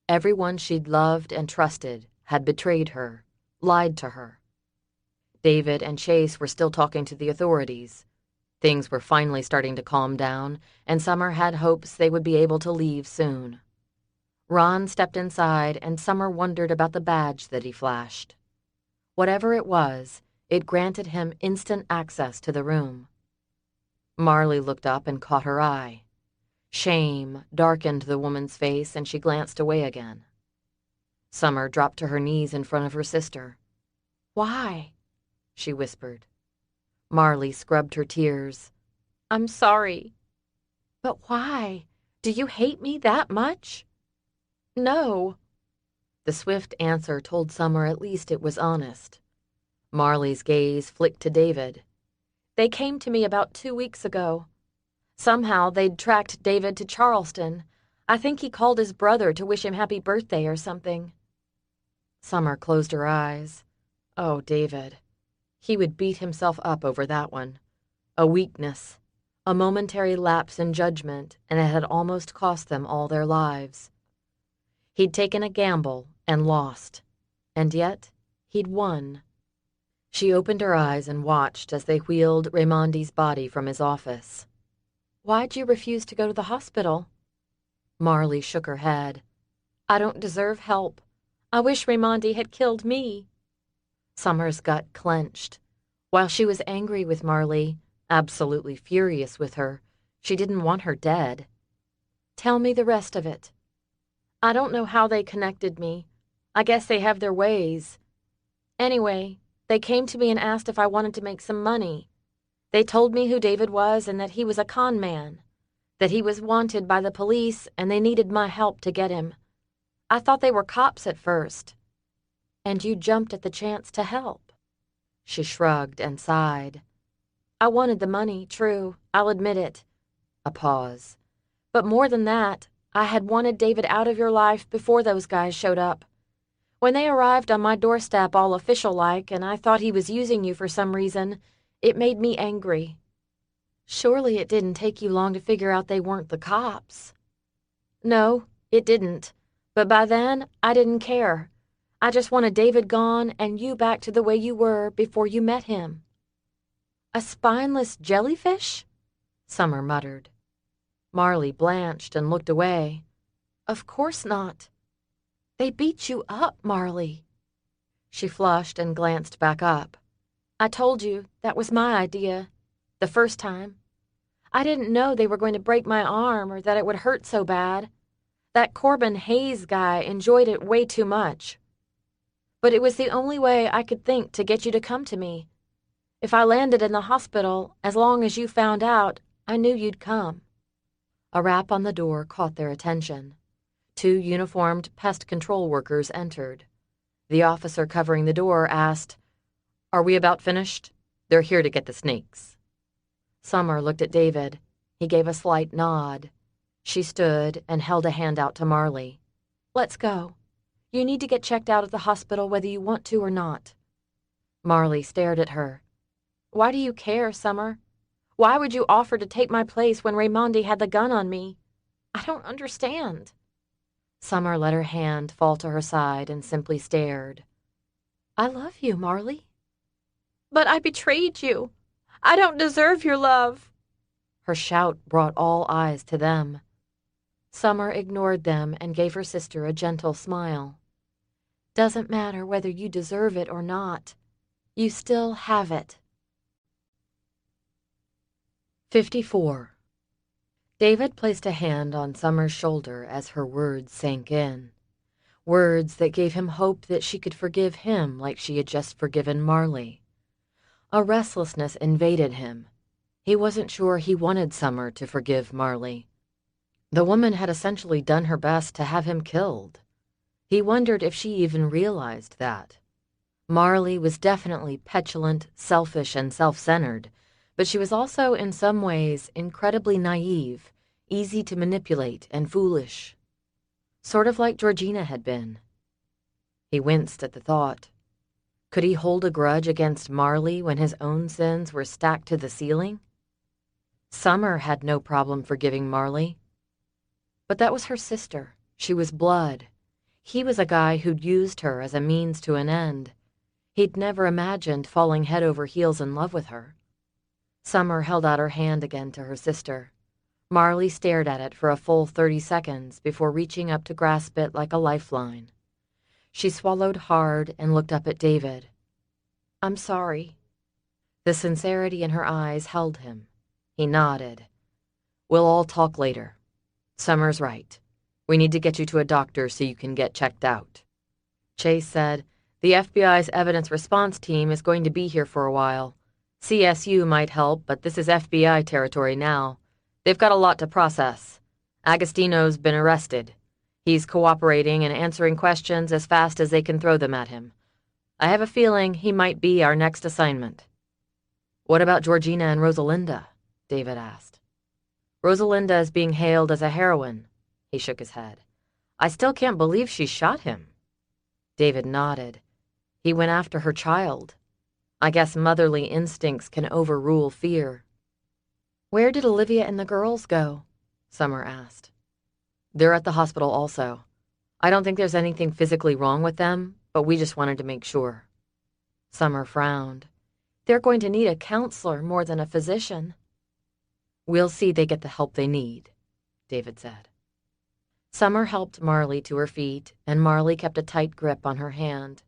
Everyone she'd loved and trusted had betrayed her, lied to her. David and Chase were still talking to the authorities. Things were finally starting to calm down, and Summer had hopes they would be able to leave soon. Ron stepped inside, and Summer wondered about the badge that he flashed. Whatever it was, it granted him instant access to the room. Marley looked up and caught her eye. Shame darkened the woman's face, and she glanced away again. Summer dropped to her knees in front of her sister. "Why?" she whispered. Marley scrubbed her tears. "I'm sorry." "But why? Do you hate me that much?" "No." The swift answer told Summer at least it was honest. Marley's gaze flicked to David. "They came to me about 2 weeks ago. Somehow they'd tracked David to Charleston. I think he called his brother to wish him happy birthday or something." Summer closed her eyes. Oh, David. He would beat himself up over that one. A weakness, a momentary lapse in judgment, and it had almost cost them all their lives. He'd taken a gamble and lost, and yet he'd won. She opened her eyes and watched as they wheeled Raymondi's body from his office. "Why'd you refuse to go to the hospital?" Marley shook her head. "I don't deserve help. I wish Raymondi had killed me." Summer's gut clenched. While she was angry with Marley, absolutely furious with her, she didn't want her dead. "Tell me the rest of it." "I don't know how they connected me. I guess they have their ways. Anyway, they came to me and asked if I wanted to make some money. They told me who David was and that he was a con man, that he was wanted by the police and they needed my help to get him. I thought they were cops at first." "And you jumped at the chance to help." She shrugged and sighed. "I wanted the money, true, I'll admit it." A pause. "But more than that, I had wanted David out of your life before those guys showed up. When they arrived on my doorstep all official-like and I thought he was using you for some reason, it made me angry." "Surely it didn't take you long to figure out they weren't the cops." "No, it didn't. But by then, I didn't care. I just wanted David gone and you back to the way you were before you met him." "A spineless jellyfish?" Summer muttered. Marley blanched and looked away. "Of course not." "They beat you up, Marley." She flushed and glanced back up. "I told you that was my idea. The first time. I didn't know they were going to break my arm or that it would hurt so bad. That Corbin Hayes guy enjoyed it way too much. But it was the only way I could think to get you to come to me. If I landed in the hospital, as long as you found out, I knew you'd come." A rap on the door caught their attention. 2 uniformed pest control workers entered. The officer covering the door asked, "Are we about finished? They're here to get the snakes." Summer looked at David. He gave a slight nod. She stood and held a hand out to Marley. "Let's go. You need to get checked out at the hospital whether you want to or not." Marley stared at her. "Why do you care, Summer? Why would you offer to take my place when Raymondi had the gun on me? I don't understand." Summer let her hand fall to her side and simply stared. "I love you, Marley." "But I betrayed you. I don't deserve your love." Her shout brought all eyes to them. Summer ignored them and gave her sister a gentle smile. "Doesn't matter whether you deserve it or not. You still have it." 54. David placed a hand on Summer's shoulder as her words sank in. Words that gave him hope that she could forgive him like she had just forgiven Marley. A restlessness invaded him. He wasn't sure he wanted Summer to forgive Marley. The woman had essentially done her best to have him killed. He wondered if she even realized that. Marley was definitely petulant, selfish, and self-centered, but she was also in some ways incredibly naive, easy to manipulate, and foolish. Sort of like Georgina had been. He winced at the thought. Could he hold a grudge against Marley when his own sins were stacked to the ceiling? Summer had no problem forgiving Marley. But that was her sister. She was blood. He was a guy who'd used her as a means to an end. He'd never imagined falling head over heels in love with her. Summer held out her hand again to her sister. Marley stared at it for a full 30 seconds before reaching up to grasp it like a lifeline. She swallowed hard and looked up at David. "I'm sorry." The sincerity in her eyes held him. He nodded. "We'll all talk later. Summer's right. We need to get you to a doctor so you can get checked out." Chase said, "The FBI's evidence response team is going to be here for a while. CSU might help, but this is FBI territory now. They've got a lot to process. Agostino's been arrested. He's cooperating and answering questions as fast as they can throw them at him. I have a feeling he might be our next assignment." "What about Georgina and Rosalinda?" David asked. "Rosalinda is being hailed as a heroine." He shook his head. "I still can't believe she shot him." David nodded. "He went after her child. I guess motherly instincts can overrule fear." "Where did Olivia and the girls go?" Summer asked. "They're at the hospital also. I don't think there's anything physically wrong with them, but we just wanted to make sure." Summer frowned. "They're going to need a counselor more than a physician." "We'll see they get the help they need," David said. Summer helped Marley to her feet, and Marley kept a tight grip on her hand.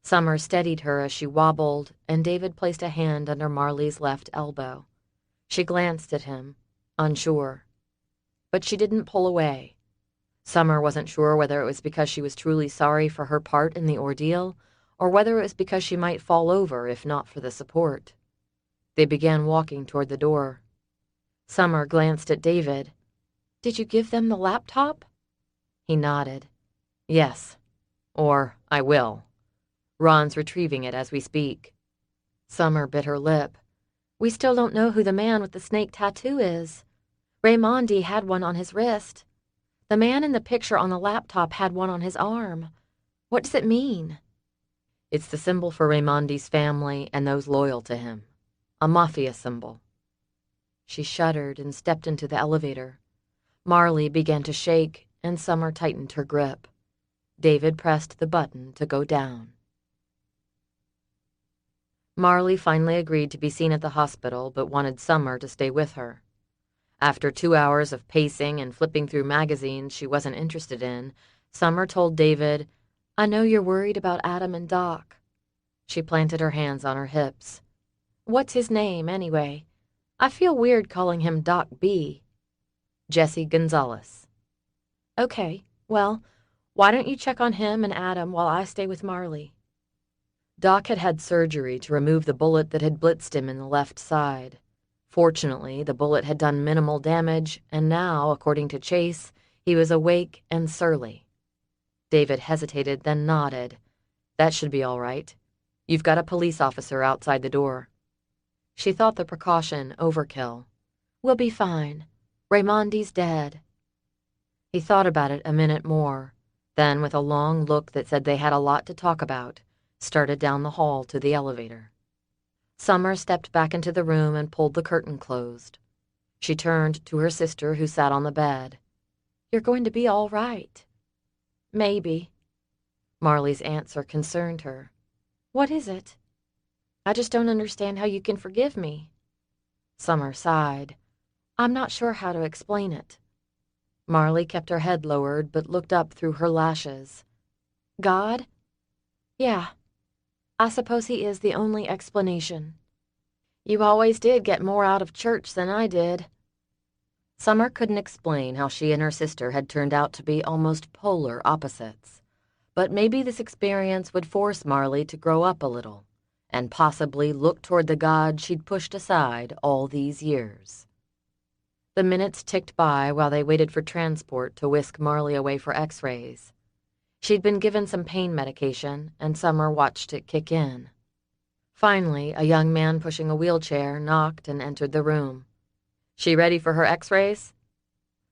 Summer steadied her as she wobbled, and David placed a hand under Marley's left elbow. She glanced at him, unsure. But she didn't pull away. Summer wasn't sure whether it was because she was truly sorry for her part in the ordeal, or whether it was because she might fall over if not for the support. They began walking toward the door. Summer glanced at David. "Did you give them the laptop?" He nodded. "Yes. Or I will. Ron's retrieving it as we speak." Summer bit her lip. "We still don't know who the man with the snake tattoo is. Raimondi had one on his wrist. The man in the picture on the laptop had one on his arm. What does it mean?" "It's the symbol for Raimondi's family and those loyal to him. A mafia symbol." She shuddered and stepped into the elevator. Marley began to shake, and Summer tightened her grip. David pressed the button to go down. Marley finally agreed to be seen at the hospital, but wanted Summer to stay with her. After 2 hours of pacing and flipping through magazines she wasn't interested in, Summer told David, "I know you're worried about Adam and Doc." She planted her hands on her hips. "What's his name, anyway? I feel weird calling him Doc B." "Jesse Gonzalez." "Okay, well, why don't you check on him and Adam while I stay with Marley?" Doc had had surgery to remove the bullet that had blitzed him in the left side. Fortunately, the bullet had done minimal damage, and now, according to Chase, he was awake and surly. David hesitated, then nodded. "That should be all right. You've got a police officer outside the door." She thought the precaution overkill. "We'll be fine. Raimondi's dead." He thought about it a minute more, then, with a long look that said they had a lot to talk about, started down the hall to the elevator. Summer stepped back into the room and pulled the curtain closed. She turned to her sister, who sat on the bed. "You're going to be all right." "Maybe." Marley's answer concerned her. "What is it?" "I just don't understand how you can forgive me." Summer sighed. "I'm not sure how to explain it." Marley kept her head lowered but looked up through her lashes. "God? Yeah. I suppose he is the only explanation. You always did get more out of church than I did." Summer couldn't explain how she and her sister had turned out to be almost polar opposites. But maybe this experience would force Marley to grow up a little and possibly look toward the God she'd pushed aside all these years. The minutes ticked by while they waited for transport to whisk Marley away for x-rays. She'd been given some pain medication, and Summer watched it kick in. Finally, a young man pushing a wheelchair knocked and entered the room. "She ready for her x-rays?"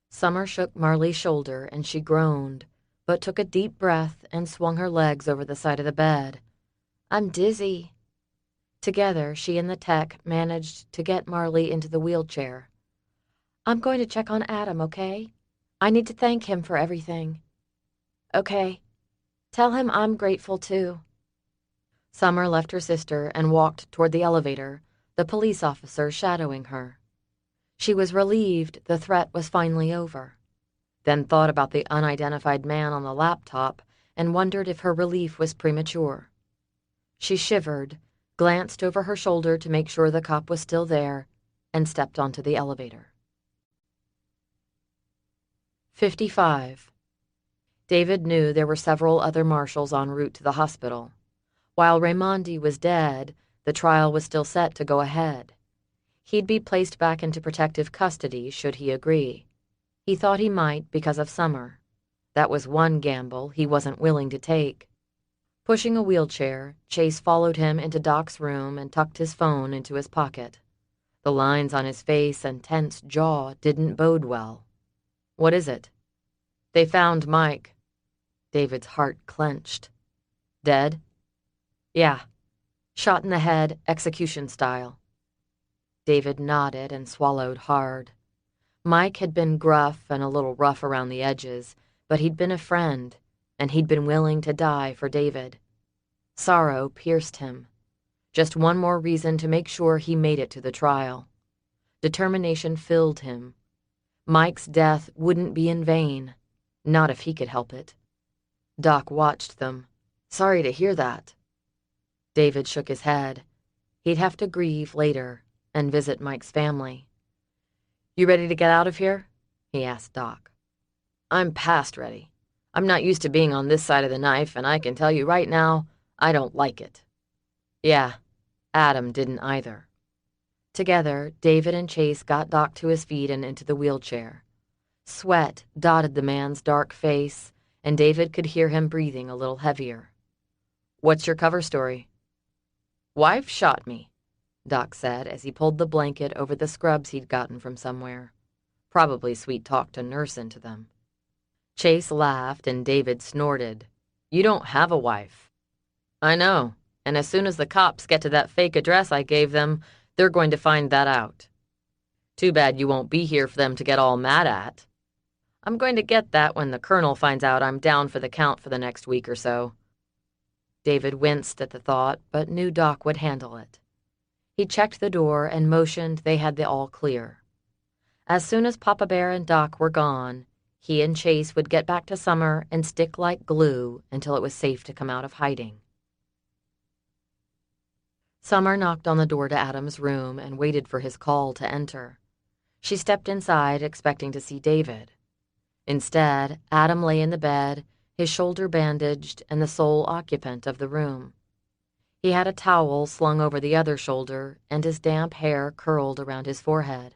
Summer shook Marley's shoulder, and she groaned, but took a deep breath and swung her legs over the side of the bed. "I'm dizzy." Together, she and the tech managed to get Marley into the wheelchair. "I'm going to check on Adam, okay? I need to thank him for everything." "Okay. Tell him I'm grateful, too." Summer left her sister and walked toward the elevator, the police officer shadowing her. She was relieved the threat was finally over, then thought about the unidentified man on the laptop and wondered if her relief was premature. She shivered, glanced over her shoulder to make sure the cop was still there, and stepped onto the elevator. 55. David knew there were several other marshals en route to the hospital. While Raimondi was dead, the trial was still set to go ahead. He'd be placed back into protective custody should he agree. He thought he might because of Summer. That was one gamble he wasn't willing to take. Pushing a wheelchair, Chase followed him into Doc's room and tucked his phone into his pocket. The lines on his face and tense jaw didn't bode well. "What is it?" "They found Mike." David's heart clenched. "Dead?" "Yeah. Shot in the head, execution style." David nodded and swallowed hard. Mike had been gruff and a little rough around the edges, but he'd been a friend, and he'd been willing to die for David. Sorrow pierced him. Just one more reason to make sure he made it to the trial. Determination filled him. Mike's death wouldn't be in vain, not if he could help it. Doc watched them. "Sorry to hear that." David shook his head. He'd have to grieve later and visit Mike's family. "You ready to get out of here?" he asked Doc. "I'm past ready. I'm not used to being on this side of the knife, and I can tell you right now, I don't like it." Yeah, Adam didn't either. Together, David and Chase got Doc to his feet and into the wheelchair. Sweat dotted the man's dark face, and David could hear him breathing a little heavier. "What's your cover story?" "Wife shot me," Doc said as he pulled the blanket over the scrubs he'd gotten from somewhere. Probably sweet-talked a nurse into them. Chase laughed and David snorted. "You don't have a wife." "I know, and as soon as the cops get to that fake address I gave them, they're going to find that out. Too bad you won't be here for them to get all mad at." "I'm going to get that when the colonel finds out I'm down for the count for the next week or so." David winced at the thought, but knew Doc would handle it. He checked the door and motioned they had the all clear. As soon as Papa Bear and Doc were gone, he and Chase would get back to Summer and stick like glue until it was safe to come out of hiding. Summer knocked on the door to Adam's room and waited for his call to enter. She stepped inside, expecting to see David. Instead, Adam lay in the bed, his shoulder bandaged and the sole occupant of the room. He had a towel slung over the other shoulder, and his damp hair curled around his forehead.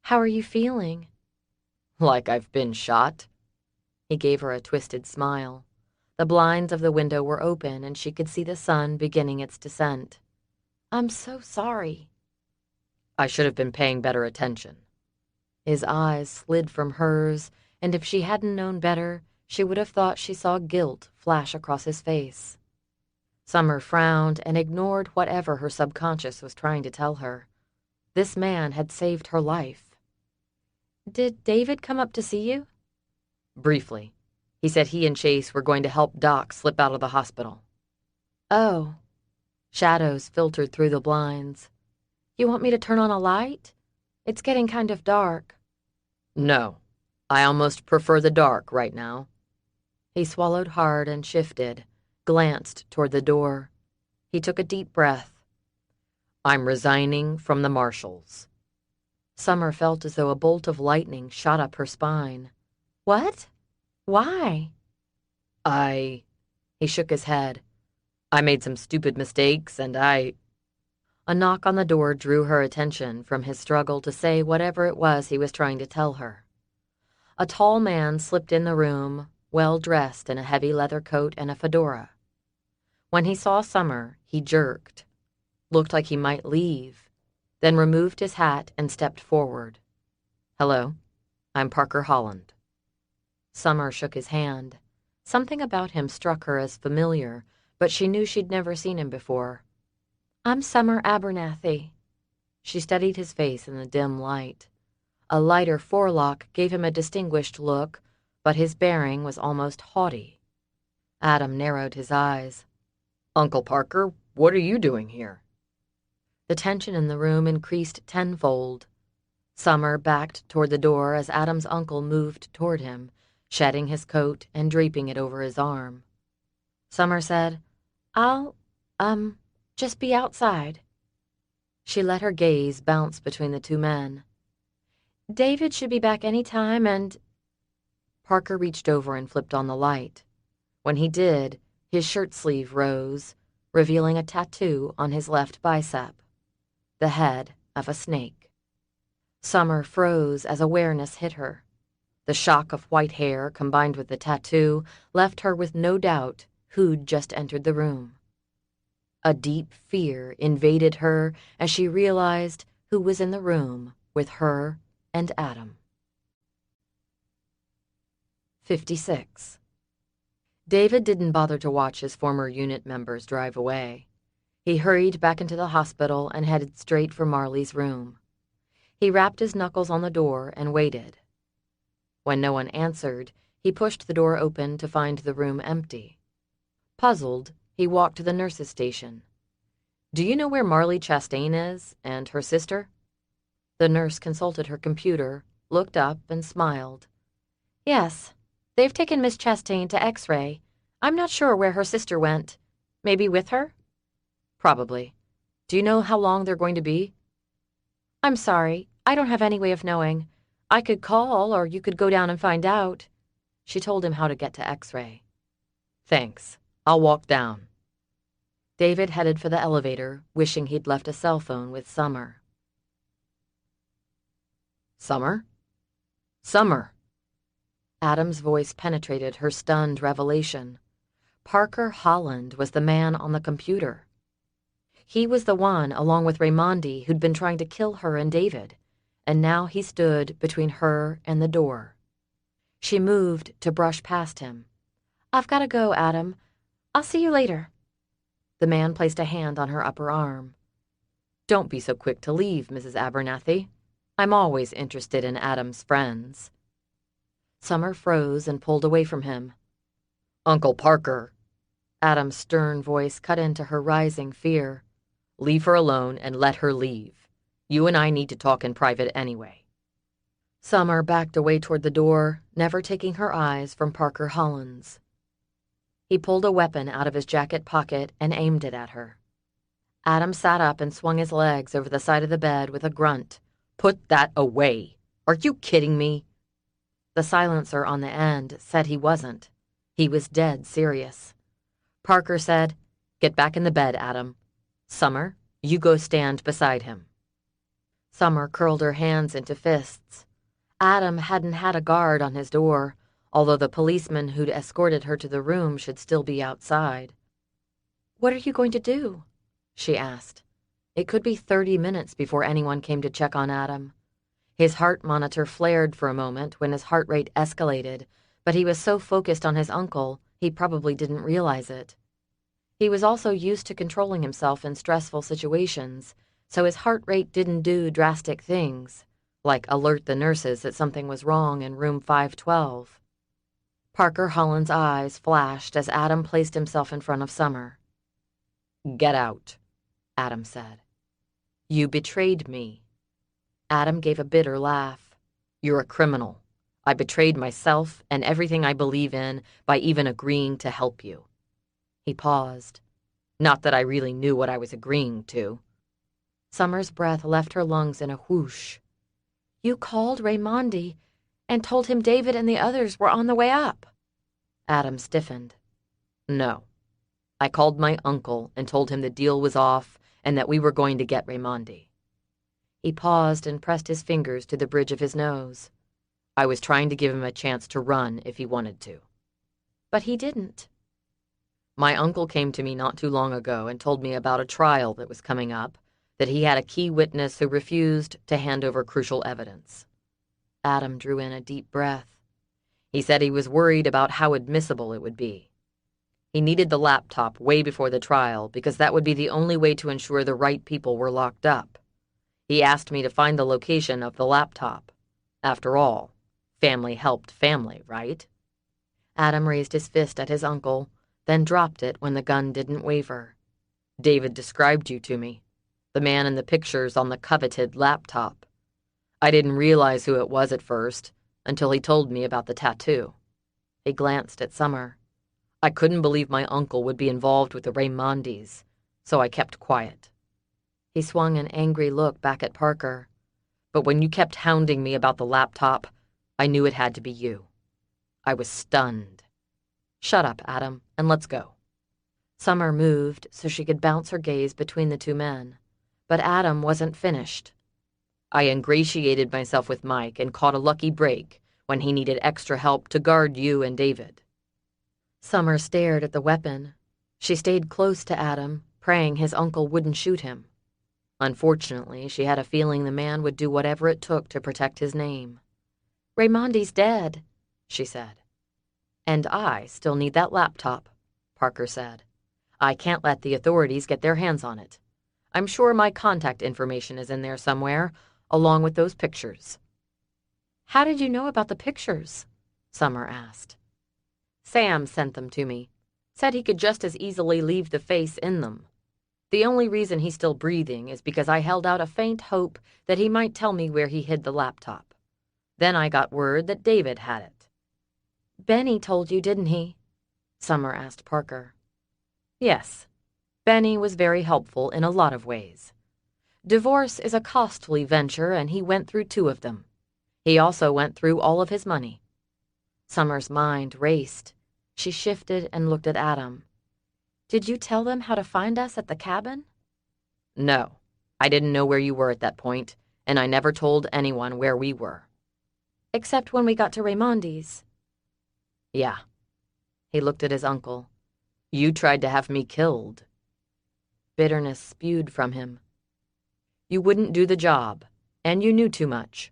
"How are you feeling?" "Like I've been shot." He gave her a twisted smile. The blinds of the window were open, and she could see the sun beginning its descent. "I'm so sorry." "I should have been paying better attention." His eyes slid from hers, and if she hadn't known better, she would have thought she saw guilt flash across his face. Summer frowned and ignored whatever her subconscious was trying to tell her. This man had saved her life. "Did David come up to see you?" "Briefly. He said he and Chase were going to help Doc slip out of the hospital." "Oh." Shadows filtered through the blinds. "You want me to turn on a light? It's getting kind of dark." "No. I almost prefer the dark right now." He swallowed hard and shifted, glanced toward the door. He took a deep breath. "I'm resigning from the marshals." Summer felt as though a bolt of lightning shot up her spine. What? Why? He shook his head. I made some stupid mistakes, and A knock on the door drew her attention from his struggle to say whatever it was he was trying to tell her. A tall man slipped in the room, well dressed in a heavy leather coat and a fedora. When he saw Summer, he jerked, looked like he might leave, then removed his hat and stepped forward. Hello, I'm Parker Holland. Summer shook his hand. Something about him struck her as familiar, but she knew she'd never seen him before. I'm Summer Abernathy. She studied his face in the dim light. A lighter forelock gave him a distinguished look, but his bearing was almost haughty. Adam narrowed his eyes. Uncle Parker, what are you doing here? The tension in the room increased tenfold. Summer backed toward the door as Adam's uncle moved toward him, shedding his coat and draping it over his arm. Summer said, I'll, just be outside. She let her gaze bounce between the two men. David should be back any time and... Parker reached over and flipped on the light. When he did, his shirt sleeve rose, revealing a tattoo on his left bicep. The head of a snake. Summer froze as awareness hit her. The shock of white hair combined with the tattoo left her with no doubt who'd just entered the room. A deep fear invaded her as she realized who was in the room with her and Adam. 56. David didn't bother to watch his former unit members drive away. He hurried back into the hospital and headed straight for Marley's room. He rapped his knuckles on the door and waited. When no one answered, he pushed the door open to find the room empty. Puzzled, he walked to the nurse's station. Do you know where Marley Chastain is, and her sister? The nurse consulted her computer, looked up, and smiled. Yes, they've taken Miss Chastain to X-ray. I'm not sure where her sister went. Maybe with her? Probably. Do you know how long they're going to be? I'm sorry, I don't have any way of knowing. I could call, or you could go down and find out. She told him how to get to X-ray. Thanks. I'll walk down. David headed for the elevator, wishing he'd left a cell phone with Summer. Summer? Summer! Adam's voice penetrated her stunned revelation. Parker Holland was the man on the computer. He was the one, along with Raimondi, who'd been trying to kill her and David, and now he stood between her and the door. She moved to brush past him. I've got to go, Adam. I'll see you later. The man placed a hand on her upper arm. Don't be so quick to leave, Mrs. Abernathy. I'm always interested in Adam's friends. Summer froze and pulled away from him. Uncle Parker. Adam's stern voice cut into her rising fear. Leave her alone and let her leave. You and I need to talk in private anyway. Summer backed away toward the door, never taking her eyes from Parker Holland's. He pulled a weapon out of his jacket pocket and aimed it at her. Adam sat up and swung his legs over the side of the bed with a grunt. Put that away. Are you kidding me? The silencer on the end said he wasn't. He was dead serious. Parker said, Get back in the bed, Adam. Summer, you go stand beside him. Summer curled her hands into fists. Adam hadn't had a guard on his door, although the policeman who'd escorted her to the room should still be outside. What are you going to do? She asked. It could be 30 minutes before anyone came to check on Adam. His heart monitor flared for a moment when his heart rate escalated, but he was so focused on his uncle, he probably didn't realize it. He was also used to controlling himself in stressful situations, so his heart rate didn't do drastic things, like alert the nurses that something was wrong in room 512. Parker Holland's eyes flashed as Adam placed himself in front of Summer. Get out, Adam said. You betrayed me. Adam gave a bitter laugh. You're a criminal. I betrayed myself and everything I believe in by even agreeing to help you. He paused. Not that I really knew what I was agreeing to. Summer's breath left her lungs in a whoosh. You called Raimondi and told him David and the others were on the way up. Adam stiffened. No. I called my uncle and told him the deal was off and that we were going to get Raimondi. He paused and pressed his fingers to the bridge of his nose. I was trying to give him a chance to run if he wanted to. But he didn't. My uncle came to me not too long ago and told me about a trial that was coming up, that he had a key witness who refused to hand over crucial evidence. Adam drew in a deep breath. He said he was worried about how admissible it would be. He needed the laptop way before the trial because that would be the only way to ensure the right people were locked up. He asked me to find the location of the laptop. After all, family helped family, right? Adam raised his fist at his uncle, then dropped it when the gun didn't waver. David described you to me, the man in the pictures on the coveted laptop. I didn't realize who it was at first, until he told me about the tattoo. He glanced at Summer. I couldn't believe my uncle would be involved with the Raimondis, so I kept quiet. He swung an angry look back at Parker. But when you kept hounding me about the laptop, I knew it had to be you. I was stunned. Shut up, Adam, and let's go. Summer moved so she could bounce her gaze between the two men, but Adam wasn't finished. I ingratiated myself with Mike and caught a lucky break when he needed extra help to guard you and David. Summer stared at the weapon. She stayed close to Adam, praying his uncle wouldn't shoot him. Unfortunately, she had a feeling the man would do whatever it took to protect his name. Raimondi's dead, she said. And I still need that laptop, Parker said. I can't let the authorities get their hands on it. I'm sure my contact information is in there somewhere, along with those pictures. How did you know about the pictures? Summer asked. Sam sent them to me. Said he could just as easily leave the face in them. The only reason he's still breathing is because I held out a faint hope that he might tell me where he hid the laptop. Then I got word that David had it. Benny told you, didn't he? Summer asked Parker. Yes. Benny was very helpful in a lot of ways. Divorce is a costly venture, and he went through 2 of them. He also went through all of his money. Summer's mind raced. She shifted and looked at Adam. Did you tell them how to find us at the cabin? No. I didn't know where you were at that point, and I never told anyone where we were. Except when we got to Raimondi's. Yeah. He looked at his uncle. You tried to have me killed. Bitterness spewed from him. You wouldn't do the job, and you knew too much.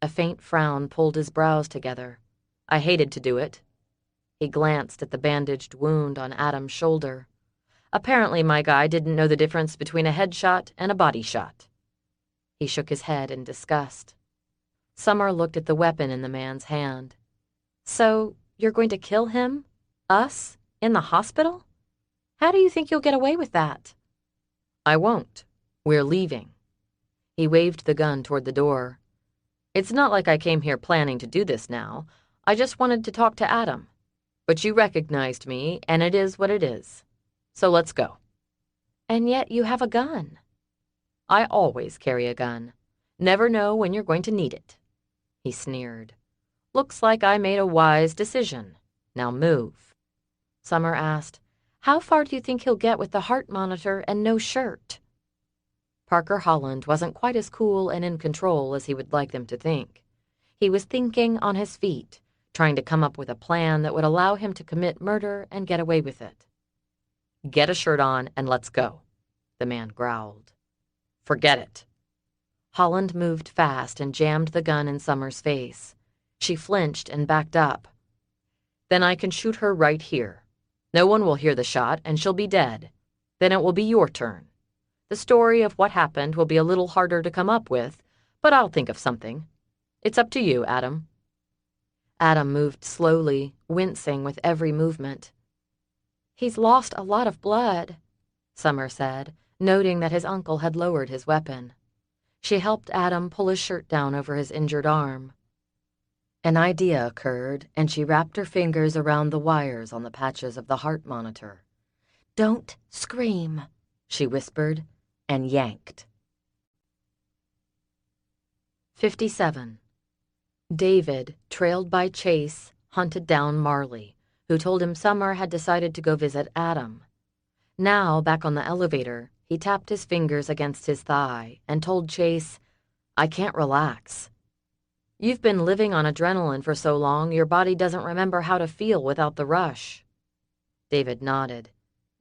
A faint frown pulled his brows together. I hated to do it. He glanced at the bandaged wound on Adam's shoulder. Apparently my guy didn't know the difference between a headshot and a body shot. He shook his head in disgust. Summer looked at the weapon in the man's hand. So, you're going to kill him? Us? In the hospital? How do you think you'll get away with that? I won't. We're leaving. He waved the gun toward the door. It's not like I came here planning to do this now. I just wanted to talk to Adam. But you recognized me, and it is what it is. So let's go. And yet you have a gun. I always carry a gun. Never know when you're going to need it. He sneered. Looks like I made a wise decision. Now move. Summer asked, how far do you think he'll get with the heart monitor and no shirt? Parker Holland wasn't quite as cool and in control as he would like them to think. He was thinking on his feet, trying to come up with a plan that would allow him to commit murder and get away with it. Get a shirt on and let's go, the man growled. Forget it. Holland moved fast and jammed the gun in Summer's face. She flinched and backed up. Then I can shoot her right here. No one will hear the shot and she'll be dead. Then it will be your turn. The story of what happened will be a little harder to come up with, but I'll think of something. It's up to you, Adam. Adam moved slowly, wincing with every movement. He's lost a lot of blood, Summer said, noting that his uncle had lowered his weapon. She helped Adam pull his shirt down over his injured arm. An idea occurred, and she wrapped her fingers around the wires on the patches of the heart monitor. Don't scream, she whispered, and yanked. 57. David, trailed by Chase, hunted down Marley, who told him Summer had decided to go visit Adam. Now, back on the elevator, he tapped his fingers against his thigh and told Chase, "I can't relax." "You've been living on adrenaline for so long, your body doesn't remember how to feel without the rush." David nodded.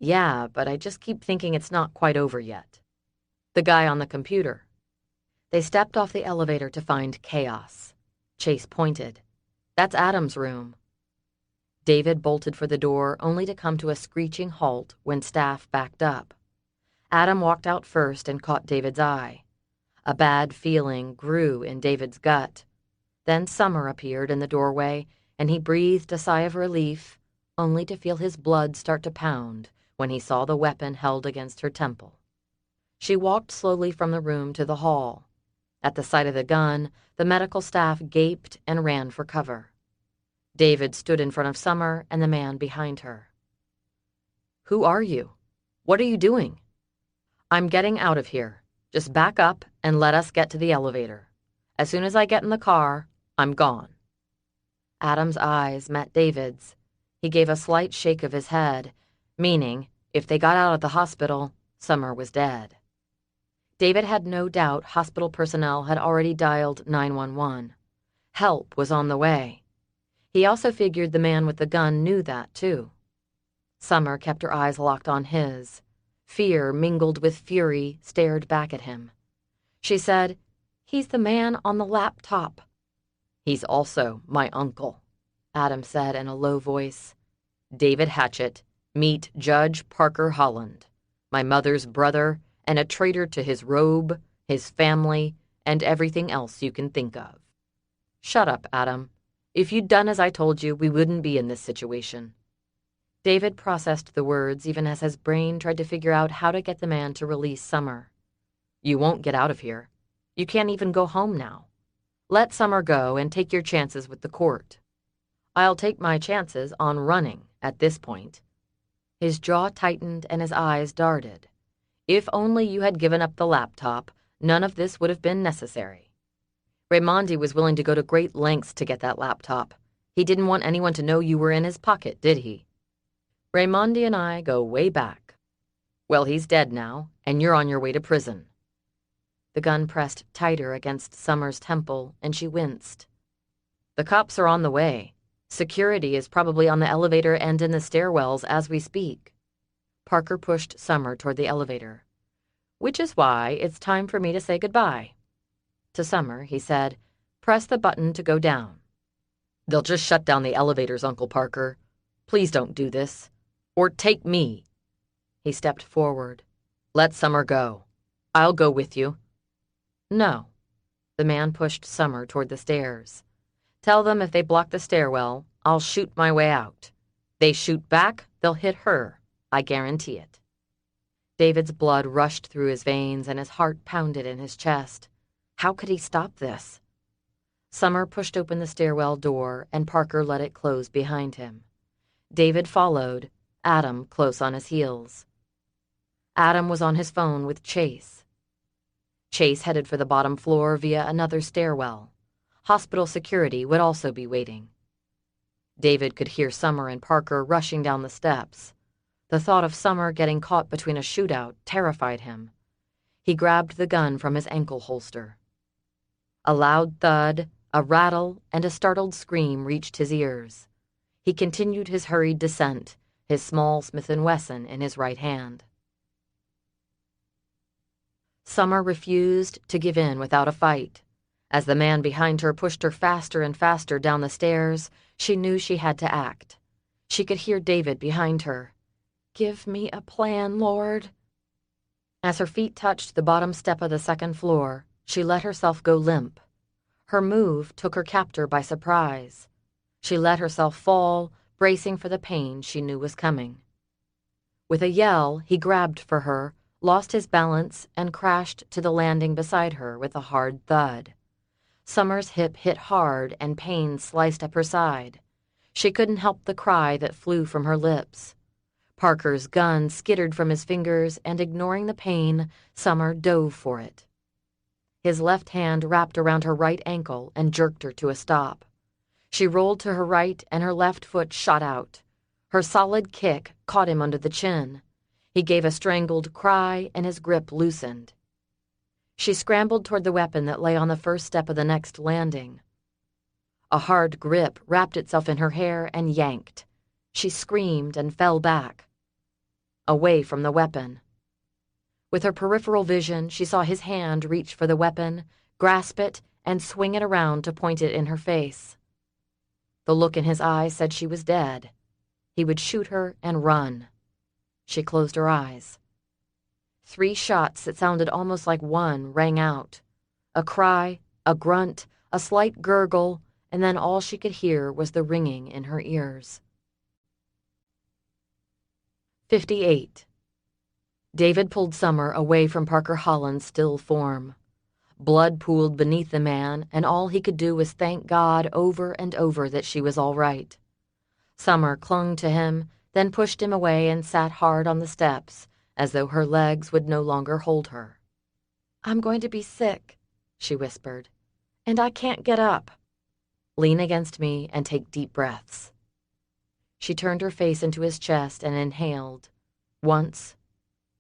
"Yeah, but I just keep thinking it's not quite over yet." The guy on the computer. They stepped off the elevator to find chaos. Chase pointed. "That's Adam's room." David bolted for the door, only to come to a screeching halt when staff backed up. Adam walked out first and caught David's eye. A bad feeling grew in David's gut. Then Summer appeared in the doorway, and he breathed a sigh of relief, only to feel his blood start to pound when he saw the weapon held against her temple. She walked slowly from the room to the hall. At the sight of the gun, the medical staff gaped and ran for cover. David stood in front of Summer and the man behind her. "Who are you? What are you doing?" "I'm getting out of here. Just back up and let us get to the elevator. As soon as I get in the car, I'm gone." Adam's eyes met David's. He gave a slight shake of his head, meaning if they got out of the hospital, Summer was dead. David had no doubt hospital personnel had already dialed 911. Help was on the way. He also figured the man with the gun knew that, too. Summer kept her eyes locked on his. Fear mingled with fury stared back at him. She said, "He's the man on the laptop." "He's also my uncle," Adam said in a low voice. "David Hatchett, meet Judge Parker Holland, my mother's brother and a traitor to his robe, his family, and everything else you can think of." "Shut up, Adam. If you'd done as I told you, we wouldn't be in this situation." David processed the words even as his brain tried to figure out how to get the man to release Summer. "You won't get out of here. You can't even go home now. Let Summer go and take your chances with the court." "I'll take my chances on running at this point." His jaw tightened and his eyes darted. "If only you had given up the laptop, none of this would have been necessary. Raimondi was willing to go to great lengths to get that laptop. He didn't want anyone to know you were in his pocket, did he?" "Raimondi and I go way back." "Well, he's dead now, and you're on your way to prison." The gun pressed tighter against Summer's temple, and she winced. "The cops are on the way. Security is probably on the elevator and in the stairwells as we speak." Parker pushed Summer toward the elevator. "Which is why it's time for me to say goodbye." To Summer, he said, "Press the button to go down." "They'll just shut down the elevators, Uncle Parker. Please don't do this. Or take me." He stepped forward. "Let Summer go. I'll go with you." "No." The man pushed Summer toward the stairs. "Tell them if they block the stairwell, I'll shoot my way out. They shoot back, they'll hit her. I guarantee it." David's blood rushed through his veins and his heart pounded in his chest. How could he stop this? Summer pushed open the stairwell door, and Parker let it close behind him. David followed, Adam close on his heels. Adam was on his phone with Chase. Chase headed for the bottom floor via another stairwell. Hospital security would also be waiting. David could hear Summer and Parker rushing down the steps. The thought of Summer getting caught between a shootout terrified him. He grabbed the gun from his ankle holster. A loud thud, a rattle, and a startled scream reached his ears. He continued his hurried descent, his small Smith & Wesson in his right hand. Summer refused to give in without a fight. As the man behind her pushed her faster and faster down the stairs, she knew she had to act. She could hear David behind her. "Give me a plan, Lord." As her feet touched the bottom step of the second floor, she let herself go limp. Her move took her captor by surprise. She let herself fall, bracing for the pain she knew was coming. With a yell, he grabbed for her, lost his balance, and crashed to the landing beside her with a hard thud. Summer's hip hit hard and pain sliced up her side. She couldn't help the cry that flew from her lips. Parker's gun skittered from his fingers, and ignoring the pain, Summer dove for it. His left hand wrapped around her right ankle and jerked her to a stop. She rolled to her right and her left foot shot out. Her solid kick caught him under the chin. He gave a strangled cry and his grip loosened. She scrambled toward the weapon that lay on the first step of the next landing. A hard grip wrapped itself in her hair and yanked. She screamed and fell back, away from the weapon. With her peripheral vision, she saw his hand reach for the weapon, grasp it, and swing it around to point it in her face. The look in his eyes said she was dead. He would shoot her and run. She closed her eyes. 3 shots that sounded almost like one rang out. A cry, a grunt, a slight gurgle, and then all she could hear was the ringing in her ears. 58. David pulled Summer away from Parker Holland's still form. Blood pooled beneath the man, and all he could do was thank God over and over that she was all right. Summer clung to him, then pushed him away and sat hard on the steps, as though her legs would no longer hold her. "I'm going to be sick," she whispered, "and I can't get up. Lean against me and take deep breaths." She turned her face into his chest and inhaled. Once,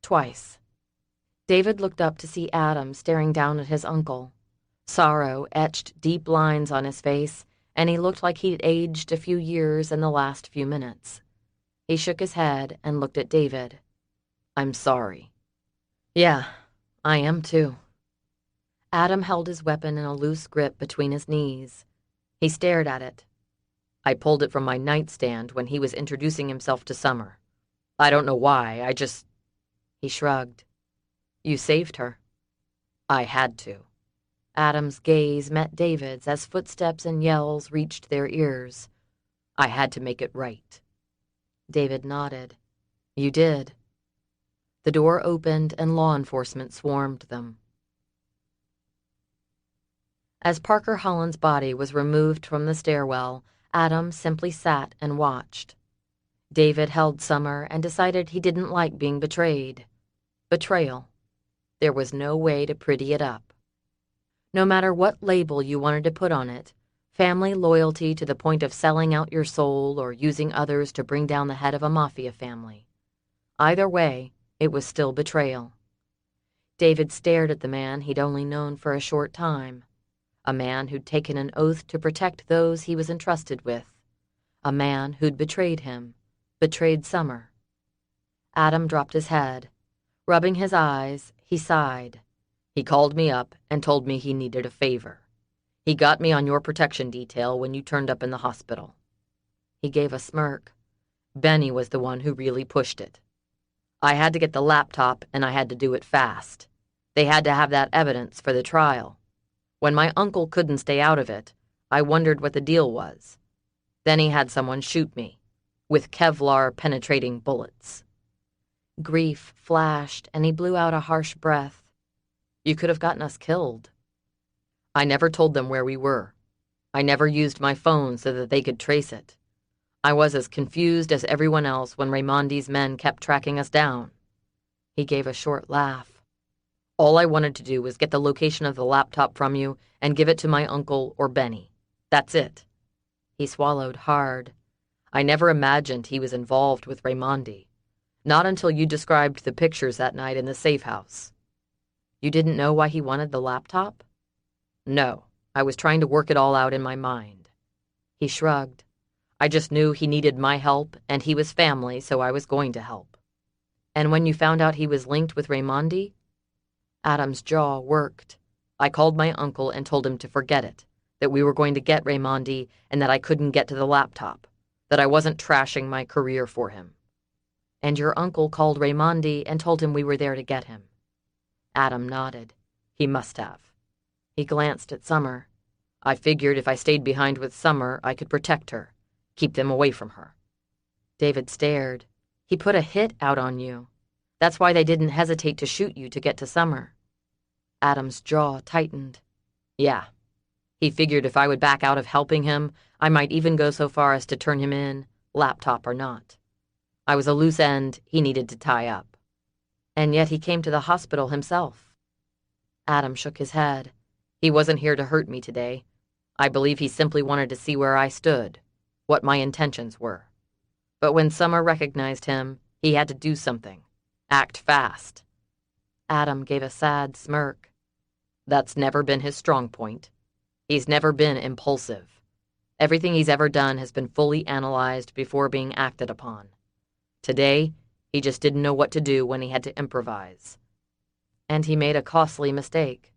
twice. David looked up to see Adam staring down at his uncle. Sorrow etched deep lines on his face, and he looked like he'd aged a few years in the last few minutes. He shook his head and looked at David. "I'm sorry." "Yeah, I am too." Adam held his weapon in a loose grip between his knees. He stared at it. "I pulled it from my nightstand when he was introducing himself to Summer. I don't know why, He shrugged. "You saved her." "I had to." Adam's gaze met David's as footsteps and yells reached their ears. "I had to make it right." David nodded. "You did." The door opened and law enforcement swarmed them. As Parker Holland's body was removed from the stairwell, Adam simply sat and watched. David held Summer and decided he didn't like being betrayed. Betrayal. There was no way to pretty it up. No matter what label you wanted to put on it, family loyalty to the point of selling out your soul or using others to bring down the head of a mafia family. Either way, it was still betrayal. David stared at the man he'd only known for a short time. A man who'd taken an oath to protect those he was entrusted with. A man who'd betrayed him, betrayed Summer. Adam dropped his head. Rubbing his eyes, he sighed. "He called me up and told me he needed a favor. He got me on your protection detail when you turned up in the hospital." He gave a smirk. "Benny was the one who really pushed it. I had to get the laptop and I had to do it fast. They had to have that evidence for the trial. When my uncle couldn't stay out of it, I wondered what the deal was. Then he had someone shoot me, with Kevlar-penetrating bullets." Grief flashed, and he blew out a harsh breath. "You could have gotten us killed." "I never told them where we were. I never used my phone so that they could trace it. I was as confused as everyone else when Raimondi's men kept tracking us down." He gave a short laugh. "All I wanted to do was get the location of the laptop from you and give it to my uncle or Benny. That's it." He swallowed hard. "I never imagined he was involved with Raimondi. Not until you described the pictures that night in the safe house." "You didn't know why he wanted the laptop?" "No, I was trying to work it all out in my mind." He shrugged. "I just knew he needed my help, and he was family, so I was going to help." "And when you found out he was linked with Raimondi?" Adam's jaw worked. "I called my uncle and told him to forget it, that we were going to get Raimondi and that I couldn't get to the laptop, that I wasn't trashing my career for him." "And your uncle called Raimondi and told him we were there to get him?" Adam nodded. "He must have." He glanced at Summer. "I figured if I stayed behind with Summer, I could protect her, keep them away from her." David stared. "He put a hit out on you. That's why they didn't hesitate to shoot you to get to Summer." Adam's jaw tightened. "Yeah. He figured if I would back out of helping him, I might even go so far as to turn him in, laptop or not. I was a loose end he needed to tie up. And yet he came to the hospital himself." Adam shook his head. He wasn't here to hurt me today. I believe he simply wanted to see where I stood, what my intentions were. But when Summer recognized him, he had to do something. Act fast. Adam gave a sad smirk. That's never been his strong point. He's never been impulsive. Everything he's ever done has been fully analyzed before being acted upon. Today, he just didn't know what to do when he had to improvise. And he made a costly mistake.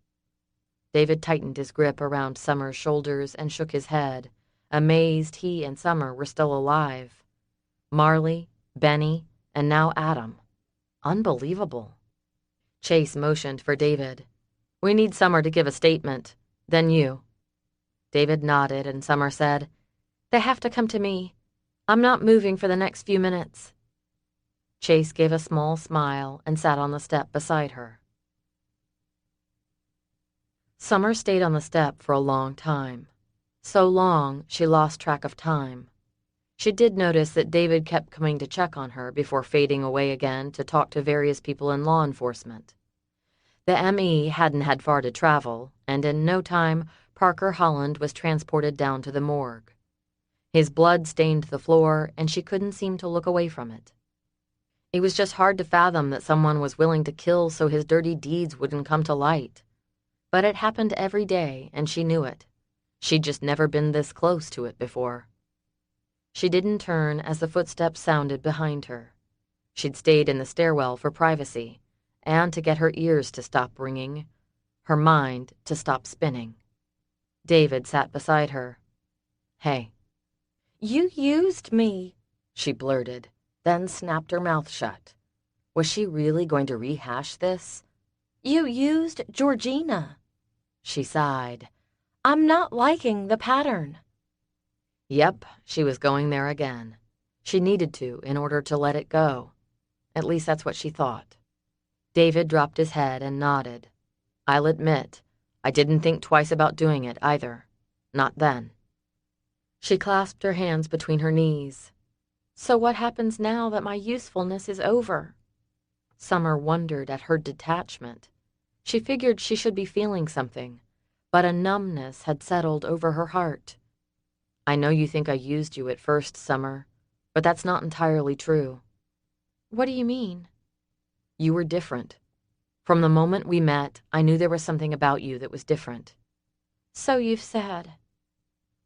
David tightened his grip around Summer's shoulders and shook his head, amazed he and Summer were still alive. Marley, Benny, and now Adam. Unbelievable. Chase motioned for David. We need Summer to give a statement. Then you. David nodded, and Summer said, They have to come to me. I'm not moving for the next few minutes. Chase gave a small smile and sat on the step beside her. Summer stayed on the step for a long time. So long, she lost track of time. She did notice that David kept coming to check on her before fading away again to talk to various people in law enforcement. The M.E. hadn't had far to travel, and in no time, Parker Holland was transported down to the morgue. His blood stained the floor, and she couldn't seem to look away from it. It was just hard to fathom that someone was willing to kill so his dirty deeds wouldn't come to light. But it happened every day, and she knew it. She'd just never been this close to it before. She didn't turn as the footsteps sounded behind her. She'd stayed in the stairwell for privacy, and to get her ears to stop ringing, her mind to stop spinning. David sat beside her. Hey. You used me, she blurted, then snapped her mouth shut. Was she really going to rehash this? You used Georgina. She sighed. I'm not liking the pattern. Yep, she was going there again. She needed to in order to let it go. At least that's what she thought. David dropped his head and nodded. I'll admit, I didn't think twice about doing it either. Not then. She clasped her hands between her knees. So what happens now that my usefulness is over? Summer wondered at her detachment. She figured she should be feeling something, but a numbness had settled over her heart. I know you think I used you at first, Summer, but that's not entirely true. What do you mean? You were different. From the moment we met, I knew there was something about you that was different. So you've said.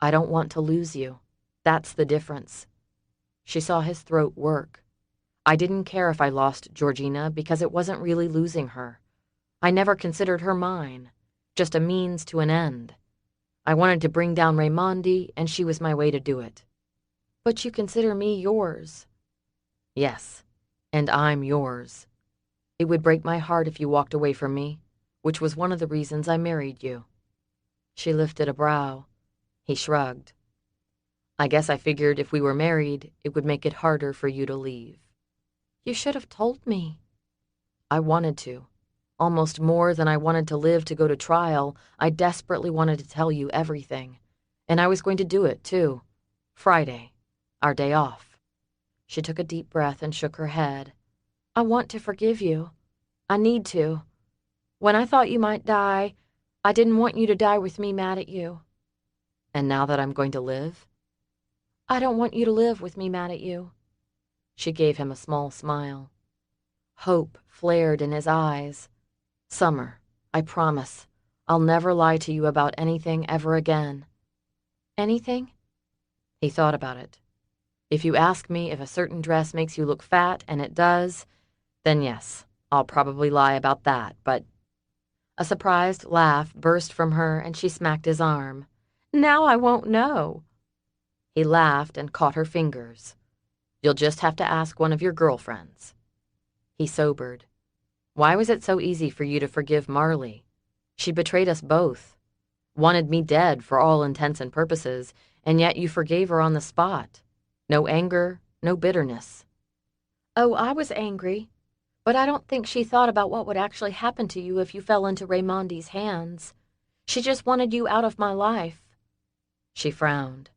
I don't want to lose you. That's the difference. She saw his throat work. I didn't care if I lost Georgina because it wasn't really losing her. I never considered her mine, just a means to an end. I wanted to bring down Raimondi, and she was my way to do it. But you consider me yours. Yes, and I'm yours. It would break my heart if you walked away from me, which was one of the reasons I married you. She lifted a brow. He shrugged. I guess I figured if we were married, it would make it harder for you to leave. You should have told me. I wanted to. Almost more than I wanted to live to go to trial, I desperately wanted to tell you everything. And I was going to do it, too. Friday, our day off. She took a deep breath and shook her head. I want to forgive you. I need to. When I thought you might die, I didn't want you to die with me mad at you. And now that I'm going to live? I don't want you to live with me mad at you. She gave him a small smile. Hope flared in his eyes. Summer, I promise, I'll never lie to you about anything ever again. Anything? He thought about it. If you ask me if a certain dress makes you look fat, and it does, then yes, I'll probably lie about that, but... A surprised laugh burst from her, and she smacked his arm. Now I won't know. He laughed and caught her fingers. You'll just have to ask one of your girlfriends. He sobered. Why was it so easy for you to forgive Marley? She betrayed us both. Wanted me dead for all intents and purposes, and yet you forgave her on the spot. No anger, no bitterness. Oh, I was angry, but I don't think she thought about what would actually happen to you if you fell into Raimondi's hands. She just wanted you out of my life. She frowned.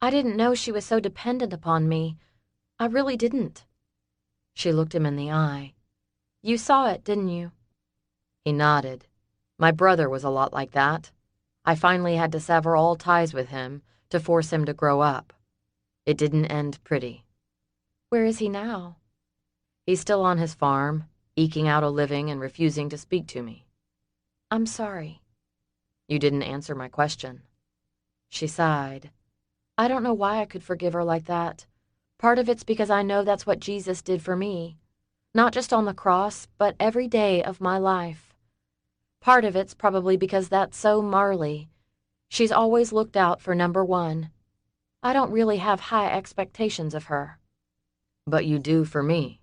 I didn't know she was so dependent upon me. I really didn't. She looked him in the eye. You saw it, didn't you? He nodded. My brother was a lot like that. I finally had to sever all ties with him to force him to grow up. It didn't end pretty. Where is he now? He's still on his farm, eking out a living and refusing to speak to me. I'm sorry. You didn't answer my question. She sighed. I don't know why I could forgive her like that. Part of it's because I know that's what Jesus did for me. Not just on the cross, but every day of my life. Part of it's probably because that's so Marley. She's always looked out for number one. I don't really have high expectations of her. But you do for me.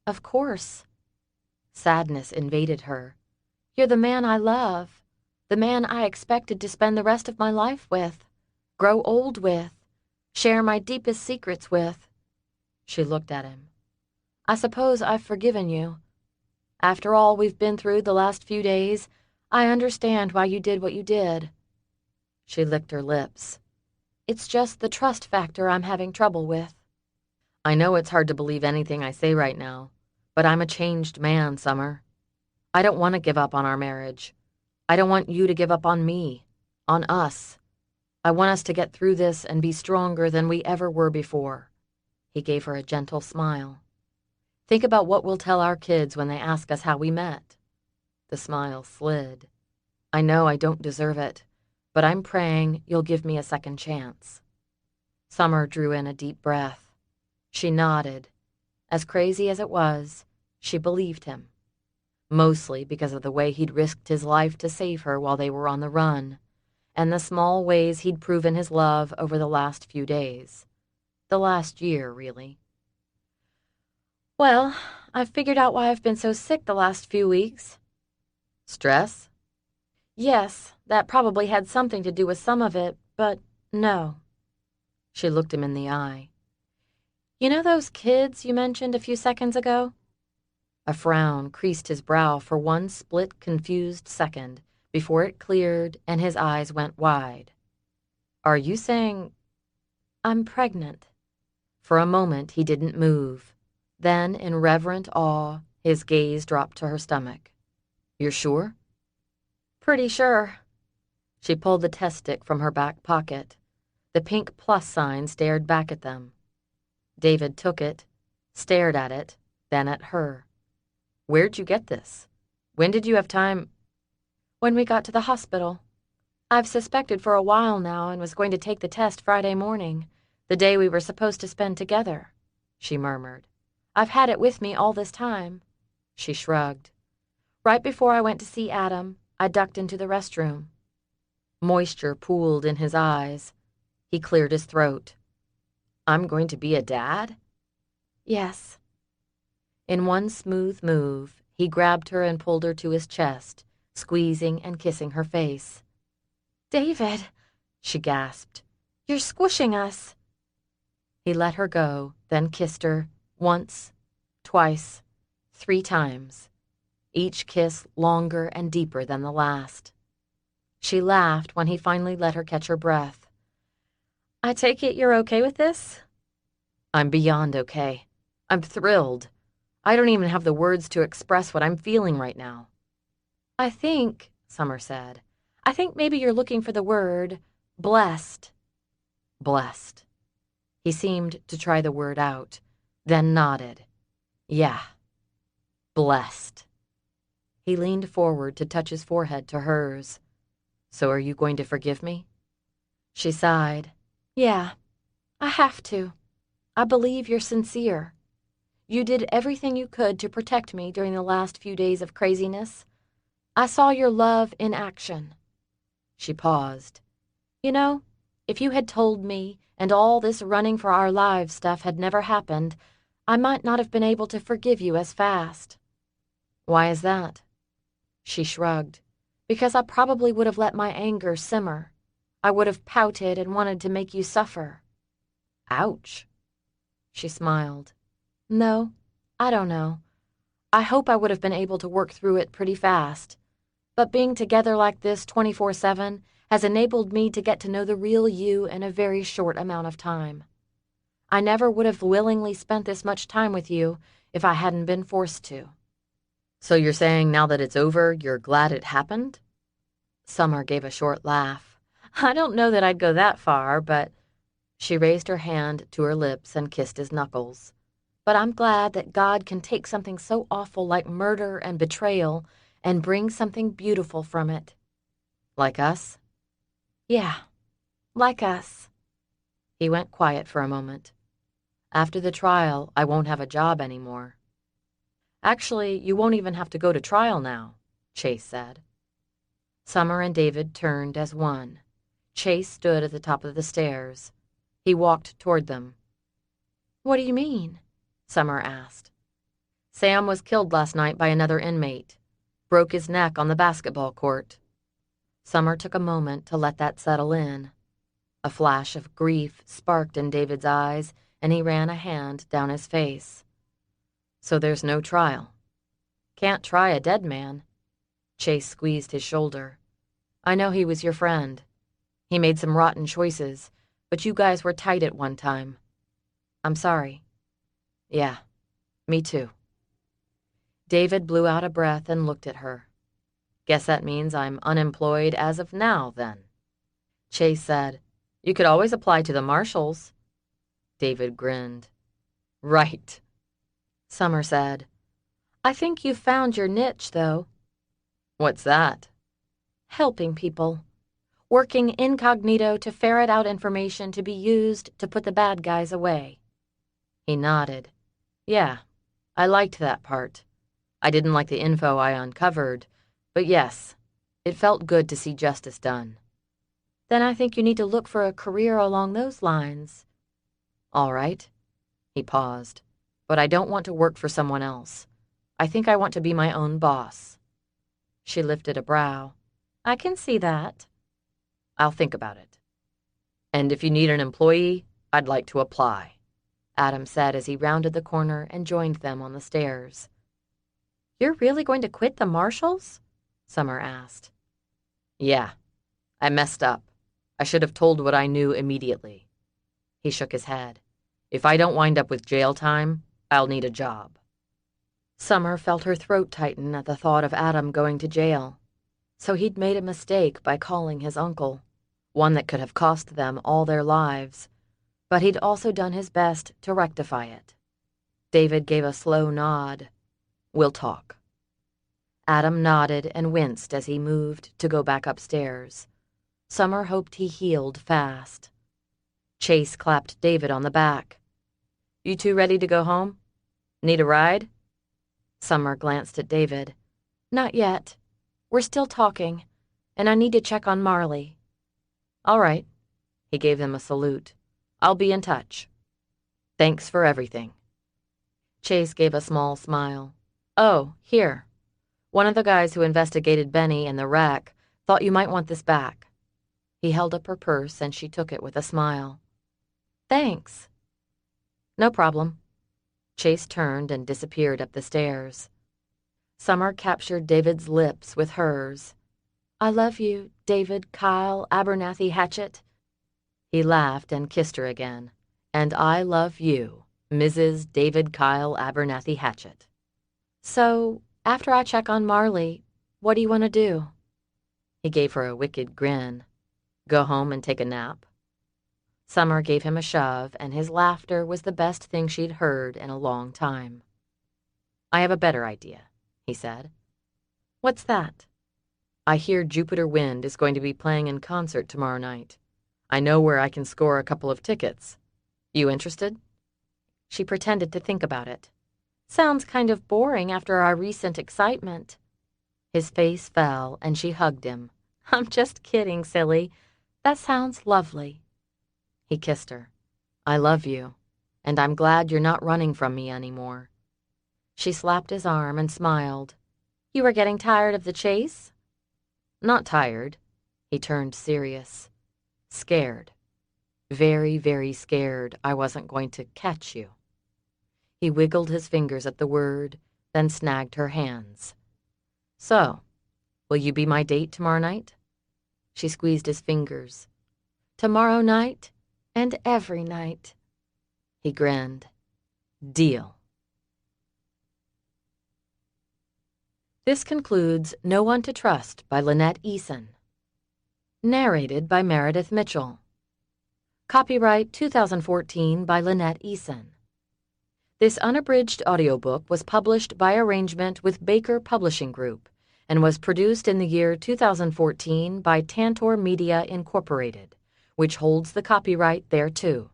Of course. Sadness invaded her. You're the man I love. The man I expected to spend the rest of my life with. Grow old with. Share my deepest secrets with. She looked at him. I suppose I've forgiven you. After all we've been through the last few days, I understand why you did what you did. She licked her lips. It's just the trust factor I'm having trouble with. I know it's hard to believe anything I say right now, but I'm a changed man, Summer. I don't want to give up on our marriage. I don't want you to give up on me, on us. I want us to get through this and be stronger than we ever were before. He gave her a gentle smile. Think about what we'll tell our kids when they ask us how we met. The smile slid. I know I don't deserve it, but I'm praying you'll give me a second chance. Summer drew in a deep breath. She nodded. As crazy as it was, she believed him. Mostly because of the way he'd risked his life to save her while they were on the run, and the small ways he'd proven his love over the last few days. The last year, really. Well, I've figured out why I've been so sick the last few weeks. Stress? Yes, that probably had something to do with some of it, but no. She looked him in the eye. You know those kids you mentioned a few seconds ago? A frown creased his brow for one split, confused second before it cleared and his eyes went wide. Are you saying... I'm pregnant. For a moment, he didn't move. Then, in reverent awe, his gaze dropped to her stomach. You're sure? Pretty sure. She pulled the test stick from her back pocket. The pink plus sign stared back at them. David took it, stared at it, then at her. Where'd you get this? When did you have time? When we got to the hospital. I've suspected for a while now and was going to take the test Friday morning, the day we were supposed to spend together, she murmured. I've had it with me all this time. She shrugged. Right before I went to see Adam, I ducked into the restroom. Moisture pooled in his eyes. He cleared his throat. I'm going to be a dad? Yes. In one smooth move, he grabbed her and pulled her to his chest, squeezing and kissing her face. David, she gasped. You're squishing us. He let her go, then kissed her, once, twice, 3 times, each kiss longer and deeper than the last. She laughed when he finally let her catch her breath. I take it you're okay with this? I'm beyond okay. I'm thrilled. I don't even have the words to express what I'm feeling right now. I think, Summer said, I think maybe you're looking for the word blessed. Blessed. He seemed to try the word out, then nodded. Yeah. Blessed. He leaned forward to touch his forehead to hers. So are you going to forgive me? She sighed. Yeah, I have to. I believe you're sincere. You did everything you could to protect me during the last few days of craziness. I saw your love in action. She paused. You know, if you had told me and all this running for our lives stuff had never happened, I might not have been able to forgive you as fast. Why is that? She shrugged. Because I probably would have let my anger simmer. I would have pouted and wanted to make you suffer. Ouch. She smiled. No, I don't know. I hope I would have been able to work through it pretty fast. But being together like this 24/7 has enabled me to get to know the real you in a very short amount of time. I never would have willingly spent this much time with you if I hadn't been forced to. So you're saying now that it's over, you're glad it happened? Summer gave a short laugh. I don't know that I'd go that far, but she raised her hand to her lips and kissed his knuckles. But I'm glad that God can take something so awful like murder and betrayal and bring something beautiful from it. Like us? Yeah, like us. He went quiet for a moment. After the trial, I won't have a job anymore. Actually, you won't even have to go to trial now, Chase said. Summer and David turned as one. Chase stood at the top of the stairs. He walked toward them. What do you mean? Summer asked. Sam was killed last night by another inmate. Broke his neck on the basketball court. Summer took a moment to let that settle in. A flash of grief sparked in David's eyes, and he ran a hand down his face. So there's no trial. Can't try a dead man. Chase squeezed his shoulder. I know he was your friend. He made some rotten choices, but you guys were tight at one time. I'm sorry. Yeah, me too. David blew out a breath and looked at her. Guess that means I'm unemployed as of now, then. Chase said, You could always apply to the marshals. David grinned. Right. Summer said, I think you've found your niche, though. What's that? Helping people. Working incognito to ferret out information to be used to put the bad guys away. He nodded. Yeah, I liked that part. I didn't like the info I uncovered, but yes, it felt good to see justice done. Then I think you need to look for a career along those lines. All right. He paused. But I don't want to work for someone else. I think I want to be my own boss. She lifted a brow. I can see that. I'll think about it. And if you need an employee, I'd like to apply, Adam said as he rounded the corner and joined them on the stairs. You're really going to quit the marshals? Summer asked. Yeah, I messed up. I should have told what I knew immediately. He shook his head. If I don't wind up with jail time, I'll need a job. Summer felt her throat tighten at the thought of Adam going to jail. So he'd made a mistake by calling his uncle, one that could have cost them all their lives, but he'd also done his best to rectify it. David gave a slow nod. We'll talk. Adam nodded and winced as he moved to go back upstairs. Summer hoped he healed fast. Chase clapped David on the back. You two ready to go home? Need a ride? Summer glanced at David. Not yet. We're still talking, and I need to check on Marley. All right. He gave them a salute. I'll be in touch. Thanks for everything. Chase gave a small smile. Oh, here. One of the guys who investigated Benny and the wreck thought you might want this back. He held up her purse and she took it with a smile. Thanks. No problem. Chase turned and disappeared up the stairs. Summer captured David's lips with hers. I love you, David Kyle Abernathy Hatchet. He laughed and kissed her again. And I love you, Mrs. David Kyle Abernathy Hatchet. So, after I check on Marley, what do you want to do? He gave her a wicked grin. Go home and take a nap? Summer gave him a shove, and his laughter was the best thing she'd heard in a long time. I have a better idea, he said. What's that? I hear Jupiter Wind is going to be playing in concert tomorrow night. I know where I can score a couple of tickets. You interested? She pretended to think about it. Sounds kind of boring after our recent excitement. His face fell, and she hugged him. I'm just kidding, silly. That sounds lovely. He kissed her. I love you, and I'm glad you're not running from me anymore. She slapped his arm and smiled. You were getting tired of the chase? Not tired. He turned serious. Scared. Very, very scared I wasn't going to catch you. He wiggled his fingers at the word, then snagged her hands. So, will you be my date tomorrow night? She squeezed his fingers. Tomorrow night and every night. He grinned. Deal. This concludes No One to Trust by Lynette Eason. Narrated by Meredith Mitchell. Copyright 2014 by Lynette Eason. This unabridged audiobook was published by arrangement with Baker Publishing Group and was produced in the year 2014 by Tantor Media Incorporated, which holds the copyright thereto.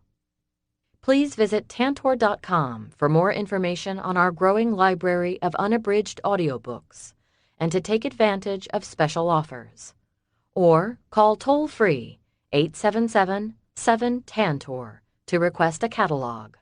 Please visit tantor.com for more information on our growing library of unabridged audiobooks and to take advantage of special offers. Or call toll-free 877-7-TANTOR to request a catalog.